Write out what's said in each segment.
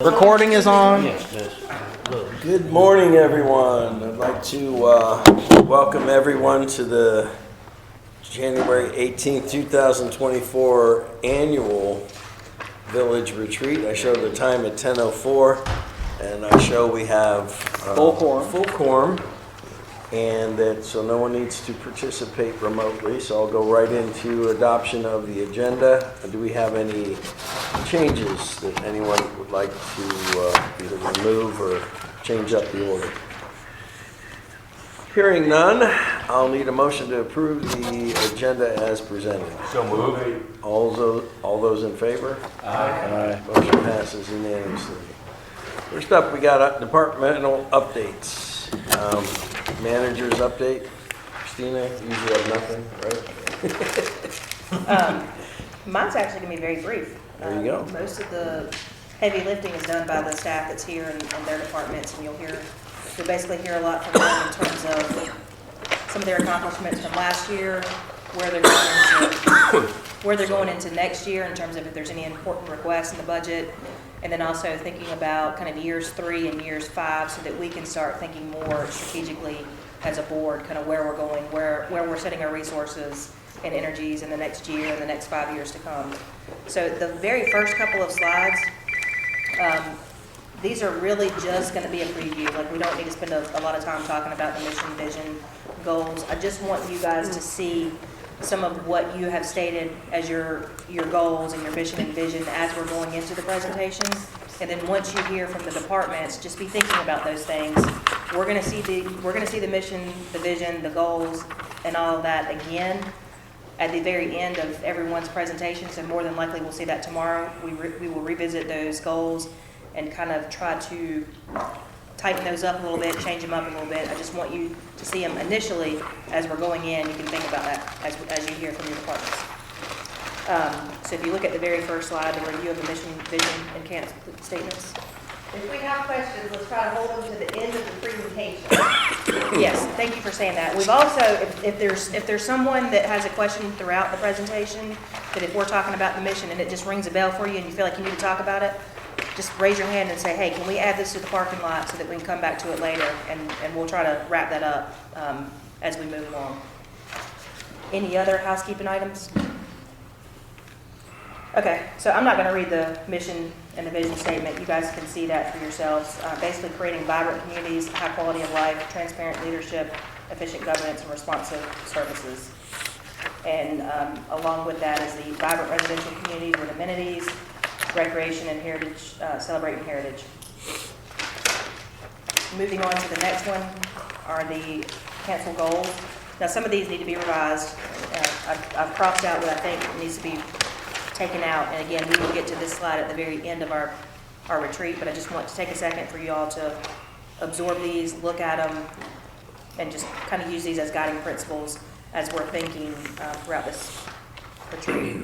Recording is on. Good morning, everyone. I'd like to welcome everyone to the January 18th, 2024 annual Village Retreat. I show the time at 10:04, and I show we have Full quorum. And that so no one needs to participate remotely. So I'll go right into adoption of the agenda. Do we have any changes that anyone would like to either remove or change up the order? Hearing none, I'll need a motion to approve the agenda as presented. So moved. All those in favor? Aye. Motion passes unanimously. First up, we got departmental updates. Manager's update. Christina, usually have nothing, right? Mine's actually going to be very brief. There you go. Most of the heavy lifting is done by the staff that's here and their departments, and you'll basically hear a lot from them in terms of some of their accomplishments from last year, where they're going into next year in terms of if there's any important requests in the budget, and then also thinking about kind of years 3 and years 5 so that we can start thinking more strategically as a board, kind of where we're going, where we're setting our resources and energies in the next year and the next 5 years to come. So the very first couple of slides, these are really just going to be a preview. Like, we don't need to spend a lot of time talking about the mission, vision, goals. I just want you guys to see some of what you have stated as your goals and your mission and vision as we're going into the presentation. And then once you hear from the departments, just be thinking about those things. We're going to see the mission, the vision, the goals, and all of that again at the very end of everyone's presentation. So more than likely we'll see that tomorrow. We will revisit those goals and kind of try to tighten those up a little bit, change them up a little bit. I just want you to see them initially as we're going in. You can think about that as you hear from your departments. So if you look at the very first slide, the review of the mission, vision, and CANT statements. If we have questions, let's try to hold them to the end of the presentation. Yes, thank you for saying that. We've also, if there's someone that has a question throughout the presentation, that if we're talking about the mission and it just rings a bell for you and you feel like you need to talk about it, just raise your hand and say, hey, can we add this to the parking lot so that we can come back to it later, and we'll try to wrap that up as we move along. Any other housekeeping items? Okay, so I'm not going to read the mission and the vision statement. You guys can see that for yourselves. Basically creating vibrant communities, high quality of life, transparent leadership, efficient governance, and responsive services. And along with that is the vibrant residential communities with amenities, recreation and heritage, celebrating heritage. Moving on to the next one are the council goals. Now some of these need to be revised. I've crossed out what I think needs to be taken out, and again, we will get to this slide at the very end of our retreat, but I just want to take a second for you all to absorb these, look at them, and just kind of use these as guiding principles as we're thinking throughout this retreat.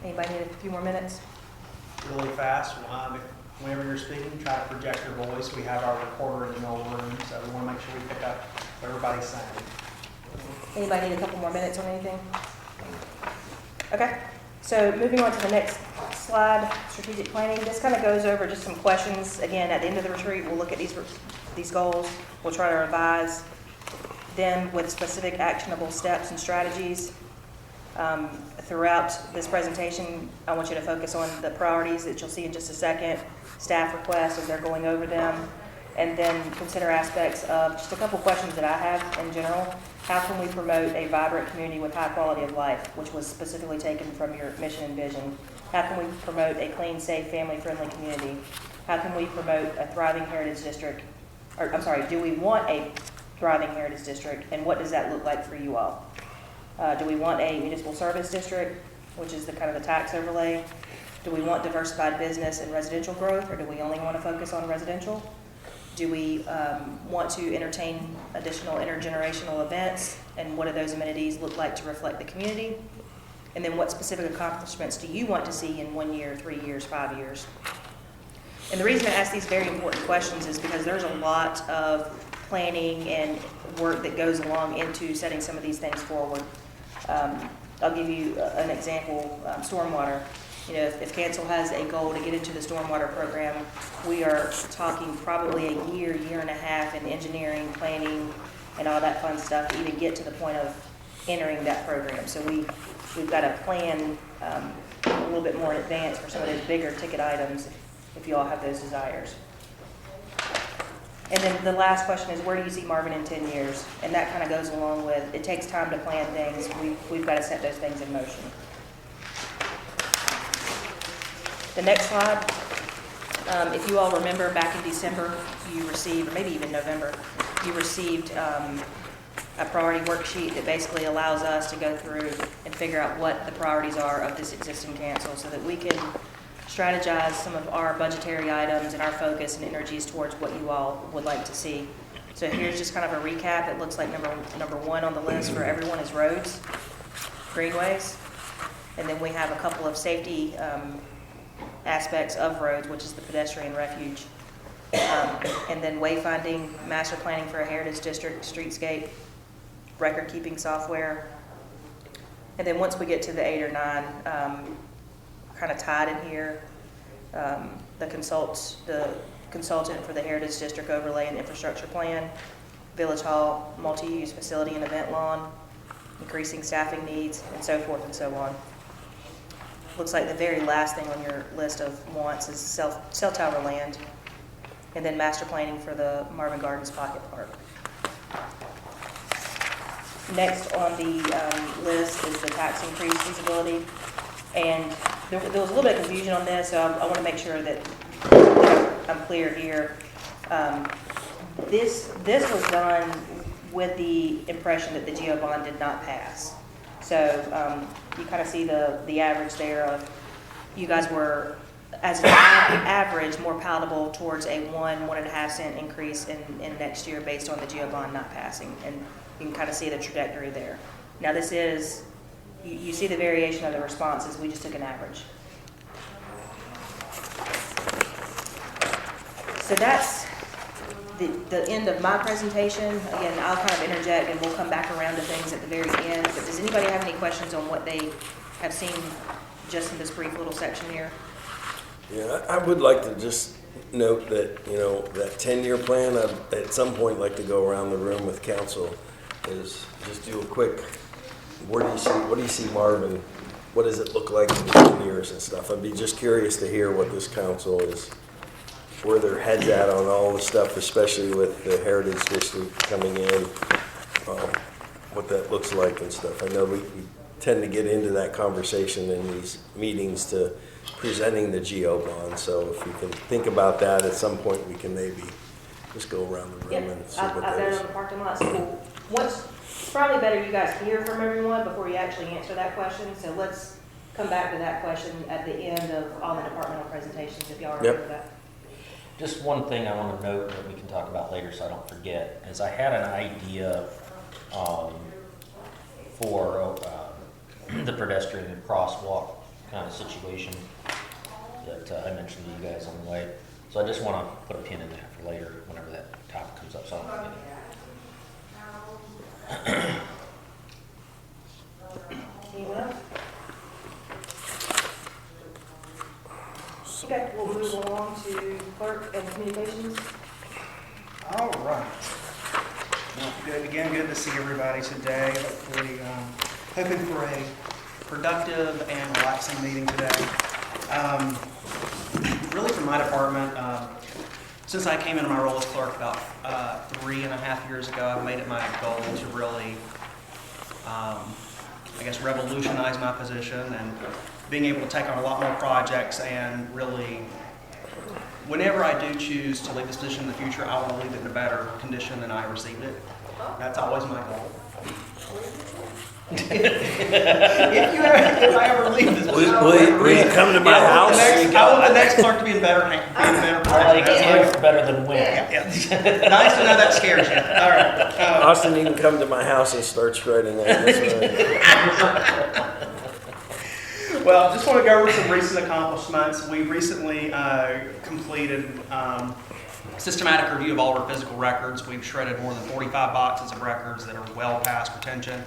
Anybody need a few more minutes? Really fast. Whenever you're speaking, try to project your voice. We have our recorder in the old room, so we want to make sure we pick up what everybody's saying. Anybody need a couple more minutes on anything? Okay, so moving on to the next slide, strategic planning. This kind of goes over just some questions. Again, at the end of the retreat, we'll look at these goals. We'll try to revise them with specific actionable steps and strategies. Throughout this presentation, I want you to focus on the priorities that you'll see in just a second, staff requests as they're going over them, and then consider aspects of just a couple questions that I have in general. How can we promote a vibrant community with high quality of life, which was specifically taken from your mission and vision? How can we promote a clean, safe, family-friendly community? How can we promote a thriving heritage district? Do we want a thriving heritage district, and what does that look like for you all? Do we want a municipal service district, which is the kind of the tax overlay? Do we want diversified business and residential growth, or do we only want to focus on residential? Do we want to entertain additional intergenerational events, and what do those amenities look like to reflect the community? And then what specific accomplishments do you want to see in 1 year, 3 years, 5 years? And the reason I ask these very important questions is because there's a lot of planning and work that goes along into setting some of these things forward. I'll give you an example, stormwater. You know, if Cancel has a goal to get into the stormwater program, we are talking probably a year, year and a half in engineering, planning, and all that fun stuff to even get to the point of entering that program. So we've got to plan a little bit more in advance for some of those bigger ticket items if you all have those desires. And then the last question is, where do you see Marvin in 10 years? And that kind of goes along with, it takes time to plan things. We've got to set those things in motion. The next slide, if you all remember back in December, you received, or maybe even November, you received a priority worksheet that basically allows us to go through and figure out what the priorities are of this existing council so that we can strategize some of our budgetary items and our focus and energies towards what you all would like to see. So here's just kind of a recap. It looks like number one on the list for everyone is roads, greenways, and then we have a couple of safety aspects of roads, which is the pedestrian refuge, and then wayfinding, master planning for a heritage district, streetscape, record keeping software, and then once we get to the 8 or 9, kind of tied in here, the consultant for the heritage district overlay and infrastructure plan, village hall, multi-use facility and event lawn, increasing staffing needs, and so forth and so on. Looks like the very last thing on your list of wants is cell tower land, and then master planning for the Marvin Gardens Pocket Park. Next on the list is the tax increase feasibility, and there was a little bit of confusion on this, so I want to make sure that I'm clear here. This was done with the impression that the GO bond did not pass. So you kind of see the average there of you guys were, as an average, more palatable towards a 1.5 cent increase in next year based on the GO bond not passing. And you can kind of see the trajectory there. Now this is, you see the variation of the responses. We just took an average. So that's the end of my presentation. Again, I'll kind of interject and we'll come back around to things at the very end. But does anybody have any questions on what they have seen just in this brief little section here? Yeah, I would like to just note that, you know, that 10-year plan, I'd at some point like to go around the room with council, is just do a quick, what do you see Marvin, what does it look like in 10 years and stuff? I'd be just curious to hear what this council is, where their heads at on all the stuff, especially with the Heritage District coming in, what that looks like and stuff. I know we tend to get into that conversation in these meetings to presenting the GO bond, so if we can think about that at some point, we can maybe just go around the room and see what I've that got it is. on the parking lot. So it's probably better you guys hear from everyone before you actually answer that question. So let's come back to that question at the end of all the departmental presentations, if y'all are okay with that. Just one thing I want to note that we can talk about later so I don't forget is I had an idea for the pedestrian crosswalk kind of situation that I mentioned to you guys on the way. So I just want to put a pin in that for later whenever that topic comes up so I don't forget it. Anyone else? Okay, we'll move along to clerk and communications. All right. Well, good to see everybody today. Hopefully, hoping for a productive and relaxing meeting today. Really for my department, since I came into my role as clerk about 3.5 years ago, I've made it my goal to really, revolutionize my position and being able to take on a lot more projects and really, whenever I do choose to leave this position in the future, I want to leave it in a better condition than I received it. That's always my goal. If I ever leave this. Will you come to my house? I want the next clerk to be in better hands. I think it's better than when. Yeah. Nice to know that scares you. All right. Austin, you can come to my house and start shredding that. That's right. Well, just want to go over some recent accomplishments. We recently completed systematic review of all our physical records. We've shredded more than 45 boxes of records that are well past retention.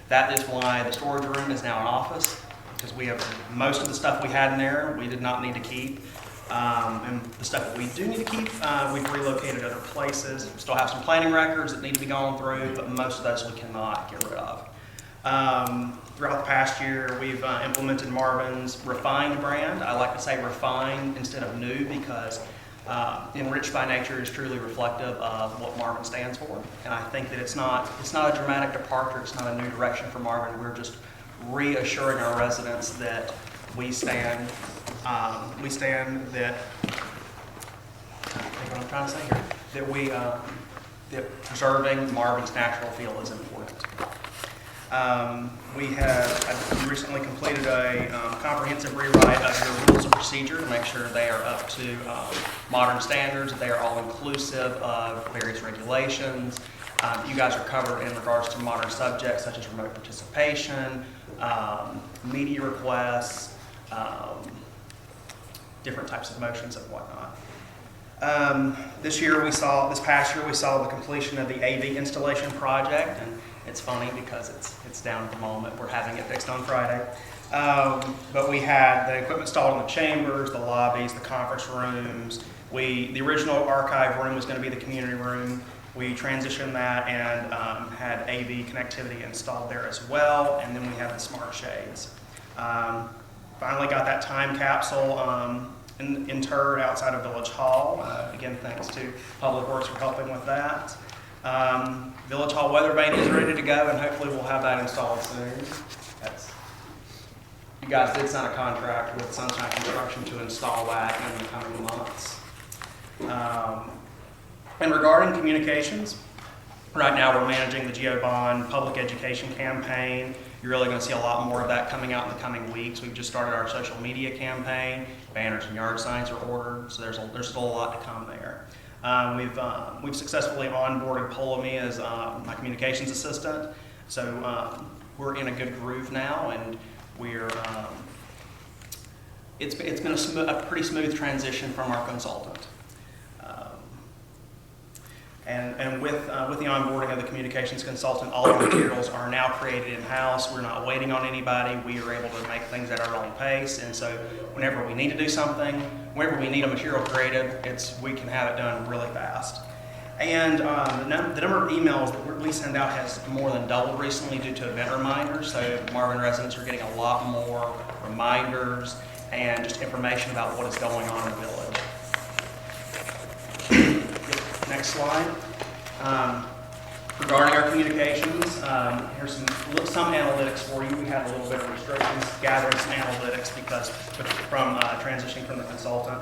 That is why the storage room is now an office, because we have most of the stuff we had in there we did not need to keep. And the stuff that we do need to keep, we've relocated other places. We still have some planning records that need to be gone through, but most of those we cannot get rid of. Throughout the past year, we've implemented Marvin's refined brand. I like to say refined instead of new because Enriched by Nature is truly reflective of what Marvin stands for. And I think that it's not a dramatic departure, it's not a new direction for Marvin. We're just reassuring our residents that we stand that, I think what I'm trying to say here, that preserving Marvin's natural feel is important. We recently completed a comprehensive rewrite of your rules of procedure to make sure they are up to modern standards. They are all inclusive of various regulations. You guys are covered in regards to modern subjects such as remote participation, media requests, different types of motions and whatnot. This past year we saw the completion of the AV installation project, and it's funny because it's down at the moment. We're having it fixed on Friday. But we had the equipment installed in the chambers, the lobbies, the conference rooms. The original archive room was going to be the community room. We transitioned that and had AV connectivity installed there as well, and then we had the smart shades. Finally got that time capsule interred outside of Village Hall. Again, thanks to Public Works for helping with that. Village Hall weather vane is ready to go, and hopefully we'll have that installed soon. You guys did sign a contract with Sunshine Construction to install that in the coming months. And regarding communications, right now we're managing the GeoBond public education campaign. You're really going to see a lot more of that coming out in the coming weeks. We've just started our social media campaign. Banners and yard signs are ordered, so there's still a lot to come there. We've successfully onboarded Polomy as my communications assistant, so we're in a good groove now, and it's been a pretty smooth transition from our consultant. And with the onboarding of the communications consultant, all our materials are now created in-house. We're not waiting on anybody. We are able to make things at our own pace. And so whenever we need to do something, whenever we need a material created, we can have it done really fast. And the number of emails that we send out has more than doubled recently due to event reminders. So Marvin residents are getting a lot more reminders and just information about what is going on in the village. Next slide. Regarding our communications, here's some analytics for you. We had a little bit of restrictions gathering some analytics because from transitioning from the consultant.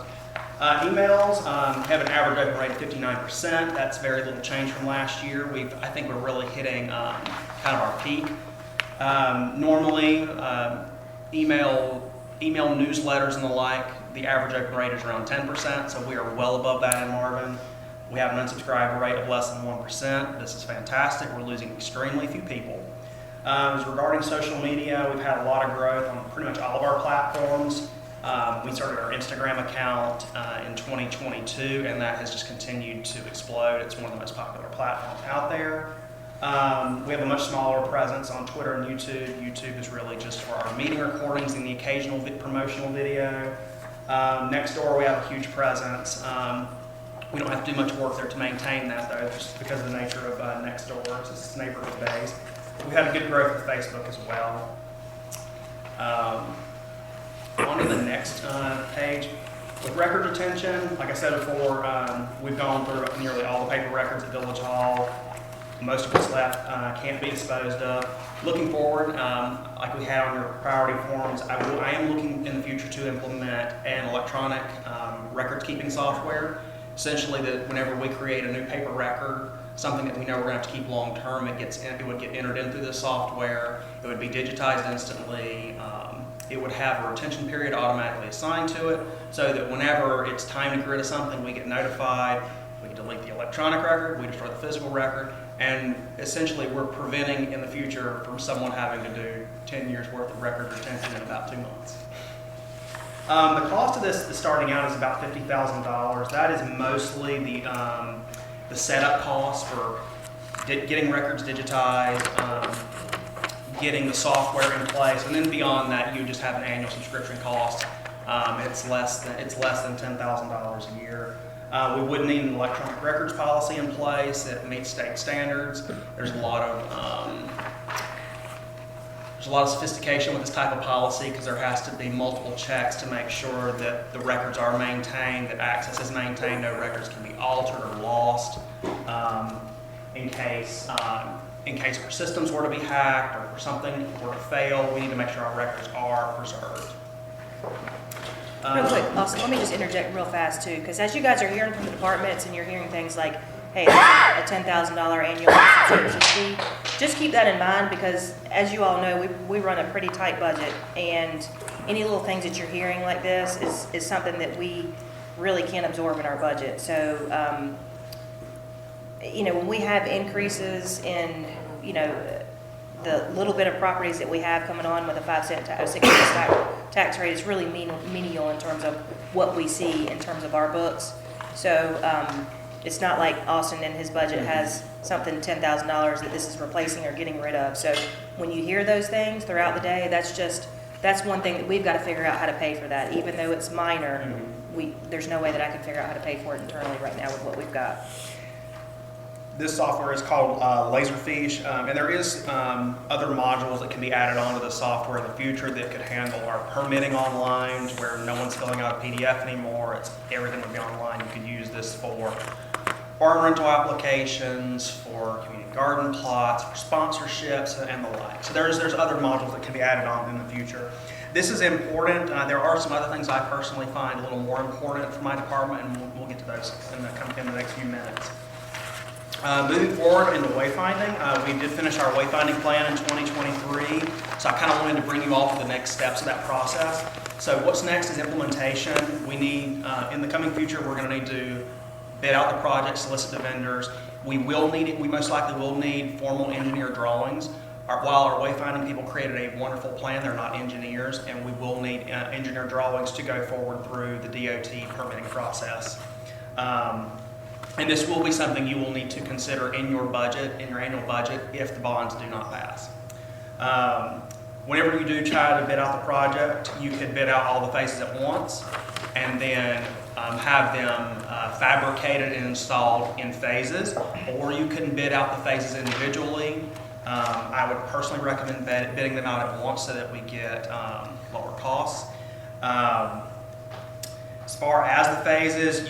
Emails have an average open rate of 59%. That's very little change from last year. I think we're really hitting kind of our peak. Normally, email newsletters and the like, the average open rate is around 10%, so we are well above that in Marvin. We have an unsubscriber rate of less than 1%. This is fantastic. We're losing extremely few people. Regarding social media, we've had a lot of growth on pretty much all of our platforms. We started our Instagram account in 2022, and that has just continued to explode. It's one of the most popular platforms out there. We have a much smaller presence on Twitter and YouTube. YouTube is really just for our meeting recordings and the occasional promotional video. Next door, we have a huge presence. We don't have to do much work there to maintain that, though, just because of the nature of Nextdoor. It's just neighborhood based. We've had a good growth with Facebook as well. On to the next page. With record retention, like I said before, we've gone through nearly all the paper records at Village Hall. Most of what's left can't be disposed of. Looking forward, like we had on your priority forms, I am looking in the future to implement an electronic record keeping software. Essentially, that whenever we create a new paper record, something that we know we're going to have to keep long term, it would get entered into the software. It would be digitized instantly. It would have a retention period automatically assigned to it, so that whenever it's time to get rid of something, we get notified. We can delete the electronic record, we destroy the physical record, and essentially we're preventing in the future from someone having to do 10 years worth of record retention in about 2 months. The cost of this starting out is about $50,000. That is mostly the setup cost for getting records digitized, getting the software in place, and then beyond that, you just have an annual subscription cost. It's less than $10,000 a year. We would need an electronic records policy in place that meets state standards. There's a lot of sophistication with this type of policy because there has to be multiple checks to make sure that the records are maintained, that access is maintained, no records can be altered or lost. In case our systems were to be hacked or for something were to fail, we need to make sure our records are preserved. Real quick, Austin, let me just interject real fast too, because as you guys are hearing from the departments and you're hearing things like, hey, that's a $10,000 annual subscription fee, just keep that in mind because as you all know, we run a pretty tight budget, and any little things that you're hearing like this is something that we really can't absorb in our budget. So, when we have increases in, the little bit of properties that we have coming on with a 5-cent tax rate is really menial in terms of what we see in terms of our books. So it's not like Austin in his budget has something $10,000 that this is replacing or getting rid of. So when you hear those things throughout the day, that's one thing that we've got to figure out how to pay for that. Even though it's minor, there's no way that I can figure out how to pay for it internally right now with what we've got. This software is called Laserfish, and there is other modules that can be added onto the software in the future that could handle our permitting online, to where no one's filling out a PDF anymore. Everything would be online. You could use this for farm rental applications, for community garden plots, for sponsorships, and the like. So there's other modules that can be added on in the future. This is important. There are some other things I personally find a little more important for my department, and we'll get to those in the next few minutes. Moving forward into wayfinding, we did finish our wayfinding plan in 2023, so I kind of wanted to bring you all to the next steps of that process. So what's next is implementation. We need, in the coming future, we're going to need to bid out the project, solicit the vendors. We most likely will need formal engineer drawings. While our wayfinding people created a wonderful plan, they're not engineers, and we will need engineer drawings to go forward through the DOT permitting process. And this will be something you will need to consider in your budget, in your annual budget, if the bonds do not pass. Whenever you do try to bid out the project, you can bid out all the phases at once and then have them fabricated and installed in phases, or you can bid out the phases individually. I would personally recommend bidding them out at once so that we get lower costs. As far as the phases,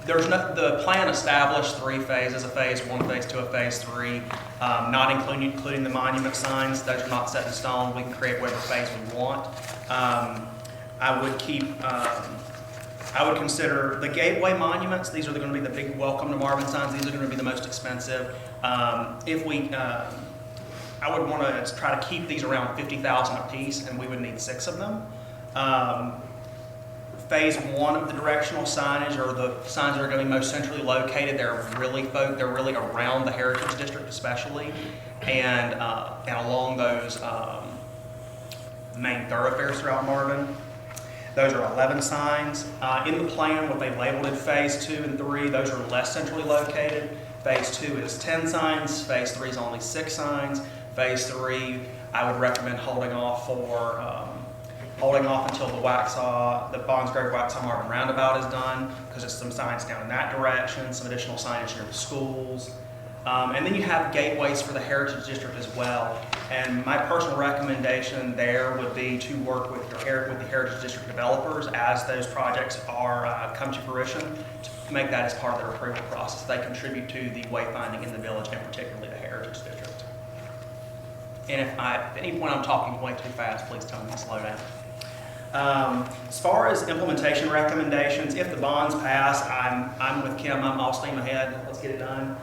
the plan established 3 phases, a phase 1, phase 2, a phase 3, not including the monument signs. Those are not set in stone. We can create whatever phase we want. I would consider the gateway monuments. These are going to be the big welcome to Marvin signs. These are going to be the most expensive. I would want to try to keep these around $50,000 a piece, and we would need 6 of them. Phase 1 of the directional signage, or the signs that are going to be most centrally located, they're really around the Heritage District especially, and along those main thoroughfares throughout Marvin. Those are 11 signs. In the plan, what they labeled in Phase 2 and 3, those are less centrally located. Phase 2 is 10 signs. Phase 3 is only 6 signs. Phase 3, I would recommend holding off until the Bonds Grove Waxhaw Marvin roundabout is done, because there's some signs down in that direction, some additional signage near the schools. And then you have gateways for the Heritage District as well. And my personal recommendation there would be to work with the Heritage District developers as those projects come to fruition, to make that as part of their approval process. They contribute to the wayfinding in the village, and particularly the Heritage District. And if at any point I'm talking way too fast, please tell me to slow down. As far as implementation recommendations, if the bonds pass, I'm with Kim. I'm all steam ahead. Let's get it done.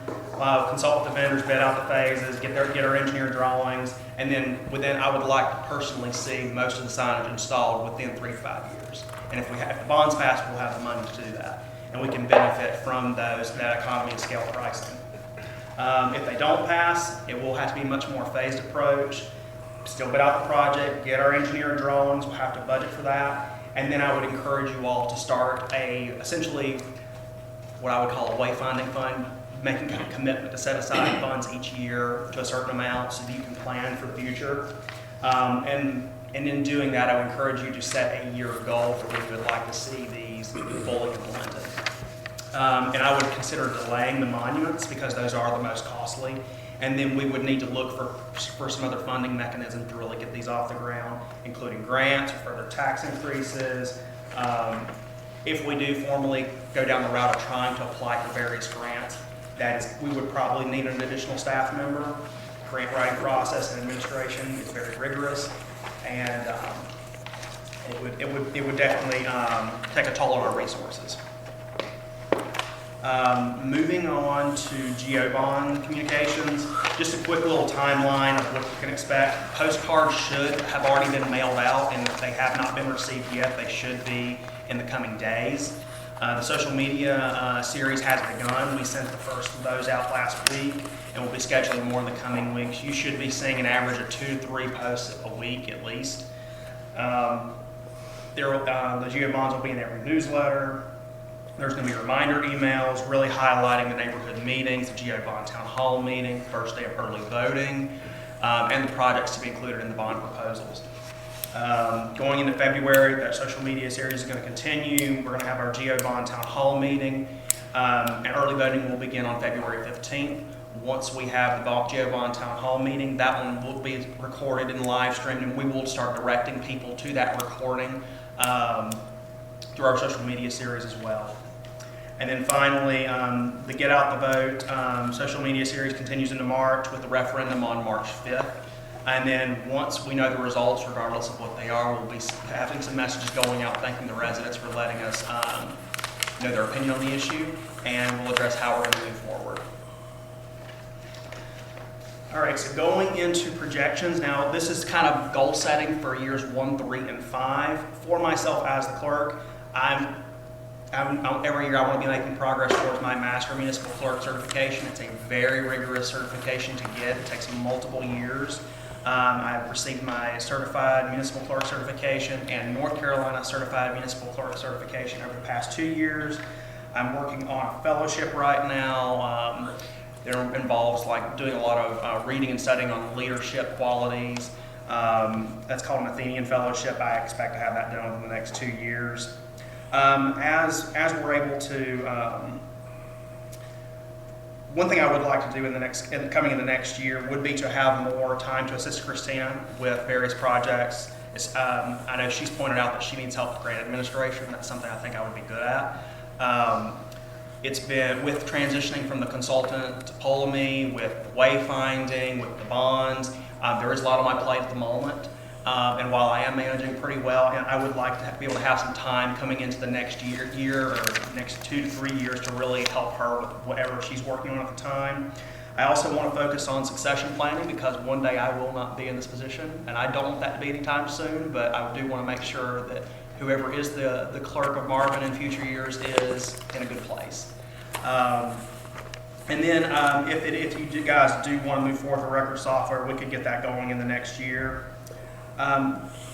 Consult with the vendors, bid out the phases, get our engineer drawings, and then I would like to personally see most of the signage installed within 3 to 5 years. And if the bonds pass, we'll have the money to do that, and we can benefit from that economy of scale pricing. If they don't pass, it will have to be a much more phased approach. Still bid out the project, get our engineer drawings, we'll have to budget for that. And then I would encourage you all to start essentially what I would call a wayfinding fund, making a commitment to set aside funds each year to a certain amount so that you can plan for the future. And in doing that, I would encourage you to set a year goal for when you would like to see these fully implemented. And I would consider delaying the monuments because those are the most costly. And then we would need to look for some other funding mechanisms to really get these off the ground, including grants or further tax increases. If we do formally go down the route of trying to apply for various grants, we would probably need an additional staff member. Grant writing process and administration is very rigorous, and it would definitely take a toll on our resources. Moving on to GeoBond communications, just a quick little timeline of what you can expect. Postcards should have already been mailed out, and if they have not been received yet, they should be in the coming days. The social media series has begun. We sent the first of those out last week, and we'll be scheduling more in the coming weeks. You should be seeing an average of 2 to 3 posts a week at least. The GeoBonds will be in every newsletter. There's going to be reminder emails really highlighting the neighborhood meetings, the GeoBond Town Hall meeting, first day of early voting, and the projects to be included in the bond proposals. Going into February, that social media series is going to continue. We're going to have our GeoBond Town Hall meeting, and early voting will begin on February 15th. Once we have the GeoBond Town Hall meeting, that one will be recorded and live streamed, and we will start directing people to that recording through our social media series as well. And then finally, the Get Out the Vote social media series continues into March with the referendum on March 5th. And then once we know the results, regardless of what they are, we'll be having some messages going out thanking the residents for letting us know their opinion on the issue, and we'll address how we're going to move forward. All right, so going into projections, now this is kind of goal setting for years 1, 3, and 5. For myself as the clerk, every year I want to be making progress towards my Master Municipal Clerk certification. It's a very rigorous certification to get. It takes multiple years. I've received my Certified Municipal Clerk certification and North Carolina Certified Municipal Clerk certification over the past 2 years. I'm working on a fellowship right now. It involves like doing a lot of reading and studying on leadership qualities. That's called an Athenian Fellowship. I expect to have that done within the next 2 years. As we're able to, one thing I would like to do coming in the next year would be to have more time to assist Christina with various projects. I know she's pointed out that she needs help with grant administration. That's something I think I would be good at. It's been with transitioning from the consultant to Ptolemy, with wayfinding, with the bonds. There is a lot on my plate at the moment. And while I am managing pretty well, and I would like to be able to have some time coming into the next year or next 2 to 3 years to really help her with whatever she's working on at the time. I also want to focus on succession planning because one day I will not be in this position, and I don't want that to be anytime soon, but I do want to make sure that whoever is the clerk of Marvin in future years is in a good place. And then if you guys do want to move forward with record software, we could get that going in the next year.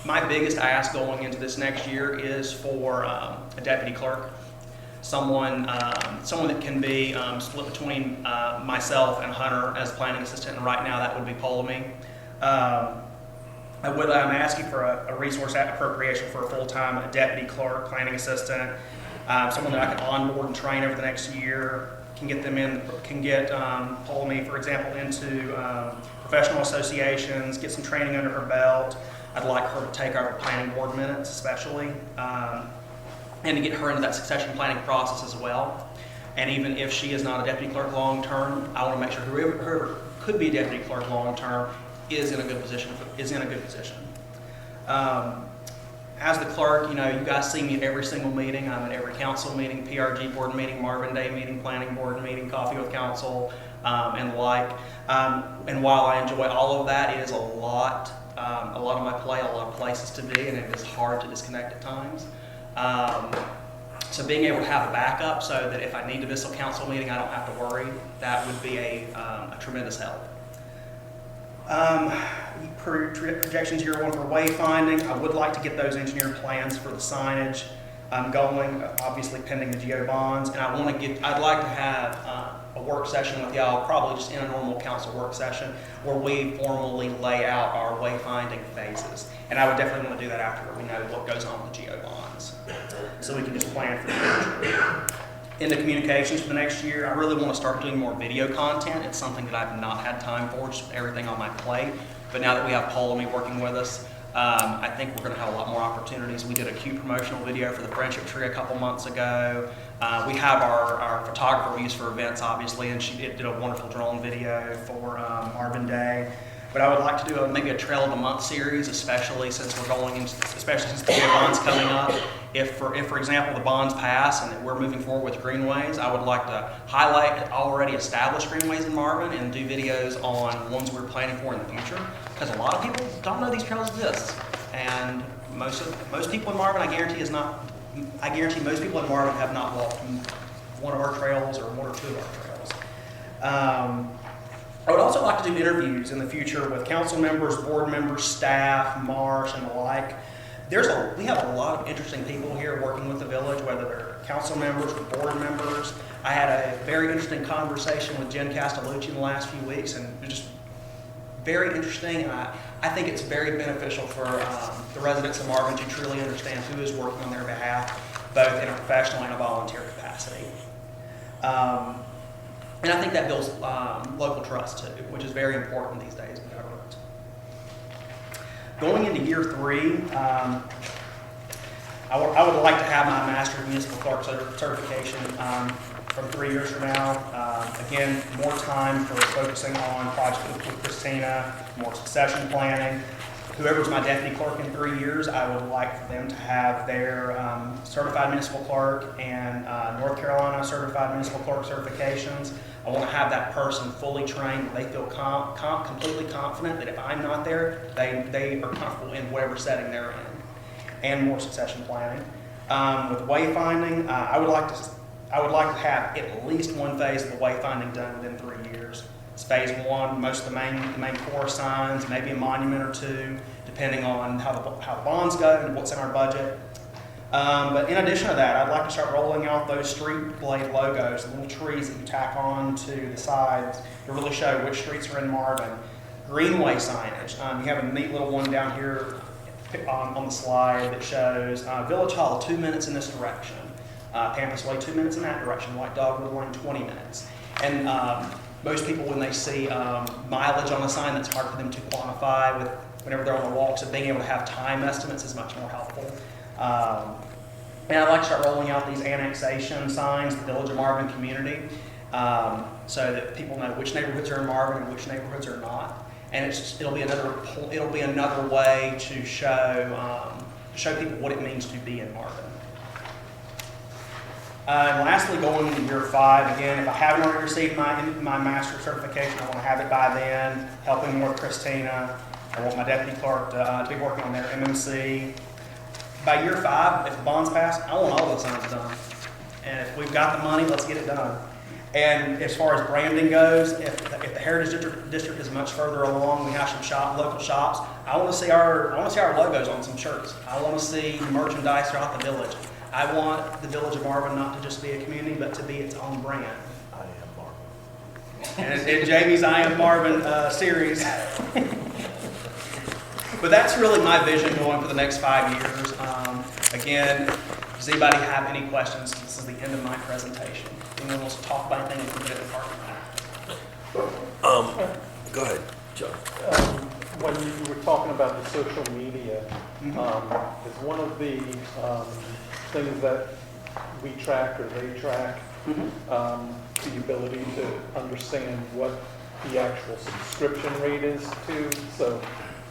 My biggest ask going into this next year is for a deputy clerk, someone that can be split between myself and Hunter as planning assistant, and right now that would be Ptolemy. I'm asking for a resource appropriation for a full-time deputy clerk, planning assistant, someone that I can onboard and train over the next year, can get Ptolemy, for example, into professional associations, get some training under her belt. I'd like her to take over planning board minutes especially, and to get her into that succession planning process as well. And even if she is not a deputy clerk long term, I want to make sure whoever could be a deputy clerk long term is in a good position. as the clerk, you know, you guys see me at every single meeting. I'm at every council meeting, PRG board meeting, Marvin Day meeting, planning board meeting, coffee with council, and the like. And while I enjoy all of that, it is a lot of my play, a lot of places to be, and it is hard to disconnect at times. So being able to have a backup so that if I need to miss a council meeting, I don't have to worry, that would be a tremendous help. Projections year one for wayfinding. I would like to get those engineered plans for the signage going, obviously pending the GO bonds. And I'd like to have a work session with y'all, probably just in a normal council work session, where we formally lay out our wayfinding phases. And I would definitely want to do that after we know what goes on with the GO bonds, so we can just plan for the future. Into communications for the next year, I really want to start doing more video content. It's something that I've not had time for, just everything on my plate. But now that we have Ptolemy working with us, I think we're going to have a lot more opportunities. We did a cute promotional video for the Friendship Tree a couple months ago. We have our photographer we use for events, obviously, and she did a wonderful drone video for Marvin Day. But I would like to do maybe a Trail of the Month series, especially since the GO bonds coming up. If for example, the bonds pass and we're moving forward with greenways, I would like to highlight already established greenways in Marvin and do videos on ones we're planning for in the future. Because a lot of people don't know these trails exist, and most people in Marvin, I guarantee most people in Marvin have not walked one of our trails or one or two of our trails. I would also like to do interviews in the future with council members, board members, staff, marsh, and the like. We have a lot of interesting people here working with the village, whether they're council members or board members. I had a very interesting conversation with Jen Castellucci in the last few weeks, and it was just very interesting. And I think it's very beneficial for the residents of Marvin to truly understand who is working on their behalf, both in a professional and a volunteer capacity. And I think that builds local trust too, which is very important these days in government. Going into year three, I would like to have my Master of Municipal Clerk certification from 3 years from now. Again, more time for focusing on projects with Christina, more succession planning. Whoever's my deputy clerk in 3 years, I would like for them to have their certified municipal clerk and North Carolina certified municipal clerk certifications. I want to have that person fully trained. They feel completely confident that if I'm not there, they are comfortable in whatever setting they're in. And more succession planning. With wayfinding, I would like to have at least one phase of the wayfinding done within 3 years. It's phase one, most of the main core signs, maybe a monument or two, depending on how the bonds go and what's in our budget. But in addition to that, I'd like to start rolling out those street blade logos, the little trees that you tack on to the sides to really show which streets are in Marvin. Greenway signage. You have a neat little one down here on the slide that shows Village Hall 2 minutes in this direction, Pampas Way 2 minutes in that direction, White Dogwood Lane 20 minutes. And most people, when they see mileage on a sign, that's hard for them to quantify whenever they're on the walk, so being able to have time estimates is much more helpful. And I'd like to start rolling out these annexation signs, the Village of Marvin community, so that people know which neighborhoods are in Marvin and which neighborhoods are not. And it'll be another way to show people what it means to be in Marvin. And lastly, going into year 5, again, if I haven't already received my master certification, I want to have it by then, helping more with Christina. I want my deputy clerk to be working on their MMC. By year 5, if the bonds pass, I want all those signs done. And if we've got the money, let's get it done. And as far as branding goes, if the Heritage District is much further along, we have some local shops. I want to see our logos on some shirts. I want to see merchandise throughout the village. I want the Village of Marvin not to just be a community, but to be its own brand. I am Marvin. And Jamie's I Am Marvin series. But that's really my vision going for the next 5 years. Again, does anybody have any questions? This is the end of my presentation. Anyone wants to talk about anything, we can get it in the parking lot. Go ahead, John. When you were talking about the social media, is one of the things that we track or they track the ability to understand what the actual subscription rate is to? So,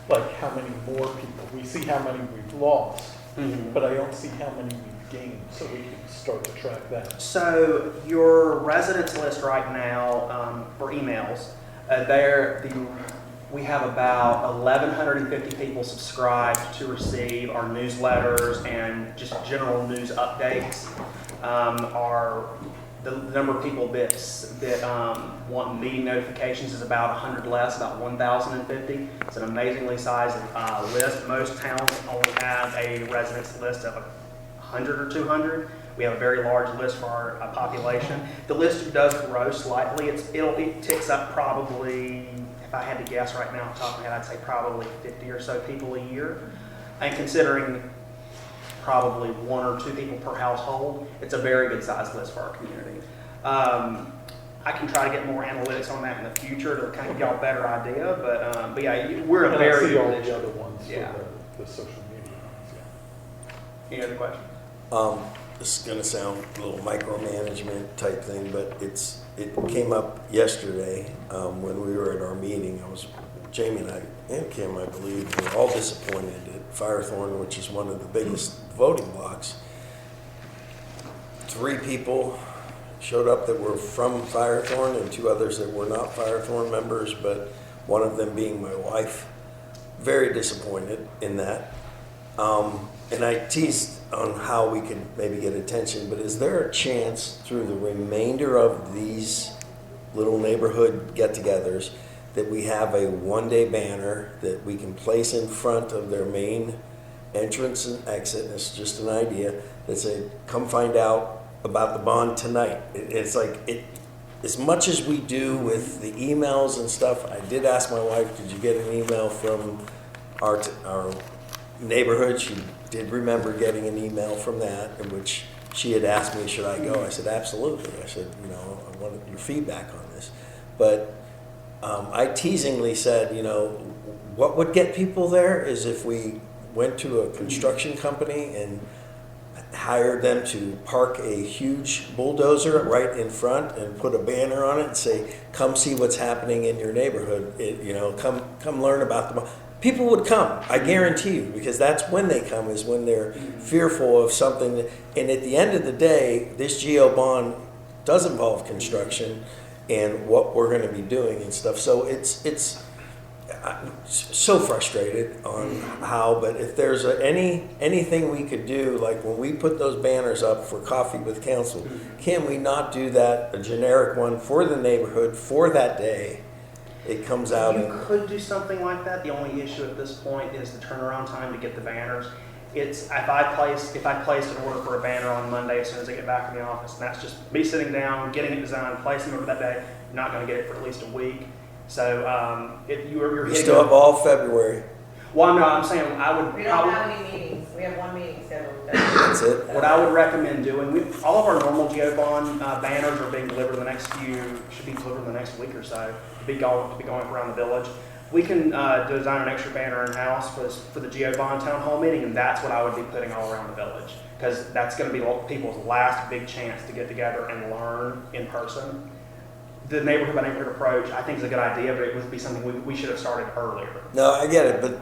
like how many more people, we see how many we've lost, but I don't see how many we've gained, so we can start to track that. So your residence list right now for emails, we have about 1,150 people subscribed to receive our newsletters and just general news updates. The number of people that want meeting notifications is about 100 less, about 1,050. It's an amazingly sized list. Most towns only have a residence list of 100 or 200. We have a very large list for our population. The list does grow slightly. It ticks up probably, if I had to guess right now off the top of my head, I'd say probably 50 or so people a year. And considering probably 1 or 2 people per household, it's a very good sized list for our community. I can try to get more analytics on that in the future to kind of get a better idea, but yeah, we're a And I very see all good- the other ones Yeah. for the social media ones, yeah. Any other questions? This is gonna sound a little micromanagement type thing, but it came up yesterday, when we were at our meeting. Jamie and I, and Kim, I believe, were all disappointed at Firethorn, which is one of the biggest voting blocks. 3 people showed up that were from Firethorn and 2 others that were not Firethorn members, but one of them being my wife. Very disappointed in that. And I teased on how we could maybe get attention, but is there a chance through the remainder of these little neighborhood get-togethers that we have a one-day banner that we can place in front of their main entrance and exit? It's just an idea that say, come find out about the bond tonight. It's like, as much as we do with the emails and stuff, I did ask my wife, did you get an email from our neighborhood? She did remember getting an email from that, in which she had asked me, should I go? I said, absolutely. I said, I want your feedback on this. But I teasingly said, what would get people there is if we went to a construction company and hired them to park a huge bulldozer right in front and put a banner on it and say, come see what's happening in your neighborhood. Come learn about the. People would come, I guarantee you, because that's when they come, is when they're fearful of something. And at the end of the day, this GO bond does involve construction and what we're going to be doing and stuff. So I'm so frustrated on how, but if there's anything we could do, like when we put those banners up for Coffee with Council, can we not do that, a generic one for the neighborhood for that day? It comes out. You could do something like that. The only issue at this point is the turnaround time to get the banners. If I place an order for a banner on Monday as soon as I get back in the office, and that's just me sitting down, getting it designed, placing it over that day, you're not going to get it for at least a week. So if you're We still have all February. Well, no, I'm saying I would We don't have any meetings, we have one meeting scheduled. That's it. What I would recommend doing, all of our normal GeoBond banners are being delivered should be delivered in the next week or so, to be going around the village. We can design an extra banner in-house for the GeoBond town hall meeting, and that's what I would be putting all around the village, because that's going to be people's last big chance to get together and learn in person. The neighborhood by neighborhood approach, I think, is a good idea, but it would be something we should have started earlier. No, I get it, but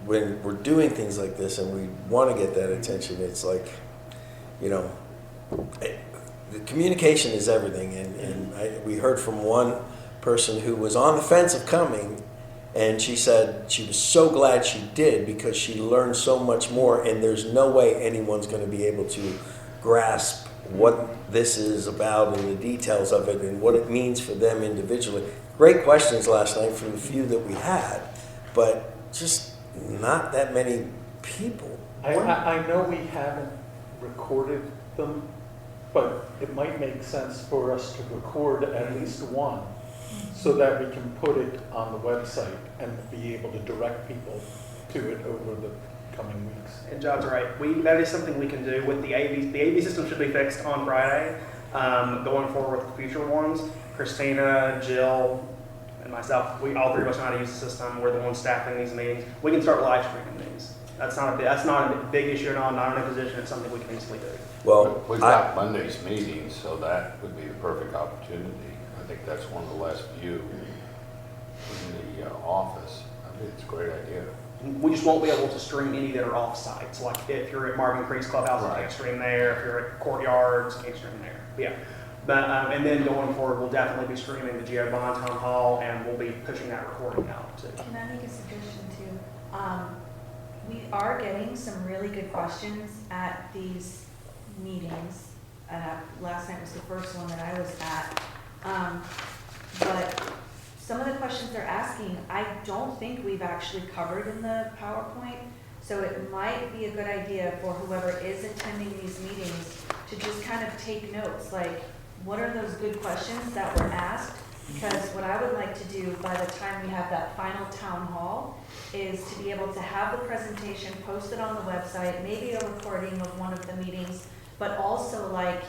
when we're doing things like this and we want to get that attention, it's like, the communication is everything. And we heard from one person who was on the fence of coming, and she said she was so glad she did because she learned so much more, and there's no way anyone's going to be able to grasp what this is about and the details of it and what it means for them individually. Great questions last night from the few that we had, but just not that many people. I know we haven't recorded them, but it might make sense for us to record at least one so that we can put it on the website and be able to direct people to it over the coming weeks. And John's right. That is something we can do with the AV. The AV system should be fixed on Friday. Going forward with future ones, Christina, Jill, and myself, all 3 of us know how to use the system. We're the ones staffing these meetings. We can start live streaming these. That's not a big issue at all. Not in a position. It's something we can easily do. Well, We've got Monday's meetings, so that would be the perfect opportunity. I think that's one of the less viewed in the office. I think it's a great idea. We just won't be able to stream any that are off-site. So like if you're at Marvin Creek's Clubhouse, you can't stream there. If you're at Courtyards, you can't stream there. Yeah. But, and then going forward, we'll definitely be streaming the Geo Bond Town Hall, and we'll be pushing that recording out too. Can I make a suggestion too? We are getting some really good questions at these meetings. Last night was the first one that I was at. But some of the questions they're asking, I don't think we've actually covered in the PowerPoint. So it might be a good idea for whoever is attending these meetings to just kind of take notes, like, what are those good questions that were asked? Because what I would like to do by the time we have that final town hall is to be able to have the presentation posted on the website, maybe a recording of one of the meetings, but also like,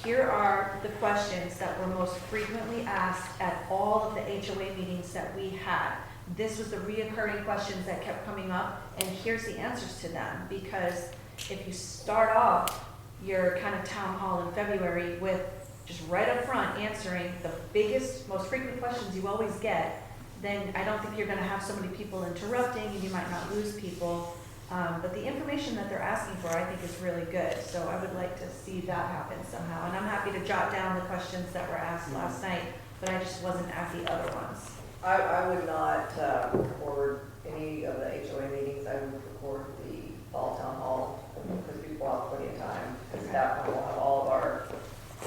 here are the questions that were most frequently asked at all of the HOA meetings that we had. This was the reoccurring questions that kept coming up, and here's the answers to them. Because if you start off your kind of town hall in February with just right up front answering the biggest, most frequent questions you always get, then I don't think you're gonna have so many people interrupting, and you might not lose people. But the information that they're asking for, I think, is really good. So I would like to see that happen somehow. And I'm happy to jot down the questions that were asked last night, but I just wasn't at the other ones. I would not record any of the HOA meetings. I would record the fall town hall because people have plenty of time. Because that one will have all of our,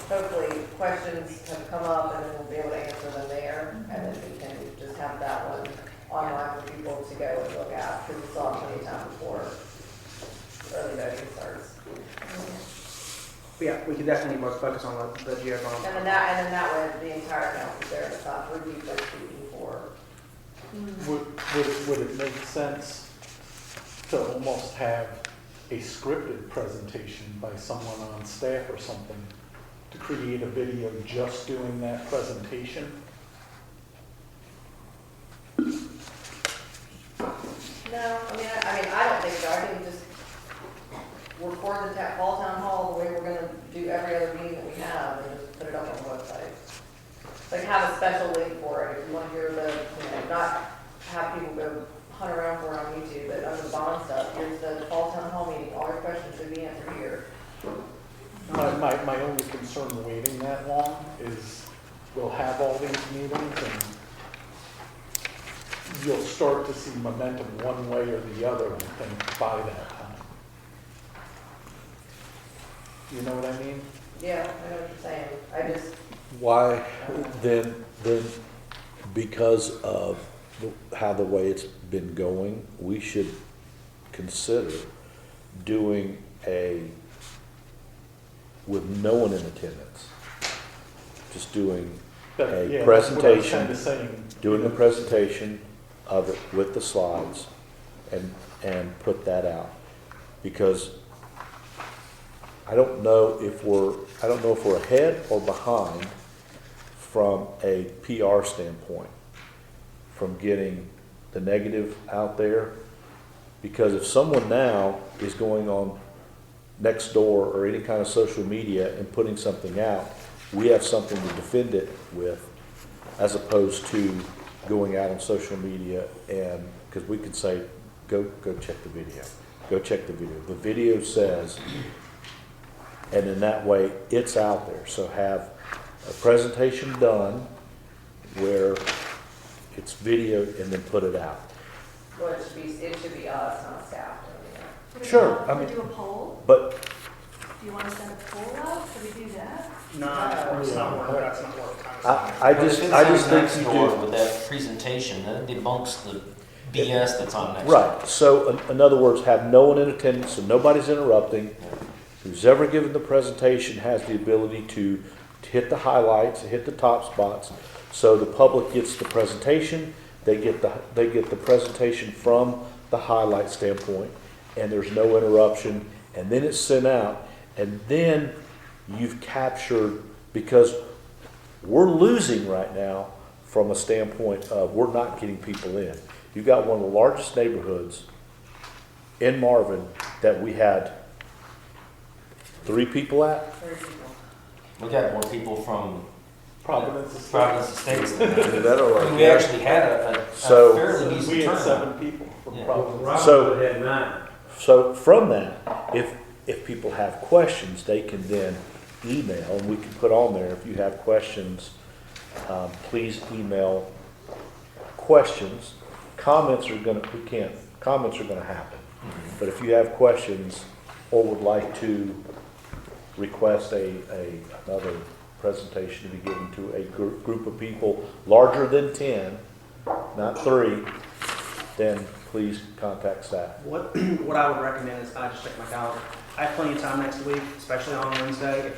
hopefully, questions have come up, and then we'll be able to answer them there. And then we can just have that one online for people to go and look at, because we still have plenty of time before early voting starts. But yeah, we can definitely focus on the Geo Bond. And then that way the entire council is there and stuff, would be what speaking for. Would it make sense to almost have a scripted presentation by someone on staff or something to create a video just doing that presentation? No, I don't think so. I think just record the fall town hall the way we're gonna do every other meeting that we have, and just put it up on the website. Like, have a special link for it, if you wanna hear the, not have people go hunt around for it on YouTube, but under the bond stuff, here's the fall town hall meeting, all your questions should be answered here. My only concern waiting that long is we'll have all these meetings and you'll start to see momentum one way or the other, I think, by that time. You know what I mean? Yeah, I know what you're saying. I just, Why, then, because of how the way it's been going, we should consider doing with no one in attendance, just doing a presentation, doing a presentation of it with the slides and put that out. Because I don't know if we're ahead or behind from a PR standpoint, from getting the negative out there. Because if someone now is going on Nextdoor or any kind of social media and putting something out, we have something to defend it with, as opposed to going out on social media, and because we could say, go check the video, go check the video. The video says, and in that way, it's out there. So have a presentation done where it's video and then put it out. well, it should be us, not staff doing it. Sure, I Can we mean- do a poll? But Do you want to send a poll out? Could we do that? No, it's not work. That's not work. I just think you do. With that presentation, that debunks the BS that's on next. Right, so in other words, have no one in attendance, so nobody's interrupting. Who's ever given the presentation has the ability to hit the highlights, hit the top spots. So the public gets the presentation, they get the presentation from the highlight standpoint, and there's no interruption, and then it's sent out, and then you've captured, because we're losing right now from a standpoint of we're not getting people in. You've got one of the largest neighborhoods in Marvin that we had 3 people at. 30 people. We got more people from Providence is Providence Estates than That are like- we actually had a So- fairly decent We had turnout. 7 people. for Yeah. problems. So from that, if people have questions, they can then email, and we can put on there, if you have questions, please email questions. Comments are gonna happen. But if you have questions or would like to request another presentation to be given to a group of people larger than 10, not 3, then please contact staff. What I would recommend is, I just check my calendar. I have plenty of time next week, especially on Wednesday. If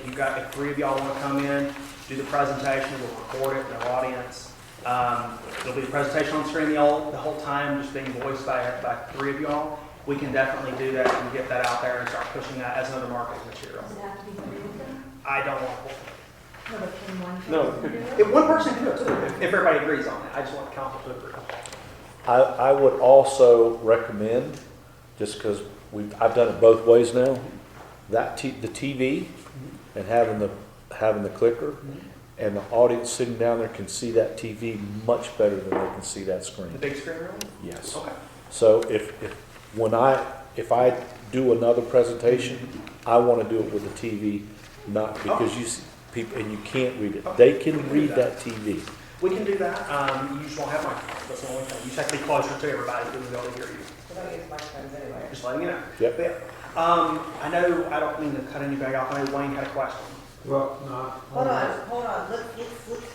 3 of y'all want to come in, do the presentation, we'll record it, no audience. There'll be a presentation on screen the whole time, just being voiced by 3 of y'all. We can definitely do that and get that out there and start pushing that as another marketing material. Does it have to be 3 of them? I don't want No, but can one No. person do it? if one person can do it too, if everybody agrees on it. I just want the council to agree. I would also recommend, just because I've done it both ways now, the TV and having the clicker, and the audience sitting down there can see that TV much better than they can see that screen. The big screen room? Yes. Okay. So if I do another presentation, I want to do it with the TV, not because you see people and you can't read it. They can read that TV. We can do that. You just won't have microphones. That's the only thing. You just have to be closer to everybody to be able to hear you. We don't use microphones anyway. Just letting you know. Yep. But, yeah. I know, I don't mean to cut anybody off. I know Wayne had a question. Well, no. Hold on, let's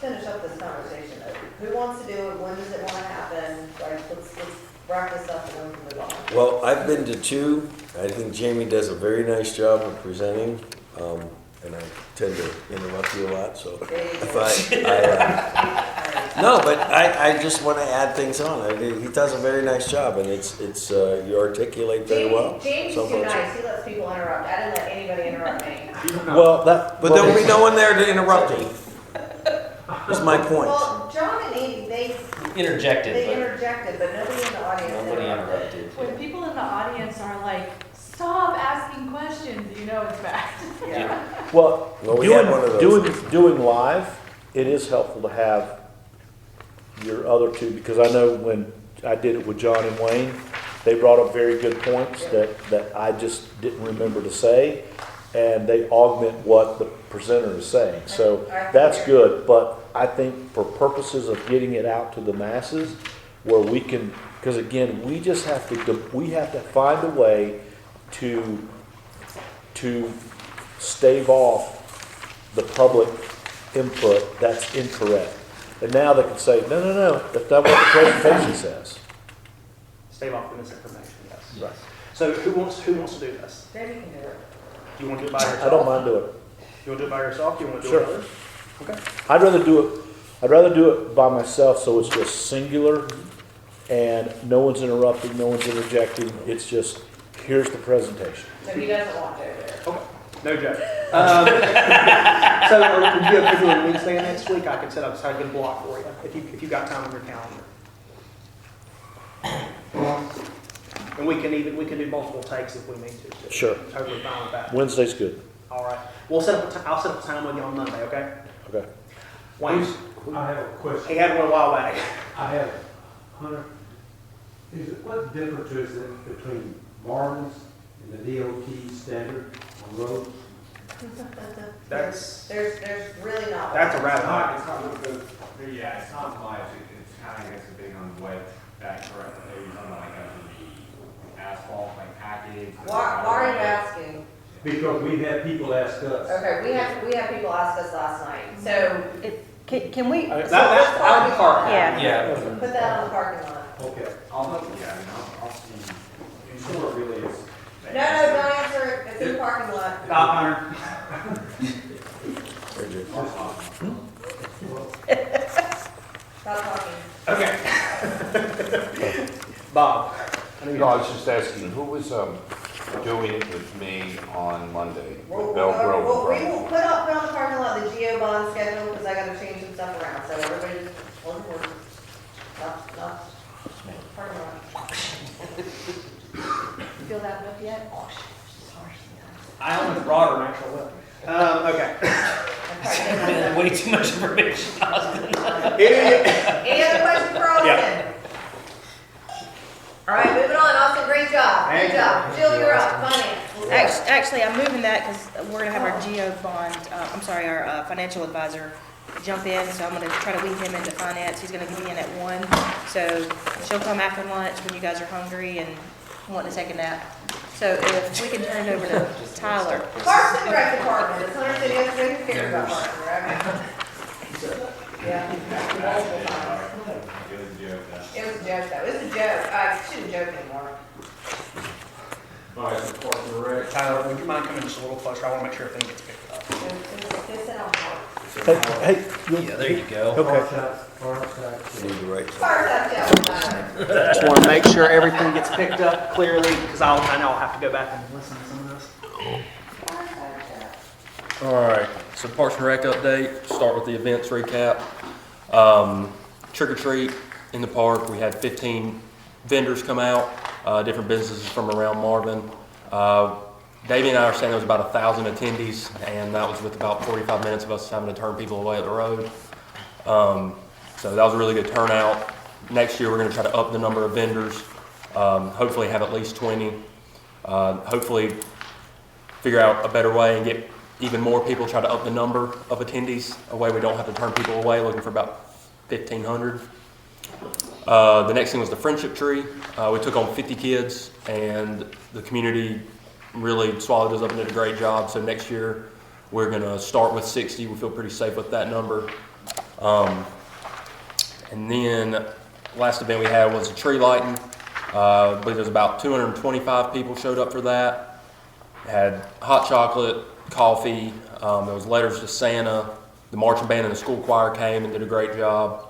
finish up this conversation. Who wants to do it, when does it wanna happen, like, let's wrap this up and then we can move on. Well, I've been to 2. I think Jamie does a very nice job of presenting, and I tend to interrupt you a lot, so no, but I just want to add things on. He does a very nice job, and it's you articulate very well. Jamie's So too far, so- nice, he lets people interrupt, I didn't let anybody interrupt me. Well, But there will be no one there to interrupt me. That's my point. Well, John and Amy, they Interjected, but interjected, but nobody in the audience nobody interrupted. interrupted. When people in the audience are like, stop asking questions, you know it's bad. Yeah. Well, Well, we had one of those. doing live, it is helpful to have your other 2, because I know when I did it with John and Wayne, they brought up very good points that I just didn't remember to say, and they augment what the presenter is saying. So that's good, but I think for purposes of getting it out to the masses, where we can, because again, we have to find a way to stave off the public input that's incorrect. And now they can say, no, that's not what the presentation says. Stave off the misinformation, yes. Right. So who wants to do this? Jamie can do it. Do you want to do it by yourself? I don't mind doing it. You want to do it by yourself? Do you want to do Sure. it with others? Okay. I'd rather do it by myself, so it's just singular and no one's interrupting, no one's interjecting. It's just, here's the presentation. So he doesn't want to. Okay. No joke. So are you good for doing Wednesday next week? I can set up a good block for you if you got time on your calendar. And we can do multiple takes if we need to. So Sure. Totally fine with that. Wednesday's good. All right. I'll set up a time with you on Monday, okay? Okay. Wayne, I have a question. he had one a while back. I have, Hunter, what difference is it between Martin's and the DOT standard on roads? That's There's really not. a rabbit hole. It's not, yeah, it's not much, it's kind of, I guess, a big on what that correct, maybe something like the asphalt, like package. Why are you asking? Because we've had people ask us. Okay, we had people ask us last night, so. Can we? That's out of the park. Yeah. Yeah. Put that on the parking lot. Okay. I'll see, I'm sure it really is. No, don't answer it, it's in the parking lot. Stop, Hunter. Stop talking. Okay. Bob. No, I was just asking, who was doing it with me on Monday? We'll, With Bell Grove? we will put on the parking lot the Geo bond schedule, because I gotta change some stuff around, so everybody just hold your horses. Not, parking lot. Feel that whip yet? I almost brought her an actual whip. Okay. Way too much information, Austin. Any other questions for Austin? Yeah. All right, moving on, Austin, great job, good job. Jill, you're up, finance. Let's go. Actually, I'm moving that because we're gonna have our geo bond, our financial advisor jump in, so I'm gonna try to weave him into finance. He's gonna be in at 1, so she'll come after lunch when you guys are hungry and wanting to take a nap. So if we can turn it over to Tyler. Parks and Rec Department, it's Hunter City, has been cared about Parks and Rec. Yeah, multiple times. It was a joke, It was a joke, though, it was a joke, I shouldn't joke anymore. Alright, so Parks and Rec. Tyler, would you mind coming just a little closer? I want to make sure everything gets picked up. It's in on Parks. Hey, Yeah, there you go. okay. Need to write Parks, I've Just want to make sure everything gets picked up clearly, because I know I'll have to go back and listen to some of this. All right, so Parks and Rec update, start with the events recap. Trick or treat in the park, we had 15 vendors come out, different businesses from around Marvin. Davey and I are saying there was about 1,000 attendees, and that was with about 45 minutes of us having to turn people away at the road. So that was a really good turnout. Next year, we're going to try to up the number of vendors, hopefully have at least 20. Hopefully figure out a better way and get even more people, try to up the number of attendees, a way we don't have to turn people away, looking for about 1,500. The next thing was the friendship tree. We took on 50 kids, and the community really swallowed us up and did a great job. So next year we're going to start with 60. We feel pretty safe with that number. And then last event we had was a tree lighting. I believe there's about 225 people showed up for that. Had hot chocolate, coffee. There was letters to Santa. The marching band and the school choir came and did a great job.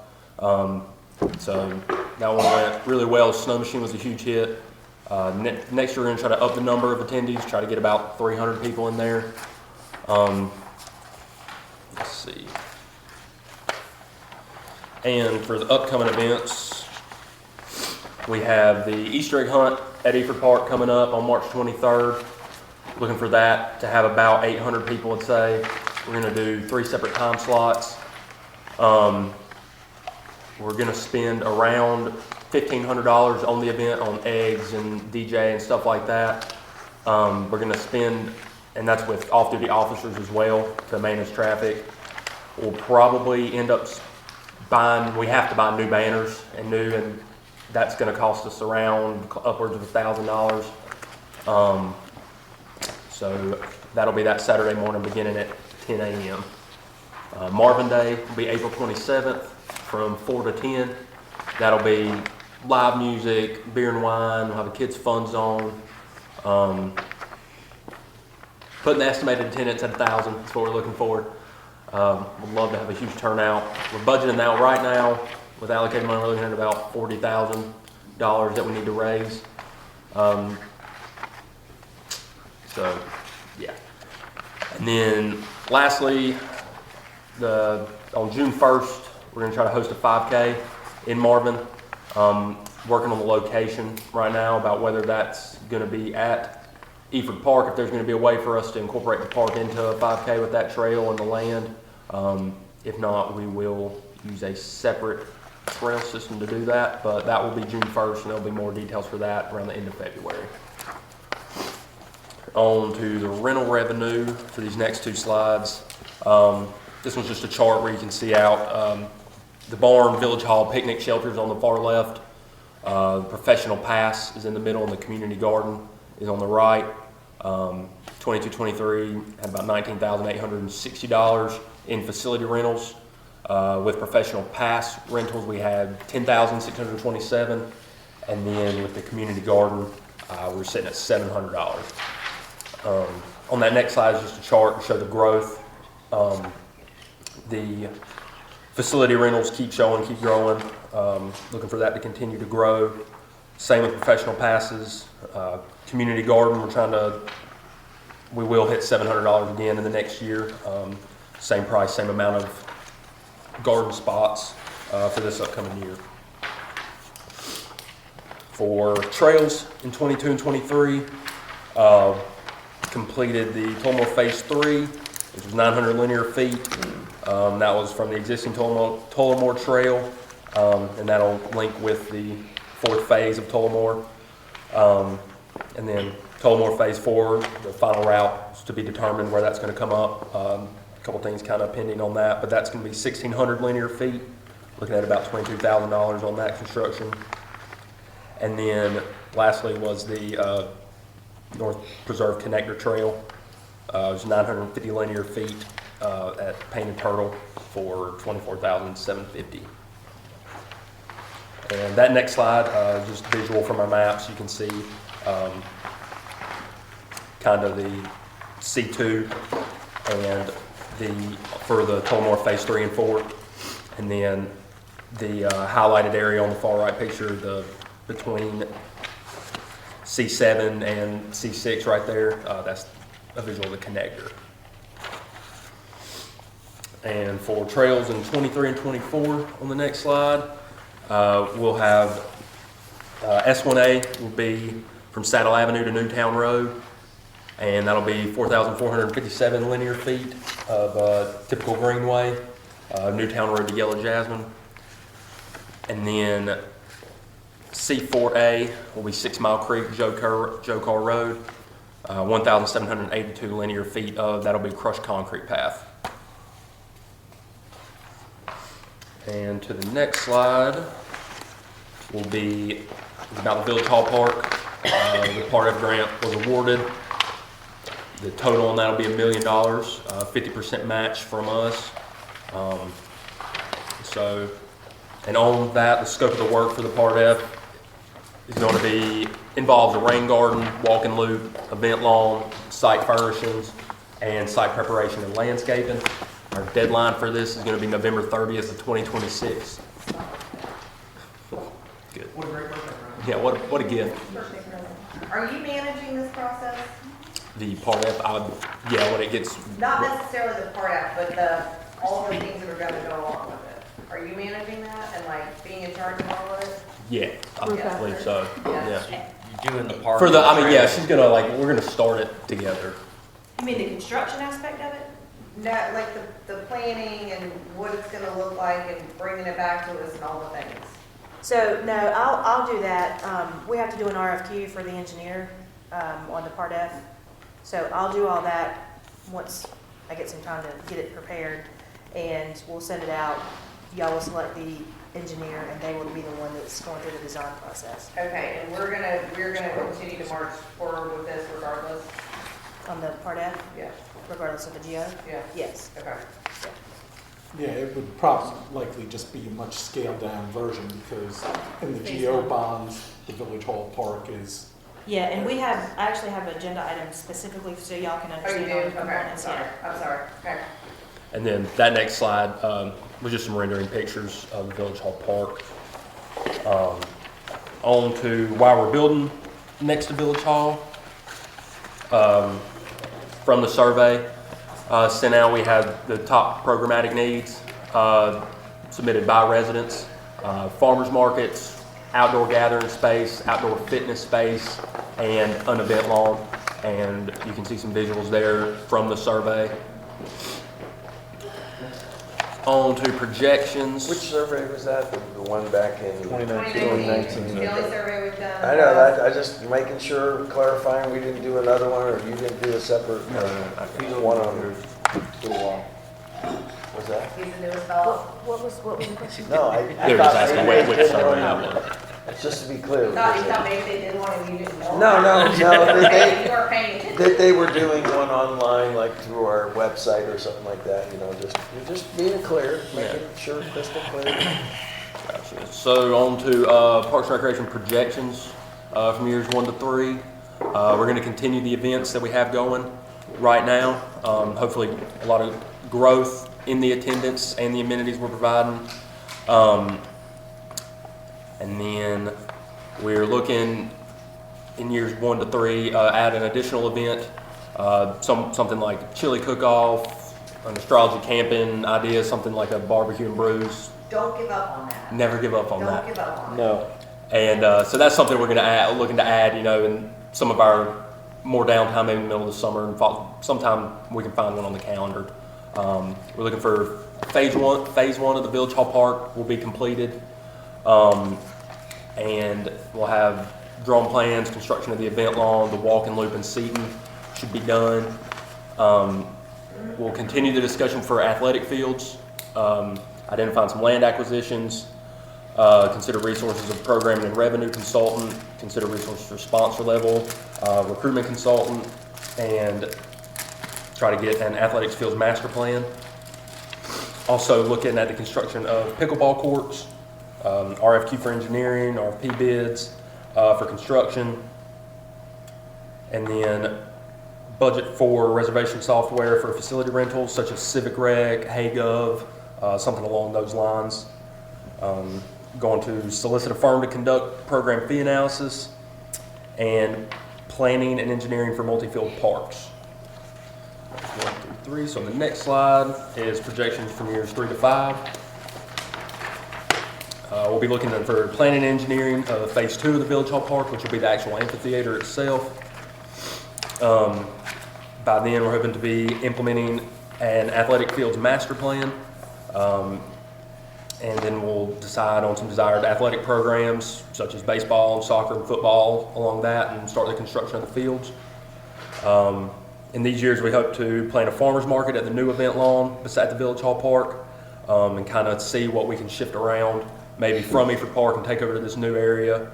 So that one went really well. The snow machine was a huge hit. Next year we're going to try to up the number of attendees, try to get about 300 people in there. Let's see. And for the upcoming events, we have the Easter egg hunt at Eford Park coming up on March 23rd. Looking for that to have about 800 people, I'd say. We're going to do 3 separate time slots. We're going to spend around $1,500 on the event, on eggs and DJ and stuff like that. We're going to spend, and that's with off-duty officers as well to manage traffic. We'll probably end up buying, we have to buy new banners and that's going to cost us around upwards of $1,000. So that'll be that Saturday morning beginning at 10 a.m. Marvin Day will be April 27th from 4 to 10. That'll be live music, beer and wine. We'll have a kids' fun zone. Putting the estimated attendance at 1,000. That's what we're looking for. We'd love to have a huge turnout. We're budgeting that right now with allocated money. We're looking at about $40,000 that we need to raise. So, yeah. And then lastly, on June 1st, we're going to try to host a 5K in Marvin. Working on the location right now about whether that's going to be at Eford Park, if there's going to be a way for us to incorporate the park into a 5K with that trail and the land. If not, we will use a separate trail system to do that, but that will be June 1st, and there'll be more details for that around the end of February. On to the rental revenue for these next 2 slides. This one's just a chart where you can see out the barn, village hall, picnic shelters on the far left. The professional pass is in the middle, and the community garden is on the right. 22-23 had about $19,860 in facility rentals. With professional pass rentals, we had $10,627, and then with the community garden, we're sitting at $700. On that next slide is just a chart to show the growth. The facility rentals keep growing. Looking for that to continue to grow. Same with professional passes. Community garden, we will hit $700 again in the next year. Same price, same amount of garden spots for this upcoming year. For trails in 22 and 23, completed the Tullamore Phase 3, which was 900 linear feet. That was from the existing Tullamore Trail, and that'll link with the fourth phase of Tullamore. And then Tullamore Phase 4, the final route is to be determined where that's going to come up. A couple things kind of pending on that, but that's going to be 1,600 linear feet, looking at about $22,000 on that construction. And then lastly was the North Preserve Connector Trail. It was 950 linear feet at Painted Turtle for $24,750. And that next slide, just visual from our maps, you can see kind of the C2 and for the Tullamore Phase 3 and 4, and then the highlighted area on the far right picture, between C7 and C6 right there, that's a visual of the connector. And for trails in 23 and 24 on the next slide, we'll have S1A will be from Saddle Avenue to Newtown Road, and that'll be 4,457 linear feet of typical greenway, Newtown Road to Yellow Jasmine. And then C4A will be 6 Mile Creek, Joe Carr Road, 1,782 linear feet of, that'll be crushed concrete path. And to the next slide will be about the Village Hall Park. The Part F grant was awarded. The total on that will be $1 million, 50% match from us. And on that, the scope of the work for the Part F is going to involves a rain garden, walking loop, event lawn, site furnishings, and site preparation and landscaping. Our deadline for this is going to be November 30th of 2026. Good. What a great birthday, Brian. Yeah, what a gift. Are you managing this process? The Part F, when it gets... Not necessarily the Part F, but all the things that are gonna go along with it. Are you managing that and like being in charge of all of it? Yeah, I believe so. Yes. Yeah. You doing the part? We're gonna start it together. You mean the construction aspect of it? Not like the planning and what it's gonna look like and bringing it back to us and all the things. So, no, I'll do that. We have to do an RFQ for the engineer on the Part F. So I'll do all that once I get some time to get it prepared, and we'll send it out. Y'all will select the engineer, and they will be the one that's going through the design process. Okay, and we're gonna continue to march forward with this regardless? On the Part F, Yeah. regardless of the GO? Yeah. Yes. Okay. Yeah, it would probably likely just be a much scaled down version because in the GO bonds, the Village Hall Park is. Yeah, and I actually have agenda items specifically so y'all can Oh, you understand do? all the Okay, I'm components. sorry. Yeah. I'm sorry. Okay. And then that next slide was just some rendering pictures of the Village Hall Park. On to why we're building next to Village Hall. From the survey sent out, we had the top programmatic needs submitted by residents, farmers markets, outdoor gathering space, outdoor fitness space, and an event lawn. And you can see some visuals there from the survey. On to projections. Which survey was that? The one back in 2019. The only survey we've done. I know that. I just making sure, clarifying, we didn't do another one, or you didn't do a separate. One on there. Was that? He's the newest fellow. What was the question? No, I. They're just asking which survey that was. Just to be clear. You thought maybe they did one and you didn't know. No. You weren't paying attention. That they were doing one online, like through our website or something like that, just being clear, making sure crystal clear. Gotcha. So on to Parks and Recreation projections from years 1 to 3. We're going to continue the events that we have going right now. Hopefully a lot of growth in the attendance and the amenities we're providing. And then we're looking in years 1 to 3, add an additional event, something like chili cook-off, an astrology camping idea, something like a barbecue and brews. Don't give up on that. Never give up on that. Don't give up on it. No. And so that's something we're looking to add, in some of our more downtime, maybe in the middle of the summer, and sometime we can find one on the calendar. We're looking for phase one of the Village Hall Park will be completed. and we'll have drawn plans, construction of the event lawn, the walk and loop and seating should be done. We'll continue the discussion for athletic fields, identifying some land acquisitions, consider resources of programming and revenue consultant, consider resources for sponsor level, recruitment consultant, and try to get an athletics fields master plan. Also looking at the construction of pickleball courts, RFQ for engineering, RFP bids for construction, and then budget for reservation software for facility rentals such as CivicRec, HeyGov, something along those lines. Going to solicit a firm to conduct program fee analysis, and planning and engineering for multi-field parks. 1 through 3. So the next slide is projections from years 3 to 5. We'll be looking for planning and engineering of phase 2 of the Village Hall Park, which will be the actual amphitheater itself. By then, we're hoping to be implementing an athletic fields master plan. And then we'll decide on some desired athletic programs such as baseball, soccer, and football along that, and start the construction of the fields. In these years, we hope to plan a farmer's market at the new event lawn beside the Village Hall Park, and kind of see what we can shift around, maybe from Eford Park and take over to this new area,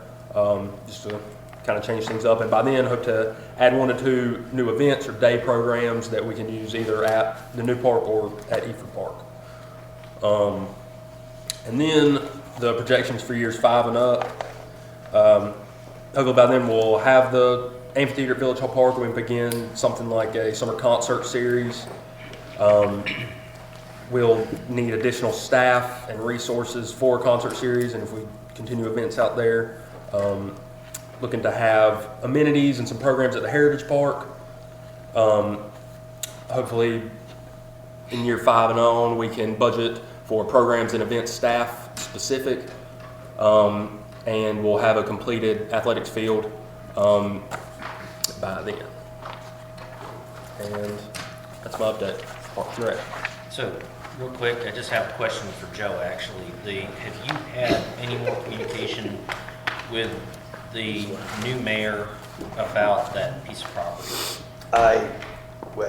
just to kind of change things up. And by then, hope to add 1 to 2 new events or day programs that we can use either at the new park or at Eford Park. And then the projections for years 5 and up. Hopefully by then we'll have the amphitheater at Village Hall Park, and we begin something like a summer concert series. We'll need additional staff and resources for a concert series, and if we continue events out there. Looking to have amenities and some programs at the Heritage Park. Hopefully in year 5 and on, we can budget for programs and event staff specific, and we'll have a completed athletics field by then. And that's my update. Parks and Rec. So, real quick, I just have a question for Joe, actually. Have you had any more communication with the new mayor about that piece of property? I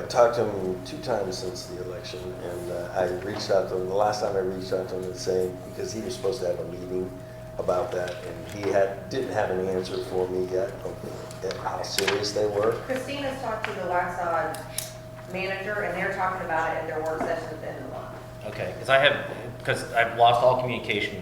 talked to him 2 times since the election, and I reached out to him. The last time I reached out to him, the same, because he was supposed to have a meeting about that, and he didn't have an answer for me yet of how serious they were. Christina's talked to the Waxaw manager, and they're talking about it at their work session at the end of the month. Okay, because I've lost all communication.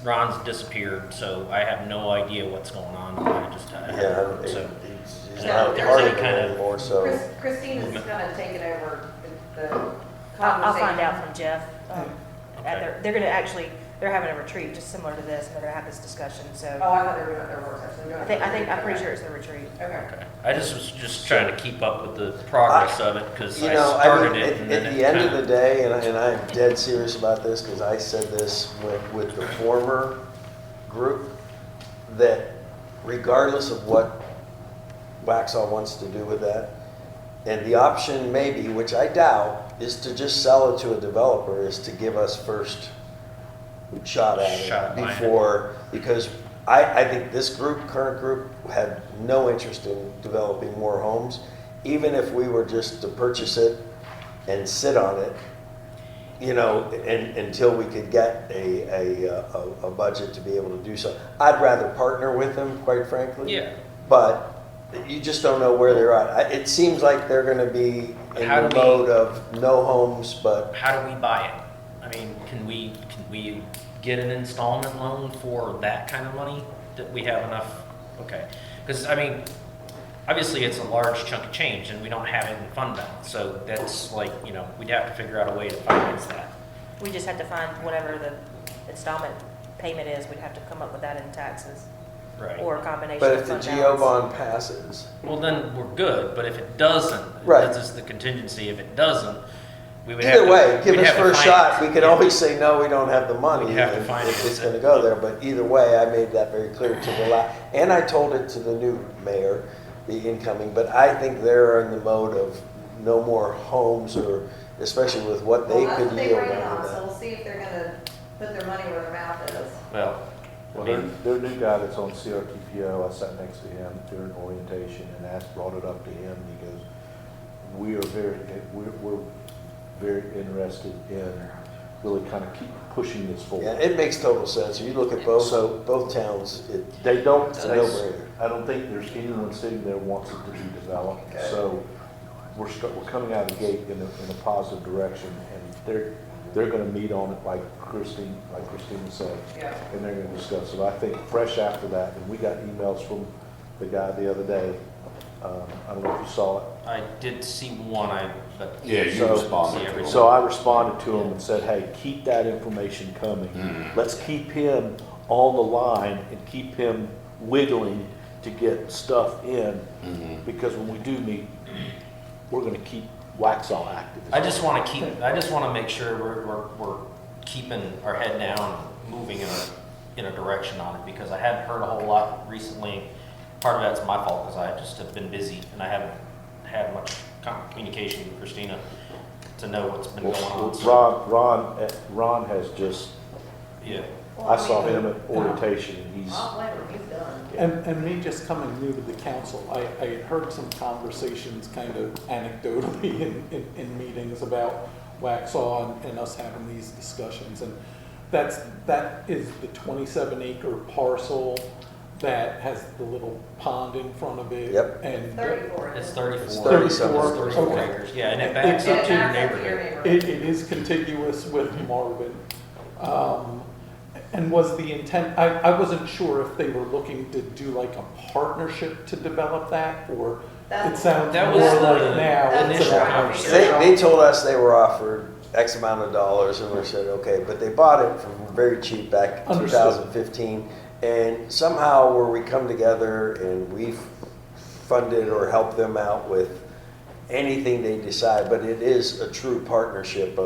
Ron's disappeared, so I have no idea what's going on. He's not part of it anymore, so. Christina's gonna take it over the conversation. I'll find out from Jeff. Okay. They're gonna actually, they're having a retreat just similar to this, and they're gonna have this discussion, so. Oh, I thought they were doing their work session. I'm pretty sure it's the retreat. Okay. I just was trying to keep up with the progress of it, because I At the end of the kinda- day, and I'm dead serious about this, because I said this with the former group, that regardless of what Waxaw wants to do with that, and the option maybe, which I doubt, is to just sell it to a developer, is to give us first shot at it before, because I think this current group, had no interest in developing more homes. Even if we were just to purchase it and sit on it, until we could get a budget to be able to do so. I'd rather partner with them, quite frankly. Yeah. But you just don't know where they're at. It seems like they're going to be in the mode of no homes, but. How do we buy it? I mean, can we get an installment loan for that kind of money? That we have enough? Okay. Because, I mean, obviously it's a large chunk of change and we don't have it in fund balance. So that's like, we'd have to figure out a way to finance that. We just have to find whatever the installment payment is, we'd have to come up with that in taxes. Right. Or a combination But of if the fund GO balance. bond passes. Well, then we're good. But if it doesn't, Right. this is the contingency. If it doesn't, we would have Either to. way, give we'd us have to first finance shot. it. We could Yeah. always say, no, we don't have the money. We'd have to and finance it's it. going to go there. But either way, I made that very clear to the and I told it to the new mayor, the incoming. But I think they're in the mode of no more homes, or especially with what they Well, that's could what they yield bring it out on, of so that. we'll see if they're gonna put their money where their mouth is. Well, Well, their new guy that's on CRTPO, I sat next to him during orientation and brought it up to him, and he goes, we're very interested in really kind of keep pushing this forward. Yeah, it makes total sense. You look at both towns, They don't, it's a no-brainer. I don't think there's anyone sitting there who wants it to be developed. Okay. So we're coming out of the gate in a positive direction, and they're gonna meet on it like Christina said. Yeah. And they're gonna discuss it. I think fresh after that, and we got emails from the guy the other day. I don't know if you saw it. I did see one, but. Yeah, you So- responded to it. So I responded to him and said, hey, keep that information coming. Let's keep him on the line and keep him wiggling to get stuff in. Because when we do meet, we're gonna keep Waxaw active. I just want to make sure we're keeping our head down, moving in a direction on it, because I hadn't heard a whole lot recently. Part of that's my fault, because I just have been busy and I haven't had much communication with Christina to know what's been going on. So, Ron has just, yeah. I saw him at orientation, and he's, I'll blame him, he's done. And me just coming new to the council, I had heard some conversations kind of anecdotally in meetings about Waxaw and us having these discussions. And that is the 27-acre parcel that has the little pond in front of it. Yep. And 34. It's 34. It's 37. It's 34 Okay. acres. Yeah, and it backs up to your neighborhood. it is contiguous with Marvin. And was the intent, I wasn't sure if they were looking to do like a partnership to develop that, or it sounds That more was like the now. it's initial about- conversation. They told us they were offered X amount of dollars, and we said, okay, but they bought it for very cheap back in Understood. 2015. And somehow where we come together and we've funded or helped them out with anything they decide, but it is a true partnership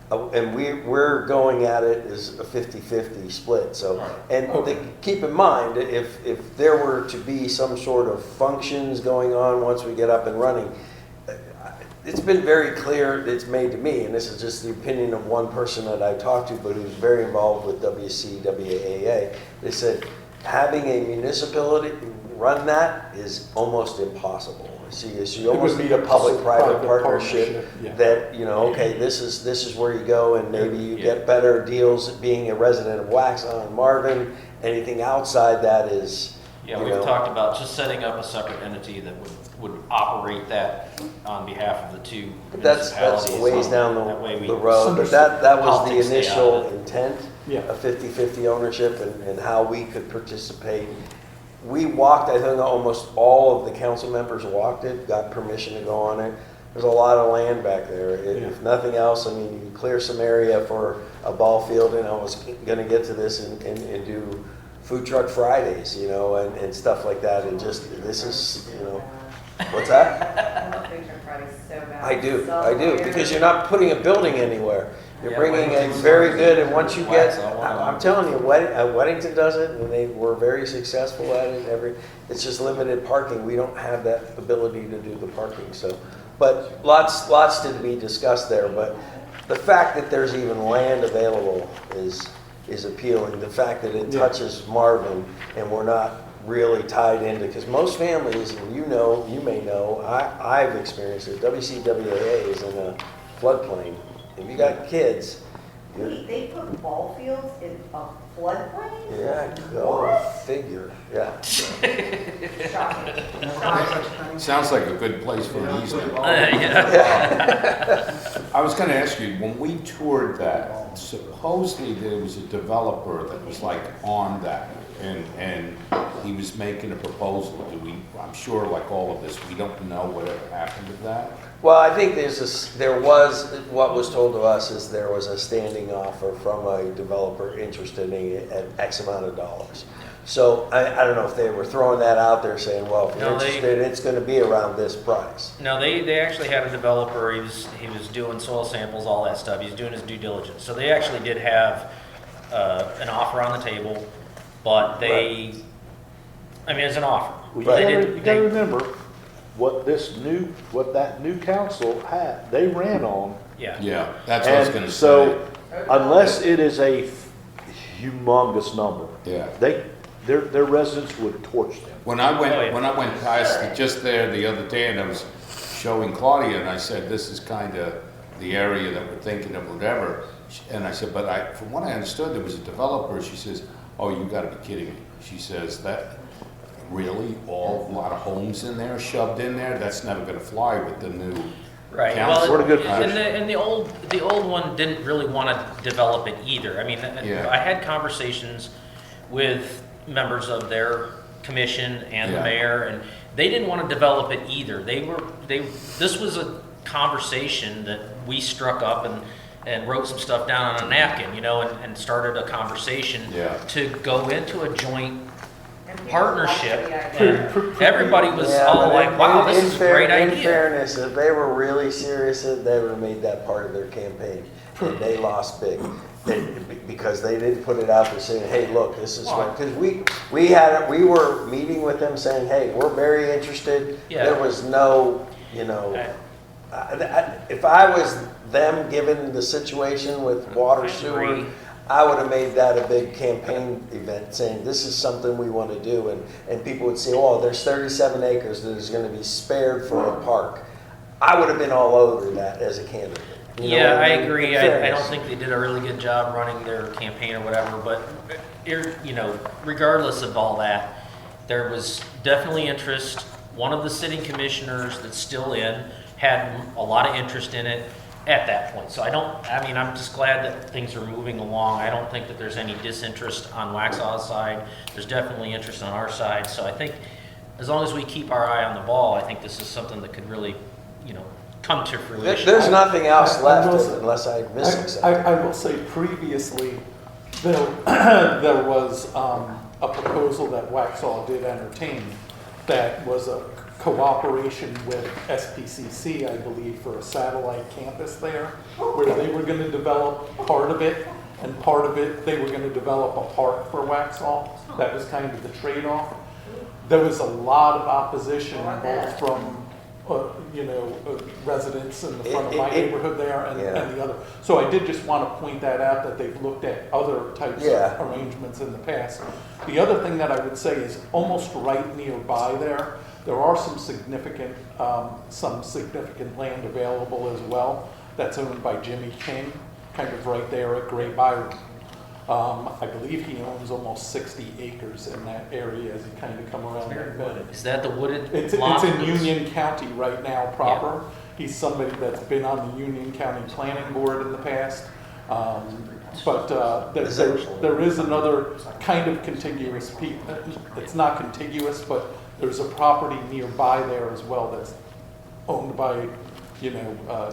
and we're going at it as a 50-50 split. So, and keep in mind, if there were to be some sort of functions going on once we get up and running, it's been very clear, it's made to me, and this is just the opinion of one person that I talked to, but who's very involved with WCWAA. They said having a municipality run that is almost impossible. See, so you almost need a public-private partnership yeah. that, okay, this is where you go, and maybe you get better deals being a resident of Waxaw and Marvin. Anything outside that is, Yeah, we've talked about just setting up a separate entity that would operate that on behalf of the two But that's municipalities. ways down That way we- the road, but that was the Politics stay out of initial it. intent, Yeah. of 50-50 ownership and how we could participate. We walked, I think almost all of the council members walked it, got permission to go on it. There's a lot of land back there. If nothing else, I mean, you can clear some area for a ball field, and I was gonna get to this and do food truck Fridays, and stuff like that, and just, this is, what's that? I love Food Truck Fridays so bad. I do, because you're not putting a building anywhere. You're Yeah, bringing a Weddington's very good, and once you get, Waxaw, I'm telling you, Weddington does it, and they were very successful at it. It's just limited parking. We don't have that ability to do the parking, so. But lots to be discussed there, but the fact that there's even land available is appealing. The fact that it touches Marvin, and we're not really tied into, because most families, and you may know, I've experienced it, WCWAA is in a floodplain. If you got kids, They put ball fields in a floodplain? yeah, go What? figure, yeah. Shocking. Sounds like a good place for an easement. Yeah. I was gonna ask you, when we toured that, supposedly there was a developer that was like on that, and he was making a proposal. I'm sure like all of this, we don't know whatever happened with that. Well, I think what was told to us is there was a standing offer from a developer interested in it at X amount of dollars. So I don't know if they were throwing that out there saying, well, if you're interested, it's gonna be around this price. No, they actually had a developer, he was doing soil samples, all that stuff, he was doing his due diligence. So they actually did have an offer on the table, but it's an offer. well, you gotta remember, what that new council had, they ran on. Yeah. Yeah, that's what I was And gonna say. so, unless it is a humongous number. Yeah. Their residents would torch them. When I went past it just there the other day, and I was showing Claudia, and I said, this is kind of the area that we're thinking of, whatever. And I said, but from what I understood, there was a developer. She says, oh, you got to be kidding me. She says, that really a lot of homes in there, shoved in there? That's never going to fly with the new Right. council. Well, What a good and the old one didn't really want to develop it either. I mean, Yeah. I had conversations with members of their commission and the Yeah. mayor, and they didn't want to develop it either. This was a conversation that we struck up and wrote some stuff down on a napkin, and started a conversation Yeah. to go into a joint And people partnership. like the idea. And everybody was Yeah, all but like, wow, this is a great In idea. fairness, if they were really serious, they would have made that part of their campaign. And they lost big. Because they didn't put it out there saying, hey, look, this is what, because we were meeting with them saying, hey, we're very interested. Yeah. There was no, if I was them, given the situation with water I sewer, agree. I would have made that a big campaign event saying, this is something we want to do. And people would say, oh, there's 37 acres that is going to be spared for a park. I would have been all over that as a candidate. You know Yeah, what I mean? agree. In I fairness. don't think they did a really good job running their campaign or whatever, but, regardless of all that, there was definitely interest. One of the sitting commissioners that's still in had a lot of interest in it at that point. So I'm just glad that things are moving along. I don't think that there's any disinterest on Waxhaw's side. There's definitely interest on our side. So I think as long as we keep our eye on the ball, I think this is something that could really, come to fruition. There's nothing else I left will- unless I'm missing something. I will say previously, there was a proposal that Waxhaw did entertain that was a cooperation with SPCC, I believe, for a satellite campus there, where they were going to develop part of it, and part of it, they were going to develop a park for Waxhaw. That was kind of the trade-off. There was a lot of opposition, both from residents in the front of my neighborhood there and the other. So I did just want to point that out, that they've looked at other types Yeah. of arrangements in the past. The other thing that I would say is almost right nearby there are some significant land available as well that's owned by Jimmy King, kind of right there at Gray Byron. I believe he owns almost 60 acres in that area as you kind of come around that bend. Is that the wooded It's lot? in Union County right now proper. He's somebody that's been on the Union County Planning Board in the past. There is another kind of contiguous piece. It's not contiguous, but there's a property nearby there as well that's owned by,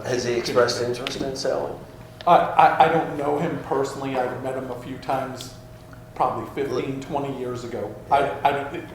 Has he expressed interest in selling? I don't know him personally. I've met him a few times, probably 15, 20 years ago.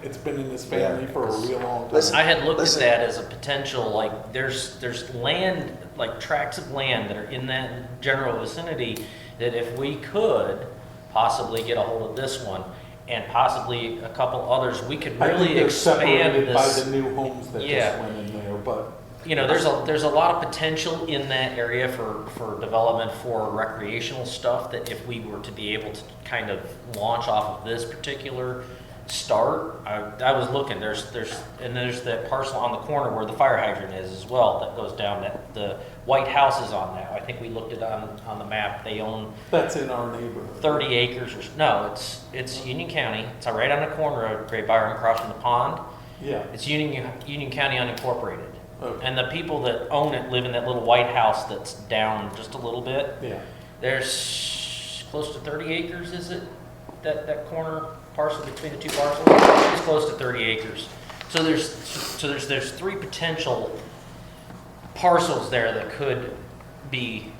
It's been in his family for a real long time. Listen, I had looked Listen. at that as a potential, like, there's land, like tracts of land that are in that general vicinity, that if we could possibly get a hold of this one, and possibly a couple others, we could I think really they're expand separated by this. the new homes that Yeah. just went in there, but. There's a lot of potential in that area for development for recreational stuff, that if we were to be able to kind of launch off of this particular start, I was looking, there's that parcel on the corner where the fire hydrant is as well, that goes down, that the White House is on that. I think we looked it on the map. They own That's in our neighborhood. 30 acres no, it's Union County. It's right on the corner of Great Byron across from the pond. Yeah. It's Union County unincorporated. Okay. And the people that own it live in that little white house that's down just a little bit. Yeah. There's close to 30 acres, is it? That corner parcel between the two parcels? It's close to 30 acres. So there's three potential parcels there that could be,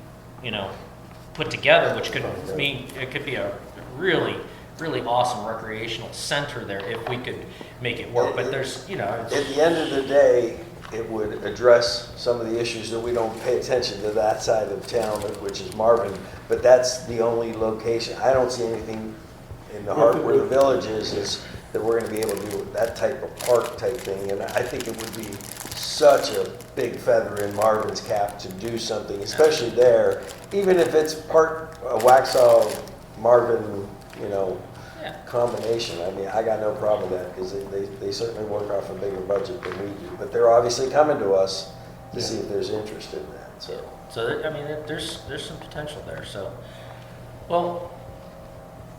put together, which could mean it could be a really, really awesome recreational center there if we could make it work. But there's, At the end of the day, it would address some of the issues that we don't pay attention to that side of town, which is Marvin, but that's the only location. I don't see anything in the heart where the village is that we're gonna be able to do that type of park type thing. And I think it would be such a big feather in Marvin's cap to do something, especially there, even if it's part Waxhaw, Marvin, you know, Yeah. combination. I mean, I got no problem with that, because they certainly work off a bigger budget than we do. But they're obviously coming to us to see if there's interest in that, so. So, I mean, there's some potential there, so. Well,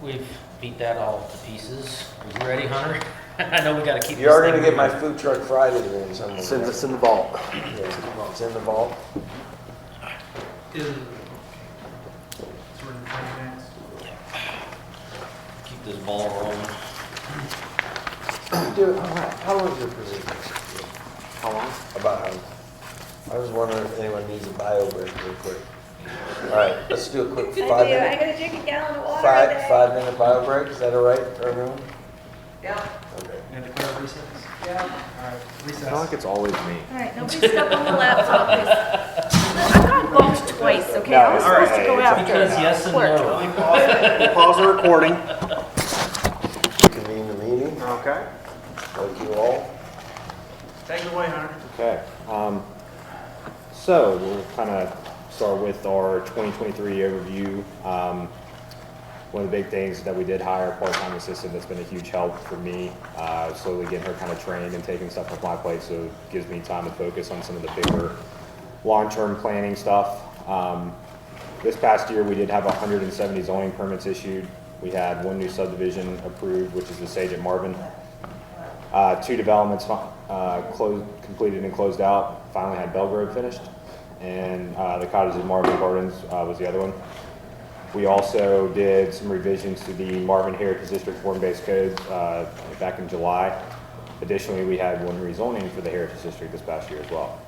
we've beat that all to pieces. Are you ready, Hunter? I know we gotta keep this You are gonna thing get my moving. food truck Friday in somewhere. It's in the vault. Yeah, it's in the vault. Keep this ball rolling. Dude, how long is your position? How long? About how? I was wondering if anyone needs a bio break real quick. All right, let's do a quick I 5 do, I minute, gotta drink a gallon of water a day. 5 minute bio break. Is that all right for everyone? Yeah, Okay. And declare recess? yeah. All right, I recess. feel like it's always me. All right, nobody step on the laptop, please. I got bumped twice, okay? I was No, supposed to hey, go it's after. Because yes and clerk. no. We'll pause the recording. Convene the meeting. Okay. Thank you all. Take it away, Hunter. Okay. So we'll kind of start with our 2023 overview. One of the big things that we did hire a part-time assistant that's been a huge help for me, slowly getting her kind of trained and taking stuff off my plate, so it gives me time to focus on some of the bigger long-term planning stuff. This past year, we did have 170 zoning permits issued. We had 1 new subdivision approved, which is the Sage at Marvin. 2 developments completed and closed out. Finally had Belgrove finished, and the Cottage at Marvin Gardens was the other one. We also did some revisions to the Marvin Heritage District form-based codes back in July. Additionally, we had 1 rezoning for the Heritage District this past year as well.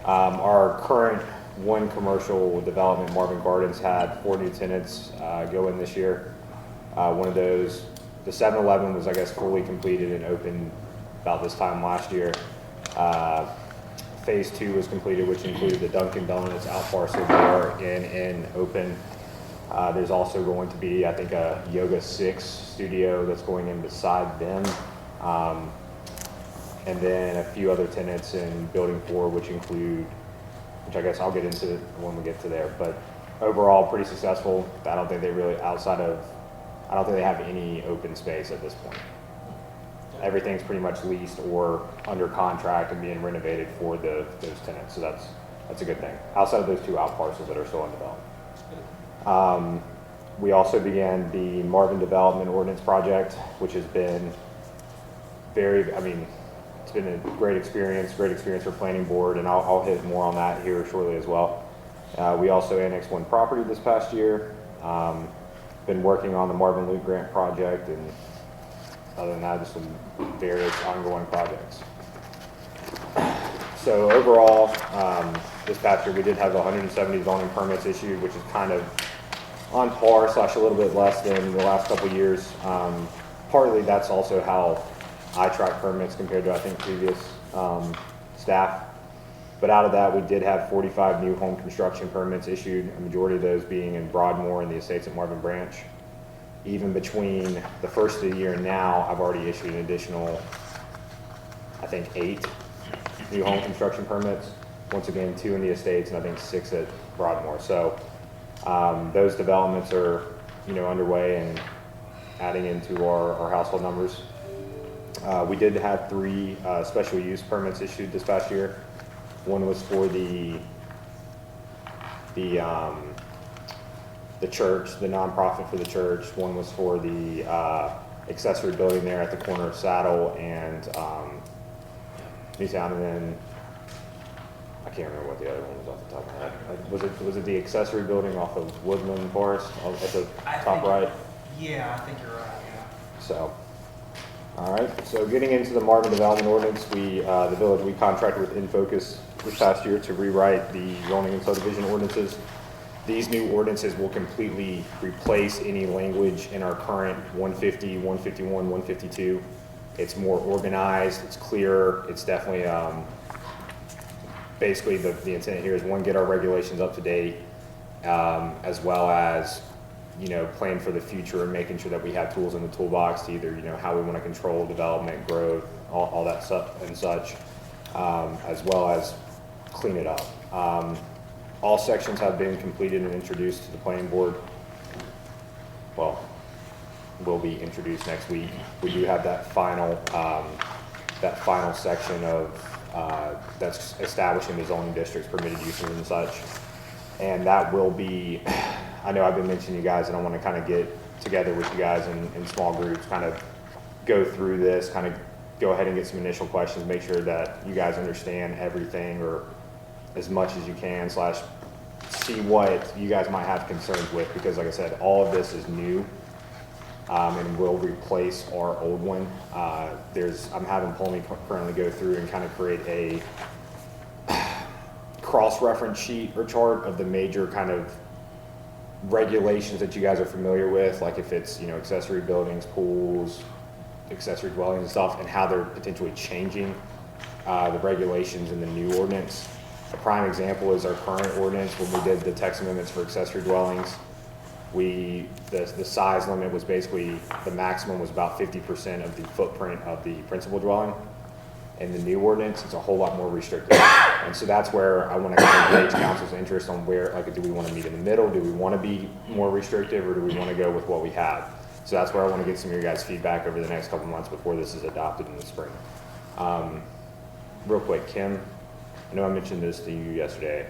Our current 1 commercial development, Marvin Gardens, had 4 new tenants go in this year. One of those, the 7-Eleven, was, I guess, fully completed and opened about this time last year. Phase 2 was completed, which included the Dunkin' Donuts out parcel. They are in and open. There's also going to be, I think, a Yoga 6 studio that's going in beside them. And then a few other tenants in Building 4, which I guess I'll get into when we get to there. But overall, pretty successful. I don't think they have any open space at this point. Everything's pretty much leased or under contract and being renovated for those tenants. So that's a good thing. Outside of those 2 out parcels that are still in development. We also began the Marvin Development Ordinance Project, which has been it's been a great experience for planning board, and I'll hit more on that here shortly as well. We also annexed 1 property this past year. Been working on the Marvin Loop Grant project, and other than that, just some various ongoing projects. So overall, this past year we did have 170 zoning permits issued, which is kind of on par / a little bit less than the last couple of years. Partly that's also how I track permits compared to, I think, previous staff. But out of that, we did have 45 new home construction permits issued, a majority of those being in Broadmoor and the Estates at Marvin Branch. Even between the first of the year and now, I've already issued an additional, I think, 8 new home construction permits. Once again, 2 in the Estates and I think 6 at Broadmoor. So those developments are, underway and adding into our household numbers. We did have 3 special use permits issued this past year. One was for the church, the nonprofit for the church. One was for the accessory building there at the corner of Saddle and Newtown, and then I can't remember what the other one was off the top of my head. Was it the accessory building off of Woodland Forest at the top right? Yeah, I think you're right, yeah. So, all right. So getting into the Marvin Development Ordinance, the village, we contracted with InFocus this past year to rewrite the zoning and subdivision ordinances. These new ordinances will completely replace any language in our current 150, 151, 152. It's more organized, it's clearer, it's definitely, basically the intent here is, 1, get our regulations up to date, as well as, plan for the future and making sure that we have tools in the toolbox to either, how we want to control development, growth, all that stuff and such, as well as clean it up. All sections have been completed and introduced to the planning board. Well, will be introduced next week. We do have that final section of, that's establishing the zoning districts, permitted uses and such. And that will be, I know I've been mentioning you guys, and I want to kind of get together with you guys in small groups, kind of go through this, kind of go ahead and get some initial questions, make sure that you guys understand everything or as much as you can, slash see what you guys might have concerns with, because like I said, all of this is new and will replace our old one. I'm having Pulmy currently go through and kind of create a cross-reference sheet or chart of the major kind of regulations that you guys are familiar with, like if it's, you know, accessory buildings, pools, accessory dwellings and stuff, and how they're potentially changing the regulations in the new ordinance. A prime example is our current ordinance. When we did the text amendments for accessory dwellings, the size limit was basically, the maximum was about 50% of the footprint of the principal dwelling. In the new ordinance, it's a whole lot more restrictive. And so that's where I want to kind of gauge council's interest on where, like, do we want to meet in the middle? Do we want to be more restrictive, or do we want to go with what we have? So that's where I want to get some of your guys' feedback over the next couple months before this is adopted in the spring. Real quick, Kim, I know I mentioned this to you yesterday.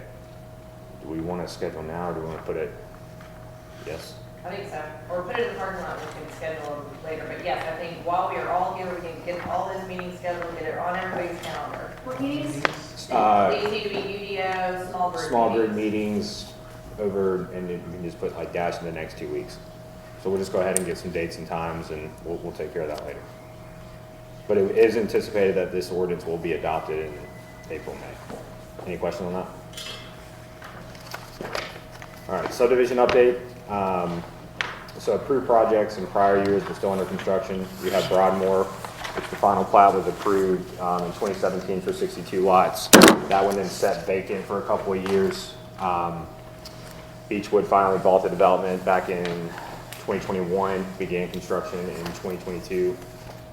Do we want to schedule now, or do we want to put it? Yes? I think so. Or put it in the parking lot, we can schedule them later. But yes, I think while we are all here, we can get all these meetings scheduled, get it on everybody's calendar. What meetings? These need to be UDO, small group meetings over, and you can just put like dash in the next 2 weeks. So we'll just go ahead and get some dates and times, and we'll take care of that later. But it is anticipated that this ordinance will be adopted in April, May. Any questions on that? All right, subdivision update. So approved projects in prior years were still under construction. We have Broadmoor, which the final plat was approved in 2017 for 62 lots. That one then sat vacant for a couple of years. Beechwood finally bought the development back in 2021, began construction in 2022,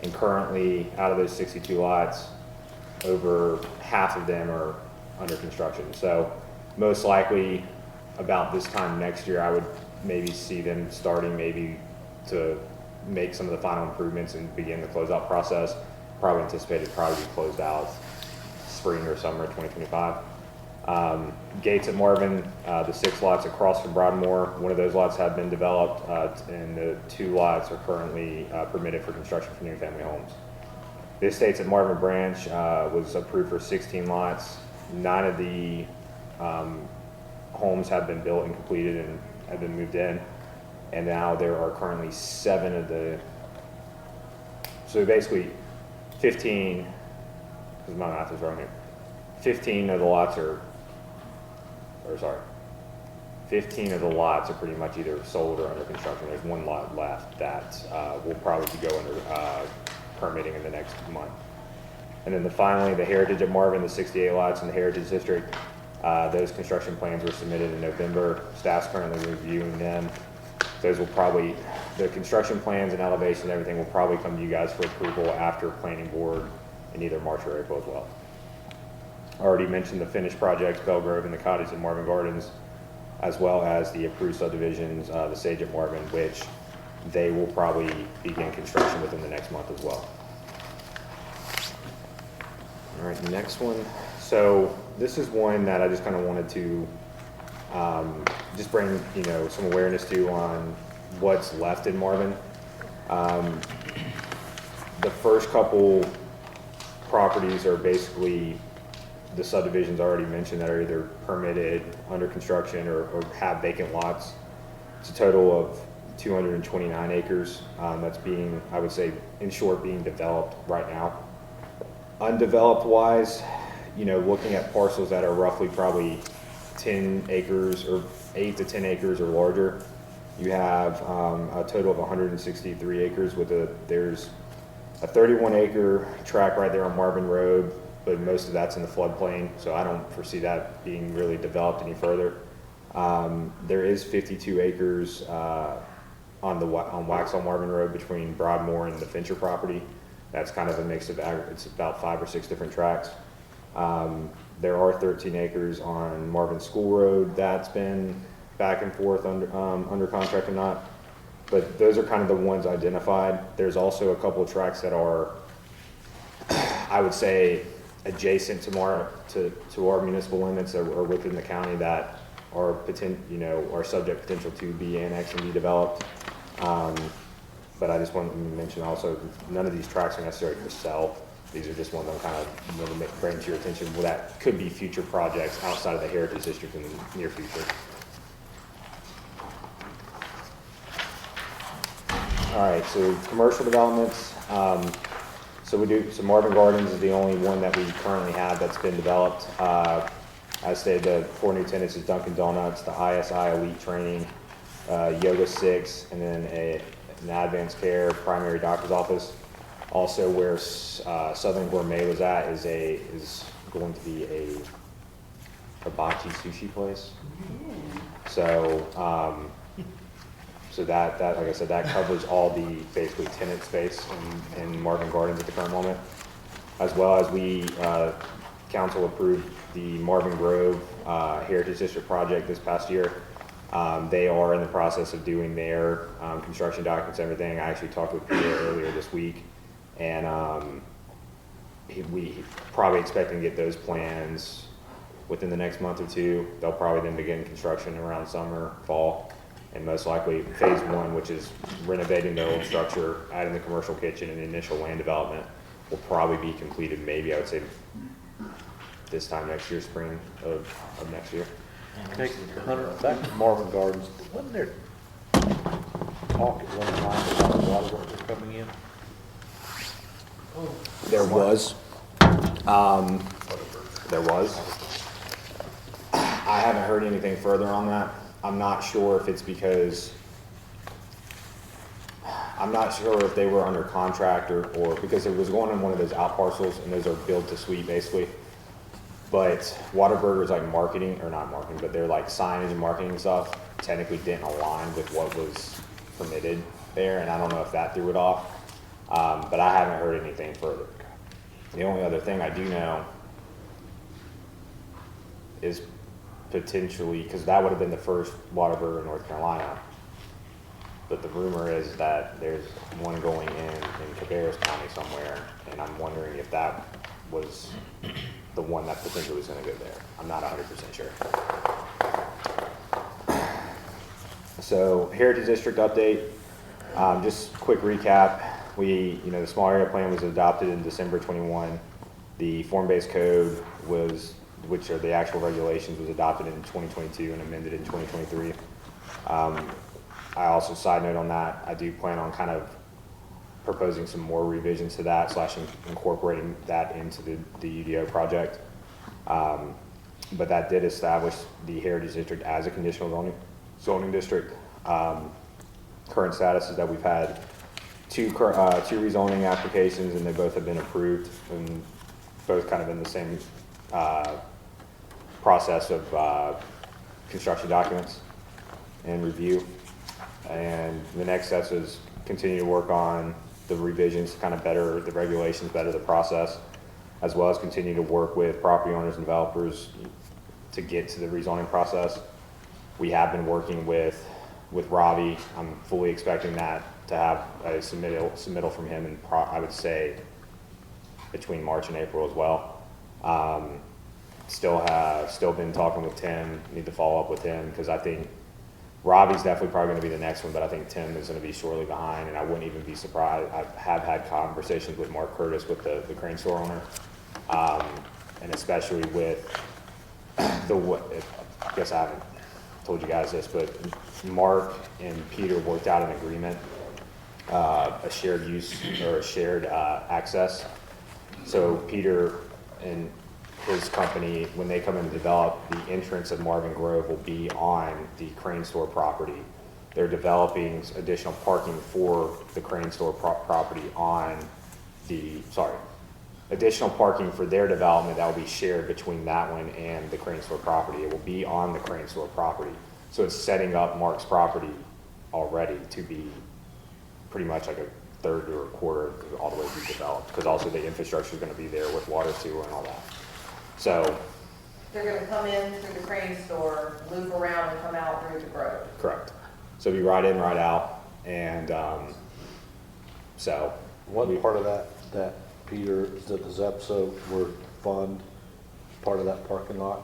and currently out of those 62 lots, over half of them are under construction. So most likely about this time next year, I would maybe see them starting maybe to make some of the final improvements and begin the closeout process. Probably anticipated probably be closed out spring or summer 2025. Gates at Marvin, the 6 lots across from Broadmoor, one of those lots have been developed, and the 2 lots are currently permitted for construction for new family homes. The estates at Marvin Branch was approved for 16 lots. 9 of the homes have been built and completed and have been moved in, and now there are currently 7 of the, so basically 15, because my math is wrong here, 15 of the lots are, 15 of the lots are pretty much either sold or under construction. There's 1 lot left that will probably go under permitting in the next month. And then finally, the Heritage at Marvin, the 68 lots in the Heritage District, those construction plans were submitted in November. Staff's currently reviewing them. Those will probably, the construction plans and elevation and everything will probably come to you guys for approval after planning board in either March or April as well. I already mentioned the finished projects, Belgrove and the Cottage at Marvin Gardens, as well as the approved subdivisions, the Sage at Marvin, which they will probably begin construction within the next month as well. All right, next one. So this is one that I just kind of wanted to just bring, you know, some awareness to on what's left in Marvin. The first couple properties are basically the subdivisions already mentioned that are either permitted, under construction, or have vacant lots. It's a total of 229 acres that's being, I would say, in short, being developed right now. Undeveloped wise, you know, looking at parcels that are roughly probably 10 acres or 8 to 10 acres or larger, you have a total of 163 acres with there's a 31 acre tract right there on Marvin Road, but most of that's in the floodplain, so I don't foresee that being really developed any further. There is 52 acres on Waxhaw Marvin Road between Broadmoor and the Fincher property. That's kind of a mix of, it's about 5 or 6 different tracts. There are 13 acres on Marvin School Road that's been back and forth under contract or not. But those are kind of the ones identified. There's also a couple of tracks that are, I would say, adjacent to our municipal limits or within the county that are are subject potential to be annexed and be developed. But I just wanted to mention also, none of these tracks are necessarily for sale. These are just ones I'm kind of want to bring to your attention. Well, that could be future projects outside of the Heritage District in the near future. All right, so commercial developments. So Marvin Gardens is the only one that we currently have that's been developed. I stated the 4 new tenants is Dunkin' Donuts, the ISI Elite Training, Yoga 6, and then an Advanced Care primary doctor's office. Also, where Southern Gourmet was at is going to be a hibachi sushi place. So, so that like I said, that covers all the basically tenant space in Marvin Gardens at the current moment, as well as we council approved the Marvin Grove Heritage District project this past year. They are in the process of doing their construction documents and everything. I actually talked with Peter earlier this week, and we probably expecting to get those plans within the next month or two. They'll probably then begin construction around summer, fall, and most likely phase 1, which is renovating the old structure, adding the commercial kitchen and the initial land development, will probably be completed maybe, I would say, this time next year, spring of next year. Okay, Hunter, back to Marvin Gardens, wasn't there talk at one time about a water worker coming in? There was. There was. I haven't heard anything further on that. I'm not sure if it's because, I'm not sure if they were under contract or because it was going on one of those out parcels, and those are built to suite basically. But Whataburger's like marketing, or not marketing, but they're like signage and marketing stuff technically didn't align with what was permitted there, and I don't know if that threw it off. But I haven't heard anything further. The only other thing I do know is potentially, because that would have been the first Whataburger in North Carolina, but the rumor is that there's one going in Cabarrus County somewhere, and I'm wondering if that was the one that potentially was going to go there. I'm not 100% sure. So Heritage District update, just quick recap. The small area plan was adopted in December 21. The form-based code which are the actual regulations, was adopted in 2022 and amended in 2023. I also, side note on that, I do plan on kind of proposing some more revisions to that / incorporating that into the UDO project. But that did establish the Heritage District as a conditional zoning district. Current status is that we've had two rezoning applications, and they both have been approved, and both kind of in the same process of construction documents and review. And the next step is continue to work on the revisions to kind of better the regulations, better the process, as well as continue to work with property owners and developers to get to the rezoning process. We have been working with Robbie. I'm fully expecting that to have a submittal from him, and I would say between March and April as well. Still been talking with Tim. Need to follow up with him because I think Robbie's definitely probably going to be the next one, but I think Tim is going to be shortly behind, and I wouldn't even be surprised. I have had conversations with Mark Curtis, with the Crane store owner, and especially with I guess I haven't told you guys this, but Mark and Peter worked out an agreement, a shared use or a shared access. So Peter and his company, when they come in to develop, the entrance of Marvin Grove will be on the Crane store property. They're developing additional parking for the Crane store property additional parking for their development that will be shared between that one and the Crane store property. It will be on the Crane store property. So it's setting up Mark's property already to be pretty much like a third or a quarter all the way to be developed, because also the infrastructure is going to be there with water, sewer, and all that. So they're going to come in through the Crane store, loop around, and come out through the Grove. Correct. So be right in, right out. And, so. One part of that Peter, is that the Zepso were fund, part of that parking lot?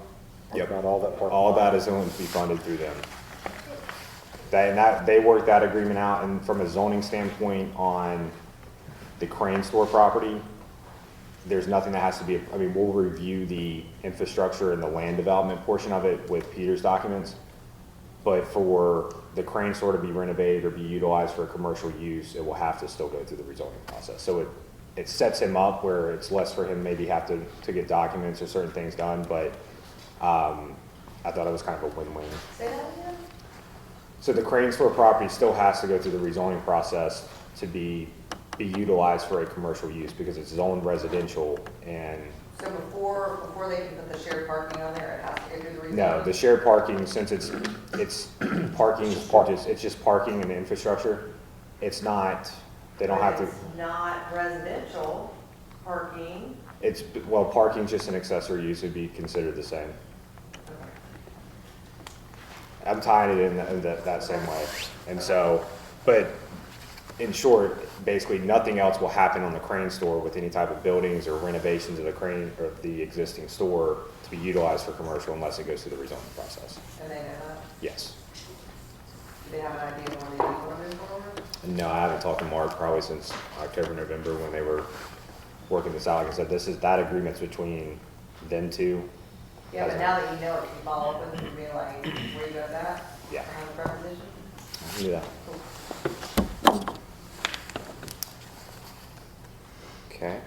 Yep. Not all that parking lot? All that is going to be funded through them. They worked that agreement out, and from a zoning standpoint on the Crane Store property, there's nothing that has to be, I mean, we'll review the infrastructure and the land development portion of it with Peter's documents. But for the Crane Store to be renovated or be utilized for commercial use, it will have to still go through the rezoning process. So it sets him up where it's less for him maybe have to get documents or certain things done, but I thought it was kind of a win-win. Say that again? So the Crane Store property still has to go through the rezoning process to be utilized for a commercial use because it's zoned residential and. So before they can put the shared parking on there, it has to go through the rezoning? No, the shared parking, since it's parking, it's just parking and infrastructure. It's not, they don't have to. It's not residential parking. Well, parking's just an accessory use, would be considered the same. I'm tying it in that same way. And so, but in short, basically nothing else will happen on the Crane Store with any type of buildings or renovations of the Crane or the existing store to be utilized for commercial unless it goes through the rezoning process. And they know that? Yes. Do they have an idea when they do want to move forward? No, I haven't talked to Mark probably since October, November when they were working this out. Like I said, that agreement's between them two. Yeah, but now that you know it, can you follow up with them and be like, where you go with that? Yeah. Around the preposition? I can do that. Cool. Okay.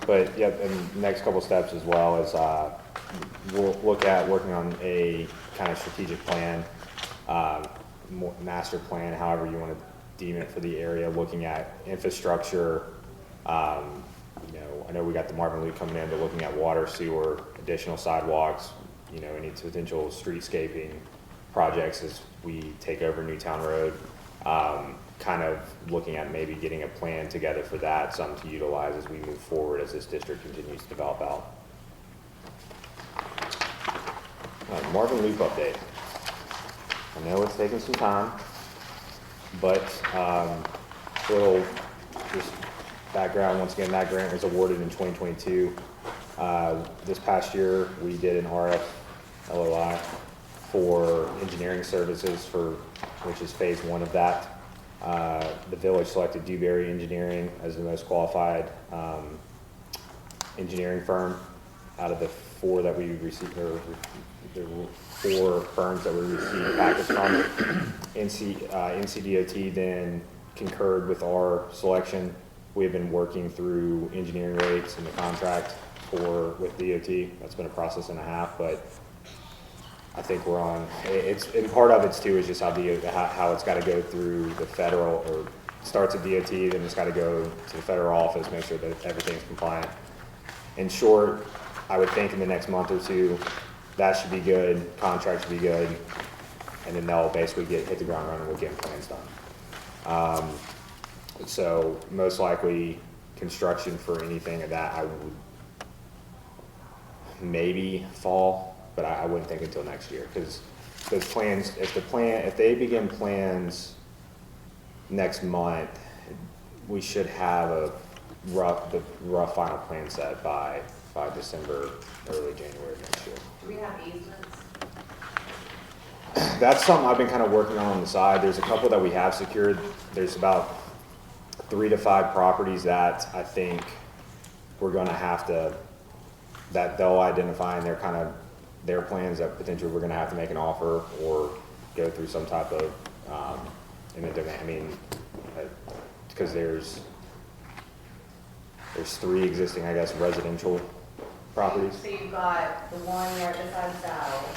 But, yeah, and the next couple steps as well is, we'll look at working on a kind of strategic plan, master plan, however you want to deem it for the area, looking at infrastructure. I know we got the Marvin Loop coming in, but looking at water, sewer, additional sidewalks, any potential streetscaping projects as we take over Newtown Road. Kind of looking at maybe getting a plan together for that, something to utilize as we move forward as this district continues to develop out. Marvin Loop update. I know it's taking some time, but little just background, once again, that grant was awarded in 2022. This past year, we did an RF LOI for engineering services which is phase 1 of that. The village selected Dewberry Engineering as the most qualified engineering firm out of the 4 that we received, or there were 4 firms that we received a package from. NCDOT then concurred with our selection. We have been working through engineering rates and the contract with DOT. That's been a process and a half, but I think we're on. And part of it too is just how it's got to go through the federal, or starts at DOT, then it's got to go to the federal office, make sure that everything's compliant. In short, I would think in the next month or 2, that should be good, contract should be good, and then they'll basically hit the ground running with getting plans done. So most likely construction for anything of that, I would maybe fall, but I wouldn't think until next year, because those plans, if they begin plans next month, we should have the rough final plan set by December, early January next year. Do we have easements? That's something I've been kind of working on the side. There's a couple that we have secured. There's about 3 to 5 properties that I think we're going to have to, that they'll identify in their plans that potentially we're going to have to make an offer or go through some type of because there's 3 existing, I guess, residential properties. So you've got the one right beside Saddle,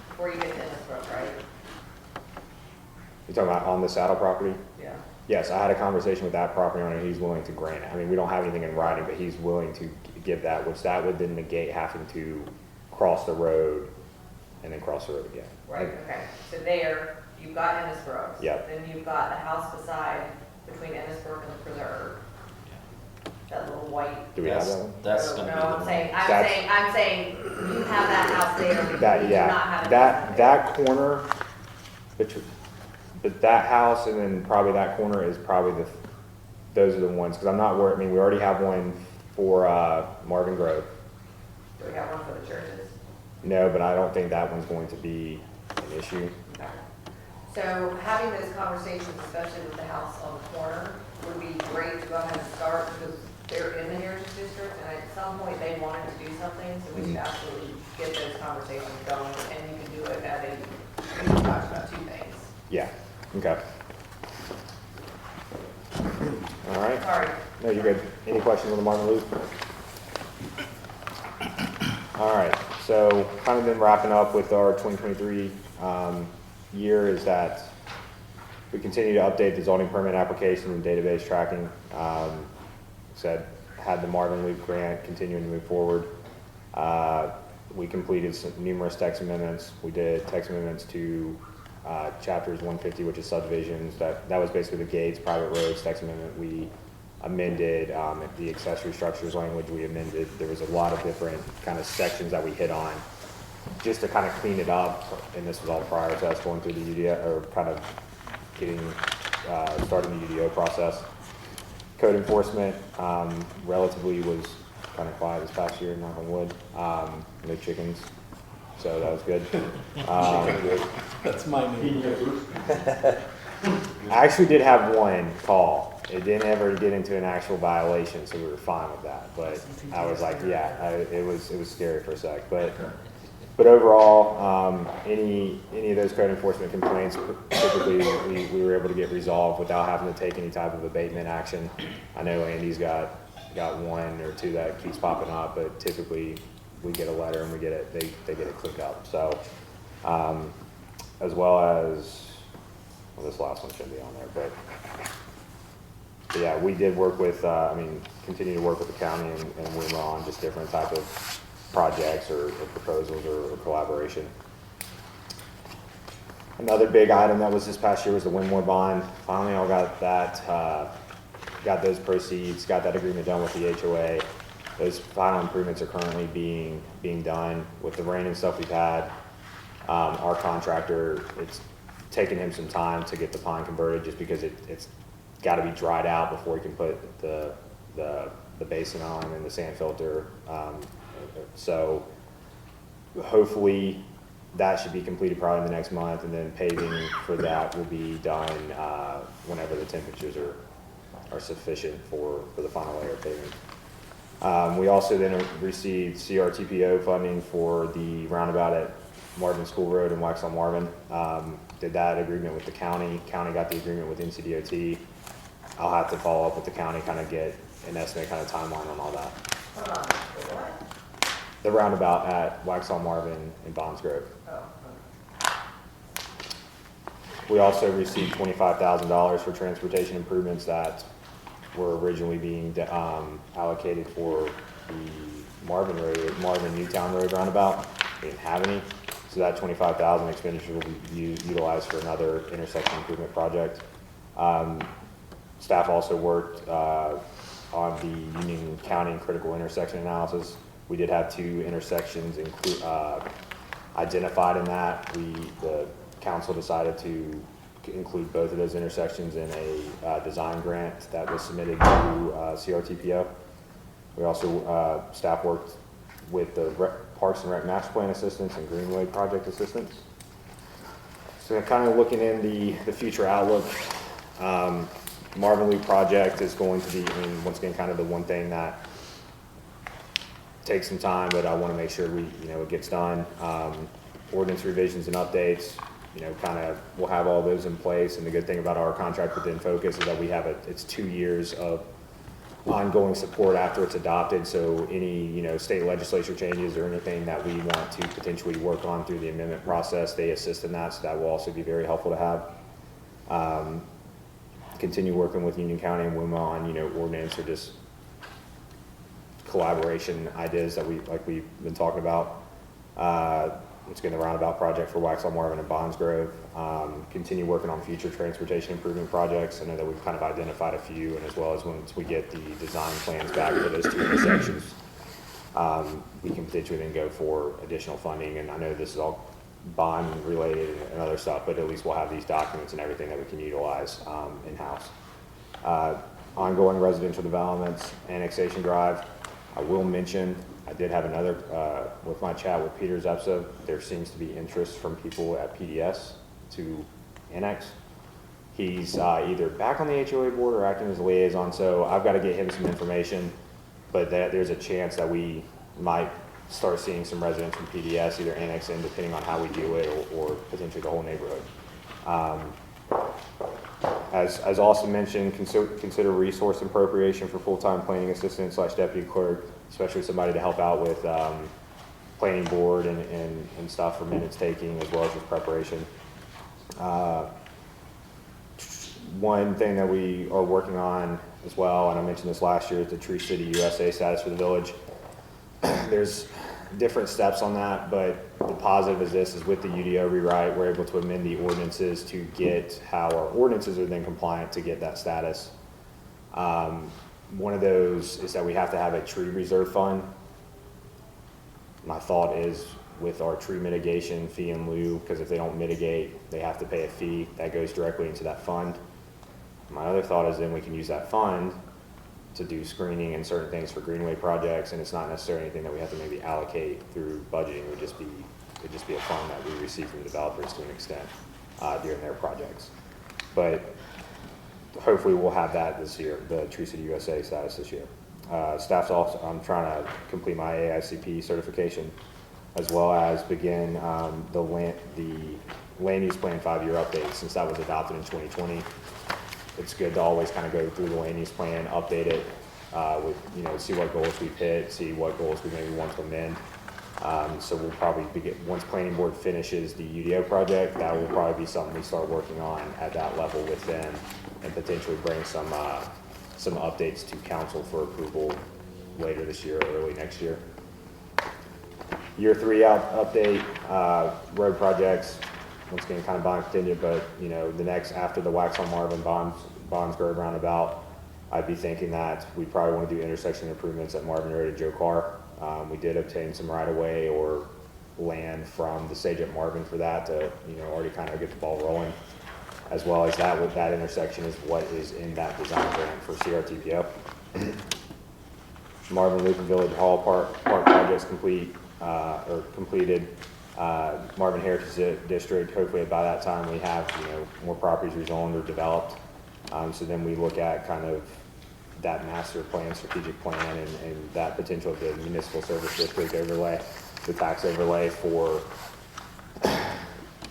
before you get to Innisbrook, right? You're talking about on the Saddle property? Yeah. Yes, I had a conversation with that property owner. He's willing to grant it. I mean, we don't have anything in writing, but he's willing to give that, which that would then negate having to cross the road and then cross the road again. Right, okay. So there, you've got Innisbrook. Yep. Then you've got the house beside, between Innisbrook and the Preserve. that little white. Do we have that one? That's gonna be No, the I'm one. saying, That's- I'm saying, you have that house there, but you do That, not yeah, have it. that corner, but that house and then probably that corner is probably those are the ones, because I'm not worried, I mean, we already have one for, Marvin Grove. Do we have one for the churches? No, but I don't think that one's going to be an issue. Okay. So having those conversations, especially with the house on the corner, would be great to go ahead and start because they're in the Heritage District and at some point they wanted to do something, so we should absolutely get those conversations going and you can do it at a, we talked about two things. Yeah, okay. All right. Sorry. No, you're good. Any questions on the Marvin Loop? All right, so kind of been wrapping up with our 2023 year is that we continue to update the zoning permit application and database tracking. Said, had the Marvin Loop grant continuing to move forward. We completed numerous text amendments. We did text amendments to chapters 150, which is subdivisions. That was basically the gates, private roads text amendment. We amended the accessory structures language. We amended. There was a lot of different kind of sections that we hit on just to kind of clean it up. And this was all prior to us going through the UDO or kind of getting starting the UDO process. Code enforcement relatively was kind of quiet this past year, knock on wood. No chickens, so that was good. That's my name. I actually did have one call. It didn't ever get into an actual violation, so we were fine with that. But I was like, yeah, it was scary for a sec. But overall, any of those code enforcement complaints, typically we were able to get resolved without having to take any type of abatement action. I know Andy's got one or two that keeps popping up, but typically we get a letter and we get it, they get it cleaned up. So, as well as, well, this last one shouldn't be on there, but yeah, we did work with, continue to work with the county and WUMA on just different type of projects or proposals or collaboration. Another big item that was this past year was the Winmore bond. Finally, I got that, got those proceeds, got that agreement done with the HOA. Those final improvements are currently being done. With the rain and stuff we've had, our contractor, it's taken him some time to get the pond converted just because it's got to be dried out before he can put the basin on and the sand filter. So hopefully that should be completed probably in the next month, and then paving for that will be done whenever the temperatures are sufficient for the final layer of paving. We also then received CRTPO funding for the roundabout at Marvin School Road in Waxhaw Marvin. Did that agreement with the county. County got the agreement with NCDOT. I'll have to follow up with the county, kind of get an estimate kind of timeline on all that. Hold on, what? The roundabout at Waxhaw Marvin in Bonds Grove. Oh. We also received $25,000 for transportation improvements that were originally being allocated for the Marvin Newtown Road roundabout. We didn't have any, so that $25,000 expenditure will be utilized for another intersection improvement project. Staff also worked on the Union County critical intersection analysis. We did have two intersections identified in that. The council decided to include both of those intersections in a design grant that was submitted to CRTPO. We also, staff worked with the Parks and Rec Master Plan Assistance and Greenway Project Assistance. So kind of looking in the future outlook, Marvin Loop project is going to be, once again, kind of the one thing that takes some time, but I want to make sure it gets done. Ordinance revisions and updates, kind of, we'll have all those in place. And the good thing about our contract with InFocus is that we have it's 2 years of ongoing support after it's adopted. So any, state legislature changes or anything that we want to potentially work on through the amendment process, they assist in that. So that will also be very helpful to have. Continue working with Union County and WUMA on, ordinance or just collaboration ideas that we've been talking about. Once again, the roundabout project for Waxhaw Marvin and Bonds Grove. Continue working on future transportation improvement projects. I know that we've kind of identified a few, and as well as once we get the design plans back for those two intersections, we can potentially then go for additional funding. And I know this is all bond related and other stuff, but at least we'll have these documents and everything that we can utilize in-house. Ongoing residential developments, annexation drive. I will mention, I did have another, with my chat with Peter Zepsa, there seems to be interest from people at PDS to annex. He's either back on the HOA board or acting as a liaison, so I've got to get him some information, but there's a chance that we might start seeing some residents from PDS either annex in, depending on how we do it, or potentially the whole neighborhood. As Austin mentioned, consider resource appropriation for full-time planning assistant / deputy clerk, especially somebody to help out with planning board and stuff for minutes taking, as well as with preparation. One thing that we are working on as well, and I mentioned this last year, is the Tree City USA status for the village. There's different steps on that, but the positive is this is with the UDO rewrite, we're able to amend the ordinances to get how our ordinances are then compliant to get that status. One of those is that we have to have a tree reserve fund. My thought is with our tree mitigation fee in lieu, because if they don't mitigate, they have to pay a fee that goes directly into that fund. My other thought is then we can use that fund to do screening and certain things for greenway projects, and it's not necessarily anything that we have to maybe allocate through budgeting. It would just be a fund that we receive from developers to an extent during their projects. But hopefully we'll have that this year, the Tree City USA status this year. Staff's also, I'm trying to complete my AICP certification, as well as begin the land use plan 5-year update, since that was adopted in 2020. It's good to always kind of go through the land use plan, update it, with, see what goals we've hit, see what goals we maybe want to amend. So we'll probably once planning board finishes the UDO project, that will probably be something we start working on at that level with them, and potentially bring some updates to council for approval later this year or early next year. Year 3 update, road projects. Once again, kind of bond continued, but the next after the Waxhaw Marvin Bonds Grove roundabout, I'd be thinking that we probably want to do intersection improvements at Marvin Road and Joe Carr. We did obtain some right of way or land from the Sage at Marvin for that to already kind of get the ball rolling, as well as that with that intersection is what is in that design grant for CRTPO. Marvin Loop and Village Hall Park projects completed. Marvin Heritage District, hopefully by that time we have more properties rezoned or developed. So then we look at kind of that master plan, strategic plan, and that potential of the municipal service district overlay, the tax overlay for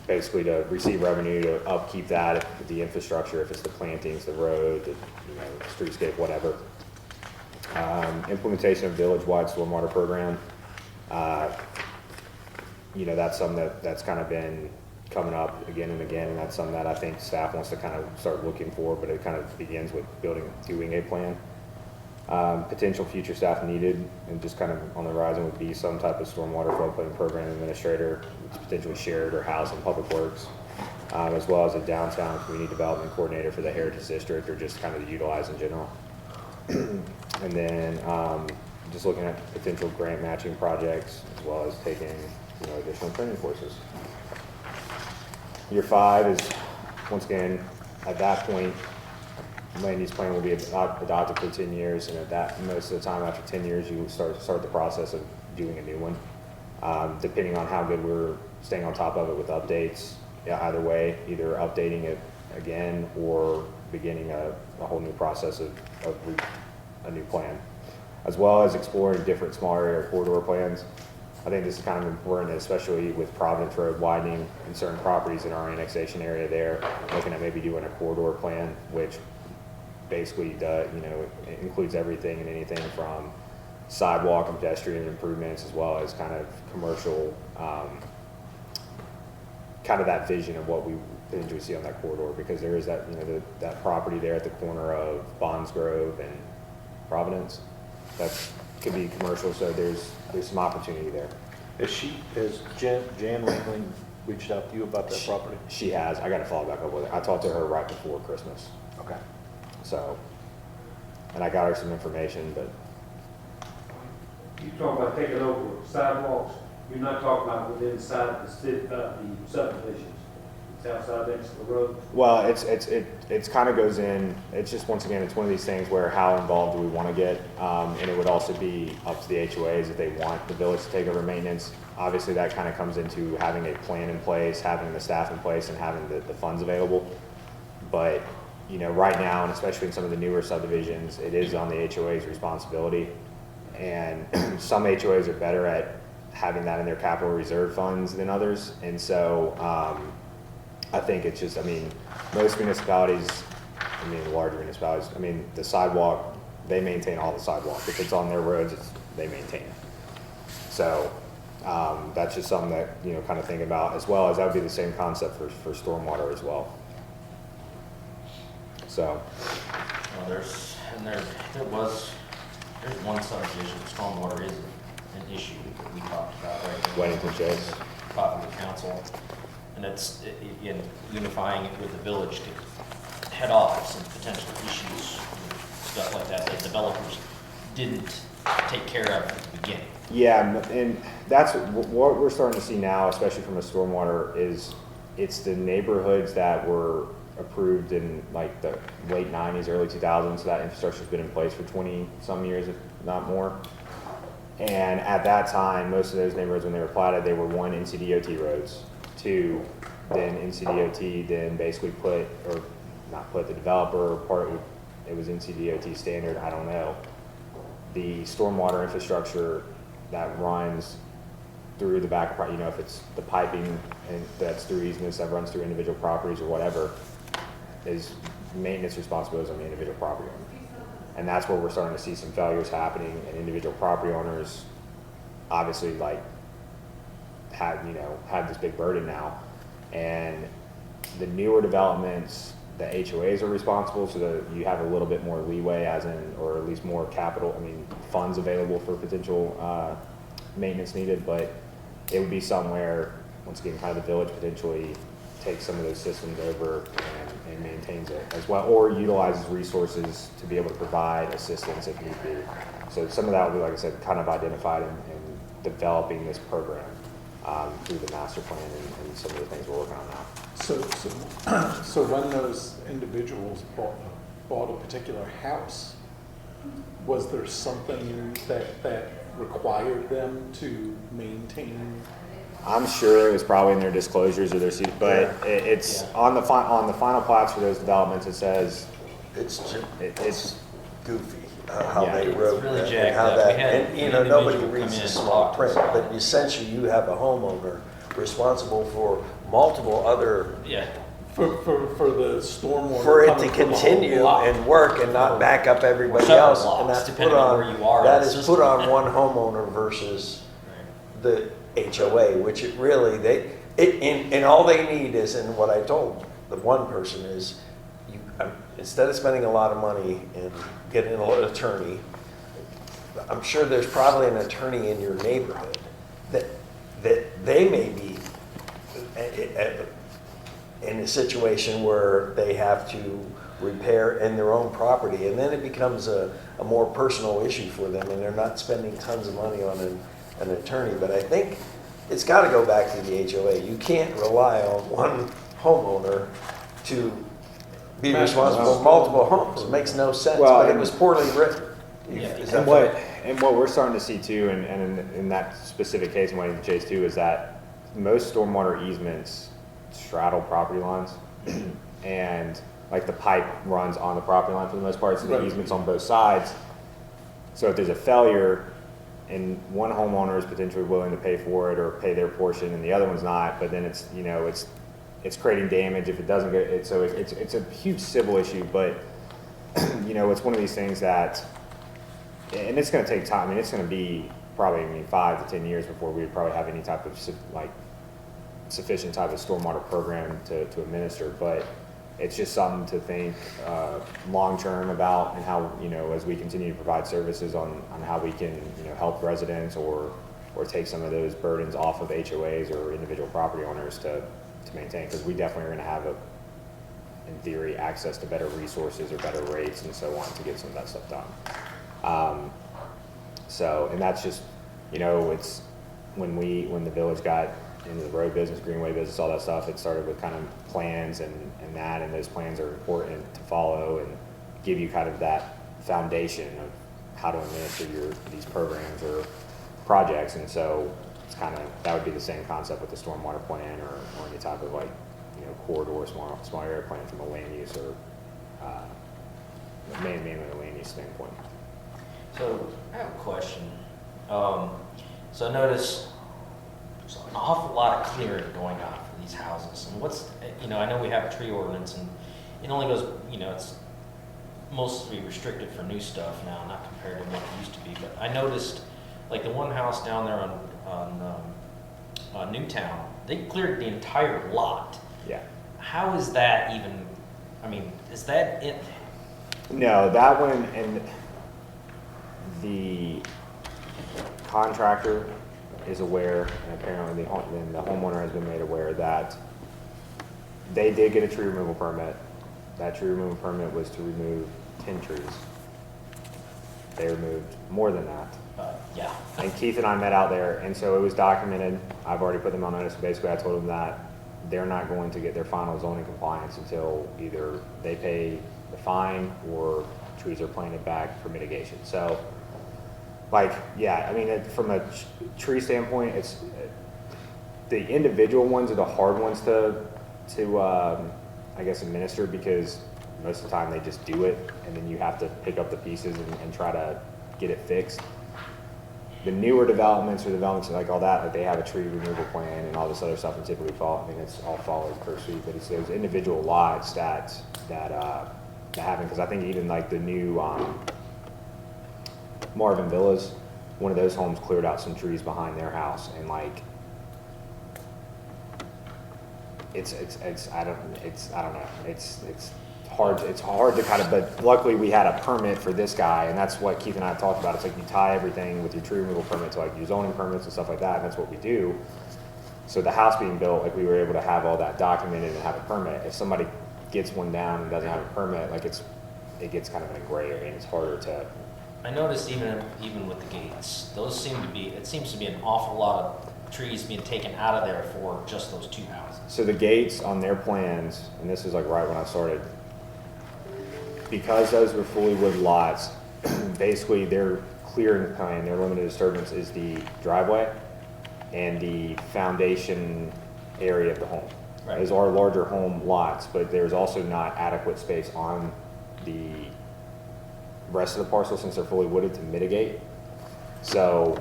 basically to receive revenue to upkeep that, the infrastructure, if it's the plantings, the road, the streetscape, whatever. Implementation of village-wide stormwater program. That's something that's kind of been coming up again and again, and that's something that I think staff wants to kind of start looking for, but it kind of begins with doing a plan. Potential future staff needed, and just kind of on the horizon would be some type of stormwater floodplain program administrator, potentially shared or housed in public works, as well as a downtown community development coordinator for the Heritage District, or just kind of utilized in general. And then just looking at potential grant matching projects, as well as taking additional training courses. Year 5 is, once again, at that point, land use plan will be adopted for 10 years, and at that, most of the time after 10 years, you start the process of doing a new one. Depending on how good we're staying on top of it with updates, either way, either updating it again or beginning a whole new process of a new plan, as well as exploring different small area corridor plans. I think this is kind of important, especially with Providence Road widening in certain properties in our annexation area there, looking at maybe doing a corridor plan, which basically includes everything and anything from sidewalk and pedestrian improvements, as well as kind of commercial, kind of that vision of what we potentially see on that corridor, because there is that, that property there at the corner of Bonds Grove and Providence that could be commercial, so there's some opportunity there. Has Jan Ringling reached out to you about that property? She has. I got to follow back up with her. I talked to her right before Christmas. Okay. So, and I got her some information, but You talk about taking over sidewalks, you're not talking about within inside the city, the subdivisions. It's outside next to the road. well, it's kind of goes in. It's just once again, it's one of these things where how involved do we want to get, and it would also be up to the HOAs if they want the village to take over maintenance. Obviously, that kind of comes into having a plan in place, having the staff in place, and having the funds available. But you know, right now, and especially in some of the newer subdivisions, it is on the HOA's responsibility. And some HOAs are better at having that in their capital reserve funds than others. And so I think it's just, I mean, most municipalities, I mean, larger municipalities, I mean, the sidewalk, they maintain all the sidewalk. If it's on their roads, they maintain it. So that's just something that, you know, kind of think about, as well as that would be the same concept for stormwater as well. So. Well, there's one subdivision, stormwater is an issue that we talked about, right? Weddington Chase. Talking with council, and it's in unifying it with the village to head off some potential issues, stuff like that developers didn't take care of at the beginning. Yeah, and that's what we're starting to see now, especially from a stormwater, is it's the neighborhoods that were approved in like the late 90s, early 2000s, so that infrastructure's been in place for 20 some years, if not more. And at that time, most of those neighborhoods, when they were platted, they were one, NCDOT roads, two, then NCDOT then basically put, or not put, the developer, it was NCDOT standard, I don't know, the stormwater infrastructure that runs through the back, you know, if it's the piping and that's through easements that runs through individual properties or whatever, is maintenance responsibilities on the individual property owner. And that's where we're starting to see some failures happening, and individual property owners obviously like have this big burden now. And the newer developments, the HOAs are responsible, so that you have a little bit more leeway, as in, or at least more capital, funds available for potential maintenance needed. But it would be somewhere, once again, kind of the village potentially takes some of those systems over and maintains it as well, or utilizes resources to be able to provide assistance if need be. So some of that will be, like I said, kind of identified in developing this program through the master plan and some of the things we're working on now. So when those individuals bought a particular house, was there something that required them to maintain? I'm sure it was probably in their disclosures or their, but it's on the final plats for those developments. It says It's goofy how Yeah, they it's wrote really that, jacked and how up. that, We had and you an know, nobody individual reads come the in small and print, talk to us but essentially you have a homeowner responsible for multiple other, Yeah. For the stormwater. for it to coming from the whole continue block. and work and not back up everybody Several else. blocks, And that's put depending on where you are on, in that the is system. put on one homeowner versus the HOA, which it really, and all they need is, and what I told the one person is, instead of spending a lot of money and getting an attorney, I'm sure there's probably an attorney in your neighborhood that they may be in a situation where they have to repair in their own property, and then it becomes a more personal issue for them, and they're not spending tons of money on an attorney. But I think it's got to go back to the HOA. You can't rely on one homeowner to be responsible for multiple homes. It makes no sense, Well, but it was poorly written. Yeah. Is that and what we're starting to see too, and in that specific case in Weddington Chase too, is that most stormwater easements straddle property lines, and like the pipe runs on the property line for the most part, so the easements on both sides. So if there's a failure, and one homeowner is potentially willing to pay for it or pay their portion, and the other one's not, but then it's it's creating damage if it doesn't get. So it's a huge civil issue, but it's one of these things that, and it's going to take time. It's going to be probably 5 to 10 years before we would probably have any type of sufficient type of stormwater program to administer. But it's just something to think long term about, and how as we continue to provide services on how we can help residents or or take some of those burdens off of HOAs or individual property owners to maintain, because we definitely are gonna have in theory, access to better resources or better rates and so on to get some of that stuff done. And that's just, it's when the village got into the road business, greenway business, all that stuff, it started with kind of plans and those plans are important to follow and give you kind of that foundation of how to administer these programs or projects. And so it's kind of, that would be the same concept with the stormwater plan or any type of corridor, small area plan from a land use or mainly a land use standpoint. So I have a question. So I noticed there's an awful lot of clearing going on for these houses. And I know we have a tree ordinance and it only goes, it's mostly restricted for new stuff now, not compared to what it used to be. But I noticed, like the one house down there on Newtown, they cleared the entire lot. Yeah. How is that even, is that it? No, that one, and the contractor is aware, and apparently the homeowner has been made aware that they did get a tree removal permit. That tree removal permit was to remove 10 trees. They removed more than that. Yeah. And Keith and I met out there, and so it was documented. I've already put them on notice. Basically, I told them that they're not going to get their final zoning compliance until either they pay the fine or trees are planted back for mitigation. So, from a tree standpoint, it's the individual ones are the hard ones to administer, because most of the time they just do it and then you have to pick up the pieces and try to get it fixed. The newer developments or developments like all that, they have a tree removal plan and all this other stuff, and typically it's all followed per suite, but it's those individual lots that happen, because I think even like the new Marvin Villas, one of those homes cleared out some trees behind their house, and it's hard to kind of, but luckily we had a permit for this guy, and that's what Keith and I have talked about. It's like you tie everything with your tree removal permit to like your zoning permits and stuff like that, and that's what we do. So the house being built, we were able to have all that documented and have a permit. If somebody gets one down and doesn't have a permit, it gets kind of in a gray area, and it's harder to. I noticed even with the gates, it seems to be an awful lot of trees being taken out of there for just those two houses. So the gates on their plans, and this is like right when I started, because those were fully wood lots, basically their clearing plan, their limited disturbance is the driveway and the foundation area of the home. Right. Those are larger home lots, but there's also not adequate space on the rest of the parcel since they're fully wooded to mitigate. So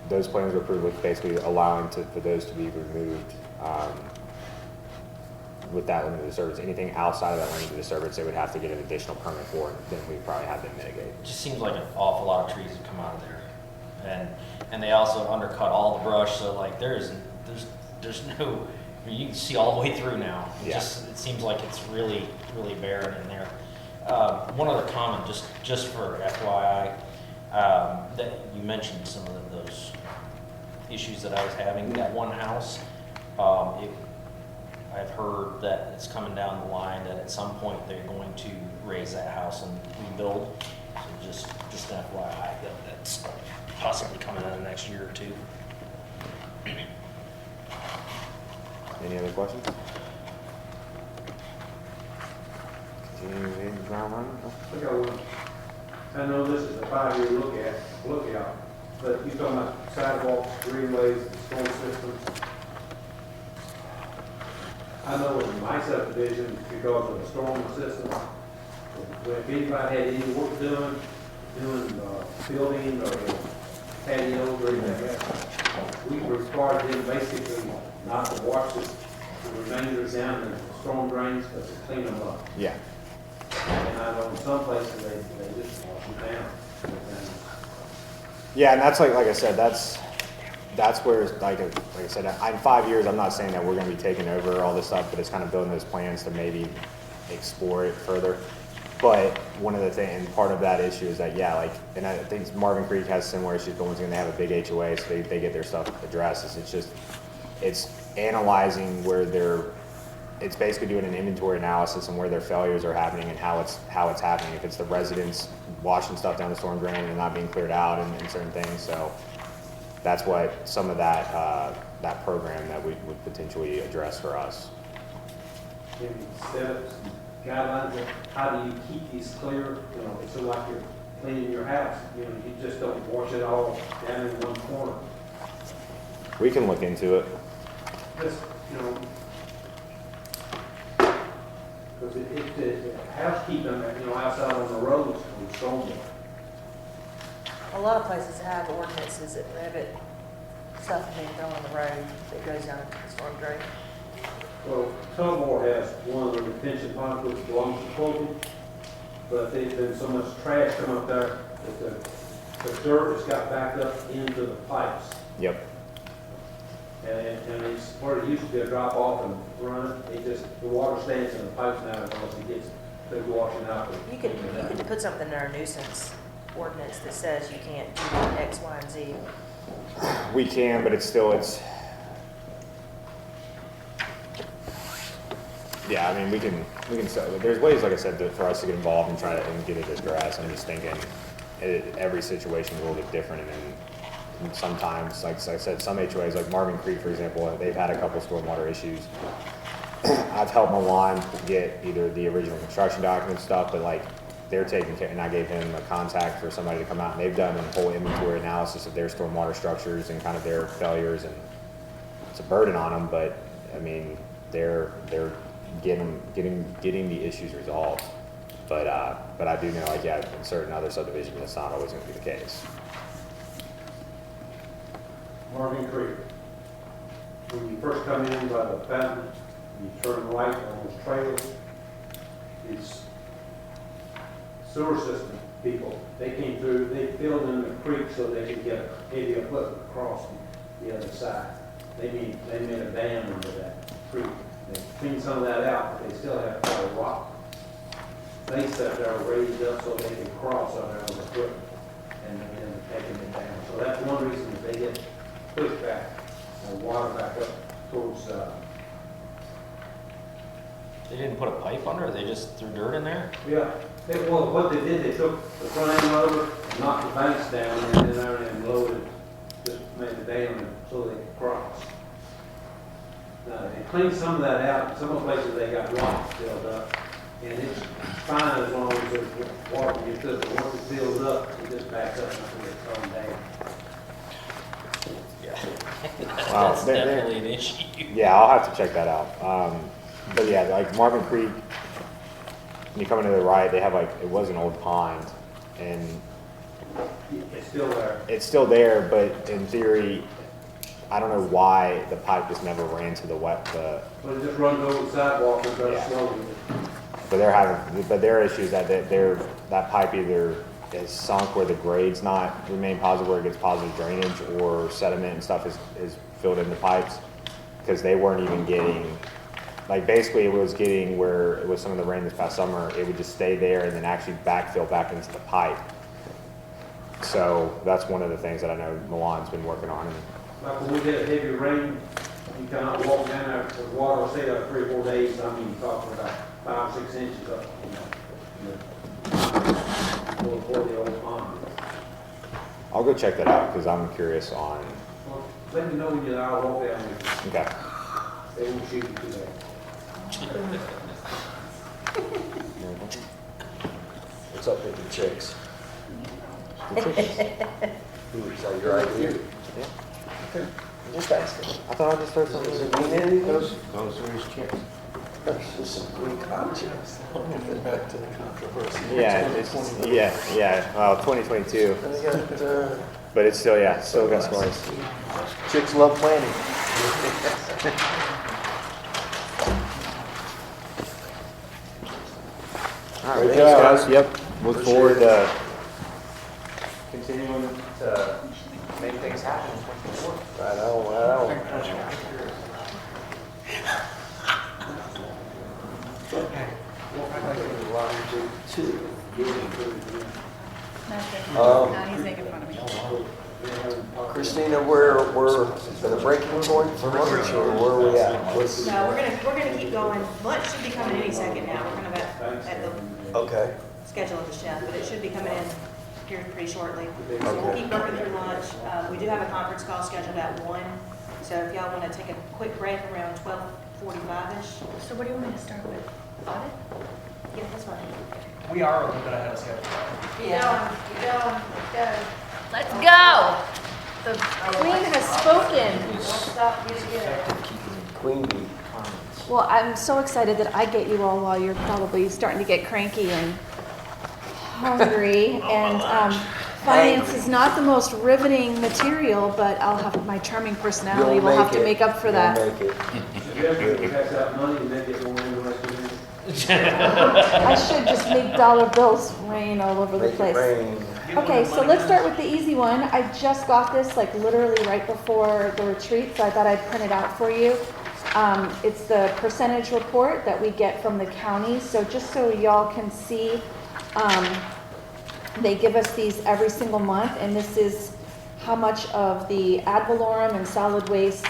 those plans were approved with basically allowing for those to be removed with that limited disturbance. Anything outside of that limited disturbance, they would have to get an additional permit for, and then we'd probably have them mitigate. It just seems like an awful lot of trees have come out of there. And they also undercut all the brush, so there's no, you can see all the way through now. It seems like it's really, really barren in there. One other comment, just for FYI, that you mentioned some of those issues that I was having. That one house, I've heard that it's coming down the line that at some point they're going to raise that house and rebuild. So just an FYI, that's possibly coming in the next year or two. Any other questions? Continue in ground running? I got one. I know this is a 5-year lookout, but you're talking about sidewalks, greenways, and storm systems. I know in my subdivision, because of the storm system, if anybody had any work doing building or patios or anything like that, we required them basically not to wash the remainders down in the storm drains, but to clean them up. Yeah. And I know in some places they just wash them down. Yeah, and that's like I said, that's where, like I said, in 5 years, I'm not saying that we're going to be taking over all this stuff, but it's kind of building those plans to maybe explore it further. But one of the things, and part of that issue is that, yeah, like, and I think Marvin Creek has similar issues, but once again, they have a big HOA, so they get their stuff addressed. It's just, it's analyzing where it's basically doing an inventory analysis on where their failures are happening and how it's happening. If it's the residents washing stuff down the storm drain and not being cleared out and certain things, so that's what some of that program that we would potentially address for us. Maybe set up some guidelines of how do you keep these clear, so like you're cleaning your house, you just don't wash it all down in one corner. We can look into it. Just, because housekeeping, outside on the roads from stormwater. A lot of places have ordinances that prohibit stuff being thrown on the road that goes down into the storm drain. Well, Tullamore has one of the retention ponds which belongs to Colby, but there's been so much trash come up there that the dirt has got backed up into the pipes. Yep. And it's where it used to be a drop off and run, the water stands in the pipes now because it gets, they're washing out. You could put something in our nuisance ordinance that says you can't do X, Y, and Z. We can, but yeah, I mean, we can, there's ways, like I said, for us to get involved and try to and get it addressed. I'm just thinking every situation is a little bit different, and sometimes, like I said, some HOAs, like Marvin Creek, for example, they've had a couple stormwater issues. I've helped Milan get either the original construction document stuff, but like they're taking care, and I gave him a contact for somebody to come out, and they've done a whole inventory analysis of their stormwater structures and kind of their failures, and it's a burden on them, but I mean, they're getting the issues resolved. But I do know, like, yeah, in certain other subdivisions, that's not always going to be the case. Marvin Creek. When you first come in by the fountain, you turn right on those trails. These sewer system people, they came through, they filled in the creek so they could get maybe a foot across the other side. They made a dam under that creek. They cleaned some of that out, but they still have quite a rock. They set there raised up so they could cross on there with a foot and then taking it down. So that's one reason that they get pushed back, water back up towards, They didn't put a pipe under it, they just threw dirt in there? yeah. Well, what they did, they took the front end over, knocked the banks down, and then everything loaded, just made the dam so they could cross. Now, they cleaned some of that out. Some of the places they got rocks filled up, and it's fine as long as there's water gets through. But once it fills up, it just backs up until it's thrown down. Wow, That's definitely an issue. Yeah, I'll have to check that out. But yeah, like Marvin Creek, when you come into the right, they have it was an old pond, and It's still there. it's still there, but in theory, I don't know why the pipe just never ran to the But it just runs over the sidewalk and goes Yeah. slowly. but their issue is that that pipe either is sunk where the grade's not remain positive, where it gets positive drainage, or sediment and stuff is filled in the pipes, because they weren't even getting, like, basically it was getting where it was some of the rain this past summer, it would just stay there and then actually backfill back into the pipe. So that's one of the things that I know Milan's been working on. Like when we get a heavy rain, you cannot walk down there with water, will stay there 3 or 4 days. I mean, you're talking about 5 or 6 inches up. For the old pond. I'll go check that out because I'm curious on. Well, let me know when you're there, I'll walk down there. Okay. They won't shoot you today. What's up with the chicks? Is that your idea? Yeah. Okay. Just asking. I thought I just heard something. Does it mean anything? Those are his chicks. There's some green concepts. Back to the controversy. Yeah, well, 2022, And they got, but it's still, still got stories. chicks love planning. All right, Great thanks, job. guys. Yep, look Appreciate forward it. to continuing to make things happen in 2024. Right on, right on. No, he's making fun of me. Christina, we're at the breaking point for lunch, or where are we at? What's, No, we're gonna keep going. Lunch should be coming any second now. We're kind of at the okay, schedule of the chef, but it should be coming in here pretty shortly. So we'll keep working through lunch. We do have a conference call scheduled at 1, so if y'all want to take a quick break around 12:45-ish. So what do you want me to start with? Audit? Yeah, that's fine. We are a little bit ahead of schedule. Let's go! The queen has spoken. Queen bee. Well, I'm so excited that I get you all while you're probably starting to get cranky and hungry. And finance is not the most riveting material, but I'll have my charming personality will have to make up for that. You'll make it. You have to pass out money and then get more interested in it. I should just make dollar bills rain all over the Make it place. rain. Okay, so let's start with the easy one. I just got this like literally right before the retreat, so I thought I'd print it out for you. It's the percentage report that we get from the county. So just so y'all can see, they give us these every single month, and this is how much of the ad valorem and solid waste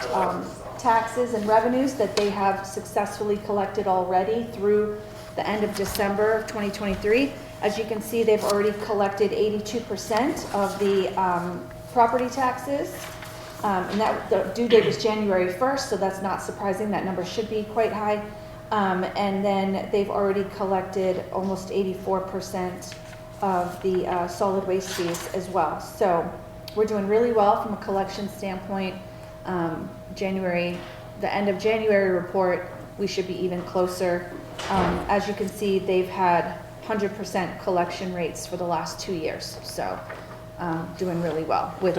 taxes and revenues that they have successfully collected already through the end of December of 2023. As you can see, they've already collected 82% of the property taxes. And that the due date was January 1st, so that's not surprising. That number should be quite high. And then they've already collected almost 84% of the solid waste fees as well. So we're doing really well from a collection standpoint. The end of January report, we should be even closer. As you can see, they've had 100% collection rates for the last 2 years. So doing really well with.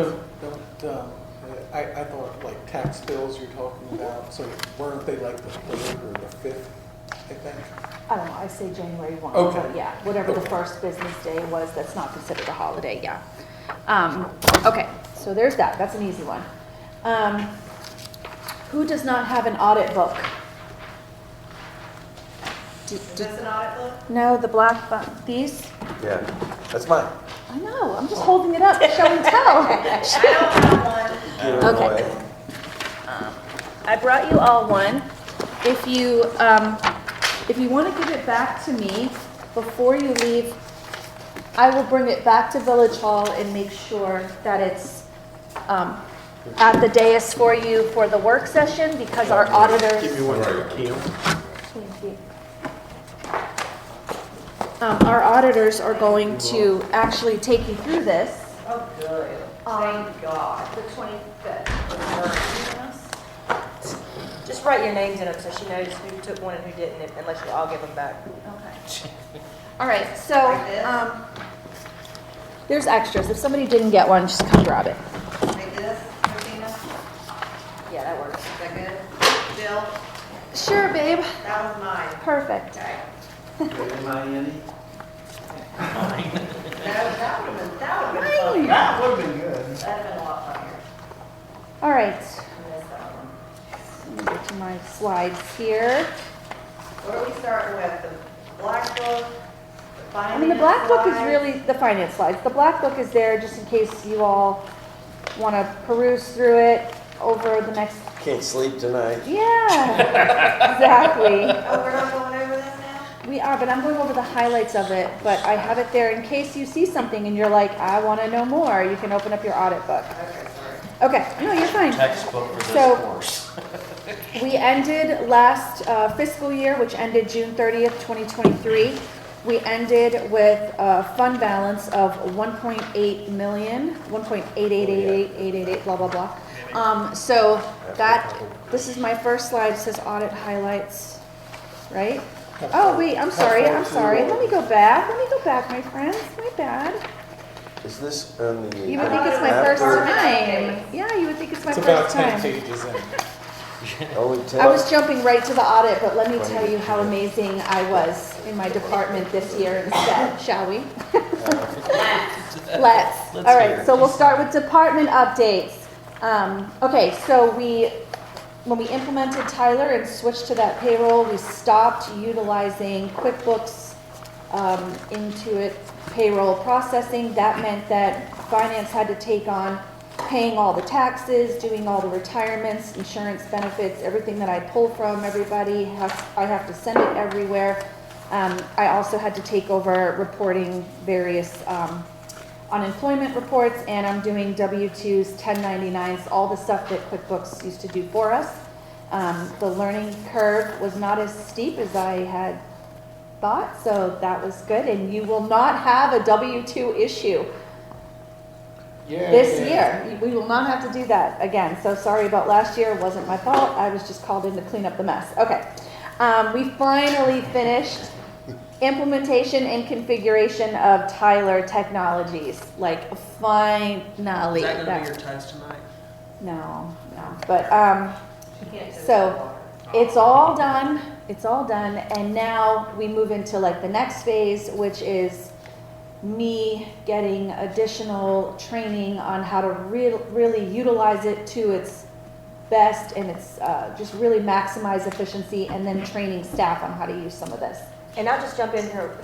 I thought like tax bills you're talking about, so weren't they like the 3rd or the 5th, I think? I don't know, I say January 1. Okay. So yeah, whatever the first business day was, that's not considered a holiday, yeah. Okay, so there's that, that's an easy one. Who does not have an audit book? Is this an audit book? No, the black, these? Yeah, that's mine. I know, I'm just holding it up, show and tell. I don't have one. Give it Okay. away. I brought you all one. If you want to give it back to me before you leave, I will bring it back to Village Hall and make sure that it's at the dais for you for the work session, because our auditors. Give me one for Kim. Thank you. Our auditors are going to actually take you through this. Oh, good. Thank God. The 25th. Just write your names in them so she knows who took one and who didn't, unless you all give them back. Okay. All right, so Like this? there's extras. If somebody didn't get one, just come grab it. Like this, Christina? Yeah, that works. Is that good? Bill? Sure, babe. That was mine. Perfect. Okay. M-I-N-E? That would have been Mine. fun. That would have been good. That'd have been a lot funnier. All right, I missed that one. let me get to my slides here. What are we starting with? The black book? The finance I mean, the black book is slides? really the finance slides. The black book is there just in case you all want to peruse through it over the next. Can't sleep tonight. Yeah, exactly. Oh, we're not going over this now? We are, but I'm going over the highlights of it. But I have it there in case you see something and you're like, I want to know more. You can open up your audit book. Okay, sorry. Okay, no, you're fine. Textbook for this So- course. We ended last fiscal year, which ended June 30th, 2023. We ended with a fund balance of 1.8 million, 1.8888888, blah, blah, blah. So this is my first slide. It says audit highlights, right? Oh, wait, I'm sorry. Let me go back, my friends. My bad. Is this on the? You would think it's my first after- time. Yeah, you would think it's my It's first about time. 10 pages in. Only 10? I was jumping right to the audit, but let me tell you how amazing I was in my department this year instead, shall we? Let's. All hear right, it. so we'll start with department updates. Okay, so when we implemented Tyler and switched to that payroll, we stopped utilizing QuickBooks Intuit payroll processing. That meant that finance had to take on paying all the taxes, doing all the retirements, insurance benefits, everything that I pull from everybody. I have to send it everywhere. I also had to take over reporting various unemployment reports, and I'm doing W-2s, 1099s, all the stuff that QuickBooks used to do for us. The learning curve was not as steep as I had thought, so that was good. And you will not have a W-2 issue this year. We will not have to do that again. So sorry about last year. It wasn't my fault. I was just called in to clean up the mess. Okay. We finally finished implementation and configuration of Tyler Technologies. Like, finally. Is that going to be your test tonight? No. But, so it's all done. It's all done. And now we move into like the next phase, which is me getting additional training on how to really utilize it to its best, and it's just really maximize efficiency, and then training staff on how to use some of this. And I'll just jump in here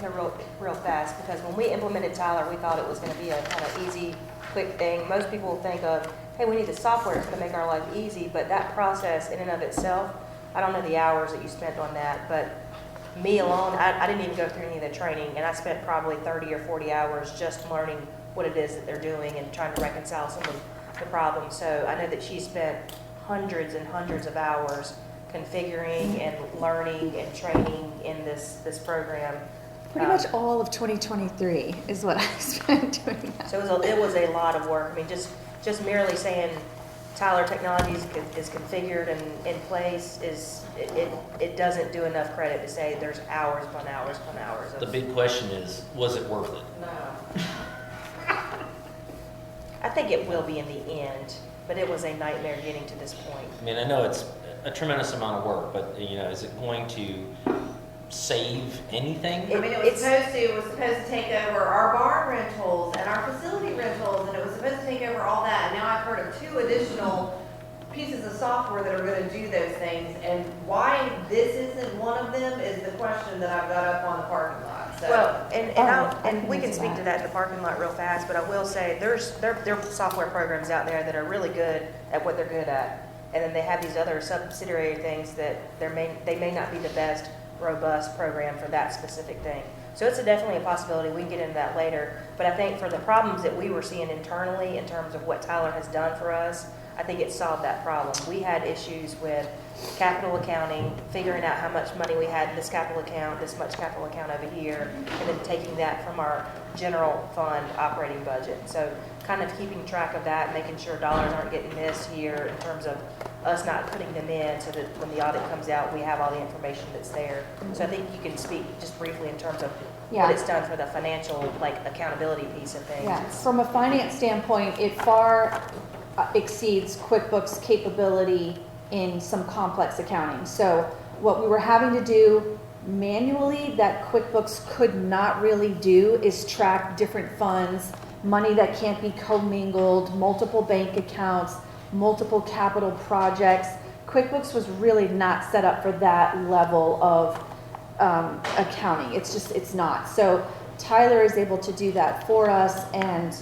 real fast, because when we implemented Tyler, we thought it was going to be a kind of easy, quick thing. Most people think of, hey, we need the software, it's going to make our life easy, but that process in and of itself, I don't know the hours that you spent on that, but me alone, I didn't even go through any of the training, and I spent probably 30 or 40 hours just learning what it is that they're doing and trying to reconcile some of the problems. So I know that she spent hundreds and hundreds of hours configuring and learning and training in this program. Pretty much all of 2023 is what I spent doing that. So it was a lot of work. I mean, just merely saying Tyler Technologies is configured and in place it doesn't do enough credit to say there's hours upon hours upon hours. The big question is, was it worth it? No. I think it will be in the end, but it was a nightmare getting to this point. I mean, I know it's a tremendous amount of work, but is it going to save anything? I mean, it was supposed to take over our barn rentals and our facility rentals, and it was supposed to take over all that. And now I've heard of 2 additional pieces of software that are going to do those things. And why this isn't one of them is the question that I've got up on the parking lot. So. Well, and we can speak to that in the parking lot real fast, but I will say there are software programs out there that are really good at what they're good at. And then they have these other subsidiary things that they may not be the best robust program for that specific thing. So it's definitely a possibility. We can get into that later. But I think for the problems that we were seeing internally in terms of what Tyler has done for us, I think it solved that problem. We had issues with capital accounting, figuring out how much money we had in this capital account, this much capital account over here, and then taking that from our general fund operating budget. So kind of keeping track of that, making sure dollars aren't getting missed here in terms of us not putting them in, so that when the audit comes out, we have all the information that's there. So I think you can speak just briefly in terms of what it's done for the financial, accountability piece of things. Yeah, from a finance standpoint, it far exceeds QuickBooks capability in some complex accounting. So what we were having to do manually that QuickBooks could not really do is track different funds, money that can't be commingled, multiple bank accounts, multiple capital projects. QuickBooks was really not set up for that level of accounting. It's not. So Tyler is able to do that for us, and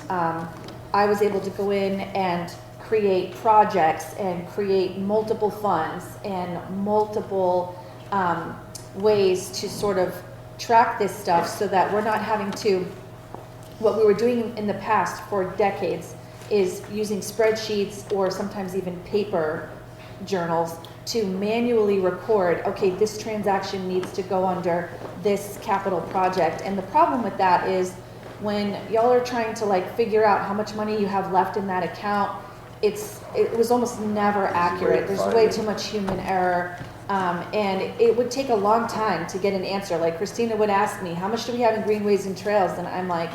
I was able to go in and create projects and create multiple funds and multiple ways to sort of track this stuff, so that we're not having to, what we were doing in the past for decades is using spreadsheets or sometimes even paper journals to manually record, okay, this transaction needs to go under this capital project. And the problem with that is when y'all are trying to figure out how much money you have left in that account, it was almost never accurate. There's way too much human error. And it would take a long time to get an answer. Like Christina would ask me, how much do we have in greenways and trails? And I'm like,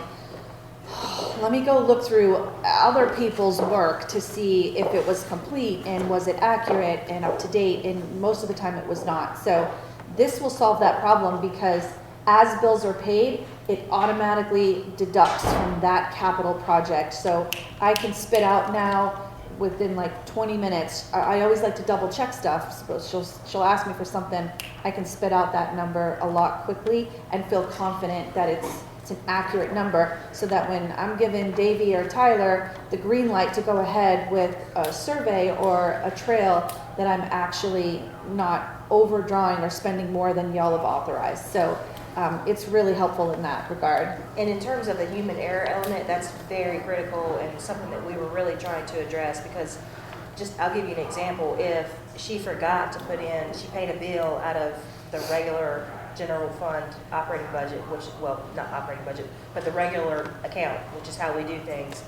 let me go look through other people's work to see if it was complete and was it accurate and up to date, and most of the time it was not. So this will solve that problem, because as bills are paid, it automatically deducts from that capital project. So I can spit out now within like 20 minutes. I always like to double check stuff. Suppose she'll ask me for something, I can spit out that number a lot quickly and feel confident that it's an accurate number, so that when I'm giving Davey or Tyler the green light to go ahead with a survey or a trail, that I'm actually not overdrawing or spending more than y'all have authorized. So it's really helpful in that regard. And in terms of the human error element, that's very critical and something that we were really trying to address, because I'll give you an example. If she forgot to put in, she paid a bill out of the regular general fund operating budget, not operating budget, but the regular account, which is how we do things,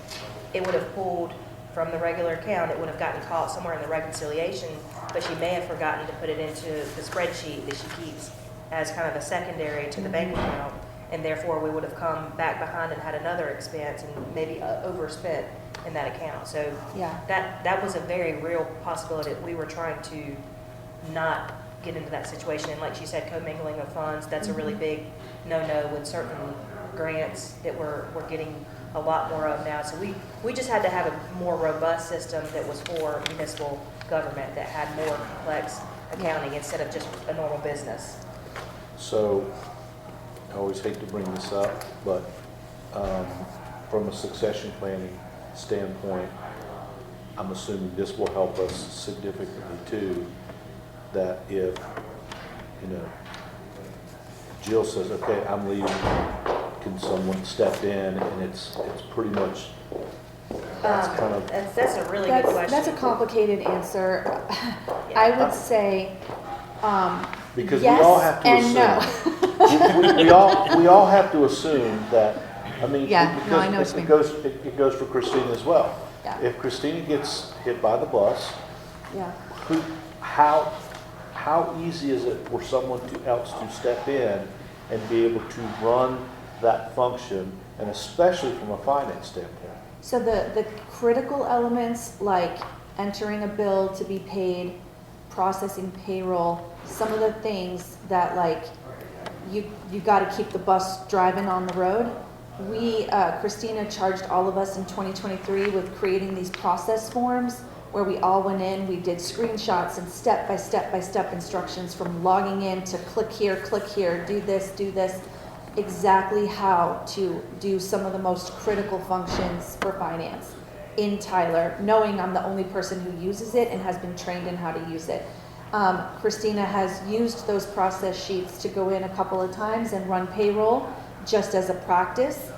it would have pulled from the regular account, it would have gotten caught somewhere in the reconciliation, but she may have forgotten to put it into the spreadsheet that she keeps as kind of a secondary to the bank account, and therefore we would have come back behind and had another expense and maybe overspent in that account. So Yeah. that was a very real possibility that we were trying to not get into that situation. And like she said, commingling of funds, that's a really big no-no with certain grants that we're getting a lot more of now. So we just had to have a more robust system that was for municipal government, that had more complex accounting instead of just a normal business. So, I always hate to bring this up, but from a succession planning standpoint, I'm assuming this will help us significantly too, that if, Jill says, okay, I'm leaving, can someone step in, and it's pretty much, that's kind of. That's a really good question. That's a complicated answer. I would say, Because yes we all have to and assume. no. we all have to assume that, Yeah, no, I know what you mean. It goes for Christina as well. Yeah. If Christina gets hit by the bus, Yeah. how easy is it for someone else to step in and be able to run that function, and especially from a finance standpoint? So the critical elements, like entering a bill to be paid, processing payroll, some of the things that like you got to keep the bus driving on the road. Christina charged all of us in 2023 with creating these process forms where we all went in, we did screenshots and step by step instructions from logging in to click here, do this, exactly how to do some of the most critical functions for finance in Tyler, knowing I'm the only person who uses it and has been trained in how to use it. Christina has used those process sheets to go in a couple of times and run payroll just as a practice.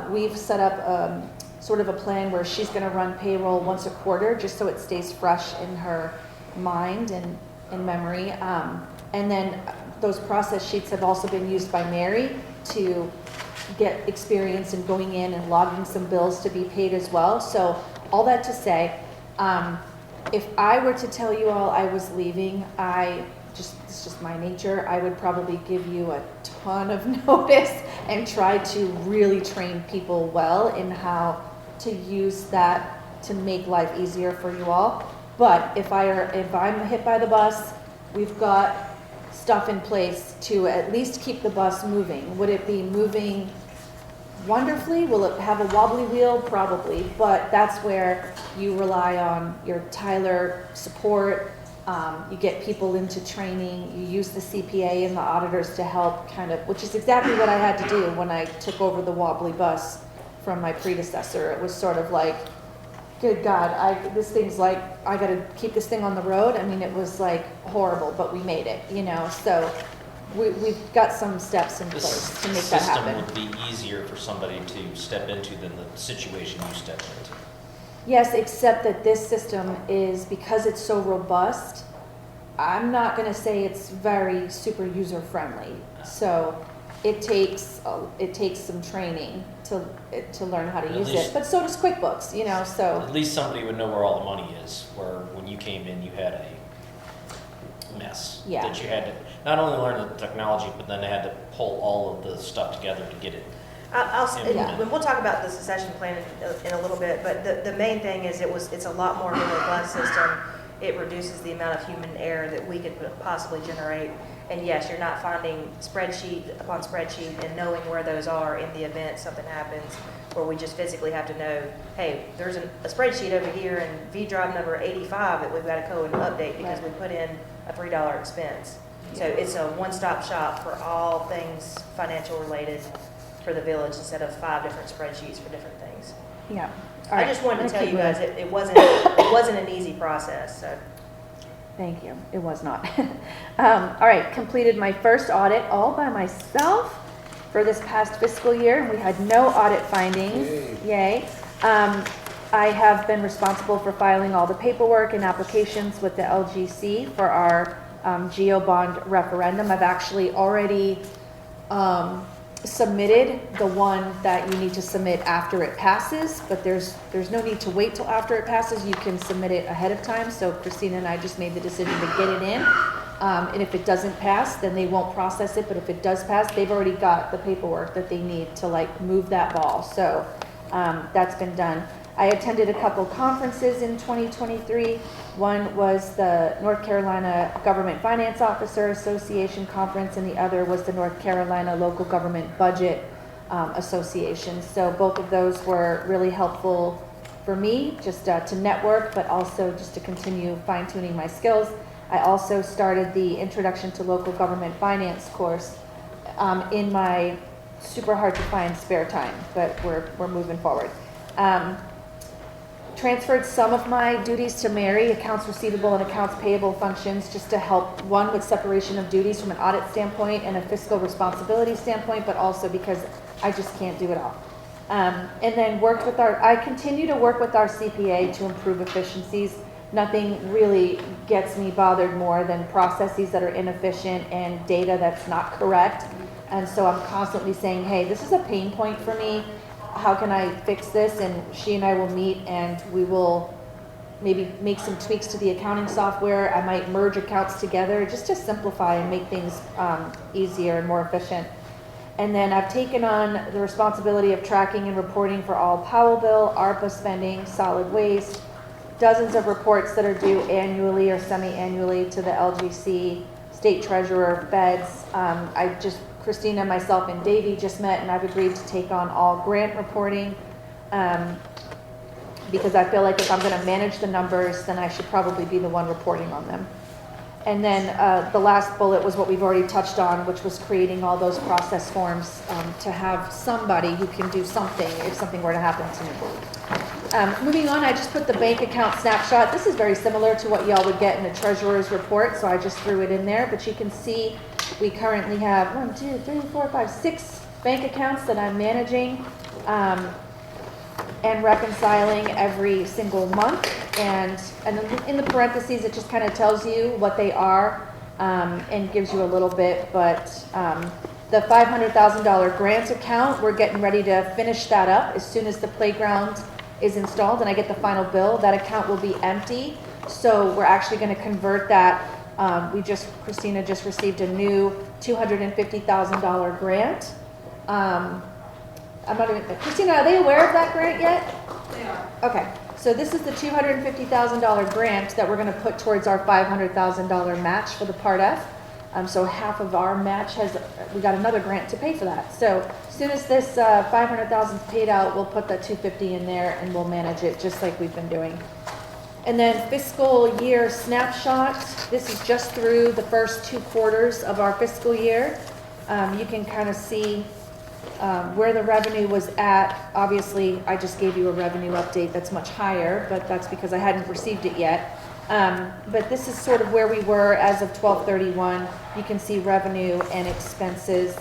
We've set up sort of a plan where she's going to run payroll once a quarter just so it stays fresh in her mind and in memory. And then those process sheets have also been used by Mary to get experience in going in and logging some bills to be paid as well. So all that to say, if I were to tell you all I was leaving, it's just my nature, I would probably give you a ton of notice and try to really train people well in how to use that to make life easier for you all. But if I'm hit by the bus, we've got stuff in place to at least keep the bus moving. Would it be moving wonderfully? Will it have a wobbly wheel? Probably, but that's where you rely on your Tyler support. You get people into training, you use the CPA and the auditors to help which is exactly what I had to do when I took over the wobbly bus from my predecessor. It was sort of like, good God, this thing's like, I gotta keep this thing on the road. I mean, it was like horrible, but we made it, so we've got some steps in place to make that happen. The system would be easier for somebody to step into than the situation you stepped into. Yes, except that this system is, because it's so robust, I'm not going to say it's very super user friendly. So it takes some training to learn how to use it. But so does QuickBooks, so. At least somebody would know where all the money is, where when you came in, you had a mess. Yeah. That you had to not only learn the technology, but then they had to pull all of the stuff together to get it. We'll talk about the succession plan in a little bit, but the main thing is it's a lot more of a robust system. It reduces the amount of human error that we could possibly generate. And yes, you're not finding spreadsheet upon spreadsheet and knowing where those are in the event something happens, where we just physically have to know, hey, there's a spreadsheet over here in V drive number 85 that we've got to go and update because we put in a $3 expense. So it's a one-stop shop for all things financial related for the village instead of 5 different spreadsheets for different things. Yeah. I just wanted to tell you guys it wasn't an easy process. So. Thank you. It was not. All right, completed my first audit all by myself for this past fiscal year, and we had no audit findings. Yay. I have been responsible for filing all the paperwork and applications with the LGC for our GEO bond referendum. I've actually already submitted the one that you need to submit after it passes, but there's no need to wait till after it passes. You can submit it ahead of time. So Christina and I just made the decision to get it in. And if it doesn't pass, then they won't process it. But if it does pass, they've already got the paperwork that they need to like move that ball. So that's been done. I attended a couple conferences in 2023. One was the North Carolina Government Finance Officer Association Conference, and the other was the North Carolina Local Government Budget Association. So both of those were really helpful for me, just to network, but also just to continue fine-tuning my skills. I also started the Introduction to Local Government Finance course in my super hard to find spare time, but we're moving forward. Transferred some of my duties to Mary, accounts receivable and accounts payable functions, just to help, one, with separation of duties from an audit standpoint and a fiscal responsibility standpoint, but also because I just can't do it all. And then I continue to work with our CPA to improve efficiencies. Nothing really gets me bothered more than processes that are inefficient and data that's not correct. And so I'm constantly saying, hey, this is a pain point for me. How can I fix this? And she and I will meet and we will maybe make some tweaks to the accounting software. I might merge accounts together just to simplify and make things easier and more efficient. And then I've taken on the responsibility of tracking and reporting for all Powell bill, ARPA spending, solid waste, dozens of reports that are due annually or semi-annually to the LGC, state treasurer, feds. Christina, myself, and Davey just met, and I've agreed to take on all grant reporting because I feel like if I'm going to manage the numbers, then I should probably be the one reporting on them. And then the last bullet was what we've already touched on, which was creating all those process forms to have somebody who can do something if something were to happen to me. Moving on, I just put the bank account snapshot. This is very similar to what y'all would get in a treasurer's report, so I just threw it in there. But you can see we currently have 1, 2, 3, 4, 5, 6 bank accounts that I'm managing and reconciling every single month. And in the parentheses, it just kind of tells you what they are and gives you a little bit. But the $500,000 grant account, we're getting ready to finish that up as soon as the playground is installed and I get the final bill. That account will be empty. So we're actually going to convert that. Christina just received a new $250,000 grant. Christina, are they aware of that grant yet? They are. Okay, so this is the $250,000 grant that we're going to put towards our $500,000 match for the Part F. So half of our match we got another grant to pay for that. So as soon as this $500,000 is paid out, we'll put that $250,000 in there and we'll manage it just like we've been doing. And then fiscal year snapshot. This is just through the first 2 quarters of our fiscal year. You can kind of see where the revenue was at. Obviously, I just gave you a revenue update that's much higher, but that's because I hadn't received it yet. But this is sort of where we were as of 12/31. You can see revenue and expenses.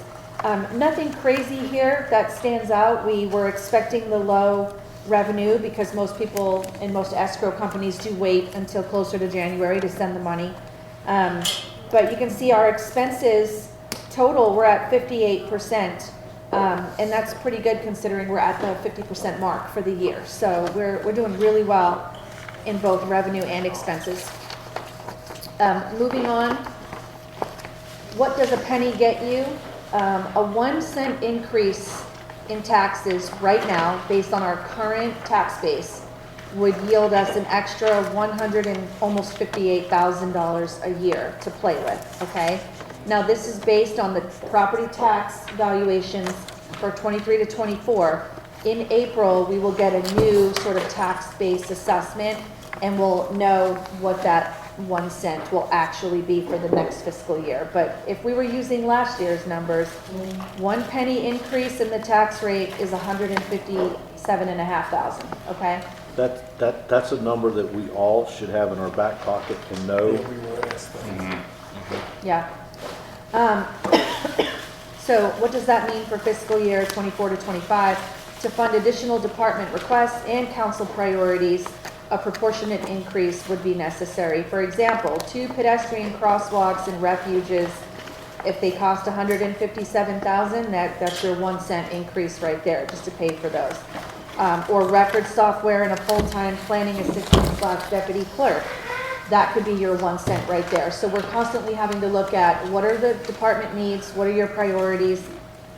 Nothing crazy here that stands out. We were expecting the low revenue because most people and most escrow companies do wait until closer to January to send the money. But you can see our expenses total, we're at 58%. And that's pretty good considering we're at the 50% mark for the year. So we're doing really well in both revenue and expenses. Moving on, what does a penny get you? A 1 cent increase in taxes right now, based on our current tax base, would yield us an extra almost $58,000 a year to play with, okay? Now, this is based on the property tax valuations for 23 to 24. In April, we will get a new sort of tax-based assessment, and we'll know what that 1 cent will actually be for the next fiscal year. But if we were using last year's numbers, 1 penny increase in the tax rate is 157,500, okay? That's a number that we all should have in our back pocket and know. Yeah. So what does that mean for fiscal year 24 to 25? To fund additional department requests and council priorities, a proportionate increase would be necessary. For example, 2 pedestrian crosswalks and refuges, if they cost $157,000, that's your 1 cent increase right there, just to pay for those. Or record software and a full-time planning assistant/deputy clerk. That could be your 1 cent right there. So we're constantly having to look at what are the department needs, what are your priorities,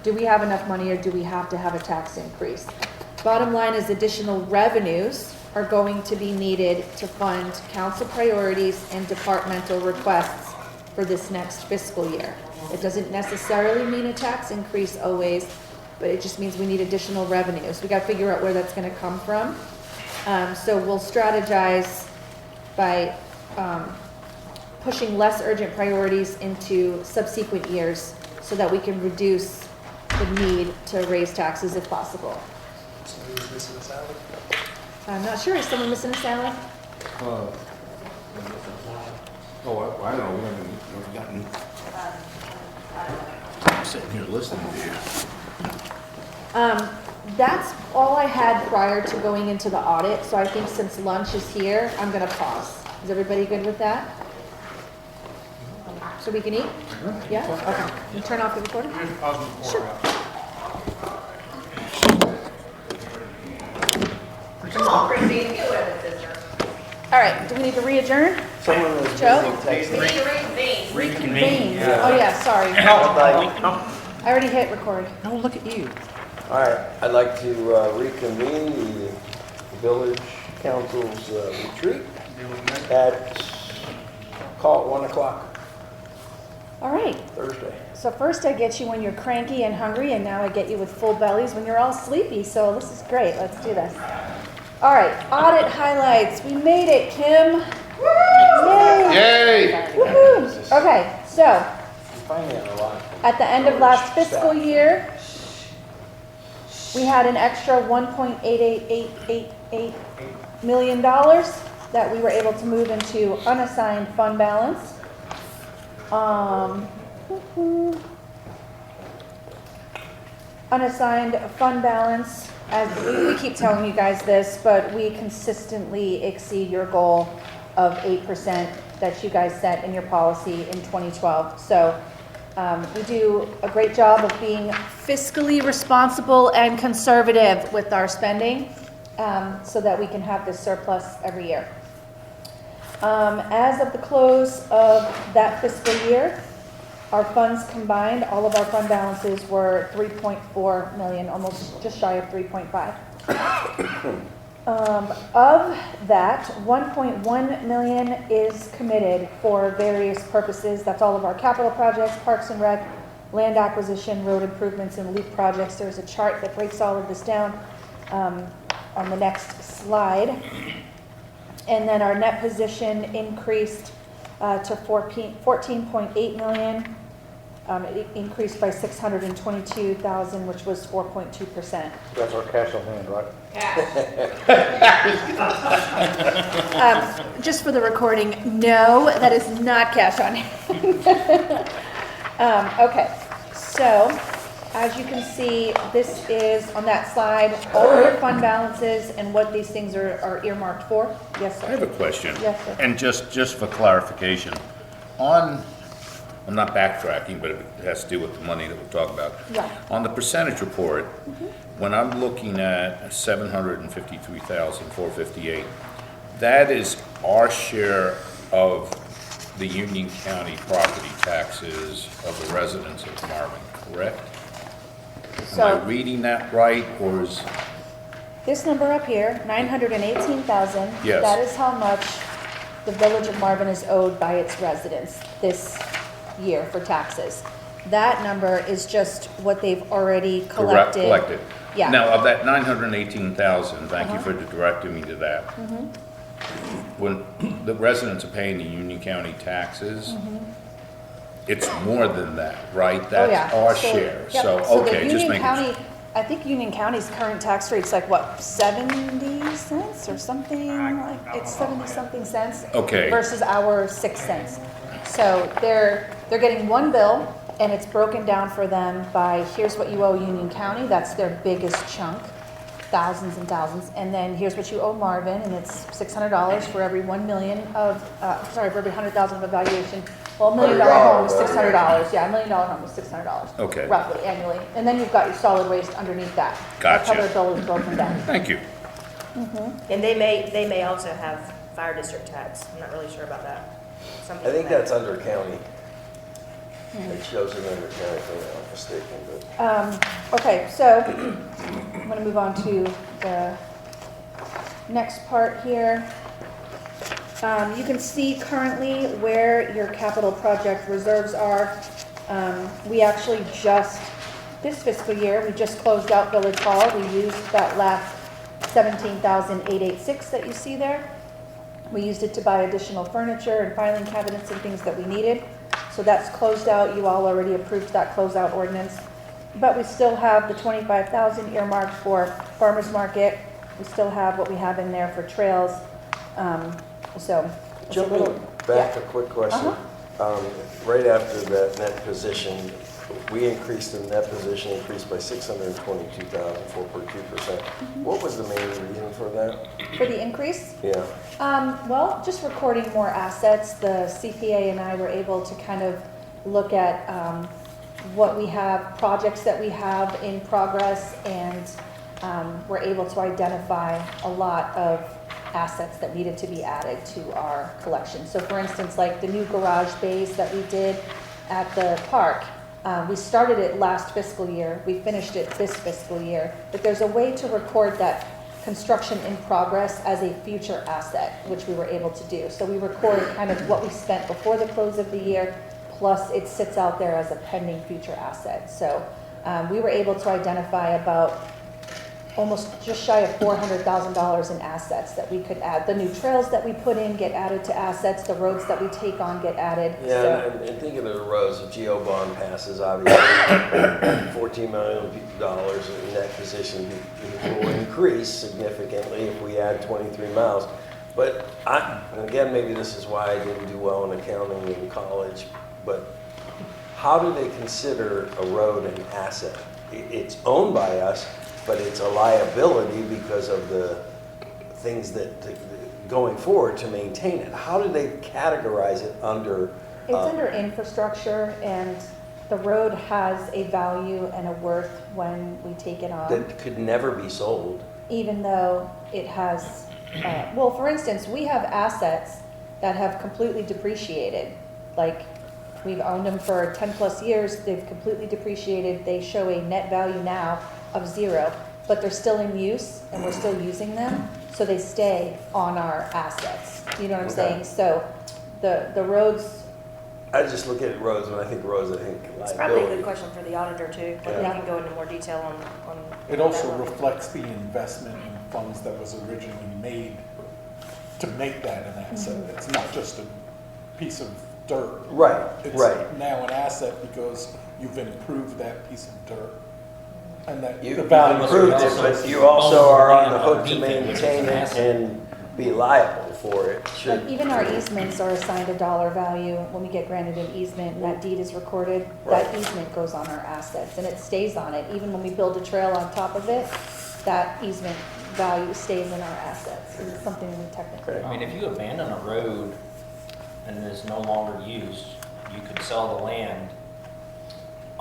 do we have enough money or do we have to have a tax increase? Bottom line is additional revenues are going to be needed to fund council priorities and departmental requests for this next fiscal year. It doesn't necessarily mean a tax increase always, but it just means we need additional revenues. We got to figure out where that's going to come from. So we'll strategize by pushing less urgent priorities into subsequent years so that we can reduce the need to raise taxes if possible. Somebody's missing a salad? I'm not sure. Is someone missing a salad? Oh, I don't know, we haven't gotten. I'm sitting here listening to you. That's all I had prior to going into the audit. So I think since lunch is here, I'm going to pause. Is everybody good with that? So we can eat? Yeah? Okay. You turn off the recorder? Sure. Come on, Christine, get with it, sister. All right. Do we need to re-adjourn? Someone was Joe? texting. We need to reconvene. Reconvene. Oh, yeah, sorry. I already hit record. No, look at you. All right, I'd like to reconvene the village council's retreat at, call it 1 o'clock All right. Thursday. So first I get you when you're cranky and hungry, and now I get you with full bellies when you're all sleepy. So this is great. Let's do this. All right, audit highlights. We made it, Kim. Yay! Yay! Woohoo! Okay, so Finally, a lot. at the end of last fiscal year, we had an extra $1.8888 million that we were able to move into unassigned fund balance. Unassigned fund balance, as we keep telling you guys this, but we consistently exceed your goal of 8% that you guys set in your policy in 2012. So we do a great job of being fiscally responsible and conservative with our spending so that we can have this surplus every year. As of the close of that fiscal year, our funds combined, all of our fund balances were 3.4 million, almost just shy of 3.5. Of that, 1.1 million is committed for various purposes. That's all of our capital projects, parks and rec, land acquisition, road improvements, and LEAP projects. There's a chart that breaks all of this down on the next slide. And then our net position increased to 14.8 million. It increased by 622,000, which was 4.2%. That's our cash on hand, right? Just for the recording, no, that is not cash on hand. Okay, so as you can see, this is on that slide, all of your fund balances and what these things are earmarked for. Yes, sir. I have a question. Yes, sir. And just for clarification, I'm not backtracking, but it has to do with the money that we're talking about. Yeah. On the percentage report, when I'm looking at 753,458, that is our share of the Union County property taxes of the residents of Marvin, correct? Am I reading that right, or is? This number up here, 918,000. Yes. That is how much the village of Marvin is owed by its residents this year for taxes. That number is just what they've already collected. Collected. Yeah. Now, of that 918,000, thank you Uh-huh. for directing me to that. Mhm. When the residents are paying the Union County taxes, Mhm. it's more than that, right? Oh, yeah. That's our So- share. yep. So, the okay, just Union making County, I think Union County's current tax rate's like, what, 70 cents or something? Like, it's 70-something cents. Okay. Versus our 6 cents. So they're getting one bill, and it's broken down for them by, here's what you owe Union County, that's their biggest chunk, thousands and thousands. And then here's what you owe Marvin, and it's $600 for every 1 million of, for every 100,000 of evaluation. Well, $1 million home is $600. Yeah, $1 million home is $600. Okay. Roughly annually. And then you've got your solid waste underneath that. That's how Gotcha. their bill is broken down. Thank you. And they may also have fire district tax. I'm not really sure about that. I think that's under county. It shows it under county, if I'm not mistaken, but. Okay, so I'm going to move on to the next part here. You can see currently where your capital project reserves are. We actually just, this fiscal year, we just closed out Village Hall. We used that last $17,886 that you see there. We used it to buy additional furniture and filing cabinets and things that we needed. So that's closed out. You all already approved that closeout ordinance. But we still have the $25,000 earmarked for farmer's market. We still have what we have in there for trails. So it's a little. Jumping back, a quick question. Right after that net position, we increased the net position, increased by 622,000, 4.2%. What was the main reason for that? For the increase? Yeah. Well, just recording more assets. The CPA and I were able to kind of look at what we have, projects that we have in progress, and we're able to identify a lot of assets that needed to be added to our collection. So for instance, like the new garage bays that we did at the park, we started it last fiscal year, we finished it this fiscal year, but there's a way to record that construction in progress as a future asset, which we were able to do. So we record kind of what we spent before the close of the year, plus it sits out there as a pending future asset. So we were able to identify about almost just shy of $400,000 in assets that we could add. The new trails that we put in get added to assets, the roads that we take on get added. Yeah, So- and thinking of the roads, if Geo bond passes, obviously, $14 million in that position will increase significantly if we add 23 miles. But and again, maybe this is why I didn't do well in accounting in college, but how do they consider a road an asset? It's owned by us, but it's a liability because of the things that going forward to maintain it. How do they categorize it under? It's under infrastructure, and the road has a value and a worth when we take it on, That could never be sold. even though it has, well, for instance, we have assets that have completely depreciated. Like, we've owned them for 10 plus years, they've completely depreciated, they show a net value now of 0, but they're still in use and we're still using them, so they stay on our assets. You know what I'm Okay. saying? So the roads. I just look at roads, when I think roads, I think It's probably a good liability. question for the auditor too. Like Yeah. we can go into more detail on. It also that one. reflects the investment in funds that was originally made to make that an asset. It's not just a piece of dirt. Right, It's right. now an asset because you've improved that piece of dirt. And that You the value. improved it, but you also are on the hook to maintain it and be liable for it. Like Should, even our easements are assigned a dollar value. When we get granted an easement and that deed is recorded, that Right. easement goes on our assets and it stays on it. Even when we build a trail on top of it, that easement value stays in our assets. It's something we technically I mean, own. if you abandon a road and it is no longer used, you could sell the land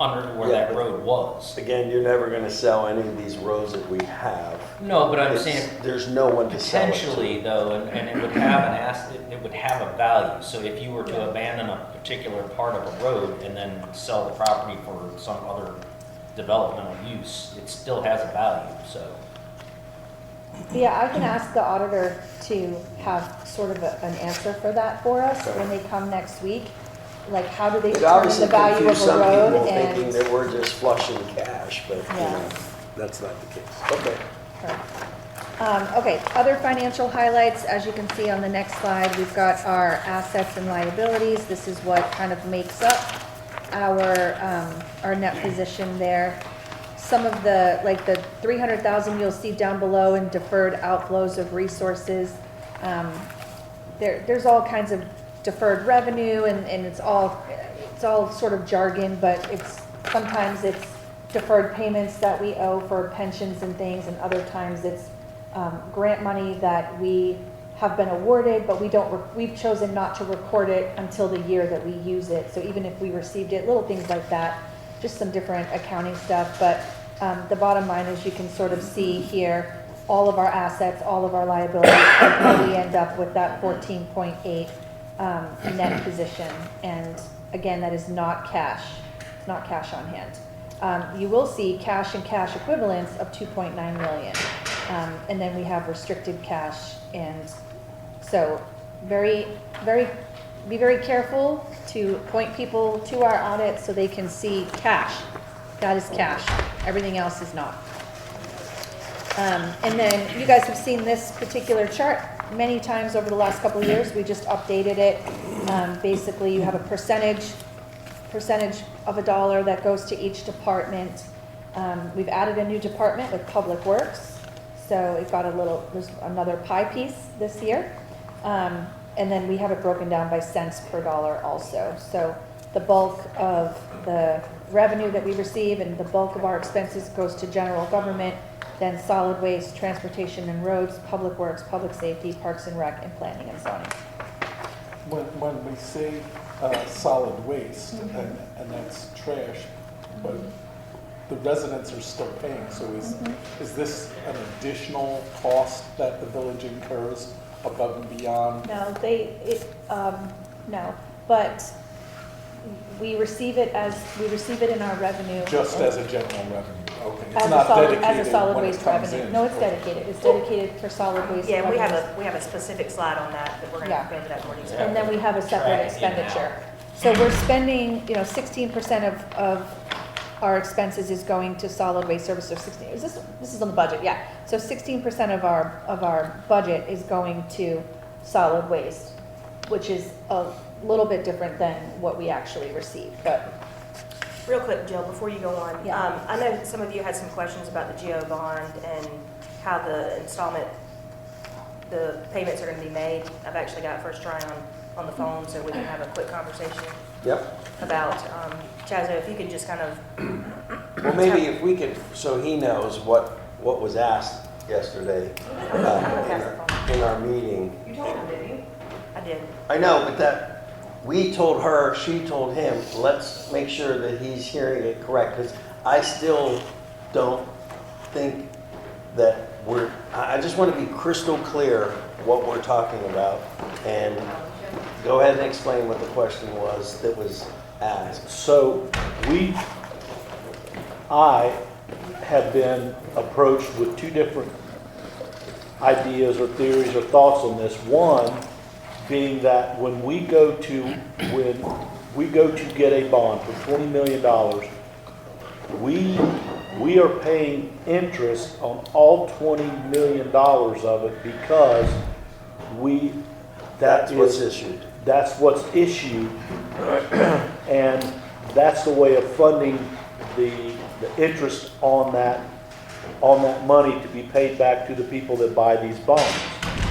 under where Yeah, that but- road was. again, you're never gonna sell any of these roads that we have. No, but I'm It's- saying There's no one to sell it to. potentially though, and it would have an asset, it would have a value. So if you were to abandon a particular part of a road and then sell the property for some other developmental use, it still has a value, so. Yeah, I can ask the auditor to have sort of an answer for that for us when they come next week. like, how do they It determine obviously the value confused of a some road? people thinking And that we're just flushing cash, but, you Yeah. know, that's not the case. Okay. Okay, other financial highlights, as you can see on the next slide, we've got our assets and liabilities. This is what kind of makes up our net position there. Some of the, like the 300,000 you'll see down below in deferred outflows of resources. There's all kinds of deferred revenue and it's all sort of jargon, but sometimes it's deferred payments that we owe for pensions and things, and other times it's grant money that we have been awarded, but we've chosen not to record it until the year that we use it. So even if we received it, little things like that, just some different accounting stuff. But the bottom line is you can sort of see here all of our assets, all of our liabilities, and how we end up with that 14.8 net position. And again, that is not cash. It's not cash on hand. You will see cash and cash equivalents of 2.9 million. And then we have restricted cash. And so be very careful to point people to our audit so they can see cash. That is cash. Everything else is not. And then you guys have seen this particular chart many times over the last couple of years. We just updated it. Basically, you have a percentage of a dollar that goes to each department. We've added a new department with Public Works. So it got there's another pie piece this year. And then we have it broken down by cents per dollar also. So the bulk of the revenue that we receive and the bulk of our expenses goes to general government, then solid waste, transportation and roads, public works, public safety, parks and rec, and planning and zoning. When we say solid waste, and that's trash, but the residents are still paying, so is this an additional cost that the village incurs above and beyond? No, no, but we receive it in our revenue. Just as a general revenue, okay. It's As not a solid when it waste comes revenue. in. No, it's dedicated. It's dedicated for solid waste. Yeah, we revenues. have a specific slide on that we're gonna Yeah. go into that more detail. And then we have a separate Track it in and expenditure. So we're spending, 16% of our expenses is going to solid waste services. 16. This is on the budget, yeah. So 16% of our budget is going to solid waste, which is a little bit different than what we actually receive. But Real quick, Jill, before you go on, Yeah. I know some of you had some questions about the GO bond and how the payments are going to be made. I've actually got First Try on the phone, so we can have a quick conversation Yep. about, Chazo, if you could just kind of, Well, maybe if we could, so he knows what was asked yesterday in our meeting. you told him, didn't you? I did. I know, but we told her, she told him, let's make sure that he's hearing it correct, because I still don't think that I just want to be crystal clear what we're talking about, and go ahead and explain what the question was that was asked. So I have been approached with two different ideas or theories or thoughts on this. One being that when we go to get a bond for $20 million, we are paying interest on all $20 million of it because That's what's issued. That's what's issued, and that's the way of funding the interest on that money to be paid back to the people that buy these bonds.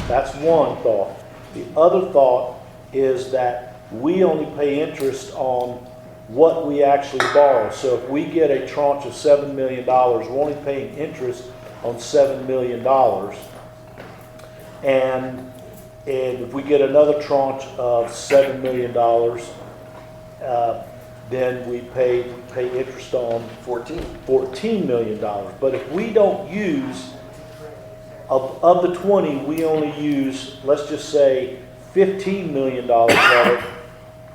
That's one thought. The other thought is that we only pay interest on what we actually borrow. So if we get a tranche of $7 million, we're only paying interest on $7 million. And if we get another tranche of $7 million, then we pay interest on $14 million. But if we don't use, of the 20, we only use, let's just say, $15 million of it,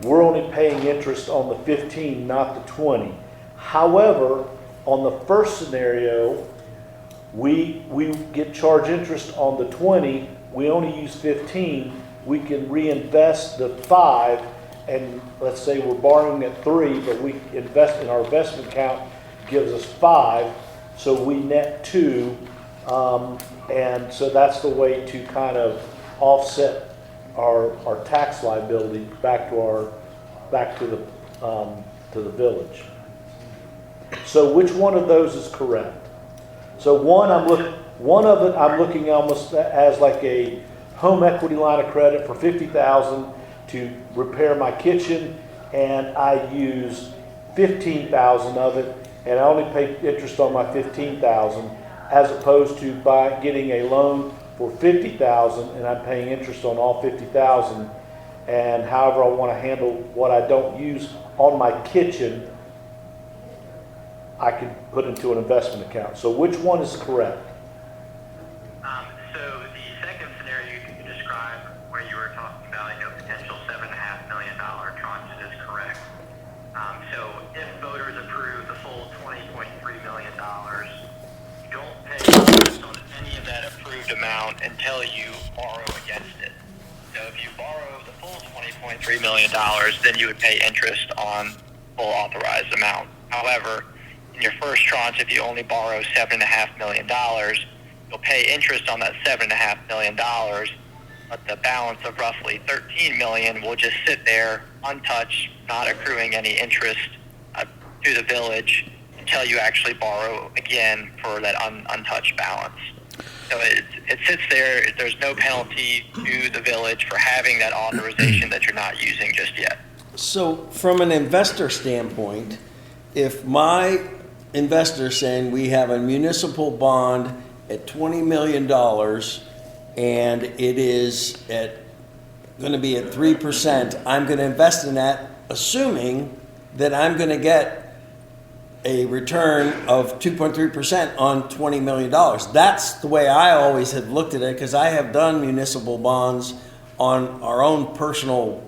we're only paying interest on the 15, not the 20. However, on the first scenario, we get charged interest on the 20, we only use 15, we can reinvest the 5 and let's say we're borrowing at 3, but we invest in our investment account gives us 5, so we net 2, and so that's the way to kind of offset our tax liability back to the village. So which one of those is correct? So one of it I'm looking almost as like a home equity line of credit for $50,000 to repair my kitchen, and I use $15,000 of it, and I only pay interest on my $15,000, as opposed to getting a loan for $50,000 and I'm paying interest on all $50,000. And however I want to handle what I don't use on my kitchen, I could put into an investment account. So which one is correct? So the second scenario you described, where you were talking about potential $7.5 million tranches, is correct. So if voters approve the full $20.3 million, you don't pay interest on any of that approved amount until you borrow against it. So if you borrow the full $20.3 million, then you would pay interest on full authorized amount. However, in your first tranche, if you only borrow $7.5 million, you'll pay interest on that $7.5 million, but the balance of roughly $13 million will just sit there untouched, not accruing any interest to the village until you actually borrow again for that untouched balance. So it sits there. There's no penalty to the village for having that authorization that you're not using just yet. So from an investor standpoint, if my investor saying we have a municipal bond at $20 million and it is going to be at 3%, I'm going to invest in that assuming that I'm going to get a return of 2.3% on $20 million. That's the way I always have looked at it, because I have done municipal bonds on our own personal,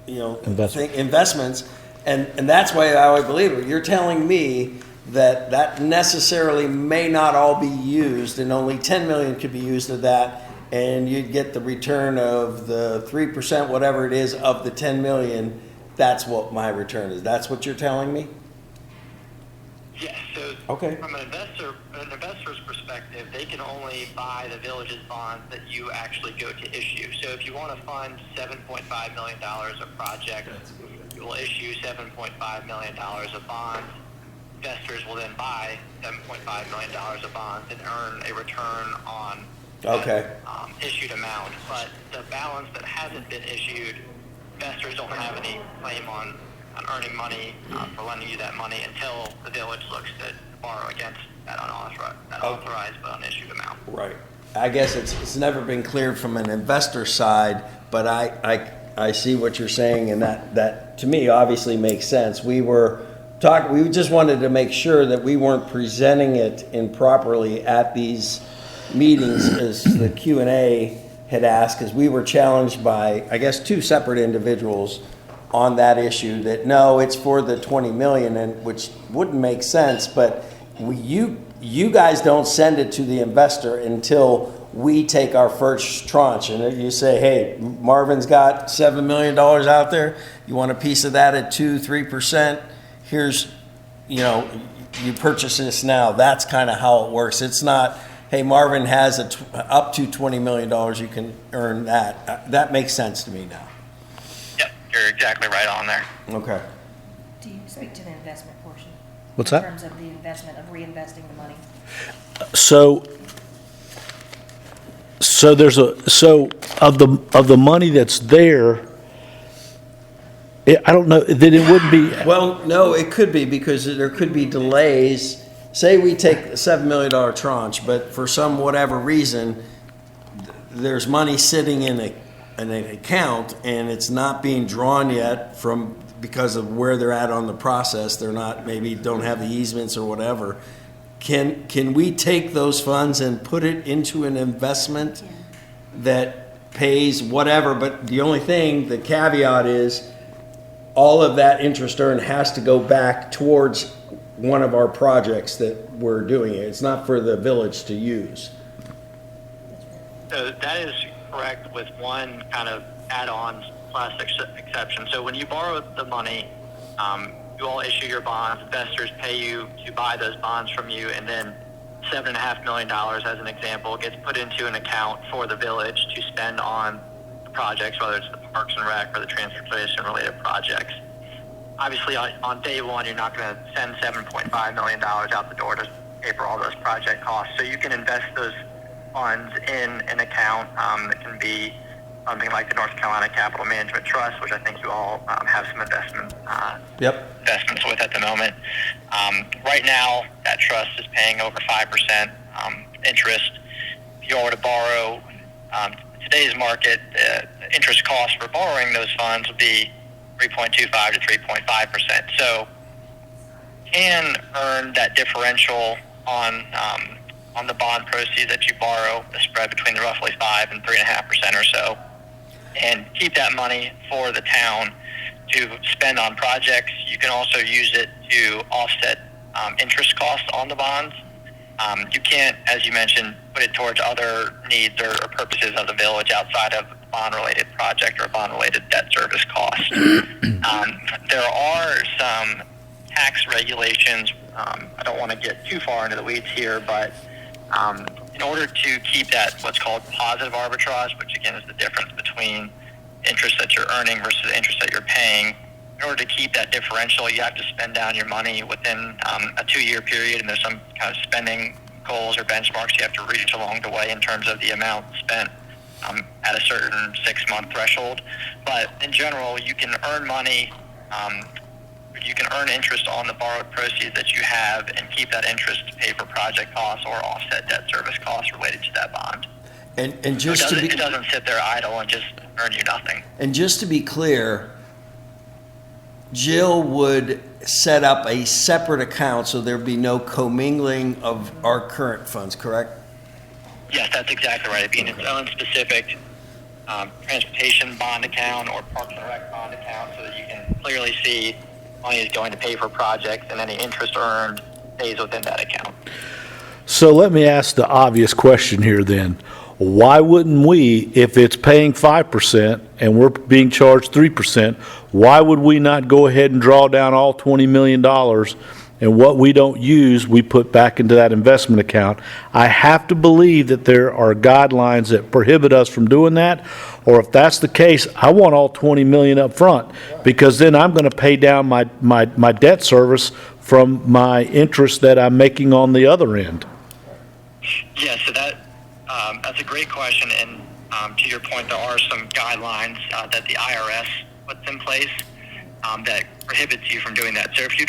investments, and that's why I would believe it. You're telling me that necessarily may not all be used, and only 10 million could be used of that, and you'd get the return of the 3%, whatever it is, of the 10 million. That's what my return is. That's what you're telling me? Yes, so okay. From an investor's perspective, they can only buy the village's bonds that you actually go to issue. So if you want to fund $7.5 million of project, you will issue $7.5 million of bonds. Investors will then buy $7.5 million of bonds and earn a return on that, issued amount. But the balance that hasn't been issued, investors don't have any claim on earning money for lending you that money until the village looks to borrow against that unauthorized but unissued amount. Right. I guess it's never been cleared from an investor side, but I see what you're saying, and that to me obviously makes sense. We just wanted to make sure that we weren't presenting it improperly at these meetings, as the Q&A had asked, because we were challenged by, I guess, 2 separate individuals on that issue, that no, it's for the 20 million, and which wouldn't make sense, but you guys don't send it to the investor until we take our first tranche. And you say, hey, Marvin's got $7 million out there. You want a piece of that at 2-3%? Here's, you purchase this now. That's kind of how it works. It's not, hey, Marvin has up to $20 million. You can earn that. That makes sense to me now. You're exactly right on there. Okay. Do you speak to the investment portion? What's that? In terms of the investment, of reinvesting the money? So of the money that's there, I don't know, then it wouldn't be. Well, no, it could be, because there could be delays. Say we take a $7 million tranche, but for some whatever reason, there's money sitting in an account and it's not being drawn yet because of where they're at on the process. They're not, maybe don't have the easements or whatever. Can we take those funds and put it into an investment that pays whatever? But the only thing, the caveat is, all of that interest earned has to go back towards one of our projects that we're doing. It's not for the village to use. So that is correct, with one kind of add-on class exception. So when you borrow the money, you all issue your bonds, investors pay you to buy those bonds from you, and then $7.5 million, as an example, gets put into an account for the village to spend on the projects, whether it's the Parks and Rec or the transportation-related projects. Obviously, on day one, you're not going to send $7.5 million out the door to pay for all those project costs. So you can invest those funds in an account that can be something like the North Carolina Capital Management Trust, which I think you all have some investments with at the moment. Right now, that trust is paying over 5% interest. If you all were to borrow today's market, the interest cost for borrowing those funds would be 3.25 to 3.5%. So can earn that differential on the bond proceeds that you borrow, the spread between the roughly 5 and 3.5% or so, and keep that money for the town to spend on projects. You can also use it to offset interest costs on the bonds. You can't, as you mentioned, put it towards other needs or purposes of the village outside of a bond-related project or bond-related debt service costs. There are some tax regulations. I don't want to get too far into the weeds here, but in order to keep that what's called positive arbitrage, which again is the difference between interest that you're earning versus the interest that you're paying, in order to keep that differential, you have to spend down your money within a 2-year period, and there's some kind of spending goals or benchmarks you have to reach along the way in terms of the amount spent at a certain 6-month threshold. But in general, you can earn money, you can earn interest on the borrowed proceeds that you have and keep that interest to pay for project costs or offset debt service costs related to that bond. And just so it doesn't sit there idle and just earn you nothing. And just to be clear, Jill would set up a separate account so there'd be no commingling of our current funds, correct? Yes, that's exactly right. It'd be in its own specific transportation bond account or Parks and Rec bond account so that you can clearly see money is going to pay for projects and any interest earned stays within that account. So let me ask the obvious question here then. Why wouldn't we, if it's paying 5% and we're being charged 3%, why would we not go ahead and draw down all $20 million, and what we don't use, we put back into that investment account? I have to believe that there are guidelines that prohibit us from doing that, or if that's the case, I want all $20 million up front, because then I'm going to pay down my debt service from my interest that I'm making on the other end. Yeah, so that's a great question, and to your point, there are some guidelines that the IRS puts in place that prohibits you from doing that. So if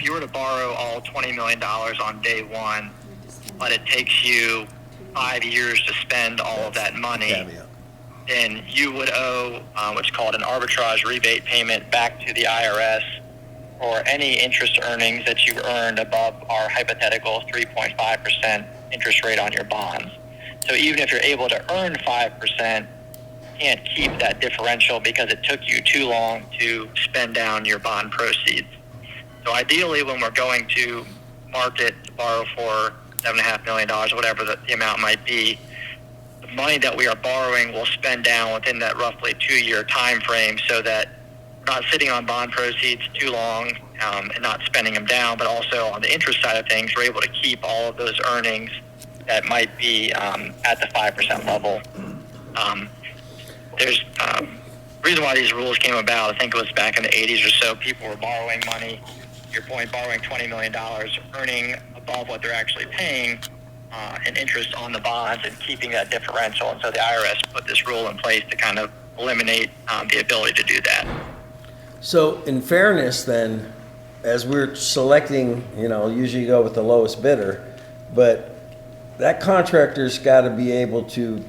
you were to borrow all $20 million on day one, but it takes you 5 years to spend all of that money, then you would owe what's called an arbitrage rebate payment back to the IRS for any interest earnings that you earned above our hypothetical 3.5% interest rate on your bonds. So even if you're able to earn 5%, you can't keep that differential because it took you too long to spend down your bond proceeds. So ideally, when we're going to market to borrow for $7.5 million, or whatever the amount might be, the money that we are borrowing will spend down within that roughly 2-year time frame so that we're not sitting on bond proceeds too long and not spending them down, but also on the interest side of things, we're able to keep all of those earnings that might be at the 5% level. There's reason why these rules came about, I think it was back in the 80s or so, people were borrowing money, to your point, borrowing $20 million, earning above what they're actually paying in interest on the bonds and keeping that differential. And so the IRS put this rule in place to kind of eliminate the ability to do that. So in fairness then, as we're selecting, usually you go with the lowest bidder, but that contractor's got to be able to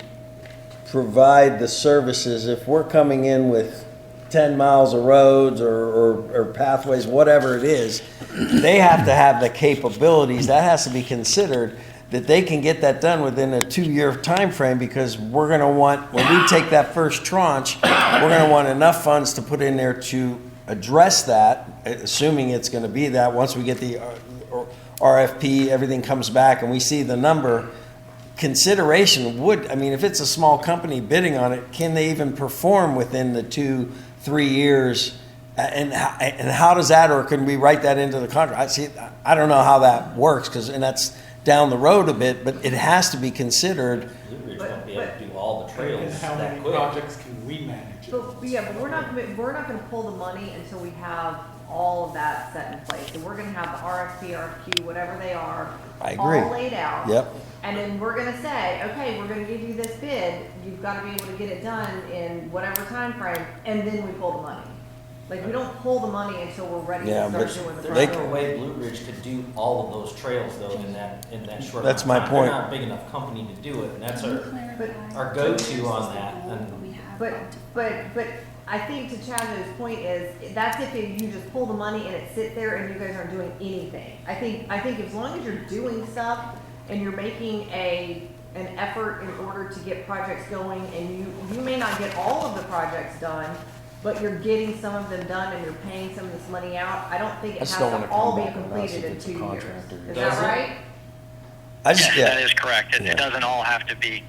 provide the services. If we're coming in with 10 miles of roads or pathways, whatever it is, they have to have the capabilities. That has to be considered, that they can get that done within a 2-year time frame, because we're going to want, when we take that first tranche, we're going to want enough funds to put in there to address that, assuming it's going to be that. Once we get the RFP, everything comes back and we see the number, consideration would, I mean, if it's a small company bidding on it, can they even perform within the 2-3 years? And how does that, or can we write that into the contract? I don't know how that works, and that's down the road a bit, but it has to be considered. Blue Ridge won't be able to do all the trails And how that many quick. projects can we manage? But we're not gonna pull the money until we have all of that set in place. So we're gonna have the RFP, RFQ, whatever they are, I agree. all laid out. Yep. And then we're gonna say, okay, we're gonna give you this bid, you've gotta be able to get it done in whatever time frame, and then we pull the money. Like, we don't pull the money until we're ready Yeah, to but start doing the There's project. no way Blue Ridge could do all of those trails though in that short amount That's of my time. point. They're not a big enough company to do it, and that's our go-to on that. And But I think to Chaz's point is, that's if you just pull the money and it sits there and you guys aren't doing anything. I think as long as you're doing stuff and you're making an effort in order to get projects going, and you may not get all of the projects done, but you're getting some of them done and you're paying some of this money out, I don't think it has just don't to wanna all come be back and ask completed if in it's a 2 years. contractor. Is Does that it? right? Yes, that is correct. It doesn't all have to be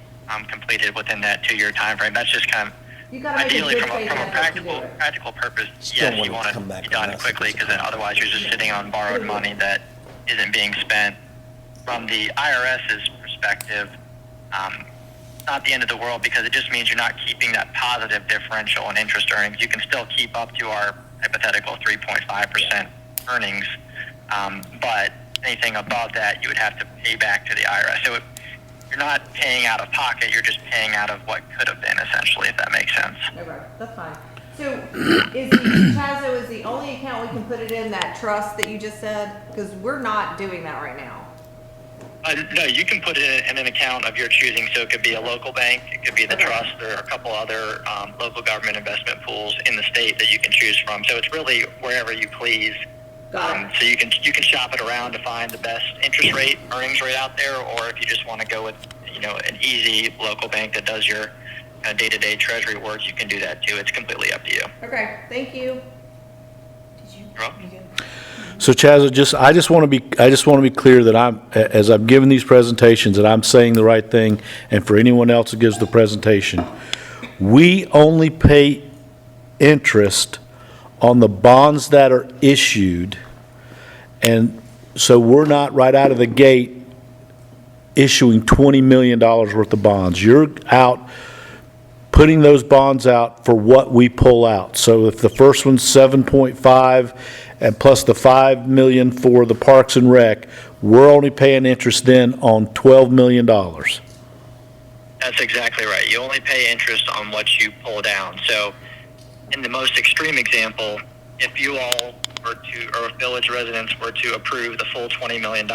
completed within that 2-year time frame. That's just kind of You gotta make a ideally good from faith a effort to do it. practical purpose. Still Yes, want you it want to it come to back be and done ask if quickly, it's a because then otherwise you're just sitting on borrowed money that isn't being spent. From the IRS's perspective, not the end of the world, because it just means you're not keeping that positive differential in interest earnings. You can still keep up to our hypothetical 3.5% earnings, but anything above that you would have to pay back to the IRS. So you're not paying out of pocket, you're just paying out of what could have been, essentially, if that makes sense. Okay, that's fine. So Chazo, is the only account we can put it in that trust that you just said? Because we're not doing that right now. No, you can put it in an account of your choosing. So it could be a local bank, it could be the trust, or a couple other local government investment pools in the state that you can choose from. So it's really wherever you please. So you can shop it around to find the best interest rate, earnings rate out there, or if you just want to go with an easy local bank that does your kind of day-to-day treasury work, you can do that too. It's completely up to you. Okay, thank you. You're welcome. So Chaz, I just want to be clear that as I'm giving these presentations, that I'm saying the right thing, and for anyone else who gives the presentation, we only pay interest on the bonds that are issued, and so we're not right out of the gate issuing $20 million worth of bonds. You're out putting those bonds out for what we pull out. So if the first one's 7.5 and plus the 5 million for the Parks and Rec, we're only paying interest then on $12 million. That's exactly right. You only pay interest on what you pull down. So in the most extreme example, if you all were to, or if village residents were to approve the full $20 million,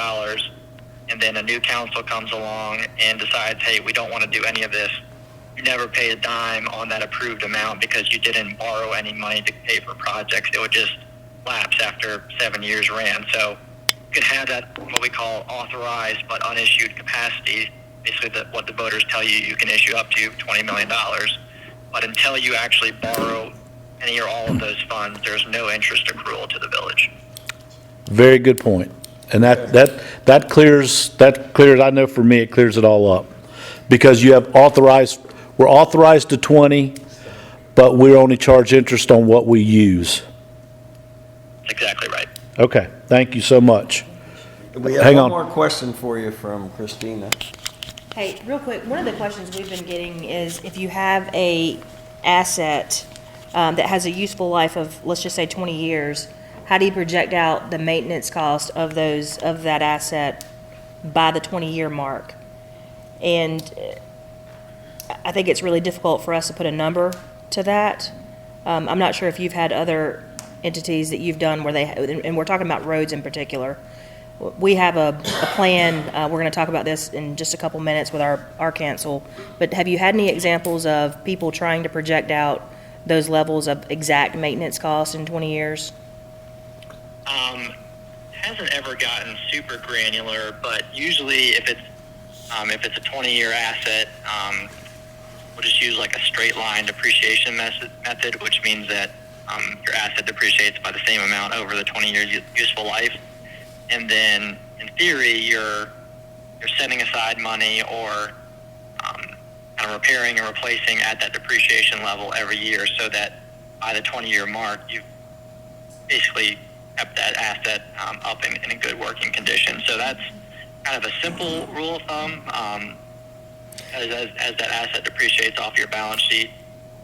and then a new council comes along and decides, hey, we don't want to do any of this, you never pay a dime on that approved amount because you didn't borrow any money to pay for projects. It would just lapse after 7 years ran. So you can have that, what we call authorized but unissued capacity, basically what the voters tell you you can issue up to $20 million. But until you actually borrow any or all of those funds, there's no interest accrual to the village. Very good point. And that clears, I know for me, it clears it all up. Because you have we're authorized to 20, but we only charge interest on what we use. That's exactly right. Okay, thank you so much. We have Hang one on. more question for you from Christina. Hey, real quick, one of the questions we've been getting is if you have a asset that has a useful life of, let's just say 20 years, how do you project out the maintenance cost of that asset by the 20-year mark? And I think it's really difficult for us to put a number to that. I'm not sure if you've had other entities that you've done where and we're talking about roads in particular. We have a plan, we're going to talk about this in just a couple minutes with our council, but have you had any examples of people trying to project out those levels of exact maintenance costs in 20 years? Hasn't ever gotten super granular, but usually if it's a 20-year asset, we'll just use like a straight line depreciation method, which means that your asset depreciates by the same amount over the 20 years useful life. And then in theory, your you're setting aside money or kind of repairing and replacing at that depreciation level every year, so that by the 20-year mark, you've basically kept that asset up in a good working condition. So that's kind of a simple rule of thumb. As that asset depreciates off your balance sheet,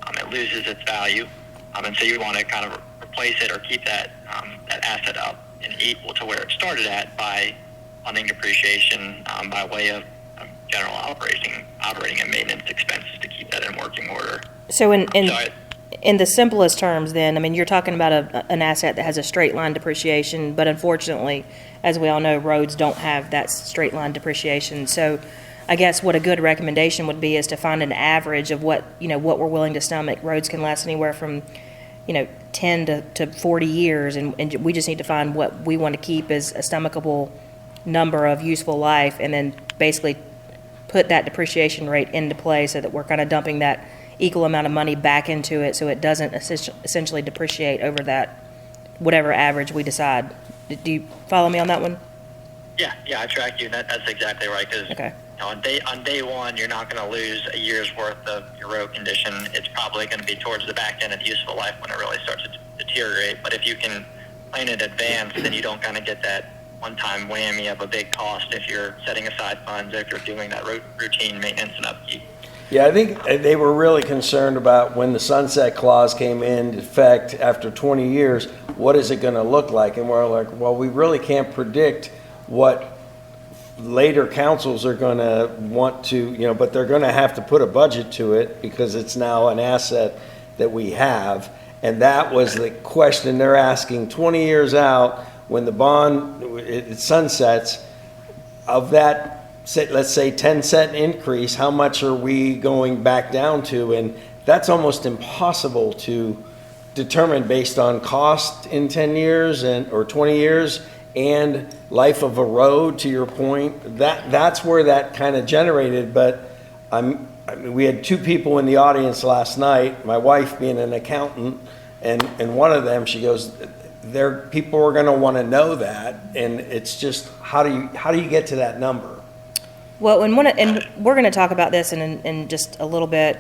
it loses its value, and so you want to kind of replace it or keep that that asset up and equal to where it started at by funding depreciation by way of general operating and maintenance expenses to keep that in working order. So in the simplest terms then, I mean, you're talking about an asset that has a straight line depreciation, but unfortunately, as we all know, roads don't have that straight line depreciation. So I guess what a good recommendation would be is to find an average of what we're willing to stomach. Roads can last anywhere from 10 to 40 years, and we just need to find what we want to keep as a stomachable number of useful life, and then basically put that depreciation rate into play so that we're kind of dumping that equal amount of money back into it so it doesn't essentially depreciate over that whatever average we decide. Do you follow me on that one? Yeah, I track you. That's exactly right. Because on day one, you're not going to lose a year's worth of your road condition. It's probably going to be towards the back end of the useful life when it really starts to deteriorate. But if you can plan in advance, then you don't kind of get that one-time whammy of a big cost if you're setting aside funds, if you're doing that routine maintenance and upkeep. Yeah, I think they were really concerned about when the sunset clause came into effect after 20 years, what is it going to look like? And we're like, well, we really can't predict what later councils are going to want to, but they're going to have to put a budget to it because it's now an asset that we have. And that was the question they're asking 20 years out when the bond it sunsets. Of that, let's say 10-cent increase, how much are we going back down to? And that's almost impossible to determine based on cost in 10 years or 20 years and life of a road, to your point. That's where that kind of generated. But we had two people in the audience last night, my wife being an accountant, and one of them, she goes, people are going to want to know that, and it's just how do you get to that number? Well, and we're going to talk about this in just a little bit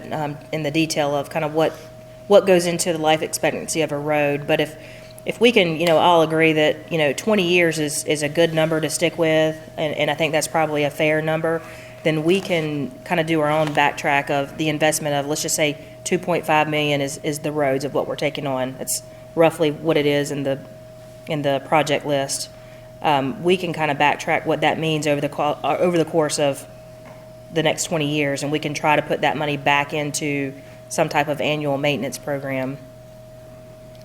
in the detail of kind of what goes into the life expectancy of a road. But if we can, all agree that 20 years is a good number to stick with, and I think that's probably a fair number, then we can kind of do our own backtrack of the investment of, let's just say, $2.5 million is the roads of what we're taking on. It's roughly what it is in the project list. We can kind of backtrack what that means over the course of the next 20 years, and we can try to put that money back into some type of annual maintenance program.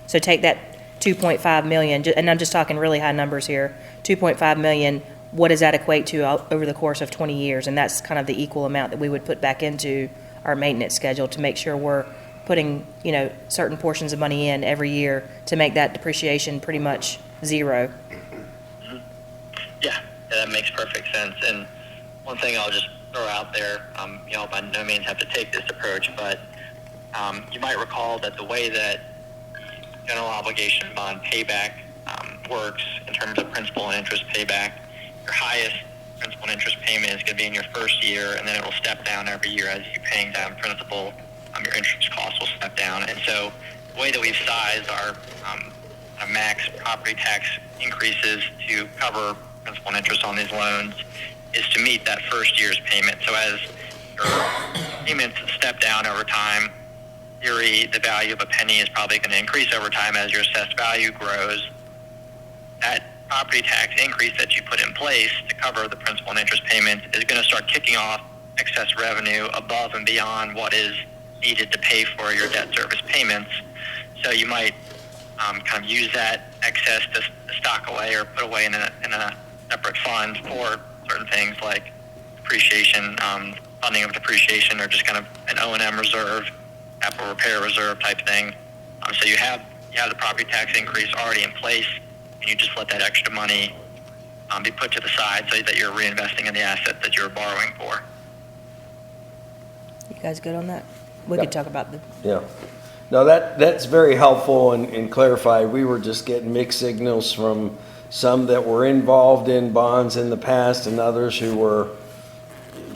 So take that $2.5 million, and I'm just talking really high numbers here, $2.5 million, what does that equate to over the course of 20 years? And that's kind of the equal amount that we would put back into our maintenance schedule to make sure we're putting, certain portions of money in every year to make that depreciation pretty much zero. Yeah, that makes perfect sense. And one thing I'll just throw out there, by no means have to take this approach, but you might recall that the way that general obligation bond payback works in terms of principal and interest payback, your highest principal and interest payment is going to be in your first year, and then it will step down every year as you're paying down principal. Your interest costs will step down. And so the way that we've sized our max property tax increases to cover principal and interest on these loans is to meet that first year's payment. So as your payments step down over time, in theory, the value of a penny is probably going to increase over time as your assessed value grows. That property tax increase that you put in place to cover the principal and interest payments is going to start kicking off excess revenue above and beyond what is needed to pay for your debt service payments. So you might kind of use that excess to stock away or put away in a separate fund for certain things like depreciation, funding of depreciation, or just kind of an O&M reserve, capital repair reserve type thing. So you have the property tax increase already in place, and you just let that extra money be put to the side so that you're reinvesting in the asset that you're borrowing for. You guys good on that? We could talk about the... Yeah. No, that's very helpful and clarified. We were just getting mixed signals from some that were involved in bonds in the past and others who were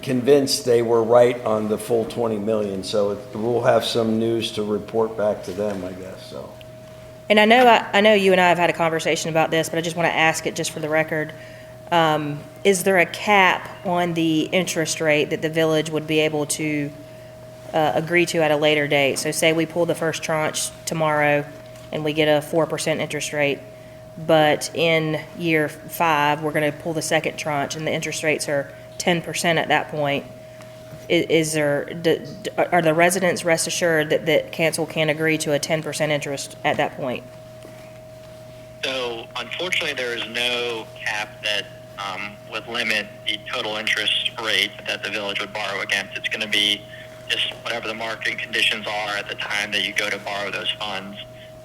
convinced they were right on the full 20 million, so we'll have some news to report back to them, I guess, so. And I know you and I have had a conversation about this, but I just want to ask it just for the record. Is there a cap on the interest rate that the village would be able to agree to at a later date? So say we pull the first tranche tomorrow and we get a 4% interest rate, but in year 5, we're going to pull the second tranche and the interest rates are 10% at that point. Are the residents rest assured that council can agree to a 10% interest at that point? So unfortunately, there is no cap that would limit the total interest rate that the village would borrow against. It's going to be just whatever the market conditions are at the time that you go to borrow those funds.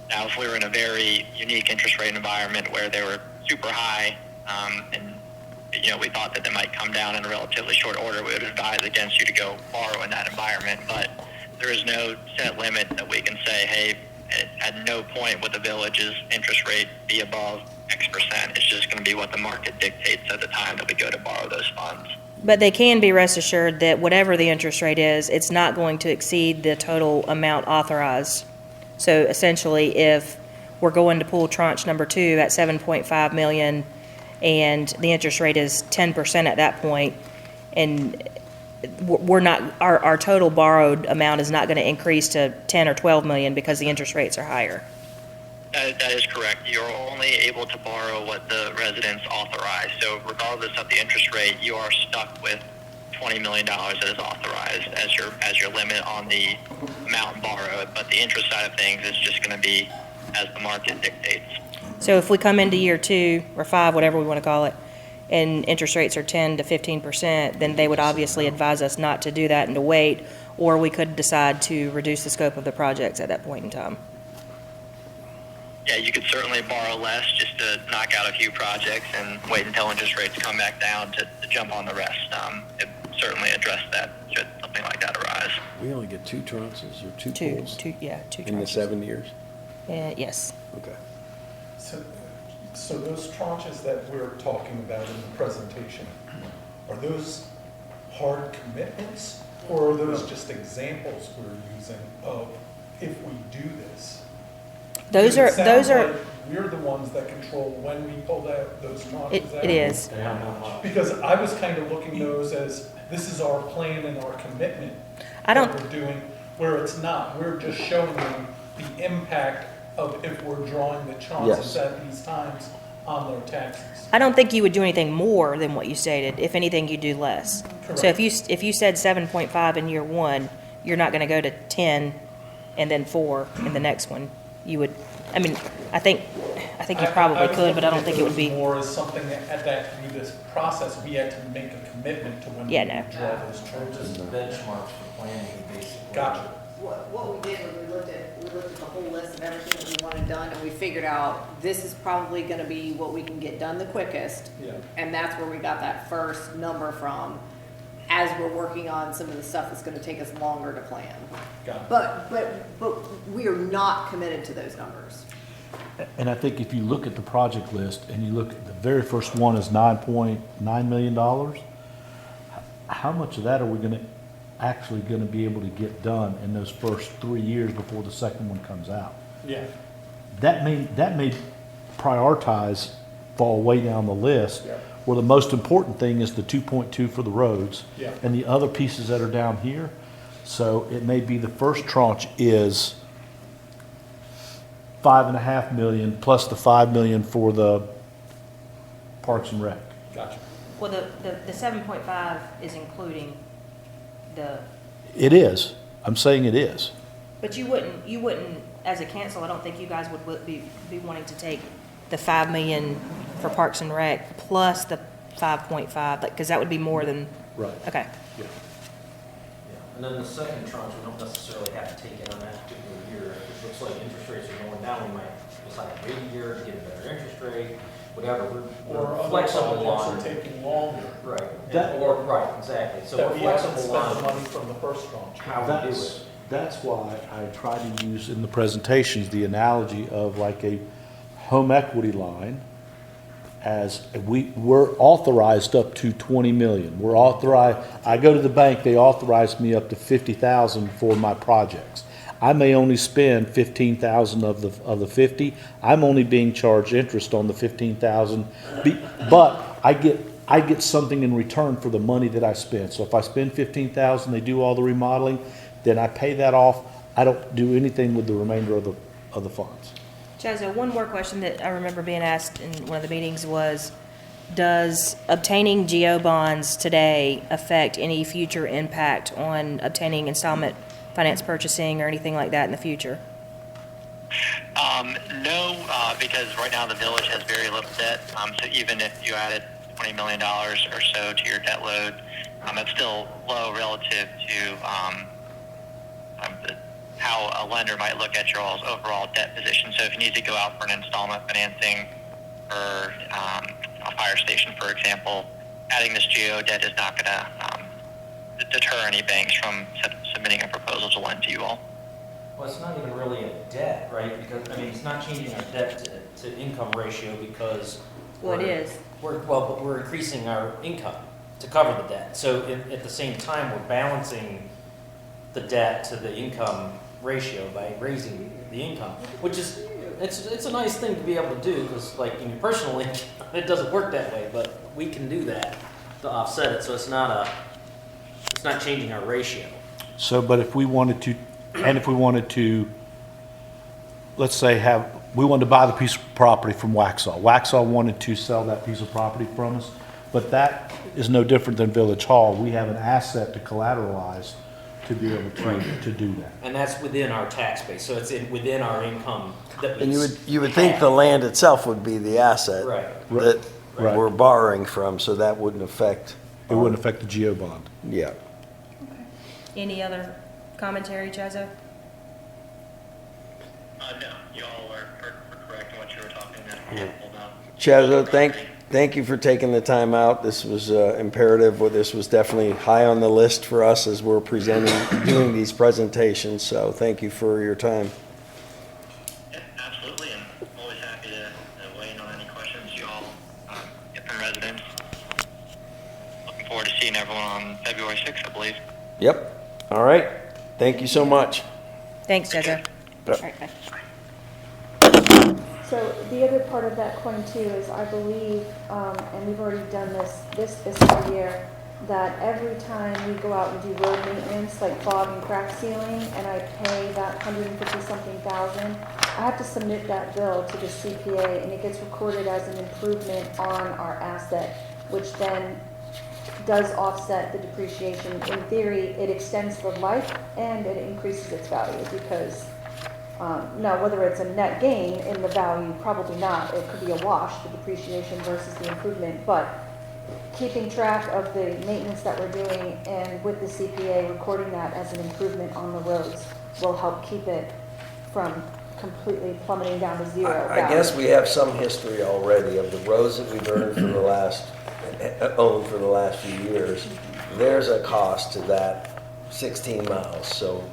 Now, if we were in a very unique interest rate environment where they were super high, and we thought that they might come down in a relatively short order, we would advise against you to go borrow in that environment. But there is no set limit that we can say, hey, at no point would the village's interest rate be above X percent. It's just going to be what the market dictates at the time that we go to borrow those funds. But they can be rest assured that whatever the interest rate is, it's not going to exceed the total amount authorized. So essentially, if we're going to pull tranche number 2 at 7.5 million and the interest rate is 10% at that point, and we're not, our total borrowed amount is not going to increase to 10 or 12 million because the interest rates are higher. That is correct. You're only able to borrow what the residents authorize. So regardless of the interest rate, you are stuck with $20 million that is authorized as your limit on the amount borrowed. But the interest side of things is just going to be as the market dictates. So if we come into year 2 or 5, whatever we want to call it, and interest rates are 10 to 15%, then they would obviously advise us not to do that and to wait, or we could decide to reduce the scope of the projects at that point in time. Yeah, you could certainly borrow less just to knock out a few projects and wait until interest rates come back down to jump on the rest. It certainly address that should something like that arise. We only get 2 tranches or 2 Two pulls tranches. in the 7 years? Yes. Okay. So those tranches that we're talking about in the presentation, are those hard commitments, or are those just examples we're using of if we do this? Those are like we're the ones that control when we pull those tranches out. It is. Because I was kind of looking those as this is our plan and our commitment that we're doing, where it's not. We're just showing them the impact of if we're drawing the tranches at these times on their taxes. I don't think you would do anything more than what you stated. If anything, you do less. Correct. So if you said 7.5 in year 1, you're not going to go to 10 and then 4 in the next one. You would. I mean, I think you probably could, but I don't think it would be more as something that through this process we had to make a commitment to when we draw those tranches. Benchmarks for planning, basically. Gotcha. What we did was we looked at the whole list of everything that we wanted done, and we figured out this is probably gonna be what we can get done the quickest. Yeah. And that's where we got that first number from, as we're working on some of the stuff that's gonna take us longer to plan. Got it. But we are not committed to those numbers. And I think if you look at the project list and you look at the very first one is $9.9 million, how much of that are we actually going to be able to get done in those first 3 years before the second one comes out? Yeah. That may prioritize fall way down the list, where the most important thing is the 2.2 for the roads and the other pieces that are down here. So it may be the first tranche is $5.5 million plus the $5 million for the Parks and Rec. Gotcha. Well, the 7.5 is including the. It is. I'm saying it is. But you wouldn't, as a council, I don't think you guys would be wanting to take the 5 million for Parks and Rec plus the 5.5, because that would be more than. Right. Okay. Yeah. And then the second tranche, we don't necessarily have to take it on that particular year. If it looks like interest rates are going down, we might decide to wait a year to get a better interest rate, whatever. We're flexible on. Are taking longer. Right. Right, Exactly. So that we're we haven't flexible spent the on money from the first tranche. how we do it. That's why I try to use in the presentations the analogy of like a home equity line we're authorized up to 20 million. We're authorized, I go to the bank, they authorize me up to 50,000 for my projects. I may only spend 15,000 of the 50. I'm only being charged interest on the 15,000, but I get something in return for the money that I spend. So if I spend 15,000, they do all the remodeling, then I pay that off. I don't do anything with the remainder of the funds. Chazo, one more question that I remember being asked in one of the meetings was, does obtaining GO bonds today affect any future impact on obtaining installment finance purchasing or anything like that in the future? No, because right now the village has very little debt. So even if you added $20 million or so to your debt load, it's still low relative to how a lender might look at your all's overall debt position. So if you need to go out for an installment financing for a fire station, for example, adding this GO debt is not going to deter any banks from submitting a proposal to lend to you all. Well, it's not even really a debt, right? Because, I mean, it's not changing our debt to income ratio because. Well, it is. But we're increasing our income to cover the debt. So at the same time, we're balancing the debt to the income ratio by raising the income, which is, it's a nice thing to be able to do because, like, in your personal income, it doesn't work that way, but we can do that to offset it. So it's not changing our ratio. So, but if we wanted to, let's say we wanted to buy the piece of property from Waxhaw. Waxhaw wanted to sell that piece of property from us, but that is no different than Village Hall. We have an asset to collateralize to be able to do that. And that's within our tax base, so it's within our income that we. And you would think the land itself would be the asset that Right. we're borrowing from, so that wouldn't affect. It wouldn't affect the GO bond. Yeah. Any other commentary, Chazo? No, you all are correct in what you were talking about. Chazo, thank you for taking the time out. This was imperative. Well, this was definitely high on the list for us as we're doing these presentations. So thank you for your time. Yeah, absolutely, and always happy to weigh in on any questions you all get from residents. Looking forward to seeing everyone on February 6th, I believe. Yep. All right. Thank you so much. Thanks, Chazo. Yep. All right, bye. So the other part of that coin too is I believe, and we've already done this fiscal year, that every time we go out and do road maintenance, like fog and crack sealing, and I pay that 150-something thousand, I have to submit that bill to the CPA, and it gets recorded as an improvement on our asset, which then does offset the depreciation. In theory, it extends the life and it increases its value because now, whether it's a net gain in the value, probably not. It could be a wash, the depreciation versus the improvement. But keeping track of the maintenance that we're doing and with the CPA recording that as an improvement on the roads will help keep it from completely plummeting down to zero. I guess we have some history already of the roads that we've owned for the last few years. There's a cost to that 16 miles. So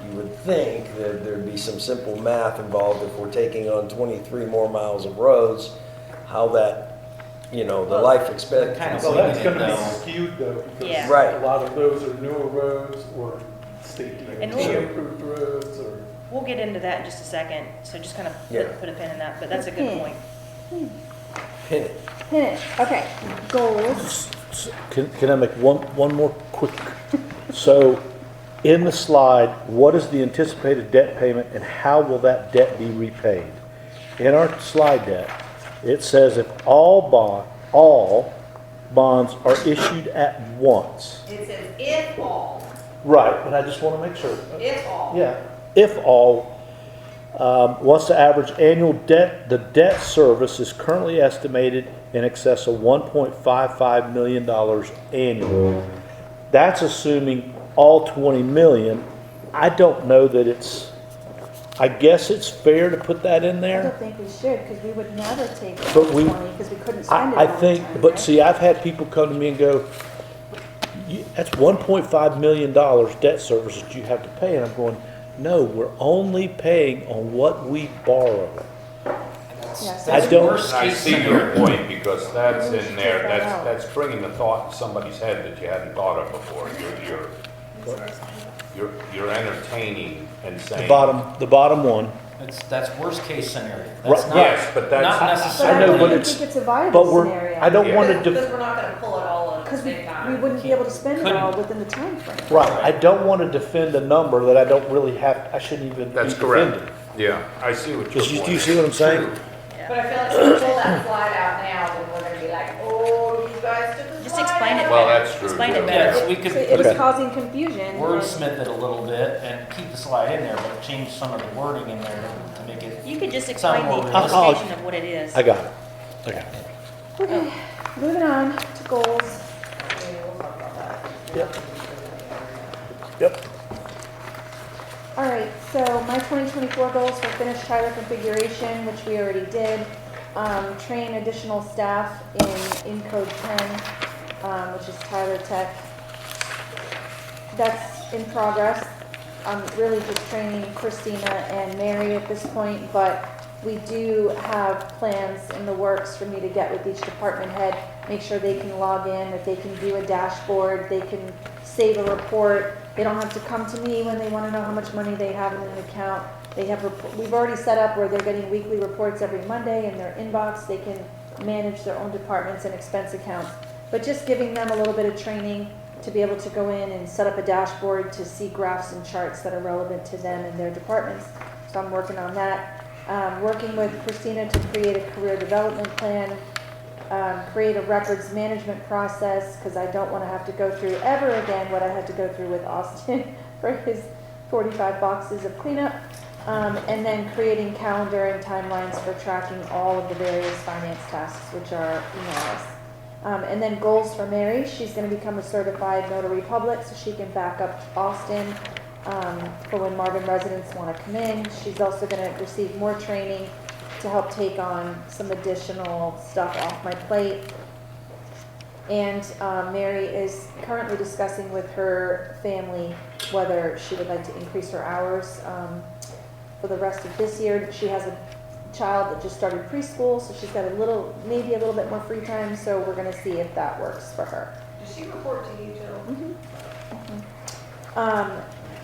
you would think that there'd be some simple math involved if we're taking on 23 more miles of roads, how that, the life expectancy. Well, that's going to be skewed though, because Yeah. Right. a lot of those are newer roads or state And approved roads or. We'll get into that in just a second, so just kind of put a pin in that, but that's a good point. Pin it. Pin it. Okay, goals. Can I make one more quick? So, in the slide, what is the anticipated debt payment and how will that debt be repaid? In our slide deck, it says if all bonds are issued at once. It says if all, Right, but I just want to make sure. if all. Yeah, if all, what's the average annual debt? The debt service is currently estimated in excess of $1.55 million annually. That's assuming all 20 million. I don't know that I guess it's fair to put that in I there. don't think we should, because we would never take the But 20, because we couldn't spend it I all the think, time, but right? see, I've had people come to me and go, that's $1.5 million debt service that you have to pay. And I'm going, no, we're only paying on what we borrow. Yes. I don't- Worst I case see your scenario. point, because that's We should in there, take that out. that's bringing the thought in somebody's head that you hadn't thought of before. You're entertaining and saying. The bottom one, That's worst case scenario. Right, That's not, yes, but that's- not But necessarily. I know, but don't it's- think it's a viable but we're, scenario. I don't Yeah. want Because to, we're not gonna pull it all at the Because we same time. wouldn't be able to spend it all within the time frame. right, I don't want to defend a number that I don't really have, I shouldn't even be That's correct. defending. Yeah, I see what you're Do pointing. you see what I'm saying? But I feel like if we pull that slide out now, then we're gonna be like, oh, you guys took the Just slide explain it out. Well, that's true. Explain it too. better. Yes, we could So it was Okay. causing confusion. and- wordsmith it a little bit and keep the slide in there, but change some of the wording in there to make it. You could just Sound explain more the realistic. illustration of what it is. I got it. Okay, moving on to goals. Okay, we'll talk about that. Yep. Yep. All right, so my 2024 goals for finished Tyler configuration, which we already did. Train additional staff in Code 10, which is Tyler Tech. That's in progress. I'm really just training Christina and Mary at this point, but we do have plans in the works for me to get with each department head, make sure they can log in, that they can view a dashboard, they can save a report. They don't have to come to me when they want to know how much money they have in an account. They have, we've already set up where they're getting weekly reports every Monday in their inbox. They can manage their own departments and expense accounts. But just giving them a little bit of training to be able to go in and set up a dashboard to see graphs and charts that are relevant to them and their departments. So I'm working on that. Working with Christina to create a career development plan, create a records management process, because I don't want to have to go through ever again what I had to go through with Austin for his 45 boxes of cleanup. And then creating calendar and timelines for tracking all of the various finance tasks, which are enormous. And then goals for Mary. She's going to become a certified notary public so she can back up Austin for when Marvin residents want to come in. She's also going to receive more training to help take on some additional stuff off my plate. And Mary is currently discussing with her family whether she would like to increase her hours for the rest of this year. She has a child that just started preschool, so she's got maybe a little bit more free time, so we're gonna see if that works for her. Does she report to you, Jill?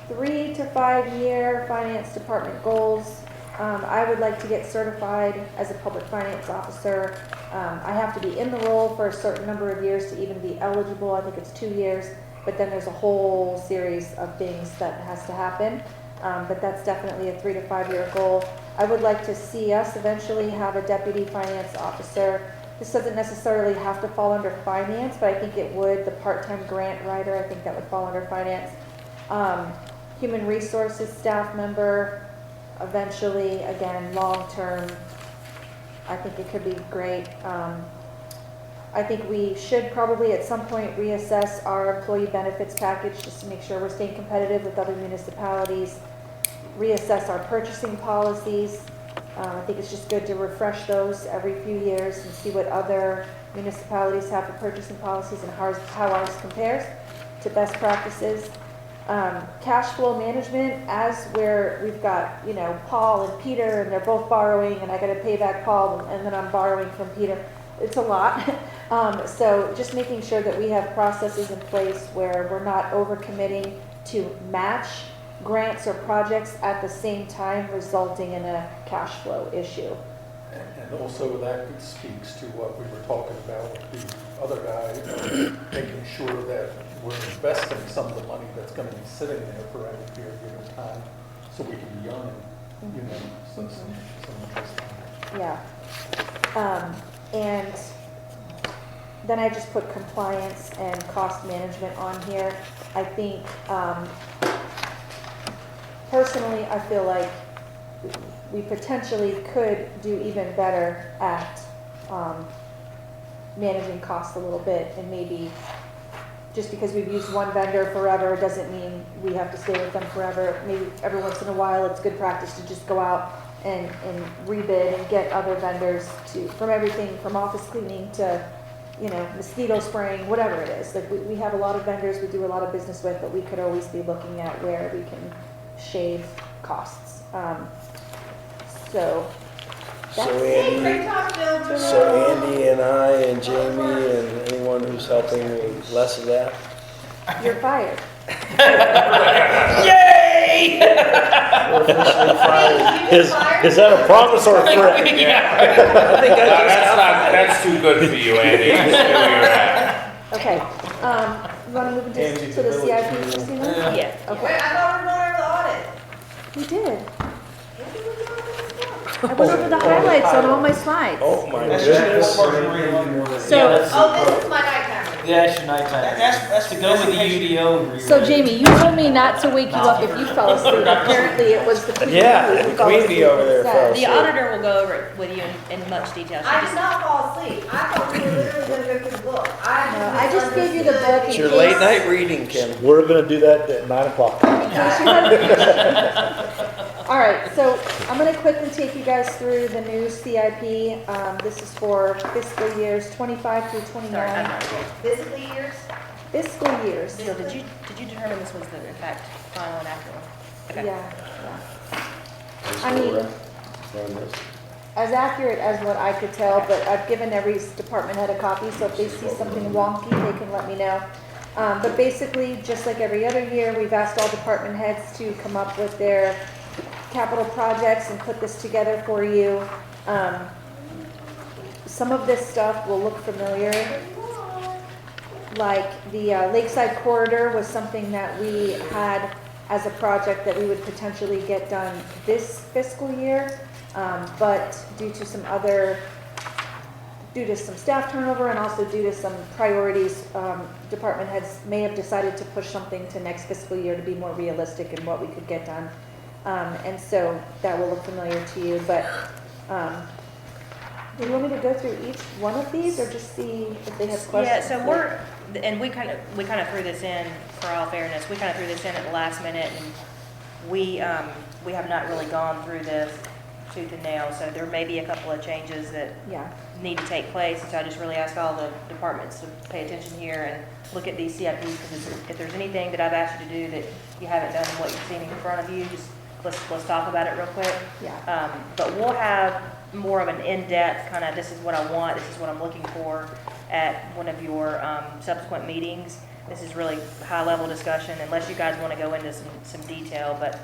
3 to 5 year finance department goals. I would like to get certified as a public finance officer. I have to be in the role for a certain number of years to even be eligible. I think it's 2 years, but then there's a whole series of things that has to happen. But that's definitely a 3 to 5 year goal. I would like to see us eventually have a deputy finance officer. This doesn't necessarily have to fall under finance, but I think it would. The part-time grant writer, I think that would fall under finance. Human resources staff member, eventually, again, long-term, I think it could be great. I think we should probably at some point reassess our employee benefits package just to make sure we're staying competitive with other municipalities. Reassess our purchasing policies. I think it's just good to refresh those every few years and see what other municipalities have for purchasing policies and how ours compares to best practices. Cash flow management, as where we've got, Paul and Peter, and they're both borrowing, and I got to pay back Paul, and then I'm borrowing from Peter. It's a lot. So just making sure that we have processes in place where we're not overcommitting to match grants or projects at the same time, resulting in a cash flow issue. And also that speaks to what we were talking about with the other guy, making sure that we're investing some of the money that's going to be sitting there for any period of time, so we can be young and, some interest in it. Yeah. And then I just put compliance and cost management on here. I think, personally, I feel like we potentially could do even better at managing costs a little bit, and maybe just because we've used one vendor forever doesn't mean we have to stay with them forever. Maybe every once in a while it's good practice to just go out and rebid and get other vendors from everything from office cleaning to, mosquito spraying, whatever it is. Like we have a lot of vendors we do a lot of business with, but we could always be looking at where we can shave costs. So So Hey, great Andy, talk, Bill. so Andy and I and Jamie and anyone who's helping with less of that. You're fired. Yay! We're officially fired. Is that a promise or a threat? I think I No, just. that's too good for you, Andy. Just stay where you're at. Okay, you wanna move into, Angie's to the a village CIP, people. Christina? Yeah. Wait, Okay, I thought we were going over the audit. we did. I went over the highlights on all my slides. Oh my That's just goodness. one portion where you want- So, Oh, this is my nighttime. Yeah, it's your nighttime. That's To go with the UDO. so Jamie, you told me not to wake you up if you fell asleep. Apparently it was the queen Yeah, who the fell queen asleep bee over there instead. fell The auditor will go over it with you in much detail. She I just- did not fall asleep. I thought we were literally gonna go through the book. No, I just gave you the book It's in your case. late night reading, Kim. We're gonna do that at 9 o'clock. All right, so I'm gonna quickly take you guys through the new CIP. This is for fiscal years 25 through Sorry, 29. I'm not. Fiscal years? Fiscal years. Bill, did you determine this was the, in fact, final and accurate one? Okay. Yeah. I mean, as accurate as what I could tell, but I've given every department head a copy, so if they see something wonky, they can let me know. But basically, just like every other year, we've asked all department heads to come up with their capital projects and put this together for you. Some of this stuff will look familiar. Like the Lakeside Corridor was something that we had as a project that we would potentially get done this fiscal year. But due to some staff turnover and also due to some priorities, department heads may have decided to push something to next fiscal year to be more realistic in what we could get done. And so that will look familiar to you, but, do you want me to go through each one of these or just see if they have questions? Yeah, so and we kind of threw this in, for all fairness, we kind of threw this in at the last minute, and we have not really gone through this tooth and nail, so there may be a couple of changes that Yeah. need to take place, and so I just really ask all the departments to pay attention here and look at these CIPs, because if there's anything that I've asked you to do that you haven't done and what you're seeing in front of you, just let's talk about it real quick. Yeah. But we'll have more of an in-depth kind of, this is what I want, this is what I'm looking for at one of your subsequent meetings. This is really high-level discussion, unless you guys want to go into some detail, but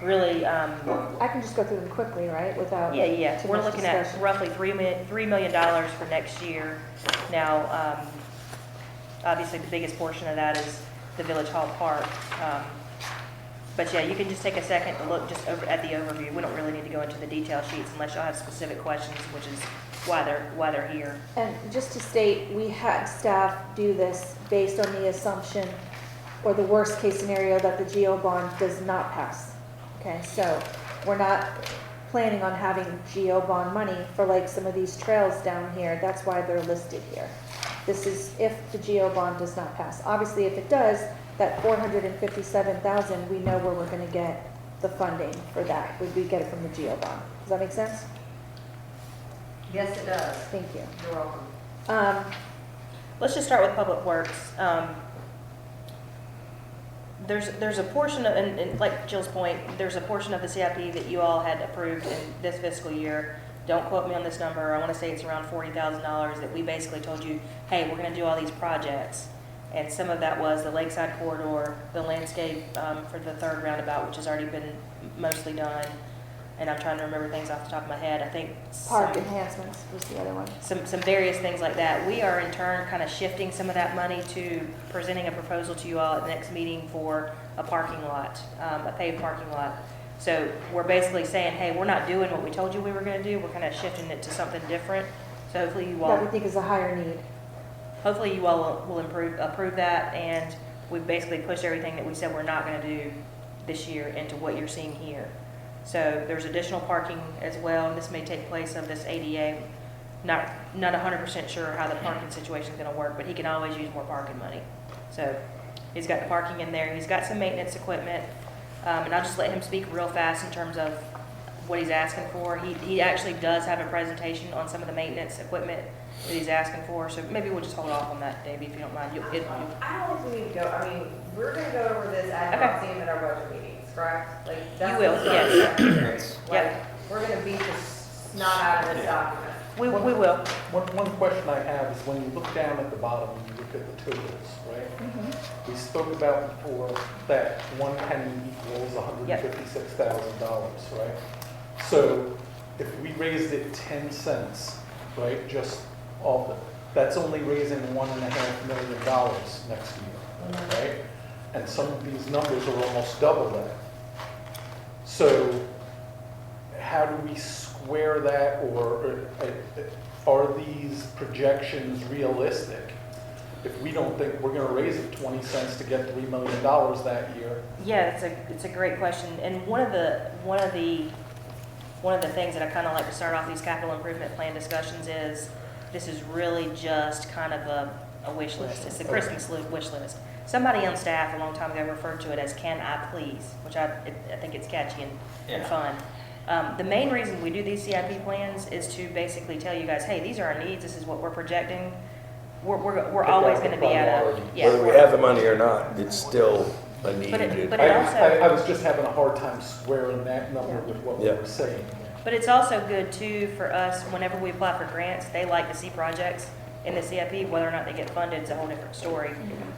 really, I can just go through them quickly, right, without yeah. too We're much looking at discussion. roughly $3 million for next year. Now, obviously, the biggest portion of that is the Village Hall Park. But yeah, you can just take a second to look just over at the overview. We don't really need to go into the detail sheets unless y'all have specific questions, which is why they're here. And just to state, we had staff do this based on the assumption or the worst case scenario that the GO bond does not pass. Okay, so we're not planning on having GO bond money for like some of these trails down here. That's why they're listed here. This is if the GO bond does not pass. Obviously, if it does, that $457,000, we know where we're gonna get the funding for that. We get it from the GO bond. Does that make sense? Yes, it does. Thank you. You're welcome. Let's just start with Public Works. There's a portion of, and like Jill's point, there's a portion of the CIP that you all had approved in this fiscal year. Don't quote me on this number. I want to say it's around $40,000 that we basically told you, hey, we're going to do all these projects. And some of that was the Lakeside Corridor, the landscape for the third roundabout, which has already been mostly done. And I'm trying to remember things off the top of my head. I think Park enhancements was the other one. some various things like that. We are in turn kind of shifting some of that money to presenting a proposal to you all at the next meeting for a parking lot, a paved parking lot. So we're basically saying, hey, we're not doing what we told you we were going to do. We're kind of shifting it to something different. So hopefully you all, That we think is a higher need. hopefully you all will approve that, and we basically pushed everything that we said we're not going to do this year into what you're seeing here. So there's additional parking as well, and this may take place of this ADA. Not 100% sure how the parking situation is going to work, but he can always use more parking money. So he's got the parking in there. He's got some maintenance equipment, and I'll just let him speak real fast in terms of what he's asking for. He actually does have a presentation on some of the maintenance equipment that he's asking for, so maybe we'll just hold off on that, Davey, if you don't mind. I don't think we need to go, I mean, we're gonna go over this ad nauseam at our budget meetings, correct? Like, that's will, what's yes. necessary. Yep. Like, we're gonna beat this It's not out of this document. We will. One question I have is when you look down at the bottom, and you look at the totals, right? We spoke about before that 1 penny equals $156,000, right? So if we raised it 10 cents, right, just off, that's only raising $1.5 million next year, right? And some of these numbers are almost double that. So how do we square that, or are these projections realistic? If we don't think we're gonna raise it 20 cents to get $3 million that year? Yeah, it's a great question, and one of the things that I kind of like to start off these capital improvement plan discussions is, this is really just kind of a wish list. It's the Christmas wish list. Somebody on staff a long time ago referred to it as "Can I please," which I think it's catchy and fun. The main reason we do these CIP plans is to basically tell you guys, hey, these are our needs. This is what we're projecting. We're always going to be at a Whether we have the money or not, it's still a need. But it I was just having a hard time squaring that number with what we were saying. But it's also good too for us, whenever we apply for grants, they like to see projects in the CIP. Whether or not they get funded is a whole different story.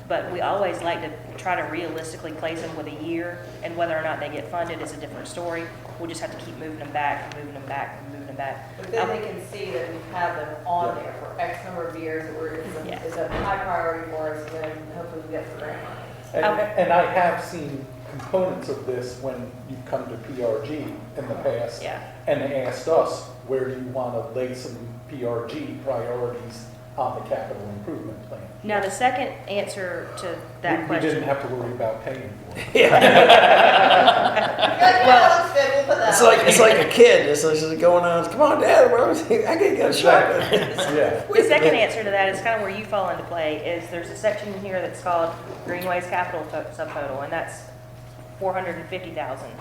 But we always like to try to realistically place them with a year, and whether or not they get funded is a different story. We'll just have to keep moving them back and moving them back and moving them back. But then they can see that we've had them on there for X number of years, that it's a high priority for us, and then hopefully we get some grant money. And I have seen components of this when you've come to PRG in the past and asked us, where do you want to lay some PRG priorities on the capital improvement plan? Now, the second answer to that question. We didn't have to worry about paying for it. It's like a kid. It's like going on. Come on, Dad. I can't get a shot. The second answer to that is kind of where you fall into play. Is there's a section here that's called Greenways Capital Subtotal, and that's $450,000.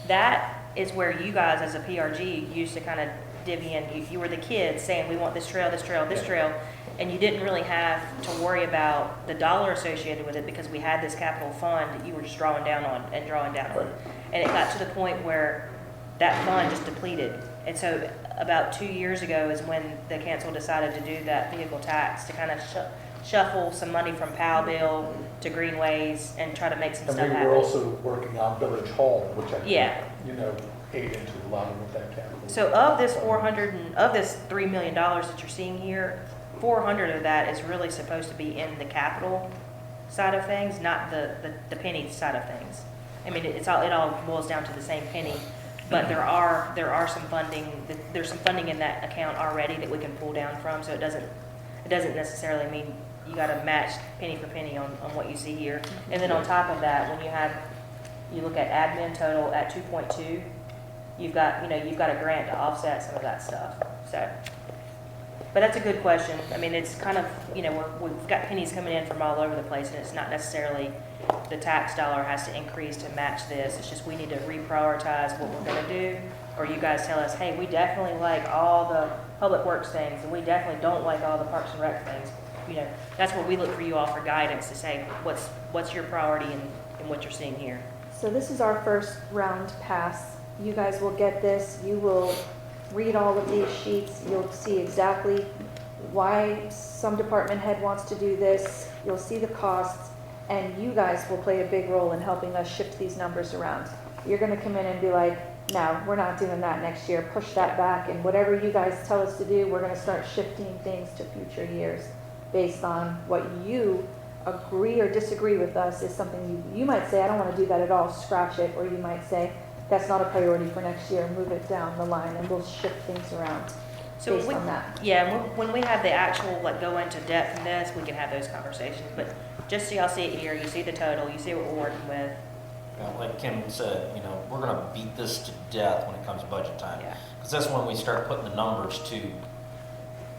That is where you guys, as a PRG, used to kind of divvy in. You were the kids saying, we want this trail, this trail, this trail. And you didn't really have to worry about the dollar associated with it because we had this capital fund that you were just drawing down on and drawing down on. And it got to the point where that fund just depleted. And so about 2 years ago is when the council decided to do that vehicle tax to kind of shuffle some money from Powell bill to Greenways and try to make some stuff happen. And we were also working on Village Hall, which I think, ate into a lot of that capital. So of this $3 million that you're seeing here, 400 of that is really supposed to be in the capital side of things, not the penny side of things. I mean, it all boils down to the same penny, but there are some funding. There's some funding in that account already that we can pull down from. So it doesn't necessarily mean you got to match penny for penny on what you see here. And then on top of that, when you look at admin total at 2.2, you've got a grant to offset some of that stuff. So. But that's a good question. I mean, it's kind of, we've got pennies coming in from all over the place, and it's not necessarily the tax dollar has to increase to match this. It's just we need to reprioritize what we're going to do, or you guys tell us, hey, we definitely like all the public works things, and we definitely don't like all the parks and rec things. That's where we look for you all for guidance to say, what's your priority in what you're seeing here. So this is our first round pass. You guys will get this. You will read all of these sheets. You'll see exactly why some department head wants to do this. You'll see the costs, and you guys will play a big role in helping us shift these numbers around. You're going to come in and be like, no, we're not doing that next year. Push that back, and whatever you guys tell us to do, we're going to start shifting things to future years based on what you agree or disagree with us is something you might say, I don't want to do that at all, scratch it, or you might say, that's not a priority for next year, move it down the line, and we'll shift things around based on that. Yeah, when we have the actual, go into depth in this, we can have those conversations. But just so y'all see it here, you see the total, you see what we're working with. Like Kim said, we're going to beat this to death when it comes budget time. Because that's when we start putting the numbers to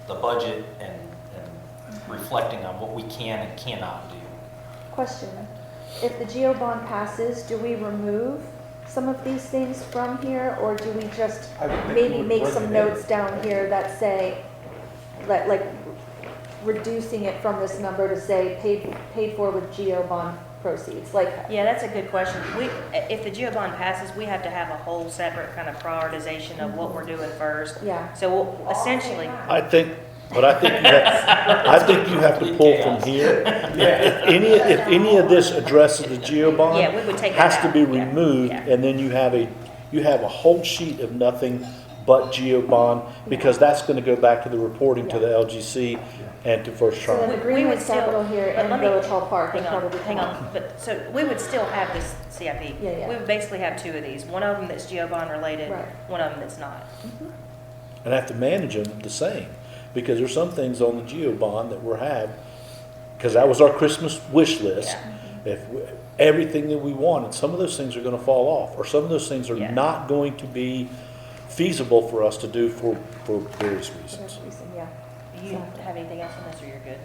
the budget and reflecting on what we can and cannot do. Question, if the GO bond passes, do we remove some of these things from here, or do we just maybe make some notes down here that say, like reducing it from this number to say paid for with GO bond proceeds? Like, Yeah, that's a good question. If the GEO bond passes, we have to have a whole separate kind of prioritization of what we're doing first. yeah, So we'll essentially, I think you have to pull from here. If any of this addresses the GEO bond, Yeah, we would take that has to be out. Yeah, removed, yeah. and then you have a whole sheet of nothing but GEO bond, because that's gonna go back to the reporting to the LGC and to First so then Triumph. agreeing with still- Capital here but and let me- Village Hall Park would hang on, probably hang come on. out. But, so we would still have this CIP. Yeah, yeah. We would basically have two of these. One of them that's GEO bond related, Right. one of them that's not. And have to manage them the same, because there's some things on the GEO bond that we're had, because that was our Christmas wish list. Everything that we wanted, some of those things are gonna fall off, or some of those things are Yeah. not going to be feasible for us to do for various For reasons. that reason, yeah. Do you have anything else on this, or you're good?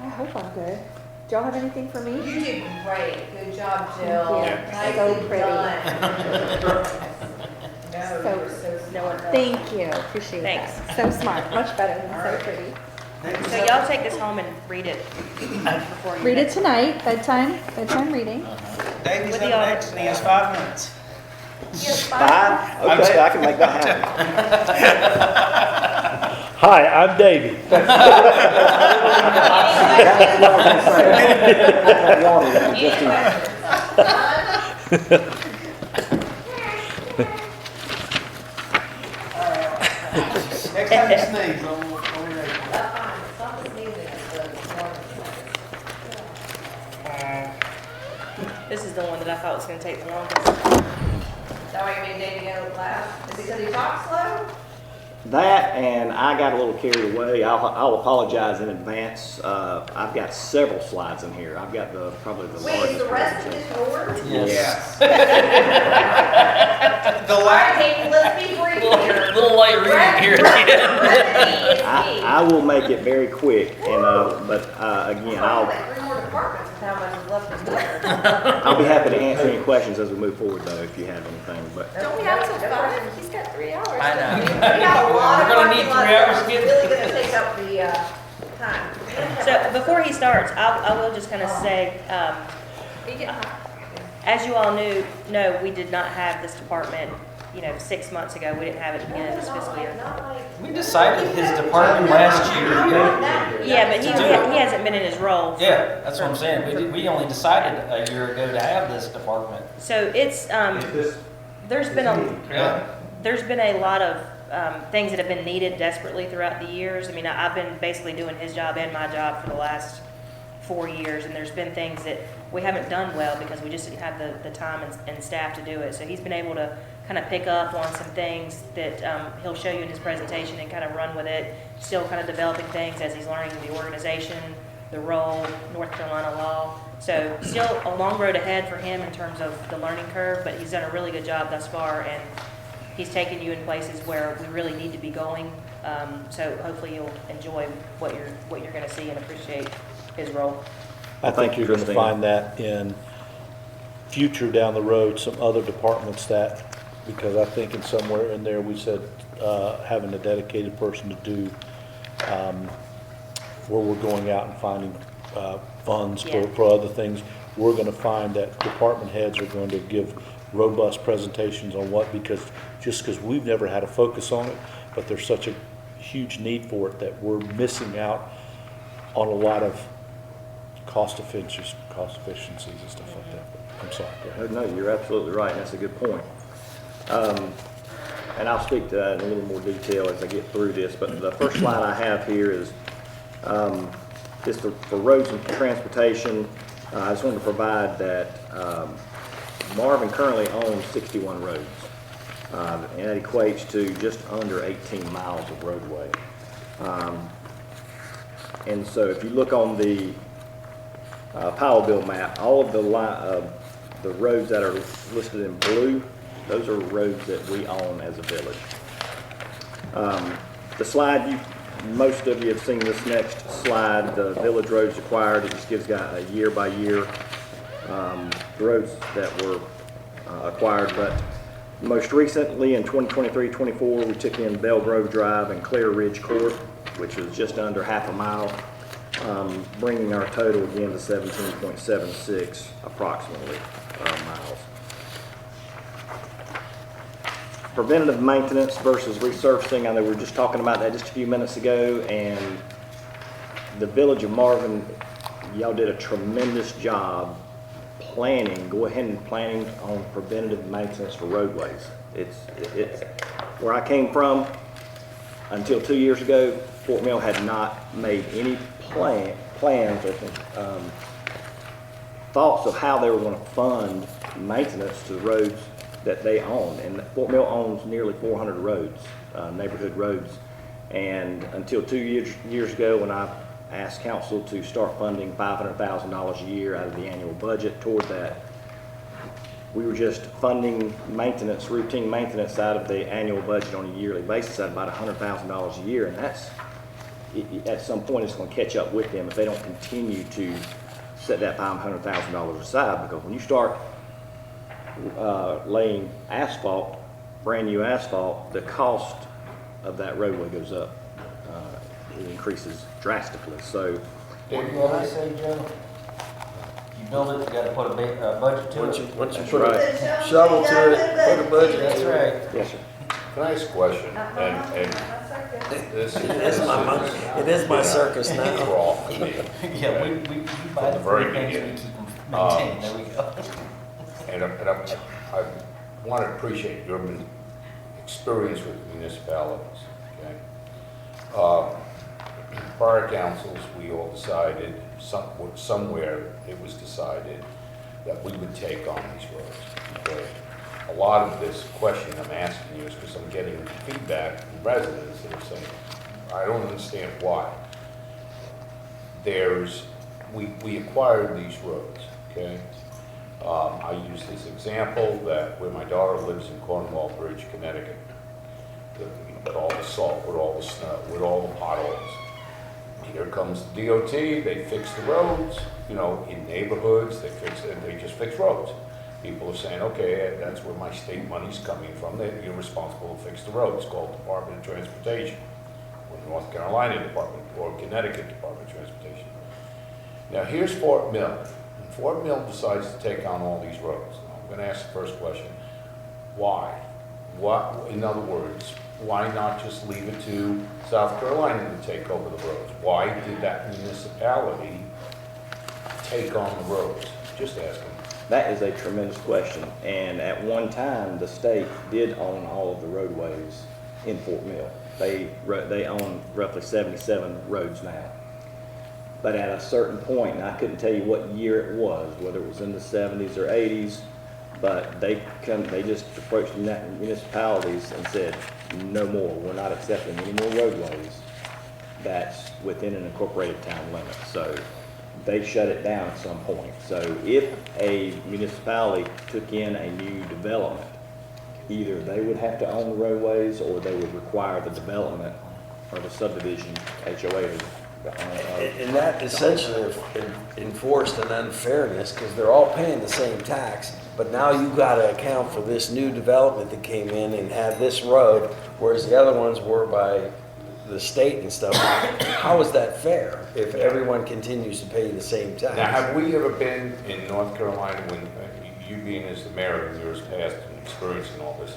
I hope I'm good. Do y'all have anything for me? You did great. Good job, Thank Jill. you. Nicely So pretty. done. No, So- you were so No one- smart. Thank you, appreciate that. So smart, much better than so pretty. So y'all take this home and read it before you. Read it tonight, bedtime reading. Davey's With up the next and he has 5 minutes. Five? Okay, I can make that happen. Hi, I'm Davey. Next time you sneeze, I'll be ready. That's fine. It's not the sneezing, it's the snoring. This is the one that I thought was gonna take the longest. That way you made Davey go laugh. Is it because he talks slow? That, and I got a little carried away. I'll apologize in advance. I've got several slides in here. I've got probably the Wait, is largest. the rest of presentation. this yours? Yes. The All right, Davey, let's be brief here. Little light reading here again. I will make it very quick, and but again, I'll like 3 more departments with how much is left in there. I'll be happy to answer any questions as we move forward, though, if you have anything. But Don't we have till 5? He's got 3 hours. I know. We got a lot of We're gonna need parking 3 lots hours that to get- are really gonna take up the time. So before he starts, I will just kind of say, as you all know, we did not have this department, 6 months ago. We didn't have it at the beginning of this fiscal year. We decided his department last year. Yeah, but he hasn't been in his role. Yeah, that's what I'm saying. We only decided a year ago to have this department. So it's, there's been a lot of things that have been needed desperately throughout the years. I mean, I've been basically doing his job and my job for the last 4 years, and there's been things that we haven't done well because we just didn't have the time and staff to do it. So he's been able to kind of pick up on some things that he'll show you in his presentation and kind of run with it, still kind of developing things as he's learning the organization, the role, North Carolina law. So still a long road ahead for him in terms of the learning curve, but he's done a really good job thus far, and he's taken you in places where we really need to be going. So hopefully you'll enjoy what you're going to see and appreciate his role. I think you're gonna Christine. find that in future down the road, some other departments that, because I think in somewhere in there, we said, having a dedicated person to do, where we're going out and finding, funds Yeah. for other things. We're gonna find that department heads are going to give robust presentations on what, because we've never had a focus on it, but there's such a huge need for it that we're missing out on a lot of cost efficiencies and stuff like that. But I'm sorry, go ahead. no, you're absolutely right, and that's a good point. And I'll speak to that in a little more detail as I get through this, but the first slide I have here is for roads and transportation. I just wanted to provide that Marvin currently owns 61 roads, and that equates to just under 18 miles of roadway. And so if you look on the Powell bill map, all of the roads that are listed in blue, those are roads that we own as a village. The slide, most of you have seen this next slide, the village roads acquired. It just gives got a year by year roads that were acquired. But most recently in 2023-24, we took in Bell Grove Drive and Clear Ridge Court, which was just under half a mile. bringing our total again to 17.76 approximately miles. Preventative maintenance versus resurfacing, I know we were just talking about that just a few minutes ago, and the Village of Marvin, y'all did a tremendous job planning, go ahead and planning on preventative maintenance for roadways. It's where I came from, until 2 years ago, Fort Mill had not made any plans or thoughts of how they were going to fund maintenance to the roads that they own. And Fort Mill owns nearly 400 roads, neighborhood roads. And until 2 years ago, when I asked council to start funding $500,000 a year out of the annual budget toward that, we were just funding maintenance, routine maintenance out of the annual budget on a yearly basis at about $100,000 a year. And that's, at some point, it's going to catch up with them if they don't continue to set that $500,000 aside. Because when you start laying asphalt, brand new asphalt, the cost of that roadway goes up. It increases drastically. So, What do you always say, Joe? You build it, you gotta put a budget to it. Once you put a shovel to it, put a budget That's to it. right. yes, sir. Can I ask a question? And this It is my circus now. raw for me. Yeah, we buy the the very three things, we beginning. keep them maintained, there we go. And I want to appreciate your experience with municipalities, okay? Prior councils, we all decided, somewhere it was decided that we would take on these roads, okay? A lot of this question I'm asking you is because I'm getting feedback from residents that are saying, I don't understand why. We acquired these roads, okay? I use this example that where my daughter lives in Cornwall Bridge, Connecticut, with all the salt, with all the snow, with all the potholes. Here comes the DOT, they fix the roads, you know, in neighborhoods, they just fix roads. People are saying, okay, that's where my state money's coming from, you're responsible to fix the roads, called Department of Transportation, or North Carolina Department, or Connecticut Department of Transportation. Now here's Fort Mill. Fort Mill decides to take on all these roads. I'm going to ask the first question. Why? What, in other words, why not just leave it to South Carolina to take over the roads? Why did that municipality take on the roads? Just asking. That is a tremendous question. And at one time, the state did own all of the roadways in Fort Mill. They own roughly 77 roads now. But at a certain point, and I couldn't tell you what year it was, whether it was in the 70s or 80s, but they just approached the municipalities and said, no more, we're not accepting any more roadways that's within an incorporated town limit. So they shut it down at some point. So if a municipality took in a new development, either they would have to own the roadways or they would require the development or the subdivision HOA. And that essentially enforced an unfairness because they're all paying the same tax, but now you got to account for this new development that came in and have this road, whereas the other ones were by the state and stuff. How is that fair if everyone continues to pay the same tax? Now, have we ever been in North Carolina when, you being as the mayor in years past and experiencing all this,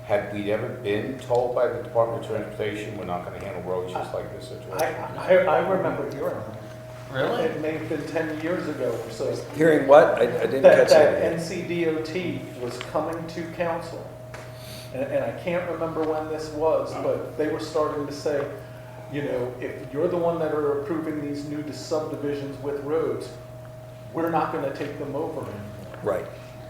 had we ever been told by the Department of Transportation we're not going to handle roads just like this situation? I remember hearing that. Really? It may have been 10 years ago or so. Hearing what? I didn't catch That that. NCDOT was coming to council. And I can't remember when this was, but they were starting to say, you know, if you're the one that are approving these new subdivisions with roads, we're not going to take them over anymore. Right.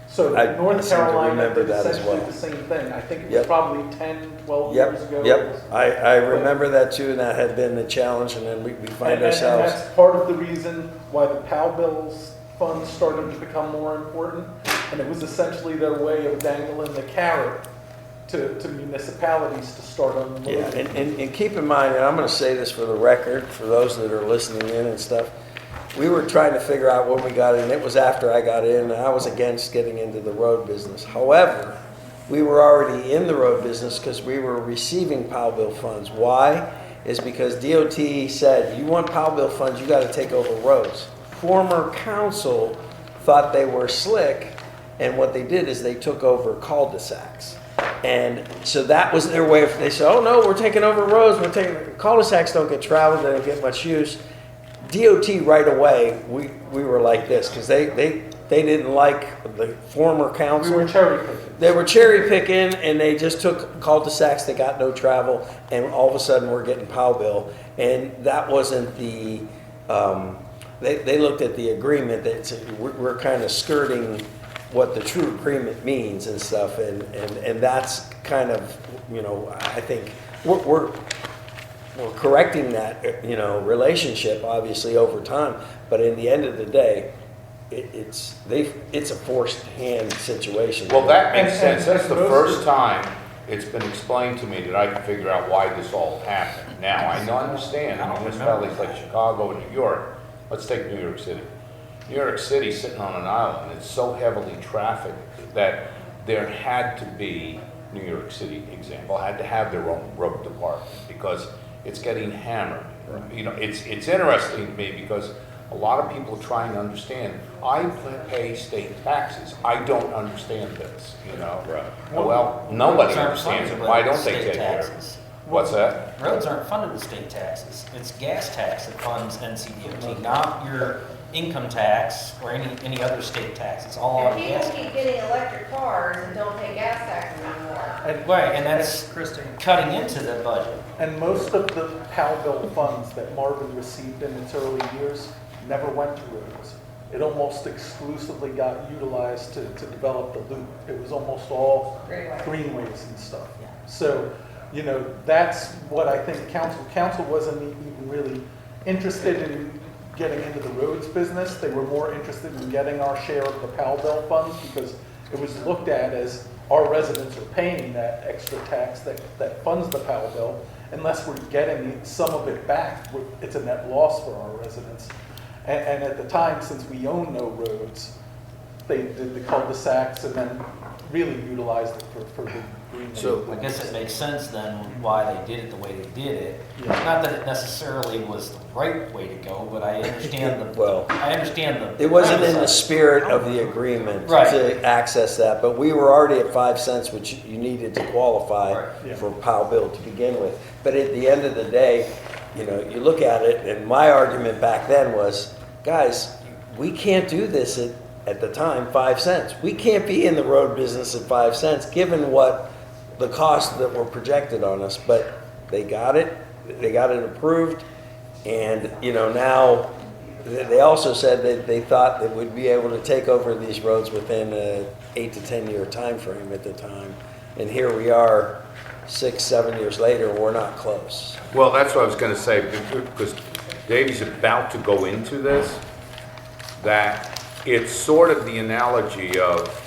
So I North seem to Carolina remember did that as essentially well. the same thing. I think it was Yep. probably 10, 12 years ago. Yep. I remember that too, and that had been a challenge, and then we find And ourselves. that's part of the reason why the POW bills funds started to become more important. And it was essentially their way of dangling the carrot to municipalities to start unloading. Yeah, and keep in mind, and I'm going to say this for the record, for those that are listening in and stuff, we were trying to figure out when we got in. It was after I got in, and I was against getting into the road business. However, we were already in the road business because we were receiving POW bill funds. Why? is because DOT said, you want Powell bill funds, you gotta take over roads. Former council thought they were slick, and what they did is they took over cul-de-sacs. And so that was their way of, they said, oh no, we're taking over roads, cul-de-sacs don't get traveled, they don't get much use. DOT right away, we were like this, because they didn't like the former council. We were cherry picking. They were cherry picking, and they just took cul-de-sacs that got no travel, and all of a sudden we're getting Powell bill. And that wasn't the, they looked at the agreement that said we're kind of skirting what the true agreement means and stuff, and that's kind of, you know, I think we're correcting that, you know, relationship obviously over time, but in the end of the day, it's a forced hand situation. Well, that makes sense. That's the first time it's been explained to me that I can figure out why this all happened. Now, I understand, I mean, municipalities like Chicago and New York, let's take New York City. New York City sitting on an island, it's so heavily trafficked that there had to be, New York City example, had to have their own road department because it's getting hammered. You know, it's interesting to me because a lot of people are trying to understand. I pay state taxes. I don't understand this, you know? Right. Well, nobody understands it. Why don't they take care of it? What's that? Roads aren't funded with state taxes. It's gas tax that funds NCDOT, not your income tax or any other state tax. It's all on And gas. people keep getting electric cars and don't pay gas taxes anymore. Right, and that's cutting into the budget. And most of the Powell bill funds that Marvin received in its early years never went to roads. It almost exclusively got utilized to develop the loop. It was almost all greenways and stuff. Yeah. So, you know, that's what I think council wasn't even really interested in getting into the roads business. They were more interested in getting our share of the Powell bill funds because it was looked at as our residents are paying that extra tax that funds the Powell bill. Unless we're getting some of it back, it's a net loss for our residents. And at the time, since we own no roads, they did the cul-de-sacs and then really utilized it for the green. So I guess it makes sense then why they did it the way they did it. Yeah. Not that it necessarily was the right way to go, but I understand the. Well, I understand the. it wasn't in the spirit of the agreement Right. to access that, but we were already at 5 cents, which you needed to qualify Right. Yeah. for Powell bill to begin with. But at the end of the day, you know, you look at it, and my argument back then was, guys, we can't do this at the time, 5 cents. We can't be in the road business at 5 cents, given what the costs that were projected on us. But they got it approved, and, you know, now, they also said that they thought that we'd be able to take over these roads within a 8 to 10 year time frame at the time. And here we are, 6, 7 years later, we're not close. Well, that's what I was going to say, because Davey's about to go into this, that it's sort of the analogy of,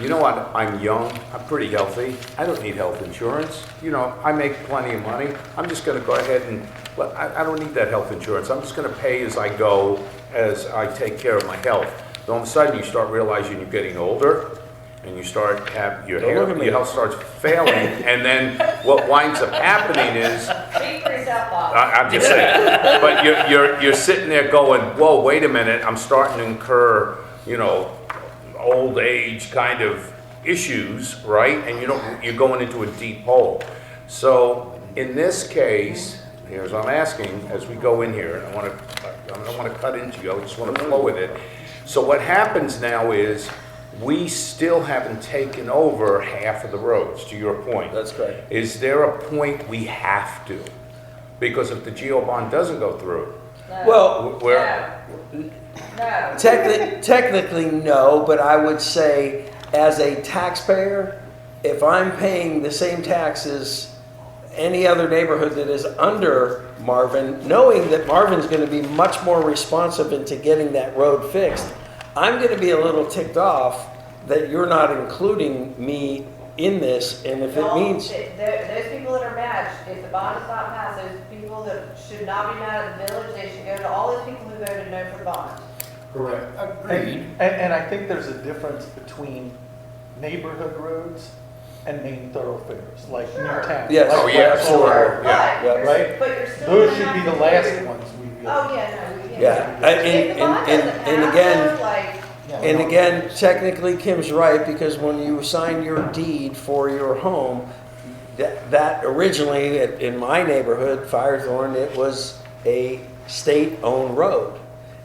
you know what, I'm young, I'm pretty healthy, I don't need health insurance, you know, I make plenty of money, I'm just going to go ahead and, well, I don't need that health insurance, I'm just going to pay as I go, as I take care of my health. Then all of a sudden you start realizing you're getting older, and you start your health starts failing, and then what winds up happening is, Speak for yourself, Bob. I'm just saying, but you're sitting there going, whoa, wait a minute, I'm starting to incur, you know, old age kind of issues, right? And you're going into a deep hole. So in this case, here's what I'm asking as we go in here, and I don't want to cut into you, I just want to flow with it. So what happens now is, we still haven't taken over half of the roads, to your point. That's correct. Is there a point we have to? Because if the GO bond doesn't go through, Well, No. technically no, but I would say as a taxpayer, if I'm paying the same taxes any other neighborhood that is under Marvin, knowing that Marvin's going to be much more responsive into getting that road fixed, I'm going to be a little ticked off that you're not including me in this, and if it means... Those people that are mad, if the bond is not passed, those people that should not be mad at the village, they should go to all those people who voted no for the bond. Correct. And I think there's a difference between neighborhood roads and main thoroughfares, like near town. Yes. like Oh, yeah, Waxhaw sure, Road, yeah. Right? But you're still Those gonna should be have the to last do- ones we build. Oh, yeah, no, we can't. Yeah, If the bond doesn't and pass, again, though, like, and again, technically Kim's right, because when you sign your deed for your home, that originally, in my neighborhood, Firethorn, it was a state-owned road.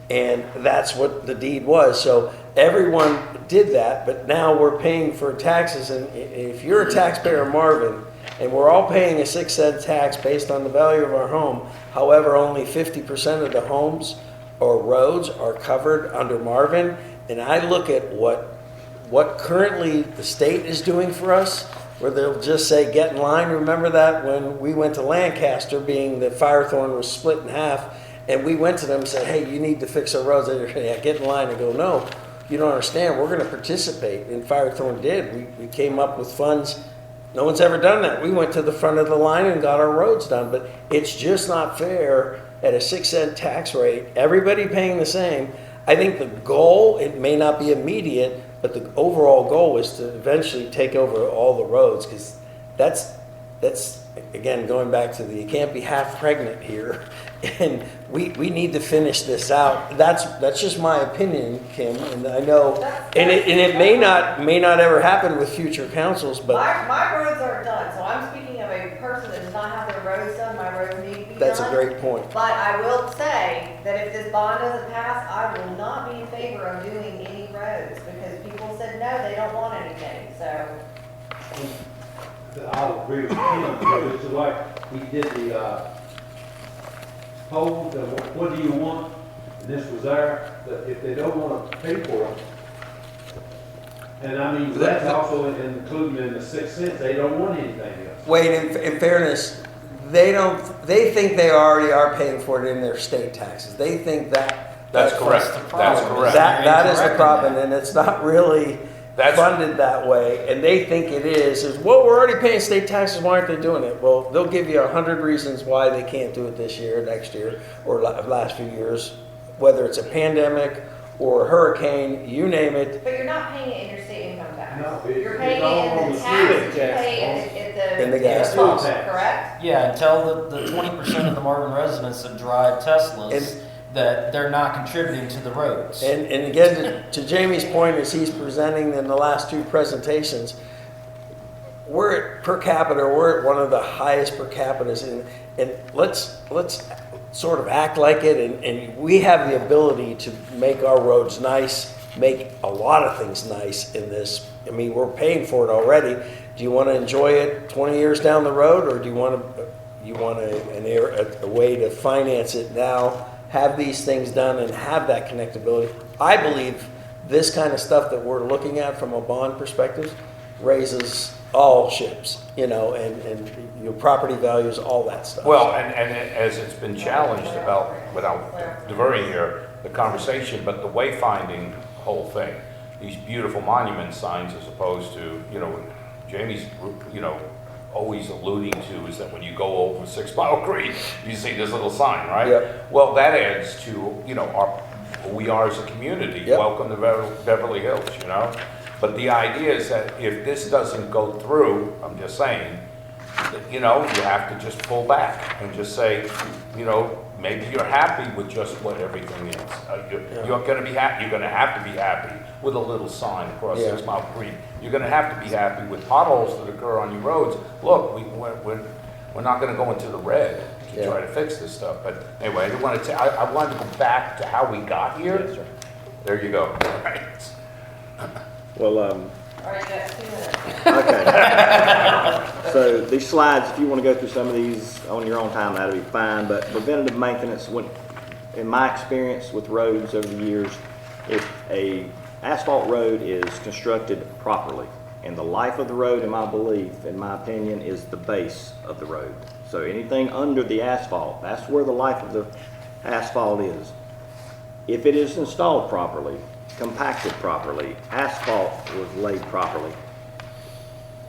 And that's what the deed was. So everyone did that, but now we're paying for taxes. And if you're a taxpayer in Marvin, and we're all paying a 6 cent tax based on the value of our home, however, only 50% of the homes or roads are covered under Marvin. And I look at what currently the state is doing for us, where they'll just say, get in line. Remember that when we went to Lancaster, being that Firethorn was split in half, and we went to them and said, hey, you need to fix our roads. They said, yeah, get in line. And go, no, you don't understand. We're going to participate. And Firethorn did. We came up with funds. No one's ever done that. We went to the front of the line and got our roads done. But it's just not fair at a 6 cent tax rate, everybody paying the same. I think the goal, it may not be immediate, but the overall goal is to eventually take over all the roads, because that's again, going back to you can't be half pregnant here, and we need to finish this out. That's just my opinion, Kim, and I know, and it may not ever happen with future councils, but my roads aren't done, so I'm speaking of a person that does not have their roads done. My roads need to be done. that's a great point. But I will say that if this bond doesn't pass, I will not be in favor of doing any roads, because people said no, they don't want anything, so. I'll agree with him, because it's like we did the, poll, what do you want? And this was there, that if they don't want to pay for it, and I mean, that's also including in the 6 cents, they don't want anything else. Wait, in fairness, they think they already are paying for it in their state taxes. They think That's correct. That's correct. That is the problem, and it's not really funded that way, and they think it is, well, we're already paying state taxes, why aren't they doing it? Well, they'll give you 100 reasons why they can't do it this year, next year, or last few years, whether it's a pandemic or a hurricane, you name it. But you're not paying it in your state income tax. No, You're it's paying all it on in the the tax that you state pay at In the gas pump, tax. correct? Yeah, and tell the 20% of the Marvin residents that drive Teslas that they're not contributing to the roads. And again, to Jamie's point, as he's presenting in the last two presentations, we're at per capita, we're at one of the highest per capitas, and let's sort of act like it, and we have the ability to make our roads nice, make a lot of things nice in this. I mean, we're paying for it already. Do you want to enjoy it 20 years down the road, or do you want a way to finance it now, have these things done, and have that connectability? I believe this kind of stuff that we're looking at from a bond perspective raises all ships, and your property values, all that stuff. Well, and as it's been challenged about, without diverting here, the conversation, but the wayfinding whole thing, these beautiful monument signs as opposed to, Jamie's, always alluding to is that when you go over 6 Mile Creek, you see this little sign, right? Yep. Well, that adds to, who we are as a community. Yep. Welcome to Beverly Hills, But the idea is that if this doesn't go through, I'm just saying, you have to just pull back and just say, maybe you're happy with just what everything is. You're going to be happy. You're going to have to be happy with a little sign across 6 Mile Creek. You're going to have to be happy with potholes that occur on your roads. Look, we're not going to go into the red to try to fix this stuff. But anyway, I wanted to go back to how we got here. Yes, sir. There you go. Well, All right, you got 2 minutes. okay. So these slides, if you want to go through some of these on your own time, that'll be fine. But preventative maintenance, in my experience with roads over the years, if a asphalt road is constructed properly, and the life of the road, in my belief, in my opinion, is the base of the road. So anything under the asphalt, that's where the life of the asphalt is. If it is installed properly, compacted properly, asphalt was laid properly,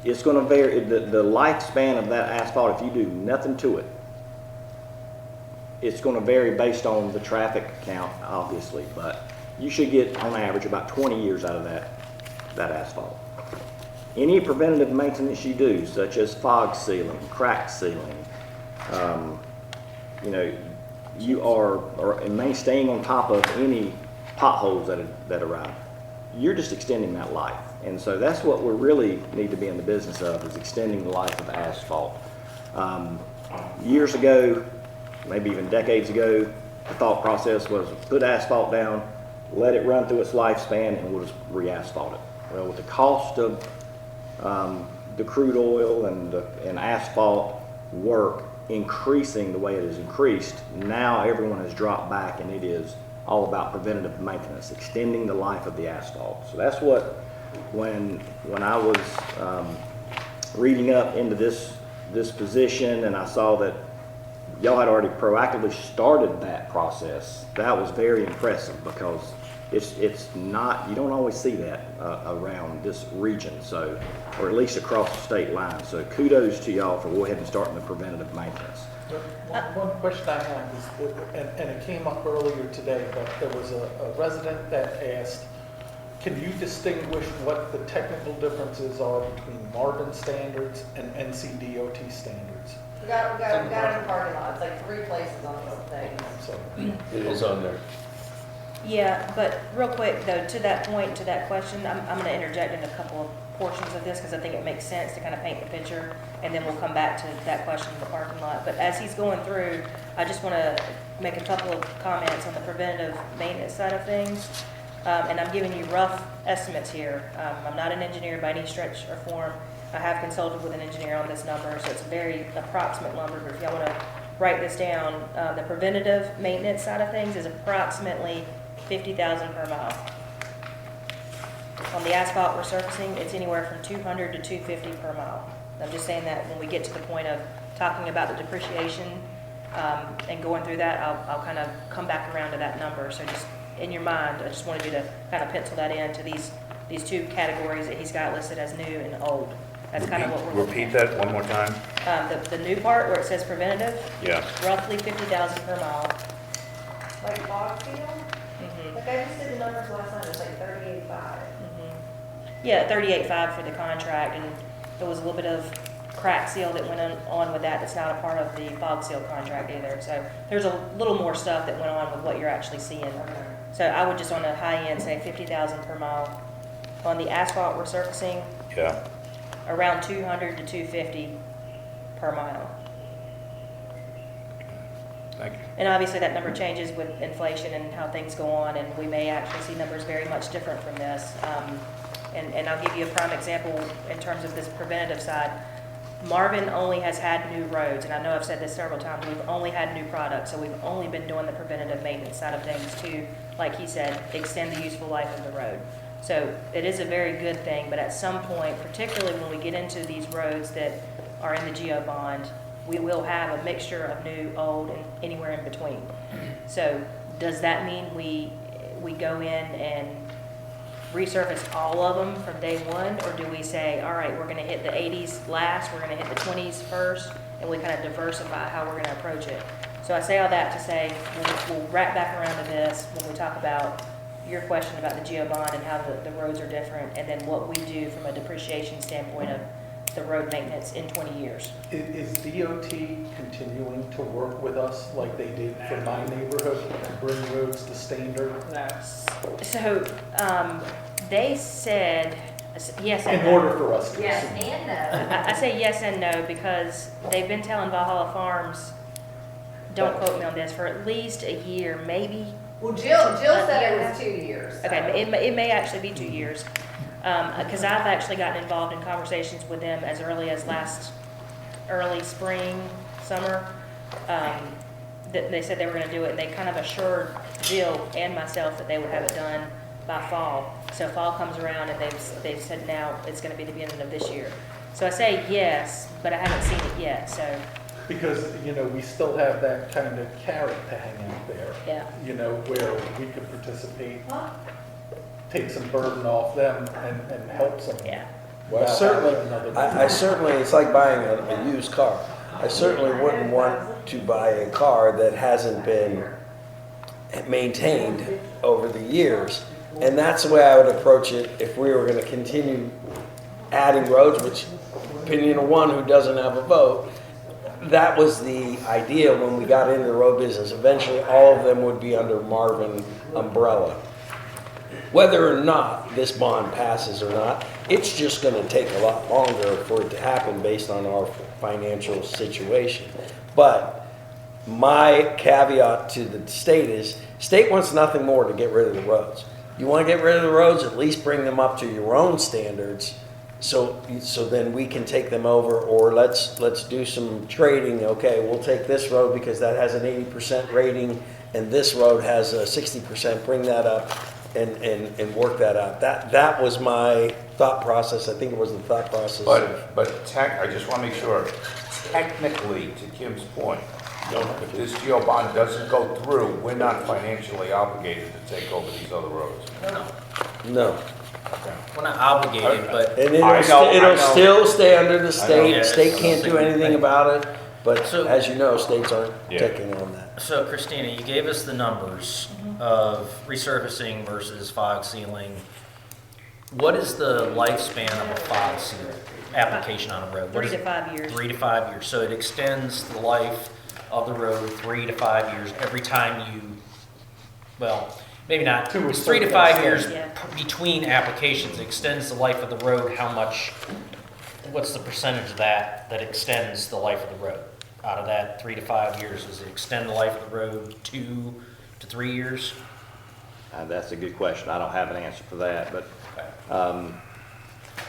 it's going to vary. The lifespan of that asphalt, if you do nothing to it, it's going to vary based on the traffic count, obviously, but you should get on average about 20 years out of that asphalt. any preventative maintenance you do, such as fog sealing, crack sealing, you know, you are staying on top of any potholes that arrive. You're just extending that life. And so that's what we really need to be in the business of, is extending the life of asphalt. Years ago, maybe even decades ago, the thought process was put asphalt down, let it run through its lifespan, and we'll just re-asphalt it. Well, with the cost of the crude oil and asphalt work increasing the way it has increased, now everyone has dropped back, and it is all about preventative maintenance, extending the life of the asphalt. So that's what, when I was reading up into this position, and I saw that y'all had already proactively started that process, that was very impressive, because it's not, you don't always see that around this region, so, or at least across the state line. So kudos to y'all for go ahead and starting the preventative maintenance. One question I have is, and it came up earlier today, but there was a resident that asked, can you distinguish what the technical differences are between Marvin standards and NCDOT standards? We got it in the parking lot. It's like 3 places on this thing. So It is on there. Yeah, but real quick though, to that point, to that question, I'm going to interject in a couple of portions of this because I think it makes sense to kind of paint the picture, and then we'll come back to that question in the parking lot. But as he's going through, I just want to make a couple of comments on the preventative maintenance side of things. And I'm giving you rough estimates here. I'm not an engineer by any stretch or form. I have consulted with an engineer on this number, so it's a very approximate number. But if y'all want to write this down, the preventative maintenance side of things is approximately $50,000 per mile. On the asphalt resurfacing, it's anywhere from $200 to $250 per mile. I'm just saying that when we get to the point of talking about the depreciation and going through that, I'll kind of come back around to that number. So just in your mind, I just wanted you to kind of pencil that into these 2 categories that he's got listed as new and old. That's kind of what we're looking Repeat that one more time. The new part where it says preventative, Yeah. roughly $50,000 per mile. Like fog seal? Like I just did the numbers last night, it was like 38.5. Yeah, 38.5 for the contract, and there was a little bit of crack seal that went on with that. That's not a part of the fog seal contract either. So there's a little more stuff that went on with what you're actually seeing. So I would just on the high end say $50,000 per mile. On the asphalt resurfacing, Yeah. around $200 to $250 per mile. Thank you. And obviously that number changes with inflation and how things go on, and we may actually see numbers very much different from this. And I'll give you a prime example in terms of this preventative side. Marvin only has had new roads, and I know I've said this several times, we've only had new products, so we've only been doing the preventative maintenance side of things to, like he said, extend the useful life of the road. So it is a very good thing, but at some point, particularly when we get into these roads that are in the GEO bond, we will have a mixture of new, old, and anywhere in between. So does that mean we go in and resurface all of them from day one, or do we say, all right, we're going to hit the 80s last, we're going to hit the 20s first, and we kind of diversify how we're going to approach it? So I say all that to say we'll wrap back around to this when we talk about your question about the GEO bond and how the roads are different, and then what we do from a depreciation standpoint of the road maintenance in 20 years. Is DOT continuing to work with us like they did for my neighborhood and bring roads to standard? So they said yes and In no. order for us to. Yes and no. I say yes and no because they've been telling Valhalla Farms, don't quote me on this, for at least a year, maybe. Well, Jill said it was 2 years. So. Okay, it may actually be 2 years. Because I've actually gotten involved in conversations with them as early as early spring, summer. That they said they were going to do it, and they kind of assured Jill and myself that they would have it done by fall. So fall comes around, and they've said now it's going to be the beginning of this year. So I say yes, but I haven't seen it yet. So because we still have that kind of carrot to hang out there. Yeah. Where we could participate. Take some burden off them and help some. Yeah. Well, I certainly, it's like buying a used car. I certainly wouldn't want to buy a car that hasn't been maintained over the years. And that's the way I would approach it if we were going to continue adding roads, which opinion of one who doesn't have a vote, that was the idea when we got into the road business. Eventually, all of them would be under Marvin umbrella. Whether or not this bond passes or not, it's just going to take a lot longer for it to happen based on our financial situation. But my caveat to the state is, state wants nothing more to get rid of the roads. You want to get rid of the roads, at least bring them up to your own standards, so then we can take them over, or let's do some trading. Okay, we'll take this road because that has an 80% rating, and this road has a 60%. Bring that up and work that out. That was my thought process. I think it was the thought process. But I just want to make sure, technically, to Kim's point, if this GO bond doesn't go through, we're not financially obligated to take over these other roads. No. We're not obligated, but. And it'll still stay under the state. State can't do anything about it. But as you know, states aren't taking on that. So Christina, you gave us the numbers of resurfacing versus fog sealing. What is the lifespan of a fog seal application on a road? 3 to 5 years. 3 to 5 years. So it extends the life of the road 3 to 5 years every time you, well, maybe not. It's 3 to 5 years between applications. It extends the life of the road. How much? What's the percentage of that extends the life of the road? Out of that 3 to 5 years, does it extend the life of the road 2 to 3 years? That's a good question. I don't have an answer for that, but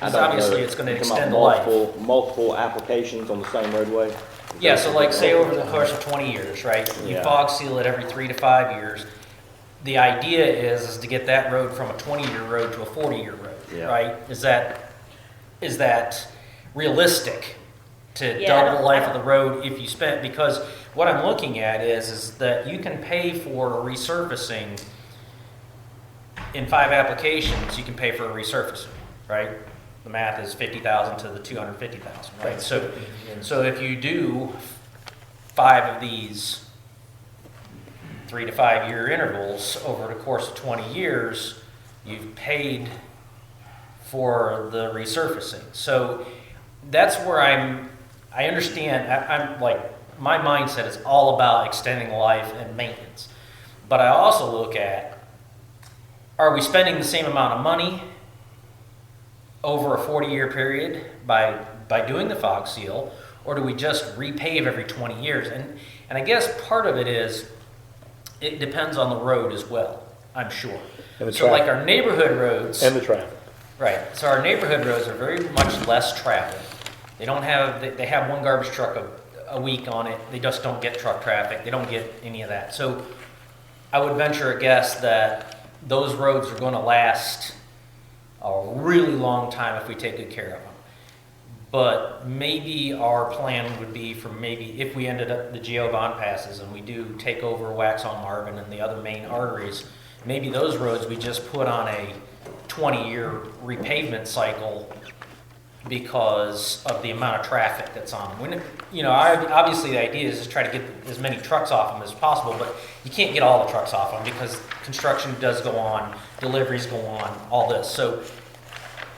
obviously it's going to extend the life. Multiple applications on the same roadway. Yeah, so like say over the course of 20 years, right? You fog seal it every 3 to 5 years. The idea is to get that road from a 20-year road to a 40-year road, right? Is that realistic to double the life of the road if you spent? Because what I'm looking at is that you can pay for resurfacing in 5 applications. You can pay for a resurfacing, right? The math is 50,000 to the 250,000, right? So if you do 5 of these 3 to 5 year intervals over the course of 20 years, you've paid for the resurfacing. So that's where I understand, I'm like, my mindset is all about extending life and maintenance. But I also look at, are we spending the same amount of money over a 40-year period by doing the fog seal, or do we just repave every 20 years? And I guess part of it is, it depends on the road as well, I'm sure. So like our neighborhood roads. And the traffic. Right, so our neighborhood roads are very much less traveled. They don't have, they have 1 garbage truck a week on it. They just don't get truck traffic. They don't get any of that. So I would venture a guess that those roads are going to last a really long time if we take good care of them. But maybe our plan would be for maybe if we ended up, the GO bond passes and we do take over Waxhaw Marvin and the other main arteries, maybe those roads we just put on a 20-year repavement cycle because of the amount of traffic that's on them. When, you know, obviously the idea is to try to get as many trucks off them as possible, but you can't get all the trucks off them because construction does go on, deliveries go on, all this. So,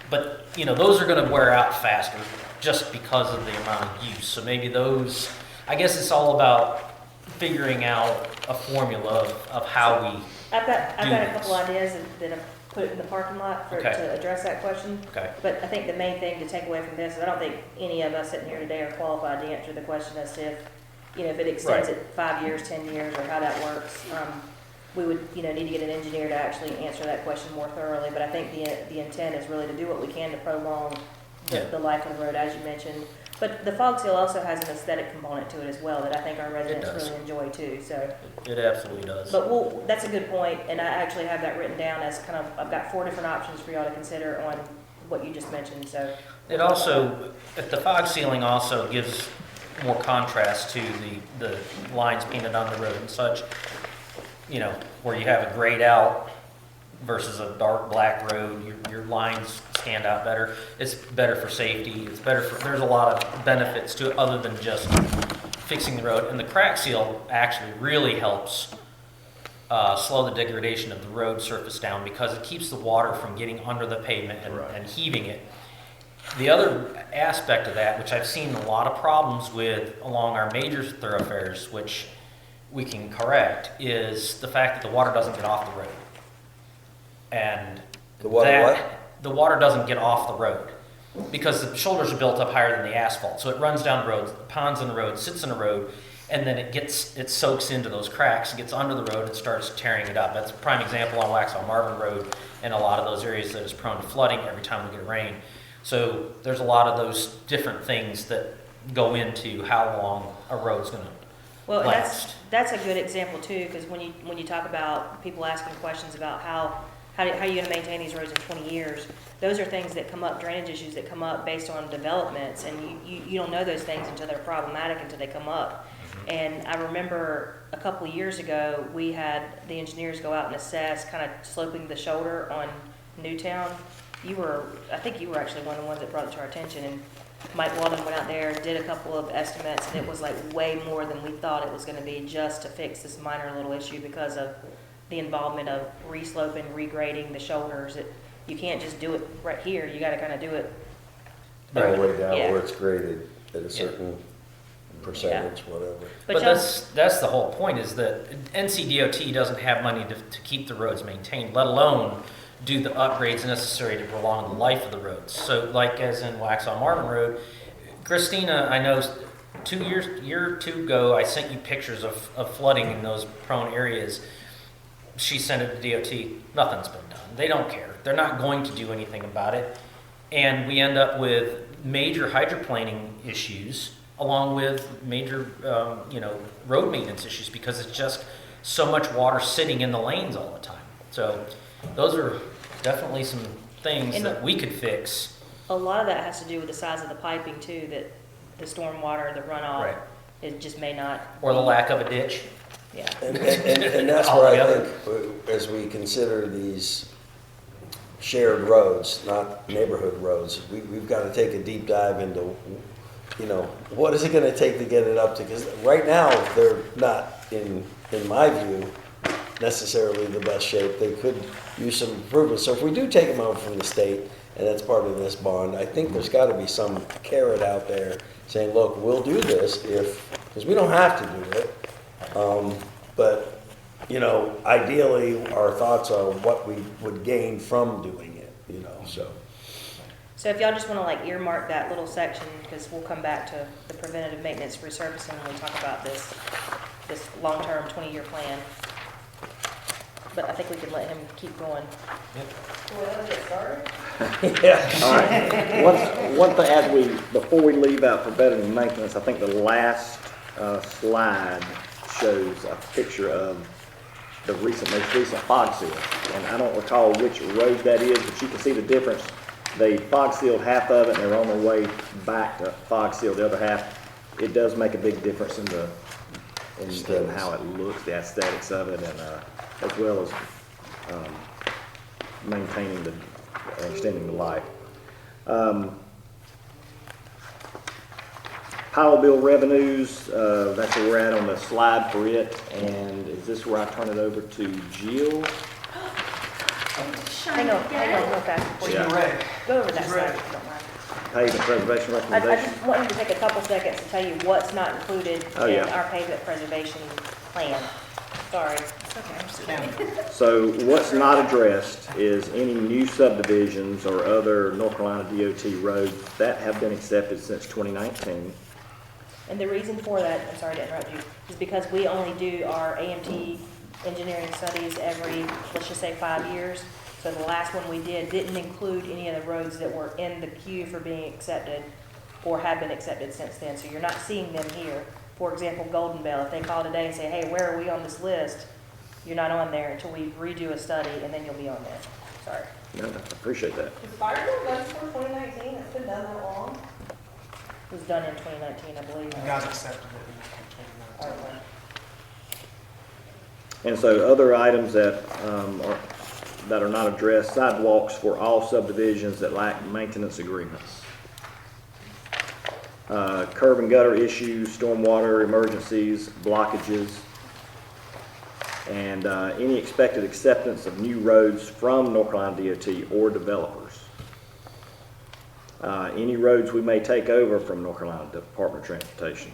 but you know, those are going to wear out faster just because of the amount of use. So maybe those, I guess it's all about figuring out a formula of how we I've got a couple ideas that I've put in the parking lot to address that question. Okay. But I think the main thing to take away from this is I don't think any of us sitting here today are qualified to answer the question as to if, you know, if it extends it 5 years, 10 years, or how that works. We would, you know, need to get an engineer to actually answer that question more thoroughly. But I think the intent is really to do what we can to prolong the life of the road, as you mentioned. But the fog seal also has an aesthetic component to it as well that I think our residents really enjoy too. So it absolutely does. But that's a good point, and I actually have that written down as kind of, I've got 4 different options for y'all to consider on what you just mentioned. So it also, the fog sealing also gives more contrast to the lines painted on the road and such. You know, where you have a grayed out versus a dark black road, your lines stand out better. It's better for safety. It's better for, there's a lot of benefits to it other than just fixing the road. And the crack seal actually really helps slow the degradation of the road surface down because it keeps the water from getting under the pavement and heaving it. The other aspect of that, which I've seen a lot of problems with along our major thoroughfares, which we can correct, is the fact that the water doesn't get off the road. And The water what? The water doesn't get off the road because the shoulders are built up higher than the asphalt. So it runs down the road, ponds in the road, sits in the road, and then it soaks into those cracks, gets under the road, and starts tearing it up. That's a prime example on Waxhaw Marvin Road and a lot of those areas that is prone to flooding every time we get rain. So there's a lot of those different things that go into how long a road's going to Well, last. that's a good example too, because when you talk about people asking questions about how are you going to maintain these roads in 20 years, those are things that come up, drainage issues that come up based on developments, and you don't know those things until they're problematic, until they come up. And I remember a couple of years ago, we had the engineers go out and assess kind of sloping the shoulder on Newtown. I think you were actually one of the ones that brought it to our attention, and Mike Walden went out there, did a couple of estimates, and it was like way more than we thought it was going to be just to fix this minor little issue because of the involvement of resloping, regrading the shoulders. You can't just do it right here. You got to kind of do it All the way down Yeah. where it's graded at a certain percentage, whatever. But that's the whole point, is that NCDOT doesn't have money to keep the roads maintained, let alone do the upgrades necessary to prolong the life of the roads. So like as in Waxhaw Marvin Road, Christina, I know year or two ago, I sent you pictures of flooding in those prone areas. She sent it to DOT, nothing's been done. They don't care. They're not going to do anything about it. And we end up with major hydroplaning issues along with major, road maintenance issues because it's just so much water sitting in the lanes all the time. So those are definitely some things that we could fix. A lot of that has to do with the size of the piping too, that the storm water, the runoff, Right. it just may not. Or the lack of a ditch. Yeah. And that's where I think, as we consider these shared roads, not neighborhood roads, we've got to take a deep dive into, what is it going to take to get it up to? Because right now, they're not, in my view, necessarily the best shape. They could use some improvements. So if we do take them over from the state, and that's part of this bond, I think there's got to be some carrot out there saying, look, we'll do this because we don't have to do it. But, ideally, our thoughts are what we would gain from doing it, so. So if y'all just want to earmark that little section, because we'll come back to the preventative maintenance resurfacing when we talk about this long-term 20-year plan. But I think we can let him keep going. Well, let's get started. Yeah. All right. One thing, before we leave out preventative maintenance, I think the last slide shows a picture of the most recent fog seal. And I don't recall which road that is, but you can see the difference. They fog sealed half of it, and they're on their way back to fog seal the other half. It does make a big difference in how it looks, the aesthetics of it, and as well as maintaining and extending the life. Power bill revenues, that's where we're at on the slide for it. And is this where I turn it over to Jill? Hang on real fast before you go over that slide, if you don't mind. Pavement preservation I recommendation. just want him to take a couple seconds to tell you what's not included in our pavement preservation plan. Sorry. It's okay, I'm just kidding. So what's not addressed is any new subdivisions or other North Carolina DOT roads that have been accepted since 2019. And the reason for that, I'm sorry to interrupt you, is because we only do our AMT engineering studies every, let's just say 5 years. So the last one we did didn't include any of the roads that were in the queue for being accepted or have been accepted since then. So you're not seeing them here. For example, Golden Bell, if they call today and say, hey, where are we on this list? You're not on there until we redo a study, and then you'll be on there. Sorry. No, I appreciate that. Is Fireville done for 2019? It's been done that long? It was done in 2019, I believe. You guys accepted it in 2019. And so other items that are not addressed, sidewalks for all subdivisions that lack maintenance agreements. Curb and gutter issues, stormwater emergencies, blockages, and any expected acceptance of new roads from North Carolina DOT or developers. Any roads we may take over from North Carolina Department of Transportation.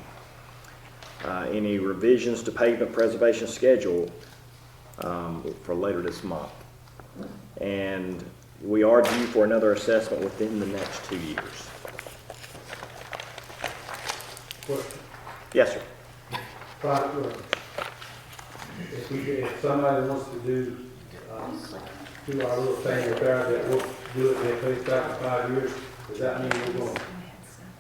Any revisions to pavement preservation schedule for later this month. And we are due for another assessment within the next 2 years. Question. Yes, sir. Private roads. If somebody wants to do our little thing with there, that we'll do it, they pay back in 5 years, does that mean we're going to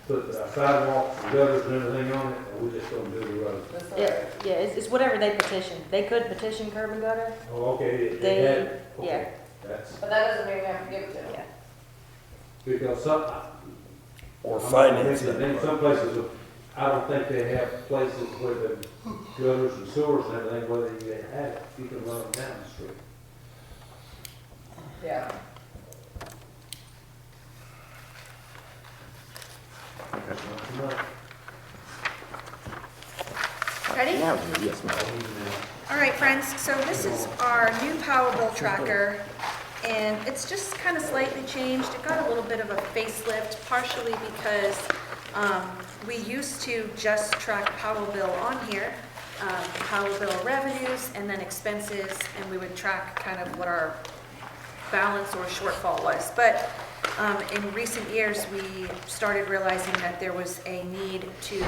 put sidewalks, gutters, and everything on it, or we just going to do the road? Yeah, it's whatever they petition. They could petition curb and gutter. Oh, okay, They- had, yeah. okay, that's, But that doesn't mean we have to give it to them. Yeah. because some. Or I'm not finance thinking- it. In some places, I don't think they have places where the gutters and sewers and everything, where they have it, you can run them down the street. Yeah. Ready? Now, yes, ma'am. All right, friends, so this is our new Power Bill tracker, and it's just kind of slightly changed. It got a little bit of a facelift, partially because we used to just track Power Bill on here, Power Bill revenues, and then expenses, and we would track kind of what our balance or shortfall was. But in recent years, we started realizing that there was a need to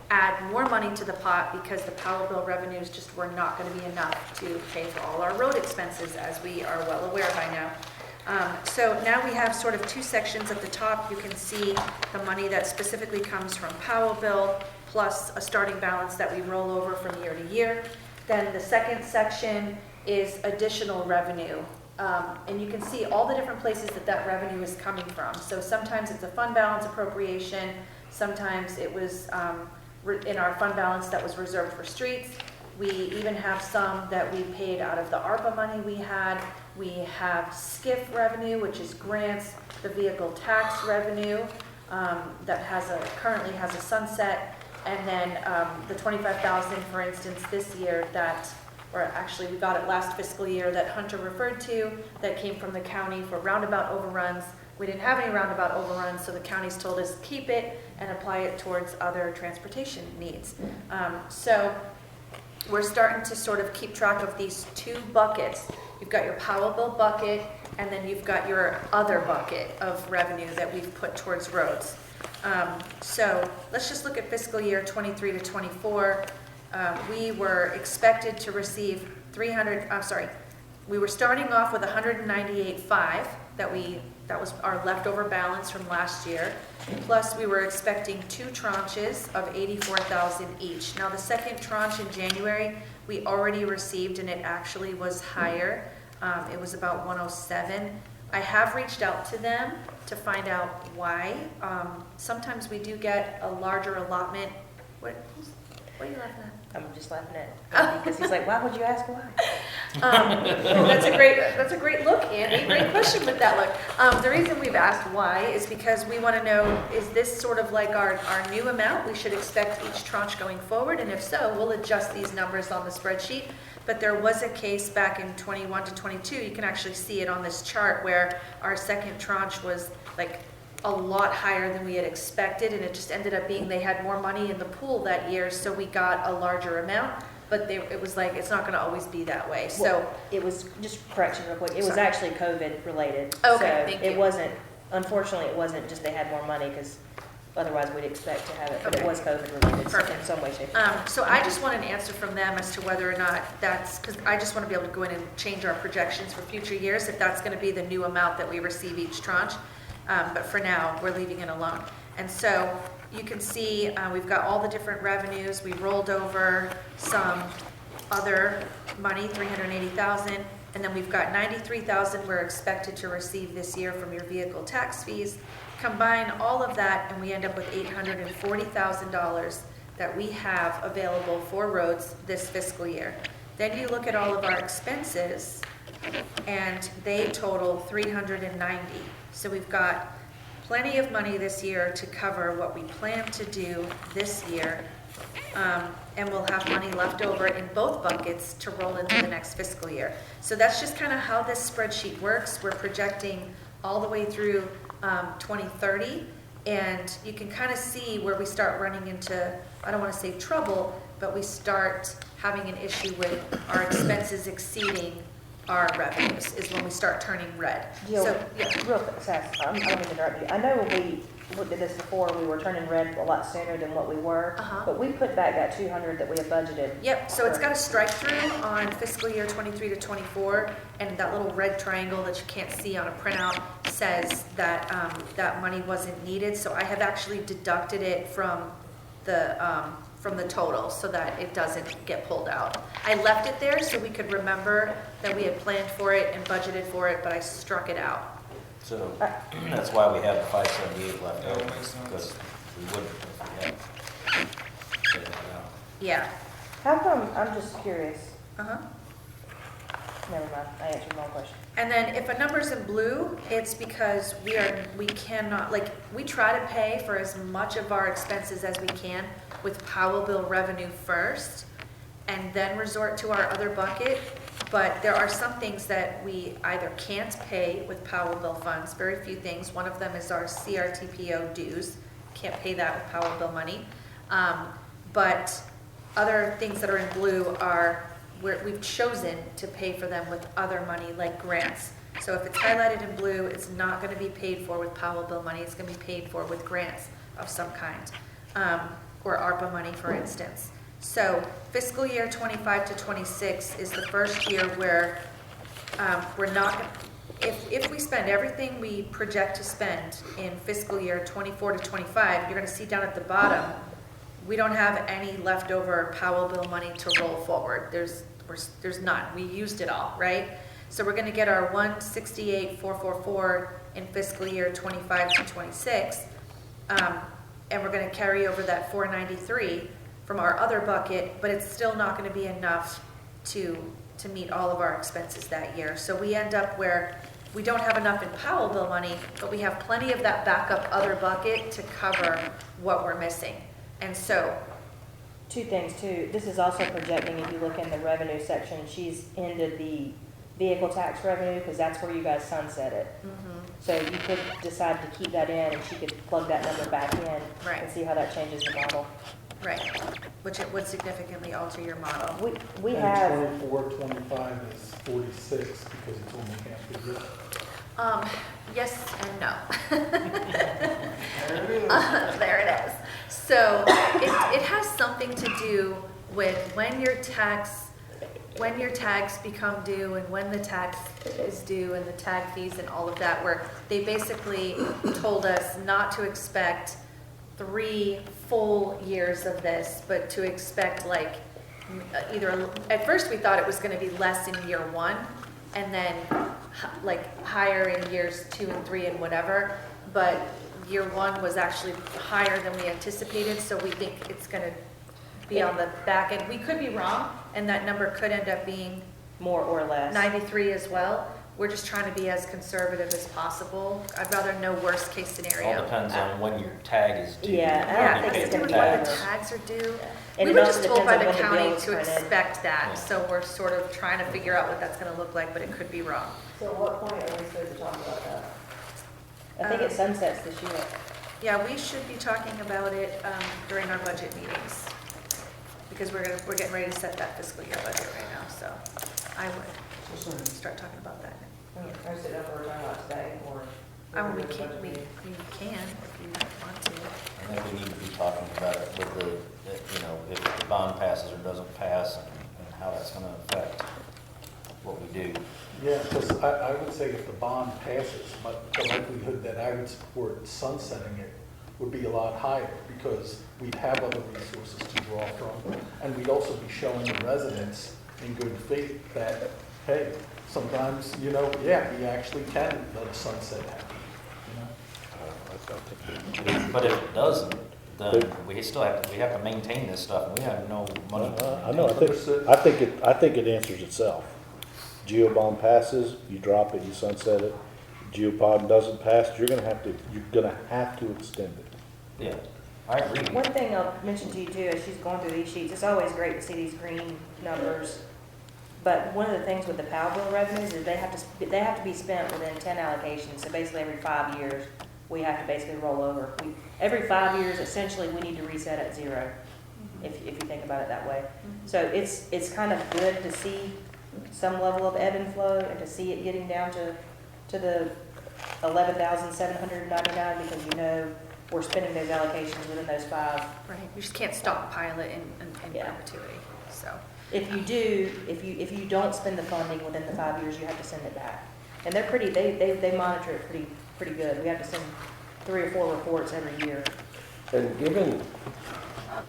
add more money to the pot because the Power Bill revenues just were not going to be enough to pay for all our road expenses, as we are well aware by now. So now we have sort of two sections. At the top, you can see the money that specifically comes from Power Bill, plus a starting balance that we roll over from year to year. Then the second section is additional revenue. And you can see all the different places that that revenue is coming from. So sometimes it's a fund balance appropriation, sometimes it was in our fund balance that was reserved for streets. We even have some that we paid out of the ARPA money we had. We have SCIF revenue, which is grants, the vehicle tax revenue that currently has a sunset, and then the $25,000, for instance, this year that, or actually we got it last fiscal year, that Hunter referred to, that came from the county for roundabout overruns. We didn't have any roundabout overruns, so the county's told us keep it and apply it towards other transportation needs. So we're starting to sort of keep track of these two buckets. You've got your Power Bill bucket, and then you've got your other bucket of revenue that we've put towards roads. So let's just look at fiscal year 23 to 24. We were expected to receive we were starting off with 198.5 that was our leftover balance from last year. Plus, we were expecting two tranches of 84,000 each. Now, the second tranche in January, we already received, and it actually was higher. It was about 107. I have reached out to them to find out why. Sometimes we do get a larger allotment. What are you laughing at? I'm just laughing at because he's like, why would you ask why? That's a great look, Andy. Great question with that look. The reason we've asked why is because we want to know, is this sort of like our new amount we should expect each tranche going forward? And if so, we'll adjust these numbers on the spreadsheet. But there was a case back in 21 to 22, you can actually see it on this chart, where our second tranche was like a lot higher than we had expected, and it just ended up being they had more money in the pool that year, so we got a larger amount. But it was like, it's not going to always be that way. So well, it was, just correction real quick, it was actually COVID related. Okay, so thank you. It wasn't, unfortunately, it wasn't just they had more money, because otherwise we'd expect to have it, but Okay. it was COVID related Perfect. in some way, shape, or form. So I just want an answer from them as to whether or not that's, because I just want to be able to go in and change our projections for future years, if that's going to be the new amount that we receive each tranche. But for now, we're leaving it alone. And so you can see we've got all the different revenues. We rolled over some other money, $380,000, and then we've got $93,000 we're expected to receive this year from your vehicle tax fees. Combine all of that, and we end up with $840,000 that we have available for roads this fiscal year. Then you look at all of our expenses, and they total $390. So we've got plenty of money this year to cover what we plan to do this year, and we'll have money left over in both buckets to roll into the next fiscal year. So that's just kind of how this spreadsheet works. We're projecting all the way through 2030. And you can kind of see where we start running into, I don't want to say trouble, but we start having an issue with our expenses exceeding our revenues, is when we start turning red. Jill, So, yeah. real quick, Sass, I don't mean to interrupt you. I know when we looked at this before, we were turning red a lot sooner than what we were, but we put back that 200 that we had budgeted. Yep, so it's got a strike through on fiscal year 23 to 24, and that little red triangle that you can't see on a printout says that that money wasn't needed. So I have actually deducted it from the total so that it doesn't get pulled out. I left it there so we could remember that we had planned for it and budgeted for it, but I struck it out. So that's why we have the 578 left over, because we wouldn't have taken it out. Yeah. How come, I'm just curious. Uh-huh. Never mind, I answered my own question. And then if a number's in blue, it's because we cannot, like, we try to pay for as much of our expenses as we can with Powell bill revenue first, and then resort to our other bucket. But there are some things that we either can't pay with Powell bill funds, very few things. One of them is our CRTPO dues. Can't pay that with Powell bill money. But other things that are in blue are where we've chosen to pay for them with other money, like grants. So if it's highlighted in blue, it's not going to be paid for with Powell bill money. It's going to be paid for with grants of some kind, or ARPA money, for instance. So fiscal year 25 to 26 is the first year where we're not, if we spend everything we project to spend in fiscal year 24 to 25, you're going to see down at the bottom, we don't have any leftover Powell bill money to roll forward. There's none. We used it all, right? So we're going to get our 168,444 in fiscal year 25 to 26, and we're going to carry over that 493 from our other bucket, but it's still not going to be enough to meet all of our expenses that year. So we end up where we don't have enough in Powell bill money, but we have plenty of that backup other bucket to cover what we're missing. And so, Two things too, this is also projecting, if you look in the revenue section, she's into the vehicle tax revenue, because that's where you guys sunset it. So you could decide to keep that in, and she could plug that number back in and see how that changes the model. right, which it would significantly alter your model. We And have, 24, 25 is 46 because it's only half the year. Yes and no. There it is. So it has something to do with when your tags become due and when the tax is due and the tag fees and all of that, where they basically told us not to expect 3 full years of this, but to expect like either, at first we thought it was going to be less in year 1 and then like higher in years 2 and 3 and whatever, but year 1 was actually higher than we anticipated, so we think it's going to be on the back end. We could be wrong, and that number could end up being more or less 93 as well. We're just trying to be as conservative as possible. I'd rather no worst case scenario. All depends on when your tag is due. Yeah, When you it's pay to do the with when the tax. tags are due. And We it were also just told by depends the on when the county bill is to printed. expect that, Yeah. so we're sort of trying to figure out what that's gonna look like, but it could be wrong. So at what point are we supposed to talk about that? I think it sunsets this year. Yeah, we should be talking about it during our budget meetings, because we're getting ready to set that fiscal year budget right now, so I would start talking about that. Or is it up for talking about today, or? We can if you want to. I think we need to be talking about it with if the bond passes or doesn't pass and how that's gonna affect what we do. Yeah, because I would say if the bond passes, but the likelihood that I would support sunsetting it would be a lot higher, because we'd have other resources to draw from, and we'd also be showing the residents in good faith that, hey, sometimes, we actually can let a sunset happen, But if it doesn't, then we still have to maintain this stuff, and we have no money. I know, I think it answers itself. GeoBond passes, you drop it, you sunset it. GeoPod doesn't pass, you're gonna have to extend it. Yeah, I agree. One thing I'll mention to you too, as she's going through these sheets, it's always great to see these green numbers. But one of the things with the Powell bill revenues is they have to be spent within 10 allocations, so basically every 5 years. we have to basically roll over. Every 5 years, essentially, we need to reset at zero, if you think about it that way. So it's kind of good to see some level of ebb and flow, and to see it getting down to the 11,799, because you know we're spending those allocations within those 5. Right, you just can't stockpile it in Yeah. perpetuity, so. If you don't spend the funding within the 5 years, you have to send it back. And they're they monitor it pretty good. We have to send 3 or 4 reports every year. And given, I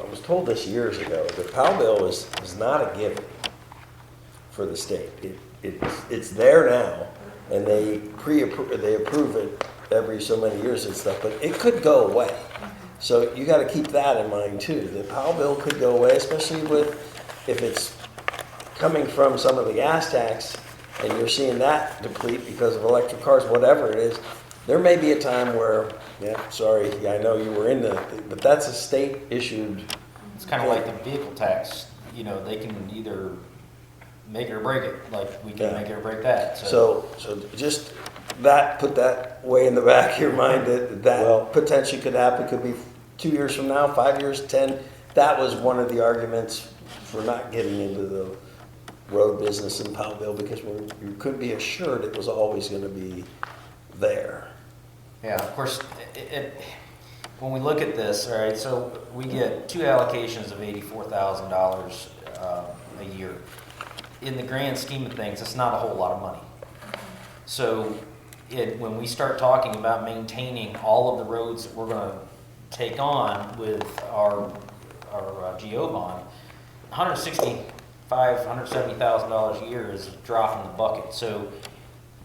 was told this years ago, the POW bill is not a given for the state. It's there now, and they approve it every so many years and stuff, but it could go away. So you got to keep that in mind too. The POW bill could go away, especially if it's coming from some of the gas tax, and you're seeing that deplete because of electric cars, whatever it is. There may be a time where, I know you were but that's a state issued. It's kind of like the vehicle tax, you know, they can either make it or break it, like we can make it or break that, So just put that way in the back of your mind that potentially could happen. Could be 2 years from now, 5 years, 10. That was one of the arguments for not getting into the road business in Powellville, because you could be assured it was always going to be there. Yeah, of course, when we look at this, all right, so we get 2 allocations of $84,000 a year. In the grand scheme of things, it's not a whole lot of money. So when we start talking about maintaining all of the roads that we're going to take on with our GO bond, $170,000 a year is a drop in the bucket. So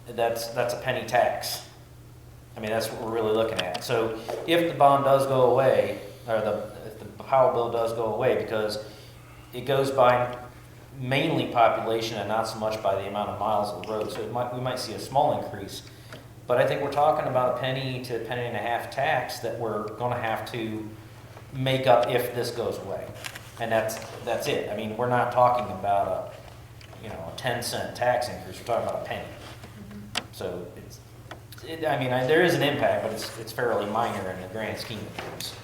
that's a penny tax. I mean, that's what we're really looking at. So if the bond does go away, or if the Powell bill does go away, because it goes by mainly population and not so much by the amount of miles of the road, so we might see a small increase. But I think we're talking about a penny to $1.50 tax that we're going to have to make up if this goes away, and that's it. I mean, we're not talking about a 10-cent tax increase. We're talking about a penny. So there is an impact, but it's fairly minor in the grand scheme of things.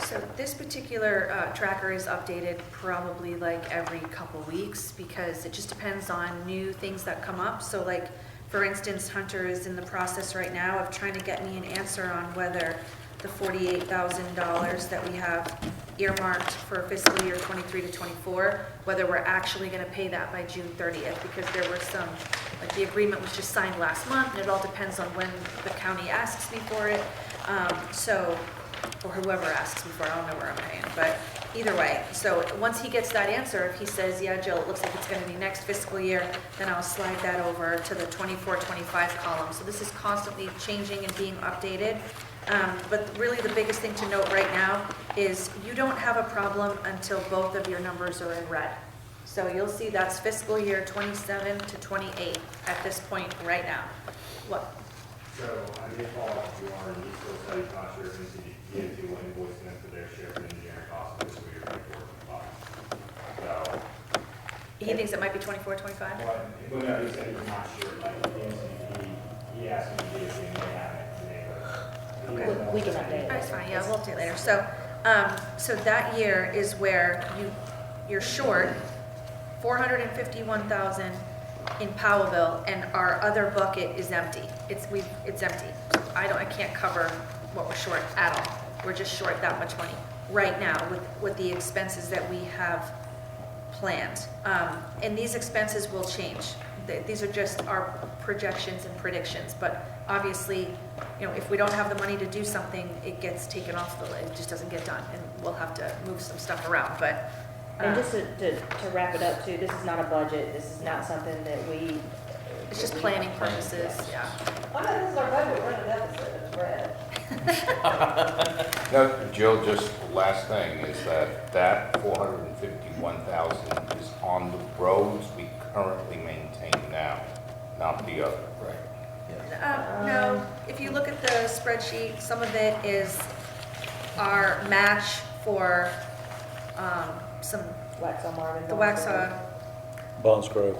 So this particular tracker is updated probably like every couple weeks, because it just depends on new things that come up. So like, for instance, Hunter is in the process right now of trying to get me an answer on whether the $48,000 that we have earmarked for fiscal year 23 to 24, whether we're actually going to pay that by June 30th, because there were some, like the agreement was just signed last month, and it all depends on when the county asks me for it. Or whoever asks me for it, I don't know where I'm paying, but either way. So once he gets that answer, if he says, yeah, Jill, it looks like it's going to be next fiscal year, then I'll slide that over to the 24-25 column. So this is constantly changing and being updated. But really the biggest thing to note right now is you don't have a problem until both of your numbers are in red. So you'll see that's fiscal year 27 to 28 at this point right now. What? So I did follow up to our useful study cost share into the DOT will invoice them for their share of engineering costs this year, 24-25. So He thinks it might be 24, 25? well, no, he said he's not sure. Like he asked me to see if they have it today, but We can update it. That's fine, yeah, we'll do it later. So, so that year is where you're short 451,000 in Powellville, and our other bucket is empty. It's empty. I can't cover what we're short at all. We're just short that much money right now with the expenses that we have planned. And these expenses will change. These are just our projections and predictions, but obviously, if we don't have the money to do something, it gets taken off the list. It just doesn't get done, and we'll have to move some stuff around, but. And just to wrap it up too, this is not a budget. This is not something that It's just planning purposes, yeah. Why not, this is our budget, we're in a deficit, it's red. No, Jill, just last thing is that 451,000 is on the roads we currently maintain now, not the other. Right. No, if you look at the spreadsheet, some of it is our match for some, Waxhaw Marvin. the Waxhaw. Bonds Grove.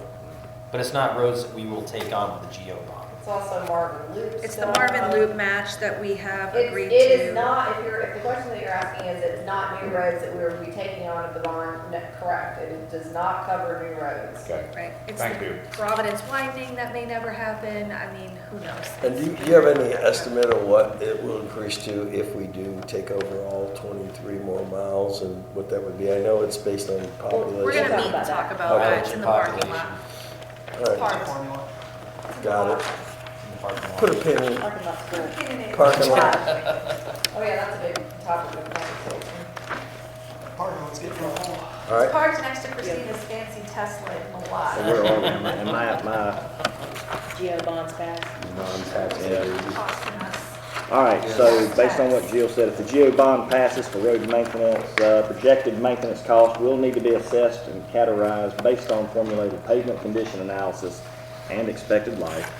But it's not roads that we will take on with the GO bond. It's also Marvin Loop. It's the still Marvin on. Loop match that we have agreed to. It is not, if the question that you're asking is, it's not new roads that we will be taking on of the bond, no, correct. It does not cover new roads. Okay. Right. It's Thank the you. Providence widening that may never happen. I mean, who knows? And do you have any estimate of what it will increase to if we do take over all 23 more miles and what that would be? I know it's based on population. We're gonna meet and talk about Okay. that in the parking lot. All right, Part. got it. Put a pin in. Parking lot's cool. Parking lot. Oh yeah, that's a big topic of conversation. All right. Park's next to Christina's fancy Tesla in So Milwaukee. where are we? And my Geo bonds passed. Costing us. All right, so based on what Jill said, if the GEO bond passes for road maintenance, projected maintenance costs will need to be assessed and categorized based on formulated pavement condition analysis and expected life.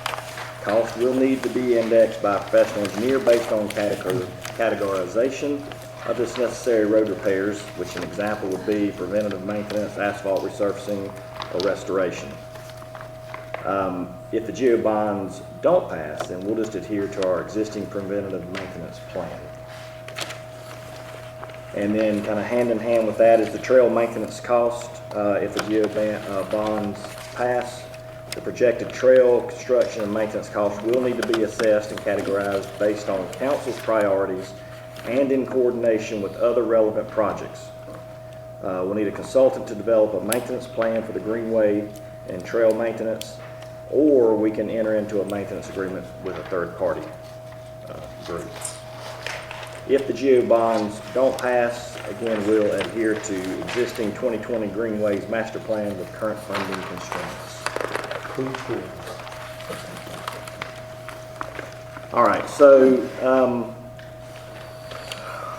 Costs will need to be indexed by a professional engineer based on categorization of this necessary road repairs, which an example would be preventative maintenance, asphalt resurfacing, or restoration. If the GEO bonds don't pass, then we'll just adhere to our existing preventative maintenance plan. And then kind of hand in hand with that is the trail maintenance cost. If the GEO bonds pass, the projected trail construction and maintenance costs will need to be assessed and categorized based on council's priorities and in coordination with other relevant projects. We'll need a consultant to develop a maintenance plan for the greenway and trail maintenance, or we can enter into a maintenance agreement with a third-party group. If the GEO bonds don't pass, again, we'll adhere to existing 2020 Greenways Master Plan with current funding constraints. All right, so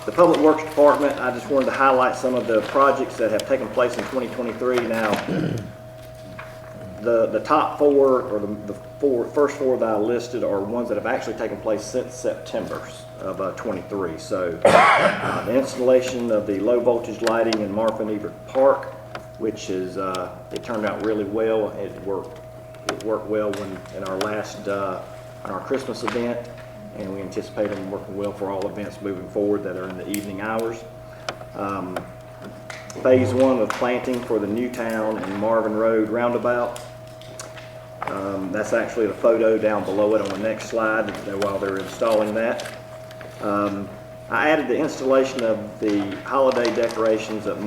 the Public Works Department, I just wanted to highlight some of the projects that have taken place in 2023. Now, the top four, or the first four that I listed, are ones that have actually taken place since September of 23. So the installation of the low voltage lighting in Marvin Ebert Park, which is, it turned out really well. It worked well when in our last, on our Christmas event, and we anticipate them working well for all events moving forward that are in the evening hours. Phase 1 of planting for the Newtown and Marvin Road roundabout. That's actually the photo down below it on the next slide while they're installing that. I added the installation of the holiday decorations at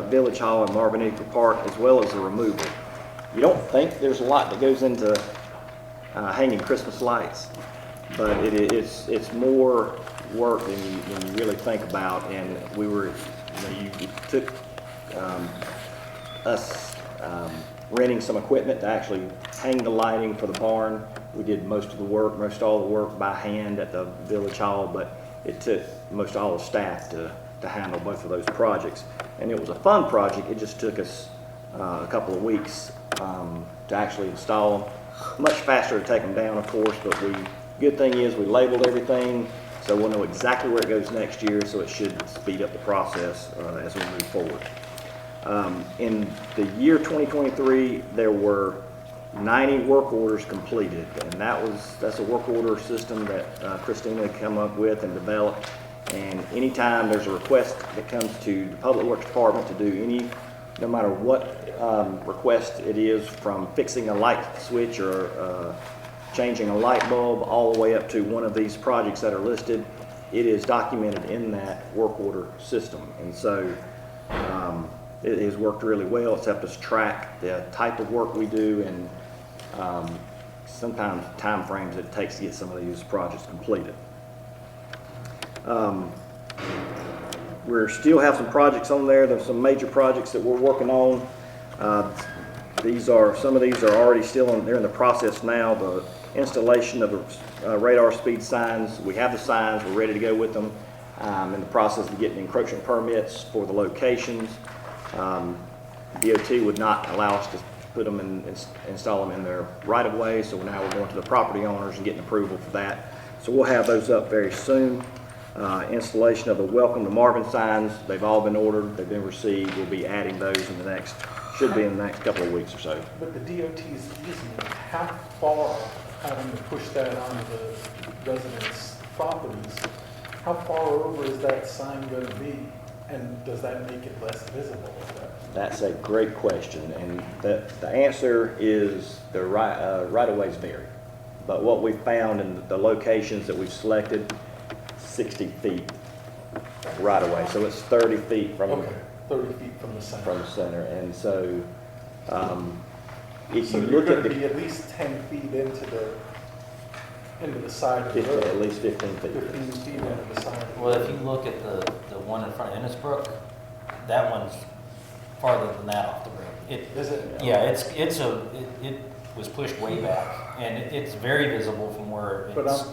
Village Hall and Marvin Eagle Park, as well as the removal. You don't think there's a lot that goes into hanging Christmas lights, but it's more work than you really think about. And we were, you took us renting some equipment to actually hang the lighting for the barn. We did most all the work by hand at the Village Hall, but it took most all the staff to handle both of those projects. And it was a fun project. It just took us a couple of weeks to actually install them. Much faster to take them down, of course, but good thing is we labeled everything, so we'll know exactly where it goes next year, so it should speed up the process as we move forward. In the year 2023, there were 90 work orders completed, and that's a work order system that Christina had come up with and developed. And anytime there's a request that comes to the Public Works Department to do no matter what request it is, from fixing a light switch or changing a light bulb, all the way up to one of these projects that are listed, it is documented in that work order system. And so it has worked really well. It's helped us track the type of work we do and sometimes time frames it takes to get some of these projects completed. We still have some projects on there. There's some major projects that we're working on. Some of these are already they're in the process now. The installation of the radar speed signs. We have the signs, we're ready to go with them. In the process of getting encroachment permits for the locations. DOT would not allow us to put them install them in their right of way, so now we're going to the property owners and getting approval for that. So we'll have those up very soon. Installation of the Welcome to Marvin signs, they've all been ordered, they've been received. We'll be adding those should be in the next couple of weeks or so. But the DOT is using, how far having to push that onto the residents' properties, how far over is that sign going to be? And does that make it less visible? That's a great question, and the answer is the right-of-ways vary. But what we found in the locations that we've selected, 60 feet right-of-way, so it's 30 feet from, Okay, 30 feet from the center. from the center. And so, if So you you're look going at to the, be at least 10 feet into the side of the road. at least 15 feet. 15 feet into the side of the Well, road. if you look at the one in front of Innisbrook, that one's farther than that off the road. Is it? Yeah, it was pushed way back, and it's very visible from where But its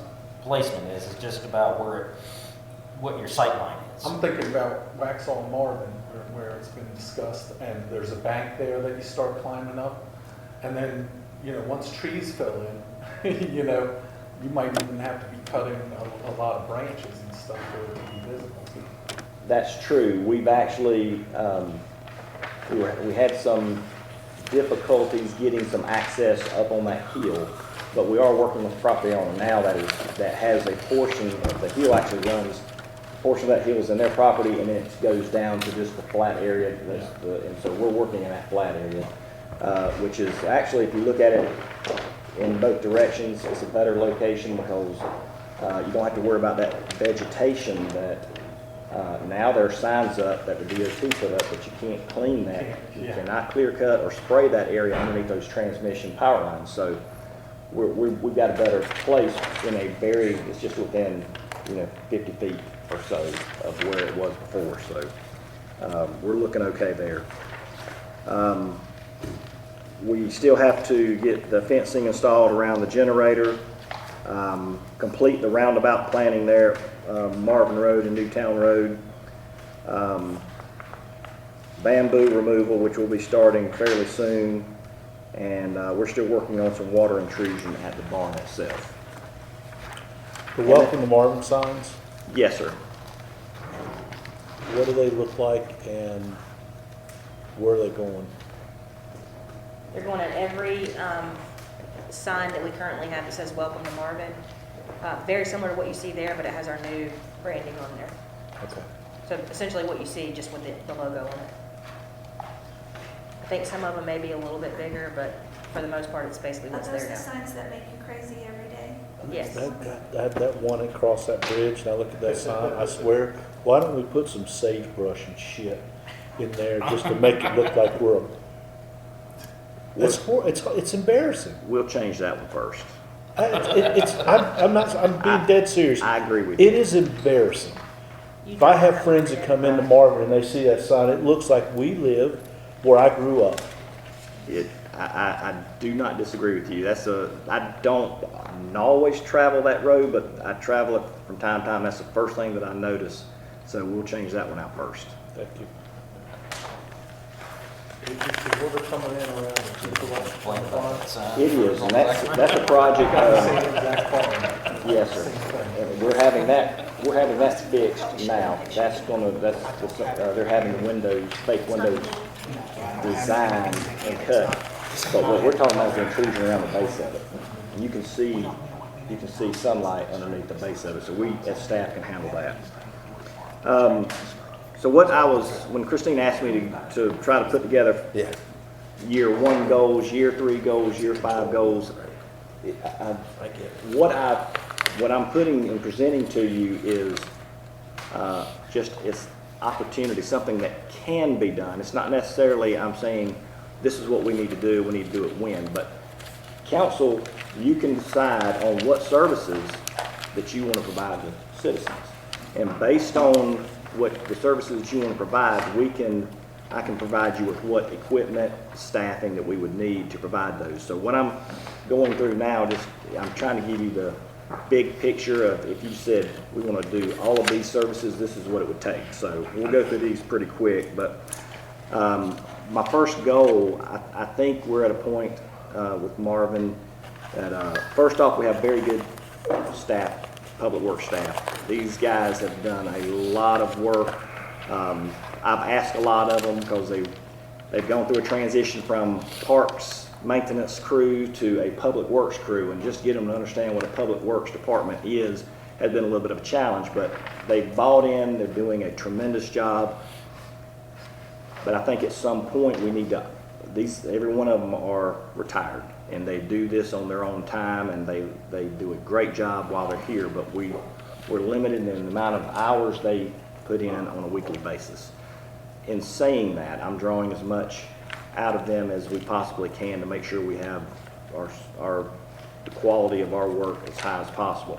placement is. It's just about what your sight line is. I'm thinking about Waxhaw Marvin, where it's been discussed, and there's a bank there that you start climbing up. And then, once trees fill in, you might even have to be cutting a lot of branches and stuff for it to be visible. That's true. We've actually, we had some difficulties getting some access up on that hill, but we are working with the property owner now that has a portion of the hill actually runs, a portion of that hill is in their property, and then it goes down to just the flat area. And so we're working in that flat area, which is actually, if you look at it in both directions, it's a better location because you don't have to worry about that vegetation that now there are signs up that the DOT put up, but you can't clean that. You cannot clear cut or spray that area underneath those transmission power lines. So we've got a better place in a very, it's just within 50 feet or so of where it was before. So we're looking okay there. We still have to get the fencing installed around the generator, complete the roundabout planning there, Marvin Road and Newtown Road, bamboo removal, which will be starting fairly soon, and we're still working on some water intrusion at the barn itself. The welcome to Marvin signs, Yes, sir. what do they look like and where are they going? They're going on every sign that we currently have that says "Welcome to Marvin." Very similar to what you see there, but it has our new branding on there. Okay. So essentially what you see, just with the logo on it. I think some of them may be a little bit bigger, but for the most part, it's basically what's Are those there the now. signs that make you crazy every day? Yes. That one across that bridge, now look at that sign, I swear, why don't we put some sagebrush and shit in there just to make it look like we're it's embarrassing. We'll change that one first. I'm being dead serious. I agree with you. It is embarrassing. If I have friends that come into Marvin and they see that sign, it looks like we live where I grew up. I do not disagree with you. I don't always travel that road, but I travel it from time to time. That's the first thing that I notice. So we'll change that one out first. Thank you. Is the water coming in around the Chippewa? It is, and that's a project. Yes, sir. And we're having that fixed now. They're having the windows, fake windows designed and cut. But what we're talking about is the intrusion around the base of it. And you can see sunlight underneath the base of it. So we as staff can handle that. So when Christine asked me to try to put together year 1 goals, year 3 goals, year 5 goals, what I'm putting and presenting to you is it's opportunity, something that can be done. It's not necessarily I'm saying this is what we need to do it when, but council, you can decide on what services that you want to provide to citizens. And based on what the services that you want to provide, I can provide you with what equipment, staffing that we would need to provide those. So what I'm going through now, I'm trying to give you the big picture of if you said we want to do all of these services, this is what it would take. So we'll go through these pretty quick, but my first goal, I think we're at a point with Marvin that first off, we have very good staff, public works staff. These guys have done a lot of work. I've asked a lot of them because they've gone through a transition from parks maintenance crew to a public works crew, and just get them to understand what a public works department is has been a little bit of a challenge, but they bought in, they're doing a tremendous job. But I think at some point we need to, every one of them are retired, and they do this on their own time, and they do a great job while they're here, but we're limited in the amount of hours they put in on a weekly basis. In saying that, I'm drawing as much out of them as we possibly can to make sure we have the quality of our work as high as possible.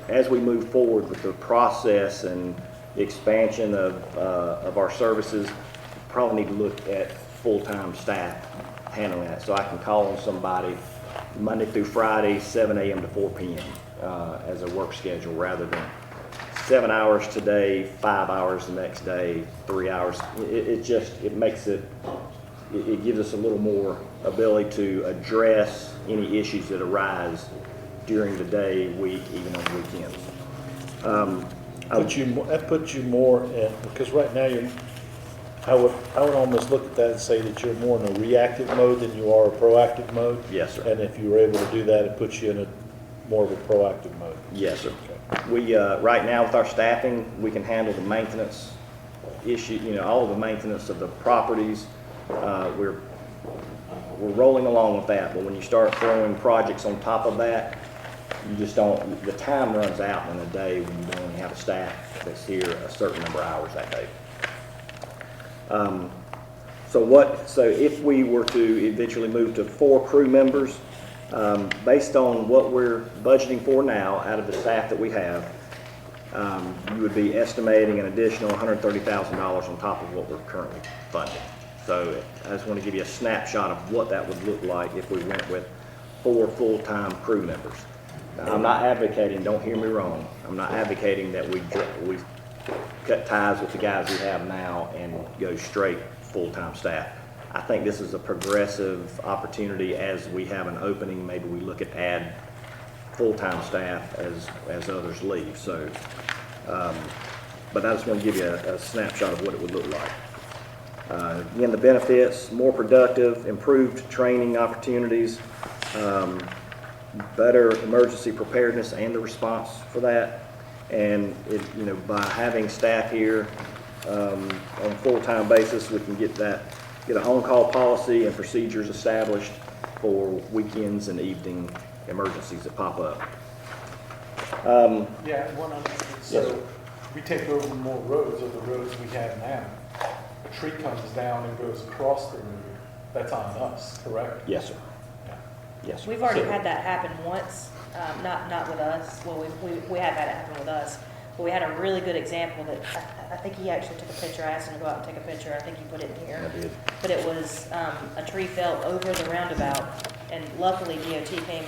As we move forward with the process and the expansion of our services, we probably need to look at full-time staff handling that. So I can call on somebody Monday through Friday, 7 a.m. to 4 p.m. As a work schedule, rather than 7 hours today, 5 hours the next day, 3 hours. It gives us a little more ability to address any issues that arise during the day, week, even on weekends. That puts you more in, because right now I would almost look at that and say that you're more in a reactive mode than you are a proactive mode. Yes, sir. And if you were able to do that, it puts you in more of a proactive mode. Yes, sir. Okay. We right now with our staffing, we can handle the maintenance issue. All of the maintenance of the properties. We're rolling along with that. But when you start throwing projects on top of that, you just don't. The time runs out in a day when you only have a staff that's here a certain number of hours that day. So if we were to eventually move to 4 crew members, based on what we're budgeting for now out of the staff that we have, you would be estimating an additional $130,000 on top of what we're currently funding. So I just want to give you a snapshot of what that would look like if we went with 4 full-time crew members. Now, I'm not advocating, don't hear me wrong, I'm not advocating that we cut ties with the guys we have now and go straight full-time staff. I think this is a progressive opportunity. As we have an opening, maybe we look at add full-time staff as others leave. So, but I just want to give you a snapshot of what it would look like. Again, the benefits: more productive, improved training opportunities, better emergency preparedness and the response for that. And by having staff here on a full-time basis, we can get an on-call policy and procedures established for weekends and evening emergencies that pop up. Yeah, one other thing. So we take over more roads of the roads we have now. A tree comes down and goes across the road. That's on us, correct? Yes, sir. Yes, sir. We've already had that happen once, not with us. Well, we have had it happen with us, but we had a really good example that I think he actually took a picture. I asked him to go out and take a picture. I think he put it in here. I did. But it was a tree fell over the roundabout, and luckily DOT came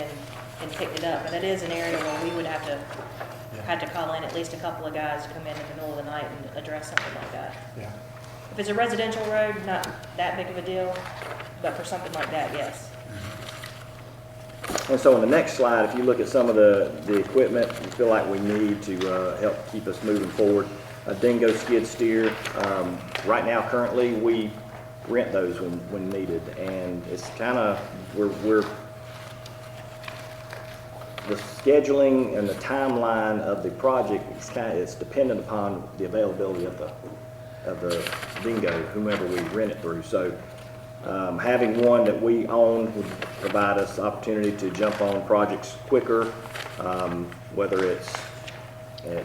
and picked it up. And it is an area where we would have to call in at least a couple of guys to come in the middle of the night and address something like that. Yeah. If it's a residential road, not that big of a deal, but for something like that, yes. And so on the next slide, if you look at some of the equipment we feel like we need to help keep us moving forward, a dingo skid steer. Right now, currently, we rent those when needed, and it's kind of we're the scheduling and the timeline of the project it's dependent upon the availability of the dingo, whomever we rent it through. So having one that we own would provide us opportunity to jump on projects quicker, whether it's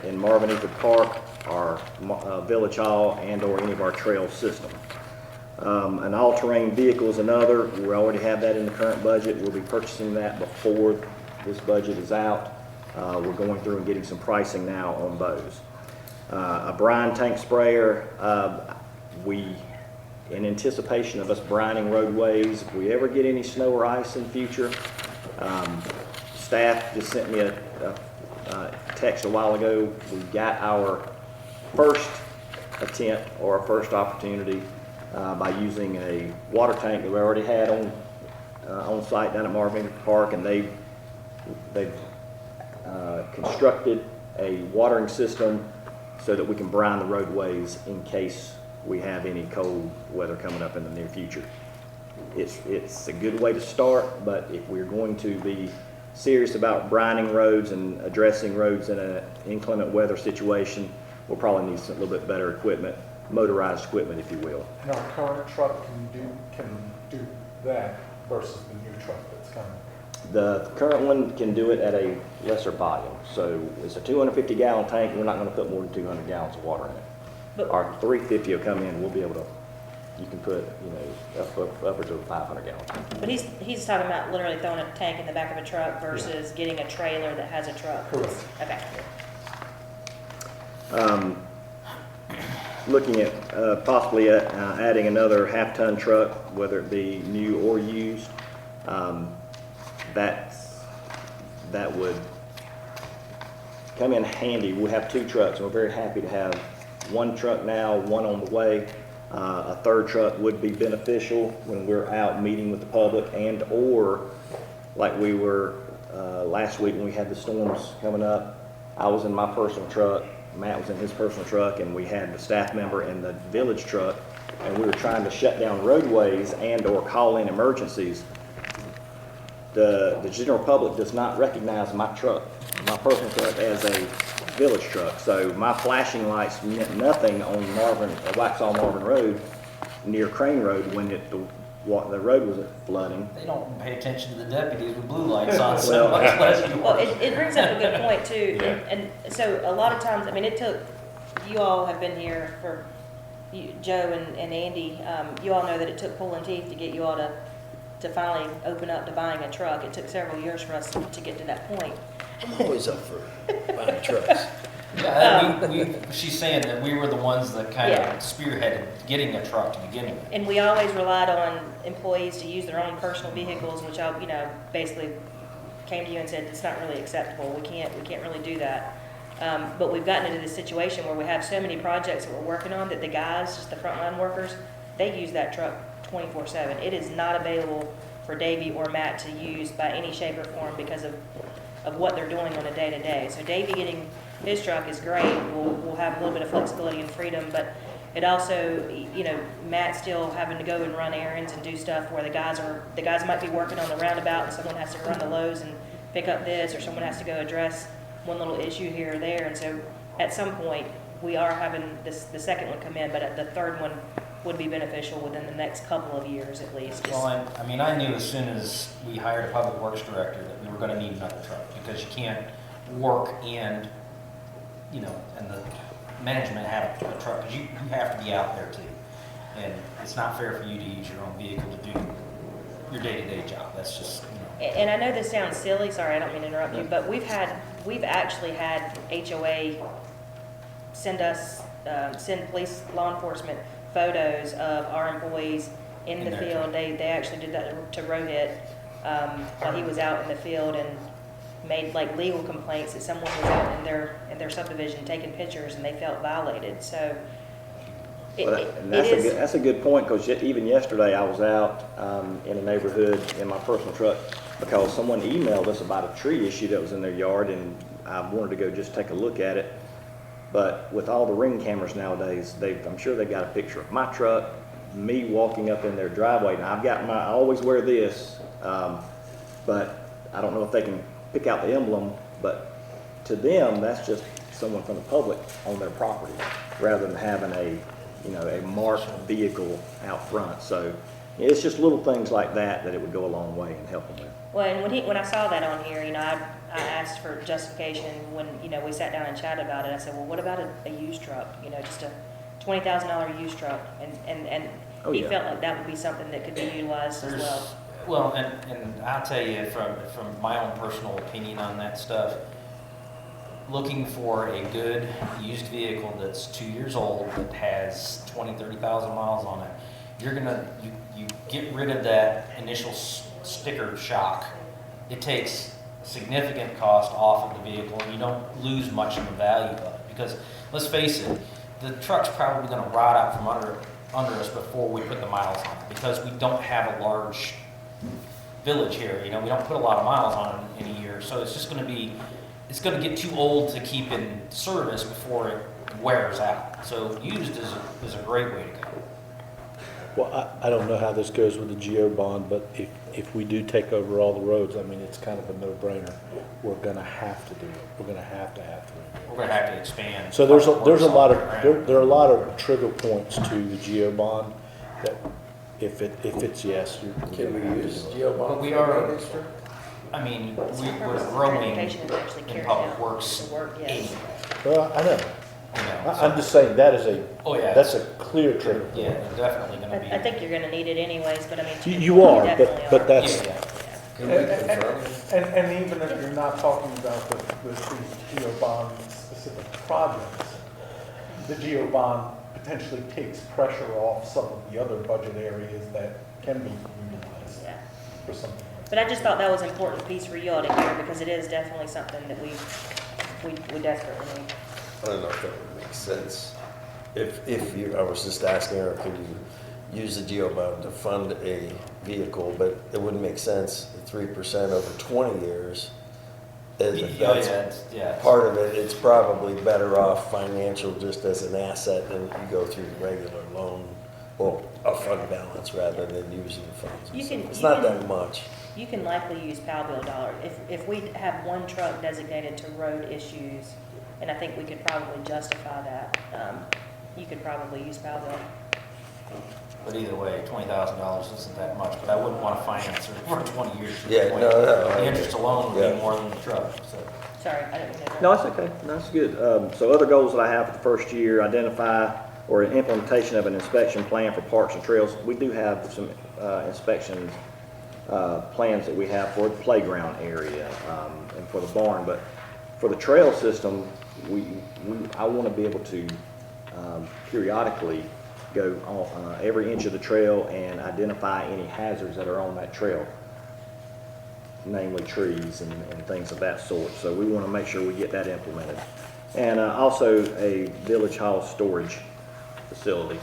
in Marvin Eaton Park or Village Hall and or any of our trail system. An all-terrain vehicle is another. We already have that in the current budget. We'll be purchasing that before this budget is out. We're going through and getting some pricing now on those. A brine tank sprayer. In anticipation of us brining roadways, if we ever get any snow or ice in the future, staff just sent me a text a while ago. We got our first attempt or our first opportunity by using a water tank that we already had on site down at Marvin Park, and they've constructed a watering system so that we can brine the roadways in case we have any cold weather coming up in the near future. it's a good way to start, but if we're going to be serious about brining roads and addressing roads in an inclement weather situation, we'll probably need a little bit better equipment, motorized equipment, if you will. And our current truck can do that versus the new truck that's coming. The current one can do it at a lesser volume. So it's a 250 gallon tank, and we're not gonna put more than 200 gallons of water in it. But- Our 350 will come in, we'll be able to, you can put, upwards of 500 gallons. But he's talking about literally throwing a tank in the back of a truck versus getting a trailer that has a truck. Correct. Okay. Looking at possibly adding another half-ton truck, whether it be new or used, that would come in handy. We have 2 trucks, and we're very happy to have 1 truck now, 1 on the way. A 3rd truck would be beneficial when we're out meeting with the public, and or like we were last week when we had the storms coming up. I was in my personal truck, Matt was in his personal truck, and we had the staff member in the village truck, and we were trying to shut down roadways and or call in emergencies. The general public does not recognize my truck, my personal truck, as a village truck. So my flashing lights meant nothing on Waxhaw Marvin Road near Crane Road when the road was flooding. They don't pay attention to the deputies with blue lights on so much less yours. Well, it brings up a good point too. And so a lot of times, I mean, it took, you all have been here for, Joe and Andy, you all know that it took pulling teeth to get you all to finally open up to buying a truck. It took several years for us to get to that point. I'm always up for buying trucks. Yeah, she's saying that we were the ones that kind Yeah. of spearheaded getting a truck to begin with. And we always relied on employees to use their own personal vehicles, which I, basically came to you and said, it's not really acceptable. We can't really do that. But we've gotten into this situation where we have so many projects that we're working on that the guys, just the frontline workers, they use that truck 24/7. It is not available for Davey or Matt to use by any shape or form because of what they're doing on a day-to-day. So Davey getting his truck is great. We'll have a little bit of flexibility and freedom, but it also, Matt still having to go and run errands and do stuff where the guys might be working on the roundabout and someone has to run to Lowe's and pick up this, or someone has to go address one little issue here or there. And so at some point, we are having the second one come in, but the third one would be beneficial within the next couple of years at least. Well, I knew as soon as we hired a public works director that we were going to need another truck, because you can't work and the management have a truck, because you have to be out there too. And it's not fair for you to use your own vehicle to do your day-to-day job. That's just, And I know this sounds silly, sorry, I don't mean to interrupt you, but we've actually had HOA send police, law enforcement photos of our employees in the field. They actually did that to Rohit while he was out in the field, and made like legal complaints that someone was out in their subdivision taking pictures and they felt violated. So that's a good point, because even yesterday I was out in a neighborhood in my personal truck because someone emailed us about a tree issue that was in their yard, and I wanted to go just take a look at it. But with all the Ring cameras nowadays, I'm sure they got a picture of my truck, me walking up in their driveway. Now I always wear this, but I don't know if they can pick out the emblem, but to them, that's just someone from the public on their property, rather than having a marked vehicle out front. So it's just little things like that it would go a long way in helping with. Well, and when I saw that on here, I asked for justification when, we sat down and chatted about it. I said, well, what about a used truck? Just a $20,000 used truck. And he felt like that would be something that could be utilized as well. Well, and I'll tell you from my own personal opinion on that stuff, looking for a good used vehicle that's 2 years old, that has 20, 30,000 miles on it, you get rid of that initial sticker shock. It takes significant cost off of the vehicle, and you don't lose much of the value of it. Because let's face it, the truck's probably going to rot out from under us before we put the miles on it, because we don't have a large village here. We don't put a lot of miles on it in a year, so it's just going to get too old to keep in service before it wears out. So used is a great way to go. Well, I don't know how this goes with the GO bond, but if we do take over all the roads, I mean, it's kind of a no-brainer. We're gonna have to do it. We're gonna have to We're gonna have to expand. So there's a lot of, Around. there are a lot of trigger points to the GO bond that if it's yes, you're. Can we gonna have to use do it. GEO bond? But we for are- maintenance for- I mean, What's the we're purpose of growing transportation is actually in carrying public out works the work, yes. anyway. Well, I know. You know, I'm just saying that is Oh, yeah. that's a clear trigger. Yeah, they're definitely gonna be. I think you're gonna need it anyways, but I mean. to your You point, are, definitely but are. that's- Yeah, Can we confirm? And even if you're not talking about the GEO bond specific projects, the GEO bond potentially takes pressure off some of the other budget areas that can be utilized Yeah. for something. But I just thought that was an important piece for you all to hear, because it is definitely something that we desperately need. I don't know if that would make sense. If you, I was just asking her, could you use the GEO bond to fund a vehicle, but it wouldn't make sense, 3% over 20 years. If Oh, that's yeah, yeah. part of it, it's probably better off financial just as an asset than you go through the regular loan, or a fund balance rather than using funds. You can- It's you not can- that much. You can likely use PAL bill dollars. If we have one truck designated to road issues, and I think we could probably justify that, you could probably use PAL bill. But either way, $20,000 isn't that much, but I wouldn't wanna finance it for 20 years. Yeah, no, no, The interest alone would yeah. be more than the truck, so. Sorry, I didn't mean to. No, it's okay. That's good. So other goals that I have for the first year, identify or implementation of an inspection plan for parks and trails. We do have some inspection plans that we have for the playground area and for the barn, but for the trail system, I want to be able to periodically go on every inch of the trail and identify any hazards that are on that trail, namely trees and things of that sort. So we want to make sure we get that implemented. And also a village hall storage facility.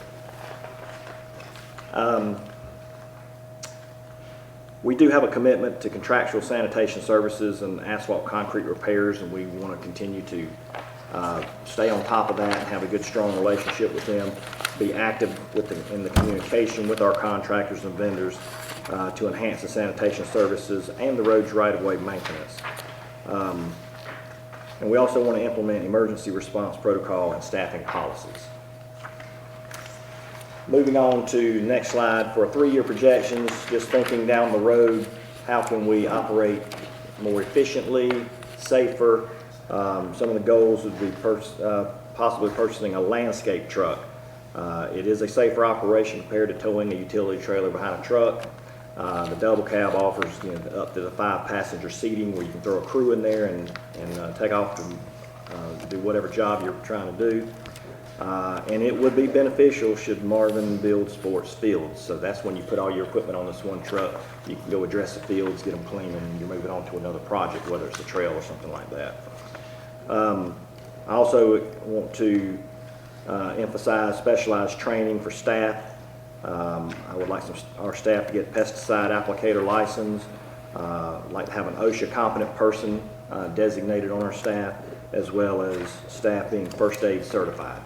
We do have a commitment to contractual sanitation services and asphalt concrete repairs, and we want to continue to stay on top of that and have a good, strong relationship with them, be active in the communication with our contractors and vendors to enhance the sanitation services and the road's right-of-way maintenance. And we also want to implement emergency response protocol and staffing policies. Moving on to next slide for 3-year projections, just thinking down the road, how can we operate more efficiently, safer? Some of the goals would be possibly purchasing a landscape truck. It is a safer operation compared to towing a utility trailer behind a truck. The double cab offers up to the 5-passenger seating where you can throw a crew in there and take off to do whatever job you're trying to do. And it would be beneficial should Marvin build sports fields. So that's when you put all your equipment on this one truck. You can go address the fields, get them clean, and you're moving on to another project, whether it's a trail or something like that. I also want to emphasize specialized training for staff. I would like our staff to get pesticide applicator license. I'd like to have an OSHA competent person designated on our staff, as well as staff being first aid certified.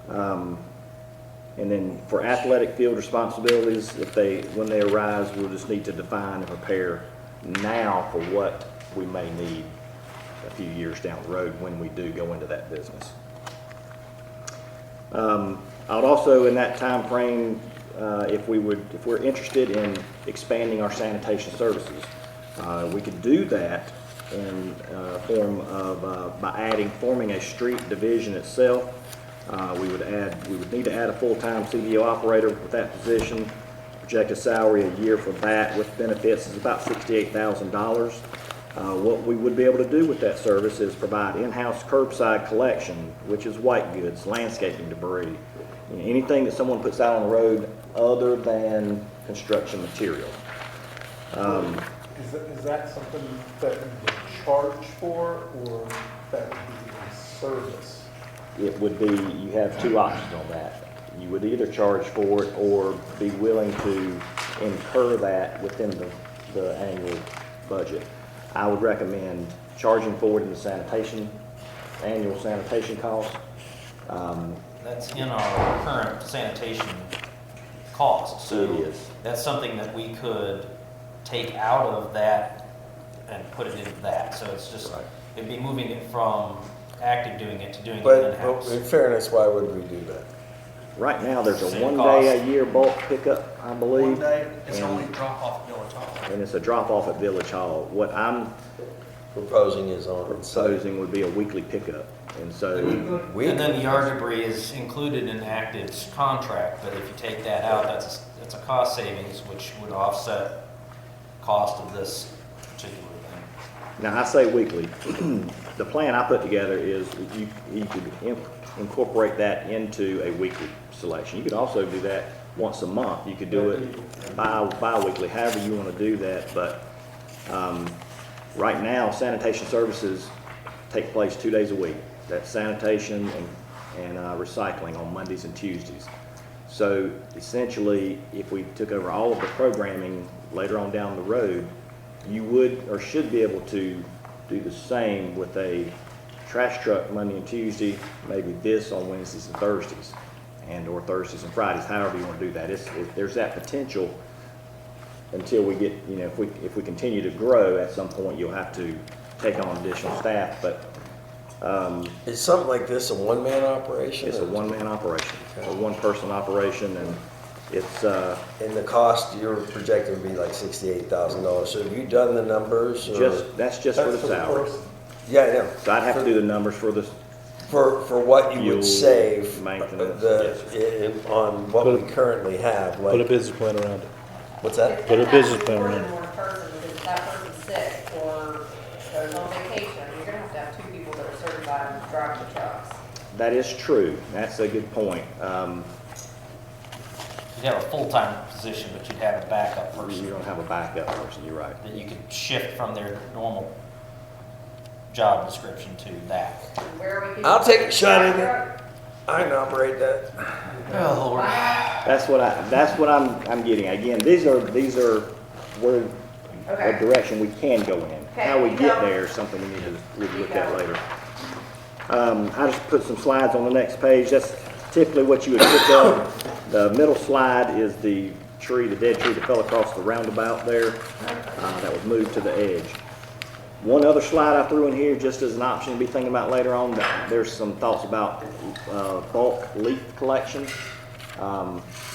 And then for athletic field responsibilities, when they arise, we'll just need to define and prepare now for what we may need a few years down the road when we do go into that business. I would also, in that time frame, if we're interested in expanding our sanitation services, we could do that in form of by forming a street division itself. We would need to add a full-time CDO operator with that position. Projected salary a year for that with benefits is about $68,000. What we would be able to do with that service is provide in-house curbside collection, which is white goods, landscaping debris, anything that someone puts out on the road other than construction material. Is that something that you would charge for, or that would be a service? It would be, you have two options on that. You would either charge for it or be willing to incur that within the annual budget. I would recommend charging for it in the annual sanitation cost. That's in our current sanitation cost. So It is. that's something that we could take out of that and put it into that. So it's just, it'd be moving it from active doing it to doing it But in-house. in fairness, why would we do that? Right now, there's a Same 1 day cost. a year bulk pickup, I believe. 1 day, it's and- only drop off at Village Hall. And it's a drop off at Village Hall. What I'm Proposing is on site. proposing would be a weekly pickup. And so, And then the yard debris is included in Active's contract, but if you take that out, that's a cost savings, which would offset cost of this particular thing. now I say weekly. The plan I put together is you could incorporate that into a weekly selection. You could also do that once a month. You could do it bi-weekly, however you want to do that. But right now, sanitation services take place 2 days a week. That's sanitation and recycling on Mondays and Tuesdays. So essentially, if we took over all of the programming later on down the road, you would or should be able to do the same with a trash truck Monday and Tuesday, maybe this on Wednesdays and Thursdays, and or Thursdays and Fridays, however you want to do that. There's that potential until we get, if we continue to grow, at some point you'll have to take on additional staff, but Is something like this a one-man operation? it's a one-man operation, a one-person operation, and it's, And the cost you're projecting would be like $68,000. So have you done the numbers? or- that's just for the salary. Yeah, I know. So I'd have to do the numbers for this, For what you Fuel, would save maintenance, on what we currently have, Put a like, business plan around it. what's that? Put a business plan More around than it. one person, because if that person's sick or goes on vacation, you're gonna have 2 people that are certified in driving the trucks. that is true, that's a good point. You'd have a full-time position, but you'd have a backup You person don't have a backup person, you're right. that you could shift from their normal job description to that. Where we can. I'll take a shot at it. I can operate that. Oh, Lord. That's what I'm getting. Again, these are where Okay. a direction we can go in. Okay, How we you get go. there is something we look at later. I just put some slides on the next page. That's typically what you would pick up. The middle slide is the dead tree that fell across the roundabout there. That was moved to the edge. One other slide I threw in here just as an option to be thinking about later on. There's some thoughts about bulk leaf collection.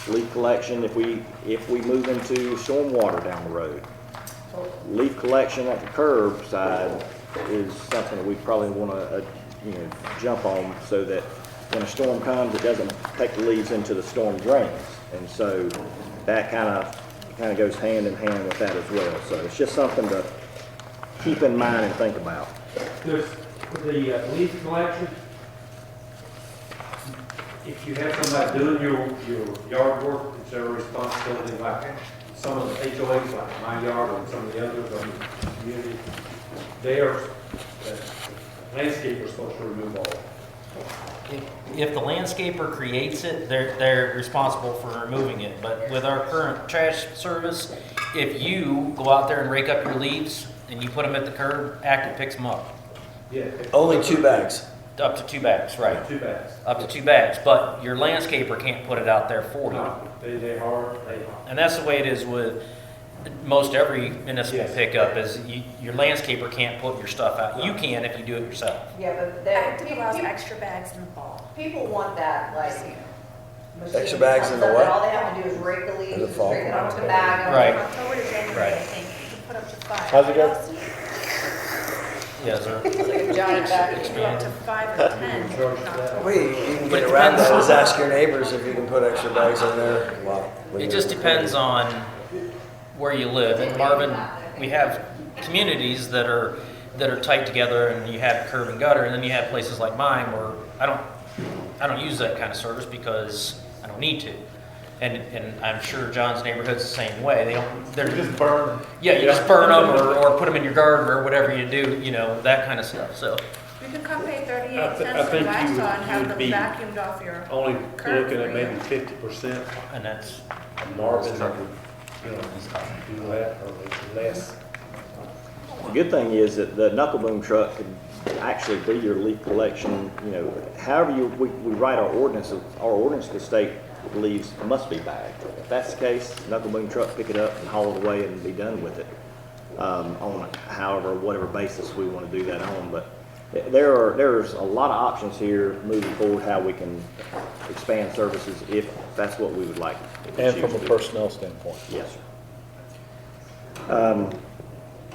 Leaf collection if we move into stormwater down the road. Leaf collection at the curb side is something that we probably want to jump on so that when a storm comes, it doesn't take the leaves into the storm drains. And so that kind of goes hand in hand with that as well. So it's just something to keep in mind and think about. There's the leaf collection. If you have somebody doing your yard work, it's their responsibility, like some of the HOAs, like my yard and some of the others on the community, the landscaper's supposed to remove all. If the landscaper creates it, they're responsible for removing it. But with our current trash service, if you go out there and rake up your leaves and you put them at the curb, Active picks them up. Yeah. Only 2 bags. Up to 2 bags, right. 2 bags. Up to 2 bags, but your landscaper can't put it out there for you. No, they hard. And that's the way it is with most every municipal Yes. pickup is your landscaper can't put your stuff out. You can if you do it yourself. Yeah, but Active allows extra bags in the fall. people want that, like. machine Extra bags in the comes up and what? All they have to do is rake the leaves, In the and fall. straighten it onto the bag. Right. October to January, Right. I think, you can put up to 5. How's it go? Yes, sir. It's like a giant bag. You can go up to 5 or 10 in October. Way you can But get it around depends that is on- ask your neighbors if you can put extra bags in there. Wow. It just depends on where you live. In Marvin, we have communities that are tight together, and you have curb and gutter, and then you have places like mine where I don't use that kind of service because I don't need to. And I'm sure John's neighborhood's the same way. They're Just burn. yeah, you just burn them or put them in your garden or whatever you do, that kind of stuff. So You can come pay 38 I cents for think Waxaw you and have would them be vacuumed off your. Only curb looking at for maybe you. 50% and that's of Marvin that would, do that or less. The good thing is that the knuckle boom truck could actually be your leaf collection, however we write our ordinance could state believes must be bagged. If that's the case, knuckle boom truck, pick it up and haul it away and be done with it. On however, whatever basis we want to do that on, but there's a lot of options here moving forward how we can expand services if that's what we would like. And from a personnel standpoint. Yes, sir.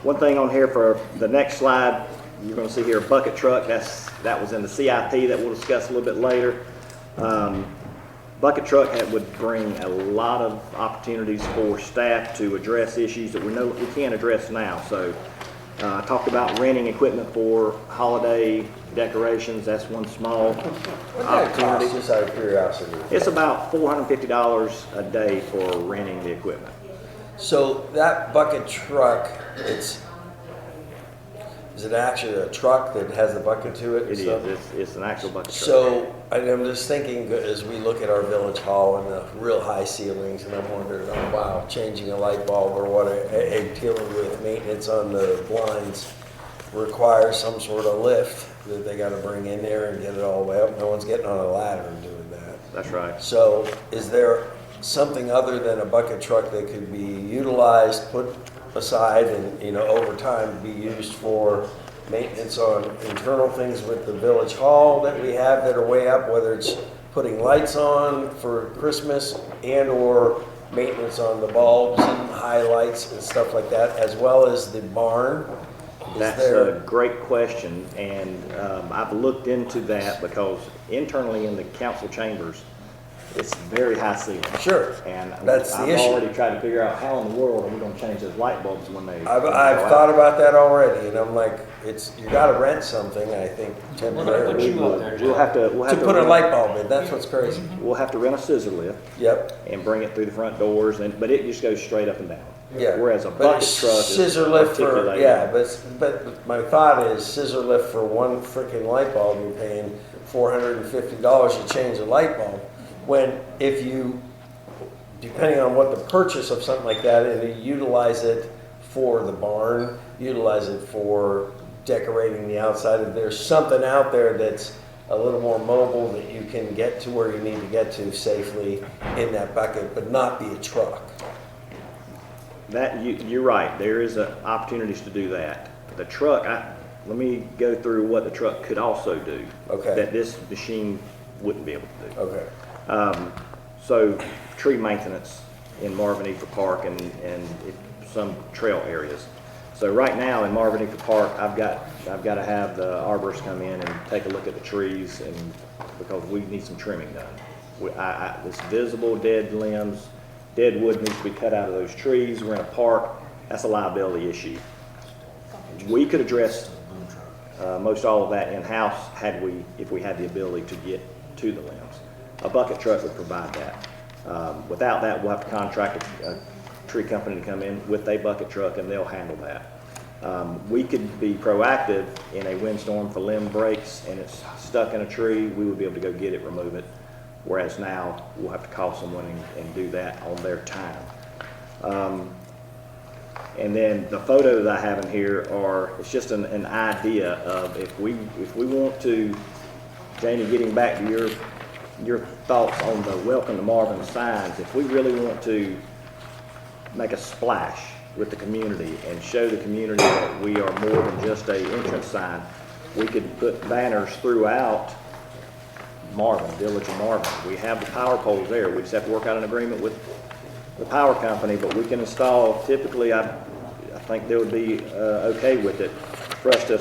One thing on here for the next slide, you're going to see here a bucket truck. That was in the CIP that we'll discuss a little bit later. Bucket truck would bring a lot of opportunities for staff to address issues that we can't address now. So I talked about renting equipment for holiday decorations. That's one small opportunity. Just out of curiosity. It's about $450 a day for renting the equipment. So that bucket truck, is it actually a truck that has the bucket to it? It is. It's an actual bucket truck. So I'm just thinking as we look at our village hall and the real high ceilings, and I'm wondering, oh wow, changing a light bulb or what, dealing with maintenance on the blinds requires some sort of lift that they got to bring in there and get it all the way up. No one's getting on a ladder and doing that. That's right. So is there something other than a bucket truck that could be utilized, put aside, and over time be used for maintenance on internal things with the village hall that we have that are way up, whether it's putting lights on for Christmas and or maintenance on the bulbs and highlights and stuff like that, as well as the barn? That's a great question, and I've looked into that because internally in the council chambers, it's very high ceiling. Sure. And that's the I've issue. already tried to figure out how in the world are we going to change those light bulbs when they. I've thought about that already, and I'm like, you got to rent something. I think temporarily. We'll have to put a light bulb in. That's what's crazy. We'll have to rent a scissor lift. Yep. And bring it through the front doors, but it just goes straight up and down. Yeah. Whereas a bucket truck is scissor lift for articulated. but my thought is scissor lift for one freaking light bulb, you're paying $450 to change a light bulb. When if you, depending on what the purchase of something like that, and you utilize it for the barn, utilize it for decorating the outside, if there's something out there that's a little more mobile that you can get to where you need to get to safely in that bucket, but not be a truck. That you're right. There is opportunities to do that. The truck. Let me go through what the truck could also do. Okay. That this machine wouldn't be able to do. Okay. So tree maintenance in Marvin Eater Park and some trail areas. So right now in Marvin Eater Park, I've got to have the arborists come in and take a look at the trees, and because we need some trimming done. This visible dead limbs. Dead wood needs to be cut out of those trees. We're in a park. That's a liability issue. We could address most all of that in-house if we had the ability to get to the limbs. A bucket truck would provide that. Without that, we'll have to contract a tree company to come in with a bucket truck, and they'll handle that. We could be proactive in a windstorm for limb breaks and it's stuck in a tree. We would be able to go get it, remove it. Whereas now, we'll have to call someone and do that on their time. And then the photos I have in here it's just an idea of if we want to, Janie, getting back to your thoughts on the Welcome to Marvin signs, if we really want to make a splash with the community and show the community that we are more than just a entrance sign, we could put banners throughout Marvin, Village of Marvin. We have the power poles there. We just have to work out an agreement with the power company, but we can install, typically, I think they would be okay with it, for us to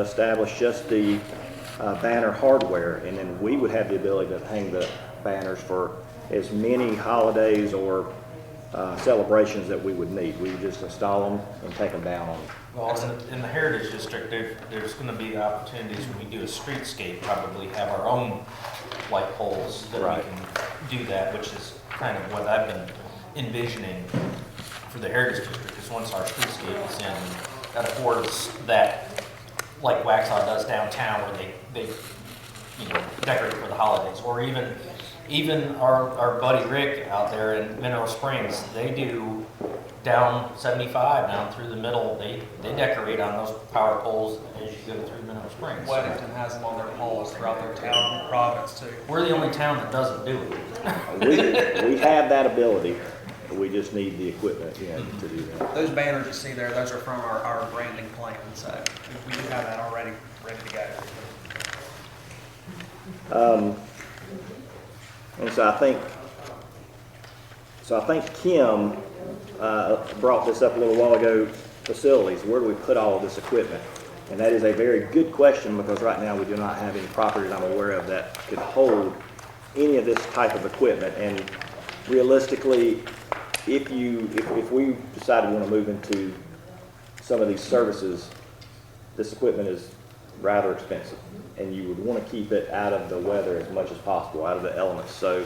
establish just the banner hardware, and then we would have the ability to hang the banners for as many holidays or celebrations that we would need. We would just install them and take them down. Well, in the Heritage District, there's going to be opportunities when we do a streetscape, probably have our own light poles that we can do that, which is kind of what I've been envisioning for the Heritage District, because once our streetscape is in, that affords that, like Waxhaw does downtown, where they decorate for the holidays, or even even our buddy Rick out there in Mineral Springs, they do down 75, down through the middle, they decorate on those power poles as you go through Mineral Springs. Weddington has them on their poles throughout their town and province too. We're the only town that doesn't do it. We have that ability, we just need the equipment, you know, to do that. Those banners you see there, those are from our branding plan, so we do have that already ready to go. And so I think Kim brought this up a little while ago, facilities, where do we put all of this equipment? And that is a very good question, because right now we do not have any property that I'm aware of that could hold any of this type of equipment. And realistically, if we decide we want to move into some of these services, this equipment is rather expensive, and you would want to keep it out of the weather as much as possible, out of the elements. So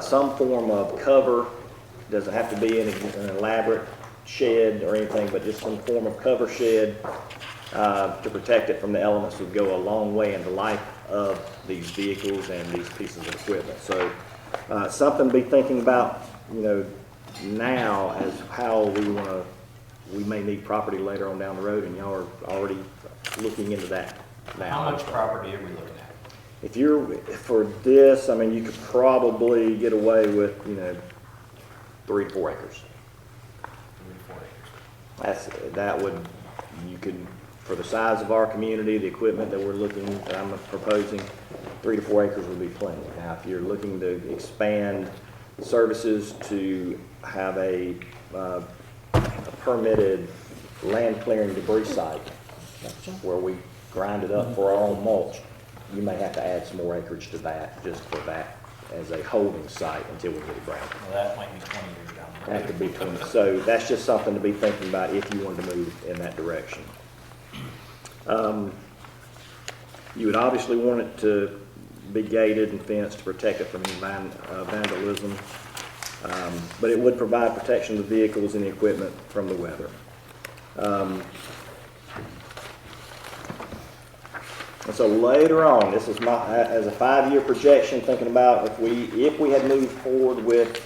some form of cover, doesn't have to be in an elaborate shed or anything, but just some form of cover shed to protect it from the elements would go a long way in the life of these vehicles and these pieces of equipment. So something to be thinking about, you know, now as how we may need property later on down the road, and y'all are already looking into that now. How much property are we looking at? If you're, for this, I mean, you could probably get away with, you know, 3 to 4 acres. 3 to 4 acres. That would, you could, for the size of our community, the equipment that I'm proposing, 3 to 4 acres would be plenty. Now, if you're looking to expand services to have a permitted land clearing debris site, where we grind it up for our own mulch, you may have to add some more acreage to that, just for that as a holding site until we get it grounded. Well, that might be 20 years down the road. That could be 20. So that's just something to be thinking about if you wanted to move in that direction. You would obviously want it to be gated and fenced to protect it from vandalism, but it would provide protection to the vehicles and the equipment from the weather. And so later on, this is as a 5-year projection, thinking about if we had moved forward with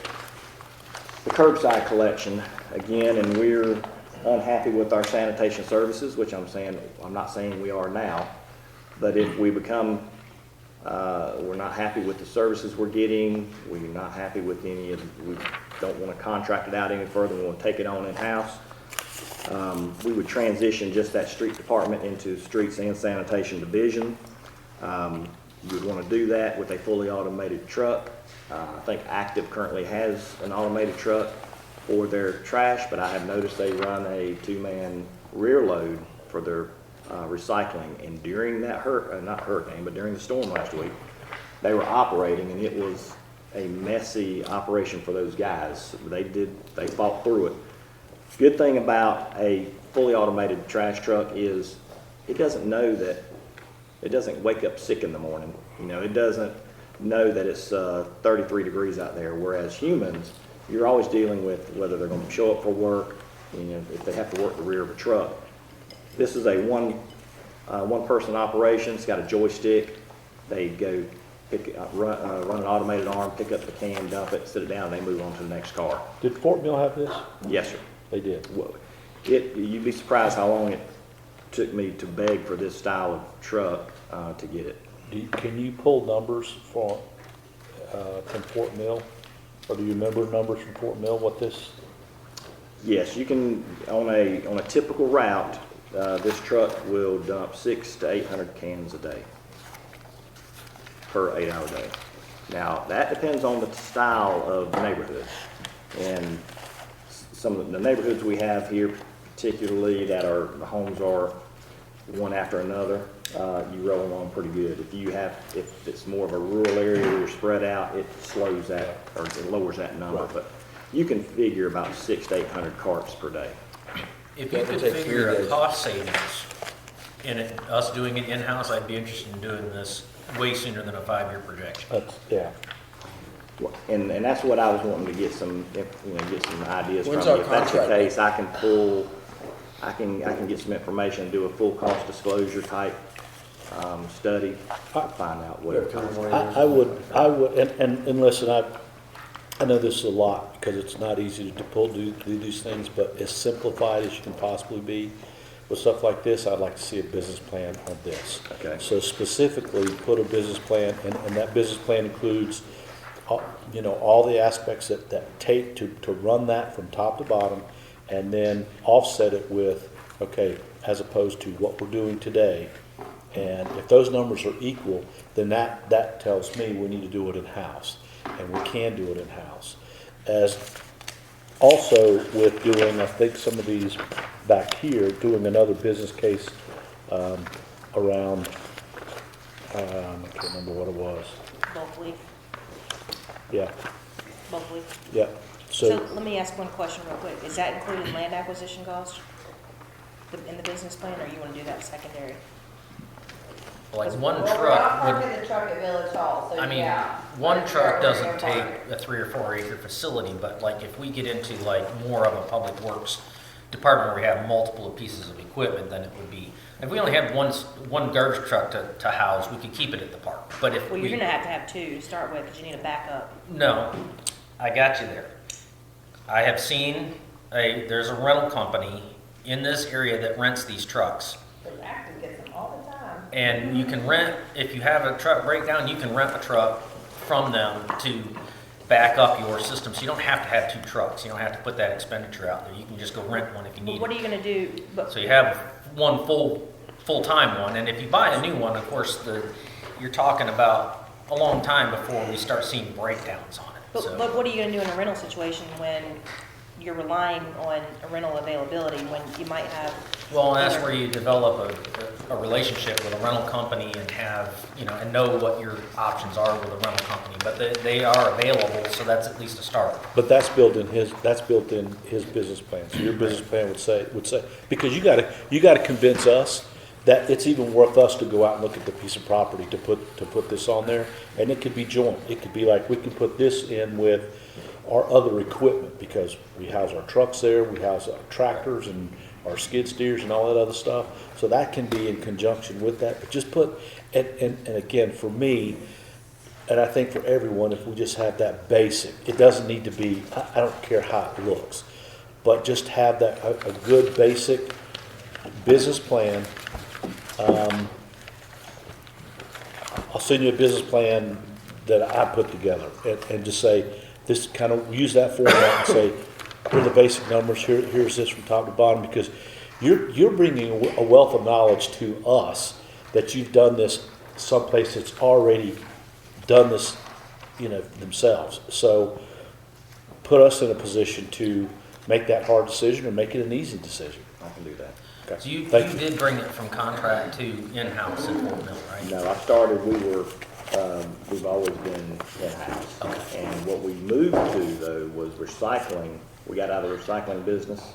the curbside collection again, and we're unhappy with our sanitation services, which I'm not saying we are now, but if we become, we're not happy with the services we're getting, we're not happy with we don't want to contract it out any further, we want to take it on in-house, we would transition just that street department into streets and sanitation division. You would want to do that with a fully automated truck. I think Active currently has an automated truck for their trash, but I have noticed they run a 2-man rear load for their recycling. And during that not hurricane, but during the storm last week, they were operating, and it was a messy operation for those guys. They fought through it. Good thing about a fully automated trash truck is it doesn't wake up sick in the morning. You know, it doesn't know that it's 33 degrees out there, whereas humans, you're always dealing with whether they're going to show up for work, you know, if they have to work the rear of a truck. This is a one-person operation. It's got a joystick. They go run an automated arm, pick up the can, dump it, sit it down, and they move on to the next car. Did Fort Mill have this? Yes, sir. They did. Well, you'd be surprised how long it took me to beg for this style of truck to get it. Can you pull numbers from Fort Mill? Or do you remember numbers from Fort Mill, what this? Yes, you can, on a typical route, this truck will dump 600 to 800 cans a day per 8-hour day. Now, that depends on the style of neighborhood. And some of the neighborhoods we have here, particularly the homes are one after another, you roll along pretty good. If it's more of a rural area where you're spread out, it slows that, or it lowers that number. Right. But you can figure about 600 to 800 carts per day. If you could figure a cost savings in it, us doing it in-house, I'd be interested in doing this way sooner than a 5-year projection. Yeah. And that's what I was wanting to get some ideas from you. If that's the case, I can get some information, do a full cost disclosure type study, to find out what it costs. I would, and listen, I know this is a lot because it's not easy to do these things, but as simplified as you can possibly be with stuff like this, I'd like to see a business plan on this. Okay. So specifically, put a business plan, and that business plan includes, all the aspects that take to run that from top to bottom, and then offset it with, okay, as opposed to what we're doing today. And if those numbers are equal, then that tells me we need to do it in-house, and we can do it in-house. As also with doing, I think some of these back here, doing another business case around, I can't remember what it was. Bulk leaf, Yeah, bulk leaf. yeah. So let me ask one question real quick. Is that including land acquisition costs in the business plan, or you want to do that secondary? Like one Well, we're not truck parking would, the truck at Village Hall, so I mean, yeah. one truck We're doesn't gonna take park it. a 3 or 4 acre facility, but like if we get into like more of a public works department where we have multiple pieces of equipment, then it would be, if we only had one garbage truck to house, we could keep it at the park. But if Well, we, you're gonna have 2 to start with, because you need a backup. no, I got you there. I have seen there's a rental company in this area that rents these trucks. Because Acton gets them all the time. And you can rent, if you have a truck breakdown, you can rent a truck from them to back up your system. So you don't have to have 2 trucks. You don't have to put that expenditure out there. You can just go rent one if you But need what are it. you gonna do? So you have one full-time one. And if you buy a new one, of course, you're talking about a long time before we start seeing breakdowns on it. So- But what are you gonna do in a rental situation when you're relying on a rental availability, when you might have? Well, and that's where you develop a relationship with a rental company and have, and know what your options are with a rental company. But they are available, so that's at least a start. But that's built in his business plan. So your business plan would say, because you gotta convince us that it's even worth us to go out and look at the piece of property to put this on there. And it could be joint. It could be like, we can put this in with our other equipment, because we house our trucks there, we house our tractors and our skid steers and all that other stuff. So that can be in conjunction with that, but just put, and again, for me, and I think for everyone, if we just have that basic, it doesn't need to be, I don't care how it looks, but just have that, a good basic business plan. I'll send you a business plan that I put together, and just say, this kind of, use that format and say, here are the basic numbers, here's this from top to bottom, because you're bringing a wealth of knowledge to us that you've done this someplace that's already done this, themselves. So put us in a position to make that hard decision or make it an easy decision. I can do that. Okay. So you Thank you. did bring it from contract to in-house in Fort Mill, right? No, I started, we've always been in-house. Okay. And what we moved to, though, was recycling. We got out of the recycling business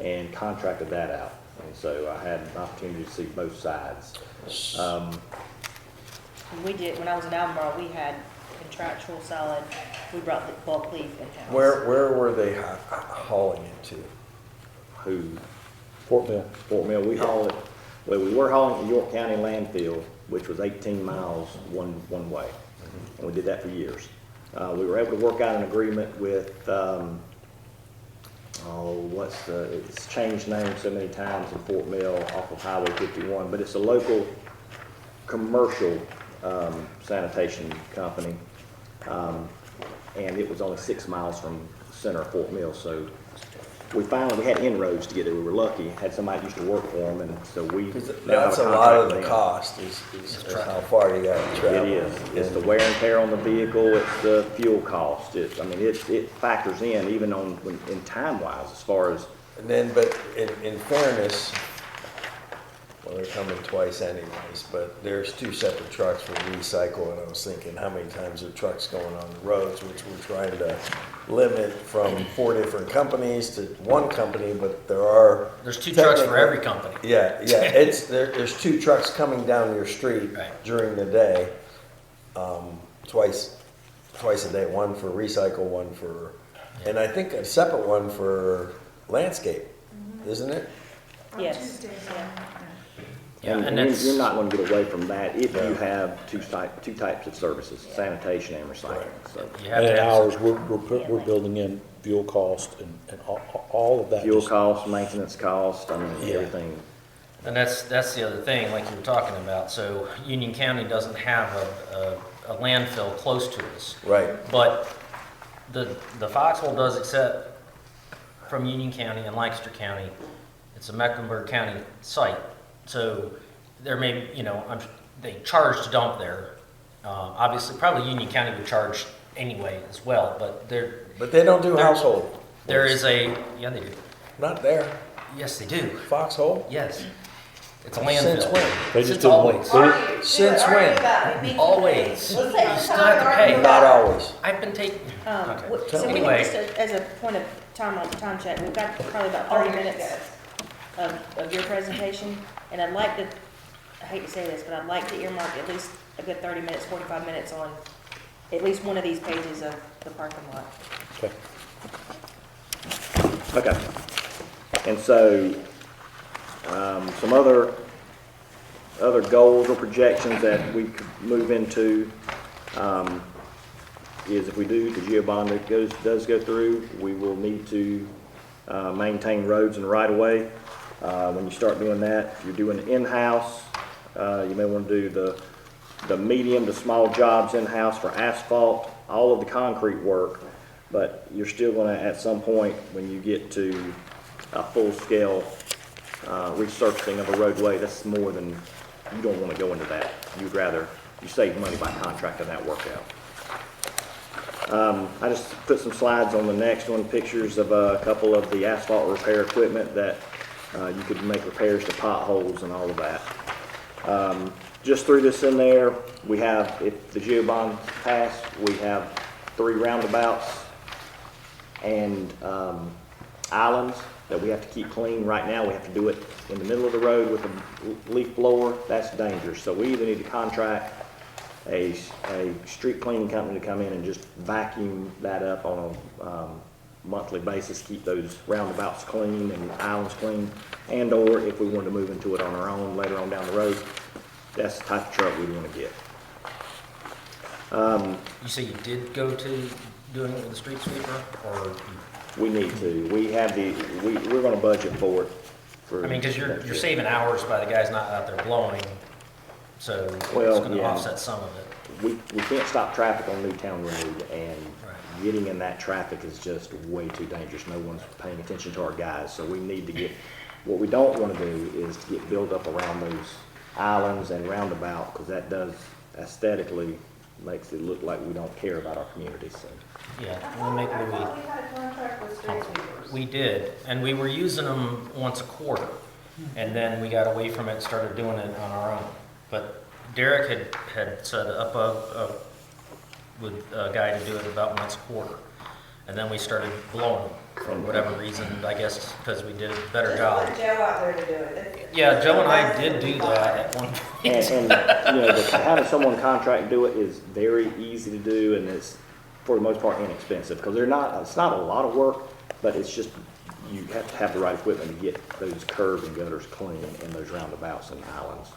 and contracted that out. And so I had an opportunity to see both sides. We did, when I was in Albemarle, we had contractual solid, we brought the bulk leaf in-house. Where were they hauling it to? Who? Fort Mill. Fort Mill, we haul it, well, we were hauling to York County landfill, which was 18 miles one way. And we did that for years. We were able to work out an agreement with, it's changed names so many times in Fort Mill off of Highway 51, but it's a local commercial sanitation company. And it was only 6 miles from the center of Fort Mill, so we had inroads to get there. We were lucky, had somebody that used to work for them, and so we. That's a lot of the cost is how far you got to travel. It is. It's the wear and tear on the vehicle. It's the fuel cost. It factors in even in time wise as far as. And then, but in fairness, well, they're coming twice anyways, but there's 2 separate trucks for recycle, and I was thinking how many times are trucks going on the roads, which we're trying to limit from 4 different companies to 1 company, but There's 2 trucks for every company. Yeah, there's 2 trucks coming down your street during the day, twice a day, one for recycle, one for, and I think a separate one for landscape, isn't it? Yes. Yeah. Yeah, and And that's- you're not gonna get away from that if you have two types of services, sanitation and recycling, so. You have And to in have ours, some- we're building in fuel cost and all of that. Fuel just- costs, maintenance costs, I mean, Yeah. everything. And that's the other thing, like you were talking about. So Union County doesn't have a landfill close to us. Right. But the foxhole does accept from Union County and Lancaster County. It's a Mecklenburg County site. So there may, they charge to dump there. Obviously, probably Union County would charge anyway as well, but But they don't do household. there is yeah, they do. Not there. Yes, they do. Foxhole? Yes. It's a landfill. Since when? They just Since didn't always. want- Since when? Always. You Let's take still some time have to to pay. argue Not always. I've been taking, okay. So we Anyway. just, as a point of time on time check, we've got probably about 30 minutes of your presentation, and I'd like to, I hate to say this, but I'd like to earmark at least a good 30 minutes, 45 minutes on at least one of these pages of the parking lot. Okay. Okay. And so, some other goals or projections that we could move into, is if we do, the GEO bond that does go through, we will need to, maintain roads and right of way. When you start doing that, if you're doing in-house, you may want to do the medium to small jobs in-house for asphalt, all of the concrete work, but you're still gonna, at some point, when you get to a full-scale resurfacing of a roadway, that's more than, you don't wanna go into that. You'd rather, you save money by contracting that work out. I just put some slides on the next one, pictures of a couple of the asphalt repair equipment that you could make repairs to potholes and all of that. Just threw this in there. We have, if the GEO bond passed, we have 3 roundabouts and islands that we have to keep clean. Right now, we have to do it in the middle of the road with a leaf blower. That's dangerous. So we either need to contract a street cleaning company to come in and just vacuum that up on a monthly basis, keep those roundabouts clean and islands clean, and or if we wanted to move into it on our own later on down the road, that's the type of truck we want to get. You say you did go to doing it with the street sweeper, or? We need to. We have we're going to budget for it. I mean, because you're saving hours by the guys not out there blowing, so it's Well, going to yeah. offset some of it. We can't stop traffic on Newtown Road, and getting in that traffic is just way too dangerous. No one's paying attention to our guys, so we need to get, what we don't want to do is to get built up around those islands and roundabout, because that does aesthetically makes it look like we don't care about our community, so. Yeah, I we'll make thought Louis. we had a contract with street sweepers. We did, and we were using them once a quarter, and then we got away from it and started doing it on our own. But Derek had set up with a guy to do it about once a quarter, and then we started blowing them for whatever reason, I guess because we did a better job. Just put Joe out there to do it. Yeah, Joe and I did do that at one point. And having someone contract do it is very easy to do, and it's for the most part inexpensive, because it's not a lot of work, but it's just, you have to have the right equipment to get those curbs and gutters clean and those roundabouts and islands.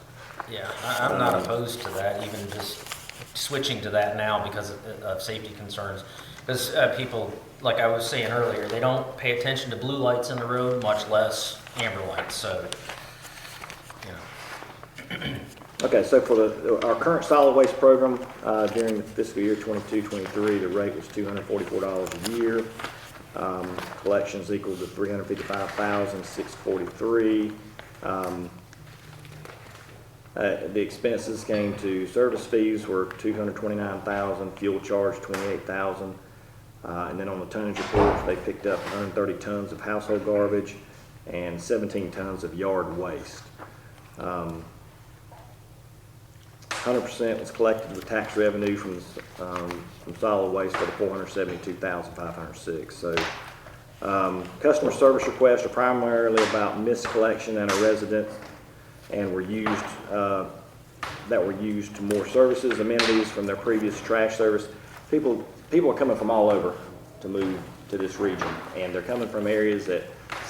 Yeah, I'm not opposed to that, even just switching to that now because of safety concerns. Because people, like I was saying earlier, they don't pay attention to blue lights in the road, much less amber lights, so, you know. Okay, so for our current solid waste program, during the fiscal year 22-23, the rate was $244 a year. Collections equal to $355,643. The expenses came to service fees were $229,000, fuel charge $28,000, and then on the tonnage report, they picked up 130 tons of household garbage and 17 tons of yard waste. 100% was collected with tax revenue from solid waste for the $472,506. So customer service requests are primarily about missed collection and a resident, and were used to more services, amenities from their previous trash service. People are coming from all over to move to this region, and they're coming from areas that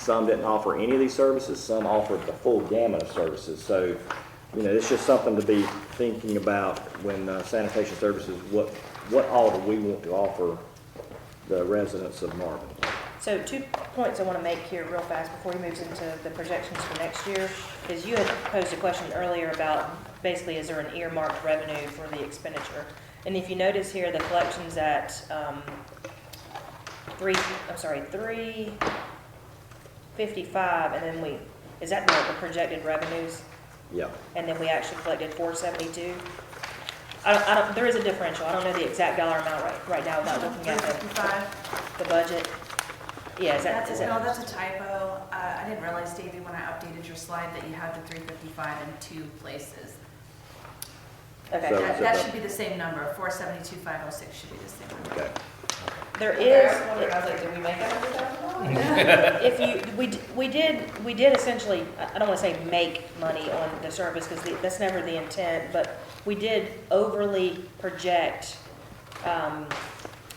Some didn't offer any of these services, some offered the full gamut of services. So, it's just something to be thinking about when sanitation services, what all do we want to offer the residents of Marvin? So 2 points I want to make here real fast before he moves into the projections for next year, is you had posed a question earlier about basically is there an earmarked revenue for the expenditure? And if you notice here, the collections at 355, and then is that the projected revenues? Yeah. And then we actually collected 472. There is a differential. I don't know the exact dollar amount right now without looking at the budget. Yeah, is that? No, that's a typo. I didn't realize, Davey, when I updated your slide that you had the 355 in 2 places. Okay. So- That should be the same number. 472,506 should be the same number. Okay. There I is. was wondering, I was like, did we make that $100,000? We did essentially, I don't want to say make money on the service because that's never the intent, but we did overly project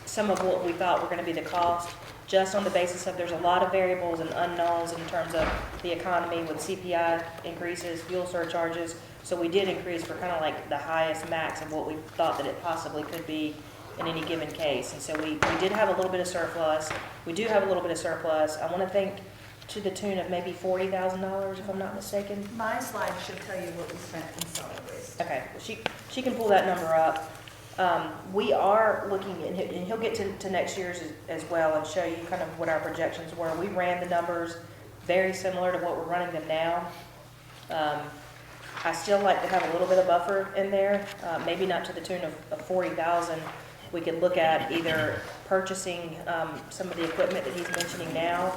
some of what we thought were going to be the cost, just on the basis of there's a lot of variables and unknowns in terms of the economy with CPI increases, fuel surcharges. So we did increase for kind of like the highest max of what we thought that it possibly could be in any given case. And so we did have a little bit of surplus. We do have a little bit of surplus. I want to think to the tune of maybe $40,000, if I'm not mistaken. My slide should tell you what we spent in solid waste. Okay, she can pull that number up. We are looking, and he'll get to next year's as well and show you kind of what our projections were. We ran the numbers very similar to what we're running them now. I still like to have a little bit of buffer in there, maybe not to the tune of 40,000. We could look at either purchasing some of the equipment that he's mentioning now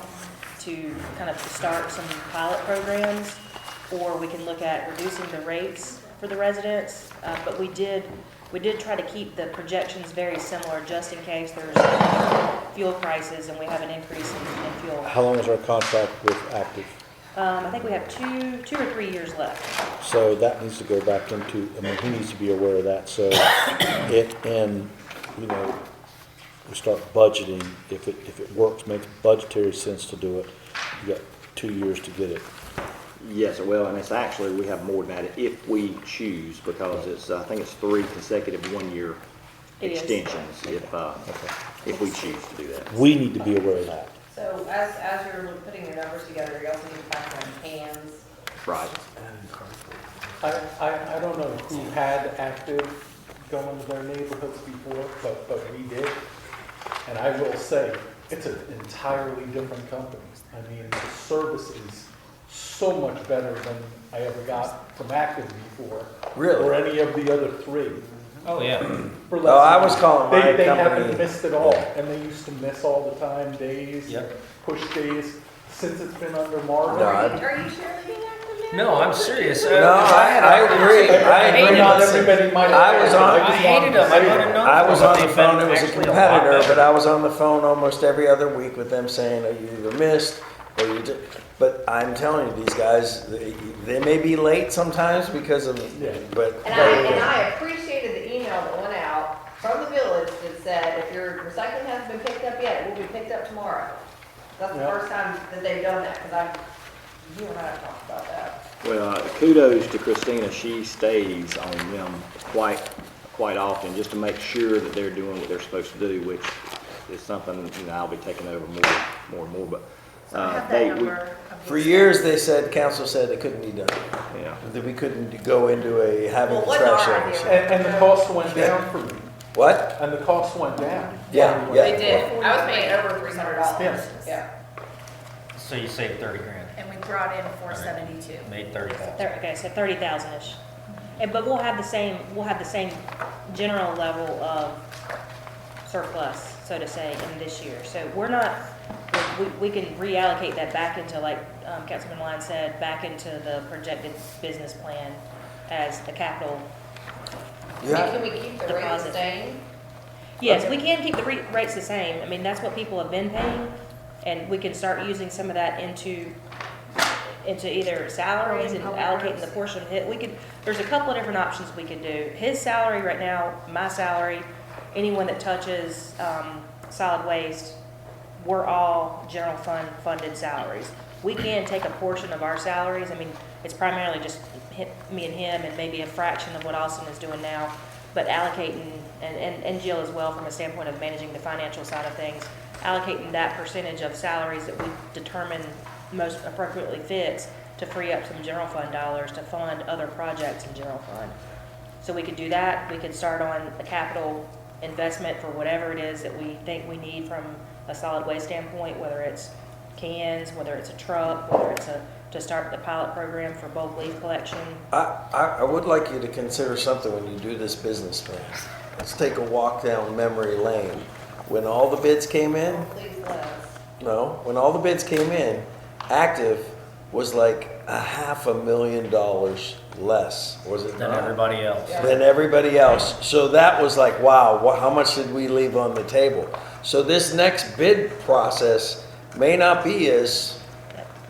to kind of start some pilot programs, or we can look at reducing the rates for the residents. But we did try to keep the projections very similar just in case there's fuel prices and we have an increase in fuel. How long is our contract with Active? I think we have two or 3 years left. So that needs to go back into, he needs to be aware of that, so we start budgeting, if it works, makes budgetary sense to do it, you got 2 years to get it. Yes, well, and it's actually, we have more than that if we choose, because I think it's 3 consecutive 1-year It is. extensions if we choose to do that. We need to be aware of that. So as you're putting your numbers together, you also need to factor in cans. Right. I don't know who had Active going to their neighborhoods before, but we did. And I will say, it's an entirely different company. I mean, the service is so much better than I ever got from Active before. Really? Or any of the other 3. Oh, yeah. For Oh, I was less calling my they company. haven't missed it all, and they used to miss all the time, days, Yep. push days, since it's been under Marvin. No, Are you cheerleading Active now? No, I'm serious. No, I agree. I agree. Not everybody might. I was on- I hated them. I would have known. I was them, on but the they've phone, been it was a actually lot competitor, better. but I was on the phone almost every other week with them saying, oh, you either missed or you did. But I'm telling you, these guys, they may be late sometimes because of, but. And I appreciated the email that went out from the village that said, if your recycling hasn't been picked up yet, it will be picked up tomorrow. That's the Yeah. first time that they've done that, because you and I have talked about that. Well, kudos to Christina. She stays on them quite often just to make sure that they're doing what they're supposed to do, which is something I'll be taking over more and more. But So I have that number. of For the- years, council said it couldn't be done. yeah. That we couldn't go into having Well, the what's trash our service. idea? And the cost went down for me, What? and the cost went down. Yeah. They did. I was paying over $300. Yeah. Yeah. So you saved 30 grand, And we brought in 472. made 30,000. Okay, so 30,000-ish. But we'll have the same general level of surplus, so to say, in this year. So we're not, we can reallocate that back into, like Councilman Lyons said, back into the projected business plan as the capital. Can we keep the rate the Deposit. same? Yes, we can keep the rates the same. I mean, that's what people have been paying, and we can start using some of that into either salaries and allocating the portion of it. There's a couple of different options we could do. His salary right now, my salary, anyone that touches solid waste, we're all general fund funded salaries. We can take a portion of our salaries. I mean, it's primarily just me and him and maybe a fraction of what Austin is doing now, but allocating, and Jill as well from a standpoint of managing the financial side of things, allocating that percentage of salaries that we determine most appropriately fits to free up some general fund dollars to fund other projects in general fund. So we could do that. We could start on a capital investment for whatever it is that we think we need from a solid waste standpoint, whether it's cans, whether it's a truck, whether it's to start the pilot program for bulk leaf collection. I would like you to consider something when you do this business plan. Let's take a walk down memory lane. When all the bids came in, when all the bids came in, Active was like $500,000 less, was it Than not? everybody else. Than everybody else. So that was like, wow, how much did we leave on the table? So this next bid process may not be as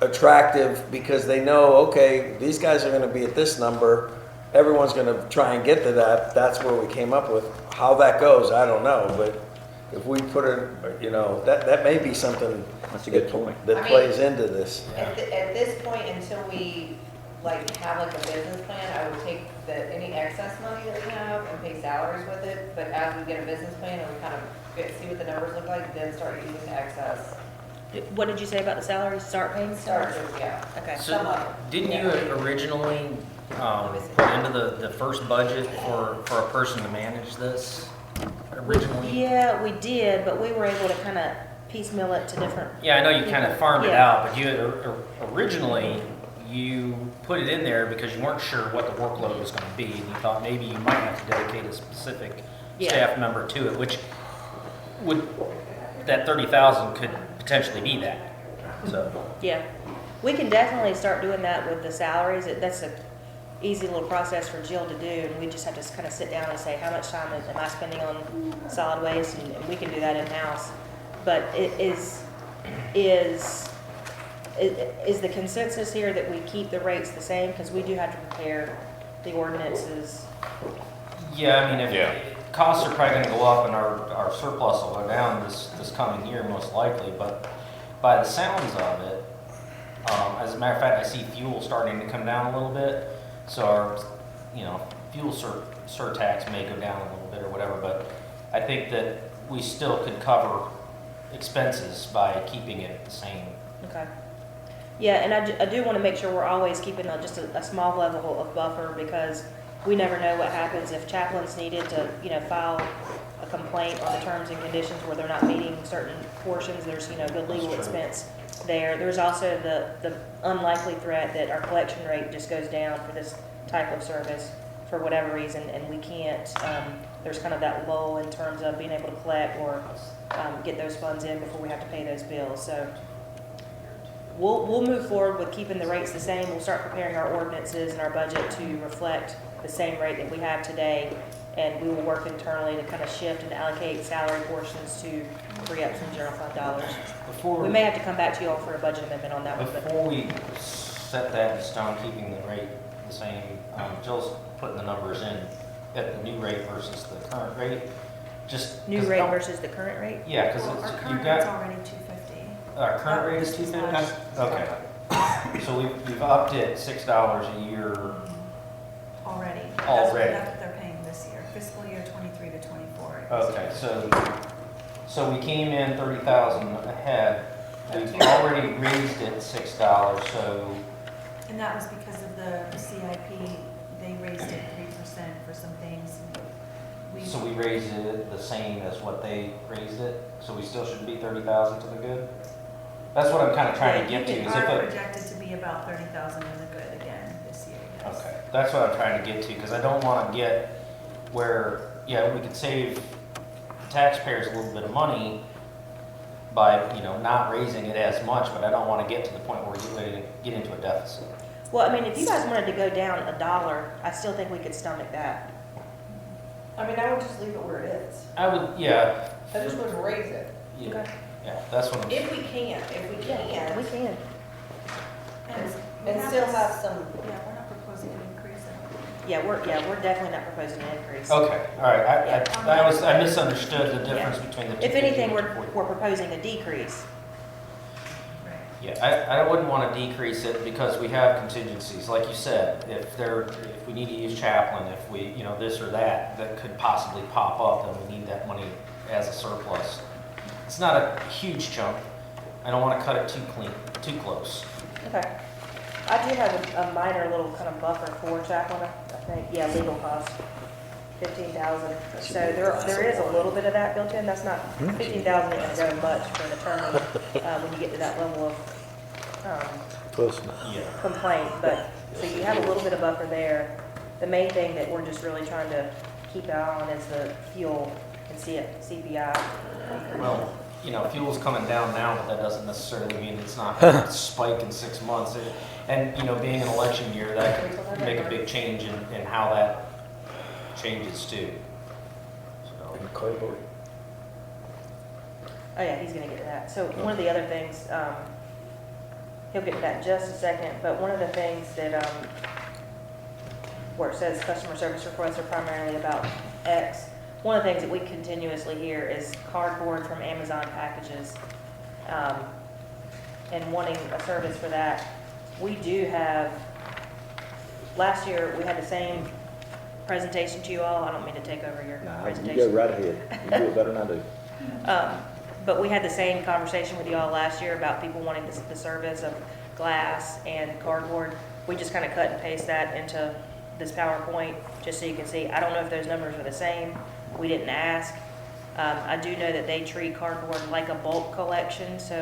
attractive because they know, okay, these guys are going to be at this number. Everyone's going to try and get to that. That's where we came up with. How that goes, I don't know. But if we put it, that may be something That's a good point. that plays into this. At this point, until we have a business plan, I would take any excess money that we have and pay salaries with it. But as we get a business plan and we kind of see what the numbers look like, then start using the excess. What did you say about the salaries? Start paying Start, salaries? yeah. Okay. Some of So, it. didn't you originally put into the first budget for a person to manage this originally? Yeah, we did, but we were able to kind of piecemeal it to different. Yeah, I know you kind of farmed it Yeah. out, but you originally you put it in there because you weren't sure what the workload was going to be, and you thought maybe you might have to dedicate a specific staff member to it, which would that 30,000 could potentially be that. So Yeah, we can definitely start doing that with the salaries. That's a easy little process for Jill to do, and we just have to kind of sit down and say, how much time am I spending on solid waste, and we can do that in-house. But it is the consensus here that we keep the rates the same, because we do have to prepare the ordinances. yeah, I mean, if costs are probably going to go up and our surplus will go down this coming year most likely, but by the sounds of it, as a matter of fact, I see fuel starting to come down a little bit. So our, fuel surtax may go down a little bit or whatever, but I think that we still could cover expenses by keeping it the same. Okay. Yeah, and I do want to make sure we're always keeping just a small level of buffer, because we never know what happens if chaplains needed to, file a complaint on the terms and conditions where they're not meeting certain portions. There's, good legal expense there. There's also the unlikely threat that our collection rate just goes down for this type of service for whatever reason, and we can't, there's kind of that lull in terms of being able to collect or get those funds in before we have to pay those bills. So we'll move forward with keeping the rates the same. We'll start preparing our ordinances and our budget to reflect the same rate that we have today, and we will work internally to kind of shift and allocate salary portions to free up some general fund dollars. We may have to come back to you all for a budget amendment on that one. Before we set that in stone, keeping the rate the same, Jill's putting the numbers in at the new rate versus the current rate. Just New rate versus the current rate? Yeah, because Our you've current got. rate's already 250. Our current rate is 250? Okay. So we've upped it $6 a year. Already. Already. That's what they're paying this year, fiscal year 23 to 24. Okay, so we came in 30,000 ahead. We've already raised it $6, so. And that was because of the CIP, they raised it 3% for some things. So we raised it the same as what they raised it, so we still should be 30,000 to the good? That's what I'm kind of trying to get to. Is if Are it, projected to be about 30,000 in the good again this year, yes. okay, that's what I'm trying to get to, because I don't want to get where, we could save taxpayers a little bit of money by, not raising it as much, but I don't want to get to the point where we get into a deficit. Well, I mean, if you guys wanted to go down $1, I still think we could stomach that. I mean, I would just leave it where it is. I would, yeah. I just wouldn't raise it. Yeah, that's what I'm. If we can. We can. And still have some. Yeah, we're not proposing an increase. we're definitely not proposing an increase. Okay, all right, I misunderstood the difference between the two. If anything, we're proposing a decrease. Yeah, I wouldn't want to decrease it because we have contingencies, like you said, if we need to use Chaplin, if we, this or that could possibly pop up, and we need that money as a surplus. It's not a huge chunk. I don't want to cut it too close. Okay. I do have a minor little kind of buffer for Chaplin, I think, legal costs, 15,000. So there is a little bit of that built in, that's not, 15,000 isn't very much for an attorney, when you get to that level of, Close enough. complaint, but, so you have a little bit of buffer there. The main thing that we're just really trying to keep an eye on is the fuel and CPI. Well, fuel's coming down now, but that doesn't necessarily mean it's not going to spike in 6 months. And, being an election year, that could make a big change in how that changes too. So. Oh yeah, he's gonna get to that. So one of the other things, he'll get to that in just a second, but one of the things that, where it says customer service requests are primarily about X, one of the things that we continuously hear is cardboard from Amazon packages, and wanting a service for that. We do have, last year, we had the same presentation to you all. I don't mean to take over your presentation. You go right ahead. You do it better than I do. But we had the same conversation with you all last year about people wanting the service of glass and cardboard. We just kind of cut and paste that into this PowerPoint, just so you can see. I don't know if those numbers are the same. We didn't ask. I do know that they treat cardboard like a bulk collection, so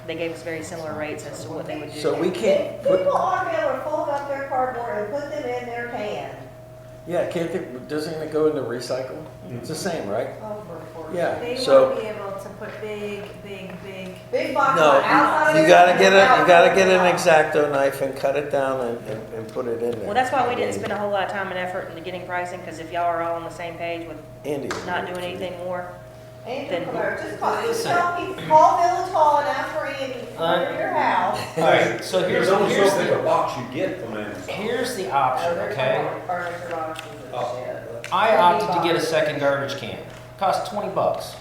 they gave us very similar rates as to what they would do. So we can't put, People ought to be able to fold up their cardboard and put them in their can. doesn't it go into recycle? It's the same, right? Yeah, They so. won't be able to put big Big box No, outside of you their- gotta get an X-Acto knife and cut it down and put it in there. Well, that's why we didn't spend a whole lot of time and effort into getting pricing, because if y'all are all on the same page with Andy. not doing anything more, Andy, then just tell people, call Village Hall and ask for Andy, come to your house. All right, so here's a box you get from Amazon. here's the option, okay? Furniture boxes and shit. I opted to get a second garbage can. Cost $20.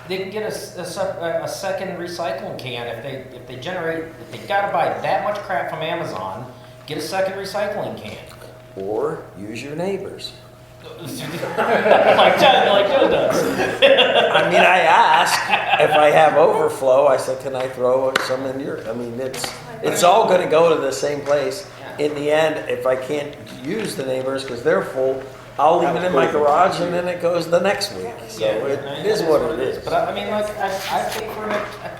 They can get a second recycling can if they gotta buy that much crap from Amazon. Get a second recycling can. Or use your neighbors. like Joe does. I mean, I ask if I have overflow. I said, can I throw some in your? I mean, it's all going to go to the same place. In the end, if I can't use the neighbors because they're full, I'll leave it in my garage and then it goes the next week. So it is what it is. But I mean, like I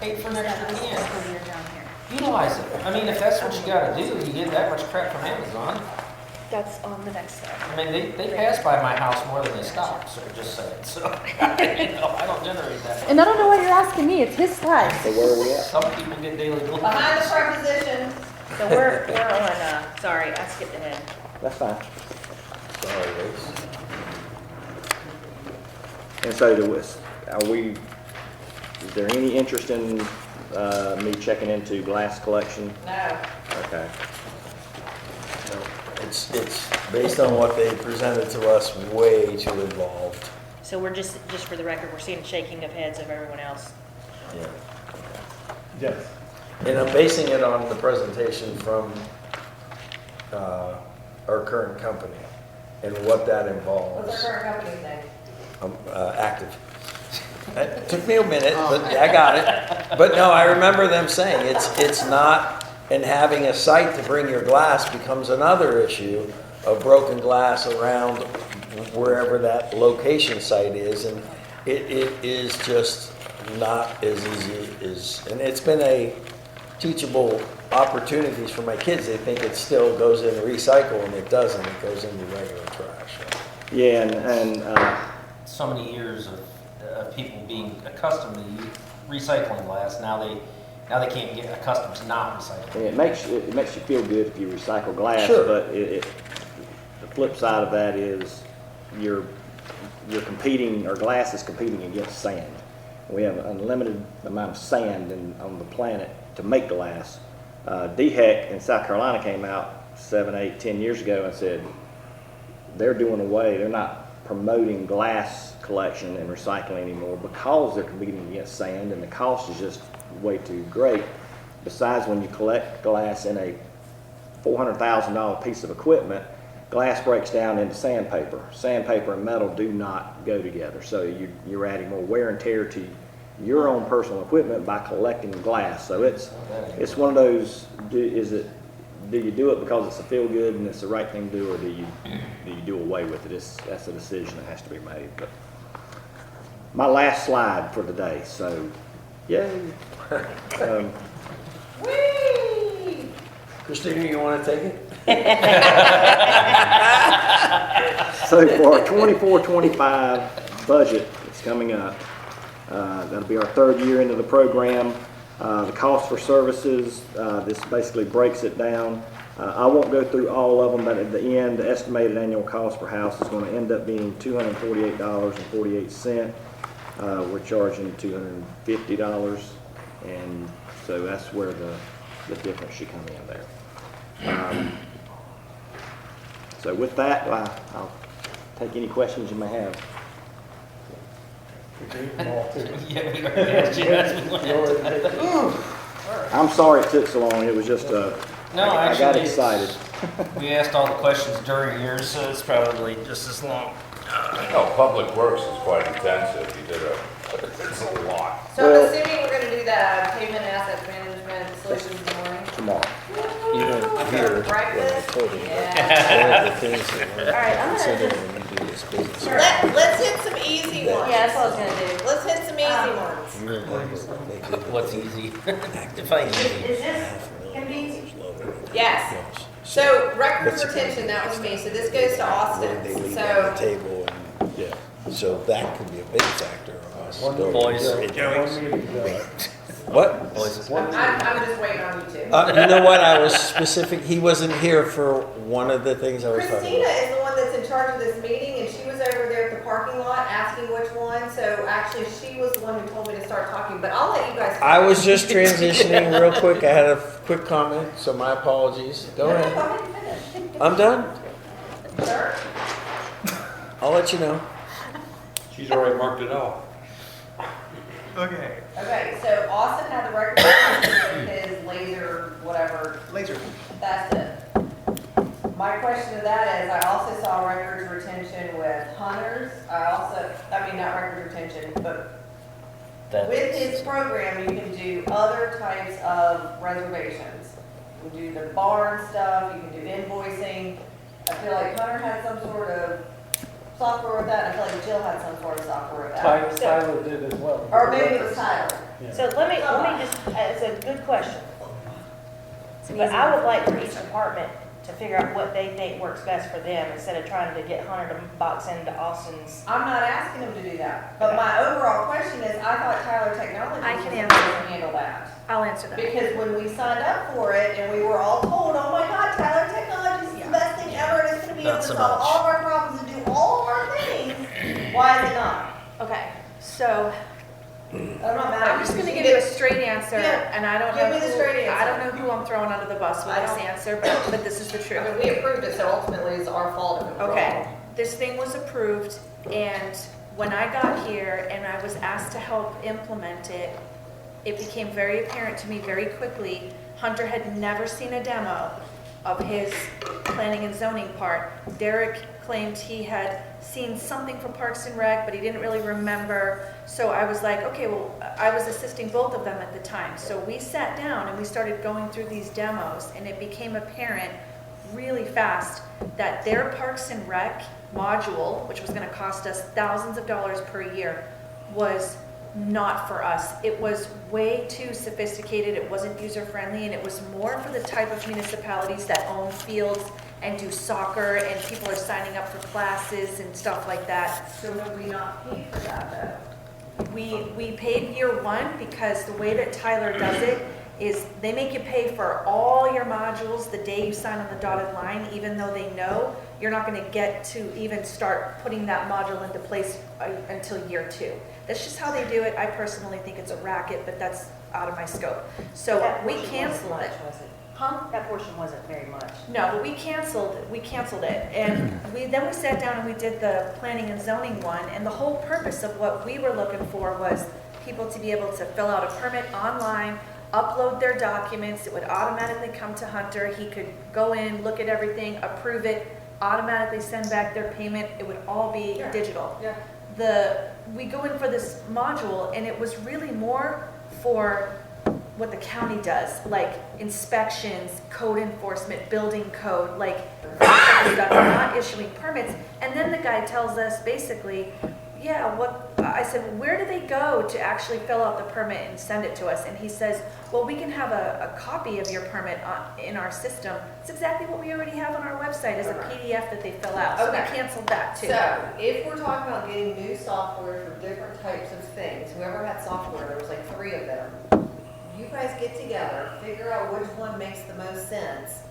paid for an extra can. Utilize it. I mean, if that's what you got to do, you get that much crap from Amazon. that's on the next slide. I mean, they pass by my house more than they stop, so just saying. So, I don't generate that. And I don't know why you're asking me, it's his slides. So where are we at? Some people get daily deliveries. Behind the prepositions. So we're on, sorry, I skipped ahead. That's fine. Sorry, Rex. And so is there any interest in me checking into glass collection? No. Okay. It's based on what they presented to us, way too involved. So we're just for the record, we're seeing shaking of heads of everyone else. Yeah. Yes. And I'm basing it on the presentation from our current company and what that involves. What's our current company's name? Active. It took me a minute, but I got it. But no, I remember them saying it's not, and having a site to bring your glass becomes another issue of broken glass around wherever that location site is, and it is just not as easy as, and it's been a teachable opportunities for my kids. They think it still goes in recycle, and it doesn't. It goes into regular trash. Yeah, and So many years of people being accustomed to recycling glass, now they can't get accustomed to not recycling. it makes you feel good if you recycle glass, Sure. but the flip side of that is you're competing, or glass is competing against sand. We have an unlimited amount of sand on the planet to make glass. DHEC in South Carolina came out 7, 8, 10 years ago and said, they're doing away, they're not promoting glass collection and recycling anymore because they're competing against sand and the cost is just way too great. Besides, when you collect glass in a $400,000 piece of equipment, glass breaks down into sandpaper. Sandpaper and metal do not go together. So you're adding more wear and tear to your own personal equipment by collecting glass. So it's one of those, do you do it because it's a feel good and it's the right thing to do, or do you do away with it? That's a decision that has to be made. But my last slide for today. So, yay. Christina, you want to take it? So for our 24-25 budget that's coming up, that'll be our third year into the program. The cost for services, this basically breaks it down. I won't go through all of them, but at the end, the estimated annual cost per house is going to end up being $248.48. We're charging $250, and so that's where the difference should come in there. So with that, I'll take any questions you may have. Yeah, we already asked you that. I'm sorry it took so long. It was just No, I got actually, excited. We asked all the questions during yours, so it's probably just as long. Public Works is quite intensive. It's a lot. So I'm assuming we're gonna do that payment and asset management solutions in the morning? Tomorrow. You don't hear what I told you. One of the things that All right, I'm gonna consider just, when you do this business. Let's hit some easy ones. yeah, that's what I was gonna do. Let's hit some easy ones. You remember what they did? What's easy? Define easy. Is this gonna be easy? Yes. So records retention, that was me. So this goes to Austin. They leave it on the So table and, yeah, so that could be a big factor on us. Boys. What? I'm just waiting on you two. You know what? I was specific. He wasn't here for one of the things I was talking Christina about. is the one that's in charge of this meeting, and she was over there at the parking lot asking which one. So actually, she was the one who told me to start talking. But I'll let you guys. I was just transitioning real quick. I had a quick comment, so my apologies. Go ahead. Go ahead and finish. I'm done. Sir? I'll let you know. She's already marked it off. Okay. Okay, so Austin had the record with his laser, whatever. Laser. That's it. My question to that is, I also saw records retention with hunters. Not records retention, but with his program, you can do other types of reservations. You can do the barn stuff, you can do invoicing. I feel like Hunter had some sort of software with that, I feel like Jill had some sort of software with that. Tyler did as well. Or maybe it was Tyler. So let me just, it's a good question. But I would like for each department to figure out what they think works best for them instead of trying to get Hunter to box into Austin's. I'm not asking them to do that, but my overall question is, I thought Tyler Technologies I was can going answer to handle that. I'll answer that. Because when we signed up for it and we were all told, oh my God, Tyler Technologies is the best thing ever, and it's going to be able Not to so solve much. all of our problems and do all of our things, why is it not? Okay, so I'm not mad at I'm you. just gonna You give you a did- straight answer, Yeah. and I don't Give know me the straight I don't answer. know who I'm throwing under the bus with I this don't- answer, but this is the truth. I mean, we approved it, so ultimately it's our fault if it was Okay, wrong. this thing was approved, and when I got here and I was asked to help implement it, it became very apparent to me very quickly, Hunter had never seen a demo of his planning and zoning part. Derek claimed he had seen something from Parks and Rec, but he didn't really remember. So I was like, okay, well, I was assisting both of them at the time. So we sat down and we started going through these demos, and it became apparent really fast that their Parks and Rec module, which was gonna cost us thousands of dollars per year, was not for us. It was way too sophisticated, it wasn't user-friendly, and it was more for the type of municipalities that own fields and do soccer, and people are signing up for classes and stuff like that. So would we not pay for that though? We paid year one because the way that Tyler does it is they make you pay for all your modules the day you sign on the dotted line, even though they know you're not gonna get to even start putting that module into place until year two. That's just how they do it. I personally think it's a racket, but that's out of my scope. So we canceled it. Huh? That portion wasn't very much. No, but we canceled it, and then we sat down and we did the planning and zoning one, and the whole purpose of what we were looking for was people to be able to fill out a permit online, upload their documents, it would automatically come to Hunter, he could go in, look at everything, approve it, automatically send back their payment, it would all be digital. Yeah. We go in for this module, and it was really more for what the county does, like inspections, code enforcement, building code, like stuff, not issuing permits. And then the guy tells us basically, yeah, I said, where do they go to actually fill out the permit and send it to us? And he says, well, we can have a copy of your permit in our system. It's exactly what we already have on our website is a PDF that they fill out. So we canceled that too. So, if we're talking about getting new software for different types of things, whoever had software, there was like 3 of them, you guys get together, figure out which one makes the most sense.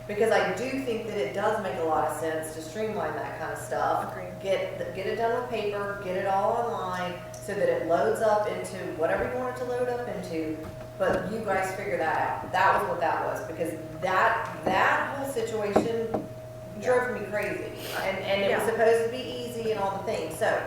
Because I do think that it does make a lot of sense to streamline that kind of stuff. Agreed. Get it done with paper, get it all online, so that it loads up into whatever you want it to load up into. But you guys figure that out. That was what that was, because that whole situation drove me crazy. And it was supposed to be easy and all the things. So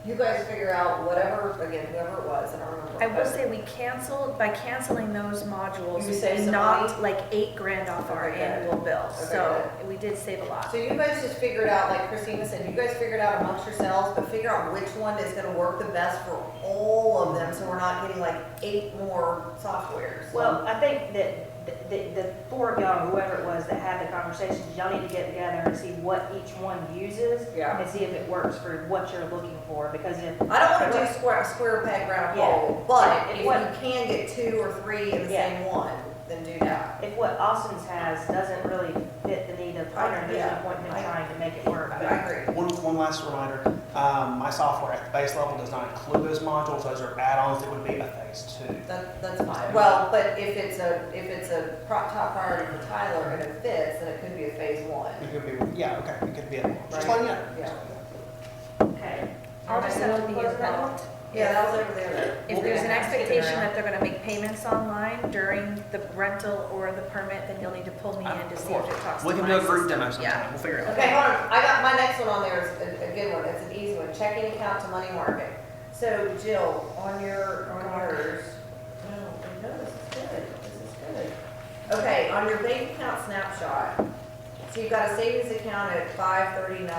you guys figure out whatever, again, whoever it was, I don't remember. I will say we canceled, by canceling those modules, You saved we some knocked money? like $8,000 off our Okay, good. annual bill. Okay, So we did save a lot. So you guys just figured out, like Christina said, you guys figured out amongst yourselves, but figure out which one is gonna work the best for all of them, so we're not getting like 8 more softwares. Well, I think that the 4 of y'all, whoever it was that had the conversations, y'all need to get together and see what each one uses and see if it works for what you're looking for, because if. I don't wanna do square peg round hole, but if you can get 2 or 3 in the same one, then do that. If what Austin's has doesn't really fit the need of Hunter, there's no point in trying to make it work. I agree. One last reminder, my software at the base level does not include those modules, those are add-ons that would be a phase 2. That's fine. Well, but if it's a top priority for Tyler and it fits, then it could be a phase 1. It could be, yeah, okay, it could be a, just Right. letting you know. Yeah. Okay. I'll just have to be involved. Yeah, that was over there. If there's an expectation that they're gonna make payments online during the rental or the permit, then you'll need to pull me in to see if it talks to We can my do a group system. demo sometime, we'll figure it out. Okay, hold on. I got my next one on there is a good one. It's an easy one. Checking account to money market. So Jill, on yours. No, this is good. This is good. Okay, on your bank account snapshot. So you've got a savings account at 539.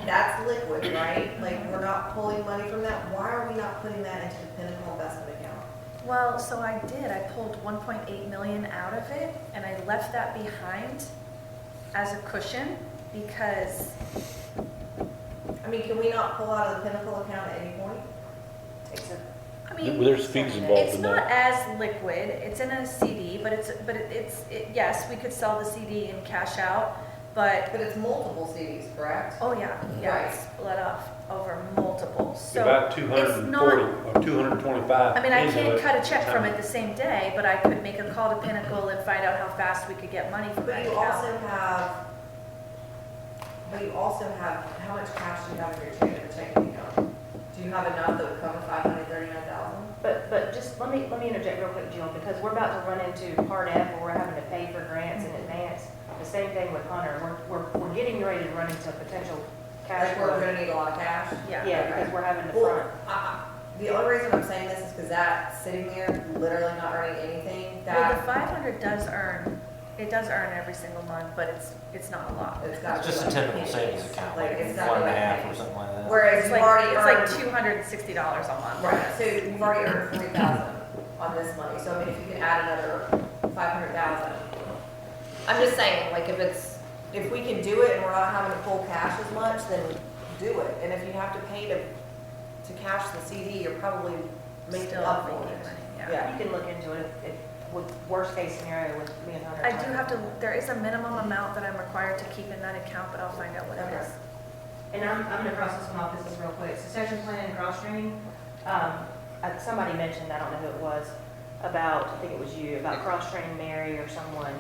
That's liquid, right? Like we're not pulling money from that. Why are we not putting that into the Pinnacle investment account? Well, so I did. I pulled 1.8 million out of it, and I left that behind as a cushion because. I mean, can we not pull out of the Pinnacle account at any point? I mean, There's fees involved it's in not that. as liquid. It's in a CD, but yes, we could sell the CD and cash out, but. But it's multiple CDs, correct? Oh, yeah, Right. it's split off over multiple, so. About it's 240 not. or 225. I mean, I into can't it cut a at check the from time. it the same day, but I could make a call to Pinnacle and find out how fast we could get money from But that you account. also have, how much cash do you have in your checking account? Do you have enough that would cover 539,000? But just let me interject real quick, Jill, because we're about to run into part F where we're having to pay for grants in advance. The same thing with Hunter. We're getting ready to run into potential cash Like where we're flow. gonna need a lot of cash? Yeah, because we're having to Well, front. the only reason I'm saying this is because that sitting there, literally not earning anything, Well, the that, 500 does earn, it does earn every single month, but it's not a lot. it's got. It's just a typical savings account, like it's gotta be 1.5 or like- something like that. Whereas It's you've like, already it's earned. like $260 a month. Right, so you've already earned 40,000 on this money, so I mean, if you can add another 500,000. I'm just saying, like, if we can do it and we're not having to pull cash as much, then do it. And if you have to pay to cash the CD, you're probably making Still up making for it. money, Yeah. You can look into it if with worst case scenario with me and Hunter. I do have to, there is a minimum amount that I'm required to keep in that account, but I'll find out what it Okay. is. And I'm gonna cross this one off, this is real quick. Succession plan and cross training. Somebody mentioned, I don't know who it was, about, I think it was you, about cross training Mary or someone.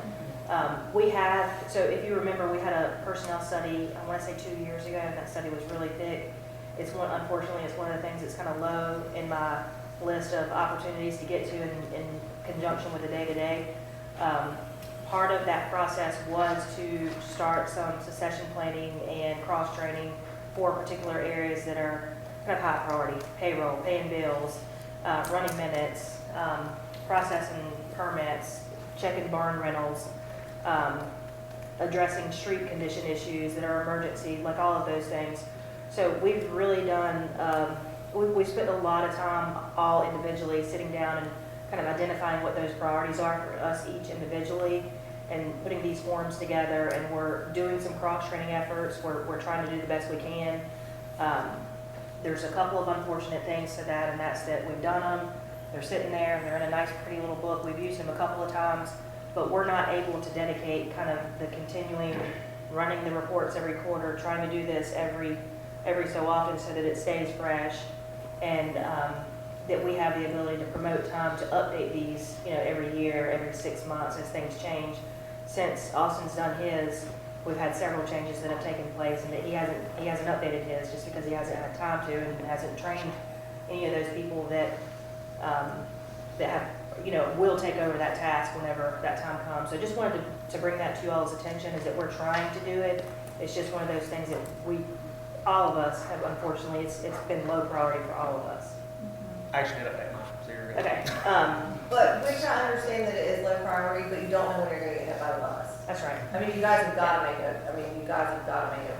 We had, so if you remember, we had a personnel study, I wanna say 2 years ago, and that study was really thick. Unfortunately, it's one of the things that's kind of low in my list of opportunities to get to in conjunction with the day-to-day. part of that process was to start some succession planning and cross-training for particular areas that are kind of high priority: payroll, paying bills, running minutes, processing permits, checking barn rentals, addressing street condition issues that are emergency, like all of those things. So we've really done, we spent a lot of time all individually sitting down and kind of identifying what those priorities are for us each individually and putting these forms together, and we're doing some cross-training efforts. We're trying to do the best we can. There's a couple of unfortunate things to that, and that's that we've done them. They're sitting there, they're in a nice, pretty little book. We've used them a couple of times, but we're not able to dedicate kind of the continuing running the reports every quarter, trying to do this every so often so that it stays fresh, and that we have the ability to promote time to update these, every year, every 6 months as things change. Since Austin's done his, we've had several changes that have taken place, and that he hasn't updated his just because he hasn't had time to, and hasn't trained any of those people that have, will take over that task whenever that time comes. So just wanted to bring that to you all's attention, is that we're trying to do it. It's just one of those things that all of us have, unfortunately, it's been low priority for all of us. I actually did update mine, so you're good. Okay. But we try to understand that it is low priority, but you don't know when you're gonna get hit by the bus. That's right. I mean, you guys have gotta make it a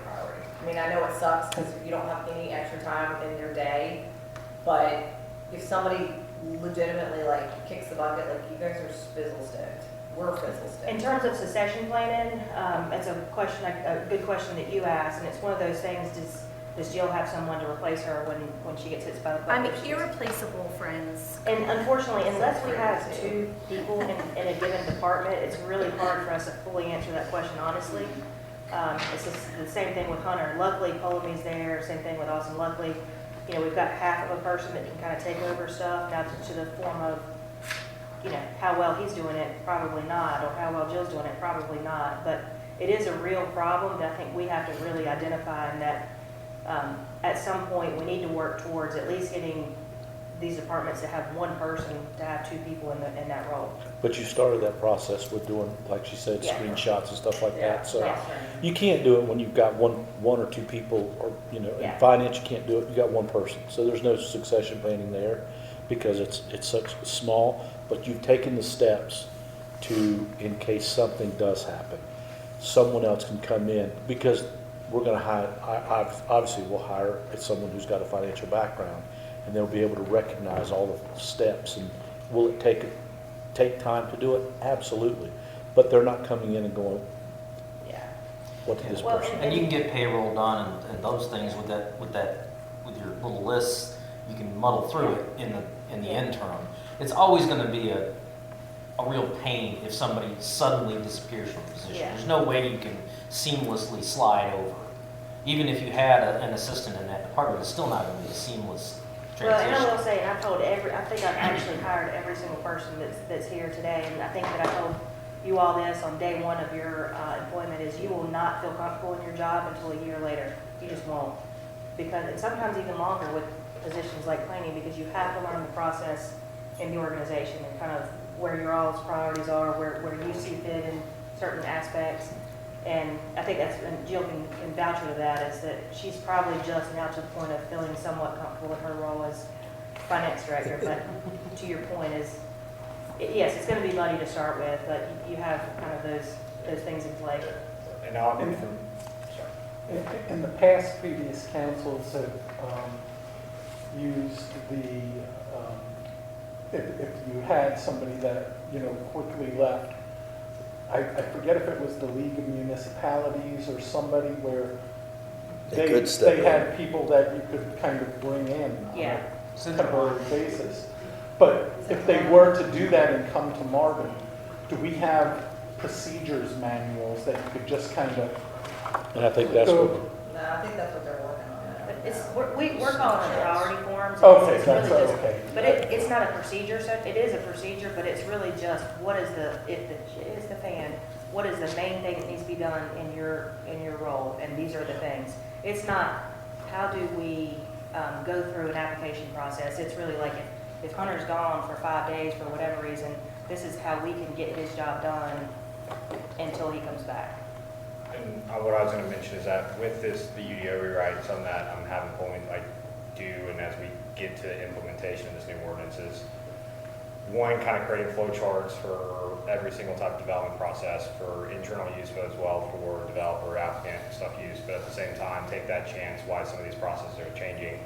priority. I mean, I know it sucks because you don't have any extra time in your day, but if somebody legitimately kicks the bucket, you guys are fizzle sticked. We're fizzle sticked. In terms of succession planning, it's a good question that you asked, and it's one of those things, does Jill have someone to replace her when she gets hit by the bus? I'm irreplaceable, friends. And unfortunately, unless we have 2 people in a given department, it's really hard for us to fully answer that question honestly. It's the same thing with Hunter. Luckily, Polome's there. Same thing with Austin. Luckily, we've got half of a person that can kind of take over stuff. Now to the form of, how well he's doing it, probably not, or how well Jill's doing it, probably not. But it is a real problem that I think we have to really identify, and that at some point we need to work towards at least getting these departments to have 1 person, to have 2 people in that role. But you started that process with doing, like she said, Yeah. screenshots and stuff like that. So Yeah. you can't do it when you've got one or 2 people, or Yeah. in finance you can't do it. You got 1 person, so there's no succession planning there because it's such small. But you've taken the steps to, in case something does happen, someone else can come in, because we're going to hire. Obviously, we'll hire someone who's got a financial background, and they'll be able to recognize all the steps. And will it take time to do it? Absolutely. But they're not coming in and going, Yeah. what did this Well, person? And you can get payroll your little lists. You can muddle through it in the interim. It's always going to be a real pain if somebody suddenly disappears from a position. Yeah. There's no way you can seamlessly slide over. Even if you had an assistant in that department, it's still not going to be a seamless Well, and I transition. will say, and I think I've actually hired every single person that's here today, and I think that I told you all this on day 1 of your employment, is you will not feel comfortable in your job until a year later. You just won't. And sometimes even longer with positions like planning, because you have to learn the process in the organization and kind of where your all's priorities are, where you see fit in certain aspects. And I think and Jill can vouch for that, is that she's probably just now to the point of feeling somewhat comfortable in her role as finance director. But to your point yes, it's going to be muddy to start with, but you have kind of those things in play. And in the past, previous councils have used if you had somebody that, quickly left, I forget if it was the League of Municipalities or somebody where they had people that you could kind of bring in on a temporary basis. But if they were to do that and come to Marvin, do we have procedures manuals that you could just kind of And I think that's what. No, I think that's what they're working on. We're calling it priority forms. Okay, It's that's really just- okay. But it's not a procedure, so it is a procedure, but it's really just, if the shit is the fan, what is the main thing that needs to be done in your role, and these are the things. It's not, how do we go through an application process? It's really like, if Hunter's gone for 5 days for whatever reason, this is how we can get his job done until he comes back. And what I was gonna mention is that with this, the UDO rewrite, something that I'm having Pullman like do, and as we get to the implementation of this new ordinance is, one, kind of creating flow charts for every single type of development process for internal use, but as well for developer, applicant, stuff use. But at the same time, take that chance while some of these processes are changing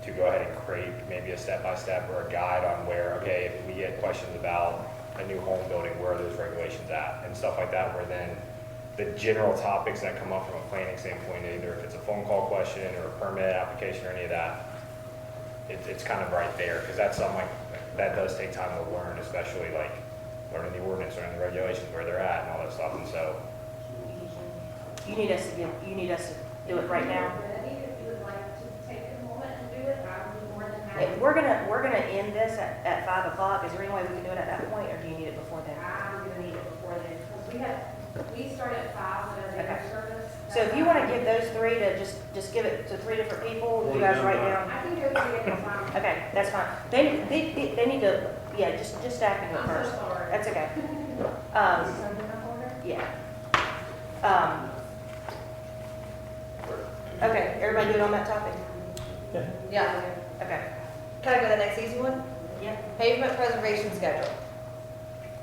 to go ahead and create maybe a step-by-step or a guide on where, okay, if we get questions about a new home building, where are those regulations at and stuff like that, where then the general topics that come up from a planning standpoint, either if it's a phone call question or a permit application or any of that, it's kind of right there, because that's something like, that does take time to learn, especially like learning the ordinance, learning the regulations, where they're at and all that stuff. And so You need us to do it right now? If you would like to take a moment and do it, I would be more than happy. If we're gonna end this at 5 o'clock. Is there any way we can do it at that point, or do you need it before then? I'm gonna need it before then, because we start at 5 with our Okay. service. So if you wanna give those three to just give it to 3 different people, you guys write down. I can do it at any time. Okay, that's fine. They need to, yeah, just stack them I'm first. so sorry. That's okay. Yeah. Okay, everybody good on that topic? Yeah. Okay. Can I go to the next easy one? Yeah. Pavement preservation schedule.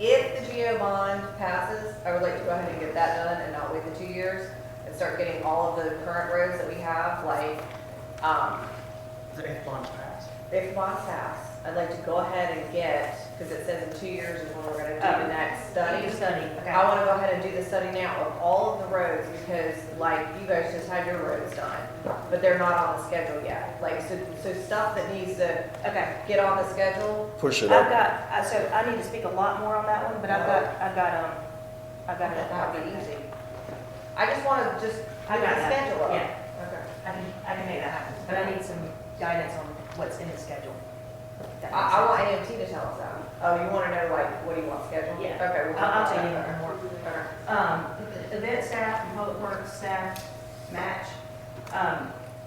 If the GO bond passes, I would like to go ahead and get that done and not wait the 2 years and start getting all of the current roads that we have, like, If bonds pass. if bonds pass, I'd like to go ahead and get, because it says in 2 years is when we're gonna do the next study. You study, okay. I wanna go ahead and do the study now of all of the roads, because like, you guys just had your roads done, but they're not on the schedule yet. Like, so stuff that needs to Okay. get on the schedule. Push it I've up. got, so I need to speak a lot more on that one, but I've got it. That would be easy. I just wanna just I get got the that. schedule up. Yeah. Okay. I can make that happen, but I need some guidance on what's in the schedule. That makes I want sense. AMT to tell us that. Oh, you wanna know like, what do you want scheduled? Yeah. Okay. we'll I'll talk tell you about that. more. Okay. Event staff and public works staff match.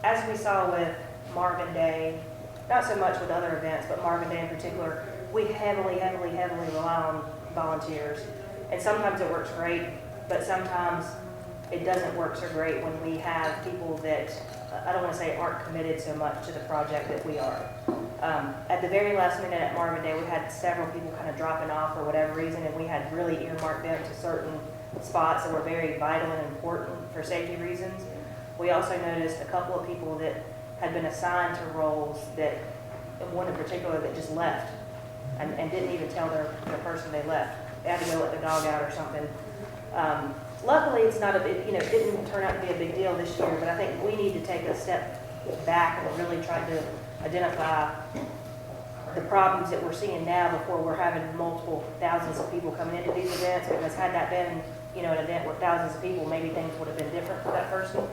As we saw with Marvin Day, not so much with other events, but Marvin Day in particular, we heavily rely on volunteers. And sometimes it works great, but sometimes it doesn't work so great when we have people that, I don't want to say aren't committed so much to the project that we are. At the very last minute at Marvin Day, we had several people kind of dropping off for whatever reason, and we had really earmarked them to certain spots that were very vital and important for safety reasons. We also noticed a couple of people that had been assigned to roles that, one in particular that just left and didn't even tell their person they left. They had to go let their dog out or something. Luckily, it's not a big, it didn't turn out to be a big deal this year, but I think we need to take a step back and really try to identify the problems that we're seeing now before we're having multiple thousands of people coming into these events, because had that been, an event with thousands of people, maybe things would have been different for that person.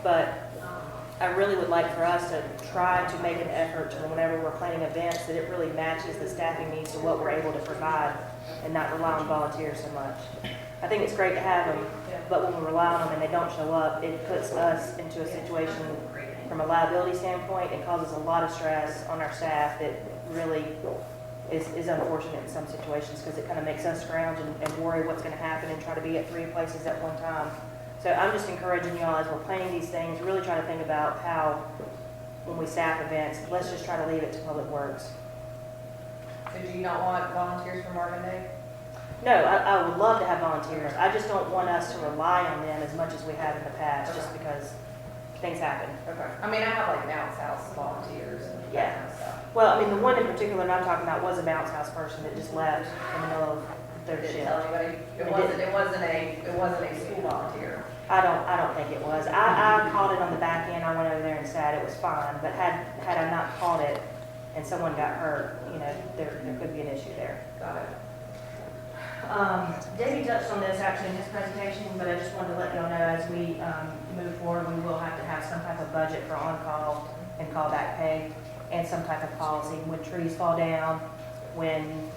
But I really would like for us to try to make an effort to, whenever we're planning events, that it really matches the staffing needs to what we're able to provide and not rely on volunteers so much. I think it's great to have them, but when we rely on them and they don't show up, it puts us into a situation from a liability standpoint. It causes a lot of stress on our staff that really is unfortunate in some situations, because it kind of makes us scrounge and worry what's going to happen and try to be at 3 places at one time. So I'm just encouraging y'all, as we're planning these things, really try to think about how, when we staff events, let's just try to leave it to Public Works. So do you not want volunteers for Marvin Day? No, I would love to have volunteers. I just don't want us to rely on them as much as we have in the past, just because things happen. Okay. I mean, I have like bounce house volunteers and that kind of stuff. Well, I mean, the one in particular that I'm talking about was a bounce house person that just left in the middle of their shift. Didn't tell anybody. It wasn't a school volunteer. I don't think it was. I caught it on the back end. I went over there and sat. It was fine. But had I not caught it and someone got hurt, there could be an issue there. Got it. Debbie touched on this actually in his presentation, but I just wanted to let y'all know as we move forward, we will have to have some type of budget for on-call and callback pay, and some type of policy when trees fall down, when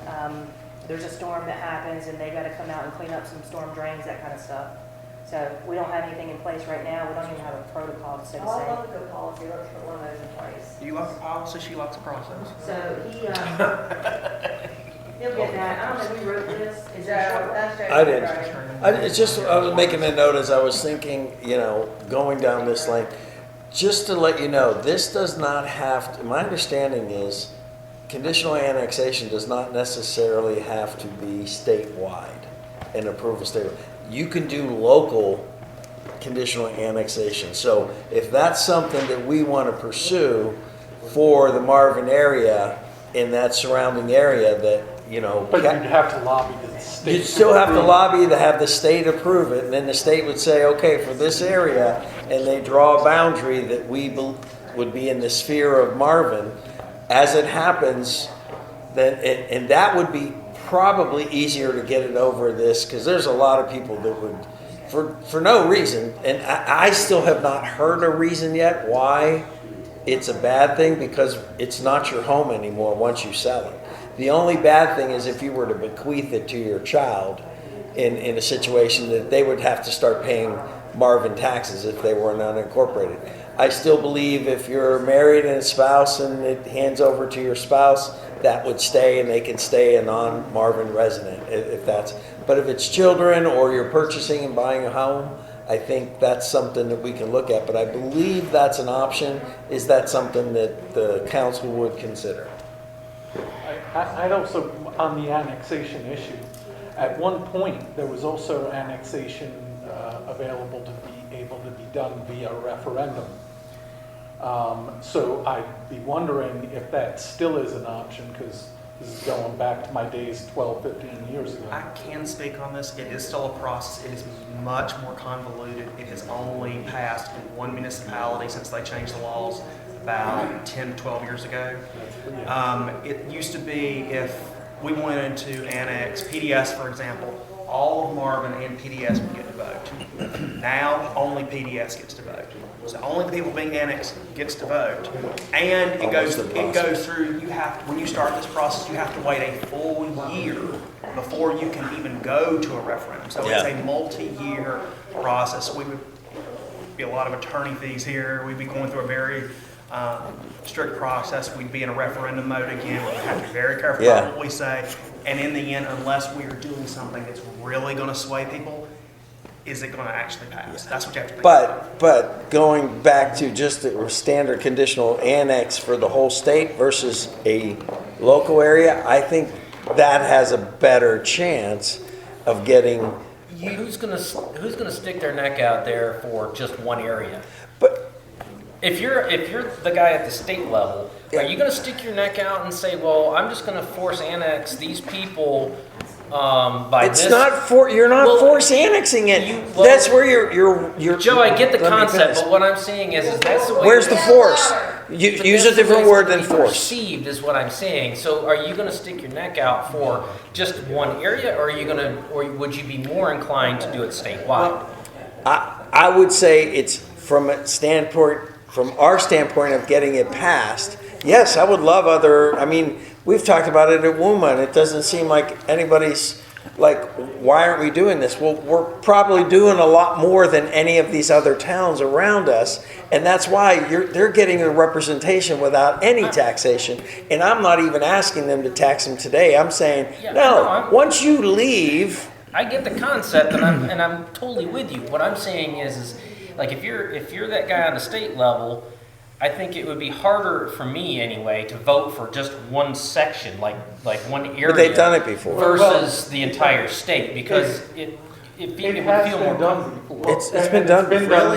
there's a storm that happens and they got to come out and clean up some storm drains, that kind of stuff. So we don't have anything in place right now. We don't even have a protocol, so to Oh, I say. love a good policy. Let's put one of those in place. You like the policy, she likes the process. So he He'll get that. I don't know who wrote this. Is that I didn't. It's just, I was making a note as I was thinking, going down this lane. Just to let you know, this does not have to, my understanding is conditional annexation does not necessarily have to be statewide and approval statewide. You can do local conditional annexation. So if that's something that we want to pursue for the Marvin area in that surrounding area that, But you'd have to lobby the state. you'd still have to lobby to have the state approve it, and then the state would say, okay, for this area, and they draw a boundary that would be in the sphere of Marvin. As it happens, then, and that would be probably easier to get it over this, because there's a lot of people that would, for no reason, and I still have not heard a reason yet why it's a bad thing, because it's not your home anymore once you sell it. The only bad thing is if you were to bequeath it to your child in a situation that they would have to start paying Marvin taxes if they were unincorporated. I still believe if you're married and a spouse and it hands over to your spouse, that would stay and they can stay a non-Marvin resident if that's, but if it's children or you're purchasing and buying a home, I think that's something that we can look at, but I believe that's an option. Is that something that the council would consider? I'd also, on the annexation issue, at one point, there was also annexation available to be able to be done via referendum. So I'd be wondering if that still is an option, because this is going back to my days 12, 15 years ago. I can speak on this. It is still a process. It is much more convoluted. It has only passed in one municipality since they changed the laws about 10 to 12 years ago. It used to be if we wanted to annex PDS, for example, all of Marvin and PDS would get to vote. Now only PDS gets to vote. So only the people being annexed gets to vote. And it goes through, when you start this process, you have to wait a full year before you can even go to a referendum. So it's a multi-year process. We would be a lot of attorney fees here. We'd be going through a very strict process. We'd be in a referendum mode again. We'd have to be very careful about what we say. And in the end, unless we are doing something that's really going to sway people, is it going to actually pass? That's what you have to think about. But going back to just a standard conditional annex for the whole state versus a local area, I think that has a better chance of getting. Who's gonna stick their neck out there for just one area? But if you're the guy at the state level, are you gonna stick your neck out and say, well, I'm just gonna force annex these people? You're not force annexing it. That's where you're. Joe, I get the concept, but what I'm saying is that's the way. Where's the force? You use a different word than force. Perceived is what I'm saying. So, are you going to stick your neck out for just one area, or would you be more inclined to do it statewide? I would say it's from our standpoint of getting it passed. Yes, I would love other. I mean, we've talked about it at WUMA, and it doesn't seem like anybody's like, why aren't we doing this? Well, we're probably doing a lot more than any of these other towns around us, and that's why they're getting a representation without any taxation. And I'm not even asking them to tax them today. I'm saying, once you leave. I get the concept, and I'm totally with you. What I'm saying is like if you're that guy on the state level, I think it would be harder for me anyway to vote for just one section, like one area. But they've done it before. Versus the entire state, because it would feel more done before. It's been done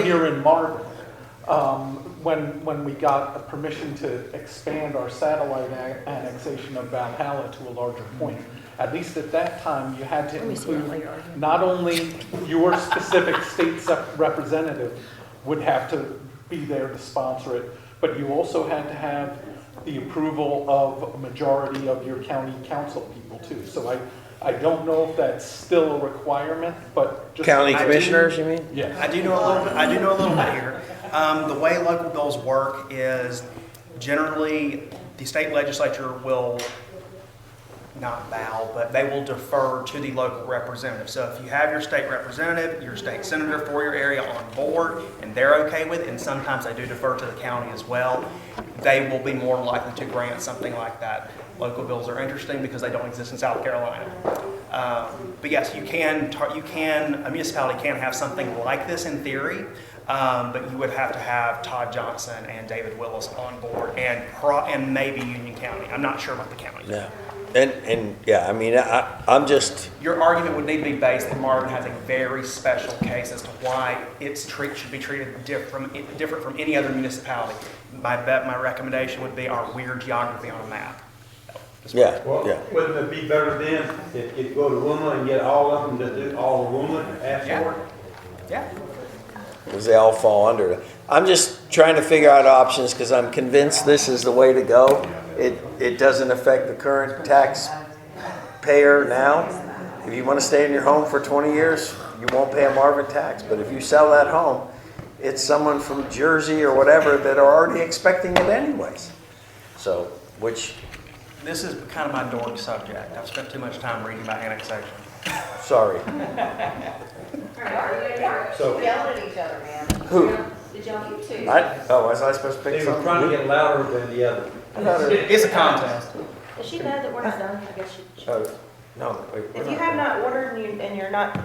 here in Marvin. When we got permission to expand our satellite annexation of Valhalla to a larger point. At least at that time, you had to include not only your specific state representative would have to be there to sponsor it, but you also had to have the approval of a majority of your county council people too. So I don't know if that's still a requirement, but just county commissioners, you mean? Yeah. I do know a little bit here. The way local bills work is generally the state legislature will not bow, but they will defer to the local representative. So if you have your state representative, your state senator for your area on board, and they're okay with it, and sometimes they do defer to the county as well, they will be more likely to grant something like that. Local bills are interesting because they don't exist in South Carolina. But yes, a municipality can have something like this in theory, but you would have to have Todd Johnson and David Willis on board, and maybe Union County. I'm not sure about the county. Yeah. And yeah, I mean, I'm just, Your argument would need to be based that Marvin has a very special case as to why its should be treated different from any other municipality. My recommendation would be our weird geography on a map. yeah, Well, yeah. wouldn't it be better then if you go to WUMA and get all of them to do all of WUMA and ask for it? Yeah. Because they all fall under it. I'm just trying to figure out options because I'm convinced this is the way to go. It doesn't affect the current taxpayer now. If you want to stay in your home for 20 years, you won't pay a Marvin tax. But if you sell that home, it's someone from Jersey or whatever that are already expecting it anyways. So, This is kind of my dork subject. I've spent too much time reading about annexation. sorry. So yelling at each other, man. Who? Did y'all, you two? Was I supposed to pick They were something? trying to get louder than the other. It's a contest. Does she know that we're not done? I guess she. No, wait, we're If you have not ordered and you're not,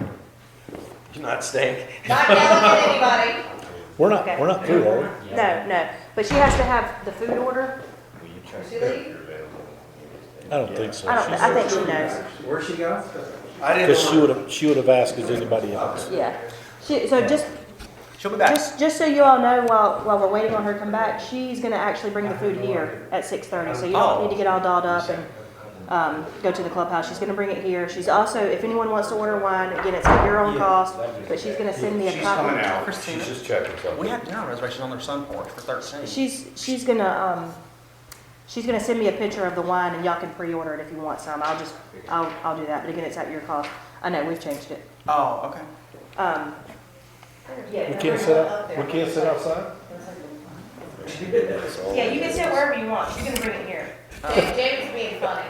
You're not staying. Not yelling at anybody. We're not, Okay. we're not through, are we? no, but she has to have the food order. Did she leave? I don't think so. I think she knows. Where'd she go? Because she would have asked as anybody else. Yeah. So just, She'll be back. just so you all know, while we're waiting on her to come back, she's gonna actually bring the food here at 6:30. So you don't need to get all dolled up and go to the clubhouse. She's gonna bring it here. She's also, if anyone wants to order wine, again, it's at your own cost, but she's gonna send me a She's copy. coming out, Christina. she's just checking something. We had dinner reservations on their sun porch for 13. She's gonna send me a picture of the wine, and y'all can pre-order it if you want some. I'll do that, but again, it's at your cost. I know, we've changed it. Oh, okay. We can't sit outside? Yeah, you can sit wherever you want. She's gonna bring it here. James being funny.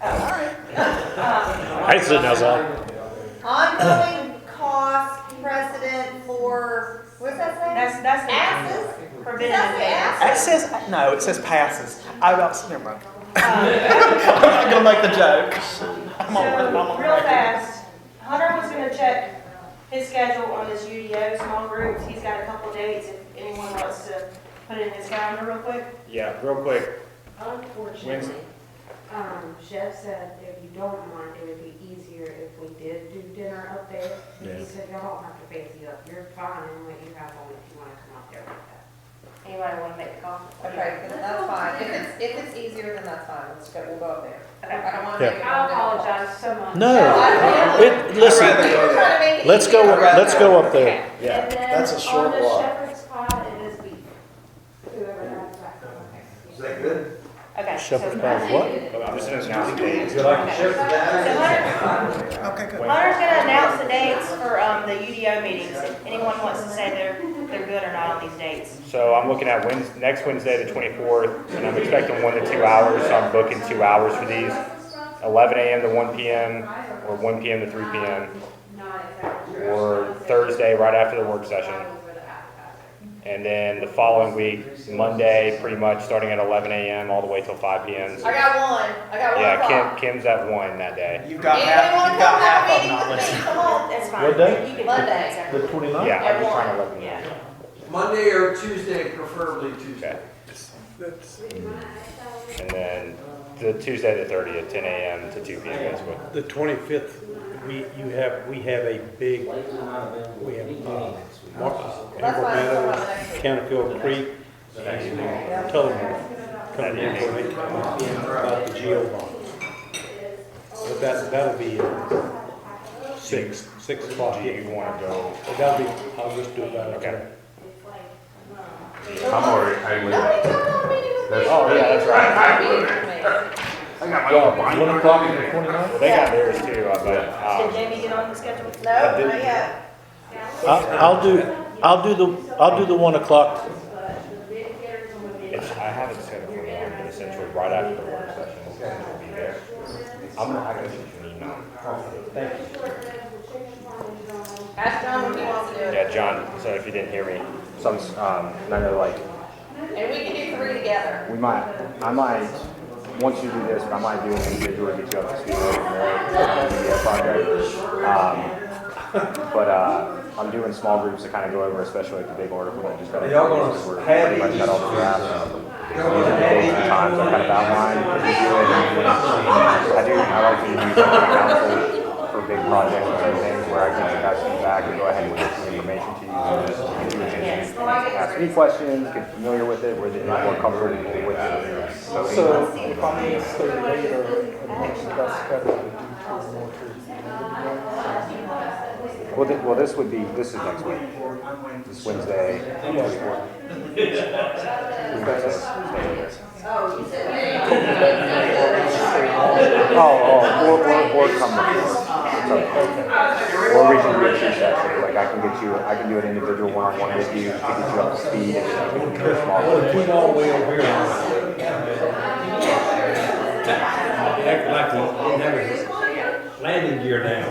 I ain't sitting outside. Ongoing cost precedent for, what's that say? That's Asses? preventative Does that say maintenance. asses? It says, no, it says passes. Never mind. I'm not gonna make the joke. I'm So, on real fast, Hunter was gonna check his schedule on this UDO small groups. He's got a couple dates if anyone wants to put it in his calendar real quick. Yeah, real quick. Unfortunately, Chef said if you don't mind, it would be easier if we did do dinner up there. Yeah. He said y'all don't have to fancy up, you're fine in what you have on if you wanna come up there like that. Anybody wanna make the call? Okay, then that's fine. If it's easier, then that's fine. We'll go up there. Okay. I don't wanna Yeah. make it. I apologize so much. No, listen, let's go up there. Yeah, And then that's a short on the walk. shepherd's pie, it is beef. Whoever has that. Is that good? Okay. Shepherd's so- pie, what? I'm just announcing dates. You like the shepherd's So pie? Okay, good. Hunter's gonna announce the dates for, the UDO meetings. If anyone wants to say they're good or not on these dates. So I'm looking at next Wednesday, the 24th, and I'm expecting 1 to 2 hours, so I'm booking 2 hours for these. 11 a.m. to 1 p.m. or 1 p.m. to 3 p.m. or Thursday right after the work session. And then the following week, Monday, pretty much starting at 11 a.m. all the way till 5 p.m. I got one. Yeah, Kim's at 1 that day. You've got Anybody half, wanna you've got come have half a of meeting not with me? listening. Come on. That's fine. What day? You can- Monday. The 29th? Yeah, I'm just trying to let them know. Yeah. Monday or Tuesday, preferably Tuesday. And then the Tuesday the 30th, 10 a.m. to 2 p.m. basically. The 25th, we have a big, Amber Meadows, Counterfield Creek, and Tullamore coming in for me about the geo bonds. But that'll be 6 o'clock. Do you want to go? That'll be, I'll just do about it. Okay. I'm already, I live. Oh, yeah, that's right. I got my own binder. 1 o'clock on the 29th? They got theirs too, Did but, Jamie get on the schedule? No, not yet. I'll do the 1 o'clock. I have it scheduled for 1, but essentially right after the work session, we'll be there. I can send you an email. Thank you. Ask John when he wants to do it. Yeah, John, so if you didn't hear me, I know like, And we can do 3 together. I might, once you do this, I might do an individual, get you up to speed over the project. I'm doing small groups to kind of go over, especially like the big article that just got introduced. We're pretty much got all the drafts. These are the dates and times I kind of outlined. I like to use council for big projects and other things where I get you guys feedback and go ahead and get the information to you. And do a chance to ask any questions, get familiar with it, where they're more comfortable with it. So if I'm going to stay later, that's better to do 2 more trees. Well, this is next week. This Wednesday. Or come before. Or we can do a 2 sessions. Like I can do an individual one-on-one with you to get you up to speed and Keep all the way over here. Act like he didn't have his landing gear down.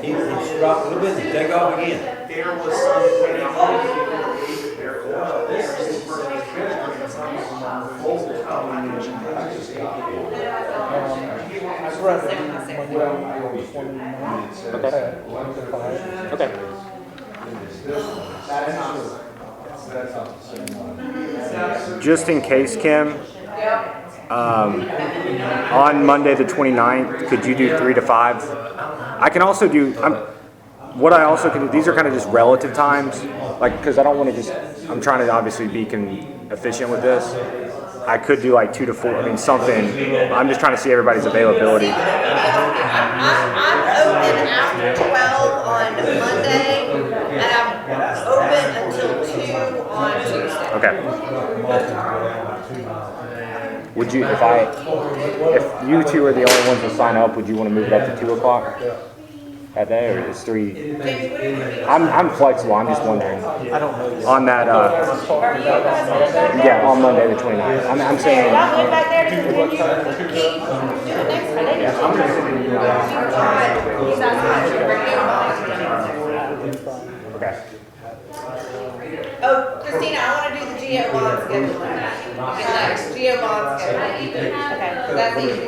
He's dropped a little bit and take off again. There was some. I'd rather do Monday, 29th. Okay. Just in case, Kim, on Monday the 29th, could you do 3 to 5? I can also do, what I also can do, these are kind of just relative times, like, because I don't want to just, I'm trying to obviously be efficient with this. I could do like 2 to 4, I mean, something. I'm just trying to see everybody's availability. I'm open after 12 on Monday, and I'm open until 2 on Tuesday. Okay. Would you, if you two are the only ones to sign up, would you want to move it up to 2 o'clock that day, or is 3? I'm flexible. I'm just wondering. I don't know. On that, yeah, on Monday the 29th. I'm saying. Okay. Oh, Christina, I want to do the Geo bond schedule. Next, Geo bond schedule. Okay, that's easy.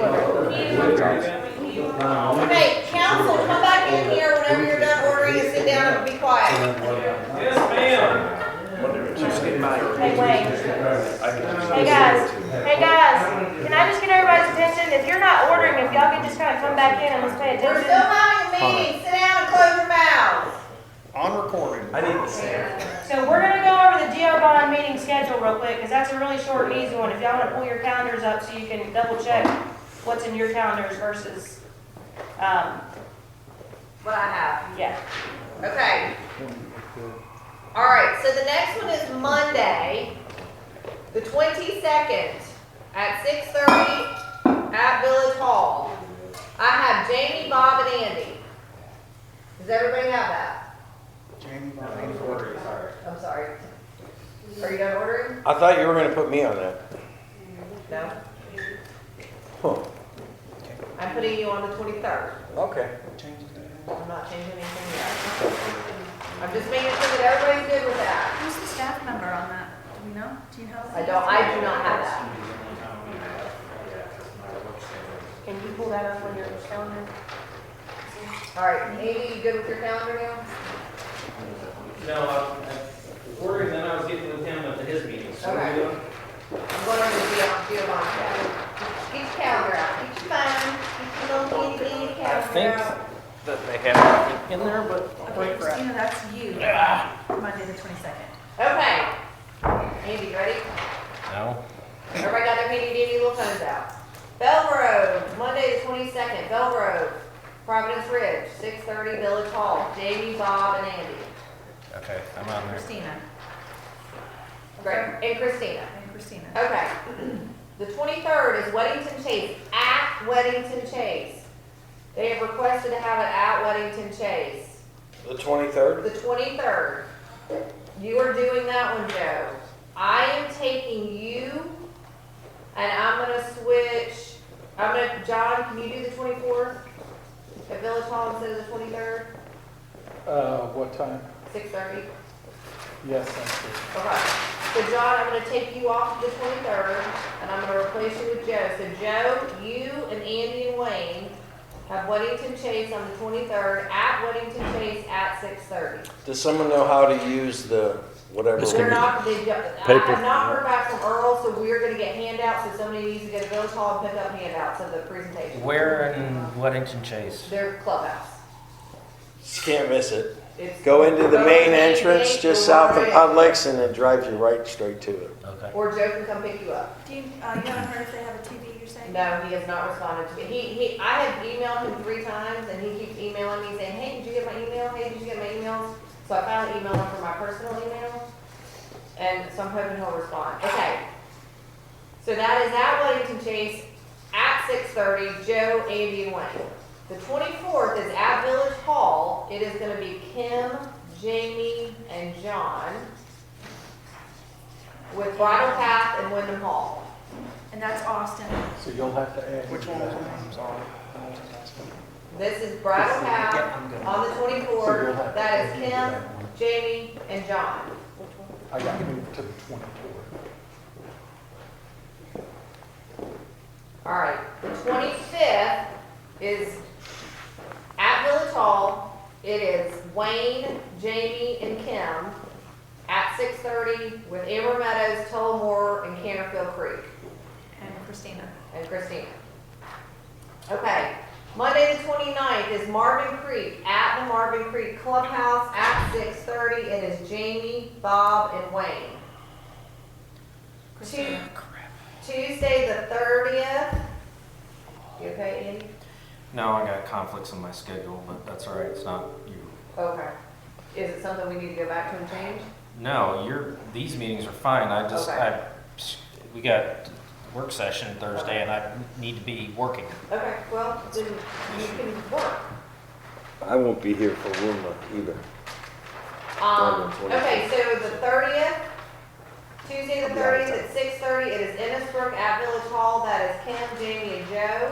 Okay, council, come back in here whenever you're done ordering and sit down and be quiet. Yes, ma'am. Hey, Wayne. Hey guys, can I just get everybody's attention? If you're not ordering, if y'all can just kind of come back in and let's pay We're attention. still having a meeting, sit down and close your mouths. On recording. So we're gonna go over the GeoBond meeting schedule real quick, because that's a really short and easy one. If y'all wanna pull your calendars up so you can double check what's in your calendars versus, What I have. yeah. Okay. All right, so the next one is Monday, the 22nd at 6:30 at Village Hall. I have Jamie, Bob, and Andy. Does everybody have that? I'm sorry. Are you done ordering? I thought you were going to put me on that. No? Huh. I'm putting you on the 23rd. Okay. I'm not changing anything yet. I'm just making sure that everybody's good with that. Who's the staff member on that? Do we know? Do you know? I do not have that. Can you pull that up on your calendar? All right, Andy, you good with your calendar now? No, I was ordering, then I was getting with him at his meeting. So Okay. I'm going over to Giovanni. Get your calendar out. Get your phone. Get your little itty bitty calendar out. That they have everything in there, but Okay, Christina, that's you. Monday the 22nd. Okay. Andy, ready? no. Everybody got their handy dandy little phones out. Bell Road, Monday the 22nd, Bell Road, Providence Ridge, 6:30 Village Hall. Jamie, Bob, and Andy. Okay, I'm on there. Christina. Great. And Christina. And Christina. Okay. The 23rd is Weddington Chase, at Weddington Chase. They have requested to have it at Weddington Chase. The 23rd? The 23rd. You are doing that one, Joe. I am taking you, and I'm gonna switch John, can you do the 24th at Village Hall instead of the 23rd? What time? 6:30? Yes, that's good. Okay. So John, I'm gonna take you off the 23rd, and I'm gonna replace you with Joe. So Joe, you and Andy and Wayne have Weddington Chase on the 23rd at Weddington Chase at 6:30. Does someone know how to use the whatever? They're not, I paper. have not heard back from Earl, so we're gonna get handouts, so somebody needs to go to Village Hall and pick up handouts of the presentation. Where in Weddington Chase? Their clubhouse. Just can't miss it. It's- Go into the go main to the main entrance gate, just go south of right in. Publix, and it drives you right straight to it. Okay. Or Joe can come pick you up. Do you, you haven't heard if they have a TV, you're saying? No, he has not responded to me. I have emailed him 3 times, and he keeps emailing me saying, hey, did you get my email? Hey, did you get my emails? So I finally emailed him from my personal email, and so I'm hoping he'll respond. Okay. So that is at Weddington Chase at 6:30, Joe, Andy, and Wayne. The 24th is at Village Hall. It is gonna be Kim, Jamie, and John with Bridal Path and Wyndham Hall. And that's Austin. So you'll have to add. Which one was it? I'm sorry. This is Bridal Path Yeah, I'm good. on the So you'll 24th. have to That is add Kim, that one. Jamie, and John. I got moved to the 24th. All right, the 25th is at Village Hall. It is Wayne, Jamie, and Kim at 6:30 with Amber Meadows, Tullamore, and Canterfield Creek, And Christina. and Christina. Okay, Monday the 29th is Marvin Creek at the Marvin Creek Clubhouse at 6:30. It is Jamie, Bob, and Wayne. Tuesday the 30th. You okay, Andy? No, I got conflicts in my schedule, but that's all right. It's not you. Okay. Is it something we need to go back to and change? No, these meetings are fine. I just, Okay. we got work session Thursday and I need to be working. Okay, well, then you can work. I won't be here for WUMA either. Okay, so the 30th, Tuesday the 30th at 6:30, it is Innisbrook at Village Hall. That is Kim, Jamie, and Joe.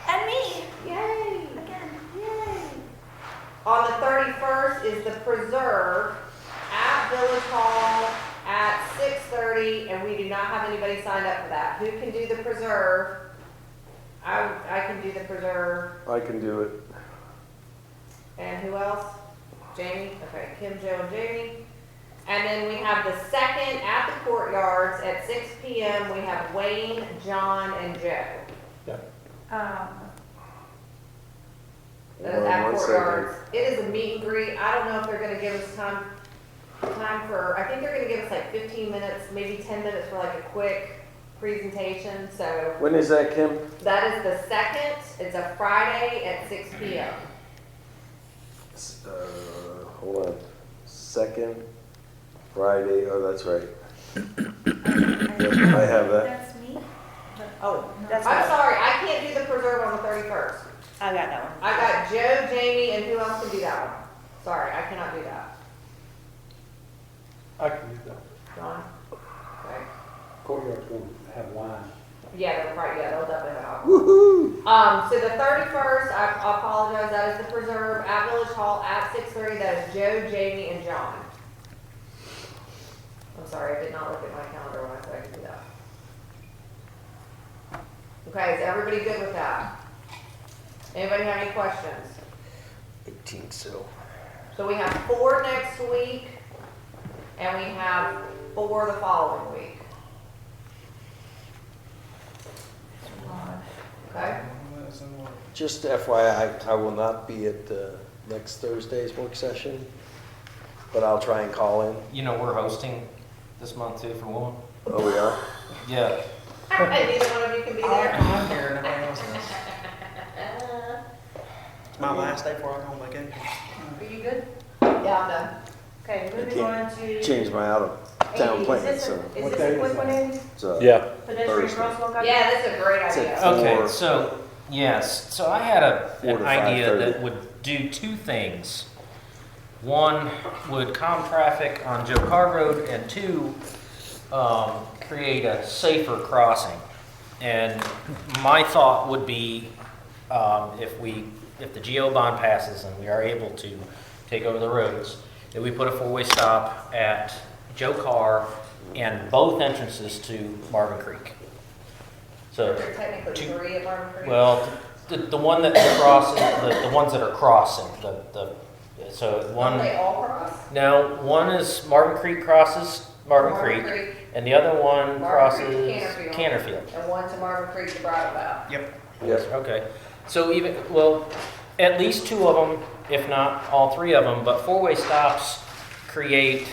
And me. Yay! Again. Yay! On the 31st is the Preserve at Village Hall at 6:30, and we do not have anybody signed up for that. Who can do the Preserve? I can do the Preserve. I can do it. And who else? Jamie? Okay, Kim, Joe, and Jamie. And then we have the second at the Courtyards at 6 p.m. We have Wayne, John, and Joe. That is at One Courtyards. It is a meet and greet. I don't know if they're gonna give us time for, I think they're gonna give us like 15 minutes, maybe 10 minutes for like a quick presentation, so. When is that, Kim? That is the second. It's a Friday at 6 p.m. Hold on. Second Friday. Oh, that's right. Yep, I have that. That's me. Oh, that's I'm fine. sorry, I can't do the Preserve on the 31st. I got that one. I got Joe, Jamie, and who else can do that one? Sorry, I cannot do that. I can do that. John? Okay. Courtyard's gonna have wine. Yeah, they'll definitely have. Woohoo! So the 31st, I apologize, that is the Preserve at Village Hall at 6:30. That is Joe, Jamie, and John. I'm sorry, I did not look at my calendar when I said I could do that. Okay, is everybody good with that? Anybody have any questions? 18 still. So we have 4 next week, and we have 4 the following week. Okay? Just FYI, I will not be at next Thursday's work session, but I'll try and call in. You know, we're hosting this month too for one. Oh, we are? Yeah. And neither one of you can be there. I'm here, nobody else is. It's my last day before I go on vacation. Are you good? Yeah, I'm done. Okay, I moving on can't to. change my out-of-town Andy, plans, is so. this a quick one, Andy? It's a Yeah. Pedestrian Thursday. crosswalk idea? Yeah, that's a great It's idea. at Okay, 4. so, yes, so I had 4 an to idea 5:30. that would do 2 things. One, would calm traffic on Joe Carr Road, and 2, create a safer crossing. And my thought would be, if the GO bond passes and we are able to take over the roads, that we put a four-way stop at Joe Carr and both entrances to Marvin Creek. So, There are technically three at Marvin Creek. well, the one that crosses, the ones that are crossing, so one. Don't they all cross? No, one is Marvin Creek crosses Marvin Creek, and the other one Marvin crosses Creek to Canterfield. And one to Marvin Creek to Bridleville. Yep. Yes. Okay, so at least two of them, if not all three of them, but four-way stops create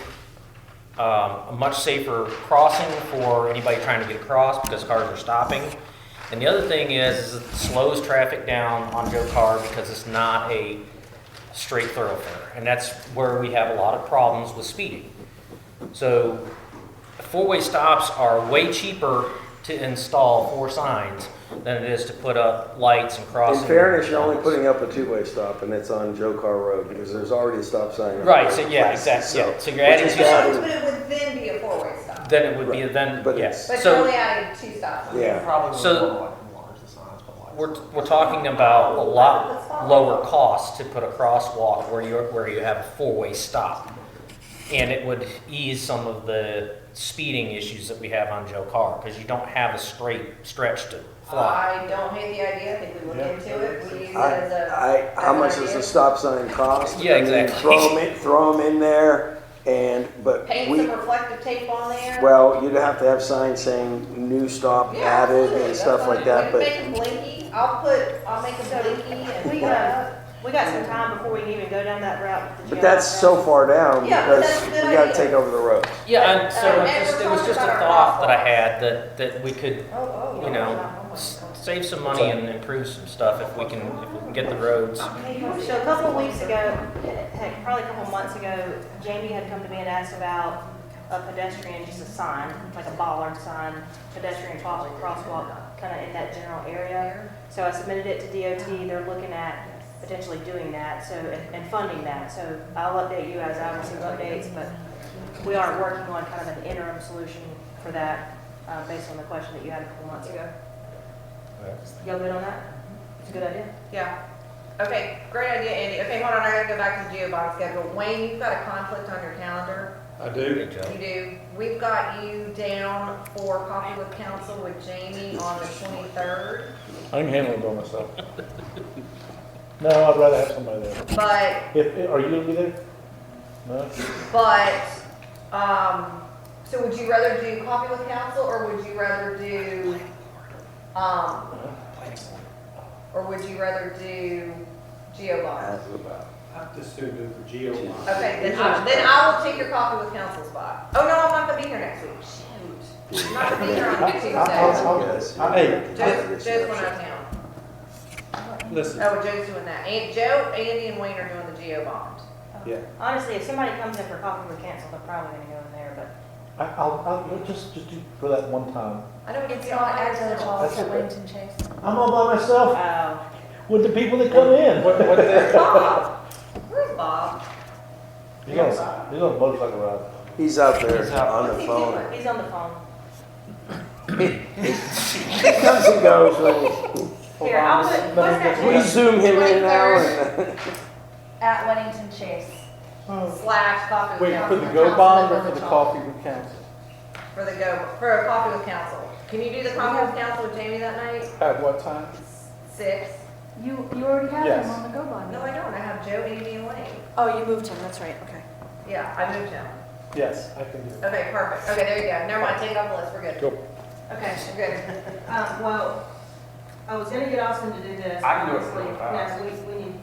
a much safer crossing for anybody trying to get across because cars are stopping. And the other thing is it slows traffic down on Joe Carr because it's not a straight thoroughfare. And that's where we have a lot of problems with speeding. So four-way stops are way cheaper to install 4 signs than it is to put up lights and crossing. In fairness, you're only putting up a two-way stop, and it's on Joe Carr Road, because there's already a stop sign. Right, so yeah, exactly. Yeah. So you're adding 2 signs. But it would then be a four-way stop. Then it would be, But yes. But So- you're only adding 2 stops. Yeah. So we're talking about a lot lower cost to put a crosswalk where you have a four-way stop. And it would ease some of the speeding issues that we have on Joe Carr, because you don't have a straight stretch to fly. I don't hate the idea. I think we look into it. We use it as a. How much does a stop sign cost? Yeah, I mean, exactly. Throw them in there, but Paint some reflective tape on there. well, you'd have to have signs saying new stop Yeah, added absolutely. and stuff like that, We but. can make them blinky. I'll make them blinky and. We got some time before we can even go down that route. with the But that's GO. so far down, Yeah, but because that's a good we gotta idea. take over the road. Yeah, and so And it we're was talking just a about our thought that I crosswalk. had that we could, Oh, you know, save some money and improve some stuff if we can get the roads. So a couple of weeks ago, heck, probably a couple of months ago, Jamie had come to me and asked about a pedestrian, just a sign, like a bollard sign, pedestrian crosswalk, kind of in that general area. So I submitted it to DOT. They're looking at potentially doing that, so, and funding that. So I'll update you as I receive updates, but we are working on kind of an interim solution for that, based on the question that you had a couple months ago. Y'all good on that? It's a good idea? Yeah. Okay, great idea, Andy. Okay, hold on, I gotta go back to the GeoBond schedule. Wayne, you've got a conflict on your calendar. I do. You do. We've got you down for coffee with council with Jamie on the 23rd. I can handle it by myself. No, I'd rather have somebody there. But, Are you gonna be there? No? so would you rather do coffee with council, or would you rather do, GeoBond? I just do the geo line. Okay, then I will take your coffee with council spot. Oh, no, I'm not gonna be here next week. Shoot. I'm not gonna be here on Tuesday. Hey, Joe's going out of town. listen, Oh, Joe's doing that. And Joe, Andy, and Wayne are doing the geo bond. yeah, Honestly, if somebody comes in for coffee with council, they're probably gonna go in there, but I'll just do for that one time. I know we can It's see not all at Village Hall, it's at okay. Wellington Chase. I'm all by myself oh, with the people that come in. Bob. Where's Bob? He's on a motorcycle ride. He's out there on the phone. he's on the phone. He comes and goes when Here, I'll put, what's that? we zoom him in now and. At Wellington Chase. / coffee with Wait, council. for the Go Bond or for the coffee with council? For a coffee with council. Can you do the coffee with council with Jamie that night? At what time? 6. You already have Yes. him on the Go Bond. No, I don't. I have Joe, Andy, and Wayne. Oh, you moved him, that's right, okay. Yeah, I moved him. Yes, I can do it. Okay, perfect. Okay, there you go. Never mind, take it off the list. We're good. Cool. Okay. We're good. Well, I was gonna get Austin to do this. I can do it honestly. for a No,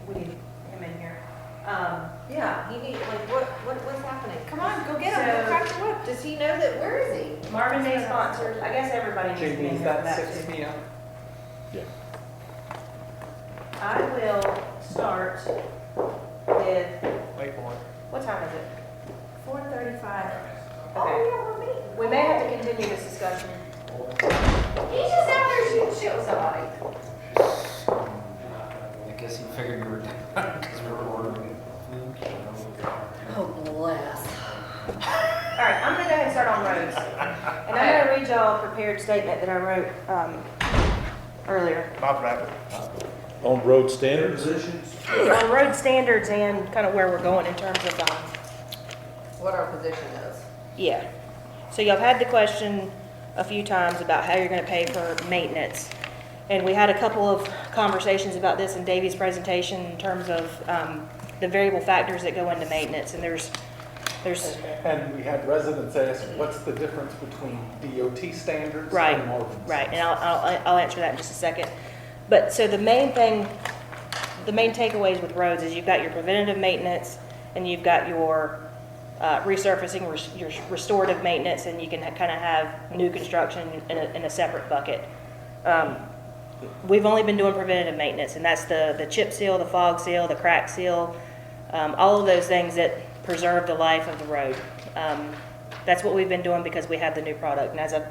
we need him in here. Yeah, he need, like, what's happening? Come on, go get him, go crack the whip. Does he know that, where is he? Marvin Day sponsored, I guess everybody needs to be in here for that too. p.m. I will start with, Wait for it. what time is it? 4:35. Oh, yeah, we're meeting. We may have to continue this discussion. He's just out there shooting shit with somebody. I guess he figured we were done because we were ordering food. Oh, bless. right, I'm gonna go ahead and start on roads. And I'm gonna read y'all a prepared statement that I wrote, earlier. On road standards? On road standards and kind of where we're going in terms of, What our position is. yeah. So y'all have had the question a few times about how you're gonna pay for maintenance. And we had a couple of conversations about this in Davy's presentation in terms of, the variable factors that go into maintenance. And there's, And we had residents ask, what's the difference between DOT standards right, and Marvin's? right, and I'll answer that in just a second. But so the main thing, the main takeaways with roads is you've got your preventative maintenance and you've got your resurfacing, your restorative maintenance, and you can kind of have new construction in a separate bucket. We've only been doing preventative maintenance, and that's the chip seal, the fog seal, the crack seal, all of those things that preserve the life of the road. That's what we've been doing because we have the new product. And as I've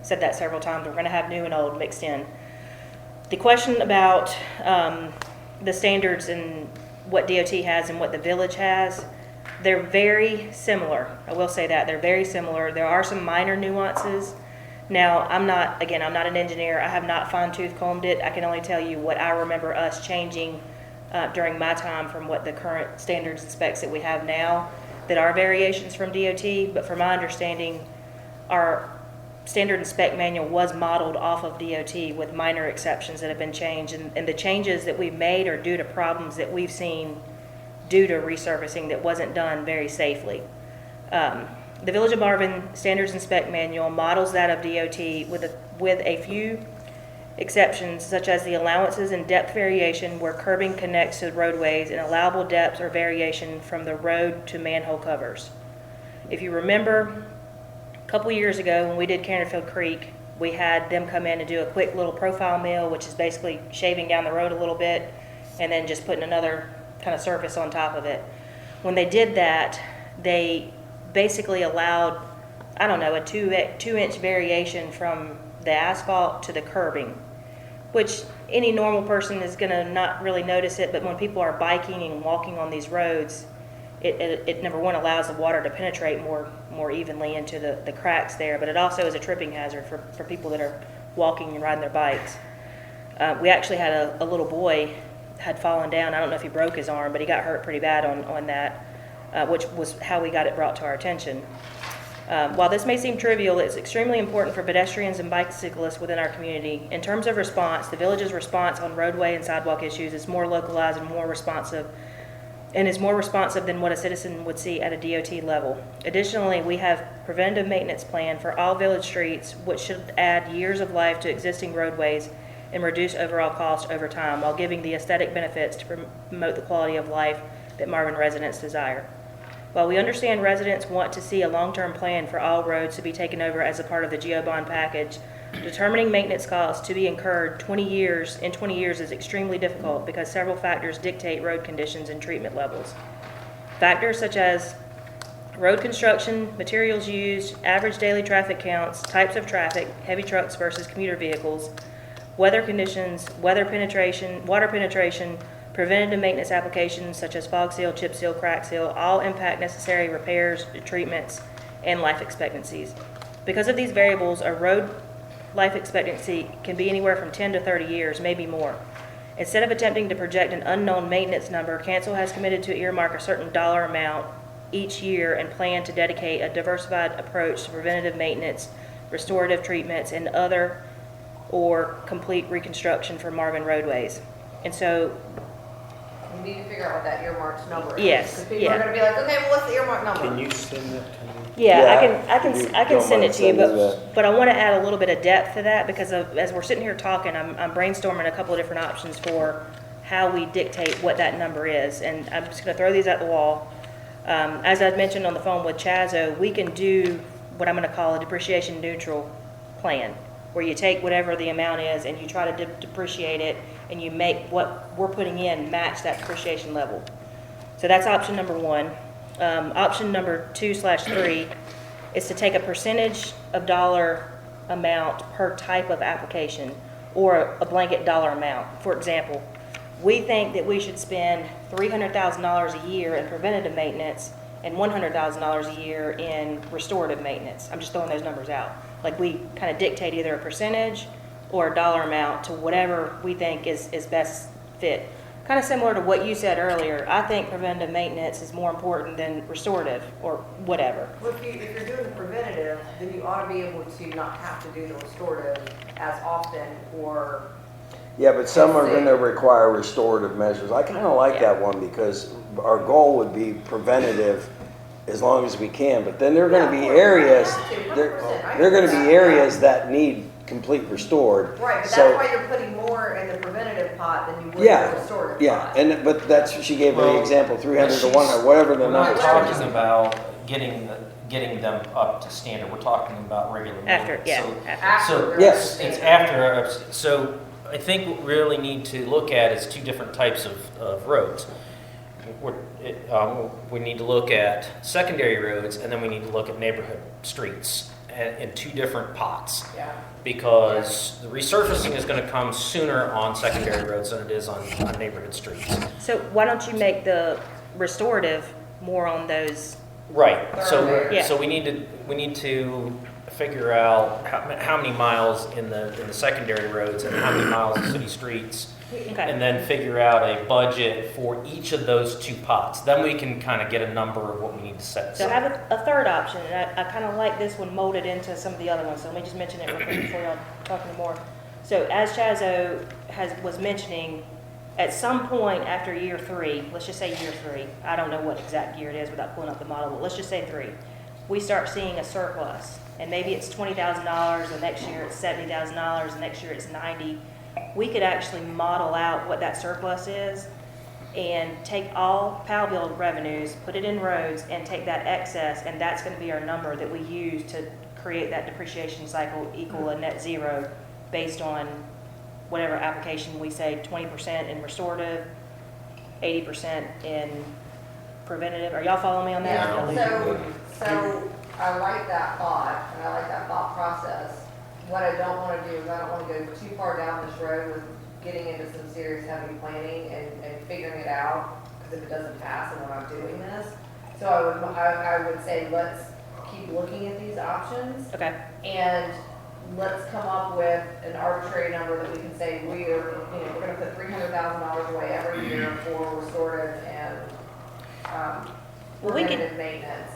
said that several times, we're going to have new and old mixed in. The question about the standards and what DOT has and what the village has, they're very similar. I will say that. They're very similar. There are some minor nuances. Now, I'm not an engineer. I have not fine-tooth combed it. I can only tell you what I remember us changing during my time from what the current standards and specs that we have now that are variations from DOT. But from my understanding, our standard and spec manual was modeled off of DOT with minor exceptions that have been changed. And the changes that we've made are due to problems that we've seen due to resurfacing that wasn't done very safely. The Village of Marvin Standards and Spec Manual models that of DOT with a few exceptions, such as the allowances and depth variation where curbing connects to roadways and allowable depths or variation from the road to manhole covers. If you remember, a couple years ago when we did Canterfield Creek, we had them come in and do a quick little profile mill, which is basically shaving down the road a little bit and then just putting another kind of surface on top of it. When they did that, they basically allowed, I don't know, a 2-inch variation from the asphalt to the curbing, which any normal person is going to not really notice it, but when people are biking and walking on these roads, it number one allows the water to penetrate more evenly into the cracks there, but it also is a tripping hazard for people that are walking and riding their bikes. We actually had a little boy had fallen down. I don't know if he broke his arm, but he got hurt pretty bad on that, which was how we got it brought to our attention. While this may seem trivial, it's extremely important for pedestrians and bicyclists within our community. In terms of response, the village's response on roadway and sidewalk issues is more localized and more responsive, and is more responsive than what a citizen would see at a DOT level. Additionally, we have preventative maintenance plan for all village streets, which should add years of life to existing roadways and reduce overall cost over time, while giving the aesthetic benefits to promote the quality of life that Marvin residents desire. While we understand residents want to see a long-term plan for all roads to be taken over as a part of the GeoBond package, determining maintenance costs to be incurred in 20 years is extremely difficult because several factors dictate road conditions and treatment levels. Factors such as road construction, materials used, average daily traffic counts, types of traffic, heavy trucks versus commuter vehicles, weather conditions, water penetration, preventative maintenance applications such as fog seal, chip seal, crack seal, all impact necessary repairs, treatments, and life expectancies. Because of these variables, a road life expectancy can be anywhere from 10 to 30 years, maybe more. Instead of attempting to project an unknown maintenance number, Council has committed to earmark a certain dollar amount each year and plan to dedicate a diversified approach to preventative maintenance, restorative treatments, and other or complete reconstruction for Marvin roadways. And so We need to figure out what that earmarked number is. Yes, Because people yeah. are gonna be like, okay, well, what's the earmarked number? Can you send that to me? Yeah, I can don't send it mind to you, sending that? but I want to add a little bit of depth to that because as we're sitting here talking, I'm brainstorming a couple of different options for how we dictate what that number is, and I'm just going to throw these at the wall. As I've mentioned on the phone with Chazo, we can do what I'm going to call a depreciation neutral plan, where you take whatever the amount is and you try to depreciate it, and you make what we're putting in match that depreciation level. So that's option number one. Option number 2/3 is to take a percentage of dollar amount per type of application or a blanket dollar amount. For example, we think that we should spend $300,000 a year in preventative maintenance and $100,000 a year in restorative maintenance. I'm just throwing those numbers out. Like, we kind of dictate either a percentage or a dollar amount to whatever we think is best fit. Kind of similar to what you said earlier. I think preventive maintenance is more important than restorative or whatever. Well, if you're doing preventative, then you ought to be able to not have to do the restorative as often or. Yeah, but some are gonna require restorative measures. I kinda like that one because our goal would be preventative as long as we can, but then there are gonna be areas, there are gonna be areas that need complete restored. Right, but So- that's why you're putting more in the preventative pot than you would in the restorative pot. Yeah, but that's, she gave an Well, example, 300 to 1 or whatever the We're not number talking is. about getting them up to standard, we're talking about regular After, maintenance. yeah. So- After So, they're Yes. it's after, so I think what we really need to look at is two different types of roads. We need to look at secondary roads, and then we need to look at neighborhood streets in two different pots. Yeah. Because the resurfacing is gonna come sooner on secondary roads than it is on neighborhood streets. So why don't you make the restorative more on those? Right, Yeah. so we need to figure out how many miles in the secondary roads and how many miles in city streets. Okay. And then figure out a budget for each of those two pots. Then we can kind of get a number of what we need to set. So I have a third option, and I kind of like this one molded into some of the other ones, so let me just mention it real quick before y'all talk anymore. So as Chazo was mentioning, at some point after year 3, let's just say year 3, I don't know what exact year it is without pulling up the model, but let's just say 3, we start seeing a surplus, and maybe it's $20,000, the next year it's $70,000, the next year it's $90,000. We could actually model out what that surplus is and take all PAL bill revenues, put it in roads, and take that excess, and that's going to be our number that we use to create that depreciation cycle equal a net zero based on whatever application we say, 20% in restorative, 80% in preventative. Are y'all following me on that? So I like that thought, and I like that thought process. What I don't want to do is I don't want to go too far down this road with getting into some serious heavy planning and figuring it out, because if it doesn't pass, then we're not doing this. So I would say let's keep looking at these options. Okay. And let's come up with an arbitrary number that we can say we're going to put $300,000 away every year for restorative and preventative maintenance.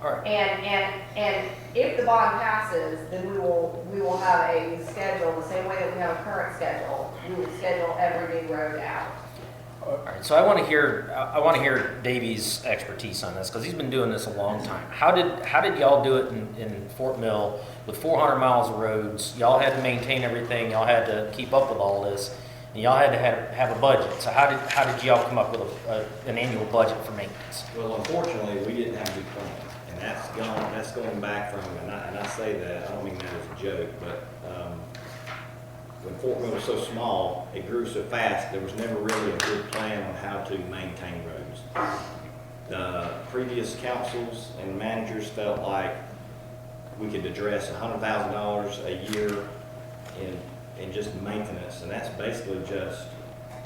All right. And if the bond passes, then we will have a schedule, the same way that we have a current schedule. We will schedule every new road out. All right, so I want to hear Davey's expertise on this because he's been doing this a long time. How did y'all do it in Fort Mill with 400 miles of roads? Y'all had to maintain everything. Y'all had to keep up with all this, and y'all had to have a budget. So how did y'all come up with an annual budget for maintenance? Well, unfortunately, we didn't have a good plan, and that's going back from, and I say that, I don't mean that as a joke, but when Fort Mill was so small, it grew so fast, there was never really a good plan on how to maintain roads. The previous councils and managers felt like we could address $100,000 a year in just maintenance, and that's basically just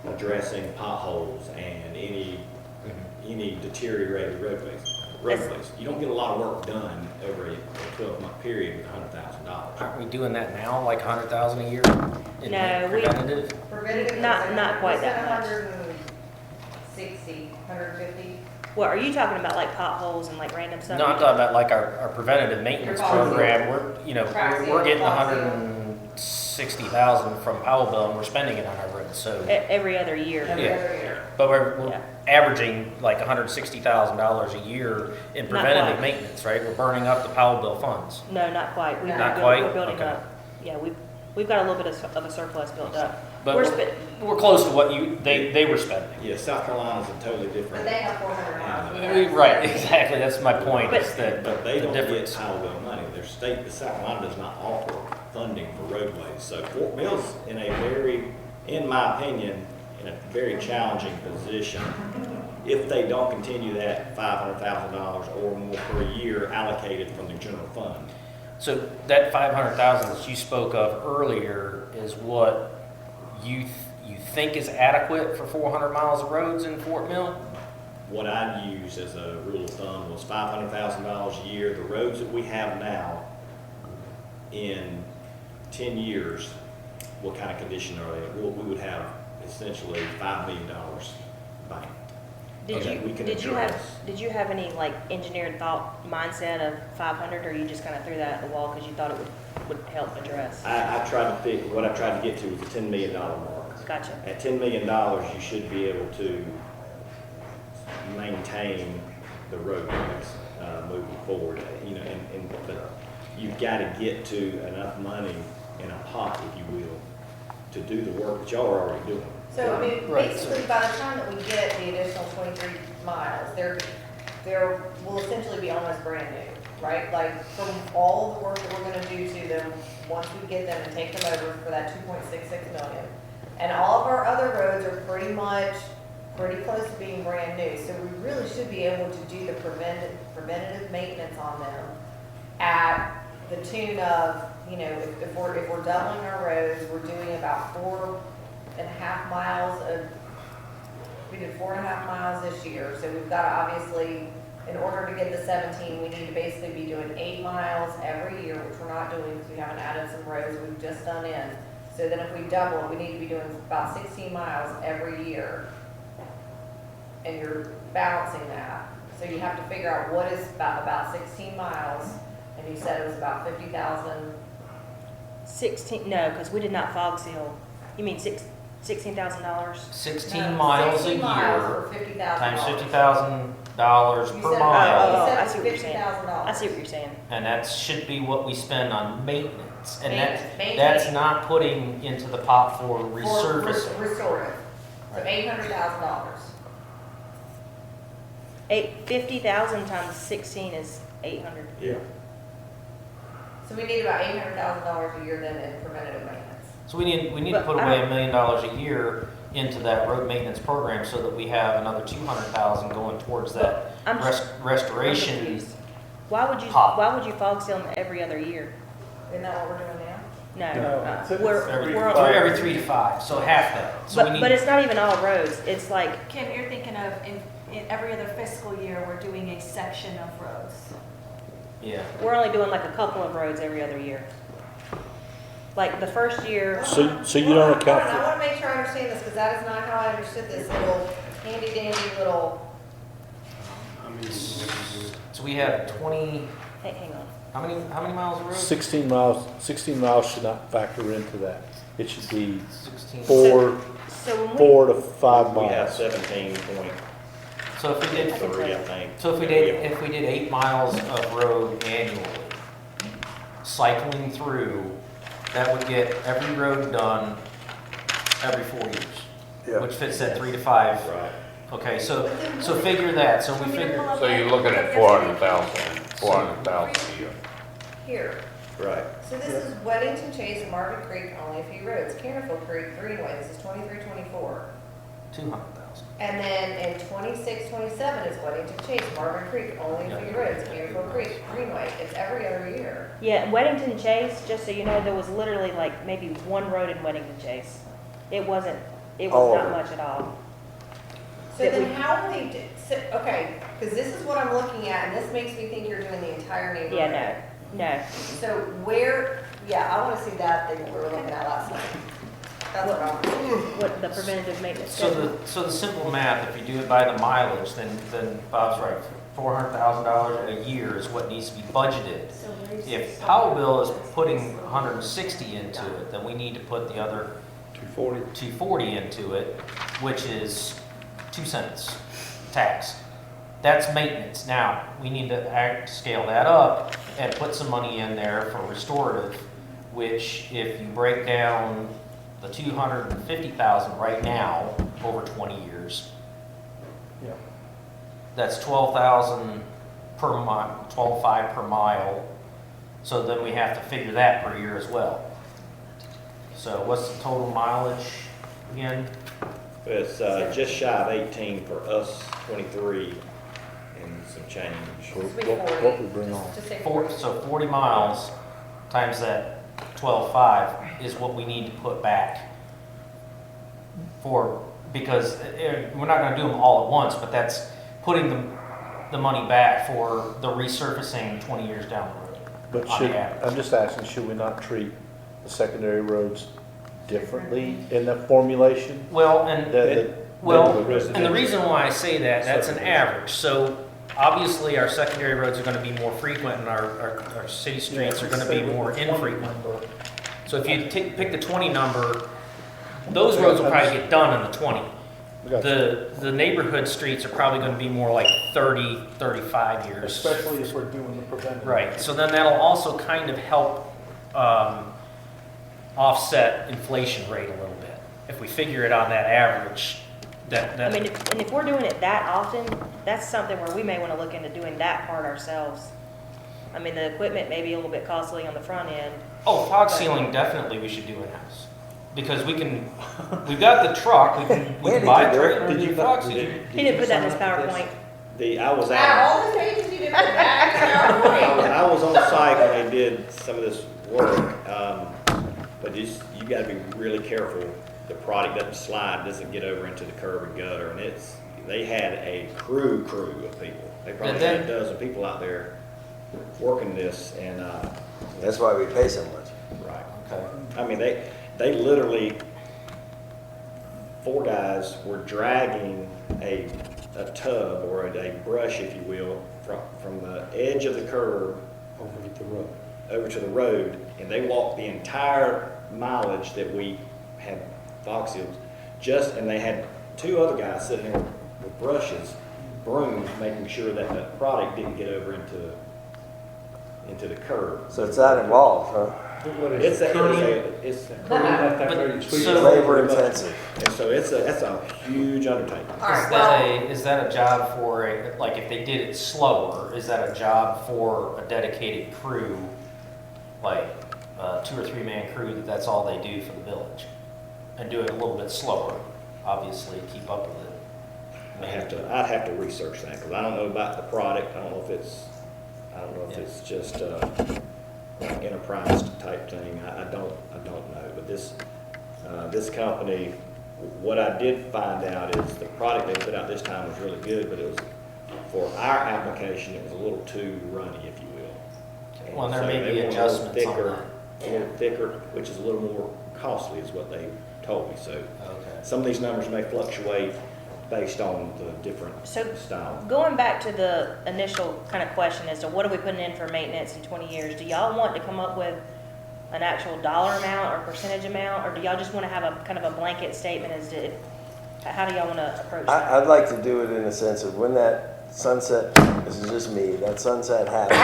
addressing potholes and any deteriorated roadways. You don't get a lot of work done over a 12-month period with $100,000. Aren't we doing that now, like $100,000 a year? In No, preventative? Preventative Not quite that much. 160, 150. What, are you talking about like potholes and like random stuff? No, I'm talking about like our preventative maintenance Your policy. program. We're getting Policy. 160,000 from Powell Bill, and we're spending it on our roads. So Every other year. Every Yeah. other year. but we're averaging like $160,000 a year in Not preventative quite. maintenance, right? We're burning up the Powell Bill funds. No, not quite. We've Not been- quite? We're building Okay. up. Yeah, we've got a little bit of a surplus built up. But We're we're close to what they were spending. Yeah, South Carolina's a totally But different. they have 400 miles. Right, exactly. That's my point. But- is that But they the don't difference. get Powell Bill money. Their state, the South Carolina does not offer funding for roadways. So Fort Mill's in my opinion, in a very challenging position. If they don't continue that $500,000 or more per year allocated from the general fund. So that 500,000 that you spoke of earlier is what you think is adequate for 400 miles of roads in Fort Mill? what I used as a rule of thumb was $500,000 a year. The roads that we have now, in 10 years, what kind of condition are they? We would have essentially $5 million bank. Did you have any like engineered thought mindset of 500, or you just kind of threw that at the wall because you thought it would help address? I tried to pick, what I tried to get to was the $10 million mark. Gotcha. At $10 million, you should be able to maintain the roadways moving forward. You know, but you've got to get to enough money in a pot, if you will, to do the work that y'all are already doing. So, I mean, basically, by the time that we get the additional 23 miles, they're will essentially be almost brand new, right? Like, from all the work that we're gonna do to them, once we get them and take them over for that 2.66 million. And all of our other roads are pretty close to being brand new, so we really should be able to do the preventative maintenance on them at the tune of, you know, if we're doubling our roads, we're doing about 4.5 miles we did 4.5 miles this year, so we've got to obviously, in order to get the 17, we need to basically be doing 8 miles every year, which we're not doing because we haven't added some roads we've just done in. So then if we double, we need to be doing about 16 miles every year. And you're balancing that. So you have to figure out what is about 16 miles, and you said it was about 50,000. 16, no, because we did not fog seal. You mean $16,000? 16 miles a 16 miles year for $50,000. times $50,000 You per said- mile. you said I see what you're saying. $50,000. I see what you're saying. And that should be what we spend on maintenance. And Maintenance. that's not putting into the pot for resurfacing. For restorative. So $800,000. 50,000 times 16 is 800. Yeah. So we need about $800,000 a year then in preventative maintenance. So we need to But put I away don't- $1 million a year into that road maintenance program so that we have another 200,000 going towards that I'm I'm restoration. confused. Why would you fog seal them every other year? Isn't that what we're doing now? No, No, we're Every 3 to 5, so half that. So we but need, it's not even all roads. It's like Kim, you're thinking of in every other fiscal year, we're doing a section of roads. yeah. we're only doing like a couple of roads every other year. Like the first year, So you don't account I for, want to make sure I understand this, because that is not how I understood this little handy dandy little, So we have 20, hang on. how many miles of road? 16 miles should not factor into that. It should be 16. 4 to 5 We have miles. 17 point So if we did, 3, I think. so if we did 8 miles of road annually, cycling through, that would get every road done every 4 years, which fits that 3 to 5. Right. Okay, so figure that. So we figure. So you're looking at 400,000 a year. here. Right. So this is Weddington Chase and Marvin Creek, only a few roads. Canterville Creek, Greenway, this is 23-24. 200,000. And then in 26-27 is Weddington Chase, Marvin Creek, only a few roads. Canterville Creek, Greenway, it's every other year. Yeah, Weddington Chase, just so you know, there was literally like maybe one road in Weddington Chase. It was not much at all. So then how will they do, okay, because this is what I'm looking at, and this makes me think you're doing the entire neighborhood. Yeah, no. So where, yeah, I want to see that thing we were looking at last night. That's what I want to see. What the preventative maintenance. So the simple math, if you do it by the mileage, then Bob's right. $400,000 a year is what needs to be budgeted. If Powellville is putting 160 into it, then we need to put the other 240 into it, which is 2 cents tax. That's maintenance. Now, we need to scale that up and put some money in there for restorative, which if you break down the 250,000 right now over 20 years, that's 12,000 per mile, 12.5 per mile. So then we have to figure that per year as well. So what's the total mileage again? It's just shy of 18 for us, 23 and some change. What we bring on? So 40 miles times that 12.5 is what we need to put back because we're not going to do them all at once, but putting the money back for the resurfacing 20 years down the road. But on should, the average. I'm just asking, should we not treat the secondary roads differently in the formulation? Well, and The the reason why I say that, that's an average. So obviously, our secondary roads are going to be more frequent, and our city streets are going to be more infrequent. So if you pick the 20 number, those roads will probably get done in the 20. The neighborhood streets are probably going to be more like 30, 35 years. Especially if we're doing the preventive. Right. So then that'll also kind of help offset inflation rate a little bit. If we figure it on that average, I mean, and if we're doing it that often, that's something where we may want to look into doing that part ourselves. I mean, the equipment may be a little bit costly on the front end. Oh, fog sealing, definitely we should do in-house. Because we've got the truck, we can buy a trailer and do fog sealing. He didn't put that in his PowerPoint. I was Out out, all the pages you did put back. I was on site when they did some of this work, but you gotta be really careful. The product doesn't slide, doesn't get over into the curb and gutter, and they had a crew of people. They probably had a dozen people out there working this, and That's why we pay so much. right. Okay. I mean, they literally, 4 guys were dragging a tub or a brush, if you will, from the edge of the curb over to the road, and they walked the entire mileage that we had fog seals, and they had 2 other guys sitting there with brushes, brooms, making sure that the product didn't get over into the curb. So it's that involved, huh? It's Labor intensive. And so that's a huge undertaking. Is that a job for like if they did it slower, is that a job for a dedicated crew, like a 2 or 3 man crew that's all they do for the village? And do it a little bit slower, obviously, keep up with it. I'd have to research that, because I don't know about the product. I don't know if it's just an enterprise type thing. I don't know. But this company, what I did find out is the product they put out this time was really good, but it was, for our application, it was a little too runny, if you will. Well, there So may they be want adjustments on that. a little thicker, which is a little more costly, is what they told me. So Okay. some of these numbers may fluctuate based on the different So styles. going back to the initial kind of question as to what are we putting in for maintenance in 20 years, do y'all want to come up with an actual dollar amount or percentage amount, or do y'all just want to have a kind of a blanket statement as to, how do y'all want to approach that? I'd like to do it in the sense of when that sunset, this is just me, that sunset happens,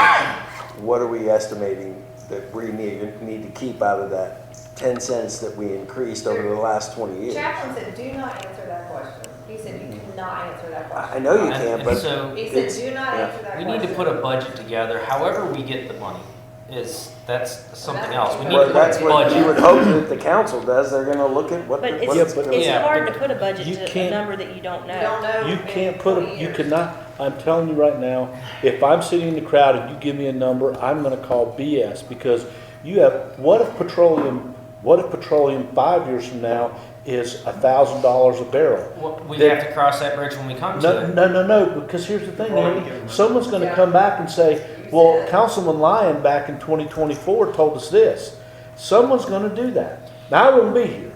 what are we estimating that we need to keep out of that 10 cents that we increased over the last 20 years? Chaplain said, do not answer that question. He said, you cannot answer that question. I know you can't, And but so He said, do not answer that we question. need to put a budget together, however we get the money, that's something else. We need to well, put that's a what you would budget. hope that the council does. They're gonna look at what. But what it's gonna Yeah. hard to put a budget You to a can't- number that you don't You don't know. know. You in can't put 20 you years. cannot, I'm telling you right now, if I'm sitting in the crowd and you give me a number, I'm gonna call BS, because what if petroleum 5 years from now is $1,000 a barrel? Well, we That- have to cross that bridge when we come to it. No, because here's the thing, Andy, someone's gonna come back and say, well, Councilman Lyon back in 2024 told us this. Someone's gonna do that. Now, I wouldn't be here.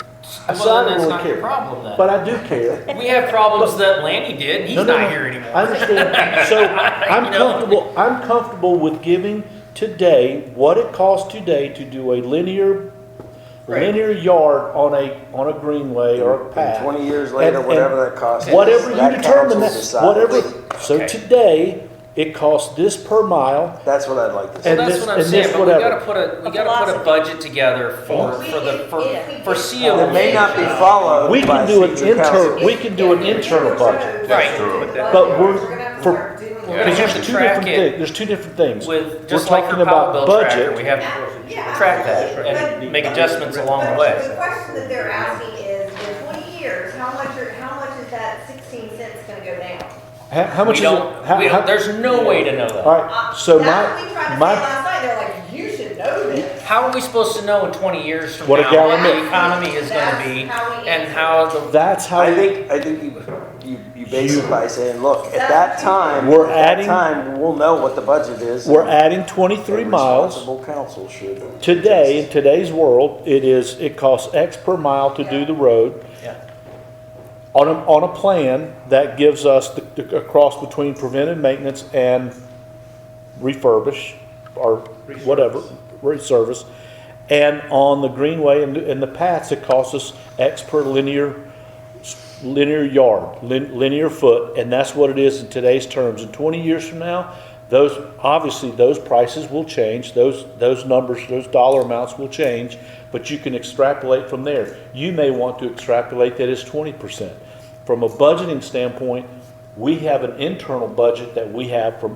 Well, So I then don't that's really not your care. problem then. But I do care. We have problems that Lanny did, and he's No, not here anymore. I understand. So I'm You know? I'm comfortable with giving today what it costs today to do a linear yard on a greenway or a path. 20 years later, And- whatever that costs. Whatever you that determine council that, decides. whatever. So Okay. today, it costs this per mile. That's what I'd like to see. And Well, that's this- what I'm and saying, this but we whatever. gotta put a budget together for CO. That may not be followed We by can do an future council. internal, we can do an internal budget. Right. But We're gonna have to for, start doing We're that. gonna because have there's to two track different it things, there's two different things. with, We're just like talking our power about bill tracker, budget. we have Yeah, to track that and make adjustments along the way. The question that they're asking is, in 20 years, how much is that 16 cents gonna go down? How much is We it? don't, there's no way to know that. All right, so That's what we tried to say my, last night, they're like, you should know this. How are we supposed to know in 20 years from What a now gallon what is. the economy is gonna be and how the, that's how, I think you basically by saying, look, at that time, We're adding- we'll know what the budget is. We're and adding 23 a miles. Responsible council should. Today, in today's world, it costs X per mile to do the road. Yeah. On a plan that gives us the cross between preventive maintenance and refurbish, or whatever, resurface. And on the greenway and the paths, it costs us X per linear yard, linear foot, and that's what it is in today's terms. In 20 years from now, obviously those prices will change, those numbers, those dollar amounts will change, but you can extrapolate from there. You may want to extrapolate that as 20%. From a budgeting standpoint, we have an internal budget that we have for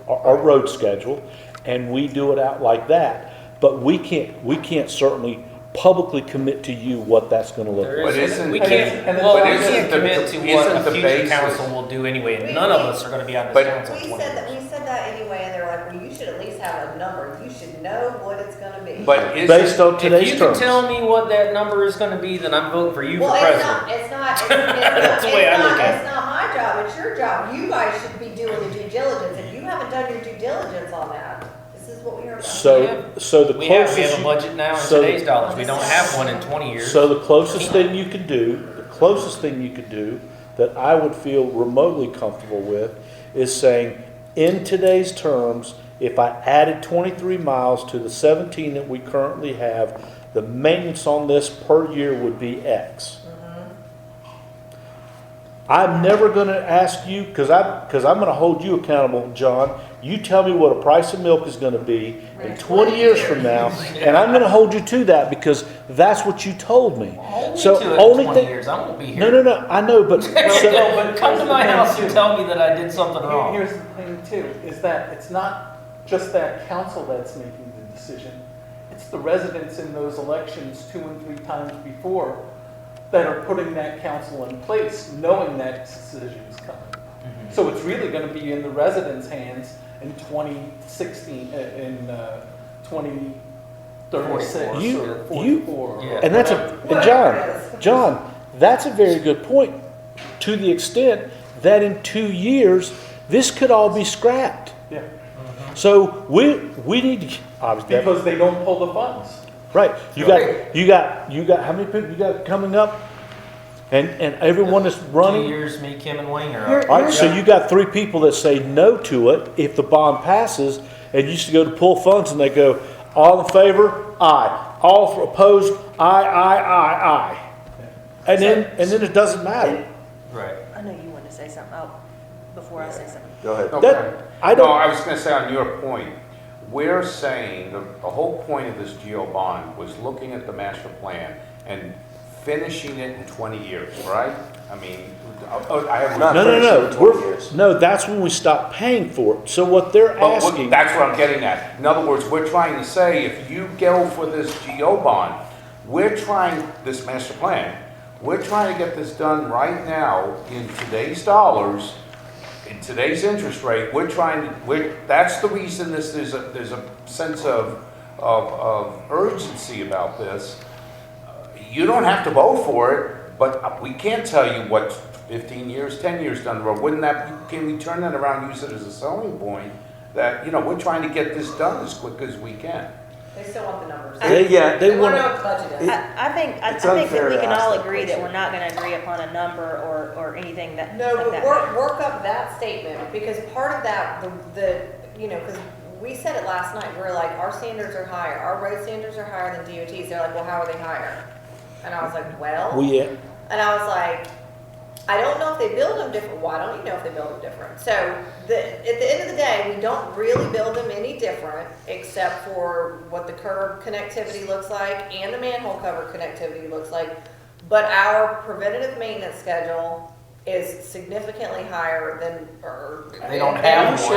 our road schedule, and we do it out like that. But we can't certainly publicly commit to you what that's gonna look like. We can't commit to what a future council will do anyway, and none of us are gonna be on this council in 20 years. We said that anyway, and they were like, well, you should at least have a number, you should know what it's gonna be. But Based on today's If you can terms. tell me what that number is gonna be, then I'm voting for you for Well, president. it's not, That's the way I look at it. it's not my job, it's your job. You guys should be doing the due diligence. If you haven't done your due diligence on that, this is what we heard about. So the We have closest. a budget now in so- today's dollars, we don't have one in 20 years. So the closest thing you could do that I would feel remotely comfortable with is saying, in today's terms, if I added 23 miles to the 17 that we currently have, the maintenance on this per year would be X. I'm never gonna ask you, cause I'm gonna hold you accountable, John. You tell me what a price of milk is gonna be in 20 years from now, and I'm gonna hold you to that because that's what you told me. So only in 20 thing. years, I won't be here. No, I know, but. But come to my house and tell me that I did something wrong. Here's the thing too, is that it's not just that council that's making the decision. It's the residents in those elections 2 and 3 times before that are putting that council in place, knowing that decision is coming. So it's really gonna be in the residents' hands in 2016, in 2036 or 44. And John, that's a very good point, to the extent that in 2 years, this could all be scrapped. Yeah. So we need to, obviously. Because they don't pull the funds. Right, you got, how many people you got coming up? And everyone is running? 2 years, me, Kim, and Wayne are up. All right, so you got 3 people that say no to it if the bond passes, and you used to go to pull funds and they go, all in favor? Aye. All opposed? Aye. And then it doesn't matter. Right. I know you wanted to say something, before I say something. Go ahead. No, I was gonna say on your point, we're saying the whole point of this GO bond was looking at the master plan and finishing it in 20 years, right? I mean, I have. No, that's when we stop paying for it. So what they're asking. That's what I'm getting at. In other words, we're trying to say, if you go for this GO bond, this master plan, we're trying to get this done right now in today's dollars, in today's interest rate. That's the reason there's a sense of urgency about this. You don't have to vote for it, but we can't tell you what 15 years, 10 years down the road. Can we turn that around and use it as a selling point that, we're trying to get this done as quick as we can? They still want the numbers. They want to know what the budget is. I think that we can all agree that we're not gonna agree upon a number or anything that. No, like but that. work up that statement, because part of that, because we said it last night, we're like, our standards are higher, our road standards are higher than DOT's. They're like, well, how are they higher? And I was like, well. And I was like, I don't know if they build them different. Why don't you know if they build them different? So at the end of the day, we don't really build them any different, except for what the curb connectivity looks like and the manhole cover connectivity looks like. But our preventative maintenance schedule is significantly higher than, They don't have one.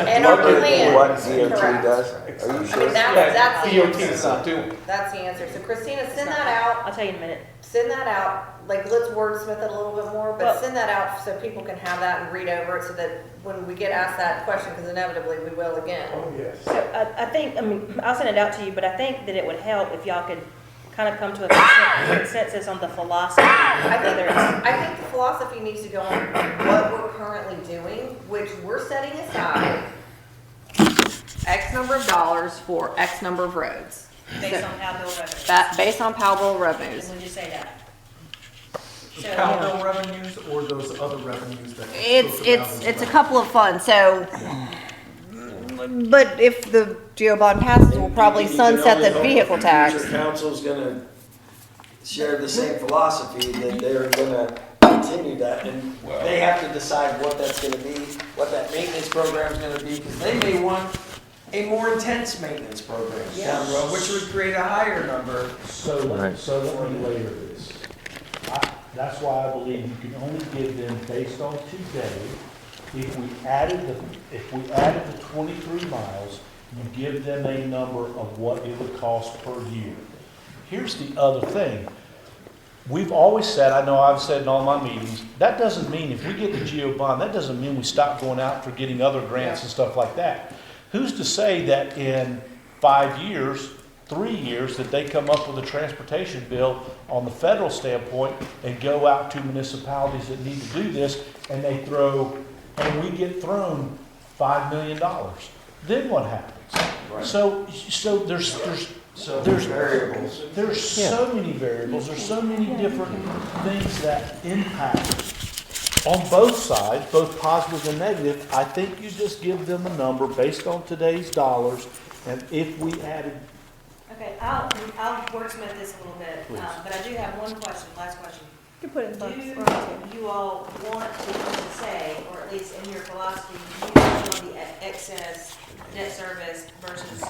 And our plan. What DOT does? Are you I sure? mean, that's the DOT is not doing it. That's the answer. So Christina, send that out. I'll tell you in a minute. Send that out. Like, let's wordsmith it a little bit more, but send that out so people can have that and read over it, so that when we get asked that question, because inevitably we will again. Oh, yes. So I think, I'll send it out to you, but I think that it would help if y'all could kind of come to a consensus on the philosophy, whether it's, I think the philosophy needs to go on what we're currently doing, which we're setting aside X number of dollars for X number of roads. based on Powell bill revenues. That, based on Powell bill revenues. And would you say that? So, Powell bill revenues or those other revenues that? It's a couple of funds, so, but if the GEO bond passes, we'll probably sunset the vehicle tax. Future council's gonna share the same philosophy, that they're gonna continue that, and they have to decide what that's gonna be, what that maintenance program's gonna be, because they may want a more intense maintenance program down the road, which would create a higher number. So let me layer this. That's why I believe you can only give them based on today. If we added the 23 miles, you give them a number of what it would cost per year. Here's the other thing. We've always said, I know I've said in all my meetings, that doesn't mean if we get the GEO bond, that doesn't mean we stop going out for getting other grants and stuff like that. Who's to say that in 5 years, 3 years, that they come up with a transportation bill on the federal standpoint and go out to municipalities that need to do this, and we get thrown $5 million. Then what happens? Right. So there's variables. There's so many variables, there's so many different things that impact on both sides, both positive and negative. I think you just give them a number based on today's dollars, and if we added. okay, I'll wordsmith this a little bit, but I do have one question, last question. You put it Do you all want to say, or at least in your philosophy, do you want on the excess debt service versus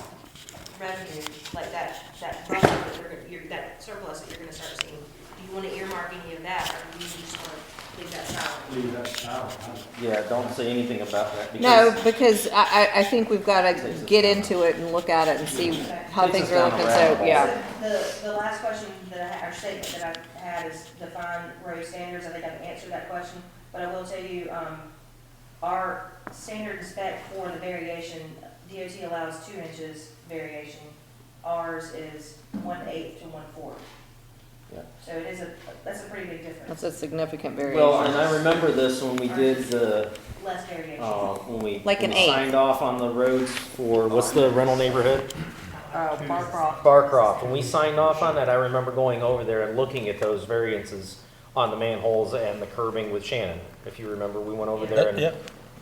revenue, like that buffer that that surplus that you're gonna start seeing? Do you want to earmark any of that, or do you just want to leave that silent? Leave that out. Yeah, don't say anything about that. No, because I think we've got to get into it and look at it and see how things are looking, so, yeah. The last question or statement that I had is define road standards. I think I've answered that question, but I will tell you, our standard spec for the variation, DOT allows 2 inches variation. Ours is 1/8 to 1/4. Yeah. So it is that's a pretty big difference. That's a significant variation. Well, and I remember this when we did the, Less variation. when we Like an when we eighth. signed off on the roads for, what's the rental neighborhood? Barcroft. Barcroft. When we signed off on that, I remember going over there and looking at those variances on the manholes and the curbing with Shannon. If you remember, we went over there and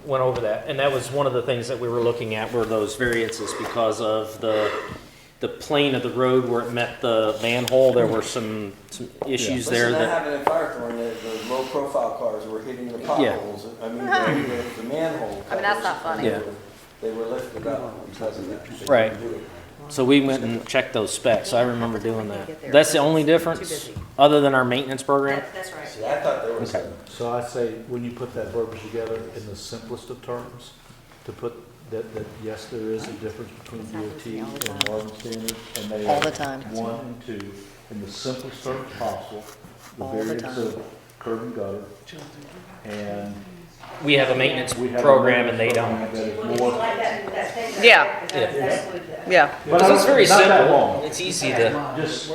went over that. And that was one of the things that we were looking at, were those variances, because of the plane of the road where it met the manhole. There were some issues there Listen, that that. happened in Firethorn, the low profile cars were hitting the potholes, I mean, the manhole. I mean, that's not funny. Yeah. They were lifted up because of that. They Right. couldn't do it. So we went and checked those specs. I remember doing that. That's the only difference, other than our maintenance program? That's right. See, I thought there was Okay. So I say, when you put that verbiage together in the simplest of terms, to put that yes, there is a difference between DOT and Marvin standards, and they All are the time. 1 and 2, in the simplest terms possible, the All the variance time. of curb and gutter, and We have a maintenance we have a program and they maintenance don't. program that is more. Like that statement. Yeah. That's include that. Yeah. But It's very not that simple. long. It's easy to. Just,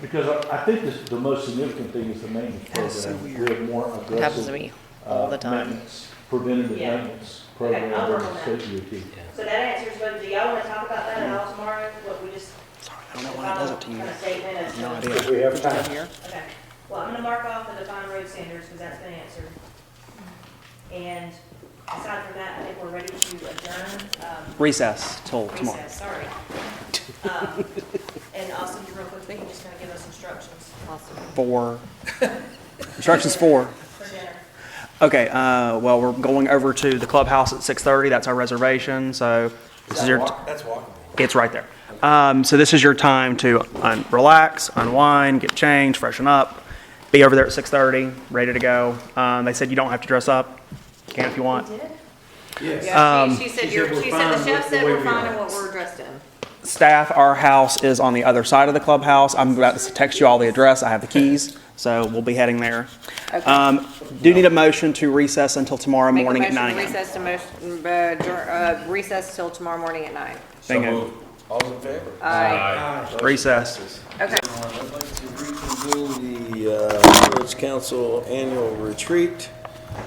because I think the most significant thing is the maintenance program. We have more Happens to aggressive, me all the time. maintenance, preventative Yeah. maintenance program Okay, I'll than work the on state that. DOT. So that answers, but do y'all want to talk about that at all tomorrow? What we just. I don't know why it does it to you. Kind of statement as to. No idea. We have time here. Okay, well, I'm gonna mark off the defined road standards, because that's been answered. And aside from that, I think we're ready to adjourn. Recess till tomorrow. Recess, sorry. And Austin, real quick, you can just kind of give us instructions. For, instructions for. For dinner. Okay, well, we're going over to the clubhouse at 6:30. That's our reservation, so this is your, That's walkable. it's right there. So this is your time to relax, unwind, get changed, freshen up, be over there at 6:30, ready to go. They said you don't have to dress up. You can if you want. Yeah, she said she said the chef said we're fine in what we're dressed in. Staff, our house is on the other side of the clubhouse. I'm about to text you all the address. I have the keys, so we'll be heading there. Do need a motion to recess until tomorrow morning at 9 a.m. Recess till tomorrow morning at 9. Bingo. All in favor? Aye. Recess. Okay. I'd like to reconvene the Village Council Annual Retreat.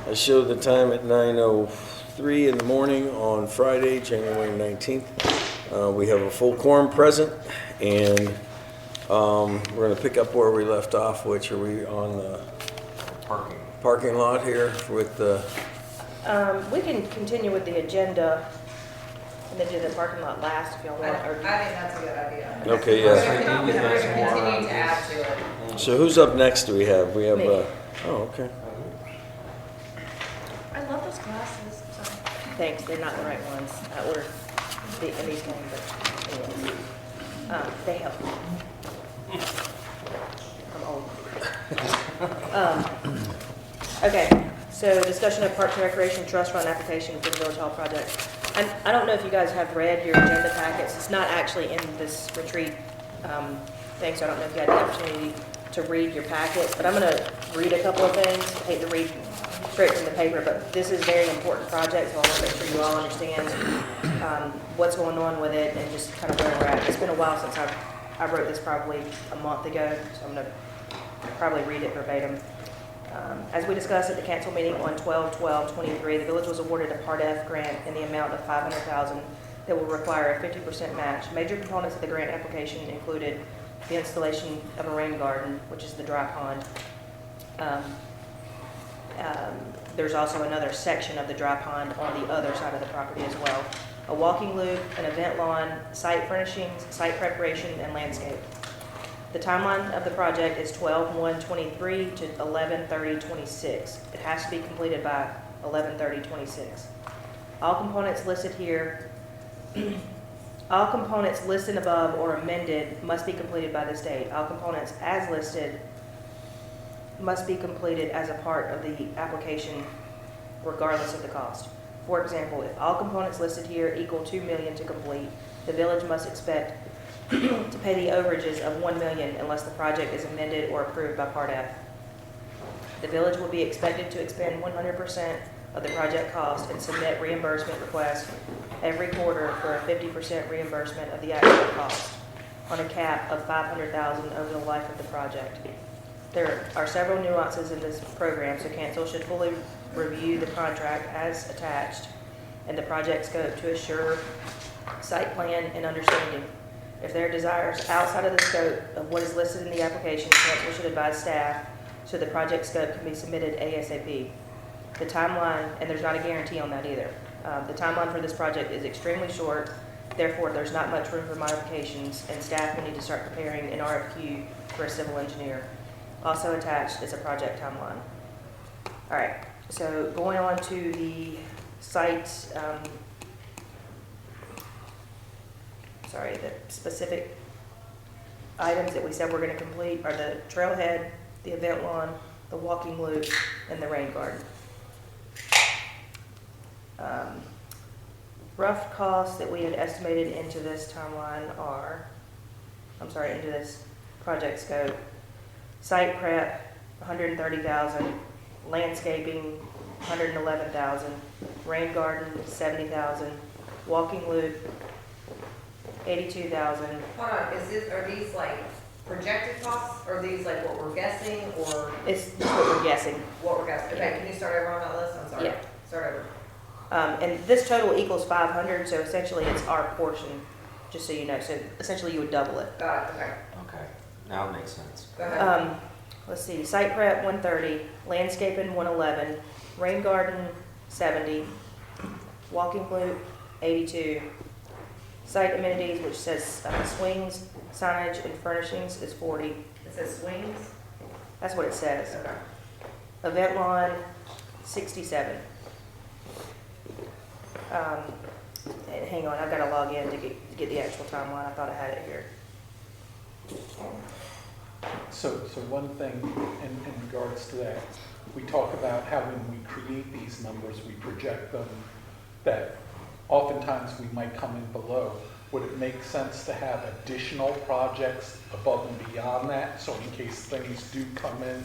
I show the time at 9:03 in the morning on Friday, January 19th. We have a full quorum present, and we're going to pick up where we left off, which are we on the parking lot here with the... We can continue with the agenda and then do the parking lot last if y'all want. I think that's a good idea. Okay, We're yeah. gonna continue to add to it. So who's up next do we have? We have, Me. oh, okay. I love those glasses, sorry. Thanks, they're not the right ones. I ordered these things, but anyway. They help. I'm old. Okay, so discussion of Parks and Recreation Trust Fund application for the Village Hall project. And I don't know if you guys have read your agenda packets. It's not actually in this retreat thing, so I don't know if you had the opportunity to read your packets, but I'm going to read a couple of things. I hate to read straight from the paper, but this is a very important project, so I want to make sure you all understand what's going on with it and just kind of where we're at. It's been a while since I wrote this, probably a month ago, so I'm going to probably read it verbatim. As we discussed at the council meeting on 12/12/23, the village was awarded a Part F grant in the amount of $500,000 that will require a 50% match. Major components of the grant application included the installation of a rain garden, which is the dry pond. There's also another section of the dry pond on the other side of the property as well. A walking loop, an event lawn, site furnishings, site preparation, and landscape. The timeline of the project is 12/1/23 to 11/30/26. It has to be completed by 11/30/26. All components listed here, all components listed above or amended must be completed by this date. All components as listed must be completed as a part of the application regardless of the cost. For example, if all components listed here equal $2 million to complete, the village must expect to pay the overages of $1 million unless the project is amended or approved by Part F. The village will be expected to expend 100% of the project cost and submit reimbursement requests every quarter for a 50% reimbursement of the actual cost on a cap of $500,000 over the life of the project. There are several nuances in this program, so council should fully review the contract as attached and the project scope to assure site plan and understanding. If there are desires outside of the scope of what is listed in the application, council should advise staff so the project scope can be submitted ASAP. The timeline, and there's not a guarantee on that either, the timeline for this project is extremely short, therefore there's not much room for modifications, and staff will need to start preparing an RFQ for a civil engineer. Also attached is a project timeline. All right, so going on to the site, the specific items that we said we're going to complete are the trailhead, the event lawn, the walking loop, and the rain garden. Rough costs that we had estimated into this timeline are, into this project scope. Site prep, $130,000, landscaping, $111,000, rain garden, $70,000, walking loop, $82,000. Hold on, are these like projected costs, or are these like what we're guessing, or? It's what we're guessing. What we're guessing, okay, can you start over on that list, I'm sorry. Yeah. Start over. And this total equals 500, so essentially it's our portion, just so you know. So essentially you would double it. Got it, okay. Okay, now it makes sense. Go ahead. Let's see, site prep 130, landscaping 111, rain garden 70, walking loop 82, site amenities, which says swings, signage, and furnishings is 40. It says swings? That's what it says. Okay. Event lawn 67. And hang on, I've got to log in to get the actual timeline. I thought I had it here. So one thing in regards to that, we talk about how when we create these numbers, we project them, that oftentimes we might come in below. Would it make sense to have additional projects above and beyond that? So in case things do come in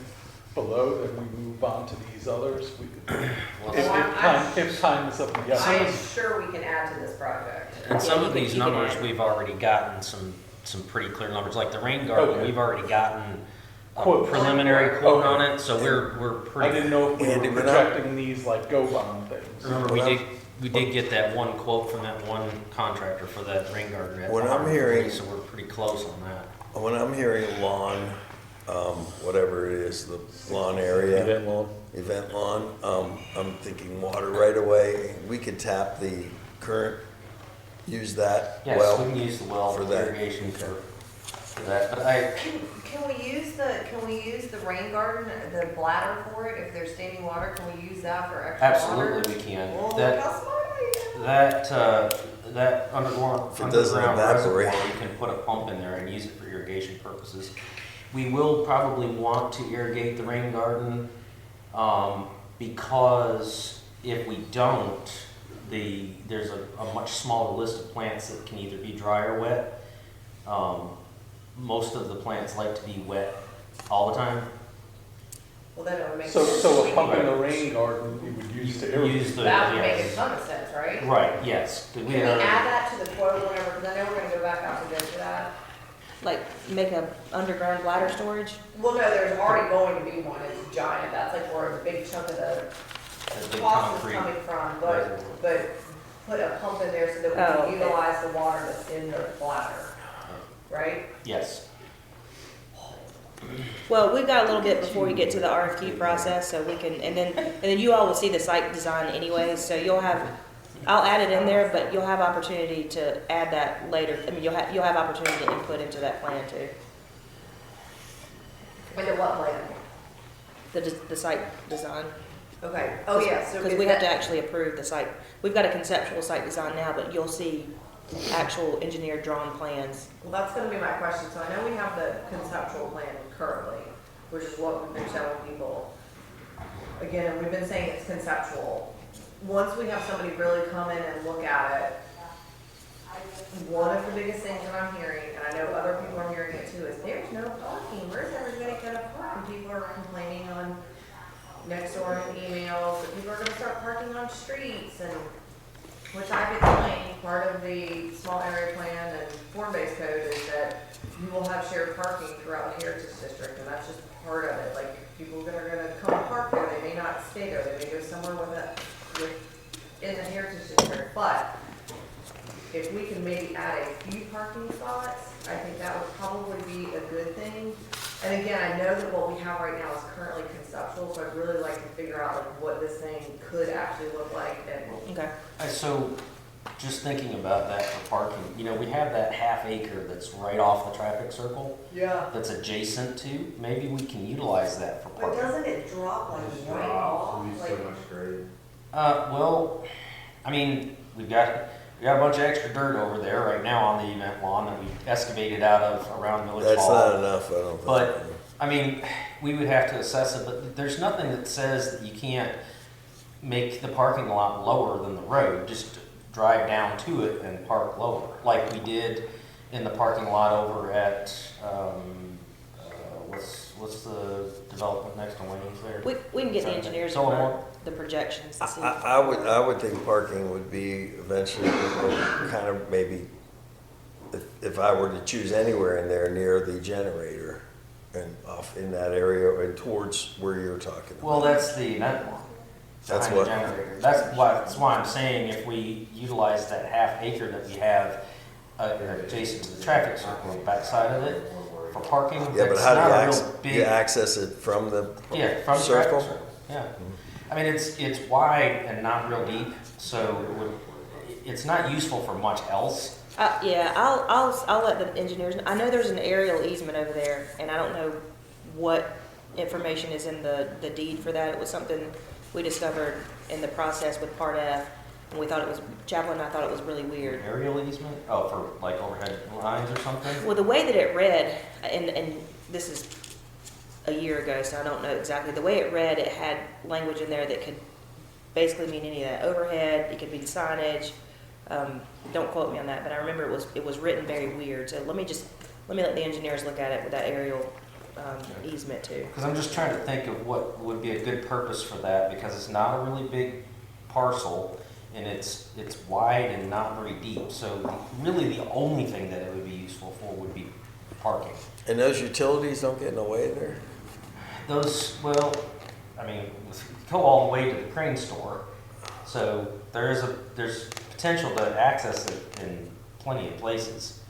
below, then we move on to these others? If time is of the essence. I am sure we can add to this project. And some Yeah, of you these can keep it numbers, in. we've already gotten some pretty clear numbers, like the rain garden, Okay. we've already gotten a Quote. preliminary quote Okay. on it, so we're I pretty. didn't know if we Andy, were when I- projecting these like go bond things. Remember, we did get that one quote from that one contractor for that rain garden at What I'm 140, hearing- so we're pretty close on that. When I'm hearing lawn, whatever it is, the lawn area. Event lawn, I'm thinking water right away. We could tap the current, use that Yes, well. we can use the well for for that. irrigation for that, but I, Can we use the rain garden, the bladder for it, if there's standing water, can we use that for extra water? absolutely we can. Well, That- look how smart I am. That underground If it doesn't reservoir, evaporate. you can put a pump in there and use it for irrigation purposes. We will probably want to irrigate the rain garden, because if we don't, there's a much smaller list of plants that can either be dry or wet. Most of the plants like to be wet all the time. Well, then it would make So, sense. so a pump in the rain garden, you would use to irrigate. Use the, That would make yes. a ton of sense, right? Right, yes. 'Cause Can we had add that to the quote whenever, because I know we're gonna go back out to bid for that. Like, make a underground bladder storage? Well, no, there's already going to be one, it's giant, that's like where the big chunk of the a big cost is concrete coming from, reservoir. but put a pump in there so that we Oh, can okay. utilize the water that's in the bladder, right? Yes. Well, we've got a little bit before we get to the RFQ process, so we can, and then you all will see the site design anyways, so you'll have, I'll add it in there, but you'll have opportunity to add that later. I mean, you'll have opportunity to input into that plan too, Into what plan? the site design. Okay, oh yeah, so. Because is we have to that- actually approve the site. We've got a conceptual site design now, but you'll see actual engineered drawn plans. Well, that's gonna be my question, so I know we have the conceptual plan currently, which is what we've been telling people. Again, we've been saying it's conceptual. Once we have somebody really come in and look at it, one of the biggest things that I'm hearing, and I know other people are hearing it too, is there's no parking. Where's everybody gonna park? And people are complaining on next door in emails that people are gonna start parking on streets, and which I've explained, part of the small area plan and form-based code is that you will have shared parking throughout the Heritage District, and that's just part of it. Like, people that are gonna come park there, they may not stay there, they may go somewhere in the Heritage District, but if we can maybe add a few parking spots, I think that would probably be a good thing. And again, I know that what we have right now is currently conceptual, so I'd really like to figure out like what this thing could actually look like and. Okay. So, just thinking about that for parking, we have that half acre that's right off the traffic circle. Yeah. That's adjacent to, maybe we can utilize that for But parking. doesn't it drop like right off? Like, Well, I mean, we got a bunch of extra dirt over there right now on the event lawn that we excavated out of around Village That's Hall. not enough, I don't think. But, I mean, we would have to assess it, but there's nothing that says that you can't make the parking lot lower than the road, just drive down to it and park lower, like we did in the parking lot over at, what's the development next to Wayne's there? We can get the engineers to Tullamore? run the projections to see. I would think parking would be eventually kind of maybe, if I were to choose anywhere in there near the generator and off in that area and towards where you're talking about. Well, that's the event lawn. That's behind the what- generator. That's why I'm saying if we utilize that half acre that we have adjacent to the traffic circle on the backside of it for parking, Yeah, but that's how do not a you real big. you access it from the Yeah, from the traffic circle? circle, yeah. I mean, it's wide and not real deep, so it's not useful for much else. Yeah, I'll let the engineers, I know there's an aerial easement over there, and I don't know what information is in the deed for that. It was something we discovered in the process with Part F, and we thought it was, Chaplain and I thought it was really weird. Aerial easement? Oh, for like overhead lines or something? Well, the way that it read, and this is a year ago, so I don't know exactly. The way it read, it had language in there that could basically mean any of that. Overhead, it could be signage. Don't quote me on that, but I remember it was written very weird. So let me let the engineers look at it with that aerial easement too. Because I'm just trying to think of what would be a good purpose for that, because it's not a really big parcel, and it's wide and not very deep. So really the only thing that it would be useful for would be parking. And those utilities don't get in the way there? Those, well, I mean, go all the way to the crane store. So there's potential to access it in plenty of places.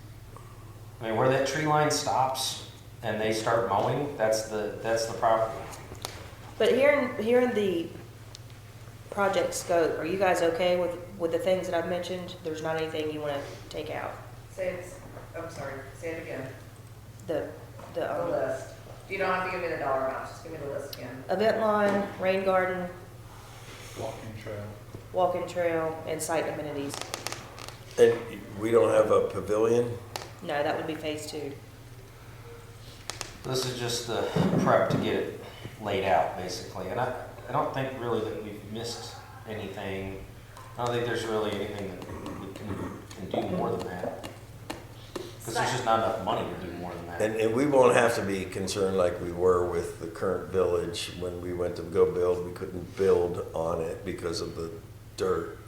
I mean, where that tree line stops and they start mowing, that's the property. But hearing the project scope, are you guys okay with the things that I've mentioned? There's not anything you want to take out? I'm sorry, say it again. The list. You don't have to give me the dollar amount, just give me the list again. event line, rain garden, Walking trail. walking trail, and site amenities. And we don't have a pavilion? No, that would be phase 2. This is just the prep to get it laid out, basically. And I don't think really that we've missed anything. I don't think there's really anything that we can do more than that. Because there's just not enough money to do more than that. And we won't have to be concerned like we were with the current village. When we went to go build, we couldn't build on it because of the dirt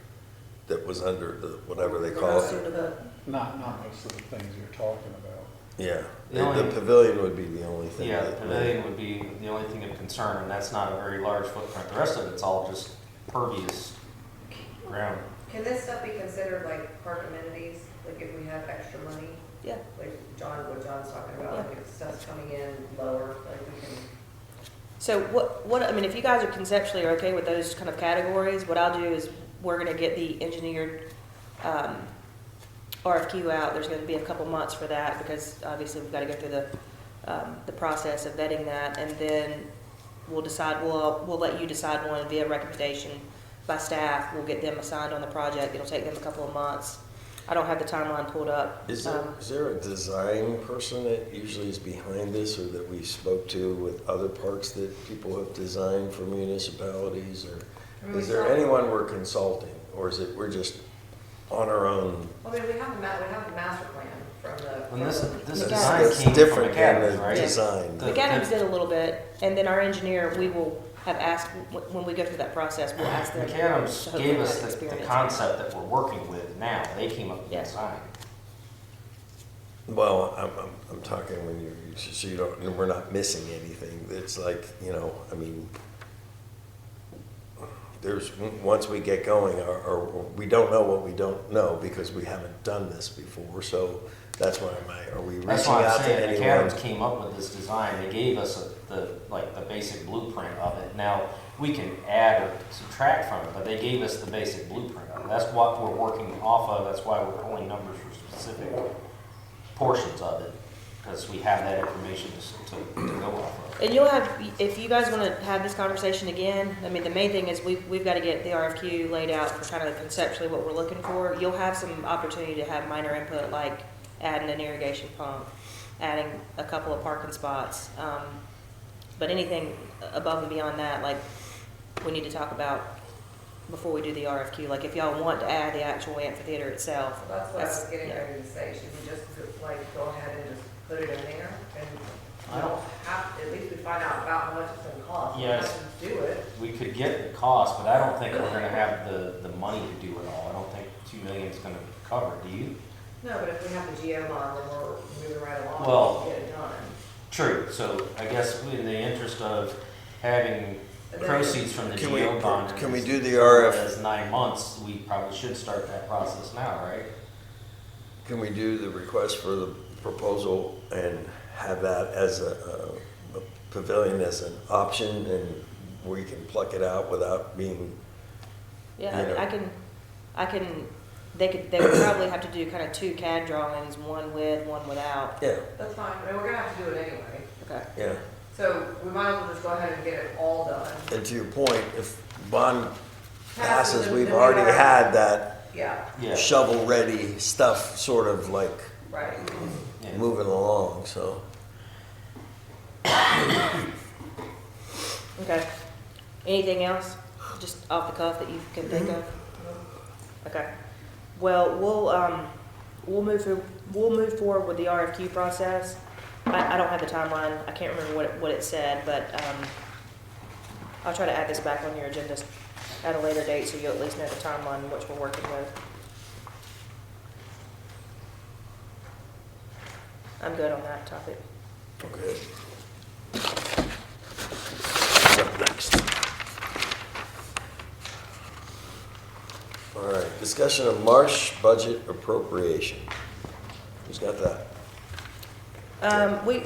that was under the, whatever they call it. Not most of the things you're talking about. Yeah, The the pavilion would be the only thing. Yeah, the that- pavilion would be the only thing of concern, and that's not a very large footprint. The rest of it's all just pervious ground. Can this stuff be considered like park amenities, like if we have extra money? Yeah. Like what John's talking about, like if stuff's coming in lower, like we can. So what, I mean, if you guys are conceptually okay with those kind of categories, what I'll do is we're gonna get the engineered, RFQ out. There's gonna be a couple months for that because obviously we've gotta go through the process of vetting that, and then we'll decide, we'll let you decide one via recommendation by staff. We'll get them assigned on the project. It'll take them a couple of months. I don't have the timeline pulled up. Is there a design person that usually is behind this, or that we spoke to with other parks that people have designed for municipalities, or is there anyone we're consulting, or is it we're just on our own? Well, I mean, we have the master plan from the. And this McAdams. design It's came different from than McAdams, the right? design. McAdams did a little bit, and then our engineer, we will have asked, when we go through that process, we'll ask them. McAdams to gave hopefully us have the experience. concept that we're working with now. They came up with the Yeah. design. Well, I'm talking when you, so you don't, we're not missing anything. It's like, you know, I mean, there's, once we get going, or we don't know what we don't know because we haven't done this before. So that's why are we reaching That's why out I'm to saying anyone? McAdams came up with this design. They gave us the basic blueprint of it. Now, we can add or subtract from it, but they gave us the basic blueprint of it. That's what we're working off of. That's why we're pulling numbers for specific portions of it, because we have that information to go off of. And you'll have, if you guys want to have this conversation again, I mean, the main thing is we've got to get the RFQ laid out for kind of conceptually what we're looking for. You'll have some opportunity to have minor input, like adding an irrigation pump, adding a couple of parking spots. But anything above and beyond that, like, we need to talk about before we do the RFQ. Like, if y'all want to add the actual amphitheater itself. That's what I was getting yeah. ready to say, should we just like go ahead and just put it in there? And I don't- at least we find out about how much it's gonna cost. Yes. We have to do it. We could get the cost, but I don't think we're gonna have the money to do it all. I don't think 2 million is gonna cover it. Do you? No, but if we have the GO model, then we're moving right along, Well, we can get it done. True, so I guess in the interest of having proceeds from the Can we- GO bond. can we as do the little RF? As 9 months, we probably should start that process now, right? Can we do the request for the proposal and have that as a pavilion as an option, and we can pluck it out without being, Yeah, you know. they would probably have to do kind of 2 CAD drawings, one with, one without. Yeah. That's fine, I mean, we're gonna have to do it anyway. Okay. Yeah. So we might as well just go ahead and get it all done. And to your point, if bond passes, then we've we already are- had that Yeah, shovel-ready stuff sort of like right. moving along, so. Okay. Anything else, just off the cuff that you can think of? Okay. Well, we'll move forward with the RFQ process. I don't have the timeline. I can't remember what it said, but I'll try to add this back on your agenda at a later date, so you'll at least know the timeline in which we're working with. I'm good on that topic. Okay. What's up next? All right, discussion of Marsh budget appropriation. Who's got that? We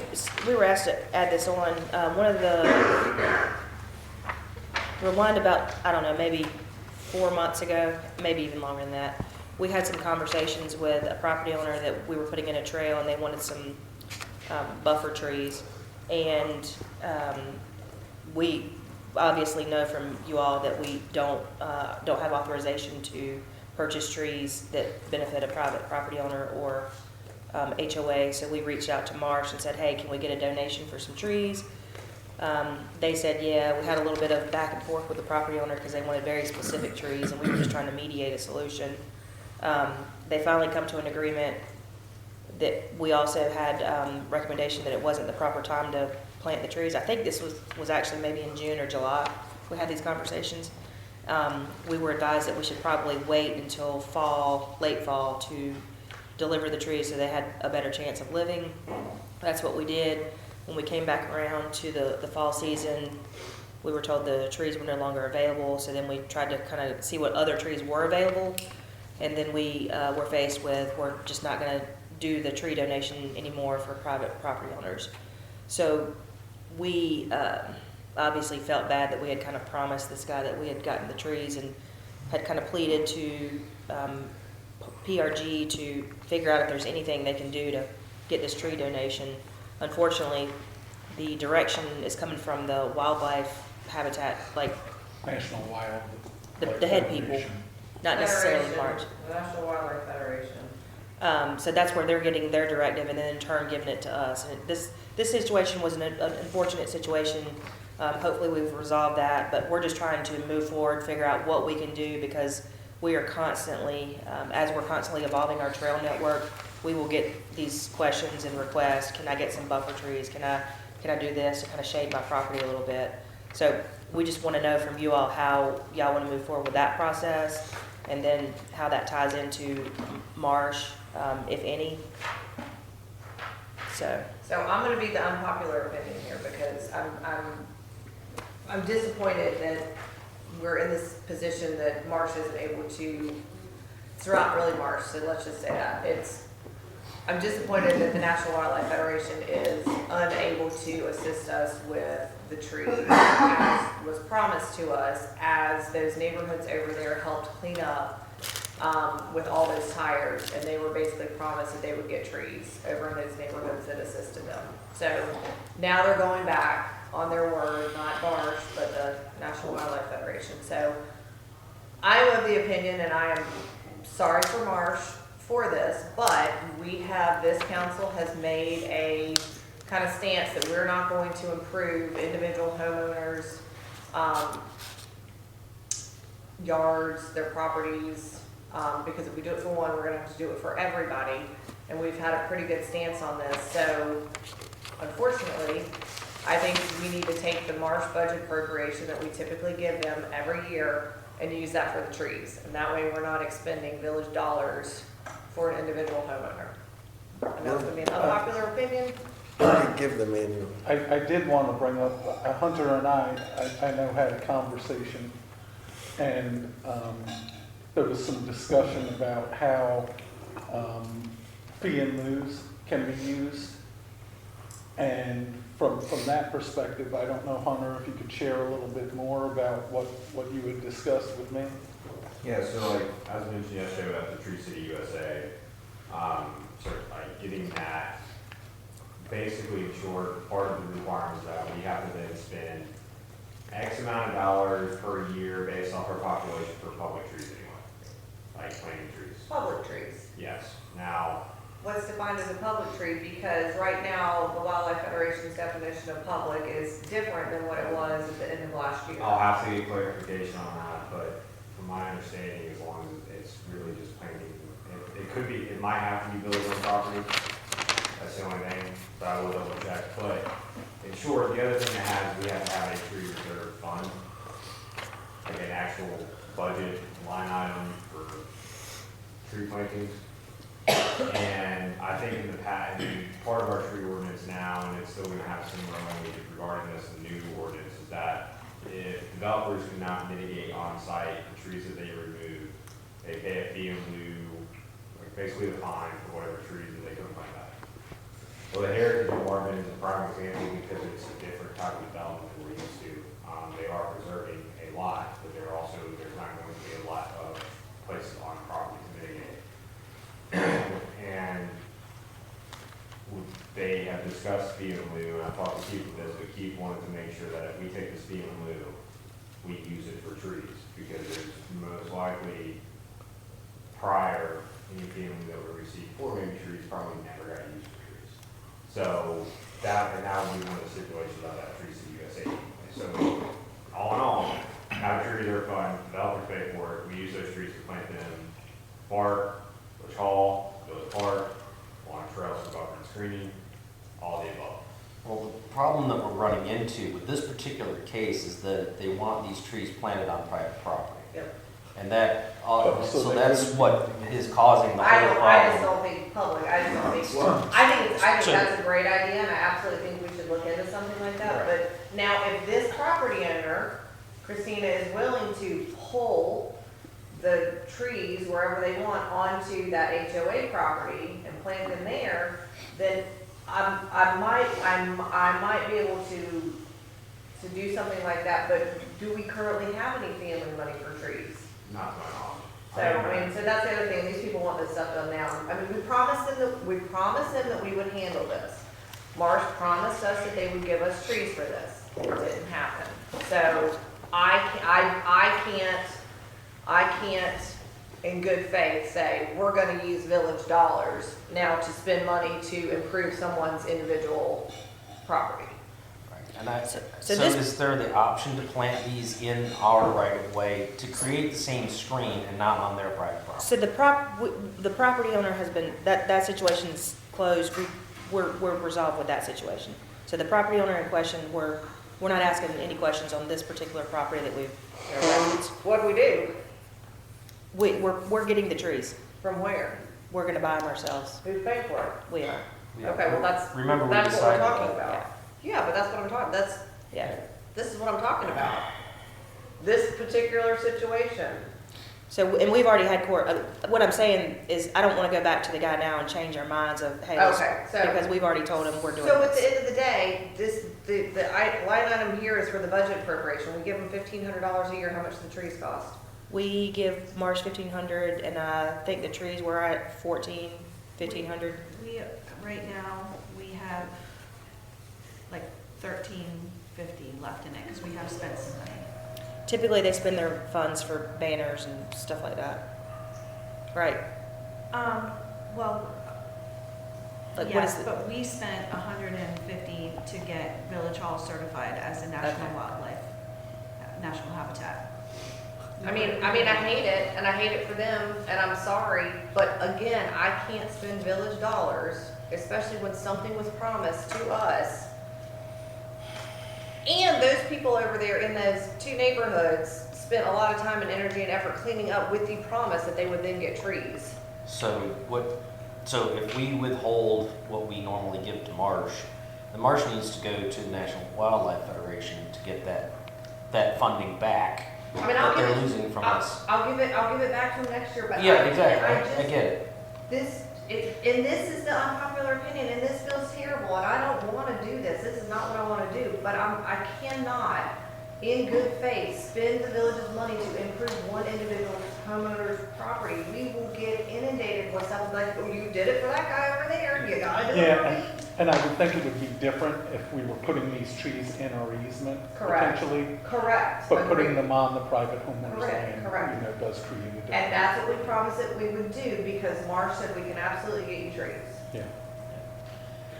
were asked to add this on. One of the, rewind about, I don't know, maybe 4 months ago, maybe even longer than that, we had some conversations with a property owner that we were putting in a trail, and they wanted some buffer trees. And we obviously know from you all that we don't have authorization to purchase trees that benefit a private property owner or HOA. So we reached out to Marsh and said, hey, can we get a donation for some trees? They said, yeah. We had a little bit of back and forth with the property owner because they wanted very specific trees, and we were just trying to mediate a solution. They finally come to an agreement that we also had recommendation that it wasn't the proper time to plant the trees. I think this was actually maybe in June or July we had these conversations. We were advised that we should probably wait until fall, late fall, to deliver the trees so they had a better chance of living. That's what we did. When we came back around to the fall season, we were told the trees were no longer available, so then we tried to kind of see what other trees were available, and then we were faced with, we're just not going to do the tree donation anymore for private property owners. So we obviously felt bad that we had kind of promised this guy that we had gotten the trees, and had kind of pleaded to PRG to figure out if there's anything they can do to get this tree donation. Unfortunately, the direction is coming from the wildlife habitat, like National Wild. the head people, not necessarily March. The National Wildlife Federation. So that's where they're getting their directive, and then in turn giving it to us. And this situation was an unfortunate situation. Hopefully we've resolved that, but we're just trying to move forward, figure out what we can do, because we are constantly, as we're constantly evolving our trail network, we will get these questions and requests. Can I get some buffer trees? Can I do this to kind of shade my property a little bit? So we just want to know from you all how y'all want to move forward with that process, and then how that ties into Marsh, if any. So I'm going to be the unpopular opinion here, because I'm disappointed that we're in this position that Marsh isn't able to. It's not really Marsh, so let's just say that I'm disappointed that the National Wildlife Federation is unable to assist us with the trees as was promised to us, as those neighborhoods over there helped clean up with all those tires, and they were basically promised that they would get trees over in those neighborhoods that assisted them. So now they're going back on their word, not Marsh, but the National Wildlife Federation. So I'm of the opinion, and I am sorry for Marsh for this, but this council has made a kind of stance that we're not going to improve individual homeowners' yards, their properties, because if we do it for one, we're going to have to do it for everybody, and we've had a pretty good stance on this. So unfortunately, I think we need to take the Marsh budget appropriation that we typically give them every year and use that for the trees, and that way we're not expending village dollars for an individual homeowner. And that's going to be an unpopular opinion. Give them annual. I did want to bring up, Hunter and I know had a conversation, and there was some discussion about how fee and lieu's can be used. And from that perspective, I don't know, Hunter, if you could share a little bit more about what you had discussed with me. Yeah, so like, as mentioned yesterday about the Tree City USA, sort of like getting that, basically in short, part of the requirements that we have to then spend X amount of dollars per year based off our population for public trees anyway, like planting trees. Public trees. Yes. Now, What's defined as a public tree? Because right now, the Wildlife Federation's definition of public is different than what it was at the end of last year. I'll have to get clarification on that, but from my understanding, as long as it's really just planting, it could be, it might have to be village owned property. That's the only thing, but I will double check. But in short, the other thing that we have to have a tree reserve fund. like an actual budget line item for tree plantings. And I think in the past, part of our tree ordinance now, and it's still gonna have similar language regarding this in the new ordinance, is that if developers cannot mitigate on-site the trees that they remove, they pay a fee in lieu, like basically a fine for whatever trees that they couldn't plant back. Well, the Heritage Department is a prime example because it's a different type of development than we're used to. They are preserving a lot, but there's not going to be a lot of places on property to mitigate. And they have discussed fee in lieu, and I talked to Keith with this, but Keith wanted to make sure that if we take this fee in lieu, we use it for trees, because there's most likely prior, any fee in lieu that we received for maybe trees probably never got used for trees. So that would be one of the stipulations about that Tree City USA. So all in all, have trees are fun, developers pay for it, we use those trees to plant them, park, Bush Hall, Village Park, along trails for buffer and screening, all the above. Well, the problem that we're running into with this particular case is that they want these trees planted on private property. Yep. And that, so that's what is causing the I whole just problem. don't think public, I just don't think, I think that's a great idea, and I absolutely think we should look into something like that. But now, if this property owner, Christina, is willing to pull the trees wherever they want onto that HOA property and plant them there, then I might be able to do something like that. But do we currently have any family money for trees? Not my knowledge. So, I mean, so that's the other thing, these people want this stuff done now. I mean, we promised them that we would handle this. Marsh promised us that they would give us trees for this. It didn't happen. So, I can't, in good faith, say, we're gonna use village dollars now to spend money to improve someone's individual property. And So so this- is there the option to plant these in our right of way to create the same screen and not on their private property? So the property owner has been, that situation's closed, we're resolved with that situation. So the property owner in question, we're not asking any questions on this particular property that we've referenced. What do we do? We're getting the trees. From where? We're gonna buy them ourselves. Who's paying for it? We are. Okay, well, that's what Remember we we're decided talking to- about. Yeah, but that's what I'm talking, Yeah. this is what I'm talking about. This particular situation. So, and we've already had court, what I'm saying is, I don't wanna go back to the guy now and change our minds of, hey, Okay, so. because we've already told him we're doing So at the this. end of the day, the line item here is for the budget appropriation. We give them $1,500 a year. How much do the trees cost? We give Marsh 1,500, and I think the trees were at 1,500. We, right now, we have like $1,350 left in it, because we have spent some money. Typically, they spend their funds for banners and stuff like that. Right. Well, Like, what is yes, it? but we spent $150 to get Village Hall certified as a national Okay. wildlife, national habitat. I mean, I hate it, and I hate it for them, and I'm sorry, but again, I can't spend village dollars, especially when something was promised to us. And those people over there in those two neighborhoods spent a lot of time and energy and effort cleaning up with the promise that they would then get trees. So if we withhold what we normally give to Marsh, the Marsh needs to go to the National Wildlife Federation to get that funding back. I mean, that they're losing from us. I'll give it back to them next year, but Yeah, exactly. I get it. This is the unpopular opinion, and this feels terrible, and I don't want to do this. This is not what I want to do, but I cannot, in good faith, spend the village's money to improve one individual homeowner's property. We will get inundated with something like, oh, you did it for that guy over there, you gotta do it for me. And I would think it would be different if we were putting these trees in our easement, Correct. potentially. Correct. But putting Agreed. them on the private homeowner's Correct, land, correct. does create a difference. And that's what we promised that we would do, because Marsh said we can absolutely get you trees. Yeah.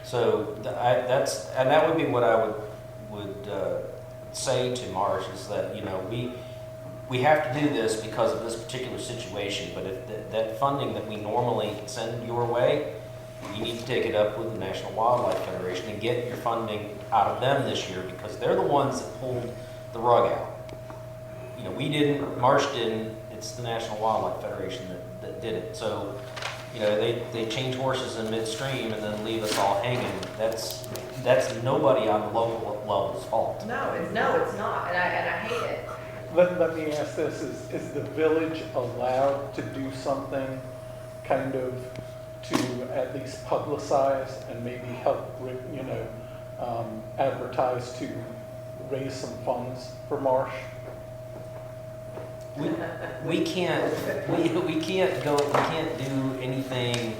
So that would be what I would say to Marsh is that, we have to do this because of this particular situation, but if that funding that we normally send your way, you need to take it up with the National Wildlife Federation and get your funding out of them this year, because they're the ones that pulled the rug out. you know, we didn't, Marsh didn't, it's the National Wildlife Federation that did it. So, you know, they change horses in midstream and then leave us all hanging. That's nobody on the local level's fault. No, it's not, and I hate it. Let me ask this, is the village allowed to do something kind of to at least publicize and maybe help, you know, advertise to raise some funds for Marsh? We can't do anything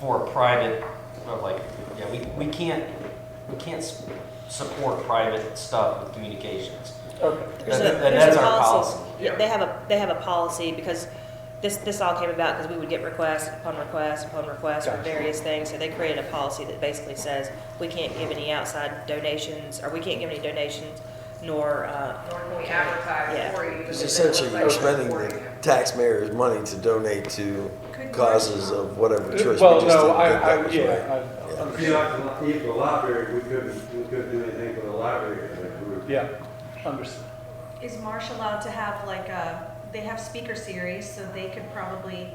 for a private, or like, yeah, we can't support private stuff with communications. Okay. That's our policy. Yeah, they have a policy because this all came about because we would get requests upon requests upon requests for various things. So they created a policy that basically says we can't give any outside donations, or we can't give any donations, nor Can we advertise for you? It's essentially you're spending the taxpayers' money to donate to causes of whatever choice. Well, we just no, didn't think that was right. You know, even the library, we couldn't do anything for the library as a group. Yeah, understood. Is Marsh allowed to have like they have speaker series, so they could probably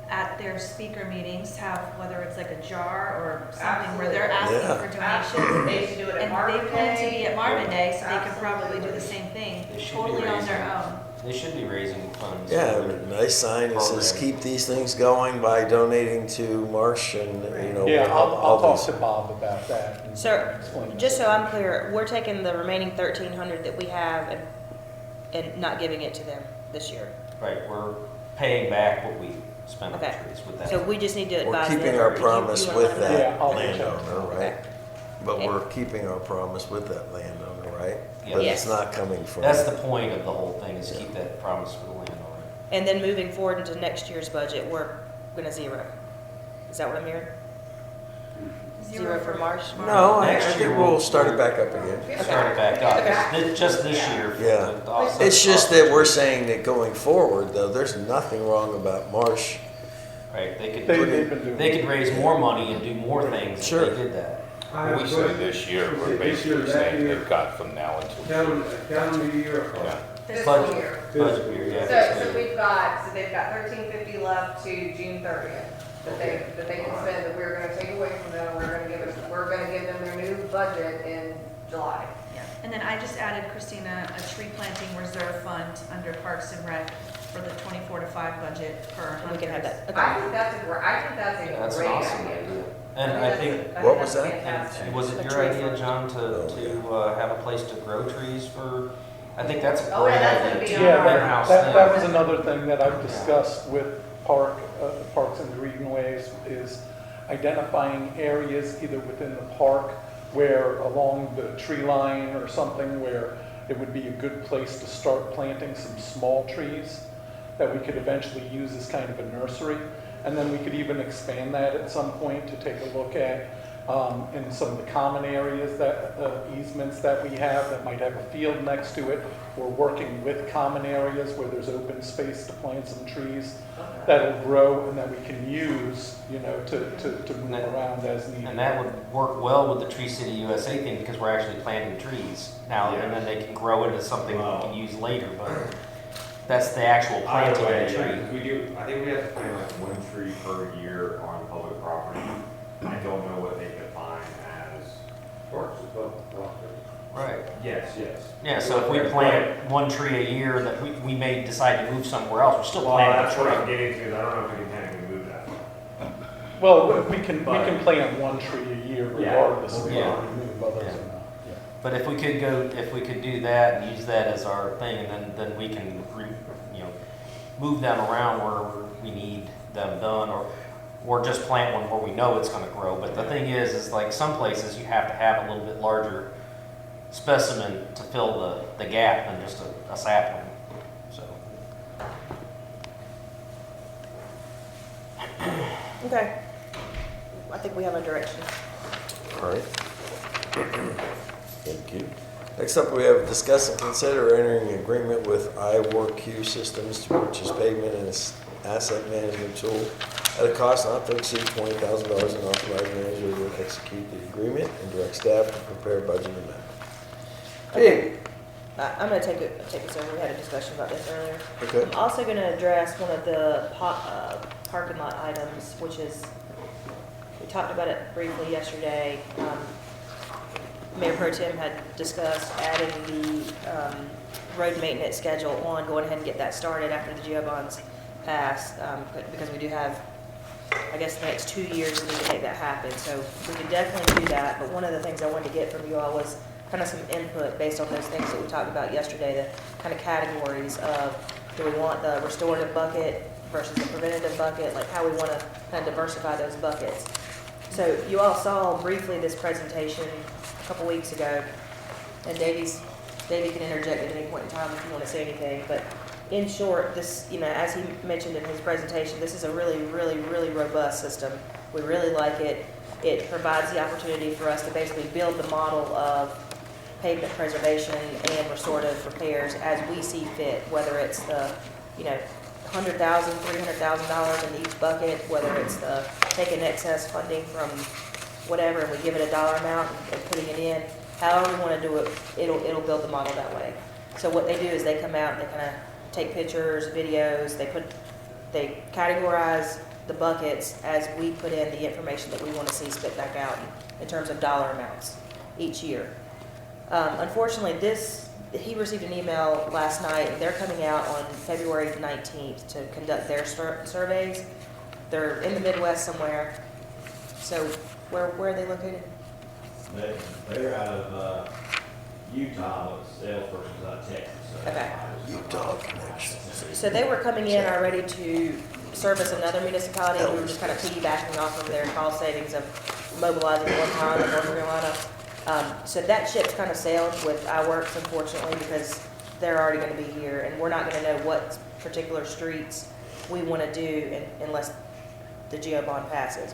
at their speaker meetings have, whether it's like a jar or something where they're asking for donations. They used to do it at And Marvin they plan to Day. be at Marvin Day, so they could probably do the same thing, They should be totally on raising- their own. They should be raising funds. Yeah, for a their nice sign that says program. keep these things going by donating to Marsh and, you know. Yeah, I'll all talk these- to Bob about that. and So, explain that. just so I'm clear, we're taking the remaining 1,300 that we have and not giving it to them this year. Right, we're paying back what we spent on Okay. trees with that. So we just need to We're advise them. keeping or our if you promise wanna with let them know. Yeah, that I'll landowner, right? But Okay. we're keeping our promise with that landowner, right? Yeah. But Yes. it's not coming from. That's the point of the whole thing, is keep that promise for the landowner. And then moving forward into next year's budget, we're gonna zero. Is that what I'm hearing? Zero for Marsh? No, I Next think year we'll start it back up again. Start it back up, just this year. for Yeah. the offset It's just costs. that we're saying that going forward, though, there's nothing wrong about Marsh. Right, they They've could, been doing. they could raise more money and do more things if Sure. they did that. We say this year, we're basically saying they've got from now until. Calendar year. Yeah. Fiscal Budget. year. Budget year, yeah. So fiscal year. they've got 1350 left to June 30th that they can spend, that we're gonna take away from them, we're gonna give them their new budget in July. Yeah. And then I just added, Christina, a tree planting reserve fund under Parks and Rec for the 24-5 budget for We can have hunters. that. I Okay. think that's a That's an great awesome idea. idea. And I think, What was that? Fantastic. was it A your tree idea, fund. John, to have a place to grow trees for, I think that's a Oh, yeah, great that's gonna idea. be too. on our- In-house That thing. was another thing that I've discussed with Parks and Greenways, is identifying areas either within the park where along the tree line or something where it would be a good place to start planting some small trees that we could eventually use as kind of a nursery. And then we could even expand that at some point to take a look at in some of the common areas, that easements that we have that might have a field next to it. We're working with common areas where there's open space to plant some trees that'll grow and that we can use, you know, to move around as needed. And that would work well with the Tree City USA thing, because we're actually planting trees now, and then they can grow into something we can use later, but that's the actual planting of the tree. We do, I think we have to plant like one tree per year on public property. I don't know what they define as. Parks and public property. Right. Yes. Yeah, so if we plant one tree a year that we may decide to move somewhere else, we're still Well, planting that's a what I'm tree. getting to, is I don't know if we can technically move that. Well, we can plant one tree a year regardless of Yeah. whether we move others Yeah. or not. Yeah. But if we could do that and use that as our thing, and then we can, move them around where we need them done, or just plant one where we know it's gonna grow. But the thing is like some places you have to have a little bit larger specimen to fill the gap than just a sapling, so. Okay. I think we have a direction. All right. Thank you. Next up, we have discuss and consider entering an agreement with iWorkQ Systems to purchase pavement and asset management tool at a cost not to exceed $20,000 and authorize manager to execute the agreement and direct staff to prepare budget amendment. Hey. I'm gonna take this over, we had a discussion about this earlier. Okay. I'm also gonna address one of the parking lot items, which is, we talked about it briefly yesterday. Mayor Pro Tem had discussed adding the road maintenance schedule on, going ahead and get that started after the GO bonds pass, because we do have, I guess, the next 2 years we need to make that happen. So we can definitely do that, but one of the things I wanted to get from you all was kind of some input based on those things that we talked about yesterday, the kind of categories of, do we want the restorative bucket versus the preventative bucket, like how we want to kind of diversify those buckets. So you all saw briefly this presentation a couple weeks ago, and Davey can interject at any point in time if you want to say anything, but in short, this, as he mentioned in his presentation, this is a really, really, really robust system. We really like it. It provides the opportunity for us to basically build the model of pavement preservation and restorative repairs as we see fit, whether it's the, $100,000, $300,000 in each bucket, whether it's the taking excess funding from whatever and we give it a dollar amount and putting it in. However we want to do it, it'll build the model that way. So what they do is they come out and they kind of take pictures, videos, they categorize the buckets as we put in the information that we want to see spit back out in terms of dollar amounts each year. Unfortunately, he received an email last night, and they're coming out on February 19th to conduct their surveys. They're in the Midwest somewhere. So where are they located? They're out of Utah, but the salesperson's out of Texas. So Okay. Utah connection. So they were coming in already to service another municipality. We were just kind of piggybacking off of their cost savings of mobilizing one time in North Carolina. So that ship's kind of sailed with iWorks, unfortunately, because they're already going to be here, and we're not going to know what particular streets we want to do unless the GO bond passes.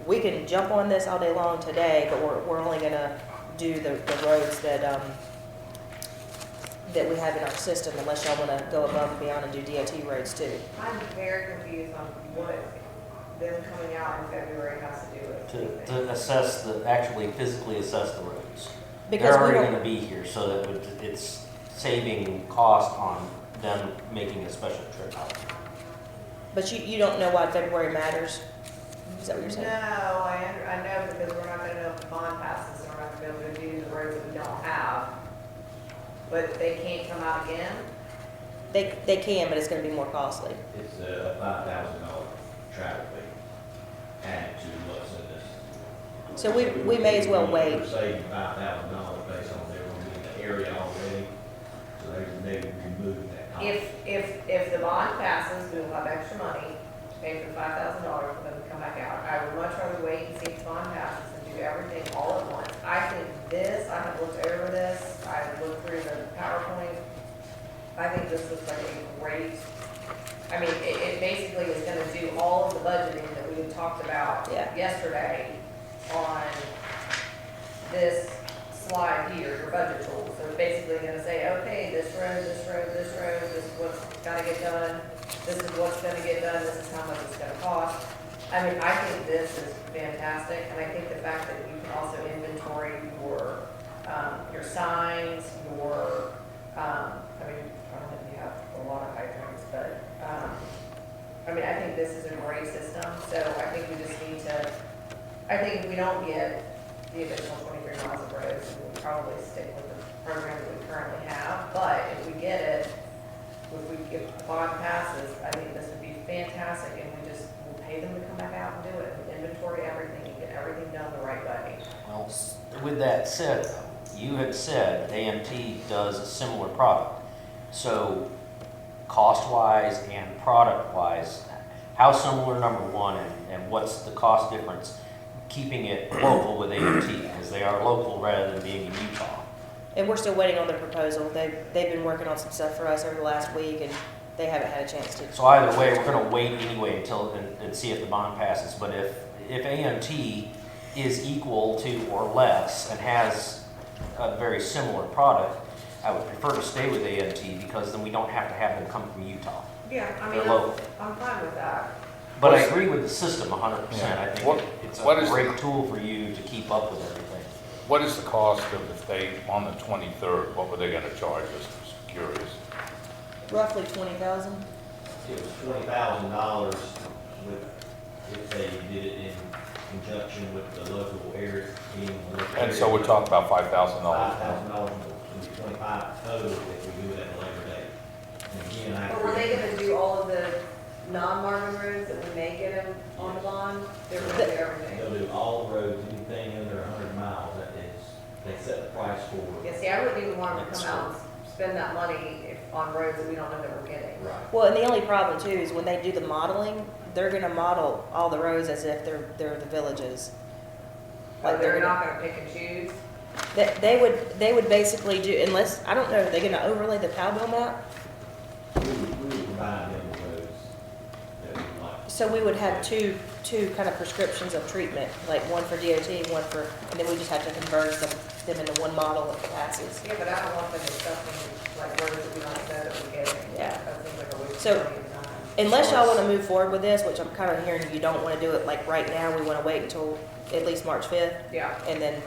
We can jump on this all day long today, but we're only going to do the roads that we have in our system, unless y'all want to go above and beyond and do DOT roads too. I'm very confused on what them coming out in February has to do with. To assess actually physically assess the roads. Because They're already gonna be here, so that it's saving cost on them making a special trip out. But you don't know why February matters? Is that what you're saying? No, I know, because we're not gonna know if the bond passes, so we're not gonna be able to do the roads that we don't have. But they can't come out again? They can, but it's gonna be more costly. It's a $5,000 travel fee added to what's in this. So we may as well wait. We're saving $5,000 based on they're gonna be in the area already, so they remove that cost. If the bond passes, we will have extra money to pay for the $5,000 for them to come back out. I would much rather wait and see if the bond passes and do everything all at once. I think I have looked over this, I've looked through the PowerPoint. I think this looks like a great, it basically is gonna do all of the budgeting that we had talked about yesterday on this slide here, your budget tool. So it's basically gonna say, okay, this road, this is what's gotta get done, this is what's gonna get done, this is how much it's gonna cost. I think this is fantastic, and I think the fact that you can also inventory your signs, I don't think you have a lot of hydrants, but, I think this is a great system, so I think we just need to, I think if we don't get the additional 23 miles of roads, we'll probably stick with the program that we currently have, but if we get it, if the bond passes, I think this would be fantastic, and we'll pay them to come back out and do it, and inventory everything, and get everything done the right way. Well, with that said, you had said AMT does a similar product. So cost-wise and product-wise, how similar, number one, and what's the cost difference keeping it local with AMT, because they are local rather than being in Utah? And we're still waiting on their proposal. They've been working on some stuff for us over the last week, and they haven't had a chance to. So either way, we're gonna wait anyway and see if the bond passes. But if AMT is equal to or less and has a very similar product, I would prefer to stay with AMT, because then we don't have to have them come from Utah. Yeah, They're local. I'm fine with that. But I agree with the system 100%. I think What it's is a the- great tool for you to keep up with everything. what is the cost of if they, on the 23rd, what were they gonna charge us? Just curious. Roughly 20,000. It was $20,000 with, if they did it in conjunction with the local area team. And so we're talking about $5,000. $5,000, would be 25 total if we do it at a later date. And again, I But were they agree. gonna do all of the non-Marvin roads that we may get them on the bond? They're gonna do everything? They'll do all the roads, anything under 100 miles, that is, they set the price for. Yeah, see, I wouldn't even want them to come out and spend that money on roads that we don't know that we're getting. Right. Well, and the only problem too is when they do the modeling, they're gonna model all the roads as if they're the villages. Like, they're not gonna pick and choose? They would basically do, unless, I don't know, are they gonna overlay the Powell map? We would provide them the roads that we like. So we would have two kind of prescriptions of treatment, like one for DOT, one for, and then we just have to converge them into one model that passes. Yeah, but I don't want them discussing like roads that we don't know that we're getting. Yeah. That seems like a waste So- of money and time. Unless y'all wanna move forward with this, which I'm kind of hearing you don't wanna do it like right now, we wanna wait until at least March 5th. Yeah. And then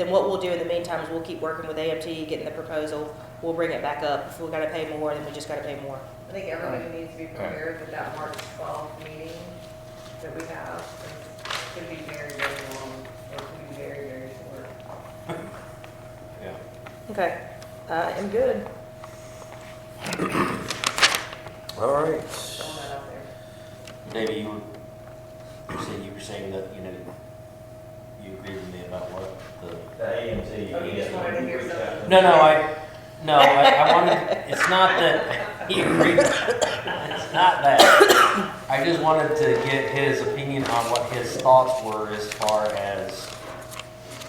what we'll do in the meantime is we'll keep working with AMT, getting the proposal. We'll bring it back up. If we gotta pay more, then we just gotta pay more. I think everybody needs to be prepared with that March 12th meeting that we have. It could be very, very long, or it could be very, very short. Yeah. Okay, I am good. All right. Throwing that out there. Maybe you were saying that, you know, you agree with me about what The AMT. Oh, you just wanted to hear something? No, I wanted, it's not that he agreed, it's not that. I just wanted to get his opinion on what his thoughts were as far as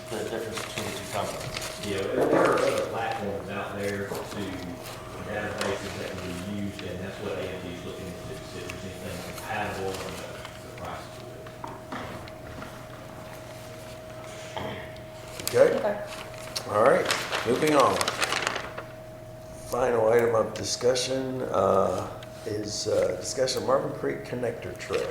the difference between the two companies. Yeah, there are other platforms out there to databases that can be used, and that's what AMT is looking into, see if there's anything compatible and the price to it. Okay? Okay. All right, moving on. Final item of discussion is discussion of Marvin Creek Connector Trail.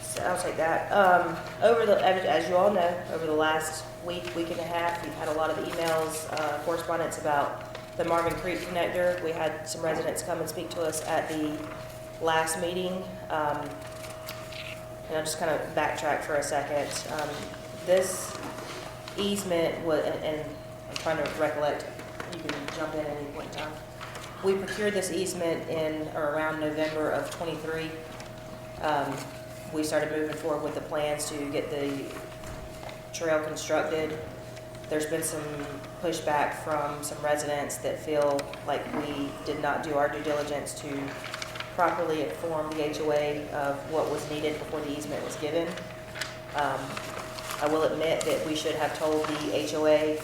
So I'll take that. As you all know, over the last week and a half, we've had a lot of emails, correspondence about the Marvin Creek Connector. We had some residents come and speak to us at the last meeting. And I'll just kind of backtrack for a second. This easement was, and I'm trying to recollect, you can jump in at any point in time. We procured this easement in or around November of '23. We started moving forward with the plans to get the trail constructed. There's been some pushback from some residents that feel like we did not do our due diligence to properly inform the HOA of what was needed before the easement was given. I will admit that we should have told the HOA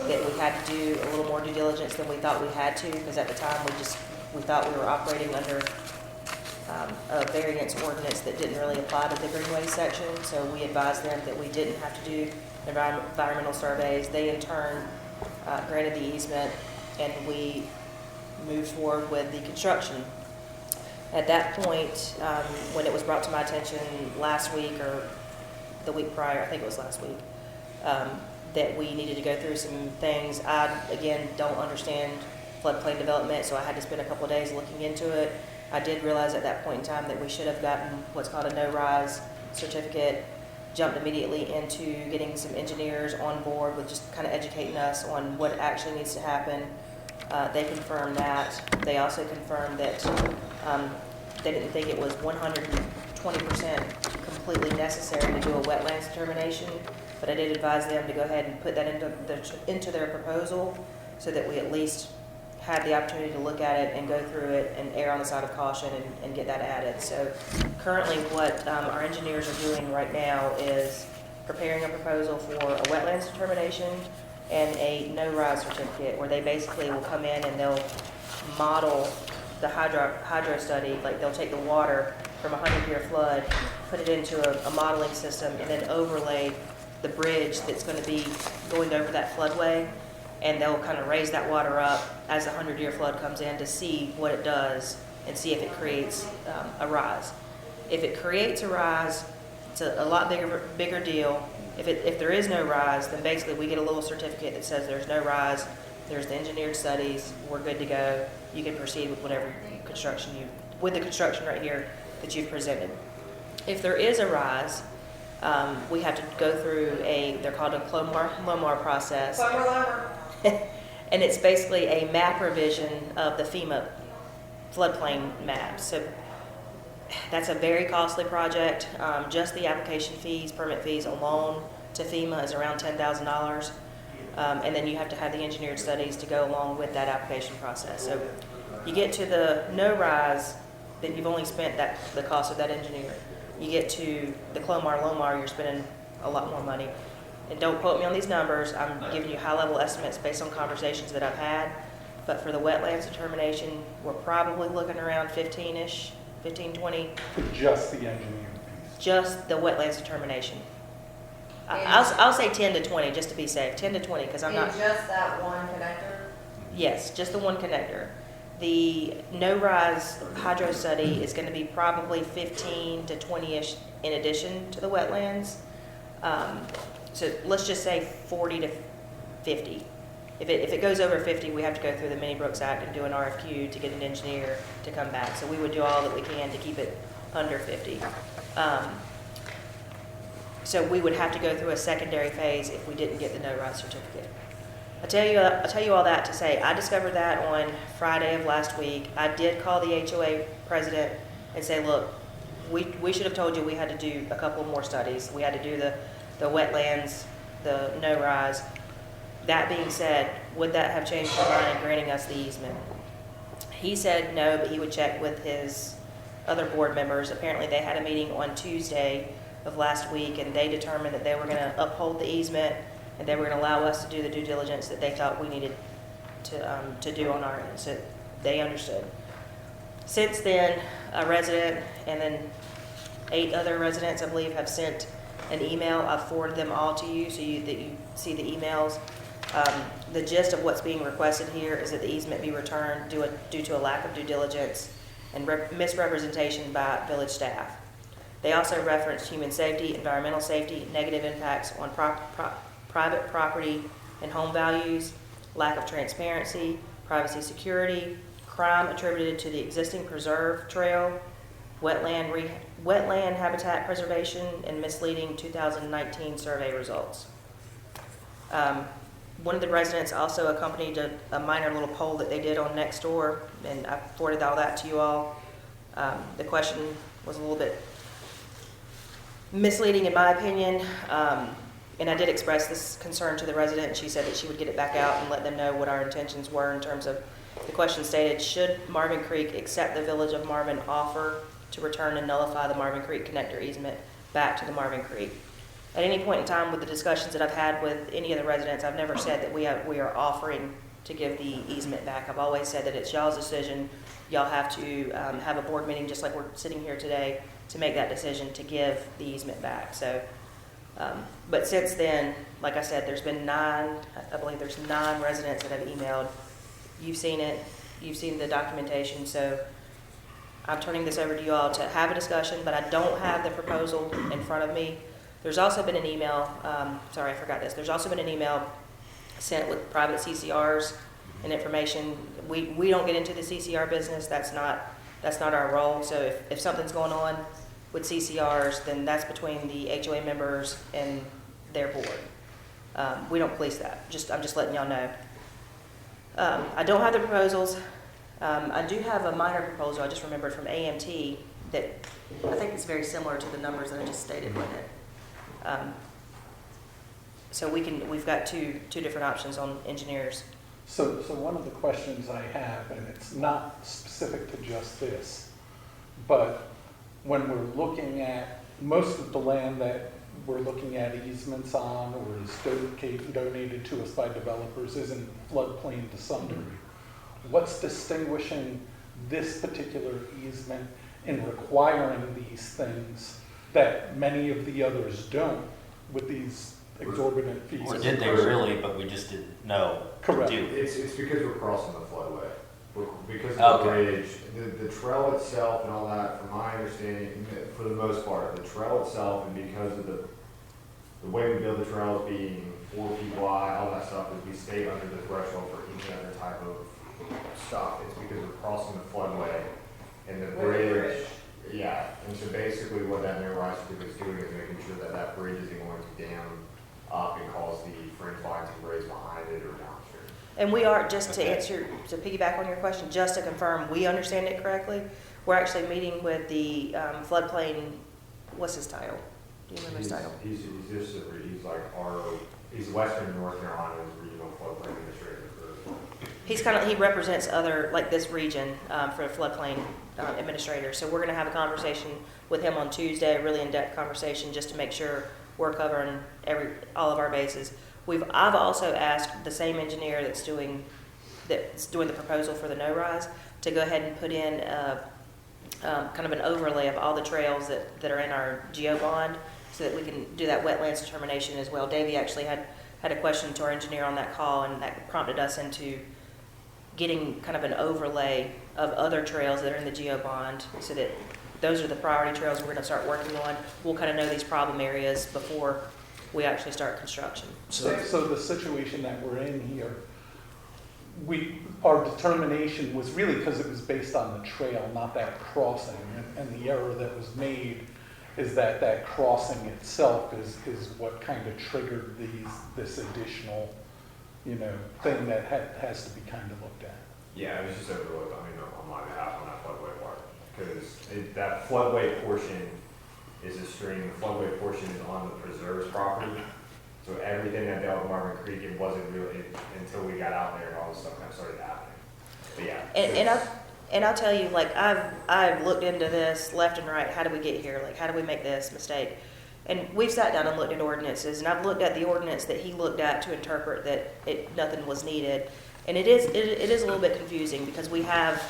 that we had to do a little more due diligence than we thought we had to, because at the time we thought we were operating under a variance ordinance that didn't really apply to the greenway section. So we advised them that we didn't have to do environmental surveys. They in turn granted the easement, and we moved forward with the construction. At that point, when it was brought to my attention last week or the week prior, I think it was last week, that we needed to go through some things. I, again, don't understand floodplain development, so I had to spend a couple of days looking into it. I did realize at that point in time that we should have gotten what's called a no-rise certificate, jumped immediately into getting some engineers on board with just kind of educating us on what actually needs to happen. They confirmed that. They also confirmed that they didn't think it was 120% completely necessary to do a wetlands determination, but I did advise them to go ahead and put that into their proposal so that we at least had the opportunity to look at it and go through it and err on the side of caution and get that added. So currently what our engineers are doing right now is preparing a proposal for a wetlands determination and a no-rise certificate, where they basically will come in and they'll model the hydro study. Like they'll take the water from a 100-year flood, put it into a modeling system, and then overlay the bridge that's going to be going over that floodway, and they'll kind of raise that water up as the 100-year flood comes in to see what it does and see if it creates a rise. If it creates a rise, It's a lot bigger deal. If there is no rise, then basically we get a little certificate that says there's no rise, there's the engineered studies, we're good to go. You can proceed with whatever with the construction right here that you've presented. If there is a rise, we have to go through they're called a Clomar process. And it's basically a map revision of the FEMA floodplain map. So that's a very costly project. Just the application fees, permit fees alone to FEMA is around $10,000. And then you have to have the engineered studies to go along with that application process. So you get to the no rise, then you've only spent the cost of that engineer. You get to the Clomar-Lomar, you're spending a lot more money. And don't quote me on these numbers, I'm giving you high-level estimates based on conversations that I've had. But for the wetlands determination, we're probably looking around 15-ish, 15, 20. Just the engineering piece? Just the wetlands determination. I'll say 10 to 20, just to be safe, 10 to 20, because I'm not. And just that one connector? Yes, just the one connector. The no-rise hydro study is going to be probably 15 to 20-ish in addition to the wetlands. So let's just say 40 to 50. If it goes over 50, we have to go through the Mini Brooks Act and do an RFQ to get an engineer to come back. So we would do all that we can to keep it under 50. So we would have to go through a secondary phase if we didn't get the no-rise certificate. I'll tell you all that to say I discovered that on Friday of last week. I did call the HOA president and say, look, we should have told you we had to do a couple more studies. We had to do the wetlands, the no-rise. That being said, would that have changed your mind in granting us the easement? He said no, but he would check with his other board members. Apparently they had a meeting on Tuesday of last week, and they determined that they were going to uphold the easement, and they were going to allow us to do the due diligence that they thought we needed to do on our end. So they understood. Since then, a resident and then 8 other residents, I believe, have sent an email. I've forwarded them all to you so that you see the emails. The gist of what's being requested here is that the easement be returned due to a lack of due diligence and misrepresentation by village staff. They also referenced human safety, environmental safety, negative impacts on private property and home values, lack of transparency, privacy security, crime attributed to the existing preserve trail, wetland habitat preservation, and misleading 2019 survey results. One of the residents also accompanied a minor little poll that they did on Nextdoor, and I forwarded all that to you all. The question was a little bit misleading in my opinion, and I did express this concern to the resident, and she said that she would get it back out and let them know what our intentions were in terms of the question stated, should Marvin Creek accept the Village of Marvin offer to return and nullify the Marvin Creek connector easement back to the Marvin Creek? At any point in time with the discussions that I've had with any of the residents, I've never said that we are offering to give the easement back. I've always said that it's y'all's decision. Y'all have to have a board meeting just like we're sitting here today to make that decision to give the easement back. So, but since then, like I said, there's been 9, I believe there's 9 residents that have emailed. You've seen it, you've seen the documentation, so I'm turning this over to you all to have a discussion, but I don't have the proposal in front of me. There's also been an email, sorry, I forgot this. There's also been an email sent with private CCRs and information. We don't get into the CCR business. That's not our role. So if something's going on with CCRs, then that's between the HOA members and their board. We don't police that. I'm just letting y'all know. I don't have the proposals. I do have a minor proposal I just remembered from AMT that I think is very similar to the numbers that I just stated with it. So we've got two different options on engineers. So one of the questions I have, and it's not specific to just this, but when we're looking at most of the land that we're looking at easements on or is donated to us by developers is in floodplain to some degree. What's distinguishing this particular easement in requiring these things that many of the others don't with these exorbitant fees? Or did they really, but we just didn't know Correct. to do it? It's because we're crossing the floodway. Because of the Okay. bridge, the trail itself and all that, from my understanding, for the most part, the trail itself, and because of the way we build the trails being 4 feet wide, all that stuff, is we stay under the threshold for any other type of stuff. It's because we're crossing the floodway and the bridge. Yeah, and so basically what that new rise group is doing is making sure that that bridge isn't going to dam up and cause the fringe lines and grades behind it or downstream. And we are, just to answer, to piggyback on your question, just to confirm, we understand it correctly, we're actually meeting with the floodplain, what's his title? Do you remember his title? He's just, he's like he's Western North Carolina's regional floodplain administrator. He's kind of, he represents other, like this region for floodplain administrator. So we're gonna have a conversation with him on Tuesday, a really in-depth conversation, just to make sure we're covering all of our bases. I've also asked the same engineer that's doing the proposal for the no-rise to go ahead and put in kind of an overlay of all the trails that are in our geo bond, so that we can do that wetlands determination as well. Davey actually had a question to our engineer on that call, and that prompted us into getting kind of an overlay of other trails that are in the geo bond, so that those are the priority trails we're going to start working on. We'll kind of know these problem areas before we actually start construction. So the situation that we're in here, our determination was really because it was based on the trail, not that crossing. And the error that was made is that crossing itself is what kind of triggered this additional, thing that has to be kind of looked at. Yeah, it was just overlooked, on my behalf on that floodway part. Because that floodway portion is a stream, the floodway portion is on the preserves property. So everything that dealt with Marvin Creek, it wasn't really, until we got out there and all this stuff kind of started happening. But yeah. And I'll tell you, like, I've looked into this left and right. How do we get here? Like, how do we make this mistake? And we've sat down and looked at ordinances, and I've looked at the ordinance that he looked at to interpret that nothing was needed. And it is a little bit confusing, because we have,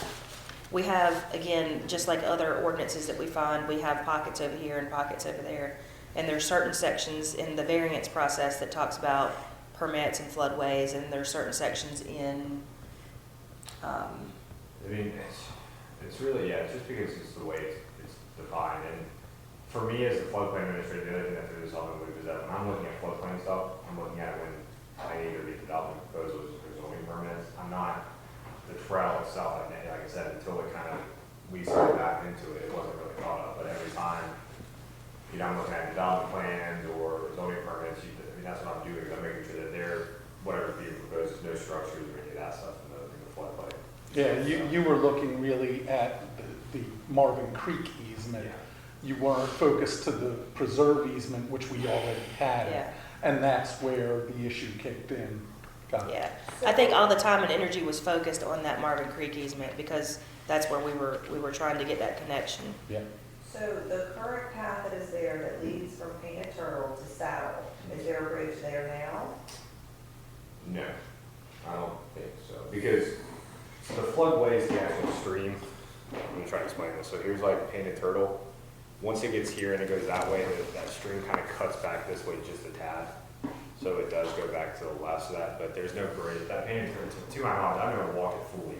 again, just like other ordinances that we find, we have pockets over here and pockets over there. And there's certain sections in the variance process that talks about permits and floodways, and there's certain sections in, It's really, it's just because it's the way it's defined. And for me as the floodplain administrator, the other thing that threw this off in the loop is that when I'm looking at floodplain stuff, I'm looking at it when I either get development proposals or zoning permits. I'm not the trail itself. Like I said, until we started back into it, it wasn't really thought of. But every time, I'm looking at development plans or zoning permits, that's what I'm doing. I'm making sure that whatever's being proposed, no structures or any of that stuff in the floodplain. Yeah, you were looking really at the Marvin Creek easement. You weren't focused to the preserve easement, which we already had. Yeah. And that's where the issue kicked in. Got it. yeah. I think all the time and energy was focused on that Marvin Creek easement, because that's where we were trying to get that connection. Yeah. So the current path that is there that leads from Painted Turtle to Saddle, is there a bridge there now? No, I don't think so. Because the floodway is the actual stream. I'm gonna try to explain this. So here's like Painted Turtle. Once it gets here and it goes that way, that stream kind of cuts back this way just a tad. So it does go back to the left of that, but there's no bridge. That Painted Turtle, to my knowledge, I've never walked it fully.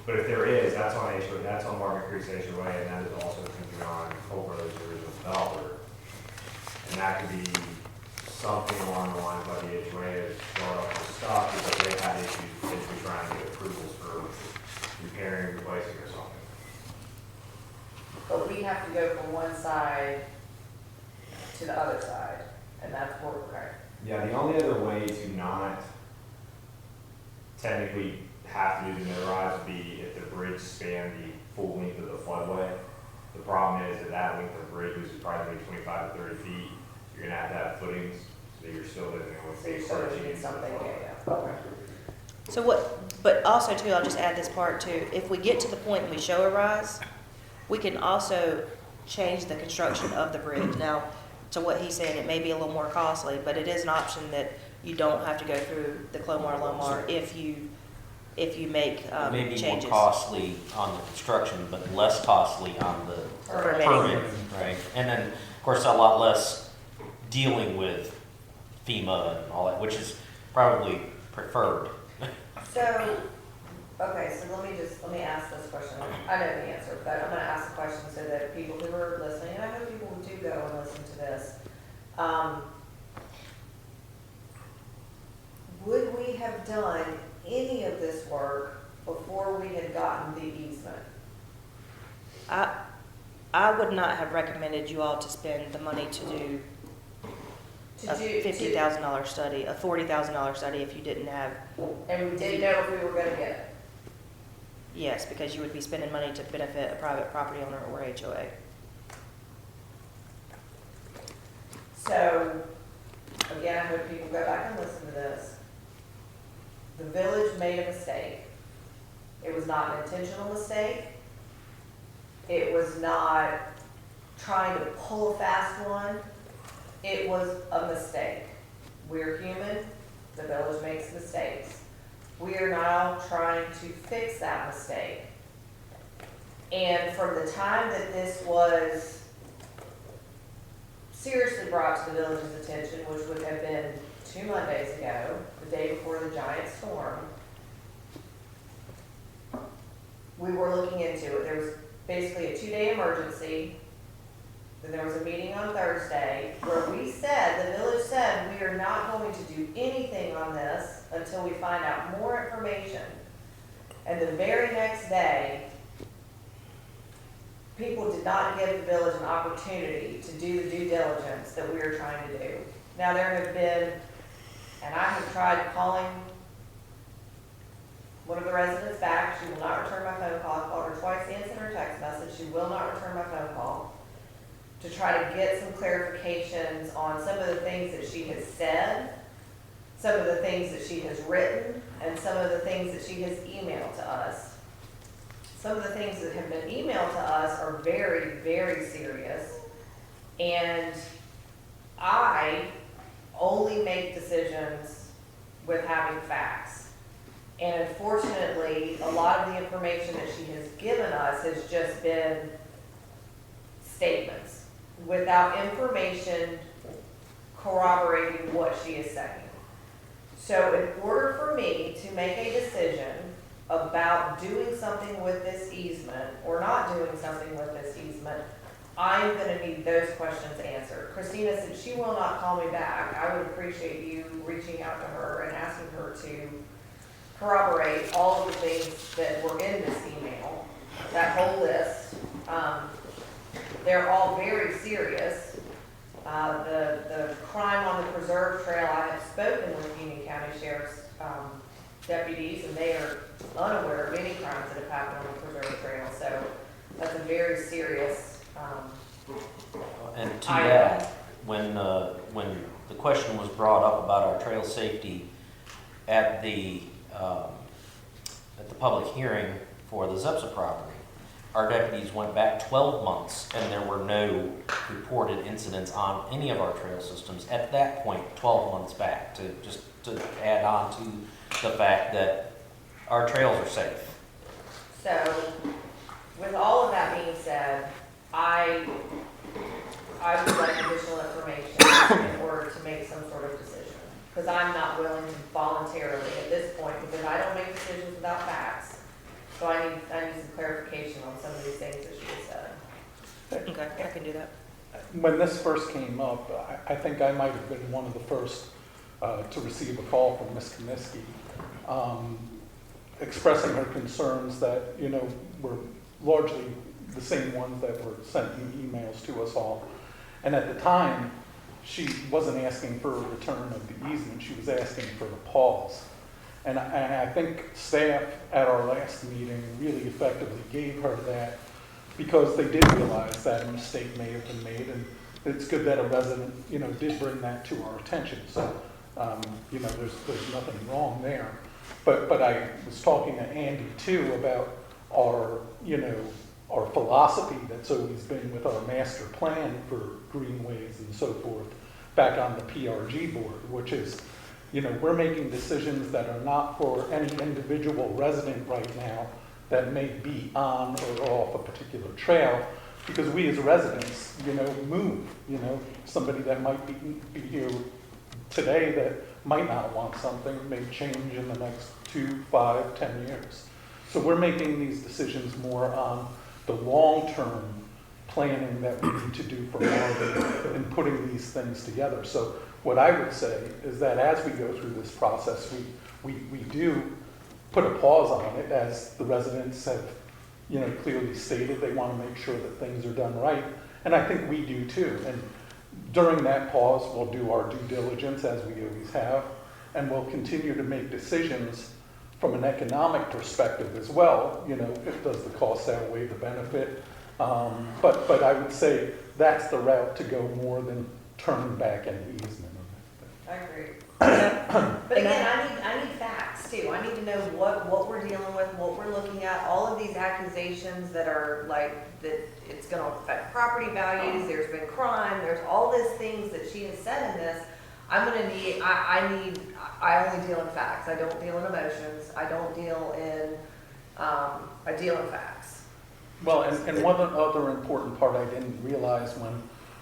But if there is, that's on HOA, that's on Marvin Creek HOA, and that is also thinking on Cole Brothers original developer. And that could be something along the lines by the HOA is brought up with stuff, because they had issues potentially trying to get approvals for repairing, replacing or something. But we have to go from one side to the other side, and that's where we're right. Yeah, the only other way to not technically have to use a no-rise would be if the bridge spanned the full length of the floodway. The problem is that length of bridge, which is probably 25 to 30 feet, you're gonna have footings, so you're still living with So you're still doing something, okay. So but also too, I'll just add this part too. If we get to the point and we show a rise, we can also change the construction of the bridge. Now, to what he's saying, it may be a little more costly, but it is an option that you don't have to go through the Clomar-Lomar if you make Maybe changes. more costly on the construction, but less costly on the Permitting. permit, right? And then, of course, a lot less dealing with FEMA and all that, which is probably preferred. So Okay, so let me ask this question. I know the answer, but I'm gonna ask the question so that people who are listening, and I know people who do go and listen to this, would we have done any of this work before we had gotten the easement? I would not have recommended you all to spend the money to do a $50,000 study, a $40,000 study if you didn't have. And we didn't know if we were gonna get it. Yes, because you would be spending money to benefit a private property owner or HOA. So, again, I hope people go back and listen to this. The village made a mistake. It was not an intentional mistake. It was not trying to pull a fast one. It was a mistake. We're human. The village makes mistakes. We are now trying to fix that mistake. And from the time that this was seriously brought to the village's attention, which would have been 2 Mondays ago, the day before the giant storm, we were looking into it. There was basically a 2-day emergency. Then there was a meeting on Thursday where we said, the village said, we are not going to do anything on this until we find out more information. And the very next day, people did not give the village an opportunity to do the due diligence that we are trying to do. Now there have been, and I have tried calling one of the residents back. She will not return my phone call. I called her twice and sent her a text message. She will not return my phone call, to try to get some clarifications on some of the things that she has said, some of the things that she has written, and some of the things that she has emailed to us. Some of the things that have been emailed to us are very, very serious, and I only make decisions with having facts. And unfortunately, a lot of the information that she has given us has just been statements without information corroborating what she is saying. So in order for me to make a decision about doing something with this easement or not doing something with this easement, I'm going to need those questions answered. Christina said she will not call me back. I would appreciate you reaching out to her and asking her to corroborate all of the things that were in this email, that whole list. They're all very serious. The crime on the preserve trail, I have spoken with Union County Sheriff's deputies, and they are unaware of any crimes that have happened on the preserve trail. So that's a very serious And to that, when the question was brought up about our trail safety at the public hearing for the Zepsa property, our deputies went back 12 months and there were no reported incidents on any of our trail systems at that point, 12 months back, to add on to the fact that our trails are safe. So, with all of that being said, I would like additional information in order to make some sort of decision. Because I'm not willing to voluntarily at this point, because I don't make decisions without facts. So I need some clarification on some of these things that she has said. Okay, I can do that. When this first came up, I think I might have been one of the first to receive a call from Ms. Kaminsky, expressing her concerns that, were largely the same ones that were sent in emails to us all. And at the time, she wasn't asking for a return of the easement, she was asking for the pause. And I think staff at our last meeting really effectively gave her that, because they did realize that a mistake may have been made, and it's good that a resident, did bring that to our attention. So, there's nothing wrong there. But I was talking to Andy too about our philosophy that's always been with our master plan for greenways and so forth back on the PRG board, which is, we're making decisions that are not for any individual resident right now that may be on or off a particular trail, because we as residents, move. Somebody that might be here today that might not want something may change in the next 2, 5, 10 years. So we're making these decisions more on the long-term planning that we need to do for Marvin and putting these things together. So what I would say is that as we go through this process, we do put a pause on it, as the residents have, you know, clearly stated they want to make sure that things are done right. And I think we do too. And during that pause, we'll do our due diligence as we always have, and we'll continue to make decisions from an economic perspective as well. You know, if does the cost outweigh the benefit? But I would say that's the route to go more than turning back any easement. I agree. But again, I need facts too. I need to know what we're dealing with, what we're looking at, all of these accusations that are like, that it's gonna affect property values, there's been crime, there's all these things that she has said in this. I'm gonna need, I only deal in facts. I don't deal in emotions. I don't deal in, I deal in facts. Well, and one other important part I didn't realize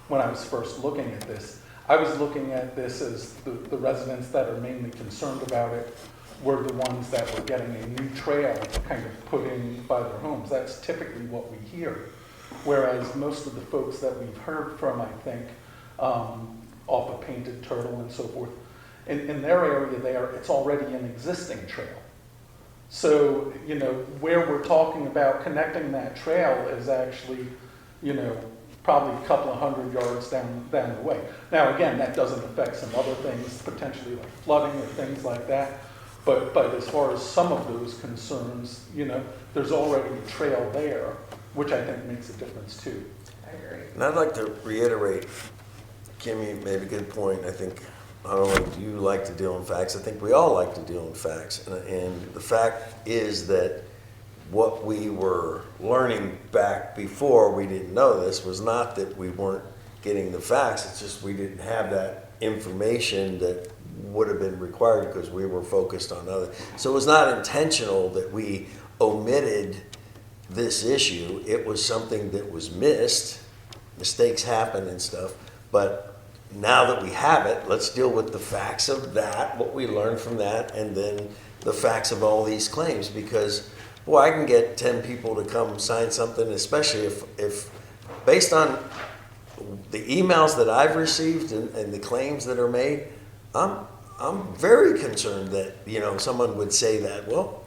when I was first looking at this, I was looking at this as the residents that are mainly concerned about it were the ones that were getting a new trail kind of put in by their homes. That's typically what we hear. Whereas most of the folks that we've heard from, I think, off of Painted Turtle and so forth, in their area there, it's already an existing trail. So, you know, where we're talking about connecting that trail is actually, you know, probably a couple of 100 yards down the way. Now, again, that doesn't affect some other things, potentially like flooding or things like that. But as far as some of those concerns, you know, there's already a trail there, which I think makes a difference too. I agree. And I'd like to reiterate, Kimmy made a good point. I think not only do you like to deal in facts, I think we all like to deal in facts. And the fact is that what we were learning back before we didn't know this was not that we weren't getting the facts, it's just we didn't have that information that would have been required because we were focused on other. So it was not intentional that we omitted this issue. It was something that was missed. Mistakes happen and stuff. But now that we have it, let's deal with the facts of that, what we learned from that, and then the facts of all these claims. Because, boy, I can get 10 people to come sign something, especially if based on the emails that I've received and the claims that are made, I'm very concerned that, you know, someone would say that. Well,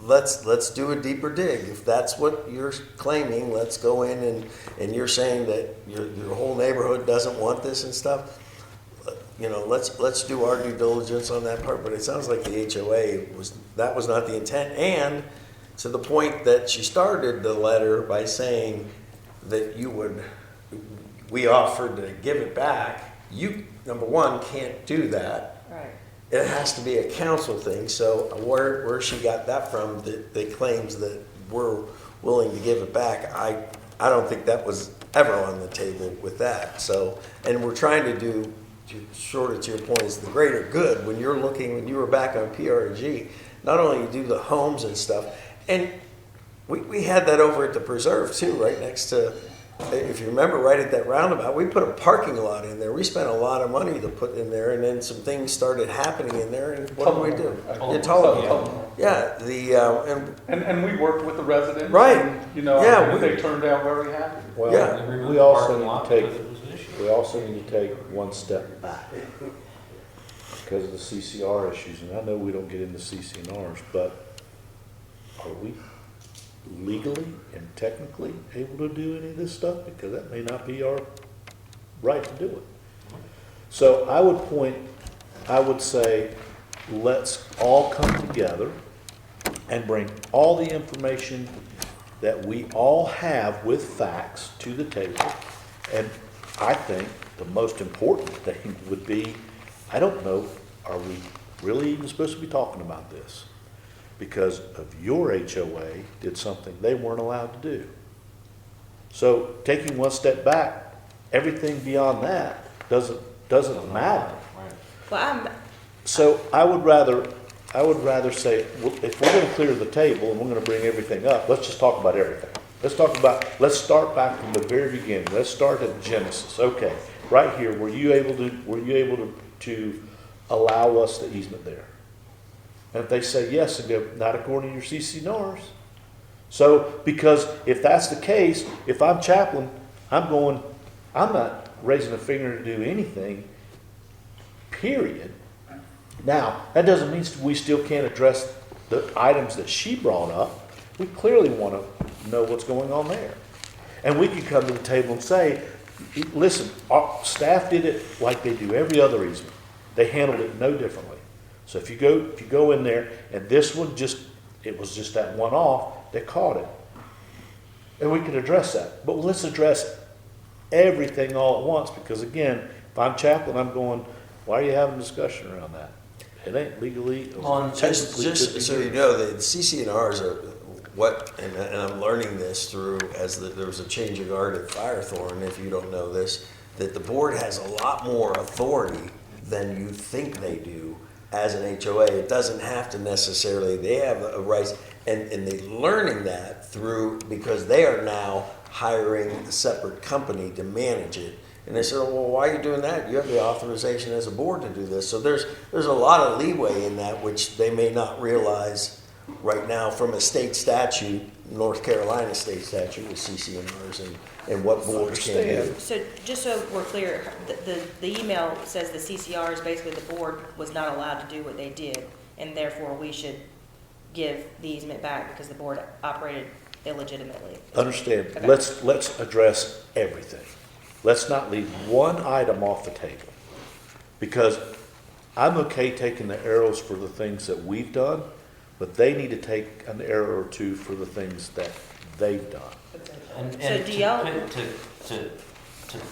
let's do a deeper dig. If that's what you're claiming, let's go in and you're saying that your whole neighborhood doesn't want this and stuff. You know, let's do our due diligence on that part. But it sounds like the HOA was not the intent. And to the point that she started the letter by saying that we offered to give it back. You, number one, can't do that. Right. It has to be a council thing. So where she got that from, the claims that we're willing to give it back, I don't think that was ever on the table with that. So, and we're trying to do, short to your point, is the greater good. When you were back on PRG, not only you do the homes and stuff, and we had that over at the preserve too, right next to, if you remember, right at that roundabout, we put a parking lot in there. We spent a lot of money to put in there, and then some things started happening in there. And what do we do? Yeah, and we worked with the residents. Right. And, you know, Yeah, they turned out very happy. Well, Yeah. we also need to take one step back because of the CCR issues. And I know we don't get into CCNRs, but are we legally and technically able to do any of this stuff? Because that may not be our right to do it. So I would say, let's all come together and bring all the information that we all have with facts to the table. And I think the most important thing would be, I don't know, are we really even supposed to be talking about this? Because of your HOA did something they weren't allowed to do. So taking one step back, everything beyond that doesn't matter. Well, So I would rather say, well, if we're gonna clear the table and we're gonna bring everything up, let's just talk about everything. Let's start back from the very beginning. Let's start at Genesis. Okay, right here, were you able to allow us the easement there? And if they say yes, and go, not according to your CCNRs. So, because if that's the case, if I'm chaplain, I'm not raising a finger to do anything, period. Now, that doesn't mean we still can't address the items that she brought up. We clearly want to know what's going on there. And we can come to the table and say, listen, our staff did it like they do every other easement. They handled it no differently. So if you go in there, and this one it was just that one off, they caught it. And we could address that. But let's address everything all at once, because again, if I'm chaplain, I'm going, why are you having a discussion around that? It ain't legally. Just so you know, the CCNRs are what, and I'm learning this through there was a change of guard at Firethorn, if you don't know this, that the board has a lot more authority than you think they do as an HOA. It doesn't have to necessarily, they have a rights, and they're learning that through, because they are now hiring a separate company to manage it. And they said, well, why are you doing that? You have the authorization as a board to do this. So there's a lot of leeway in that, which they may not realize right now from a state statute, North Carolina state statute with CCNRs and what boards can do. So just so we're clear, the email says the CCRs, basically the board was not allowed to do what they did, and therefore we should give the easement back because the board operated illegitimately. Understand. Okay. Let's address everything. Let's not leave one item off the table, because I'm okay taking the arrows for the things that we've done, but they need to take an arrow or two for the things that they've done. And So do y'all- to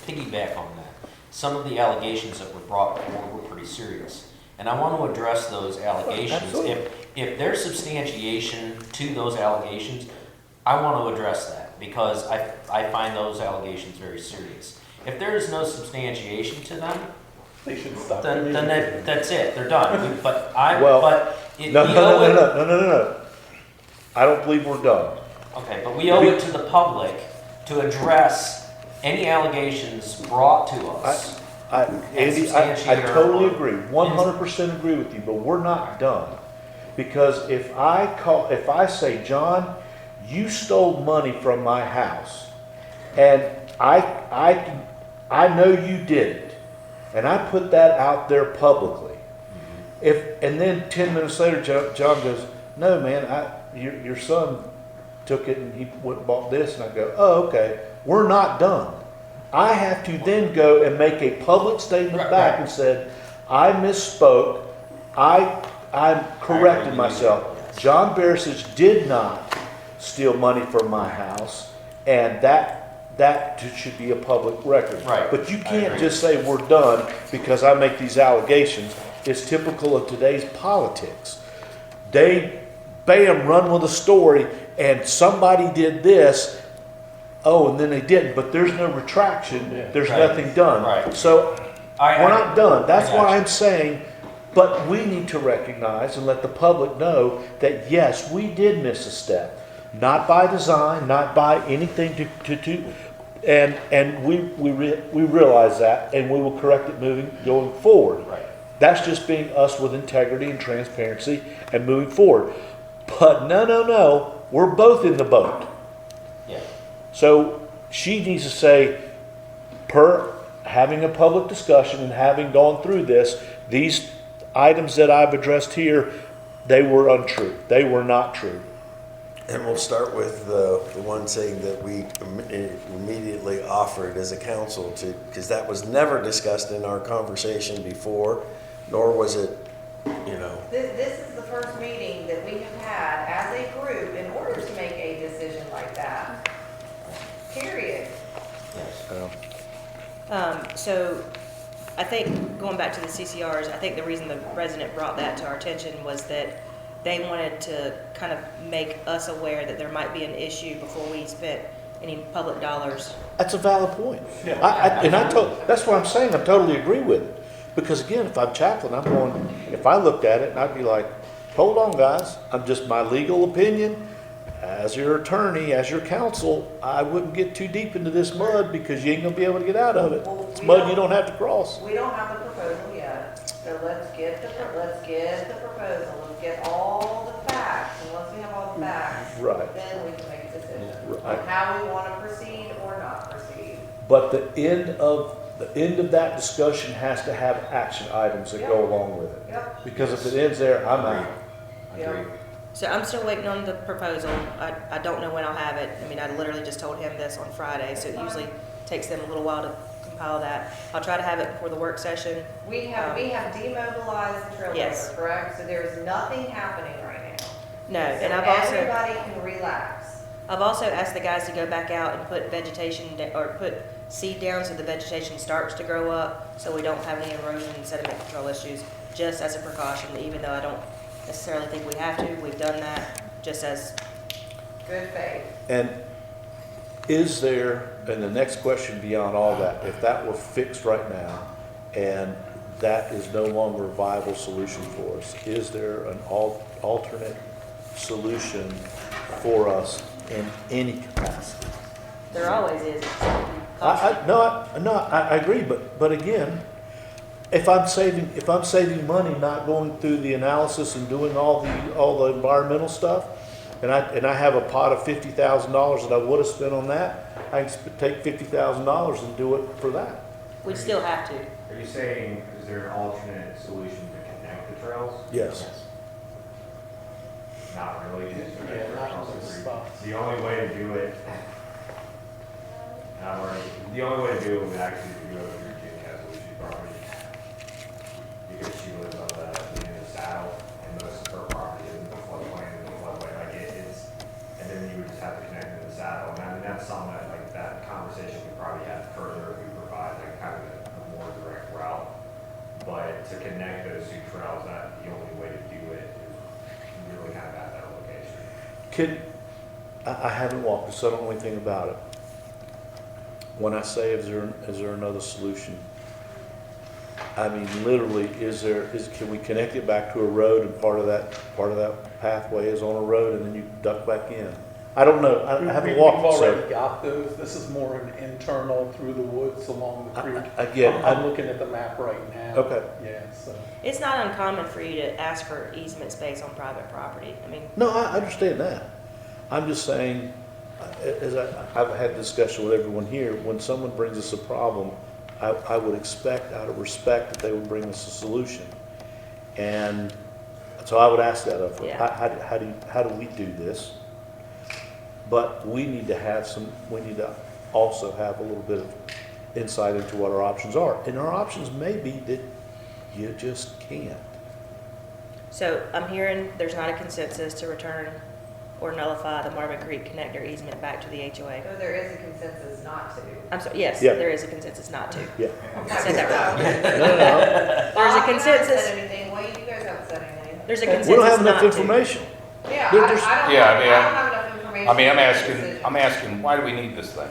piggyback on that, some of the allegations that were brought forward were pretty serious. And I want to address those allegations. Absolutely. If there's substantiation to those allegations, I want to address that, because I find those allegations very serious. If there is no substantiation to them, They should stop. then that's it, they're done. But No. I don't believe we're done. Okay, but we owe it to the public to address any allegations brought to us. Andy, I totally agree, 100% agree with you, but we're not done. Because if I say, John, you stole money from my house, and I know you did it, and I put that out there publicly. And then 10 minutes later, John goes, no, man, your son took it and he went and bought this, and I go, oh, okay, we're not done. I have to then go and make a public statement back and said, I misspoke, I corrected myself. John Barisich did not steal money from my house, and that should be a public record. Right. But you can't just say we're done because I make these allegations. It's typical of today's politics. They, bam, run with a story, and somebody did this, and then they didn't, but there's no retraction, there's nothing done. Right. So we're not done. That's why I'm saying, but we need to recognize and let the public know that yes, we did miss a step. Not by design, not by anything and we realize that, and we will correct it going forward. Right. That's just being us with integrity and transparency and moving forward. But no, we're both in the boat. Yeah. So she needs to say, per having a public discussion and having gone through this, these items that I've addressed here, they were untrue. They were not true. And we'll start with the one saying that we immediately offered as a council to, because that was never discussed in our conversation before, nor was it, This is the first meeting that we have had as a group in order to make a decision like that. Period. So I think, going back to the CCRs, I think the reason the resident brought that to our attention was that they wanted to kind of make us aware that there might be an issue before we spent any public dollars. That's a valid point. That's what I'm saying. I totally agree with it. Because again, if I'm chaplain, I'm going, if I looked at it and I'd be like, hold on guys, I'm just my legal opinion. As your attorney, as your counsel, I wouldn't get too deep into this mud because you ain't gonna be able to get out of it. It's mud you don't have to cross. We don't have the proposal yet. So let's get the proposal, let's get all the facts, and once we have all the facts, Right. then we can make a decision Right. on how we want to proceed or not proceed. But the end of that discussion has to have action items that go along with it. Yep. Because if it ends there, I'm out. Yep. So I'm still waiting on the proposal. I don't know when I'll have it. I mean, I literally just told him this on Friday, so it usually takes them a little while to compile that. I'll try to have it before the work session. We have demobilized the trailblazer, Yes. correct? So there's nothing happening right now. No, and So I've also, everybody can relax. I've also asked the guys to go back out and put vegetation, or put seed down so the vegetation starts to grow up, so we don't have any erosion and sediment control issues, just as a precaution, even though I don't necessarily think we have to. We've done that just as, Good faith. And is there, and the next question beyond all that, if that were fixed right now and that is no longer a viable solution for us, is there an alternate solution for us in any capacity? there always is. I agree, but again, if I'm saving money, not going through the analysis and doing all the environmental stuff, and I have a pot of $50,000 that I would have spent on that, I can take $50,000 and do it for that. We'd still have to. Are you saying, is there an alternate solution to connect the trails? Yes. Not really. Yeah, not on those spots. The only way to do it, the only way to do it would actually be to go through Jim Casalucci's property. Because she lives on the end of the saddle, and most of her property is in the floodplain, and the floodway, like it is. And then you would just have to connect to the saddle, and I mean, that's something that, like, that conversation we probably have further if we provide like kind of a more direct route. But to connect those two trails, that the only way to do it is really kind of at that location. I haven't walked it, so I don't know anything about it. When I say, is there another solution? I mean, literally, can we connect it back to a road and part of that pathway is on a road and then you duck back in? I don't know. I haven't walked it, We've so. already got those. This is more an internal through the woods along the creek. Again, I'm looking at the map right now. Okay. Yeah, so. It's not uncommon for you to ask for easement space on private property. I mean, No, I understand that. I'm just saying, as I've had discussion with everyone here, when someone brings us a problem, I would expect, out of respect, that they would bring us a solution. And so I would ask that of them. Yeah. How do we do this? But we need to also have a little bit of insight into what our options are. And our options may be that you just can't. so I'm hearing there's not a consensus to return or nullify the Marvin Creek connector easement back to the HOA. So there is a consensus not to. I'm sorry, yes, Yeah. there is a consensus not to. Yeah. I said that wrong. No. There's a I haven't consensus, said anything. Well, you guys haven't said anything. there's a consensus We don't have not enough to. information. Yeah, They're I just- don't have enough information. I mean, to make a decision. I'm asking, why do we need this thing?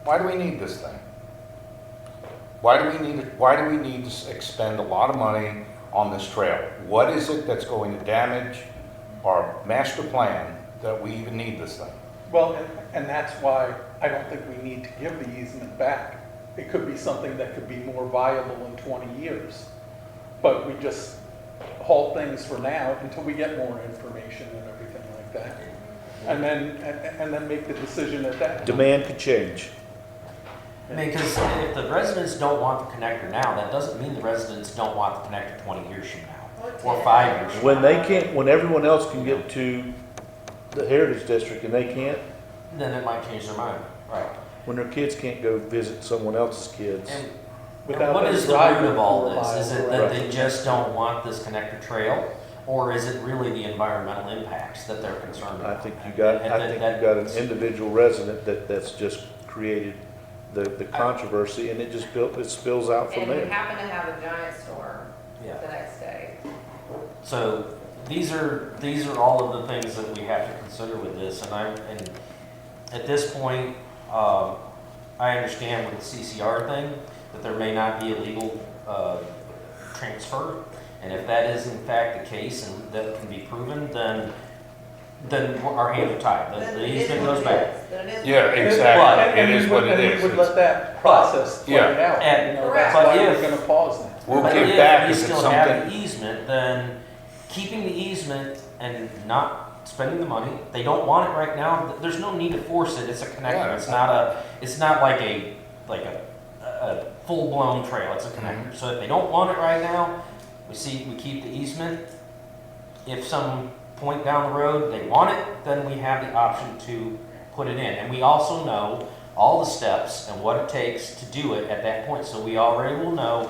Why do we need this thing? Why do we need to expend a lot of money on this trail? What is it that's going to damage our master plan that we even need this thing? Well, and that's why I don't think we need to give the easement back. It could be something that could be more viable in 20 years. But we just halt things for now until we get more information and everything like that. And then make the decision at that time. Demand could change. Because if the residents don't want the connector now, that doesn't mean the residents don't want the connector 20 years from now, or 5 years from When now. they can't, when everyone else can get to the Heritage District and they can't, Then it might change their mind, right? when their kids can't go visit someone else's kids. And Without what them is the driving root of all 4 this? miles Is it around. that they just don't want this connector trail? Or is it really the environmental impacts that they're concerned I about? think you got an individual resident that's just created the controversy, and it spills out from And we there. happen to have a giant storm Yeah. the next day. So these are all of the things that we have to consider with this, and at this point, I understand with the CCR thing, that there may not be a legal transfer, and if that is in fact the case and that can be proven, then then our hands are tied. The easement goes back. Yeah, exactly. And It is we what would- it and is. we would let that process play Yeah. out. And- You know, Correct. that's But why we're if- gonna pause now. We'll But get if back we if it's still have something. the easement, then keeping the easement and not spending the money, they don't want it right now, there's no need to force it, it's a connector, Yeah. it's not like a full-blown trail, it's a connector. So if they don't want it right now, we keep the easement. If some point down the road they want it, then we have the option to put it in. And we also know all the steps and what it takes to do it at that point, so we already will know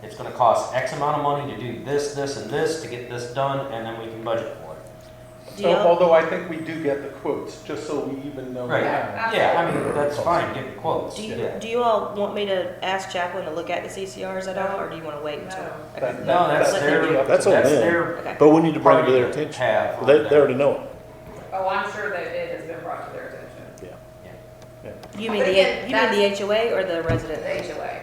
it's gonna cost X amount of money to do this, this, and this to get this done, and then we can budget for it. So, although I think we do get the quotes, just so we even know Right, now. yeah, I mean, that's fine, get the quotes. Do you all want me to ask Jacqueline to look at the CCRs at all, or do you want to wait until? Okay. No, that's Let them their, do it. That's on that's them. their. Okay. But we need to bring it to their party attention. have on They that. already know it. Oh, I'm sure that it has been brought to their attention. You mean But the, again, you mean the HOA or the resident? The HOA.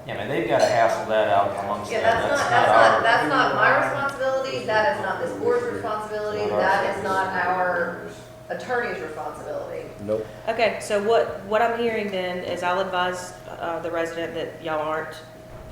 Yeah, man, they've gotta hassle that out amongst them. Yeah, our- that's not my responsibility, that is not this board's responsibility, that is not our attorney's responsibility. Nope. Okay, so what I'm hearing then is I'll advise the resident that y'all aren't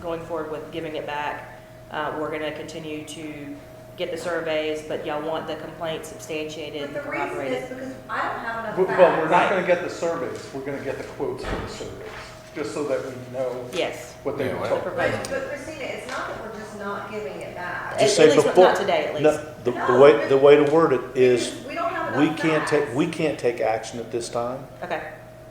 going forward with giving it back. We're gonna continue to get the surveys, but y'all want the complaint substantiated But and the reason corroborated. is because I don't have enough Well, facts. we're not gonna get the surveys, we're gonna get the quotes for the surveys, just so that we know Yes. what they Yeah, were well- talking But, about. but Christina, it's not that we're just not giving it back. Just At say least before. not today, at No, least. the way to word it is, Because we don't have we enough can't facts. we can't take action at this time. Okay,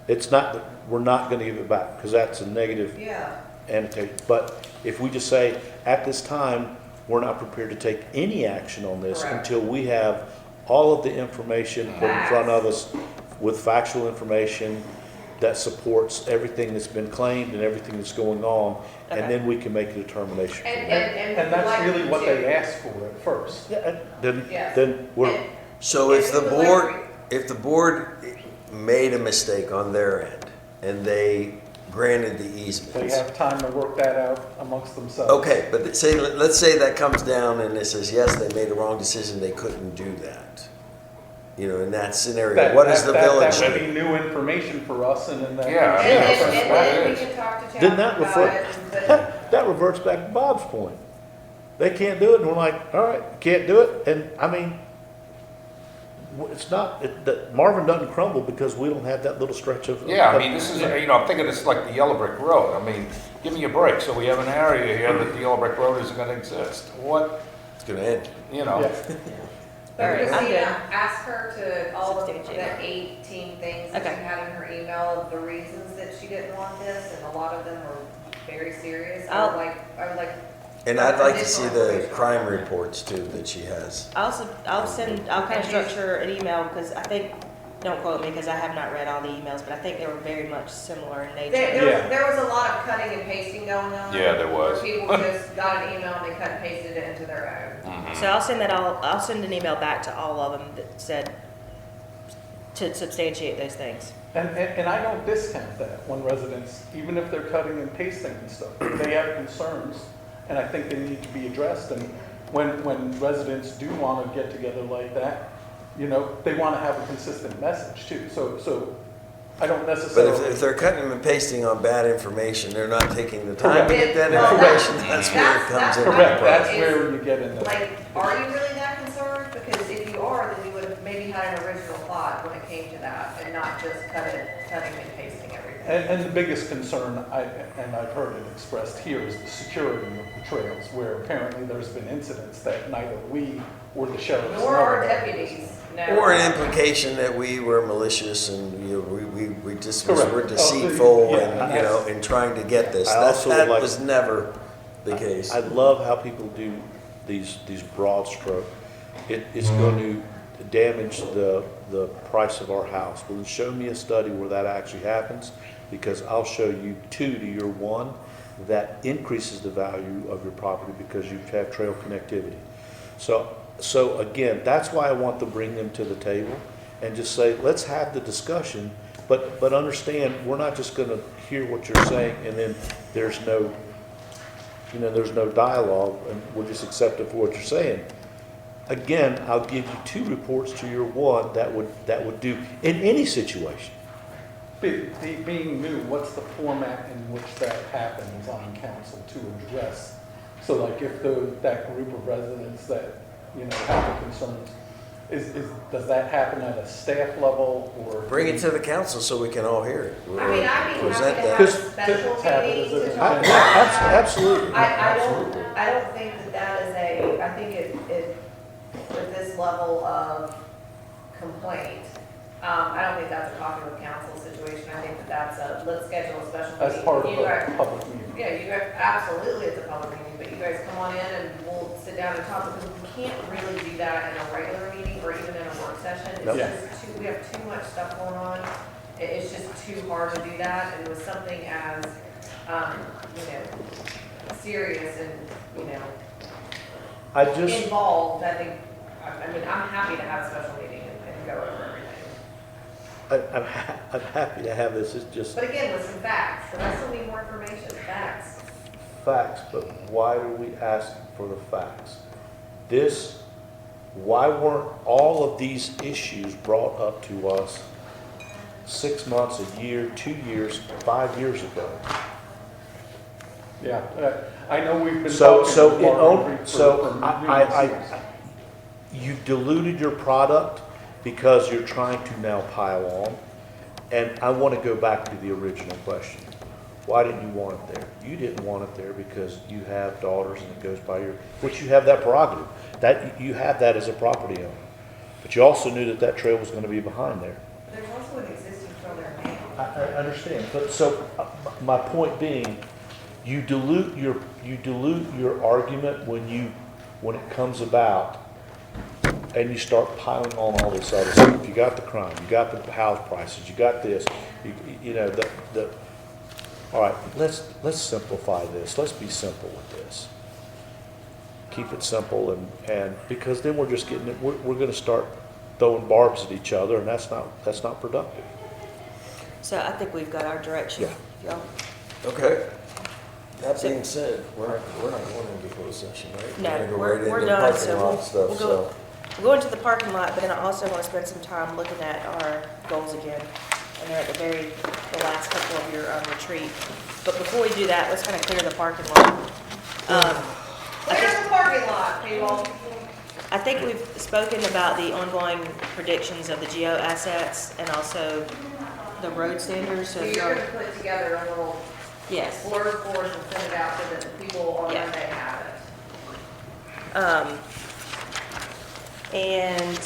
It's not, we're not gonna give it back, because that's a negative Yeah. annotation. But if we just say, at this time, we're not prepared to take any action on this Correct. until we have all of the information put in front of us with factual information that supports everything that's been claimed and everything that's going on, Okay. and then we can make a determination. And that's really what they asked for at first. Yeah, then, Yes. then we're, So if the board made a mistake on their end and they granted the They easement. have time to work that out amongst themselves. Okay, but let's say that comes down and it says, yes, they made a wrong decision, they couldn't do that. You know, in that scenario, what does the village That would do? be new information for us, and then that. Yeah, And then we can talk to didn't Chad that about refer, it, but that reverts back to Bob's point. They can't do it, and we're like, all right, can't do it, and I mean, it's not, that Marvin doesn't crumble because we don't have that little stretch of. Yeah, I mean, this is, you know, I'm thinking it's like the yellow brick road. I mean, give me a break. So we have an area here that the yellow brick road isn't gonna exist. What, It's gonna end. you know? All right, I'm good. Christina, ask her to all of the Substantiate. 18 things that Okay. she had in her email, the reasons that she didn't want this, and a lot of them were very serious. I would like. And I'd like to see additional the information. crime reports too that she has. I'll kind of structure an email, because I think, don't quote me, because I have not read all the emails, but I think they were very much similar in nature. There was a lot of cutting and pasting going on. Yeah, there was. Where people just got an email and they cut and pasted it into their own. So I'll send an email back to all of them that said, to substantiate those things. And I don't discount that when residents, even if they're cutting and pasting and stuff, they have concerns, and I think they need to be addressed. And when residents do want to get together like that, you know, they want to have a consistent message too. So I don't But necessarily. if they're cutting and pasting on bad information, they're not taking the time to Correct. get that Well, information, that's where it that's comes in. Correct, that's is- where you get into. Like, are you really that concerned? Because if you are, then you would have maybe had an original thought when it came to that, and not just cutting and pasting everything. And the biggest concern, and I've heard it expressed here, is the security of the trails, where apparently there's been incidents that neither we or the sheriffs. Nor know our about. deputies, no. Or an implication that we were malicious and, you know, we just Correct. were deceitful Yeah, and, you know, in trying to get this. I That also would like- was never the case. I love how people do these broad stroke. It's going to damage the price of our house. Well, then show me a study where that actually happens, because I'll show you 2 to your 1 that increases the value of your property because you have trail connectivity. So again, that's why I want to bring them to the table and just say, let's have the discussion, but understand, we're not just going to hear what you're saying and then there's no dialogue, and we'll just accept it for what you're saying. again, I'll give you 2 reports to your 1 that would do in any situation. Being new, what's the format in which that happens on council to address? So like if that group of residents that, have the concerns, does that happen at a staff level or? Bring it to the council so we can all hear it. I mean, I'd be happy Present to that. have a special meeting to talk about it. Absolutely. I don't think that is I think it, with this level of complaint, I don't think that's a popular council situation. I think that's let's schedule a special meeting. As part of You guys- a public meeting. Yeah, you guys, absolutely, it's a public meeting, but you guys come on in and we'll sit down and talk, because we can't really do that in a regular meeting or even in a work session. It's Nope. just we have too much stuff going on. It's just too hard to do that, and with something as, serious and, I just, involved, I think, I mean, I'm happy to have a special meeting and go over everything. I'm happy to have this. It's just But again, with some facts, but I still need more information, facts. facts, but why do we ask for the facts? Why weren't all of these issues brought up to us 6 months, a year, 2 years, 5 years ago? Yeah, I know we've been So talking to Mark Creek for you diluted your product because you're trying to now pile on. And I want to go back to the original question. Why didn't you want it there? You didn't want it there because you have daughters and it goes by which you have that prerogative. That you have that as a property owner. But you also knew that trail was going to be behind there. There's also an existing trail there now. I understand, but so my point being, you dilute your argument when it comes about, and you start piling on all this other stuff. You got the crime, you got the house prices, you got this, all right, let's simplify this. Let's be simple with this. Keep it simple, and because then we're just getting it. We're going to start throwing barbs at each other, and that's not productive. So I think we've got our direction. Yeah. Y'all. Okay. That being said, we're not going into closed session, right? No, gonna go we're right into done, parking so lot we'll stuff, go into the parking lot, but then I also want to spend some time looking at our goals again. And they're at the last couple of your retreat. But before we do that, let's kind of clear the parking lot. Where's the parking lot, people? I think we've spoken about the ongoing predictions of the geo assets and also the road standards. So you're gonna put together a little Yes. blurb for us and send it out so that the people on Yeah. Monday have it. And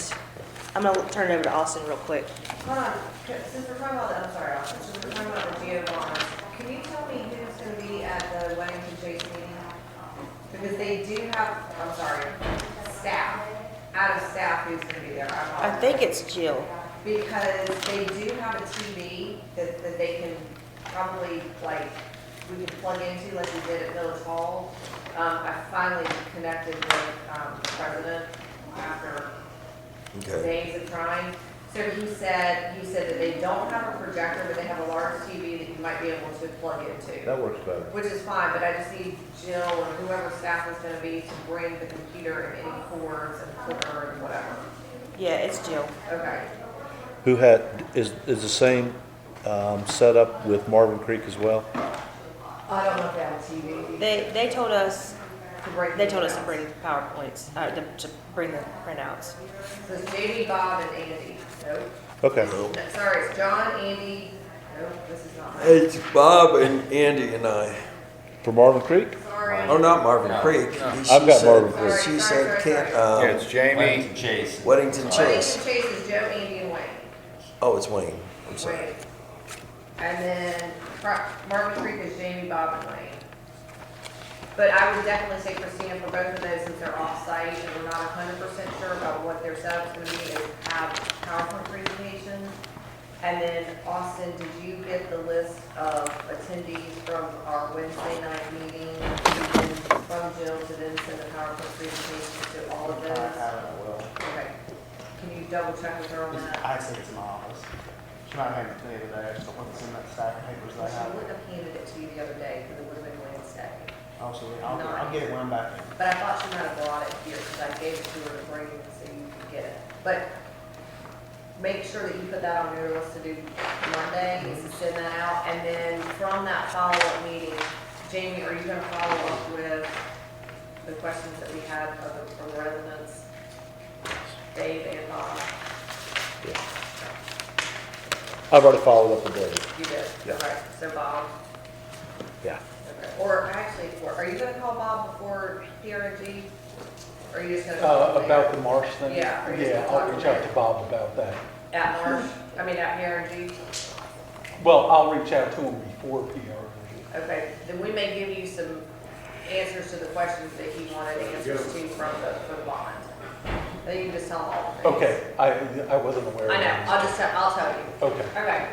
I'm gonna turn it over to Austin real quick. Hold on, since we're talking about I'm sorry, Austin, since we're talking about the geo bonds, can you tell me who's gonna be at the Weddington Chase meeting? Because they do have, I'm sorry, staff, out of staff who's gonna be there. I think it's Jill. Because they do have a TV that they can probably, we can plug into like we did at Village Hall. I finally connected with the president after days of trying. So he said that they don't have a projector, but they have a large TV that you might be able to plug into. That works better. Which is fine, but I just need Jill or whoever staff is gonna be to bring the computer and any cords and clicker and whatever. Yeah, it's Jill. Okay. Who is the same setup with Marvin Creek as well? I don't know if they have a TV. They told us To bring to bring PowerPoints, to bring the printouts. So it's Jamie, Bob, and Andy. Nope. Okay. No, sorry, it's John, Andy. Nope, this is not mine. It's Bob and Andy and I. For Marvin Creek? Sorry. Oh, not Marvin Creek. I've got Marvin Creek. She said can't. it's Jamie. Chase. Weddington Weddington Chase. Chase is Joe, Andy, and Wayne. Oh, it's Wayne. I'm sorry. Wayne. And then Marvin Creek is Jamie, Bob, and Wayne. But I would definitely say Christina for both of those since they're off-site and we're not 100% sure about what their setup's gonna be, is have PowerPoint presentations. And then Austin, did you get the list of attendees from our Wednesday night meeting? From Jill to then send the PowerPoint presentation to all of those? I will. Okay. Can you double check with her on that? I said it's in my office. She might have handed it to me today. I just don't want to send that stack of papers that I She have. wouldn't have handed it to you the other day because it would have been Wednesday. Oh, absolutely. I'll get it when I'm back in. But I thought she might have brought it here, because I gave it to her to bring so you could get it. But make sure that you put that on your list to do Monday, is to send that out. And then from that follow-up meeting, Jamie, are you gonna follow up with the questions that we had from the residents? Dave and Bob? Yeah. I've already followed up with Dave. You did? Yeah. All right, so Bob? Yeah. Okay. Or actually, are you gonna call Bob before PRG? Or are you just gonna call him About later? the Marsh thing? Yeah, are you just Yeah, gonna I'll talk reach to out him to Bob about that. At Marsh, at PRG? Well, I'll reach out to him before PRG. Okay, then we may give you some answers to the questions that he wanted answers to from the bond. Then you can just tell him all the things. Okay, I wasn't aware of I know, that. I'll tell you. Okay. Okay.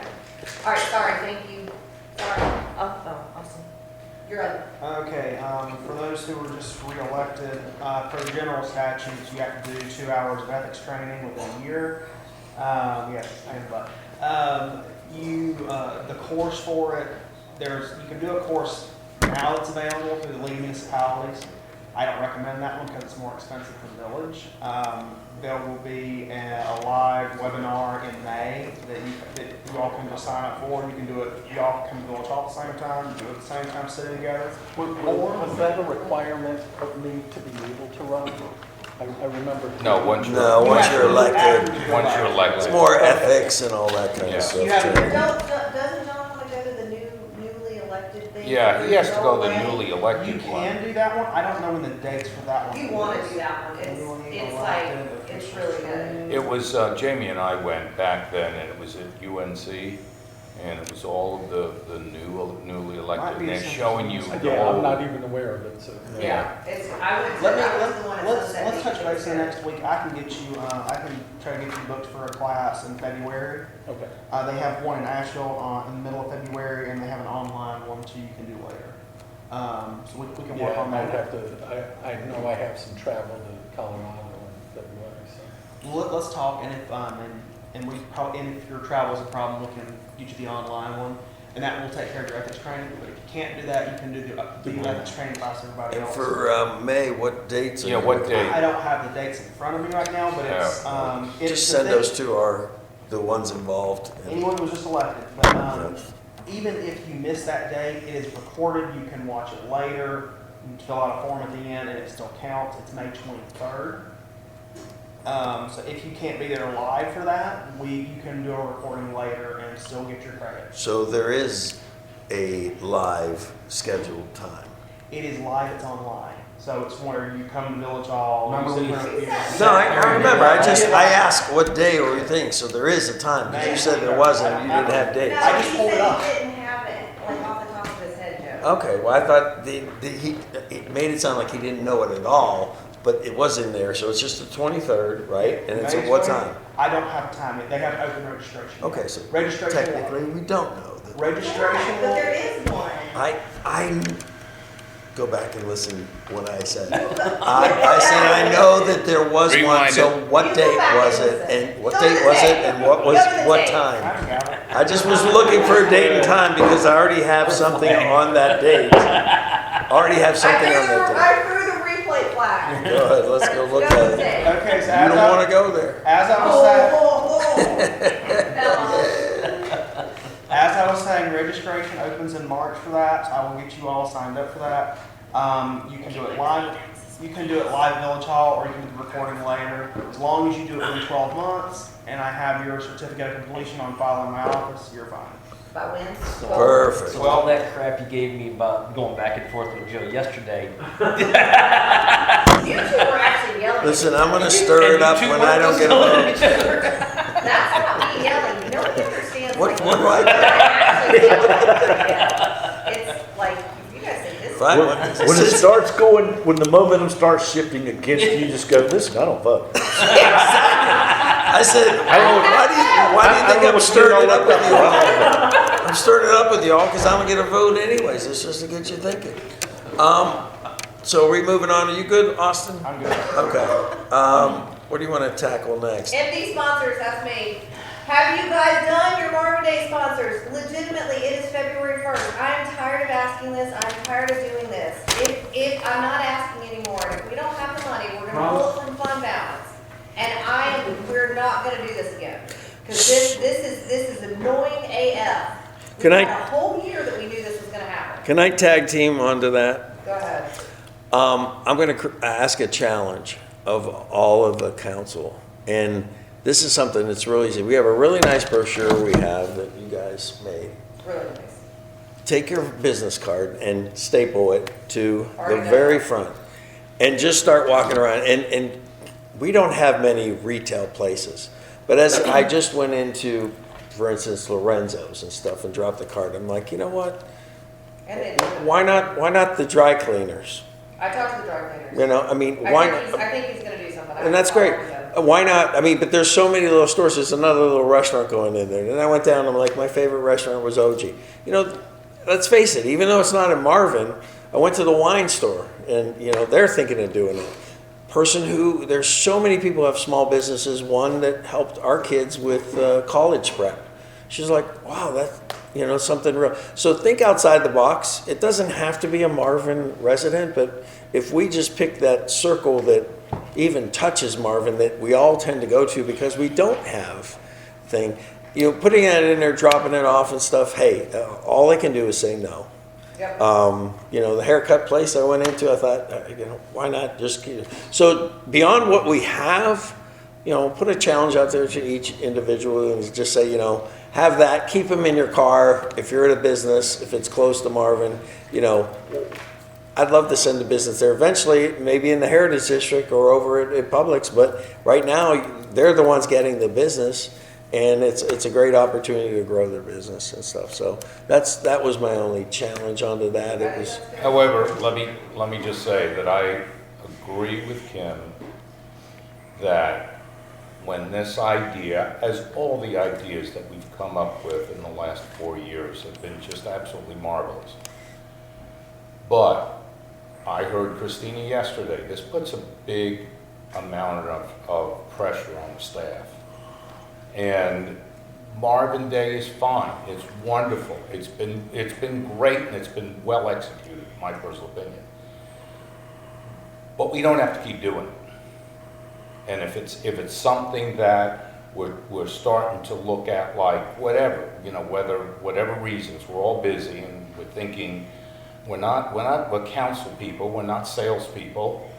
All right, sorry, thank you. Sorry. Oh, awesome. You're up. Okay, for those who were just reelected, per general statutes, you have to do 2 hours of ethics training within a year. Yes, and but. The course for it, you can do a course now that's available through the League of Municipalities. I don't recommend that one because it's more expensive for the village. There will be a live webinar in May that you all can just sign up for. You can do it, you all can do it all at the same time, do it at the same time sitting together. Was that a requirement of me to be able to run? I remember. No, once you're elected. Once you're elected. It's more ethics and all that kind of stuff. Doesn't John want to go to the newly elected thing? Yeah, he has to go to the newly You elected one. can do that one. I don't know when the dates for that one. You want to do that one. It's like, it's really good. It was, Jamie and I went back then, and it was at UNC, and it was all of the newly elected, and they're showing you the Yeah, I'm whole. not even aware of it, so. Yeah, I would say that was the one that said Let's touch base in next week. I can get you, I can try to get you booked for a class in February. Okay. They have one in Asheville in the middle of February, and they have an online one too you can do later. So we can work Yeah, on I might that. have to, I know I have some travel to Colorado in February, so. Well, let's talk, and if your travel is a problem, we can get you the online one, and that will take care of your ethics training. But if you can't do that, you can do the ethics training class everybody And else. for May, what dates? Yeah, what date? I don't have the dates in front of me right now, but it's Just send those to the ones involved. anyone who was just elected. But even if you miss that date, it is recorded. You can watch it later. You can fill out a form at the end, and it still counts. It's May 23rd. So if you can't be there live for that, you can do a recording later and still get your credit. So there is a live scheduled time. It is live. It's online. So it's where you come to Village Hall. Remember you sit we- in front of the computer. No, I remember. I asked what day or thing, so there is a time. Because you said there wasn't, you didn't have dates. I just pulled it up. He didn't have it, like off the top of his head, Joe. Okay, well, I thought it made it sound like he didn't know it at all, but it was in there, so it's just the 23rd, right? And it's at what time? I don't have time. They have open registration. Okay, so Registration. technically, we don't know. Registration. But there is one. I go back and listen what I said. I said I know that there was one, Rewind so it. what You go date back was and it, listen. and what Go date to the was it, date. and what Go to the what date. time? I I just was looking for a date and time because I already have something on that date. Already have something on that I threw the replay flag. date. Go ahead, let's go look Go to at the it. date. Okay, so You don't want to go there. as I was saying, Bella. as I was saying, registration opens in March for that. I will get you all signed up for that. You can do it live. You can do it live Village Hall, or you can do the recording later. As long as you do it within 12 months, and I have your certificate of completion on file in my office, you're fine. By when? Perfect. So all that crap you gave me about going back and forth with Joe yesterday. You two were actually yelling. Listen, I'm gonna stir it up when I don't get a vote. That's not me yelling. Nobody understands. What like, do I do? actually yelling. It's like, you guys say this. Fine. When it starts going, when the momentum starts shifting against you, you just go, listen, I don't vote. I said, why do you think I'm stirring it up with you all? I'm stirring it up with you all because I'm gonna get a vote anyways. It's just to get you thinking. So are we moving on? Are you good, Austin? I'm good. Okay. What do you want to tackle next? MD sponsors, that's me. Have you guys done your Marvin Day sponsors? Legitimately, it is February 1st. I am tired of asking this. I'm tired of doing this. If Because this is annoying AF. Can We I- had a whole year that we knew this was gonna happen. Can I tag team onto that? Go ahead. I'm going to ask a challenge of all of the council. And this is something that's really easy. We have a really nice brochure we have that you guys made. Really nice. Take your business card and staple it to the Already done. very front. And just start walking around. And we don't have many retail places. But as I just went into, for instance, Lorenzo's and stuff and dropped the card, I'm like, you know what? And then, Why not the dry cleaners? I talked to the dry cleaners. You know, I mean, why not? I think he's gonna do something. And that's great. Why not? I mean, but there's so many little stores. There's another little restaurant going in there. And I went down, I'm like, my favorite restaurant was OG. You know, let's face it, even though it's not in Marvin, I went to the wine store and, you know, they're thinking of doing it. There's so many people who have small businesses. One that helped our kids with college prep. She's like, wow, that's, you know, something real. So think outside the box. It doesn't have to be a Marvin resident, but if we just pick that circle that even touches Marvin that we all tend to go to because we don't have thing, you know, putting that in there, dropping it off and stuff, hey, all I can do is say no. Yep. You know, the haircut place I went into, I thought, you know, why not just, so beyond what we have, you know, put a challenge out there to each individual and just say, you know, have that, keep them in your car. If you're at a business, if it's close to Marvin, you know, I'd love to send a business there eventually, maybe in the Heritage District or over at Publix, but right now they're the ones getting the business and it's a great opportunity to grow their business and stuff. So that was my only challenge onto that. It was. However, let me just say that I agree with Kim that when this idea, as all the ideas that we've come up with in the last 4 years have been just absolutely marvelous. But I heard Christina yesterday, this puts a big amount of pressure on the staff. And Marvin Day is fine, it's wonderful, it's been great and it's been well executed, in my personal opinion. But we don't have to keep doing it. And if it's something that we're starting to look at, like whatever, you know, whatever reasons, we're all busy and we're thinking, we're council people, we're not salespeople,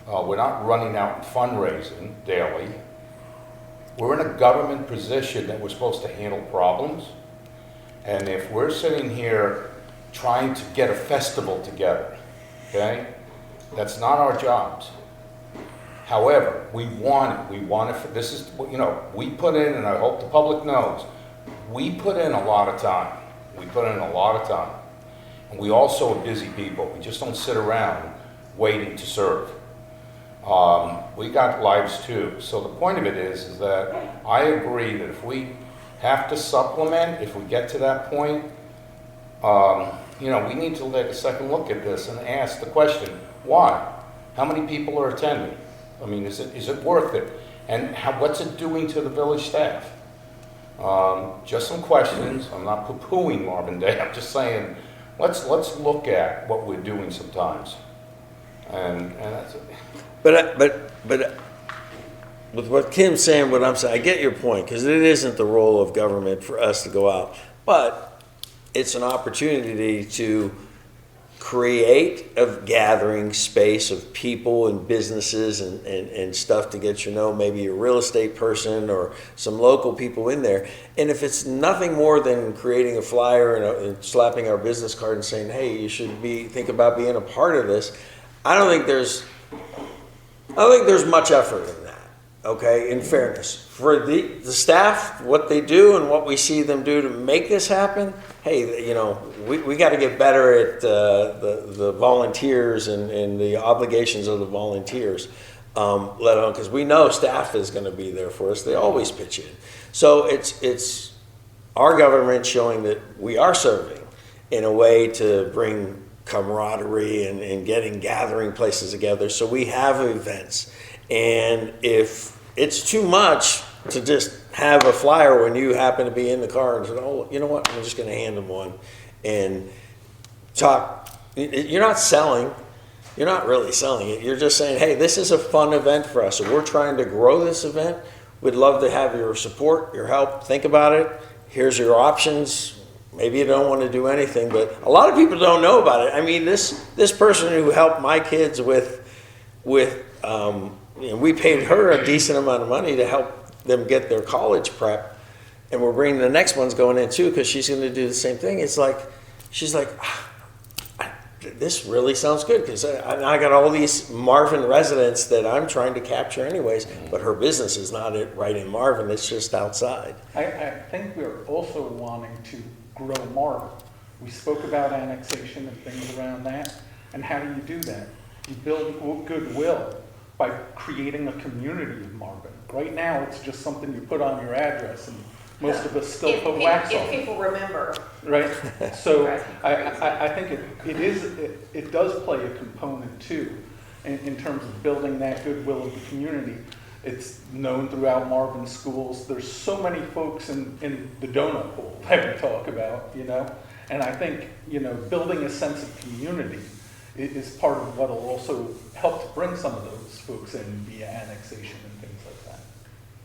we're not running out and fundraising daily. We're in a government position that we're supposed to handle problems. And if we're sitting here trying to get a festival together, okay, that's not our jobs. However, we want it, this is, you know, we put in, and I hope the public knows, we put in a lot of time. And we also are busy people. We just don't sit around waiting to serve. We got lives too. So the point of it is that I agree that if we have to supplement, if we get to that point, you know, we need to take a second look at this and ask the question, why? How many people are attending? I mean, is it worth it? And what's it doing to the village staff? Just some questions. I'm not poo-pooing Marvin Day. I'm just saying, let's look at what we're doing sometimes. And that's it. But with what Kim's saying, what I'm saying, I get your point, because it isn't the role of government for us to go out. But it's an opportunity to create a gathering space of people and businesses and stuff to get you know, maybe a real estate person or some local people in there. And if it's nothing more than creating a flyer and slapping our business card and saying, hey, you should think about being a part of this, I don't think there's much effort in that, okay, in fairness. For the staff, what they do and what we see them do to make this happen, hey, you know, we got to get better at the volunteers and the obligations of the volunteers, let alone, because we know staff is going to be there for us. They always pitch in. So it's our government showing that we are serving in a way to bring camaraderie and getting gathering places together. So we have events. And if it's too much to just have a flyer when you happen to be in the car and say, oh, you know what, I'm just going to hand them one and talk. You're not selling. You're not really selling it. You're just saying, hey, this is a fun event for us. So we're trying to grow this event. we'd love to have your support, your help. Think about it. Here's your options. Maybe you don't want to do anything, but a lot of people don't know about it. I mean, this person who helped my kids with we paid her a decent amount of money to help them get their college prep, and we're bringing the next one's going in too because she's going to do the same thing. It's like, she's like, this really sounds good because I got all these Marvin residents that I'm trying to capture anyways, but her business is not right in Marvin, it's just outside. I think we're also wanting to grow Marvin. We spoke about annexation and things around that, and how do you do that? You build goodwill by creating a community of Marvin. Right now, it's just something you put on your address, and most of us still put wax on If it. people remember. Right? So Right. I think it does play a component too, in terms of building that goodwill of the community. It's known throughout Marvin schools. There's so many folks in the donut hole that we talk about, you know? And I think, you know, building a sense of community is part of what will also help to bring some of those folks in via annexation and things like that.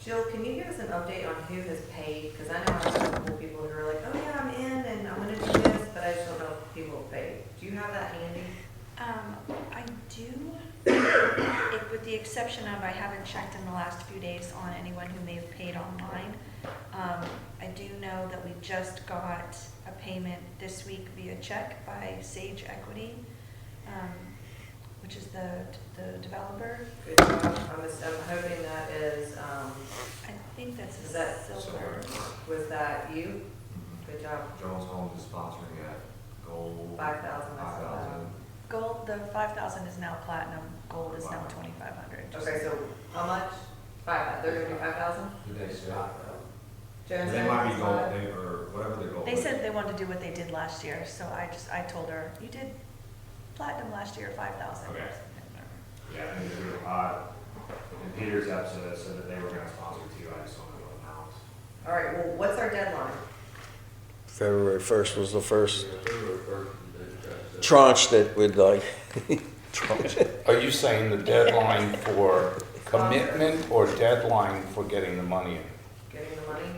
Jill, can you give us an update on who has paid? Because I know I have some people who are like, oh yeah, I'm in and I'm gonna do this, but I just don't know if people have paid. Do you have that handy? I do, with the exception of I haven't checked in the last few days on anyone who may have paid online. I do know that we just got a payment this week via check by Sage Equity, which is the developer. Good job. I'm hoping that is, I think that's is that silver. Was that you? Good job. Jones Homes is sponsoring at Gold. 5,000, I saw that. Gold, the 5,000 is now platinum. Gold is now 2,500. Okay, so how much? 5,000. They're gonna do 5,000? Did they say? Jones They Homes might be is gold, five? or whatever their goal They is. said they wanted to do what they did last year, so I told her, you did platinum last year, 5,000. Okay. Yeah, I think they were, in Peter's episode said that they were gonna sponsor too, I just don't know what amount. All right, well, what's our deadline? February 1st was the first tranche that would like. Are you saying the deadline for commitment or deadline for getting the money in? Getting the money?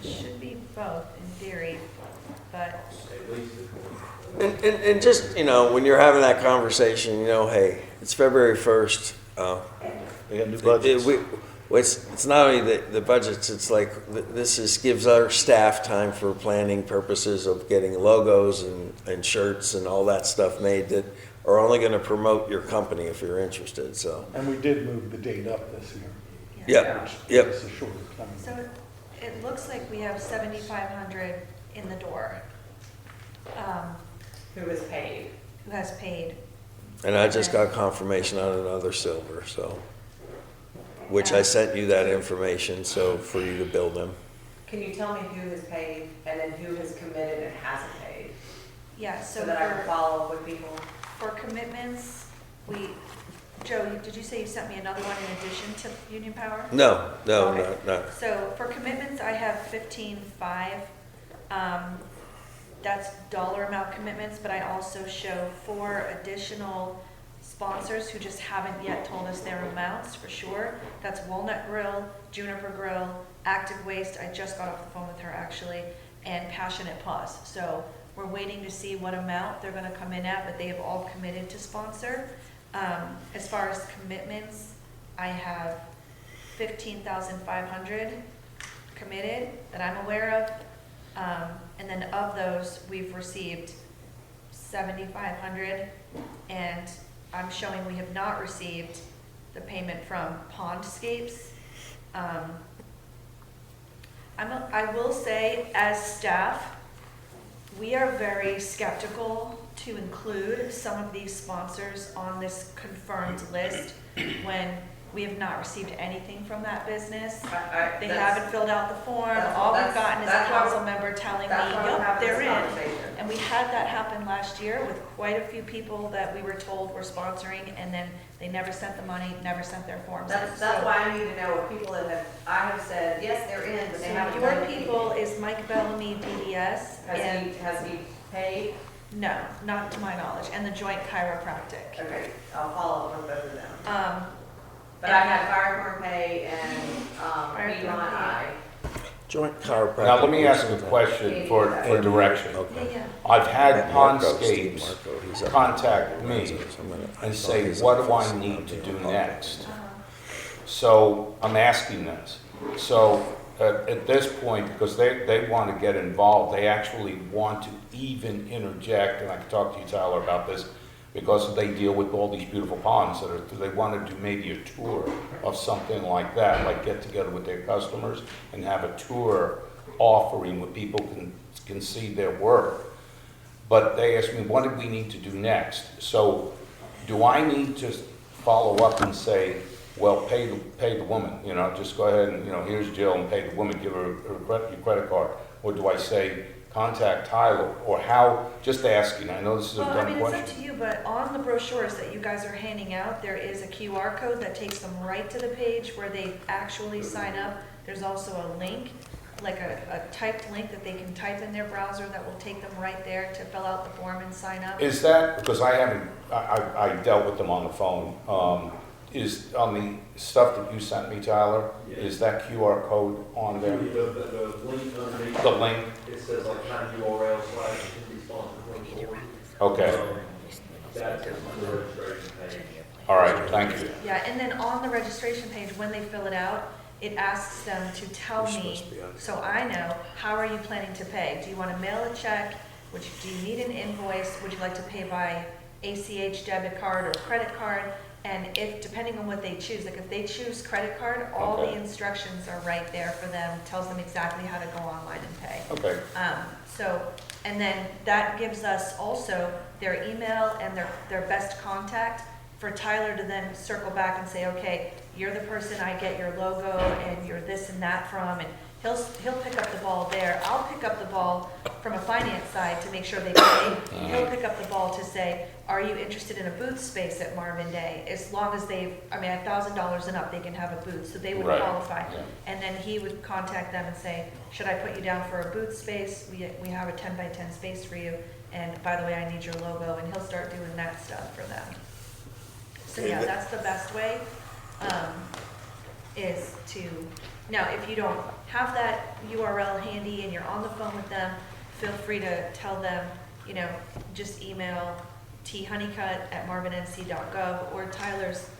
It should be both in theory, but And just, you know, when you're having that conversation, you know, hey, it's February 1st. We got new budgets. It's not only the budgets, it's like, gives our staff time for planning purposes of getting logos and shirts and all that stuff made that are only going to promote your company if you're interested, so. And we did move the date up this year. Yep, Which yep. gives us a shorter time. so it looks like we have 7,500 in the door. Who has paid? Who has paid. And I just got confirmation on another silver, so, which I sent you that information, so for you to bill them. Can you tell me who has paid and then who has committed and hasn't paid? Yeah, so So that I can for, follow up with people? for commitments, Joe, did you say you sent me another one in addition to Union Power? No, Okay. no. So for commitments, I have 15,500. That's dollar amount commitments, but I also show 4 additional sponsors who just haven't yet told us their amounts for sure. That's Walnut Grill, Juniper Grill, Active Waste, I just got off the phone with her actually, and Passionate Paws. So we're waiting to see what amount they're gonna come in at, but they have all committed to sponsor. As far as commitments, I have 15,500 committed that I'm aware of. And then of those, we've received 7,500, and I'm showing we have not received the payment from Pondscapes. I will say, as staff, we are very skeptical to include some of these sponsors on this confirmed list when we have not received anything from that business. They haven't filled out the form. All we've gotten is a council member telling me, yep, they're in. And we had that happen last year with quite a few people that we were told were sponsoring, and then they never sent the money, never sent their forms. That's why I need to know if people that I have said, yes, they're in, but they haven't. So your people is Mike Bellamy, DDS. Has he paid? No, not to my knowledge, and the Joint Chiropractic. Okay, I'll follow up with both of them. But I had Firethorn Pay and, Piedmont Eye. Joint chiropractic. Now, let me ask a question for direction. Okay. I've had At Marco, Steve Pondscapes Marco, he's up contact me and say, what do I need to do next? So I'm asking this. So at this point, because they want to get involved, they actually want to even interject, and I can talk to you, Tyler, about this, because they deal with all these beautiful ponds that are, they want to do maybe a tour of something like that, like get together with their customers and have a tour offering where people can see their work. But they asked me, what do we need to do next? So do I need to follow up and say, well, pay the woman, you know, just go ahead and, you know, here's Jill and pay the woman, give her your credit card? Or do I say, contact Tyler, or how, just asking, I know this is a Well, I dumb mean, question. it's up to you, but on the brochures that you guys are handing out, there is a QR code that takes them right to the page where they actually sign up. There's also a link, like a typed link that they can type in their browser that will take them right there to fill out the form and sign up. Is that, because I dealt with them on the phone, is on the stuff that you sent me, Tyler, is that QR code on there? The link underneath. The link? It says like URL/responsive. Okay, That's the registration page. all right, thank you. Yeah, and then on the registration page, when they fill it out, it asks them to tell me, so I know, how are you planning to pay? Do you want to mail a check? Do you need an invoice? Would you like to pay by ACH debit card or credit card? And if, depending on what they choose, like if they choose credit card, all the instructions are right there for them, tells them exactly how to go online and pay. Okay. And then that gives us also their email and their best contact for Tyler to then circle back and say, okay, you're the person I get your logo and you're this and that from, and he'll pick up the ball there. I'll pick up the ball from a finance side to make sure they pay. He'll pick up the ball to say, are you interested in a booth space at Marvin Day? As long as they've, $1,000 and up, they can have a booth, so they would qualify. Yeah. And then he would contact them and say, should I put you down for a booth space? We have a 10 by 10 space for you, and by the way, I need your logo, and he'll start doing that stuff for them. So yeah, that's the best way, is to, now, if you don't have that URL handy and you're on the phone with them, feel free to tell them, just email thoneycutt@marvinnc.gov, or Tyler's,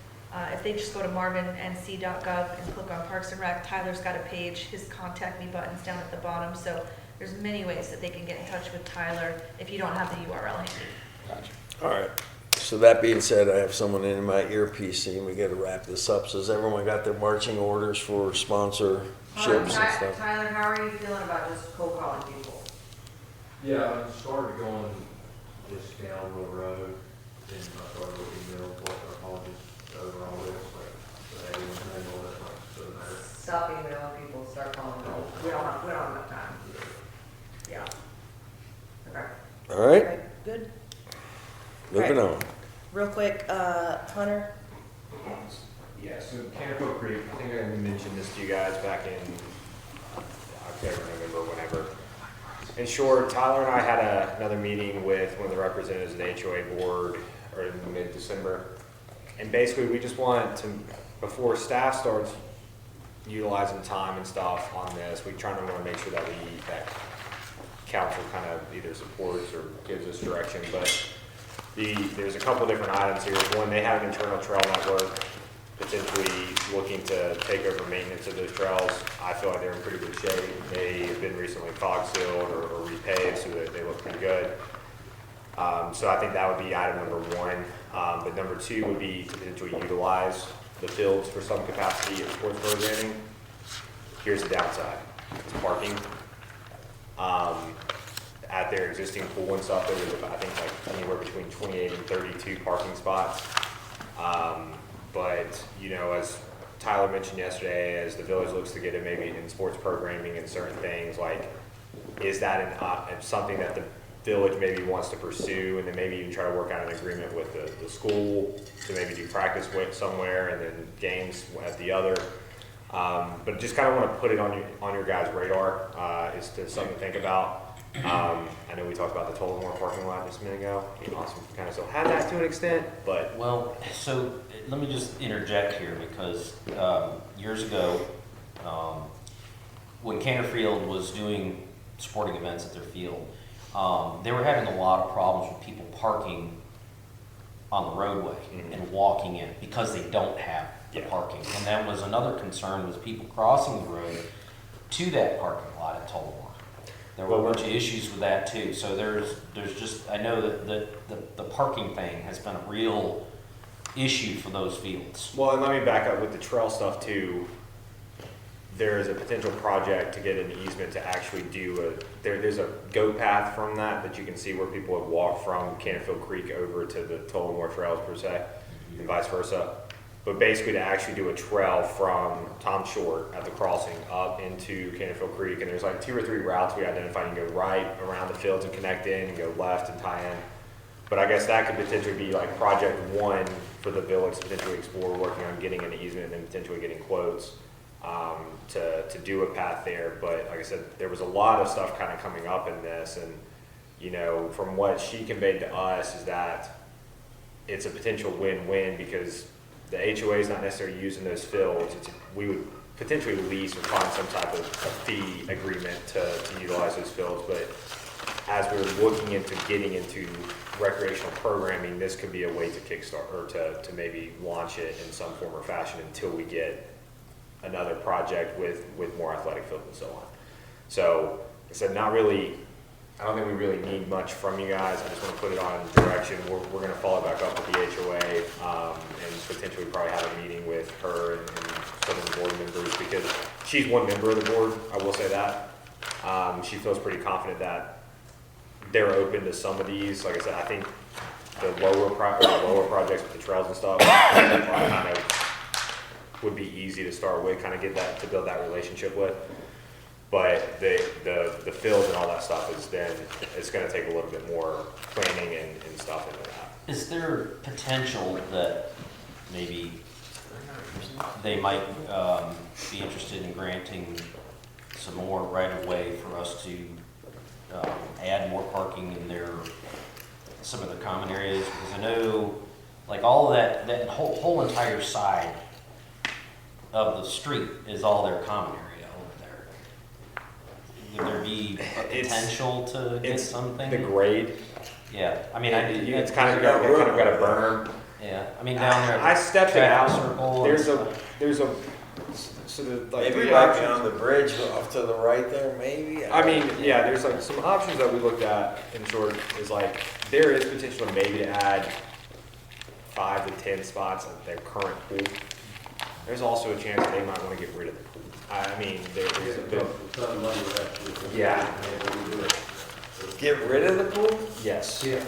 if they just go to marvinnc.gov and click on Parks and Rec, Tyler's got a page, his contact me button's down at the bottom, so there's many ways that they can get in touch with Tyler if you don't have the URL handy. Gotcha. All right. So that being said, I have someone in my earpiece and we got to wrap this up. So has everyone got their marching orders for sponsorships and stuff? Tyler, how are you feeling about just cold calling people? Yeah, I started going just down the road, and I started looking what our colleges over all this, like, they didn't handle it, like, so matter. Stop emailing people, start calling them. We don't have enough time. Yeah. Okay. All right. Okay, good. Moving on. Real quick, Hunter? Yeah, so Canapo Creek, I think I mentioned this to you guys back in October, November, whenever. In short, Tyler and I had another meeting with one of the representatives of the HOA board or in mid-December. And basically, we just want to, before staff starts utilizing time and stuff on this, we try to want to make sure that that council kind of either supports or gives us direction. But there's a couple different items here. One, they have an internal trail network, potentially looking to take over maintenance of those trails. I feel like they're in pretty good shape. They have been recently fog sealed or repaved, so that they look pretty good. So I think that would be item number one. But number two would be to potentially utilize the fields for some capacity of sports programming. Here's the downside: it's parking. At their existing pool and stuff, there was, I think, like anywhere between 28 and 32 parking spots. But, as Tyler mentioned yesterday, as the village looks to get it maybe in sports programming and certain things, like, is that something that the village maybe wants to pursue, and then maybe even try to work out an agreement with the school to maybe do practice somewhere and then games at the other. But just kind of want to put it on your guys' radar, is to something to think about. I know we talked about the Tullamore parking lot just a minute ago. Austin kind of still had that to an extent, but. Well, so let me just interject here because years ago, when Canterfield was doing sporting events at their field, they were having a lot of problems with people parking on the roadway and walking in because they don't have the parking. And that was another concern, was people crossing the road to that parking lot at Tullamore. There were a bunch of issues with that too. So there's just, I know that the parking thing has been a real issue for those fields. Well, and let me back up with the trail stuff too. There is a potential project to get an easement to actually do there's a goat path from that you can see where people would walk from Canterfield Creek over to the Tullamore trails per se, and vice versa. But basically to actually do a trail from Tom Short at the crossing up into Canterfield Creek, and there's like 2 or 3 routes we identified. You can go right around the fields and connect in, and go left and tie in. But I guess that could potentially be like project 1 for the village to potentially explore, working on getting an easement and then potentially getting quotes to do a path there. But like I said, there was a lot of stuff kind of coming up in this, and you know, from what she conveyed to us is that it's a potential win-win because the HOA is not necessarily using those fields. We would potentially lease or find some type of fee agreement to utilize those fields. But as we're looking into getting into recreational programming, this could be a way to kickstart or to maybe launch it in some form or fashion until we get another project with more athletic fields and so on. So I said, not really, I don't think we really need much from you guys. I just want to put it on direction. We're going to follow back up with the HOA and potentially probably have a meeting with her and some of the board members, because she's one member of the board, I will say that. She feels pretty confident that they're open to some of these. Like I said, I think the lower projects with the trails and stuff kind of would be easy to start with, kind of get that, to build that relationship with. But the fields and all that stuff is then, it's going to take a little bit more planning and stuff into that. Is there potential that maybe they might be interested in granting some more right of way for us to add more parking in some of the common areas? Because I know, like, all of that whole entire side of the street is all their common area over there. Would there be a potential to get something? The grade. Yeah, I mean, it's kind of got a berm. Yeah, I mean, down there. I stepped it out. Circle. There's a so the, like, maybe 3 like options on the bridge off to the right there, maybe. I mean, yeah, there's like some options that we looked at in short is like there is potential maybe to add 5 to 10 spots at their current pool. There's also a chance they might want to get rid of the pool. I mean, there's a bit. Yeah. Get rid of the pool? Yes. Yeah.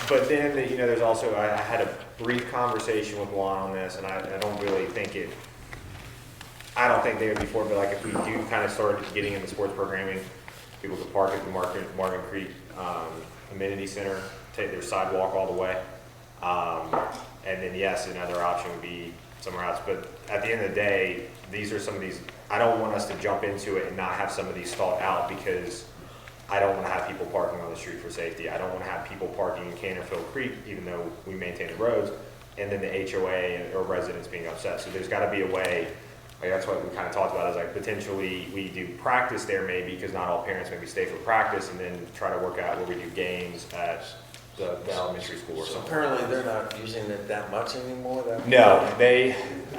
But then, you know, there's also, I had a brief conversation with Juan on this, and I don't really think I don't think they would be for it, but like if we do kind of start getting into sports programming, people could park at the Marvin Creek Amenity Center, take their sidewalk all the way. And then yes, another option would be somewhere else. But at the end of the day, these are some of these, I don't want us to jump into it and not have some of these thought out, because I don't want to have people parking on the street for safety. I don't want to have people parking in Canterfield Creek, even though we maintain the roads, and then the HOA or residents being upset. So there's got to be a way, like that's what we kind of talked about, is like potentially we do practice there maybe, because not all parents maybe stay for practice, and then try to work out where we do games at the elementary school or something. Apparently they're not using it that much anymore. No,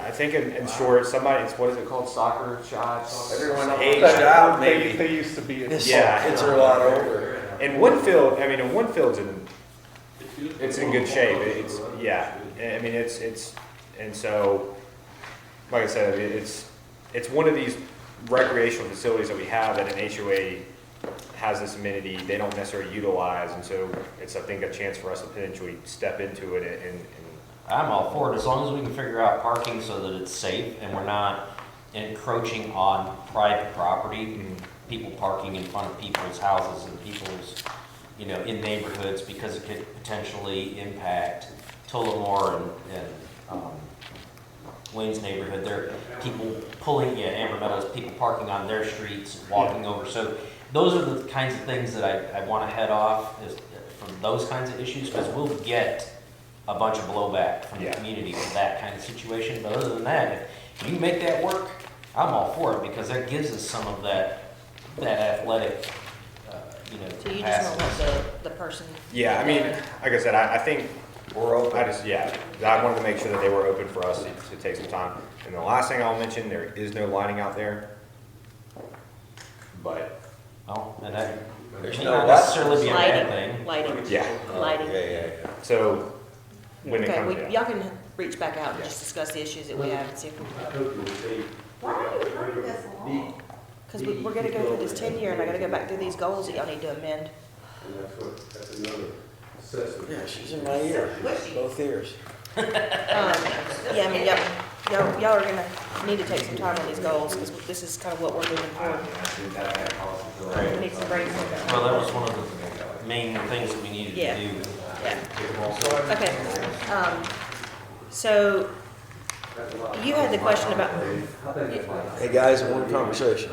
I think in short, somebody, it's, what is it called, soccer shots? Everyone aged out maybe. They used to be. Yeah. Kids are a lot older. And Winfield's it's in good shape. It's, yeah, I mean, it's, and so, like I said, it's one of these recreational facilities that we have that an HOA has this amenity they don't necessarily utilize, and so it's, I think, a chance for us to potentially step into it and I'm all for it, as long as we can figure out parking so that it's safe and we're not encroaching on private property, people parking in front of people's houses and people's, you know, in neighborhoods, because it could potentially impact Tullamore and Wayne's neighborhood. There are people pulling, Amber Meadows, people parking on their streets, walking over. So those are the kinds of things that I want to head off from those kinds of issues, because we'll get a bunch of blowback from the community for that kind of situation. But other than that, if you can make that work, I'm all for it, because that gives us some of that athletic, So you just don't want the person. Yeah, I mean, like I said, I think we're open. I wanted to make sure that they were open for us to take some time. And the last thing I'll mention, there is no lighting out there. But, and that There's may no not what? necessarily be a bad thing. Lighting. yeah. Lighting. So, when it Okay, comes, y'all can reach back out and just discuss the issues that we have and see if we can. Why are you hurrying this along? Because we're gonna go through this 10-year, and I gotta go back through these goals that y'all need to amend. That's another assessment. Yeah, she's in my ear, both ears. Yeah, I mean, y'all are gonna need to take some time on these goals, because this is kind of what we're moving forward. We need some brainstorming. Well, that was one of the main things that we needed Yeah. to do. Yeah. Okay, so you had the question about, Hey guys, one conversation.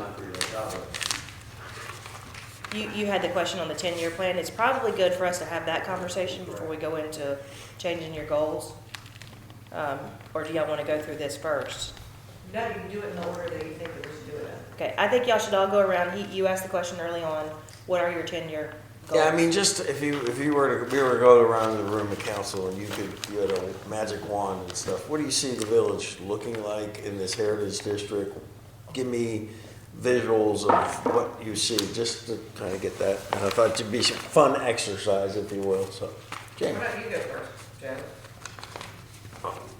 you had the question on the 10-year plan. It's probably good for us to have that conversation before we go into changing your goals. Or do y'all want to go through this first? No, you can do it in the order that you think that we should do it in. Okay, I think y'all should all go around. You asked the question early on, what are your 10-year goals? Yeah, I mean, just if you were to go around the room of council and you had a magic wand and stuff, what do you see the village looking like in this heritage district? Give me visuals of what you see, just to kind of get that. And I thought it'd be a fun exercise, if you will. So, Jamie. Why don't you go first, Janet?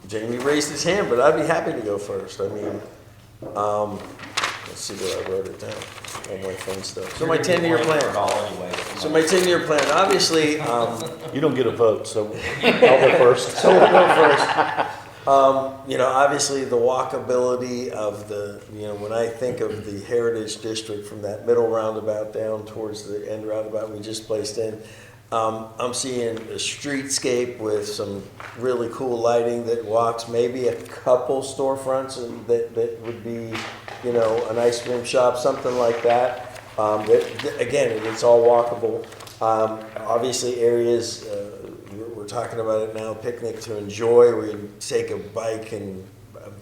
Jamie raised his hand, but I'd be happy to go first. I mean, let's see where I wrote it down. All my fun stuff. So my 10-year plan. So my 10-year plan. Obviously, You don't get a vote, so I'll go first. So we'll go first. Obviously the walkability of when I think of the Heritage District from that middle roundabout down towards the end roundabout we just placed in, I'm seeing a streetscape with some really cool lighting that walks, maybe a couple storefronts that would be, an ice cream shop, something like that. Again, it's all walkable. Obviously areas, we're talking about it now, picnic to enjoy, where you take a bike and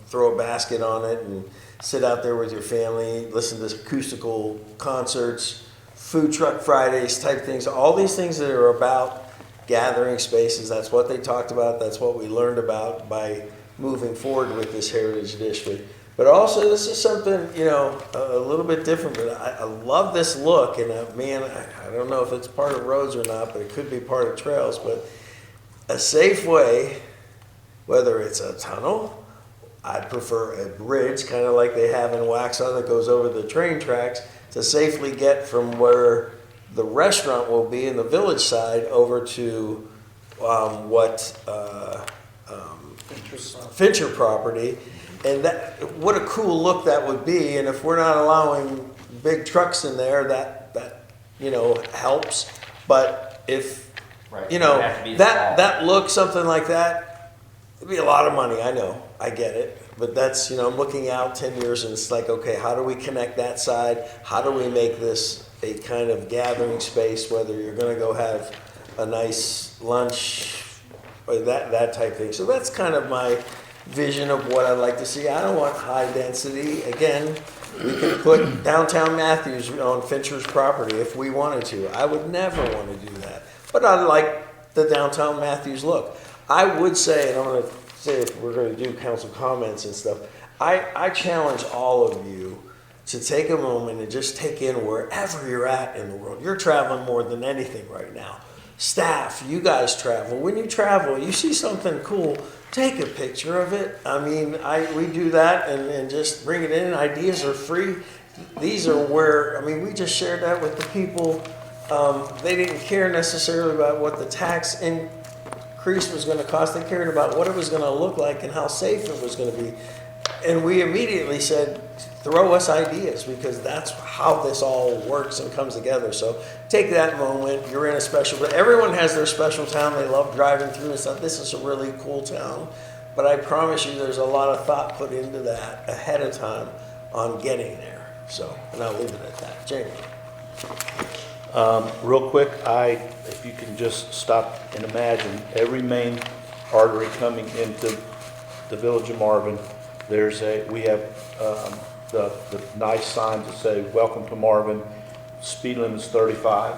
throw a basket on it and sit out there with your family, listen to acoustical concerts, food truck Fridays type things, all these things that are about gathering spaces. That's what they talked about. That's what we learned about by moving forward with this Heritage District. But also, this is something, a little bit different, but I love this look. And I don't know if it's part of roads or not, but it could be part of trails. But a safe way, whether it's a tunnel, I'd prefer a bridge, kind of like they have in Waxhaw that goes over the train tracks, to safely get from where the restaurant will be in the village side over to Fincher property. And what a cool look that would be. And if we're not allowing big trucks in there, that helps. But if, that look, something like that, it'd be a lot of money. I know, I get it. But that's, I'm looking out 10 years and it's like, okay, how do we connect that side? How do we make this a kind of gathering space, whether you're going to go have a nice lunch or that type thing. So that's kind of my vision of what I'd like to see. I don't want high density. Again, we could put downtown Matthews on Fincher's property if we wanted to. I would never want to do that. But I like the downtown Matthews look. I would say, and I'm going to say if we're going to do council comments and stuff, I challenge all of you to take a moment and just take in wherever you're at in the world. You're traveling more than anything right now. Staff, you guys travel. When you travel, you see something cool, take a picture of it. I mean, we do that and just bring it in. Ideas are free. These are we just shared that with the people. They didn't care necessarily about what the tax increase was going to cost. They cared about what it was going to look like and how safe it was going to be. And we immediately said, throw us ideas, because that's how this all works and comes together. So take that moment. You're in a special, but everyone has their special town. They love driving through and stuff. This is a really cool town. But I promise you there's a lot of thought put into that ahead of time on getting there. So, and I'll leave it at that. Jamie. Real quick, if you can just stop and imagine, every main artery coming into the village of Marvin, we have the nice signs that say, welcome to Marvin, speed limit's 35.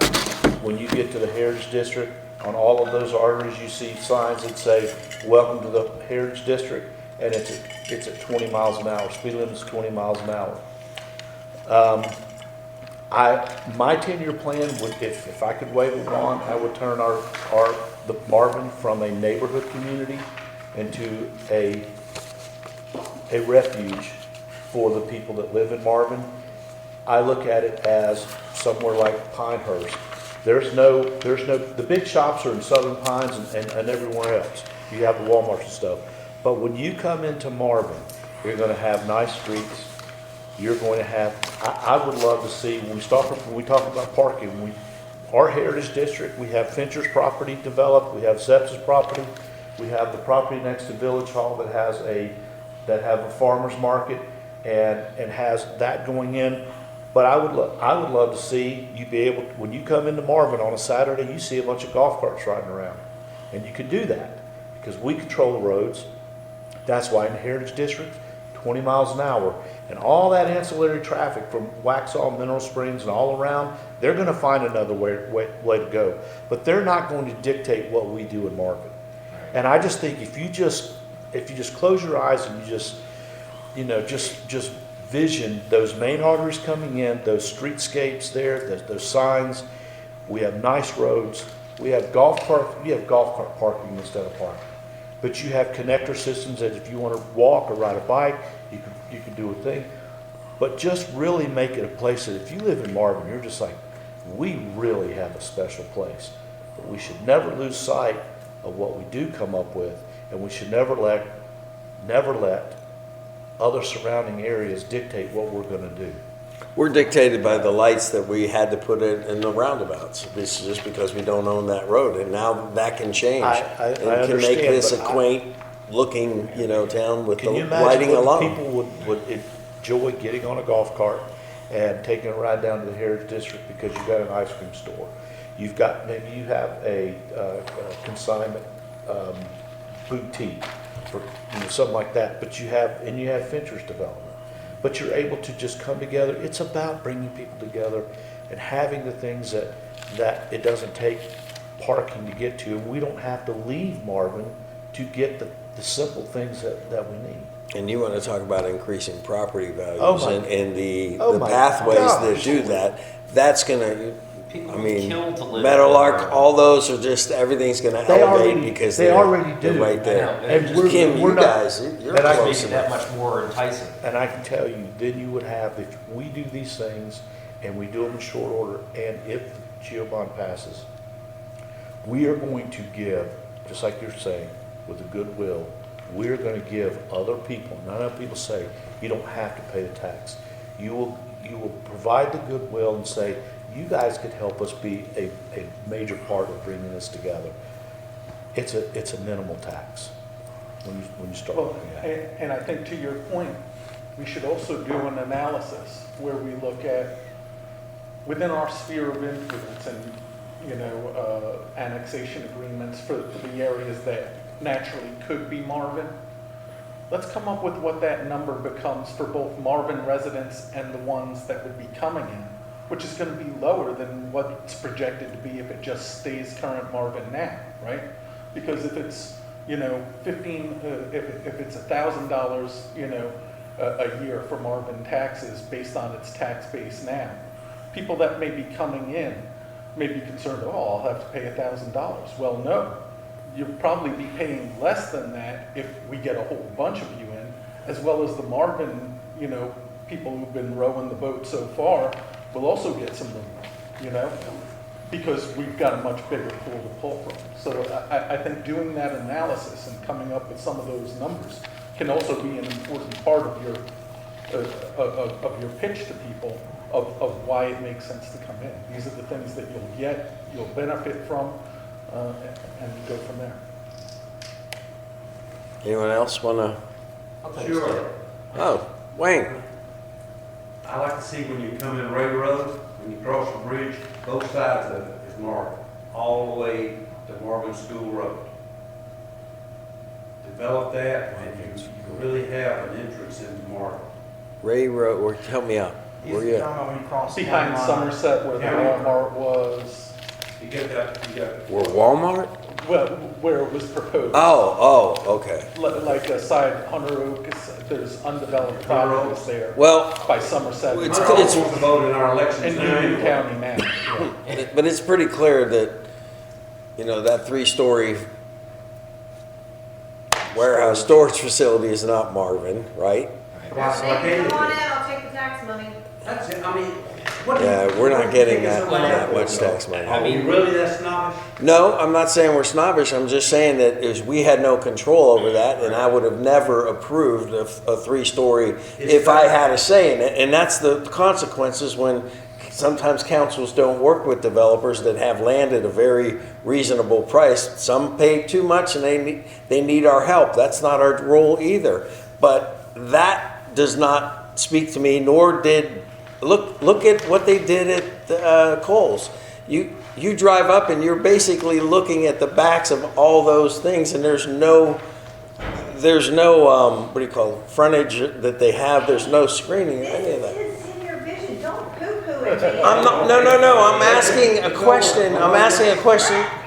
When you get to the Heritage District, on all of those arteries, you see signs that say, welcome to the Heritage District, and it's at 20 miles an hour. Speed limit's 20 miles an hour. My 10-year plan would, if I could wave a wand, I would turn the Marvin from a neighborhood community into a refuge for the people that live in Marvin. I look at it as somewhere like Pinehurst. The big shops are in Southern Pines and everywhere else. You have the Walmarts and stuff. But when you come into Marvin, you're going to have nice streets. You're going to have, I would love to see, when we talk about parking, our Heritage District, we have Fincher's property developed, we have Zep's property, we have the property next to Village Hall that have a farmer's market and has that going in. But I would love to see you be able, when you come into Marvin on a Saturday, you see a bunch of golf carts riding around. And you can do that because we control the roads. That's why in the Heritage District, 20 miles an hour, and all that ancillary traffic from Waxhaw, Mineral Springs, and all around, they're going to find another way to go. But they're not going to dictate what we do in Marvin. And I just think if you just close your eyes and you just vision those main arteries coming in, those streetscapes there, those signs. We have nice roads. We have golf cart parking instead of parking. But you have connector systems that if you want to walk or ride a bike, you can do a thing. But just really make it a place that if you live in Marvin, you're just like, we really have a special place. But we should never lose sight of what we do come up with, and we should never let other surrounding areas dictate what we're going to do. We're dictated by the lights that we had to put in the roundabouts. This is just because we don't own that road, and now that can change. I and can make this a quaint looking, town with the lighting alone. People would enjoy getting on a golf cart and taking a ride down to the Heritage District because you've got an ice cream store. Maybe you have a consignment boutique for something like that. But you have Fincher's development. But you're able to just come together. It's about bringing people together and having the things that it doesn't take parking to get to. And we don't have to leave Marvin to get the simple things that we need. And you want to talk about increasing property values and the my pathways gosh. that do that. That's going to, kill to live Meadowlark, there. all those are just, everything's going to elevate because they already do. they're right there. And Kim, you guys, you're That close makes it that enough. much more enticing. And I can tell you, then you would have, if we do these things and we do them in short order, and if GeoBond passes, we are going to give, just like you're saying, with a goodwill, we're going to give other people, not enough people say, you don't have to pay the tax. You will provide the goodwill and say, you guys could help us be a major part of bringing this together. It's a minimal tax when you start looking at it. And I think to your point, we should also do an analysis where we look at within our sphere of influence and annexation agreements for the areas that naturally could be Marvin. Let's come up with what that number becomes for both Marvin residents and the ones that would be coming in, which is going to be lower than what's projected to be if it just stays current Marvin now, right? Because if it's, if it's $1,000, a year for Marvin taxes based on its tax base now, people that may be coming in may be concerned, I'll have to pay $1,000. Well, no, you'll probably be paying less than that if we get a whole bunch of you in, as well as the Marvin, people who've been rowing the boat so far will also get some room, because we've got a much bigger pool to pull from. So I think doing that analysis and coming up with some of those numbers can also be an important part of your pitch to people of why it makes sense to come in. These are the things that you'll benefit from, and go from there. Anyone else want to? Sure. Oh, Wayne. I like to see when you come in Ray Road, when you cross the bridge, both sides of it is Marvin, all the way to Marvin School Road. Develop that, and you really have an entrance into Marvin. Ray Road, or help me out. Where you at? Behind Somerset where the Walmart was, You get that, you got. Where Walmart? well, where it was proposed. Oh, okay. Like aside Hunter Oak, there's undeveloped properties there. Well, By Somerset. It's- Hunter Oak wants to vote in our elections In now Union anyway. County now. but it's pretty clear that, you know, that 3-story warehouse storage facility is not Marvin, right? Come on in, I'll take the tax money. That's it, I mean, what do you? Yeah, we're not getting that that much tax money. Are we really that snobbish? No, I'm not saying we're snobbish. I'm just saying that we had no control over that, and I would have never approved a 3-story if I had a say in it. And that's the consequences when sometimes councils don't work with developers that have land at a very reasonable price. Some pay too much, and they need our help. That's not our role either. But that does not speak to me, nor did. Look at what they did at Kohl's. You drive up and you're basically looking at the backs of all those things, and there's no what do you call it, frontage that they have. There's no screening or any of that. This is in your vision, don't poo-poo it, man. I'm not, no. I'm asking a question.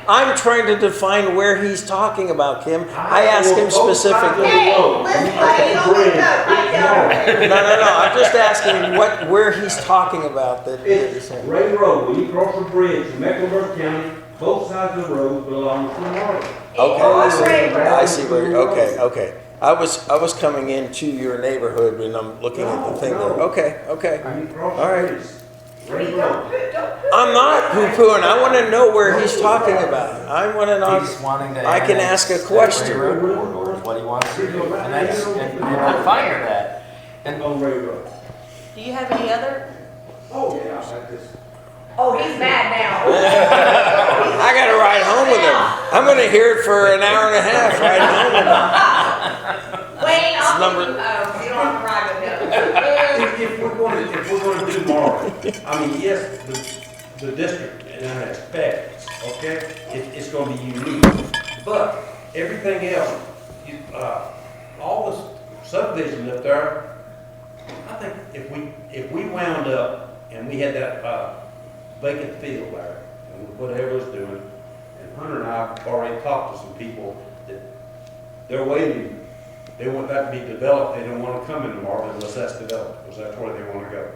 I'm trying to define where he's talking about, Kim. I asked him specifically. Hey, let's play it on the note, right there. No. I'm just asking where he's talking about that. It's Ray Road, when you cross the bridge in Mecklenburg County, both sides of the road belong to Marvin. Okay, I see where. Okay. I was coming into your neighborhood when I'm looking at the thing there. Okay. All right. Ray Road. I'm not poo-pooing. I want to know where he's talking about. I want to know. He's wanting to. I can ask a question. Road corridor is what he wants to do, and I'm fine with that. And On Ray Road. Do you have any other? Oh, yeah, I just. Oh, he's mad now. I got to ride home with him. I'm going to hear it for an hour and a half riding home with him. Wayne, I'll number- take you home, you don't have to ride with him. If we're going to do Marvin, I mean, yes, the district in that aspect, okay, it's going to be unique. But everything else, all the subdivisions up there, I think if we wound up and we had that vacant field there, and whatever was doing, and Hunter and I have already talked to some people that they're waiting. They want that to be developed. They don't want to come into Marvin unless that's developed, because that's where they want to go.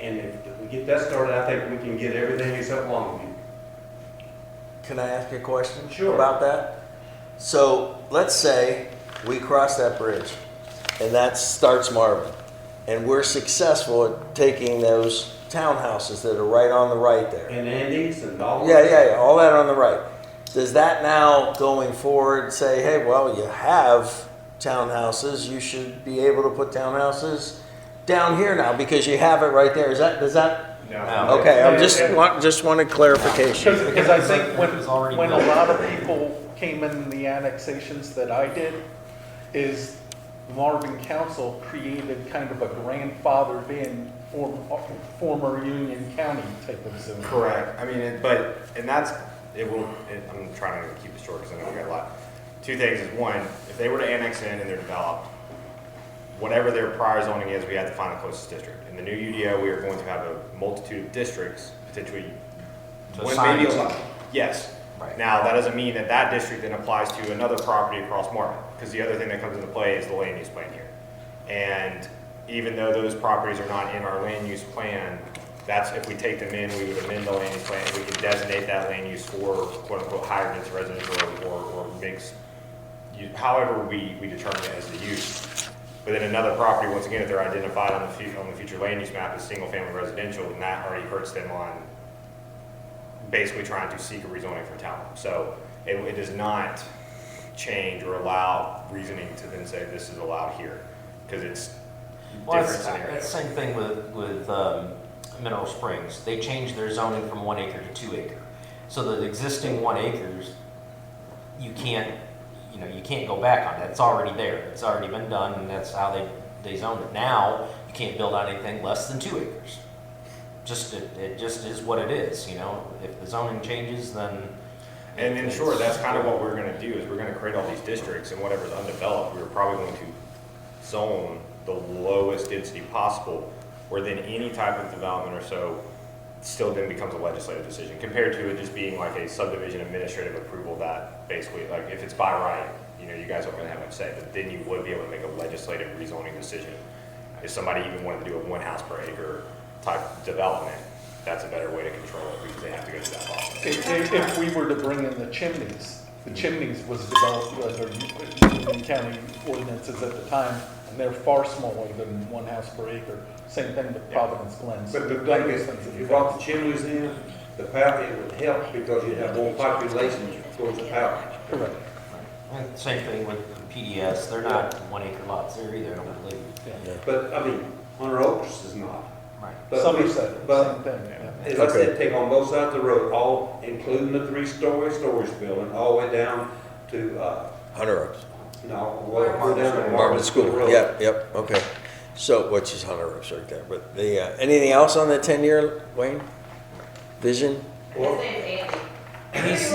And if we get that started, I think we can get everything except Longview. Can I ask you a question Sure. about that? So let's say we cross that bridge, and that starts Marvin, and we're successful at taking those townhouses that are right on the right there. And Andes and all. Yeah, all that on the right. Does that now, going forward, say, hey, well, you have townhouses, you should be able to put townhouses down here now because you have it right there? Does that? No. Okay, I just wanted clarification. Because I think when a lot of people came in the annexations that I did, is Marvin Council created kind of a grandfathered in former Union County type of zone. Correct. I mean, I'm trying to keep it short because I know we got a lot. Two things is, one, if they were to annex in and they're developed, whatever their prior zoning is, we have to find the closest district. In the new UDO, we are going to have a multitude of districts, potentially. Yes. Right. Now, that doesn't mean that district then applies to another property across Marvin, because the other thing that comes into play is the land use plan here. And even though those properties are not in our land use plan, that's, if we take them in, we would amend the land use plan, we could designate that land use for quote unquote higher density residential or mixed, however we determine it as the use. But then another property, once again, if they're identified on the future land use map as single family residential, then that already hurts them on basically trying to seek a rezoning for town. So it does not change or allow reasoning to then say this is allowed here, because it's different scenarios. It's the same thing with Mineral Springs. They changed their zoning from 1 acre to 2 acre. So the existing 1 acres, you can't go back on that. It's already there. It's already been done, and that's how they zoned it. Now, you can't build on anything less than 2 acres. It just is what it is, you know? If the zoning changes, then. And in short, that's kind of what we're gonna do, is we're gonna create all these districts, and whatever's undeveloped, we're probably going to zone the lowest density possible, where then any type of development or so still then becomes a legislative decision, compared to it just being like a subdivision administrative approval that basically, like, if it's by right, you know, you guys aren't gonna have much say, but then you would be able to make a legislative rezoning decision. If somebody even wanted to do a 1 house per acre type development, that's a better way to control it, because they have to go through that process. If we were to bring in the chimneys was developed under Union County ordinances at the time, and they're far smaller than 1 house per acre. Same thing with Providence Glen. But the thing is, if you brought the chimneys in, the power, it would help because you'd have more population towards the power. Correct. And same thing with PDS, they're not 1 acre lots there either, I don't believe. But, I mean, Hunter Oaks is not. Right. But Somerset, but, same thing. Yeah. as I said, take on both sides of the road, all, including the 3-story storage building, all the way down to, Hunter Oaks. no, go down to Marvin School, Road. yep, okay. So, which is Hunter Oaks right there, but the, anything else on the 10-year, Wayne? Vision? Well, He's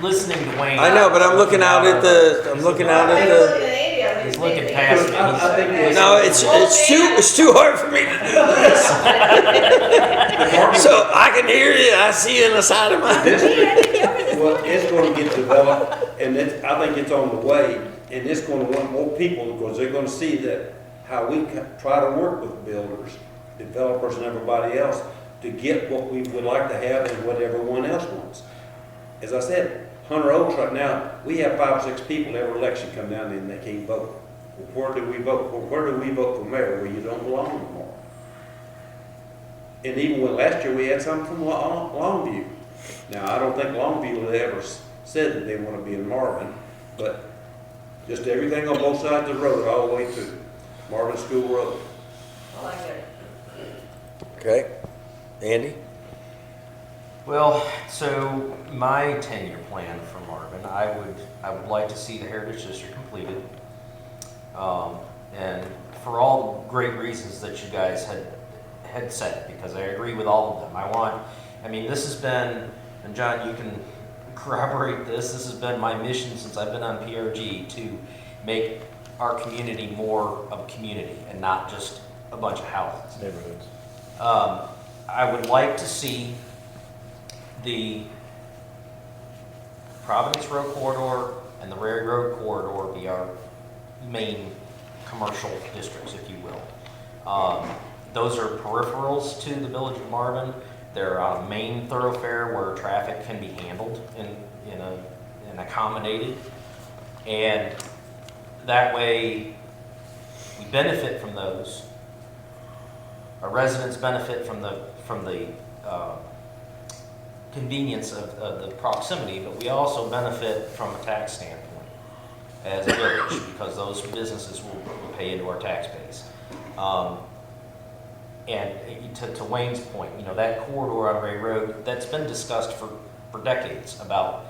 listening to Wayne. I know, but I'm looking out at the, He's looking past it. I think He's- no, it's too hard for me to do this. So I can hear you, I see you in the side of my. Well, it's gonna get developed, and I think it's on the way, and it's gonna want more people, because they're gonna see that how we try to work with builders, developers, and everybody else to get what we would like to have and what everyone else wants. As I said, Hunter Oaks right now, we have 5 or 6 people every election come down and they can't vote. Well, where do we vote? Well, where do we vote for mayor? Where you don't belong anymore. And even when last year we had some from Longview. Now, I don't think Longview had ever said that they want to be in Marvin, but just everything on both sides of the road all the way to Marvin School Road. I like it. Okay, Andy? Well, so my 10-year plan for Marvin, I would like to see the Heritage District completed. And for all the great reasons that you guys had said, because I agree with all of them. I mean, this has been, and John, you can corroborate this has been my mission since I've been on PRG, to make our community more of a community and not just a bunch of houses. Neighborhoods. I would like to see the Providence Road Corridor and the Rary Road Corridor be our main commercial districts, if you will. Those are peripherals to the village of Marvin. They're on a main thoroughfare where traffic can be handled and accommodated. And that way, we benefit from those. Our residents benefit from the convenience of the proximity, but we also benefit from a tax standpoint as a village, because those businesses will pay into our tax base. And to Wayne's point, that corridor on Ray Road, that's been discussed for decades about,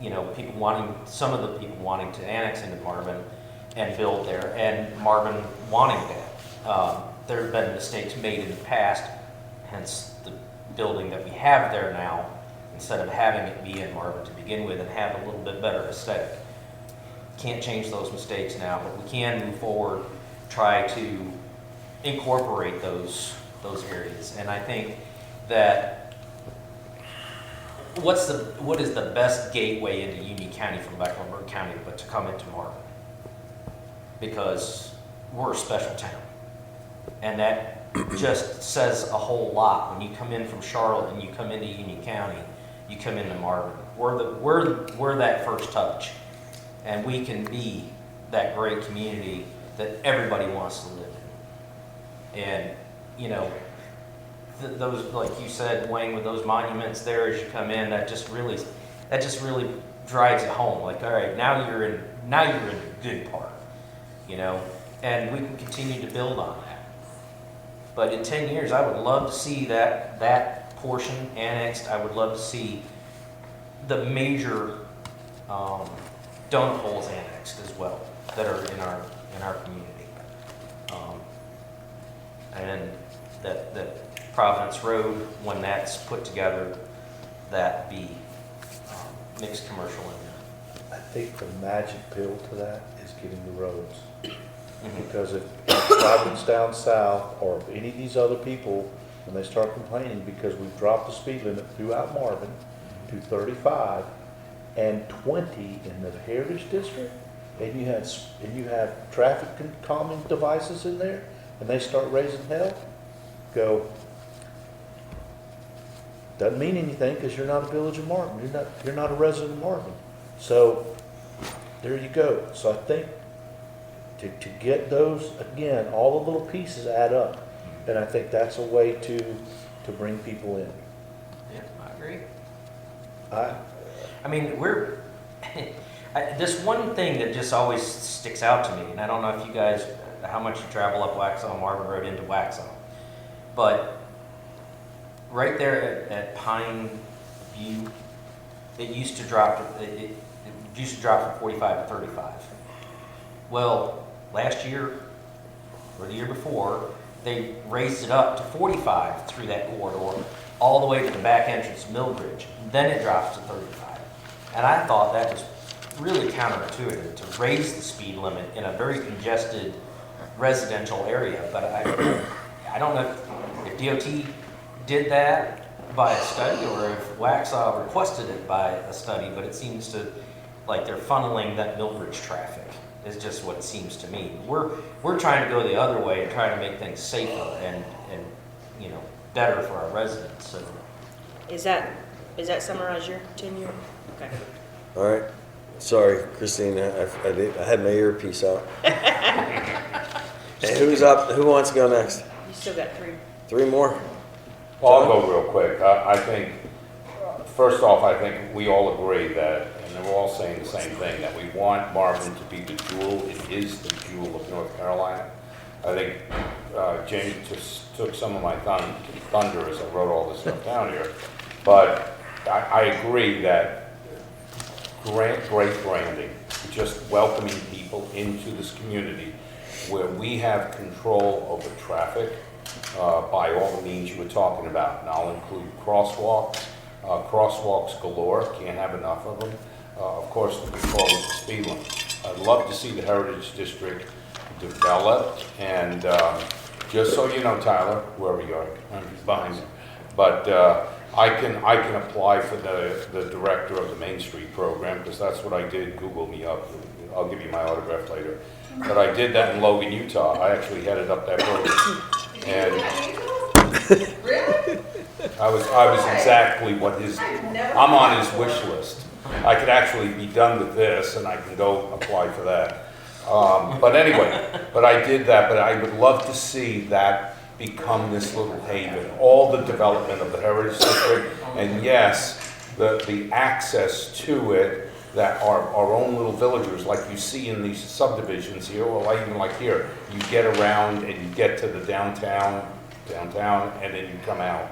some of the people wanting to annex into Marvin and build there, and Marvin wanting that. There have been mistakes made in the past, hence the building that we have there now, instead of having it be in Marvin to begin with and have a little bit better aesthetic. Can't change those mistakes now, but we can move forward, try to incorporate those areas. And I think that what is the best gateway into Union County from Mecklenburg County but to come into Marvin? Because we're a special town. And that just says a whole lot. When you come in from Charlotte and you come into Union County, you come into Marvin. We're that first touch. And we can be that great community that everybody wants to live in. And, those, like you said, Wayne, with those monuments there as you come in, that just really drives it home. Like, all right, now you're in the good part, and we can continue to build on that. But in 10 years, I would love to see that portion annexed. I would love to see the major donut holes annexed as well that are in our community. and that Providence Road, when that's put together, that be mixed commercial in there. I think the magic pill to that is getting the roads. Because if Providence down south, or if any of these other people, when they start complaining because we've dropped the speed limit throughout Marvin to 35 and 20 in the Heritage District, and you have traffic calming devices in there, and they start raising hell, go, doesn't mean anything because you're not a village of Marvin. You're not a resident of Marvin. So there you go. So I think to get those, again, all the little pieces add up. And I think that's a way to bring people in. Yeah, I agree. I mean, this one thing that just always sticks out to me, and I don't know if you guys, how much you travel up Waxhaw, Marvin Road into Waxhaw, but right there at Pine View, it used to drop from 45 to 35. Well, last year or the year before, they raised it up to 45 through that corridor, all the way to the back entrance of Millbridge. Then it drops to 35. And I thought that was really counterintuitive to raise the speed limit in a very congested residential area. But I don't know if DOT did that by a study or if Waxhaw requested it by a study, but it seems to, like they're funneling that Millbridge traffic. Is just what it seems to me. We're trying to go the other way and trying to make things safer and better for our residents. So Is that summarize your tenure? Okay. All right. Sorry, Christine, I had my earpiece out. Hey, who's up? Who wants to go next? You still got three. Three more? Well, I'll go real quick. I think, first off, I think we all agree that, and we're all saying the same thing, that we want Marvin to be the jewel. It is the jewel of North Carolina. I think James just took some of my thunder as I wrote all this stuff down here. But I agree that great branding, just welcoming people into this community where we have control over traffic by all the means you were talking about. And I'll include crosswalks. Crosswalks galore, can't have enough of them. Of course, the control of the speed limit. I'd love to see the Heritage District developed, and just so you know, Tyler, whoever you are, I'm behind you, but I can apply for the director of the Main Street program, because that's what I did. Google me up. I'll give you my autograph later. But I did that in Logan, Utah. I actually headed up that program. And Really? I was exactly what I'm on his wish list. I could actually be done with this and I can go apply for that. But anyway, but I did that, but I would love to see that become this little haven. All the development of the Heritage District, and yes, the access to it, that our own little villagers, like you see in these subdivisions here, or like even like here, you get around and you get to the downtown, and then you come out.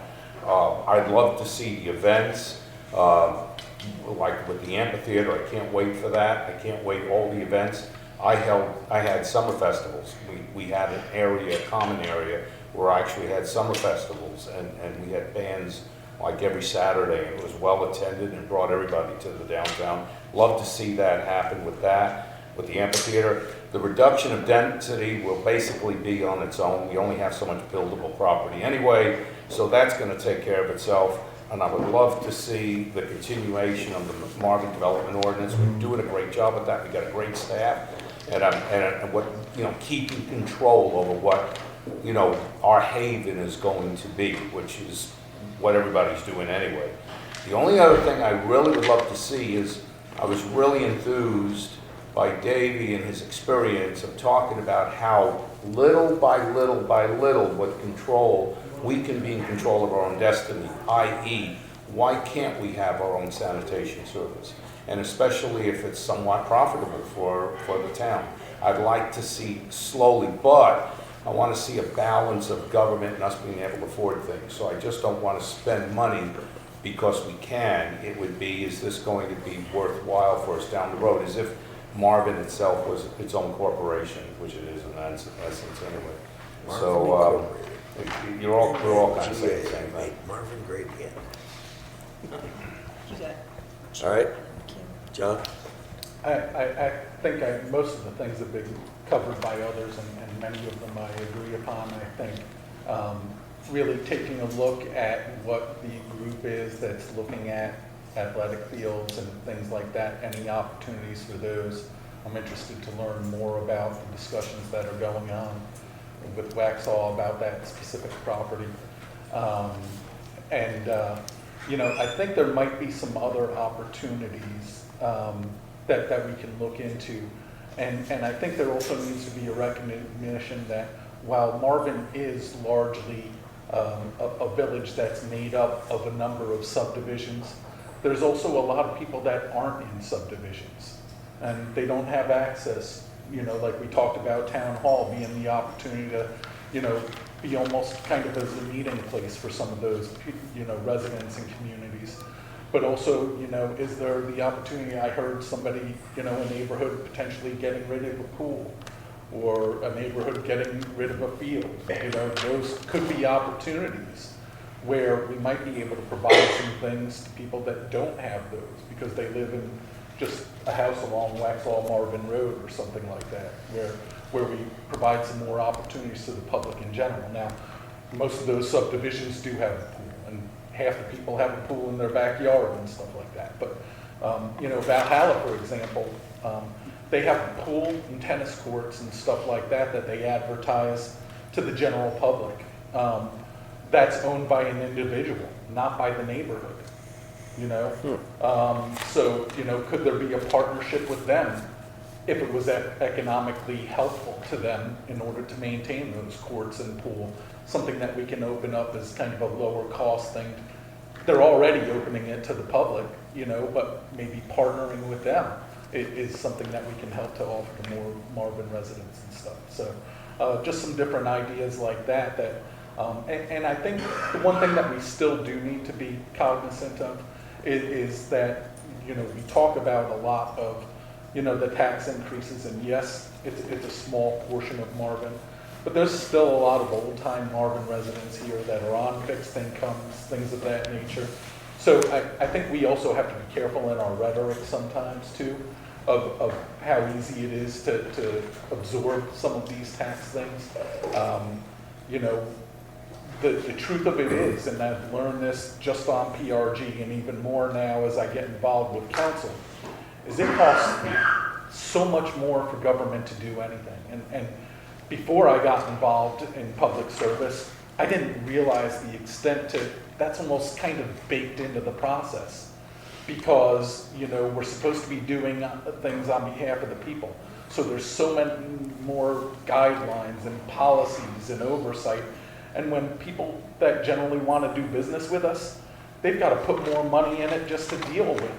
I'd love to see the events, like with the amphitheater. I can't wait for that. I can't wait all the events. I had summer festivals. We had an area, a common area, where I actually had summer festivals, and we had bands like every Saturday, and it was well attended and brought everybody to the downtown. Love to see that happen with that, with the amphitheater. The reduction of density will basically be on its own. We only have so much buildable property anyway, so that's going to take care of itself. And I would love to see the continuation of the Marvin Development Ordinance. We're doing a great job with that. We've got a great staff, and what, keeping control over what, our haven is going to be, which is what everybody's doing anyway. The only other thing I really would love to see is, I was really enthused by Davey and his experience of talking about how little by little by little with control, we can be in control of our own destiny, i.e., why can't we have our own sanitation service? And especially if it's somewhat profitable for the town. I'd like to see slowly, but I want to see a balance of government and us being able to afford things. So I just don't want to spend money because we can. It would be, is this going to be worthwhile for us down the road? As if Marvin itself was its own corporation, which it is in essence anyway. So, we're all kind of saying the same thing. Make Marvin great again. You got it. All right, John? I think most of the things have been covered by others, and many of them I agree upon. I think really taking a look at what the group is that's looking at athletic fields and things like that, any opportunities for those. I'm interested to learn more about the discussions that are going on with Waxhaw about that specific property. I think there might be some other opportunities that we can look into. And I think there also needs to be a recognition that while Marvin is largely a village that's made up of a number of subdivisions, there's also a lot of people that aren't in subdivisions. And they don't have access, like we talked about Town Hall being the opportunity to, be almost kind of as a meeting place for some of those, residents and communities. But also, is there the opportunity, I heard somebody, a neighborhood potentially getting rid of a pool, or a neighborhood getting rid of a field. Those could be opportunities where we might be able to provide some things to people that don't have those because they live in just a house along Waxhaw Marvin Road or something like that, where we provide some more opportunities to the public in general. Now, most of those subdivisions do have a pool, and half the people have a pool in their backyard and stuff like that. But, Valhalla, for example, they have a pool and tennis courts and stuff like that they advertise to the general public. That's owned by an individual, not by the neighborhood. So could there be a partnership with them if it was economically helpful to them in order to maintain those courts and pool? Something that we can open up as kind of a lower cost thing. They're already opening it to the public, but maybe partnering with them is something that we can help to offer to more Marvin residents and stuff. So just some different ideas like that. And I think the one thing that we still do need to be cognizant of is that, we talk about a lot of, the tax increases, and yes, it's a small portion of Marvin, but there's still a lot of old-time Marvin residents here that are on fixed incomes, things of that nature. So I think we also have to be careful in our rhetoric sometimes, too, of how easy it is to absorb some of these tax things. The truth of it is, and I've learned this just on PRG and even more now as I get involved with council, is it costs so much more for government to do anything. And before I got involved in public service, I didn't realize the extent to, that's almost kind of baked into the process. Because, we're supposed to be doing things on behalf of the people. So there's so many more guidelines and policies and oversight. And when people that generally want to do business with us, they've got to put more money in it just to deal with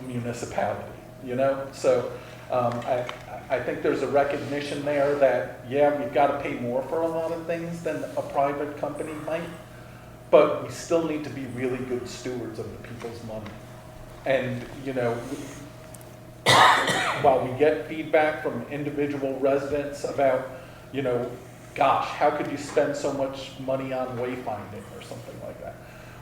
municipality, So I think there's a recognition there that, yeah, we've got to pay more for a lot of things than a private company might, but we still need to be really good stewards of the people's money. And, while we get feedback from individual residents about, gosh, how could you spend so much money on wayfinding or something like that?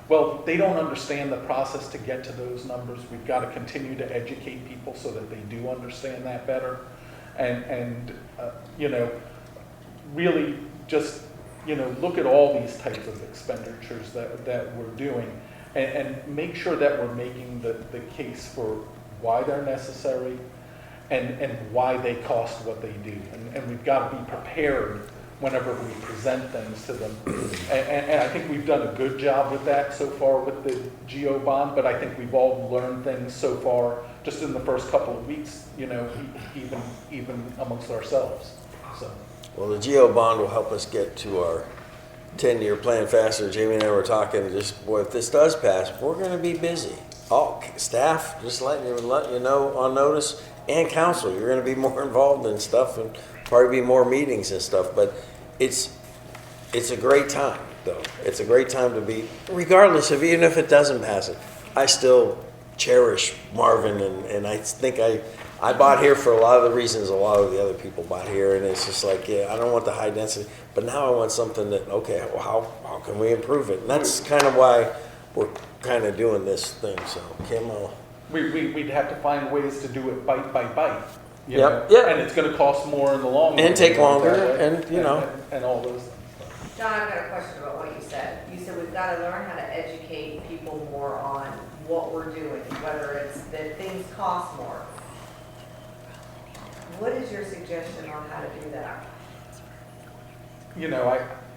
Well, they don't understand the process to get to those numbers. We've got to continue to educate people so that they do understand that better. And really just, look at all these types of expenditures that we're doing and make sure that we're making the case for why they're necessary and why they cost what they do. And we've got to be prepared whenever we present things to them. And I think we've done a good job with that so far with the GO bond, but I think we've all learned things so far just in the first couple of weeks, even amongst ourselves. So. Well, the GO bond will help us get to our 10-year plan faster. Jamie and I were talking, if this does pass, we're going to be busy. All staff, just letting you know on notice, and council, you're going to be more involved in stuff and probably be more meetings and stuff. But it's a great time, though. It's a great time to be, regardless of, even if it doesn't pass it, I still cherish Marvin, and I think I bought here for a lot of the reasons a lot of the other people bought here, and it's just like, yeah, I don't want the high density, but now I want something that, okay, well, how can we improve it? And that's kind of why we're kind of doing this thing, so, Kim, We'd have to find ways to do it bite by bite. You Yep, know? yeah. And it's gonna cost more in the long run. And take longer, and, you know. And all those things. John, I've got a question about what you said. You said we've got to learn how to educate people more on what we're doing, whether it's that things cost more. What is your suggestion on how to do that? You know,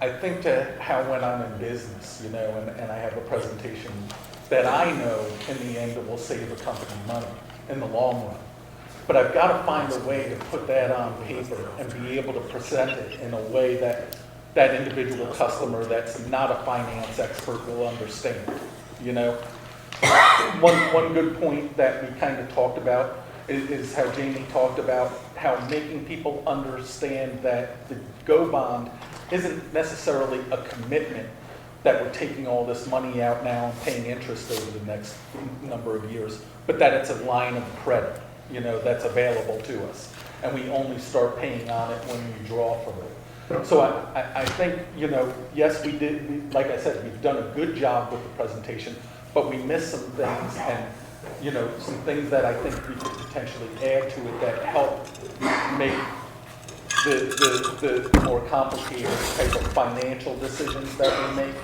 I think to how when I'm in business, you know, and I have a presentation that I know in the end it will save a company money in the long run. But I've got to find a way to put that on paper and be able to present it in a way that that individual customer that's not a finance expert will understand, you know? One good point that we kind of talked about is how Jamie talked about how making people understand that the GO bond isn't necessarily a commitment that we're taking all this money out now and paying interest over the next number of years, but that it's a line of credit, you know, that's available to us. And we only start paying on it when we draw from it. So I think, you know, yes, like I said, we've done a good job with the presentation, but we missed some things and, you know, some things that I think we could potentially add to it that help make the more complicated type of financial decisions that we make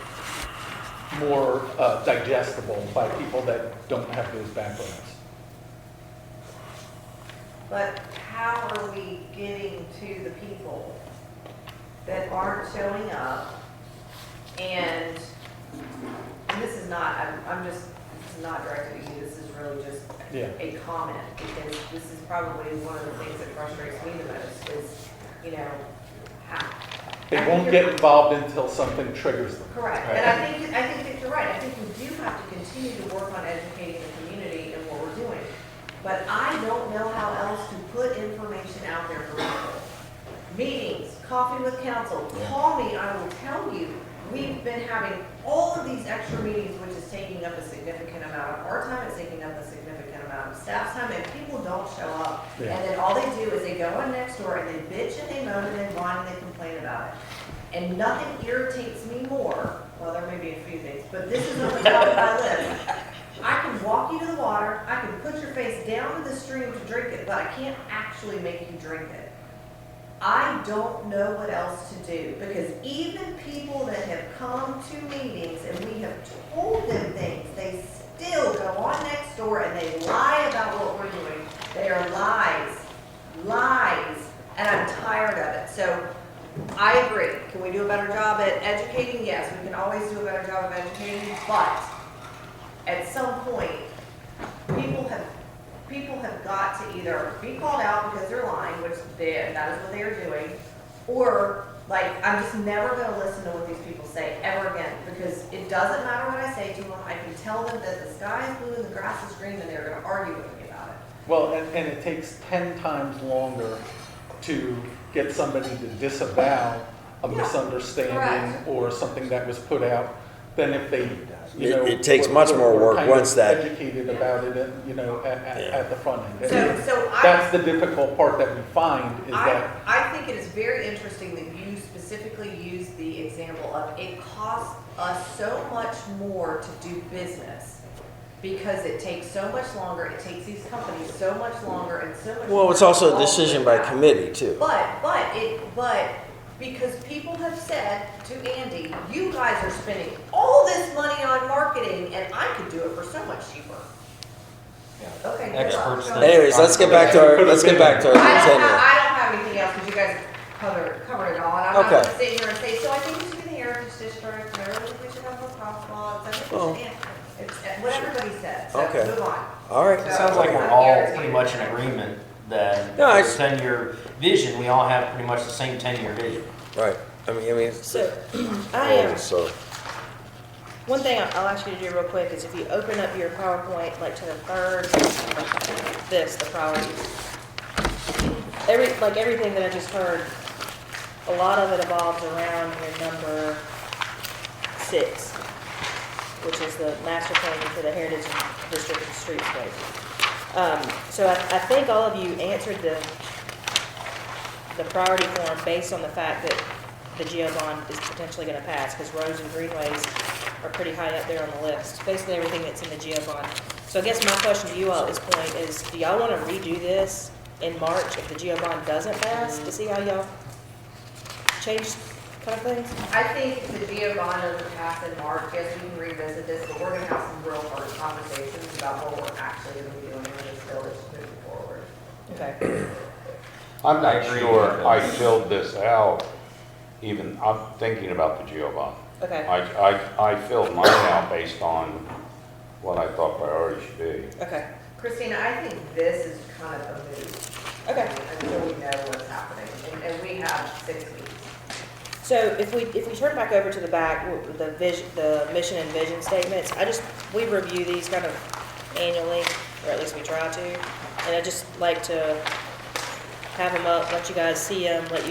more digestible by people that don't have those backgrounds. But how are we getting to the people that aren't showing up? And this is not, this is not directed at you, this is really just a comment, because this is probably one of the things that frustrates me the most is, you know, how. They won't get involved until something triggers them. Correct, and I think that you're right. I think we do have to continue to work on educating the community and what we're doing. But I don't know how else to put information out there for people. Meetings, coffee with council, call me, I will tell you. We've been having all of these extra meetings, which is taking up a significant amount of our time, it's taking up a significant amount of staff's time, and people don't show up. Yeah. And then all they do is they go on Nextdoor and they bitch and they moan and they whine and they complain about it. And nothing irritates me more, well, there may be a few things, but this is on the top of my list. I can walk you to the water, I can put your face down to the stream to drink it, but I can't actually make you drink it. I don't know what else to do, because even people that have come to meetings and we have told them things, they still go on Nextdoor and they lie about what we're doing. They are lies, and I'm tired of it. So I agree. Can we do a better job at educating? Yes, we can always do a better job of educating, but at some point, people have got to either be called out because they're lying, which that is what they are doing, or like, I'm just never going to listen to what these people say ever again, because it doesn't matter what I say to them. I can tell them that the sky is blue and the grass is green, and they're going to argue with me about it. Well, and it takes 10 times longer to get somebody to disavow a misunderstanding correct. or something that was put out than if they, you know, It takes much more work kind once of that. educated about it, you know, at the front end. So That's the difficult part that we find is that. I think it is very interesting that you specifically use the example of it costs us so much more to do business because it takes so much longer, it takes these companies so much longer and so much. Well, it's also a decision by committee too. But because people have said to Andy, you guys are spending all this money on marketing and I could do it for so much cheaper. Okay. good Experts luck. that- Anyways, let's get back to our I don't agenda. have anything else because you guys covered it all. And I'm not Okay. going to sit here and say, so I think it should be the Heritage District, and I really think we should have more crosswalks. I think we should, it's what everybody said, so Okay. move on. All right. It sounds like we're all pretty much in agreement that No, the 10-year vision, we all have pretty much the same 10-year vision. Right. I mean. So, I am, So. one thing I'll ask you to do real quick is if you open up your PowerPoint, like to the third, the priorities. Everything that I just heard, a lot of it evolves around your number 6, which is the master planning for the Heritage District and Streetscape. So I think all of you answered the priority form based on the fact that the GEO bond is potentially gonna pass, because roads and greenways are pretty high up there on the list, basically everything that's in the GEO bond. So I guess my question to you all at this point is, do y'all wanna redo this in March if the GEO bond doesn't pass, to see how y'all change kind of things? I think if the GEO bond doesn't pass in March, yes, we can revisit this, but we're gonna have some real hard conversations about what we're actually gonna be doing in this village moving forward. Okay. I'm not sure I filled this out, even, I'm thinking about the GEO bond. Okay. I filled mine out based on what I thought priority should be. Okay. Christina, I think this is kind of a move. Okay. Until we know what's happening, and we have 6 weeks. So if we turn back over to the back, the mission and vision statements, we review these kind of annually, or at least we try to. And I just like to have them up, let you guys see them, let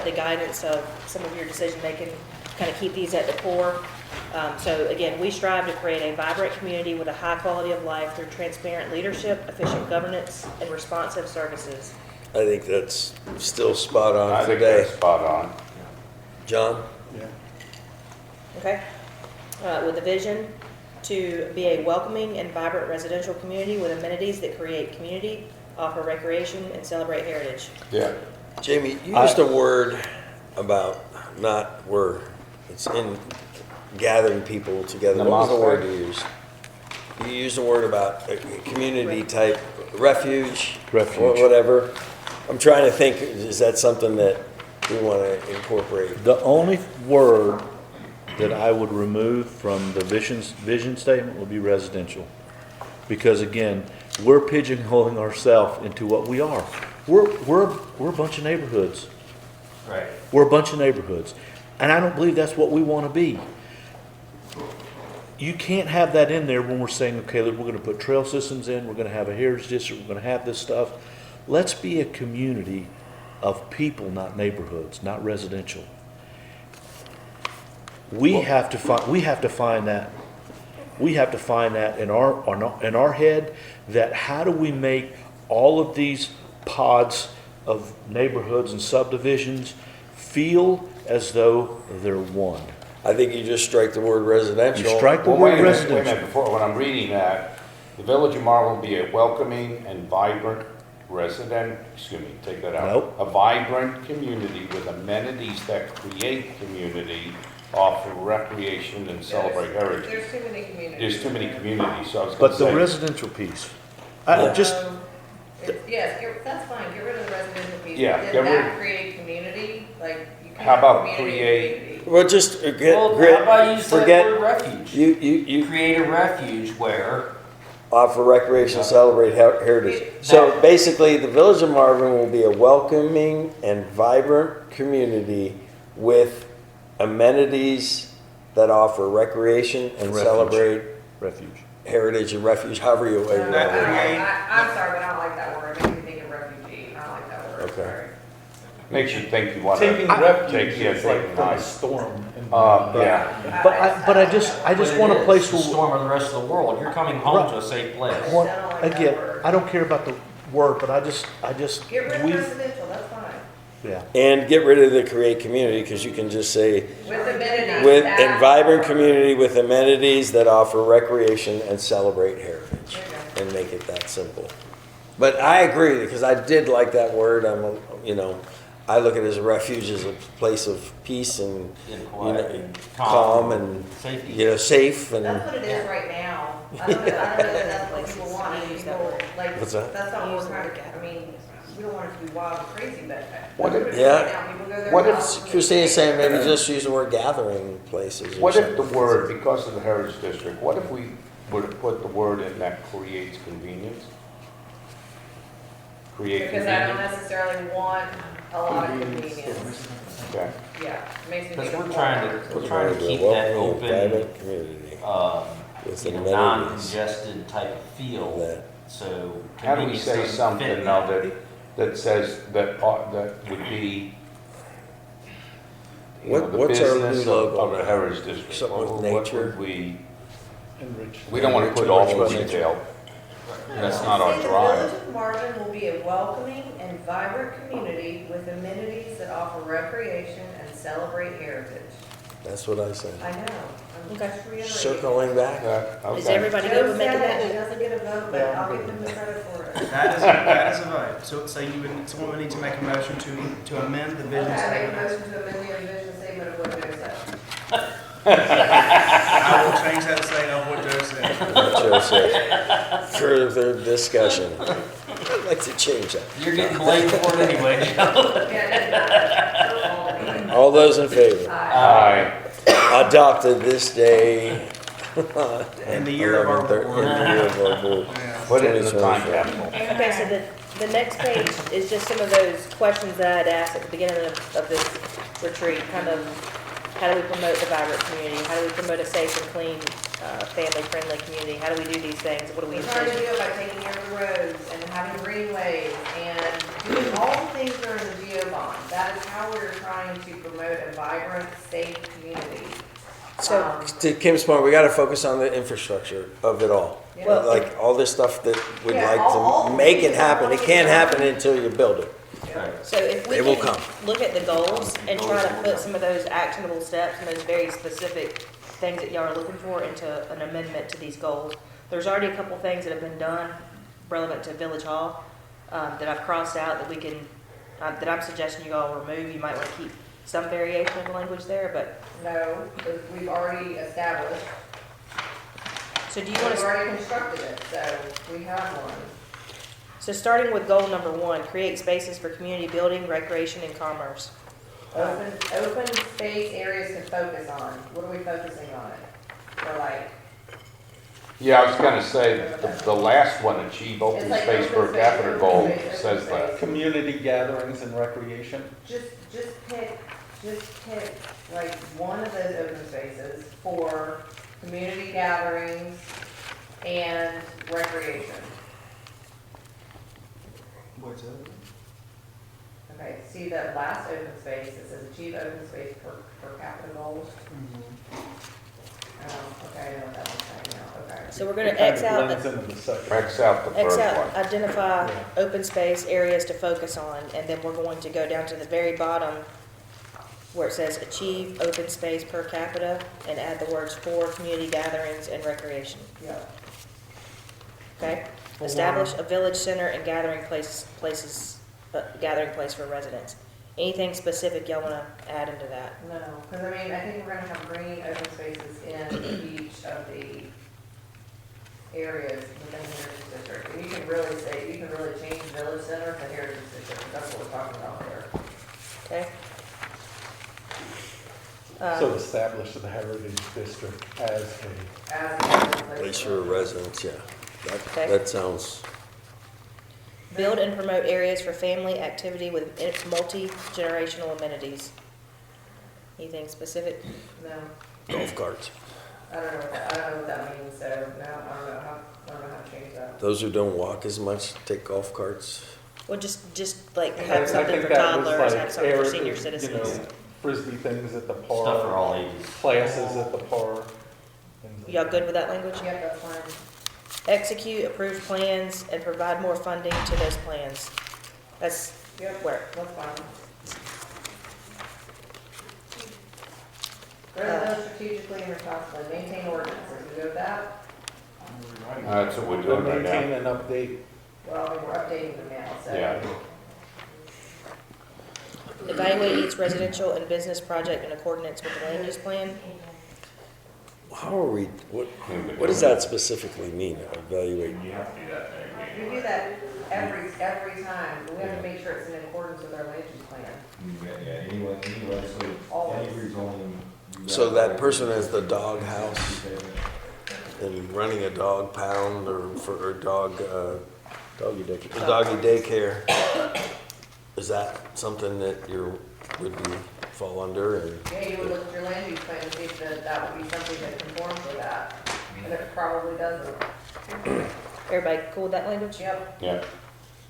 the guidance of some of your decision making kind of keep these at the core. So again, we strive to create a vibrant community with a high quality of life through transparent leadership, efficient governance, and responsive services. I think that's still spot on I think today. that's spot on. John? Yeah. Okay? With a vision to be a welcoming and vibrant residential community with amenities that create community, offer recreation, and celebrate heritage. Yeah. Jamie, you used a word about it's in gathering people together. What was the word you used? You used a word about a community type refuge. Refuge. Whatever. I'm trying to think, is that something that we want to incorporate? The only word that I would remove from the vision statement would be residential. Because again, we're pigeonholing ourselves into what we are. We're a bunch of neighborhoods. Right. We're a bunch of neighborhoods. And I don't believe that's what we want to be. You can't have that in there when we're saying, okay, look, we're going to put trail systems in, we're going to have a heritage district, we're going to have this stuff. Let's be a community of people, not neighborhoods, not residential. We have to find that in our head, that how do we make all of these pods of neighborhoods and subdivisions feel as though they're one. I think you just strike the word residential. You strike the Well, word wait a minute, residential. before, when I'm reading that, the Village of Marvin will be a welcoming and vibrant take that out. Nope. A vibrant community with amenities that create community, offer recreation and celebrate heritage. There's too many communities. There's too many communities, so I was gonna But the say. residential piece, Yes, that's fine, get rid of the residential piece. Yeah, Did get rid- that create community? Like, you can't How about have community create- and community. Well, just Well, how about you use that forget, word refuge? you Create a refuge where offer recreation, celebrate heritage. So basically, the Village of Marvin will be a welcoming and vibrant community with amenities that offer recreation and Refuge. celebrate refuge. heritage and refuge, however you want to I'm word it. sorry, but I don't like that word. It makes me think of refugee. I don't like that word. Okay. Sorry. Makes you think you want to. Taking refuge yeah, is like take from a nice. storm. Yeah. But I just want a place the where, storm of the rest of the world. You're coming home to a safe place. again, I don't care about the word, but I just, Get rid of residential, that's fine. yeah. And get rid of the create community, because you can just say, With amenities. with that- and vibrant community with amenities that offer recreation and celebrate heritage, and make it that simple. But I agree, because I did like that word. I look at it as a refuge, as a place of peace and calm and safety. safe and. That's what it is right now. I don't know that that's what people want. I mean, people, like, What's that? that's not what we're trying to, I mean, we don't want it to be wild and crazy, but. What if- that's it is right now. Yeah. People go there What now. if Christina's saying maybe just use the word gathering places? Or What if the something? word, because of the Heritage District, what if we were to put the word in that creates convenience? Create Because I don't convenience? necessarily want a lot of convenience. Okay. Yeah, it makes me Because think of we're trying to keep that Welcoming and open, vibrant community with you know, amenities non-congested type of feel. that- So How do we convenience say doesn't something fit now that. that says, that would be, What's our new logo? of the Heritage District? Something with What nature? would we, Enrich. we don't want to put all the Enrich. detail. That's not our Say drive. The Village of Marvin will be a welcoming and vibrant community with amenities that offer recreation and celebrate heritage. That's what I said. I know, I'm just reiterating. Circling back. Is everybody good Joe with making said that? it, he doesn't get a vote, but I'll give him the credit for it. That is a vote. So someone would need to make a motion to amend the vision Okay, I make a statement. motion to amend the vision statement of what Joe said. I will change that to say of what Joe said. Joe said. Further discussion. I'd like to change that. You're getting blamed for it anyway, Joe. All those in favor? Aye. Adopted this day. In the year of our 11/13 Lord. In the year of our Lord. Put it in the time 2024. capsule. Okay, so the next page is just some of those questions that I'd asked at the beginning of this retreat, kind of how do we promote the vibrant community? How do we promote a safe and clean, family-friendly community? How do we do these things? What do we We're trying to do envision? it by taking care of the roads and having greenways and doing all the things that are in the GEO bond. That is how we're trying to promote a vibrant, safe community. So, to Kim's point, we gotta focus on the infrastructure of it all. Well, Like, all this stuff that we'd Yeah, like all to the make things it that happen. we It wanna can't get happen done. until you build it. So if we It will can come. look at the goals and try to put some of those actionable steps and those very specific things that y'all are looking for into an amendment to these goals. There's already a couple things that have been done relevant to Village Hall, that I've crossed out that we can, that I'm suggesting you all remove. You might want to keep some variation of the language there, but, No, because we've already established, so do you want we've to, already constructed it, so we have one. so starting with goal number 1, create spaces for community building, recreation, and commerce. Open space areas to focus on. What are we focusing on it? Or like, Yeah, I was gonna say, the last one, achieve open It's like space open per space, capita open goal, space, open says that. space. Community gatherings and recreation. just pick like one of those open spaces for community gatherings and recreation. What's that? Okay, see that last open space, it says achieve open space per capita goals? Oh, okay, I know what that one's saying now, okay. So we're going It to kind X of out, blends into the second. X out the X first out, one. identify Yeah. open space areas to focus on, and then we're going to go down to the very bottom where it says achieve open space per capita and add the words for community gatherings and recreation. Yeah. Okay? Establish a village center and gathering place for residents. Anything specific y'all want to add into that? No, because I mean, I think we're gonna have green open spaces in each of the areas within the Heritage District. And you can really change Village Center to Heritage District, that's what we're talking about there. Okay? So establish the Heritage District as a, As a heritage Place for residents, yeah. Okay. That sounds, Build and promote areas for family activity with its multi-generational amenities. Anything specific? No, golf carts. I don't know what that means, so no, I don't know how to change that. Those who don't walk as much take golf carts. Well, just like I have something think for that was toddlers, like have something for areas, senior you citizens. know, Frisbee things at the park. Stuff for all ages. Classes at the park. Y'all good with that language? Yep, that's fine. Execute approved plans and provide more funding to those plans. That's Yep, where, that's fine. Residents strategically and responsibly maintain ordinances, you good with that? That's what we're doing right Maintain now. and update. Well, I mean, we're updating them now, so. Yeah. evaluate each residential and business project in accordance with the land use plan. How are we, what does that specifically mean, evaluate? You have to do that. We do that every time, but we have to make sure it's in accordance with our land use plan. Yeah, anyone, Always. any rezoning. So that person has the dog house and running a dog pound or dog, Doggy daycare. doggy daycare. Is that something that would be fall under and? Yeah, you would look at your land use plan and see if that would be something that conforms to that, and it probably doesn't. Everybody cool with that language? Yep. Yeah.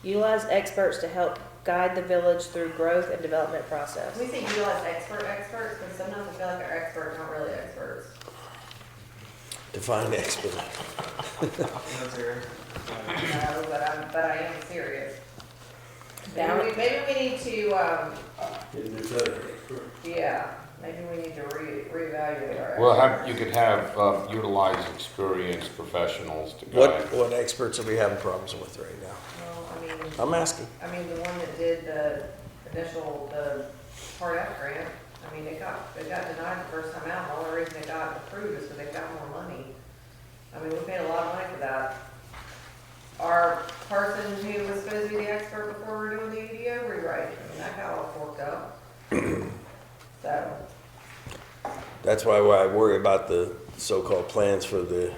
Utilize experts to help guide the village through growth and development process. We say utilize experts, because sometimes I feel like our experts aren't really experts. Define expert. No, but I am serious. Maybe we need to, yeah, maybe we need to reevaluate our. Well, you could have utilize experienced professionals to What, guide. what experts are we having problems with right now? Well, I mean. I'm asking. I mean, the one that did the Part F grant, I mean, it got denied the first time out, and the only reason it got approved is because they got more money. I mean, we paid a lot of money for that. Our person who was supposed to be the expert before we were doing the EDO rewrite, I mean, that got all forked up. So, That's why I worry about the so-called plans for the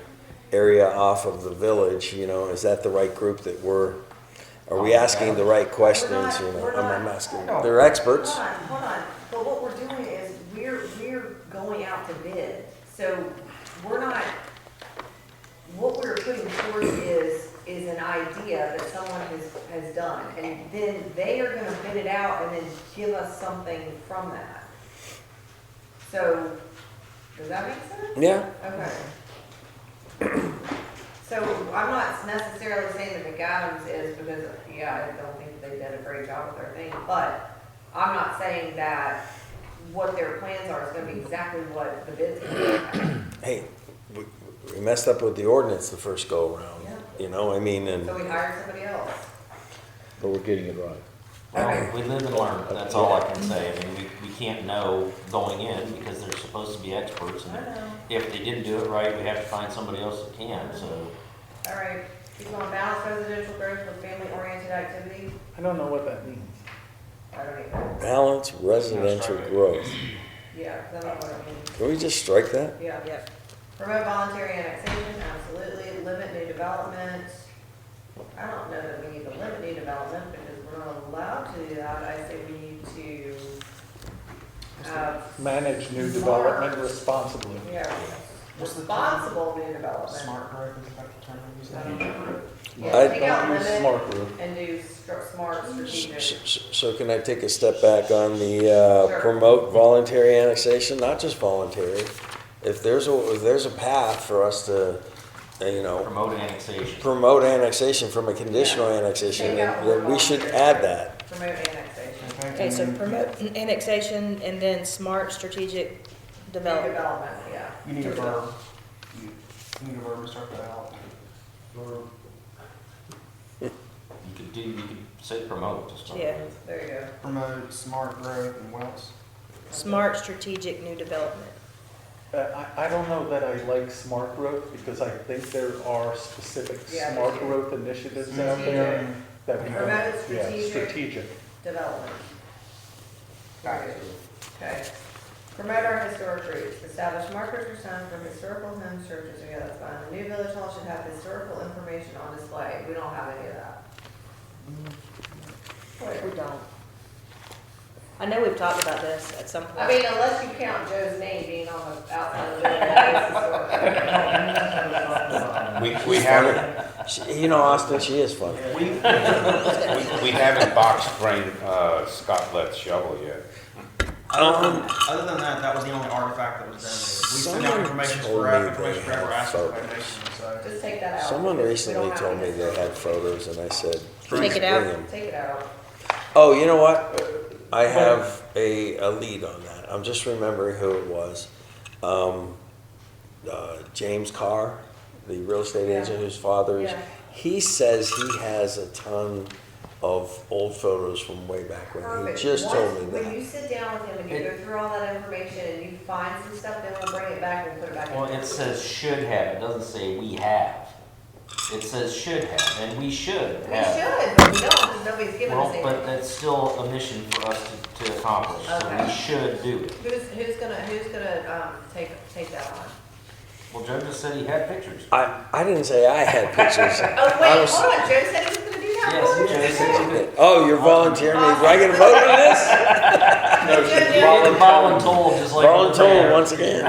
area off of the village, you know, is that the right group that are we asking the right questions, you know? I'm asking, they're experts. hold on, but what we're doing is, we're going out to bid, so we're not, what we're putting forth is an idea that someone has done, and then they are gonna bid it out and then give us something from that. So, does that make sense? Yeah. Okay. So I'm not necessarily saying that McAdams is, because, yeah, I don't think they did a great job with their thing, but I'm not saying that what their plans are is gonna be exactly what the bid's gonna be. Hey, we messed up with the ordinance the first go around, you know, I mean, and, So we hired somebody else. But we're getting it right. Well, we live and learn, that's all I can say. I mean, we can't know going in because they're supposed to be experts. I And know. if they didn't do it right, we have to find somebody else that can, so. All right, keep on balanced residential growth with family-oriented activity. I don't know what that means. I don't even, balance residential growth. yeah, that's not what it means. Can we just strike that? Yeah. Promote voluntary annexation, absolutely. Limit new development. I don't know that we need to limit new development because we're not allowed to do that. I say we need to have. Manage new development responsibly. Yeah, responsible new development. Smart growth is about the term we use that. Yeah, take out Don't use limit smart growth. and do smart strategic. So can I take a step back on the, Sure. promote voluntary annexation, not just voluntary? If there's a path for us to, you know, promote annexation from a conditional annexation, then we should add that. Promote annexation. Okay, so promote annexation and then smart strategic development. Development, yeah. You need a verb. You need a verb to start that out. Verb. You could say promote to start. Yeah. There you go. Promote smart growth and what else? Smart strategic new development. I don't know that I like smart growth because I think there are specific Yeah, smart me too. growth initiatives out there that we Promote yeah, strategic strategic. development. Okay. Promote our historic roots. Establish markers or signs for historical homes, churches, yeah, that's fine. The new village hall should have historical information on display. We don't have any of that. We don't. I know we've talked about this at some point. I mean, unless you count Joe's name being on the outside of the building. We haven't, You know, Austin, she is funny. we haven't box framed Scott Lett's shovel yet. Other than that, that was the only artifact that was donated. We sent out information for forever, asking for donations, so. Just take that out. Someone because we don't recently have told me any. they had photos, and I said, Take please it bring out. them. Take it out. Oh, you know what? I have a lead on that. I'm just remembering who it was. James Carr, the real estate agent whose father is, Yeah. he says he has a ton of old photos from way back when. He Perfect. just told me When that. you sit down with him and you go through all that information and you find some stuff, then we'll bring it back and put it back in. Well, it says should have, it doesn't say we have. It says should have, and we should We have. should, but we don't, because nobody's giving us Well, but anything. that's still a mission for us to accomplish, so Okay. we should do it. Who's gonna take that on? Well, Joe just said he had pictures. I didn't say I had pictures. Oh, I wait, was- hold on, Joe said he was gonna do that. Yes, What was Joe it? said you did. Oh, you're volunteering me. Do I get a vote on this? You're voluntold, just like. Voluntold once again.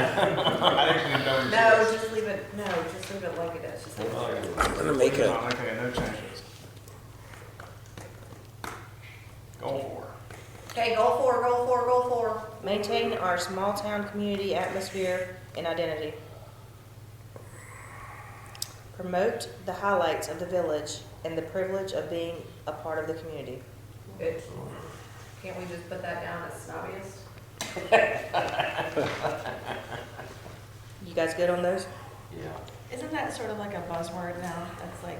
No, just leave it, like it is. Just leave it. I'm gonna make a, Okay, no changes. Go for Okay, goal four. Maintain our small town community atmosphere and identity. promote the highlights of the village and the privilege of being a part of the community. Good. Can't we just put that down as snobbiest? You guys good on those? Yeah. Isn't that sort of like a buzzword now? That's like,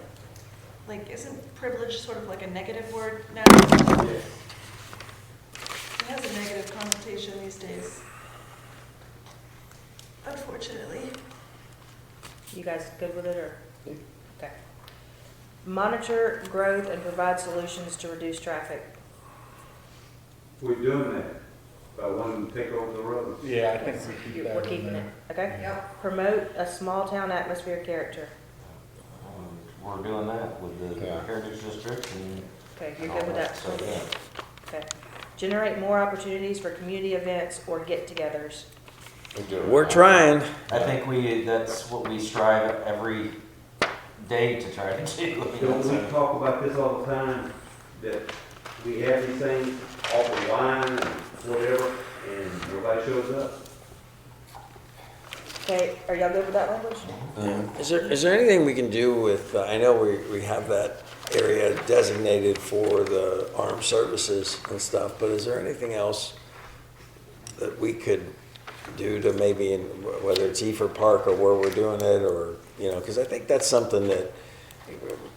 isn't privilege sort of like a negative word now? It has a negative connotation these days. Unfortunately. You guys good with it, or? Okay. Monitor growth and provide solutions to reduce traffic. We're doing that, by wanting to take over the roads. Yeah, I think we keep that We're in keeping there. it, okay? Yep. Promote a small town atmosphere character. We're doing that with the Heritage District and. Okay, you're and good with all that? So, yeah. Okay. Generate more opportunities for community events or get-togethers. We're trying. I think that's what we strive every day to try to do. Don't we talk about this all the time, that we have these things off the line and whatever, and nobody shows up? Okay, are y'all good with that language? Is there anything we can do with, I know we have that area designated for the armed services and stuff, but is there anything else that we could do to maybe, whether it's Eford Park or where we're doing it, or, because I think that's something that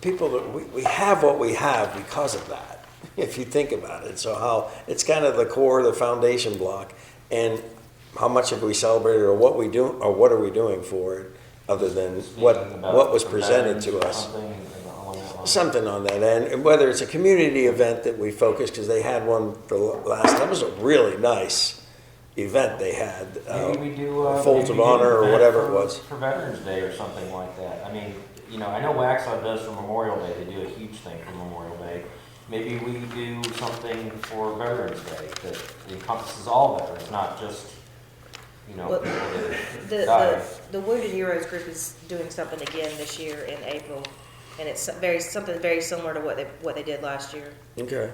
people, we have what we have because of that, if you think about it. So how, it's kind of the core, the foundation block, and how much have we celebrated, or what we do, or what are we doing for it, other than what was presented to us? Something on that end, and whether it's a community event that we focus, because they had one the last, that was a really nice event they had. Maybe we do Folds of maybe we do Honor an or event whatever it was. for Veterans Day or something like that. I mean, I know Waxhaw does for Memorial Day. They do a huge thing for Memorial Day. Maybe we do something for Veterans Day that encompasses all veterans, not just Well, people that died. the Wounded Heroes group is doing something again this year in April, and it's something very similar to what they did last year. Okay.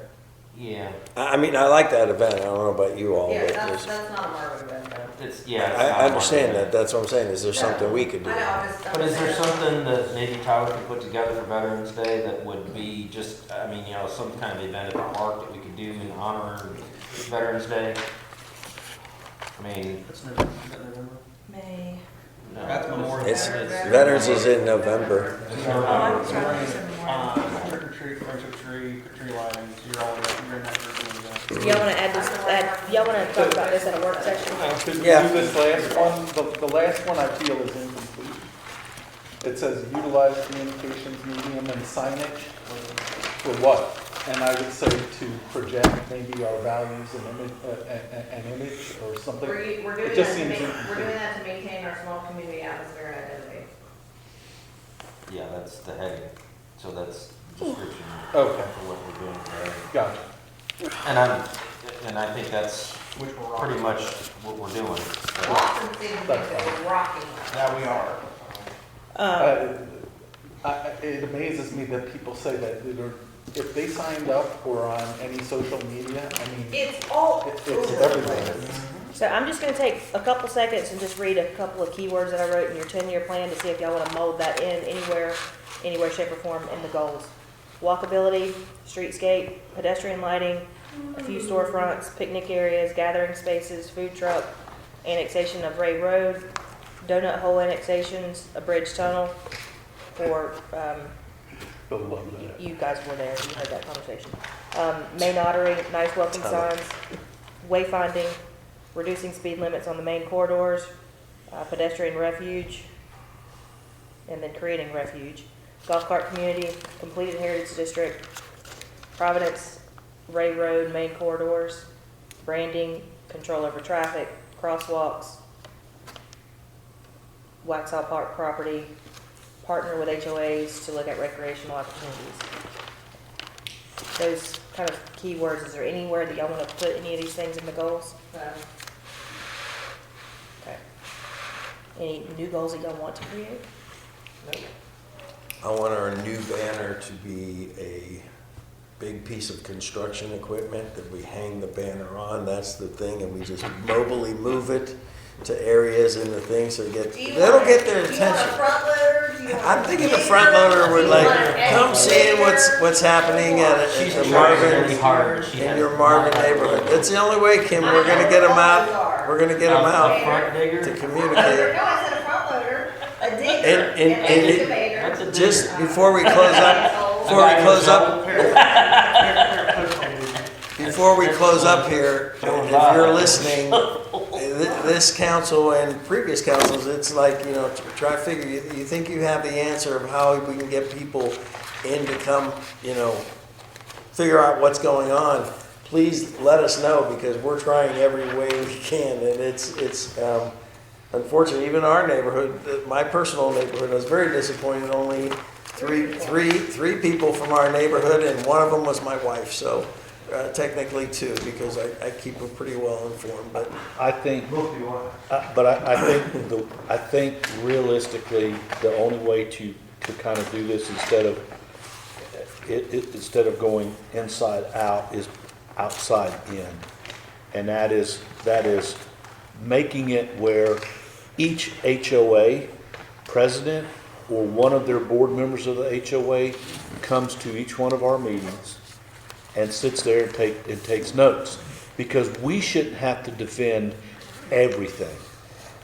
Yeah. I mean, I like that event. I don't know about you all, Yeah, but that's not a Marvin event, though. It's yeah. I understand that. That's what I'm saying. Is there something we could do? I know, I'm just. But is there something that maybe Tyler could put together for Veterans Day that would be just, some kind of event at the park that we could do in honor of Veterans Day? I mean, May. no. That's Memorial It's Day. Veterans is in November. Trick or treat, friendship tree, tree lighting, you're in that group. Y'all want to add this? Y'all want to talk about this at a work session? Could we Yeah. do this last one? The last one I feel is incomplete. It says utilize communications medium and signage for what? And I would say to project maybe our values and image or something. We're doing It that just to seems we're doing that to maintain our small community atmosphere and identity. Yeah, that's the heading. So that's the description Okay. for what we're doing today. Gotcha. And I think that's pretty much what we're doing. So, Boston seems to think that we're rocking. Yeah, we are. It amazes me that people say that if they signed up or on any social media, I mean, It's all it's over the everywhere. place. So I'm just going to take a couple seconds and just read a couple of keywords that I wrote in your 10-year plan to see if y'all want to mold that in anywhere, shape, or form in the goals. Walkability, streetscape, pedestrian lighting, a few storefronts, picnic areas, gathering spaces, food truck, annexation of Ray Road, donut hole annexations, a bridge tunnel for, you guys were there, you heard that conversation. Main artery, nice welcome signs, wayfinding, reducing speed limits on the main corridors, pedestrian refuge, and then creating refuge. Golf cart community, completed heritage district, Providence, Ray Road, main corridors, branding, control over traffic, crosswalks, Waxhaw Park property, partner with HOAs to look at recreational opportunities. Those kind of keywords, is there anywhere that y'all want to put any of these things in the goals? Okay. Any new goals that y'all want to create? I want our new banner to be a big piece of construction equipment that we hang the banner on. That's the thing, and we just mobily move it to areas in the thing so that'll get their Do you want a attention. front loader? Do you want? I'm thinking the front loader would like come seeing what's happening at the Marvin, in your Marvin neighborhood. That's the only way, Kim, we're gonna get them out, we're gonna get them out to communicate. No, I said a front loader, a digger, And an excavator. just before we close up here, if you're listening, this council and previous councils, it's like, you know, try to figure, you think you have the answer of how we can get people in to come, you know, figure out what's going on, please let us know, because we're trying every way we can, and it's unfortunately, even our neighborhood, my personal neighborhood, I was very disappointed. Only three people from our neighborhood, and one of them was my wife. So technically two, because I keep her pretty well informed. But I think, I think realistically, the only way to kind of do this instead of going inside out is outside in, and that is making it where each HOA president or one of their board members of the HOA comes to each one of our meetings and sits there and takes notes, because we shouldn't have to defend everything.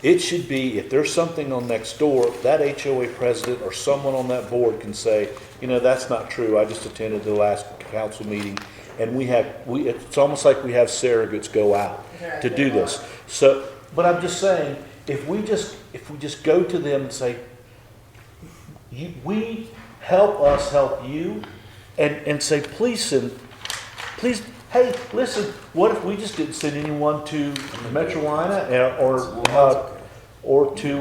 It should be, if there's something on next door, that HOA president or someone on that board can say, you know, that's not true. I just attended the last council meeting, and it's almost like we have surrogates go out to do this. So, but I'm just saying, if we just go to them and say, we help us help you, and say, please, hey, listen, what if we just didn't send anyone to Metrolina or to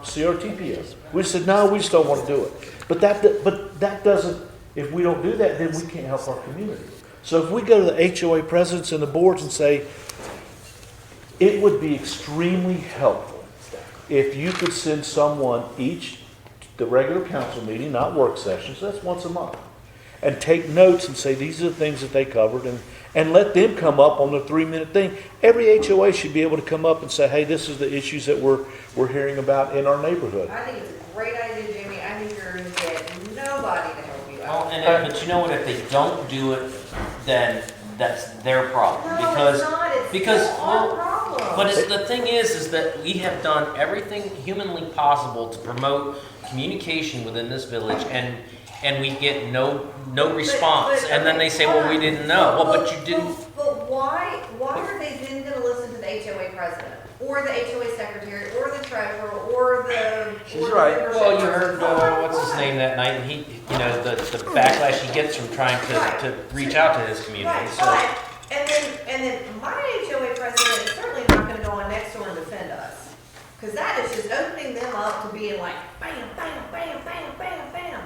CRTPS? We said, no, we just don't want to do it. But that doesn't, if we don't do that, then we can't help our community. So if we go to the HOA presidents and the boards and say, it would be extremely helpful if you could send someone the regular council meeting, not work sessions, that's once a month, and take notes and say, these are the things that they covered, and let them come up on the 3-minute thing. Every HOA should be able to come up and say, hey, this is the issues that we're hearing about in our neighborhood. I think it's a great idea, Jamie. I think you're going to get nobody to help you out. But you know what, if they don't do it, then that's their problem. No, it's not. It's still our problem. But the thing is that we have done everything humanly possible to promote communication within this village, and we get no response. And then they say, well, we didn't know. Well, but you didn't. But why are they then going to listen to the HOA president, or the HOA secretary, or the treasurer, or the... She's right. Well, you heard, what's his name that night, and he, you know, the backlash he gets from trying to reach out to his community. Right, So. but, and then my HOA president is certainly not going to go on next door and defend us. Because that is just opening them up to being like, bam, bam, bam, bam, bam, bam.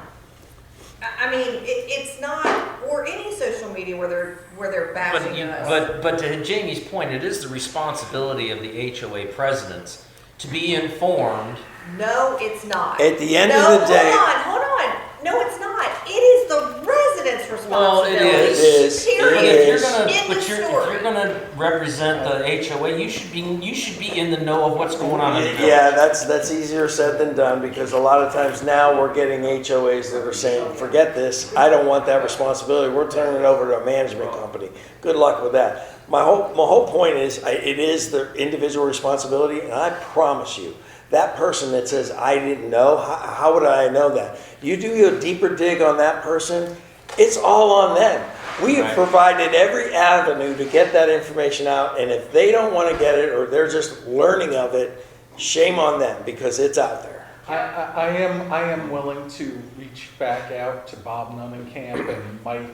I mean, it's not, or any social media where they're bashing us. But to Jamie's point, it is the responsibility of the HOA presidents to be informed. No, it's not. At the end of the day... Hold on. No, it's not. It is the residents' responsibility. Well, it is. Period. If you're gonna represent the HOA, you should be in the know of what's going on in the village. Yeah, that's easier said than done, because a lot of times now we're getting HOAs that are saying, forget this, I don't want that responsibility, we're turning it over to a management company. Good luck with that. My whole point is, it is the individual responsibility, and I promise you, that person that says, I didn't know, how would I know that? You do a deeper dig on that person, it's all on them. We have provided every avenue to get that information out, and if they don't want to get it, or they're just learning of it, shame on them, because it's out there. I am willing to reach back out to Bob Nunnenkamp and Mike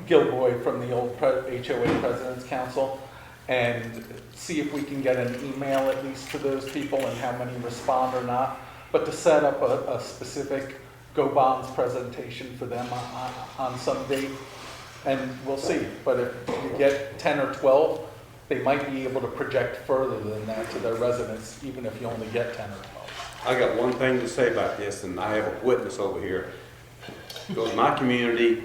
Gilboy from the old HOA President's Council, and see if we can get an email at least to those people and how many respond or not, but to set up a specific Go Bonds presentation for them on some date, and we'll see. But if you get 10 or 12, they might be able to project further than that to their residents, even if you only get 10 or 12. I got one thing to say about this, and I have a witness over here. Because my community,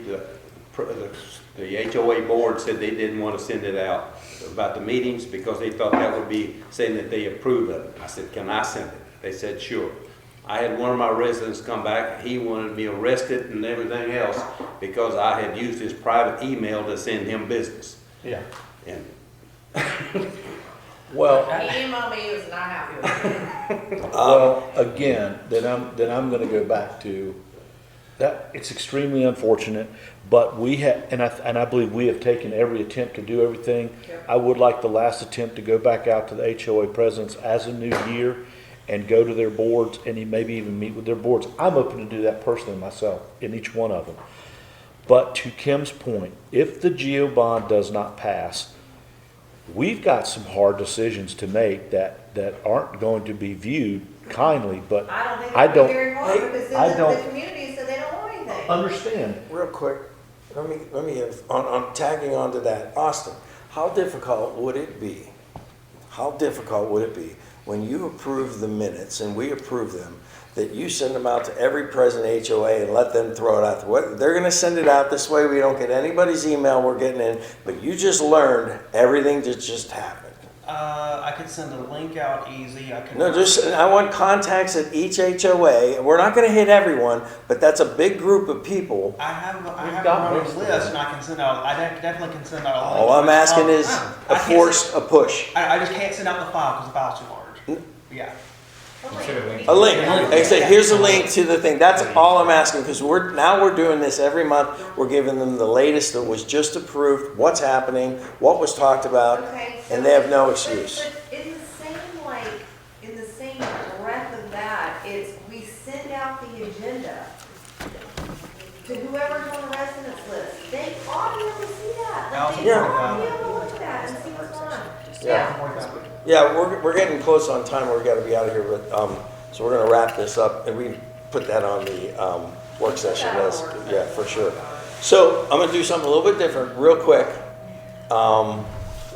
the HOA board said they didn't want to send it out about the meetings because they thought that would be saying that they approved of it. I said, can I send it? They said, sure. I had one of my residents come back, he wanted me arrested and everything else because I had used his private email to send him business. Yeah. And Well, He emailed me, he was not happy with it. well, again, then I'm gonna go back to, that, it's extremely unfortunate, but we have, and I believe we have taken every attempt to do everything. Yep. I would like the last attempt to go back out to the HOA presidents as a new year and go to their boards and maybe even meet with their boards. I'm open to do that personally myself, in each one of them. But to Kim's point, if the GEO bond does not pass, we've got some hard decisions to make that aren't going to be viewed kindly, but I don't think I it's don't- very hard because I then don't- the community said they don't want anything. understand. Real quick, let me on tagging on to that, Austin, how difficult would it be? How difficult would it be when you approve the minutes and we approve them, that you send them out to every president HOA and let them throw it out? They're gonna send it out this way, we don't get anybody's email we're getting in, but you just learned everything that just happened. I could send a link out easy. I could. No, I want contacts at each HOA. We're not gonna hit everyone, but that's a big group of people. I have got a most of list, and I can send out. Definitely can send out a link. All I'm asking is I a can't force, a push. I just can't send out the file because the file's too large. Yeah. A link. Like I say, here's a link to the thing. That's all I'm asking, because we're doing this every month. We're giving them the latest that was just approved, what's happening, what was talked about, Okay, and they have no excuse. But in the same breath of that, it's, we send out the agenda to whoever's on the residence list. They ought to be able to see that. Like, they Yeah. ought to be able to look at that and see what's on. Yeah. Yeah, we're getting close on time. We've got to be out of here, but, so we're gonna wrap this up, and we put that on the, work session list. Yeah, for sure. So I'm gonna do something a little bit different, real quick.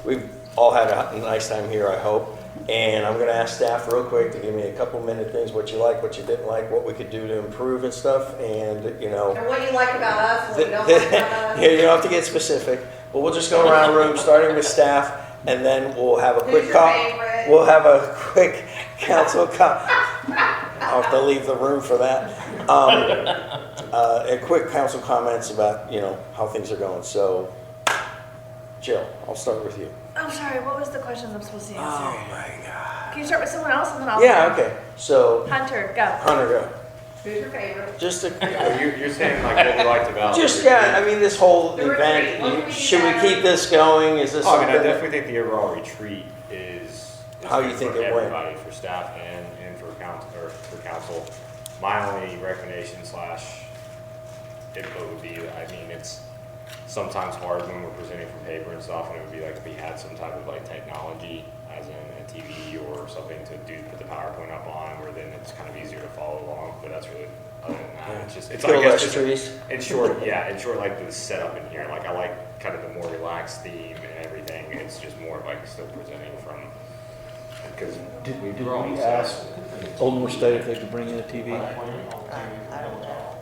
We've all had a nice time here, I hope. And I'm gonna ask staff real quick to give me a couple minute things, what you like, what you didn't like, what we could do to improve and stuff, and, you know. And what you like about us, what you don't like about us. Yeah, you don't have to get specific, but we'll just go around the room, starting with staff, and then we'll have a quick Who's your favorite? We'll have a quick council I'll have to leave the room for that. A quick council comments about, you know, how things are going. So, Jill, I'll start with you. I'm sorry, what was the questions I'm supposed to Oh answer? my God. Can you start with someone else and then I'll? Yeah, okay. So, Hunter, go. Hunter, go. Who's your favorite? Just a. You're saying like what you liked about. Just, yeah, I mean, this whole The retreat, event, what can we should we do keep this going? Is this Oh, I mean, I something? definitely think the overall retreat is How you good think for it went? everybody, for staff and for council. My only recommendation / input would be, I mean, it's sometimes hard when we're presenting from paper and stuff, and it would be like if we had some type of like technology, as in a TV or something to put the PowerPoint up on, where then it's kind of easier to follow along. But that's really, other than that, it's just, it's Kill I guess less trees. in short, like the setup in here. Like I like kind of the more relaxed theme and everything. It's just more like still presenting from, because Did we ask Old North State if they could bring in a TV?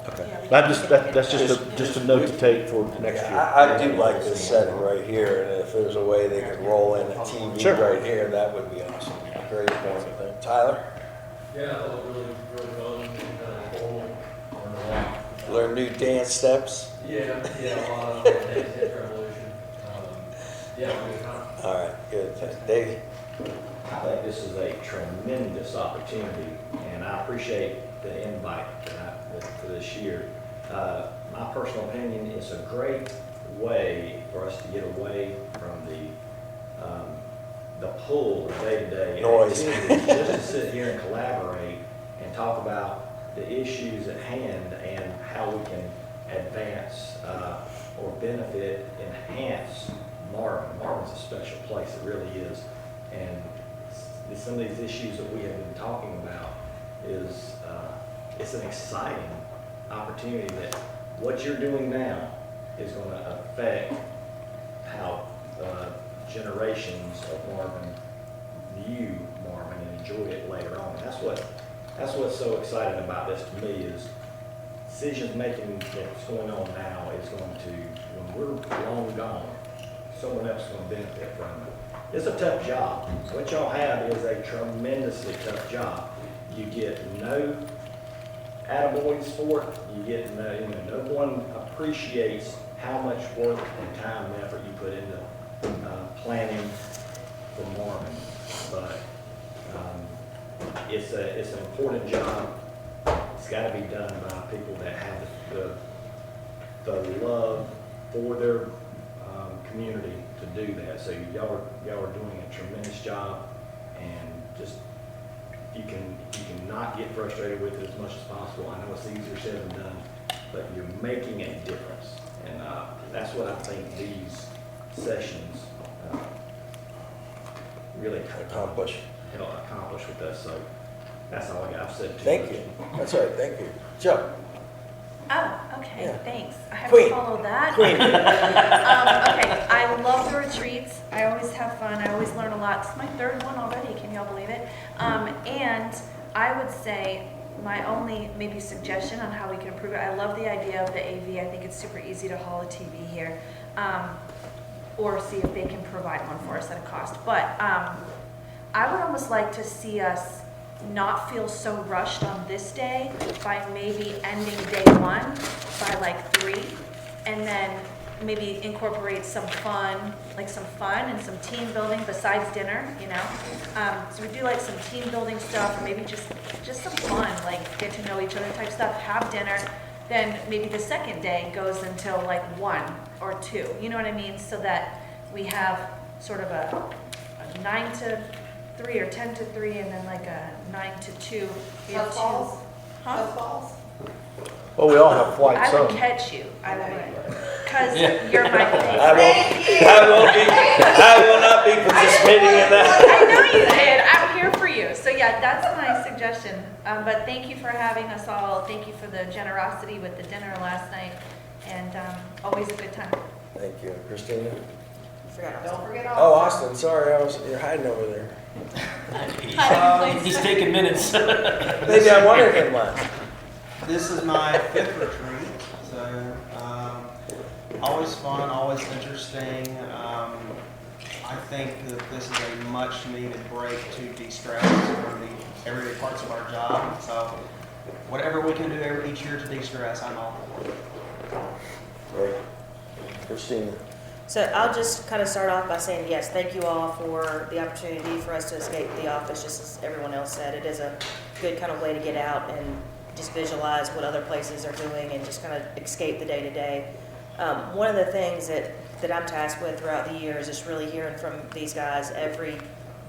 Okay. That's just a note to take for next year. I do like this setting right here, and if there's a way they could roll in a TV Sure. right here, that would be awesome. Great point, I think. Tyler? Yeah, it was really fun. Learn new dance steps? Yeah, a lot of Dance Revolution. All right, good. Dave? I think this is a tremendous opportunity, and I appreciate the invite for this year. My personal opinion, it's a great way for us to get away from the pull of day-to-day Noise. activities, just to sit here and collaborate and talk about the issues at hand and how we can advance or benefit, enhance Marvin. Marvin's a special place, it really is. And some of these issues that we have been talking about is, it's an exciting opportunity that what you're doing now is going to affect how generations of Marvin view Marvin and enjoy it later on. That's what's so exciting about this to me is decisions making that's going on now is going to, when we're long gone, someone else is going to benefit from it. It's a tough job. What y'all have is a tremendously tough job. You get no attaboys for it. You get, no one appreciates how much work and time and effort you put into planning for Marvin. But it's an important job. It's got to be done by people that have the love for their community to do that. So y'all are doing a tremendous job, and just you can not get frustrated with it as much as possible. I know it's easier said than done, but you're making a difference, and that's what I think these sessions really accomplish with us. So that's all I got. I've said too Thank much. you. That's all right, thank you. Joe? Oh, okay, Yeah. thanks. I have Queen. to follow that. Queen. Okay, I love the retreats. I always have fun. I always learn a lot. It's my third one already. Can y'all believe it? And I would say my only maybe suggestion on how we can improve it, I love the idea of the AV. I think it's super easy to haul a TV here. Or see if they can provide one for us at a cost. But I would almost like to see us not feel so rushed on this day by maybe ending day one by like 3, and then maybe incorporate some fun and some team building besides dinner, so we do like some team building stuff, or maybe just some fun, like get to know each other type stuff, have dinner, then maybe the second day goes until like 1 or 2, you know what I mean, so that we have sort of a 9 to 3 or 10 to 3, and then like a 9 to 2. We have Puffballs? Huh? Puffballs? Well, we all have flights I would home. catch you. I would. Because you're my favorite. I will not be participating in that. I know you did. I'm here for you. So yeah, that's my suggestion. But thank you for having us all. Thank you for the generosity with the dinner last night. And always a good time. Thank you. Christina? Don't forget Oh, Austin, sorry, you're hiding over there. He's taking minutes. Maybe I wanted him last. This is my 5th retreat, so always fun, always interesting. I think that this is a much needed break to de-stress from the everyday parts of our job. So whatever we can do each year to de-stress, I'm all for. Great. Christina? So I'll just kind of start off by saying, yes, thank you all for the opportunity for us to escape the office, just as everyone else said. It is a good kind of way to get out and just visualize what other places are doing and just kind of escape the day-to-day. One of the things that I'm tasked with throughout the year is just really hearing from these guys every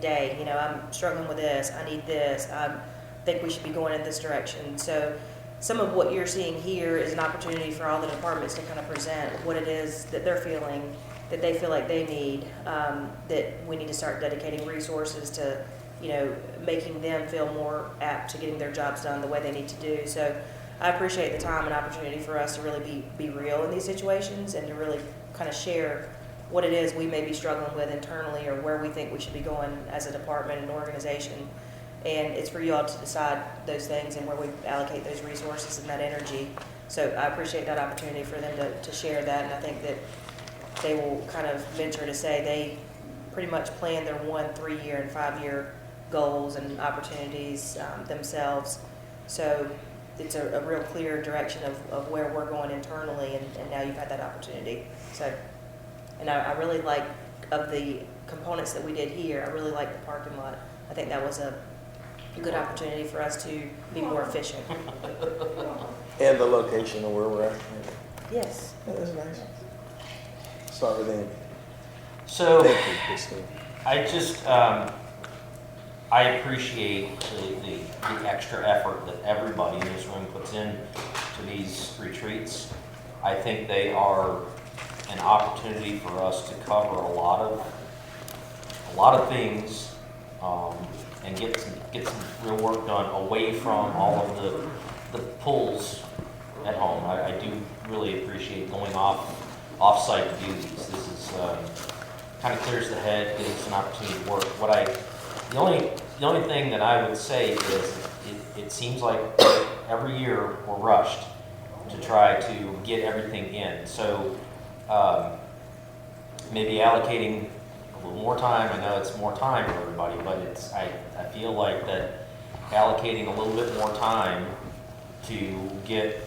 day. I'm struggling with this, I need this, I think we should be going in this direction. So some of what you're seeing here is an opportunity for all the departments to kind of present what it is that they're feeling, that they feel like they need, that we need to start dedicating resources to, making them feel more apt to getting their jobs done the way they need to do. So I appreciate the time and opportunity for us to really be real in these situations and to really kind of share what it is we may be struggling with internally or where we think we should be going as a department and organization. And it's for you all to decide those things and where we allocate those resources and that energy. So I appreciate that opportunity for them to share that, and I think that they will kind of venture to say they pretty much plan their 1, 3-year, and 5-year goals and opportunities themselves. So it's a real clear direction of where we're going internally, and now you've had that opportunity. So, and I really like, of the components that we did here, I really like the parking lot. I think that was a good opportunity for us to be more efficient. And the location of where we're at. Yes. That is nice. Start with Andy. So, Thank you, Christine. I just, I appreciate the extra effort that everybody in this room puts in to these retreats. I think they are an opportunity for us to cover a lot of things, and get some real work done away from all of the pulls at home. I do really appreciate going off-site to do these. This is kind of clears the head, gives us an opportunity to work. The only thing that I would say is it seems like every year we're rushed to try to get everything in. So maybe allocating a little more time. I know it's more time for everybody, but I feel like that allocating a little bit more time to get,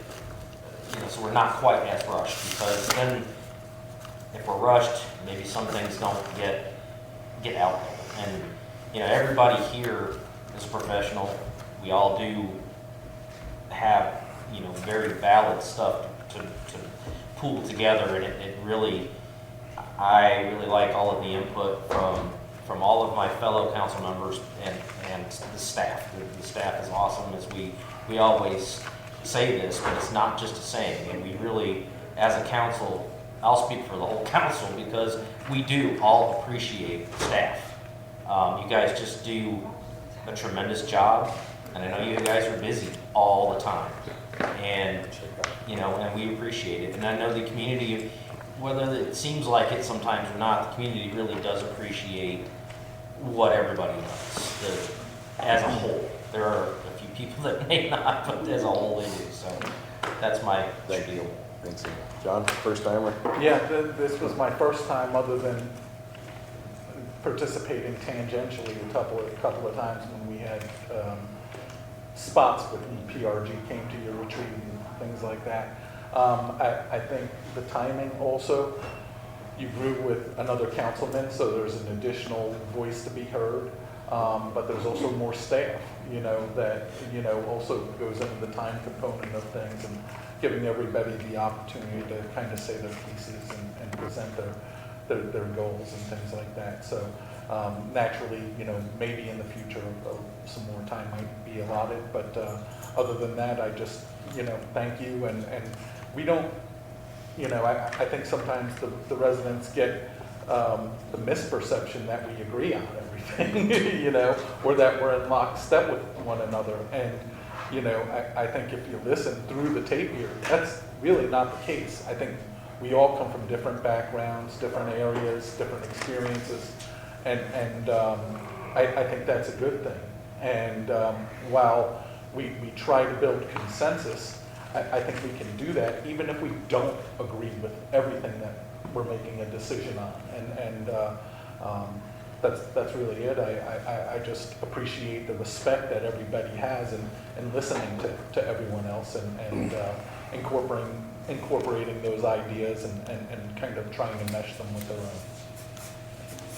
so we're not quite as rushed, because then if we're rushed, maybe some things don't get out there. And, everybody here is a professional. We all do have, very valid stuff to pool together, and it really, I really like all of the input from all of my fellow council members and the staff. The staff is awesome, as we always say this, but it's not just a saying. And we really, as a council, I'll speak for the whole council, because we do all appreciate staff. You guys just do a tremendous job, and I know you guys are busy all the time. And, and we appreciate it. And I know the community, whether it seems like it sometimes or not, the community really does appreciate what everybody does, as a whole. There are a few people that may not, but as a whole they do. So that's my deal. Thanks. John, first timer? Yeah, this was my first time, other than participating tangentially a couple of times when we had spots with EPRG came to your retreat and things like that. I think the timing also, you grew with another councilman, so there's an additional voice to be heard. But there's also more staff, that, also goes into the time component of things, and giving everybody the opportunity to kind of say their pieces and present their goals and things like that. So naturally, maybe in the future some more time might be allotted, but other than that, I just, thank you. And we don't, I think sometimes the residents get the misperception that we agree on everything, or that we're in lockstep with one another. And, I think if you listen through the tape here, that's really not the case. I think we all come from different backgrounds, different areas, different experiences, and I think that's a good thing. And while we try to build consensus, I think we can do that even if we don't agree with everything that we're making a decision on. And that's really it. I just appreciate the respect that everybody has in listening to everyone else and incorporating those ideas and kind of trying to mesh them with their own.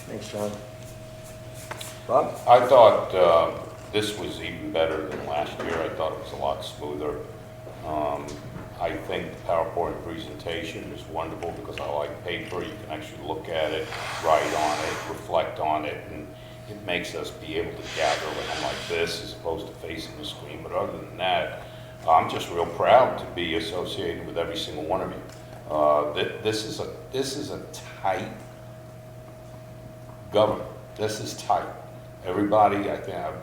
Thanks, John. Rob? I thought this was even better than last year. I thought it was a lot smoother. I think the PowerPoint presentation is wonderful because I like paper. You can actually look at it, write on it, reflect on it, and it makes us be able to gather like this as opposed to facing the screen. But other than that, I'm just real proud to be associated with every single one of you. This is a tight government. This is tight. Everybody, I think, I'm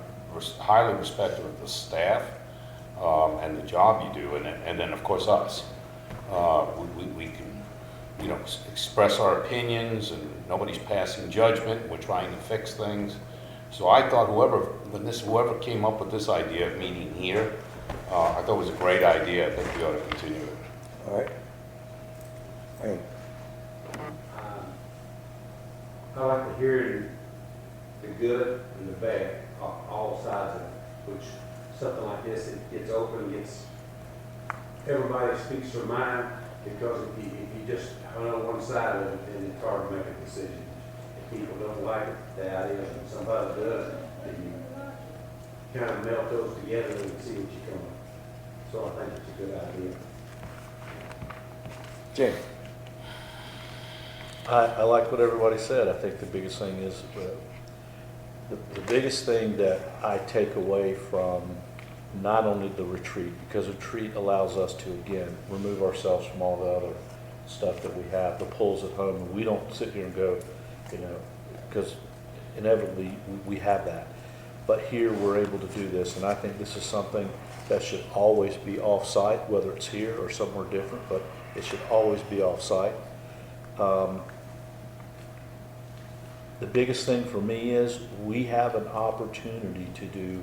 highly respectful of the staff. And the job you do, and then of course us. We can, express our opinions, and nobody's passing judgment. We're trying to fix things. So I thought whoever came up with this idea of meeting here, I thought it was a great idea. I think we ought to continue it. All right. Hey. I like to hear the good and the bad, all sides of it, which something like this, it gets open, everybody speaks their mind, because if you just run on one side of it, then it's hard to make a decision. If people don't like it, the idea, and somebody does, then you kind of melt those together and see what you come up. So I think it's a good idea. Jane? I like what everybody said. I think the biggest thing is, the biggest thing that I take away from not only the retreat, because retreat allows us to, again, remove ourselves from all the other stuff that we have, the pulls at home, and we don't sit here and go, because inevitably we have that. But here we're able to do this, and I think this is something that should always be off-site, whether it's here or somewhere different, but it should always be off-site. The biggest thing for me is we have an opportunity to do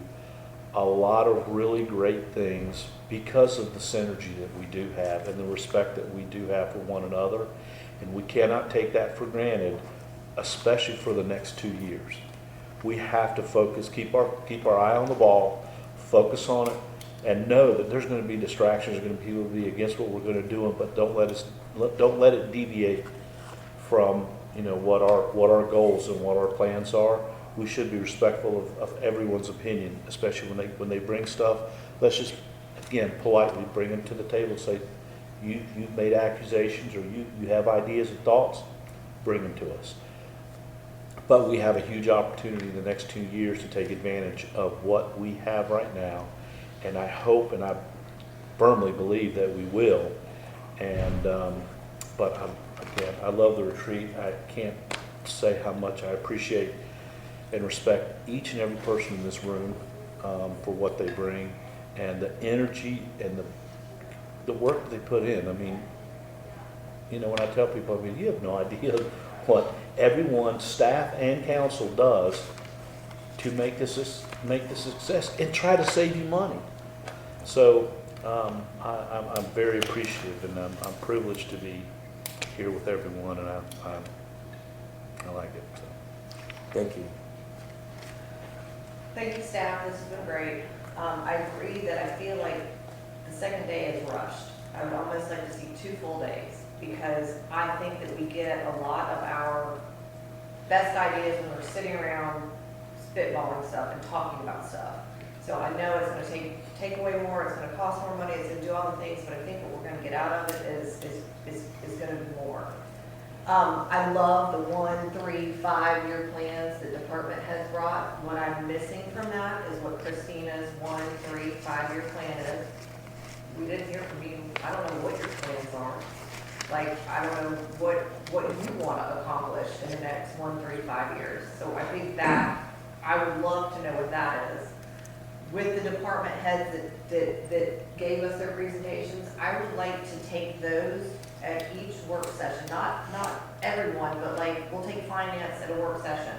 a lot of really great things because of the synergy that we do have and the respect that we do have for one another. And we cannot take that for granted, especially for the next 2 years. We have to focus, keep our eye on the ball, focus on it, and know that there's gonna be distractions, there's gonna be people be against what we're gonna do, but don't let it deviate from, you know, what our goals and what our plans are. We should be respectful of everyone's opinion, especially when they bring stuff. Let's just, again, politely bring them to the table and say, you've made accusations, or you have ideas and thoughts, bring them to us. But we have a huge opportunity in the next 2 years to take advantage of what we have right now. And I hope and I firmly believe that we will. And, but again, I love the retreat. I can't say how much I appreciate and respect each and every person in this room for what they bring and the energy and the work that they put in. I mean, you know, when I tell people, I mean, you have no idea what everyone, staff and council, does to make this a success and try to save you money. So I'm very appreciative, and I'm privileged to be here with everyone, and I like it. So. Thank you. Thank you, staff. This has been great. I agree that I feel like the second day is rushed. I would almost like to see 2 full days, because I think that we get a lot of our best ideas when we're sitting around spitballing stuff and talking about stuff. So I know it's going to take away more, it's going to cost more money, it's going to do all the things, but I think what we're going to get out of it is going to be more. I love the 1, 3, 5-year plans that department has brought. What I'm missing from that is what Christina's 1, 3, 5-year plan is. We didn't hear from you. I don't know what your plans are. Like, I don't know what you want to accomplish in the next 1, 3, 5 years. So I think that I would love to know what that is. With the department heads that gave us their presentations, I would like to take those at each work session. Not everyone, but like, we'll take finance at a work session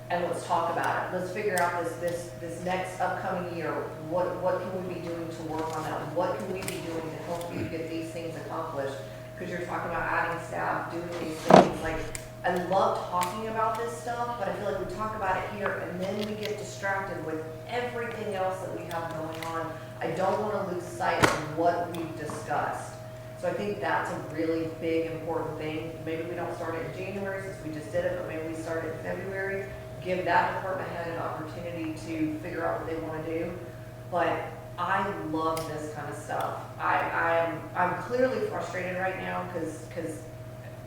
and let's talk about it. Let's figure out this next upcoming year. What can we be doing to work on that? What can we be doing to help you get these things accomplished? Because you're talking about adding staff, doing these things. Like, I love talking about this stuff, but I feel like we talk about it here and then we get distracted with everything else that we have going on. I don't want to lose sight of what we've discussed. So I think that's a really big, important thing. Maybe we don't start it in January since we just did it, but maybe we start it in February. Give that department head an opportunity to figure out what they want to do. But I love this kind of stuff. I'm clearly frustrated right now because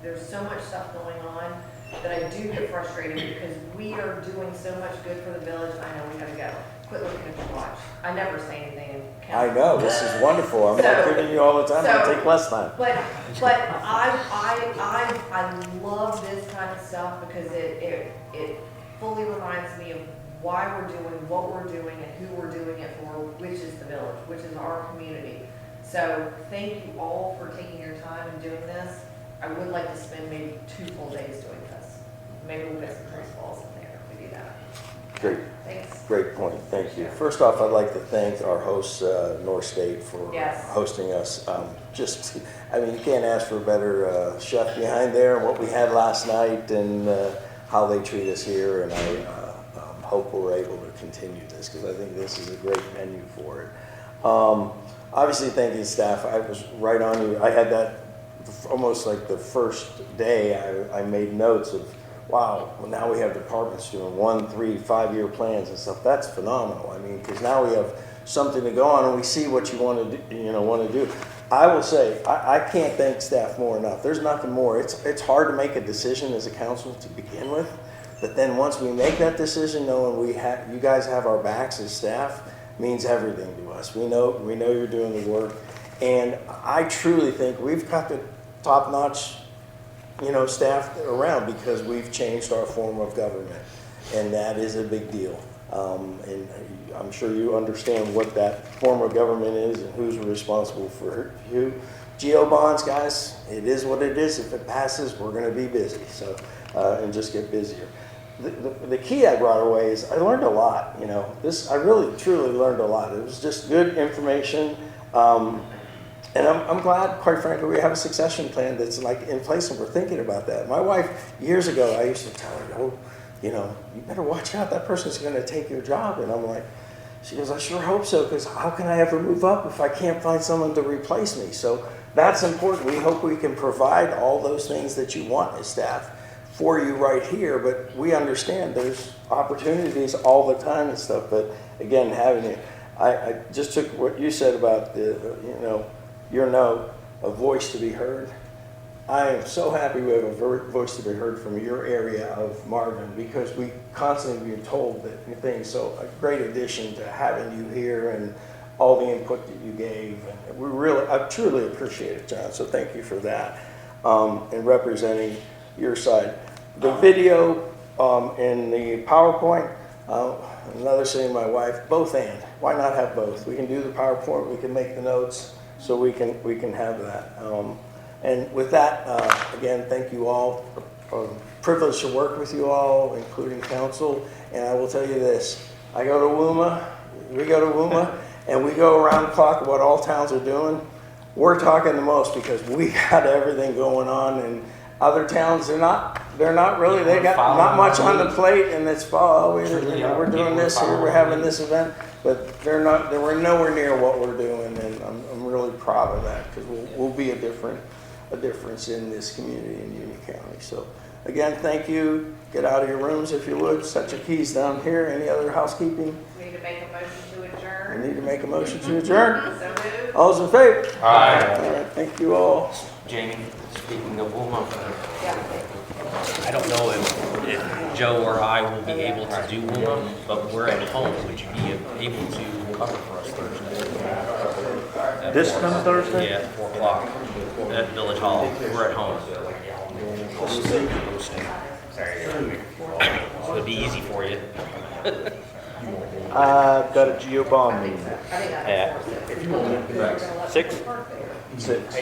there's so much stuff going on that I do get frustrated because we are doing so much good for the village. I know we gotta go. Quit looking at your watch. I never say anything in council. I know, this is wonderful. I'm not kidding you all the time. It'll take less time. But I love this kind of stuff because it fully reminds me of why we're doing what we're doing and who we're doing it for, which is the village, which is our community. So thank you all for taking your time and doing this. I would like to spend maybe 2 full days doing this. Maybe we'll get some Christmas balls in there if we do that. Great. Thanks. Great point. Thank you. First off, I'd like to thank our hosts, North State, for hosting us. I mean, you can't ask for a better chef behind there, and what we had last night and how they treat us here. And I hope we're able to continue this because I think this is a great menu for it. Obviously, thank you, staff. I was right on you. I had that almost like the first day. I made notes of, wow, well, now we have departments doing 1, 3, 5-year plans and stuff. That's phenomenal. I mean, because now we have something to go on and we see what you want to do. I will say, I can't thank staff more enough. There's nothing more. It's hard to make a decision as a council to begin with, but then once we make that decision, knowing you guys have our backs as staff means everything to us. We know you're doing the work, and I truly think we've got the top-notch, staff around because we've changed our form of government, and that is a big deal. And I'm sure you understand what that form of government is and who's responsible for who. GO bonds, guys, it is what it is. If it passes, we're going to be busy. So, and just get busier. The key I brought away is I learned a lot. I really truly learned a lot. It was just good information. And I'm glad, quite frankly, we have a succession plan that's like in place and we're thinking about that. My wife, years ago, I used to tell her, you better watch out. That person's going to take your job. And I'm like, She goes, I sure hope so, because how can I ever move up if I can't find someone to replace me? So that's important. We hope we can provide all those things that you want as staff for you right here, but we understand there's opportunities all the time and stuff. But again, having it, I just took what you said about the, your note, a voice to be heard. I am so happy we have a voice to be heard from your area of Marvin, because we constantly being told that things. So a great addition to having you here and all the input that you gave. And I truly appreciate it, John. So thank you for that and representing your side. The video and the PowerPoint, another saying my wife, both and. Why not have both? We can do the PowerPoint, we can make the notes, so we can have that. And with that, again, thank you all. Privileged to work with you all, including council. And I will tell you this, we go to WUMA, and we go around the clock what all towns are doing. We're talking the most because we got everything going on, and other towns, they're not really, they got not much on the plate, and it's, we're doing this here, we're having this event, but we're nowhere near what we're doing, and I'm really proud of that, because we'll be a difference in this community in Union County. So again, thank you. Get out of your rooms if you would. Set your keys down here. Any other housekeeping? We need to make a motion to adjourn. We need to make a motion to adjourn. So moved. All's in favor? Aye. All right, thank you all. Jamie, speaking of WUMA, Yeah. I don't know if Joe or I will be able to do WUMA, but we're at home. Would you be able to cover for us Thursday? This coming Thursday? Yeah, at 4 o'clock at Village Hall. We're at home. So it'd be easy for you. I've got a GeoBond meeting. At 6? 6.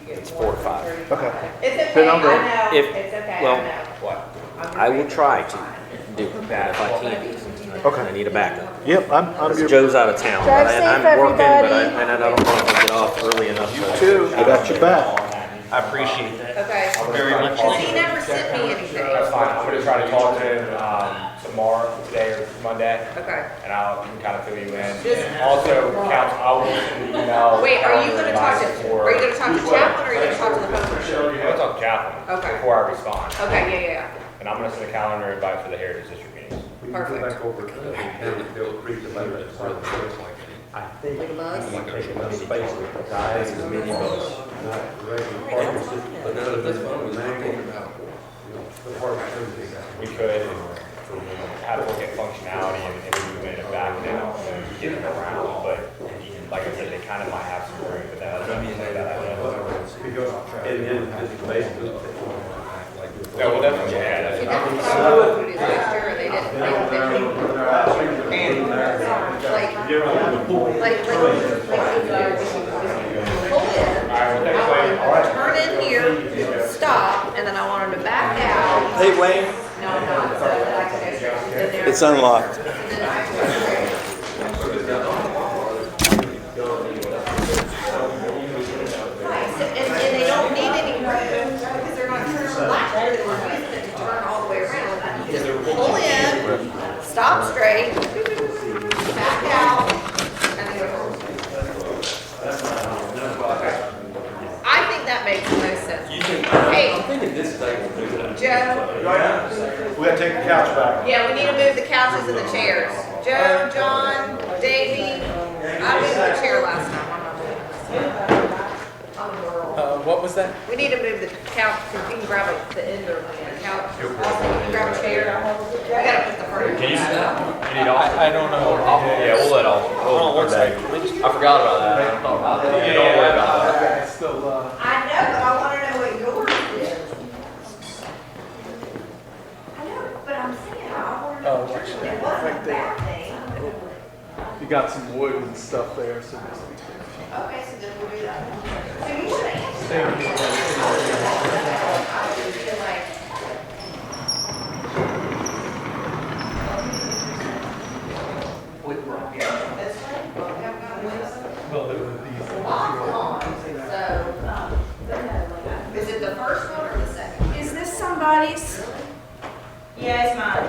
It's 4 to 5. Okay. It's okay, Then I'll go. I know. If- It's okay, well, I know. I will try to do it, but if I can't, Okay. I need a backup. Yep, I'm Because your. Joe's out of town, Drive and safe, I'm working, but everybody. I don't know if I get off early enough. You too. I got your back. I appreciate that Okay. very much. He never sent me anything. That's fine, I'm gonna try to talk to him, tomorrow, today or Monday, Okay. and I'll kind of fill you in. Just- Also, council, I will send an email. Wait, are you gonna talk to, for- are you gonna talk to Chaplin, or are you gonna talk to the homeowner? I'm gonna talk to Chaplin. Okay. Before I respond. Okay, yeah. And I'm gonna send a calendar invite for the Heritage District meetings. We can go back over to the county built creek the later. I think Like a bus? we can take enough space with the guys and mini bus, not regular parking system. But none of this fun was talking about. The parking services. We could have a look at functionality and movement and back now and getting around, but like I said, they kind of might have some room, but that doesn't mean that I know. Because, and then this is basically. Yeah, well, definitely, yeah. See, that's what I wanted to do last year, and they didn't, turn in here, stop, and then I want them to back out. Hey, Wayne. No, no, so like I said, It's unlocked. and they don't need any room, because they're not turning left, they're using it to turn all the way around. You just pull in, stop straight, back out, and then go. I think that makes the most sense. Hey, Joe, We gotta take the couch back. yeah, we need to move the couches and the chairs. Joe, John, Davey, I moved the chair last time. I'm not doing this. What was that? We need to move the couch, because you can grab the end of the couch. Also, you can grab a chair. I gotta put the furniture. You need all? I don't know. Yeah, we'll let all. I forgot about that. Yeah, don't worry about that. I still, I know, but I wanna know what yours is. I know, but I'm saying, I wanna know what yours is. It wasn't a bad thing. you got some wood and stuff there, so just be careful. Okay, so then we'll do that. So you wanna answer? I would feel like. This way? Well, we haven't got this. Well, there were these. So, is it the first one or the second? Is this somebody's? Yeah, it's mine.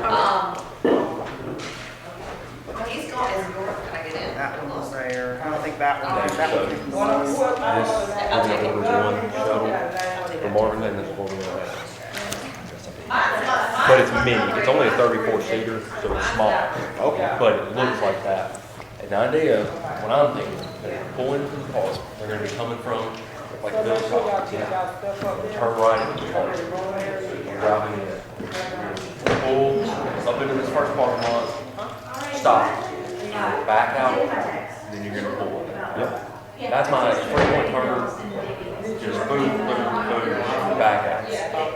He's gone, is York, can I get in? That one was there. I don't think that one, that one. This, we're gonna order one shuttle for Marvin, and this is what we're gonna have. But it's mini, it's only a 34 seater, so it's small. Okay. But it looks like that. And the idea, what I'm thinking, they're pulling from the park, they're gonna be coming from, like the middle stop, turn right into the park. We're driving in. Pull up into this first parking lot, stop, back out, then you're gonna pull. Yep. That's my 3-point turn, just boom, boom, boom, back out.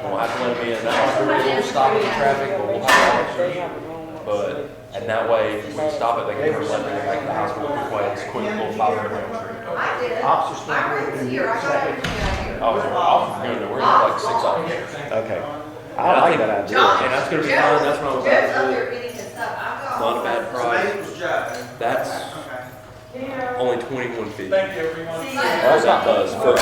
We'll have to let them in, that might be a little stop in the traffic, but we'll have officers. But, and that way, if we stop it, they can never let them get back to the hospital quick, it's quick, little 500 meter street. Officers still working in your second. Oh, the officers going to, we're gonna have like 6 officers. Okay. And I like that idea. And that's gonna be fine, that's what I'm about Jeff's up to there do. getting his stuff. I've got. Not a bad price. That's only $21.50. Thank you, everyone. See That's not buzz for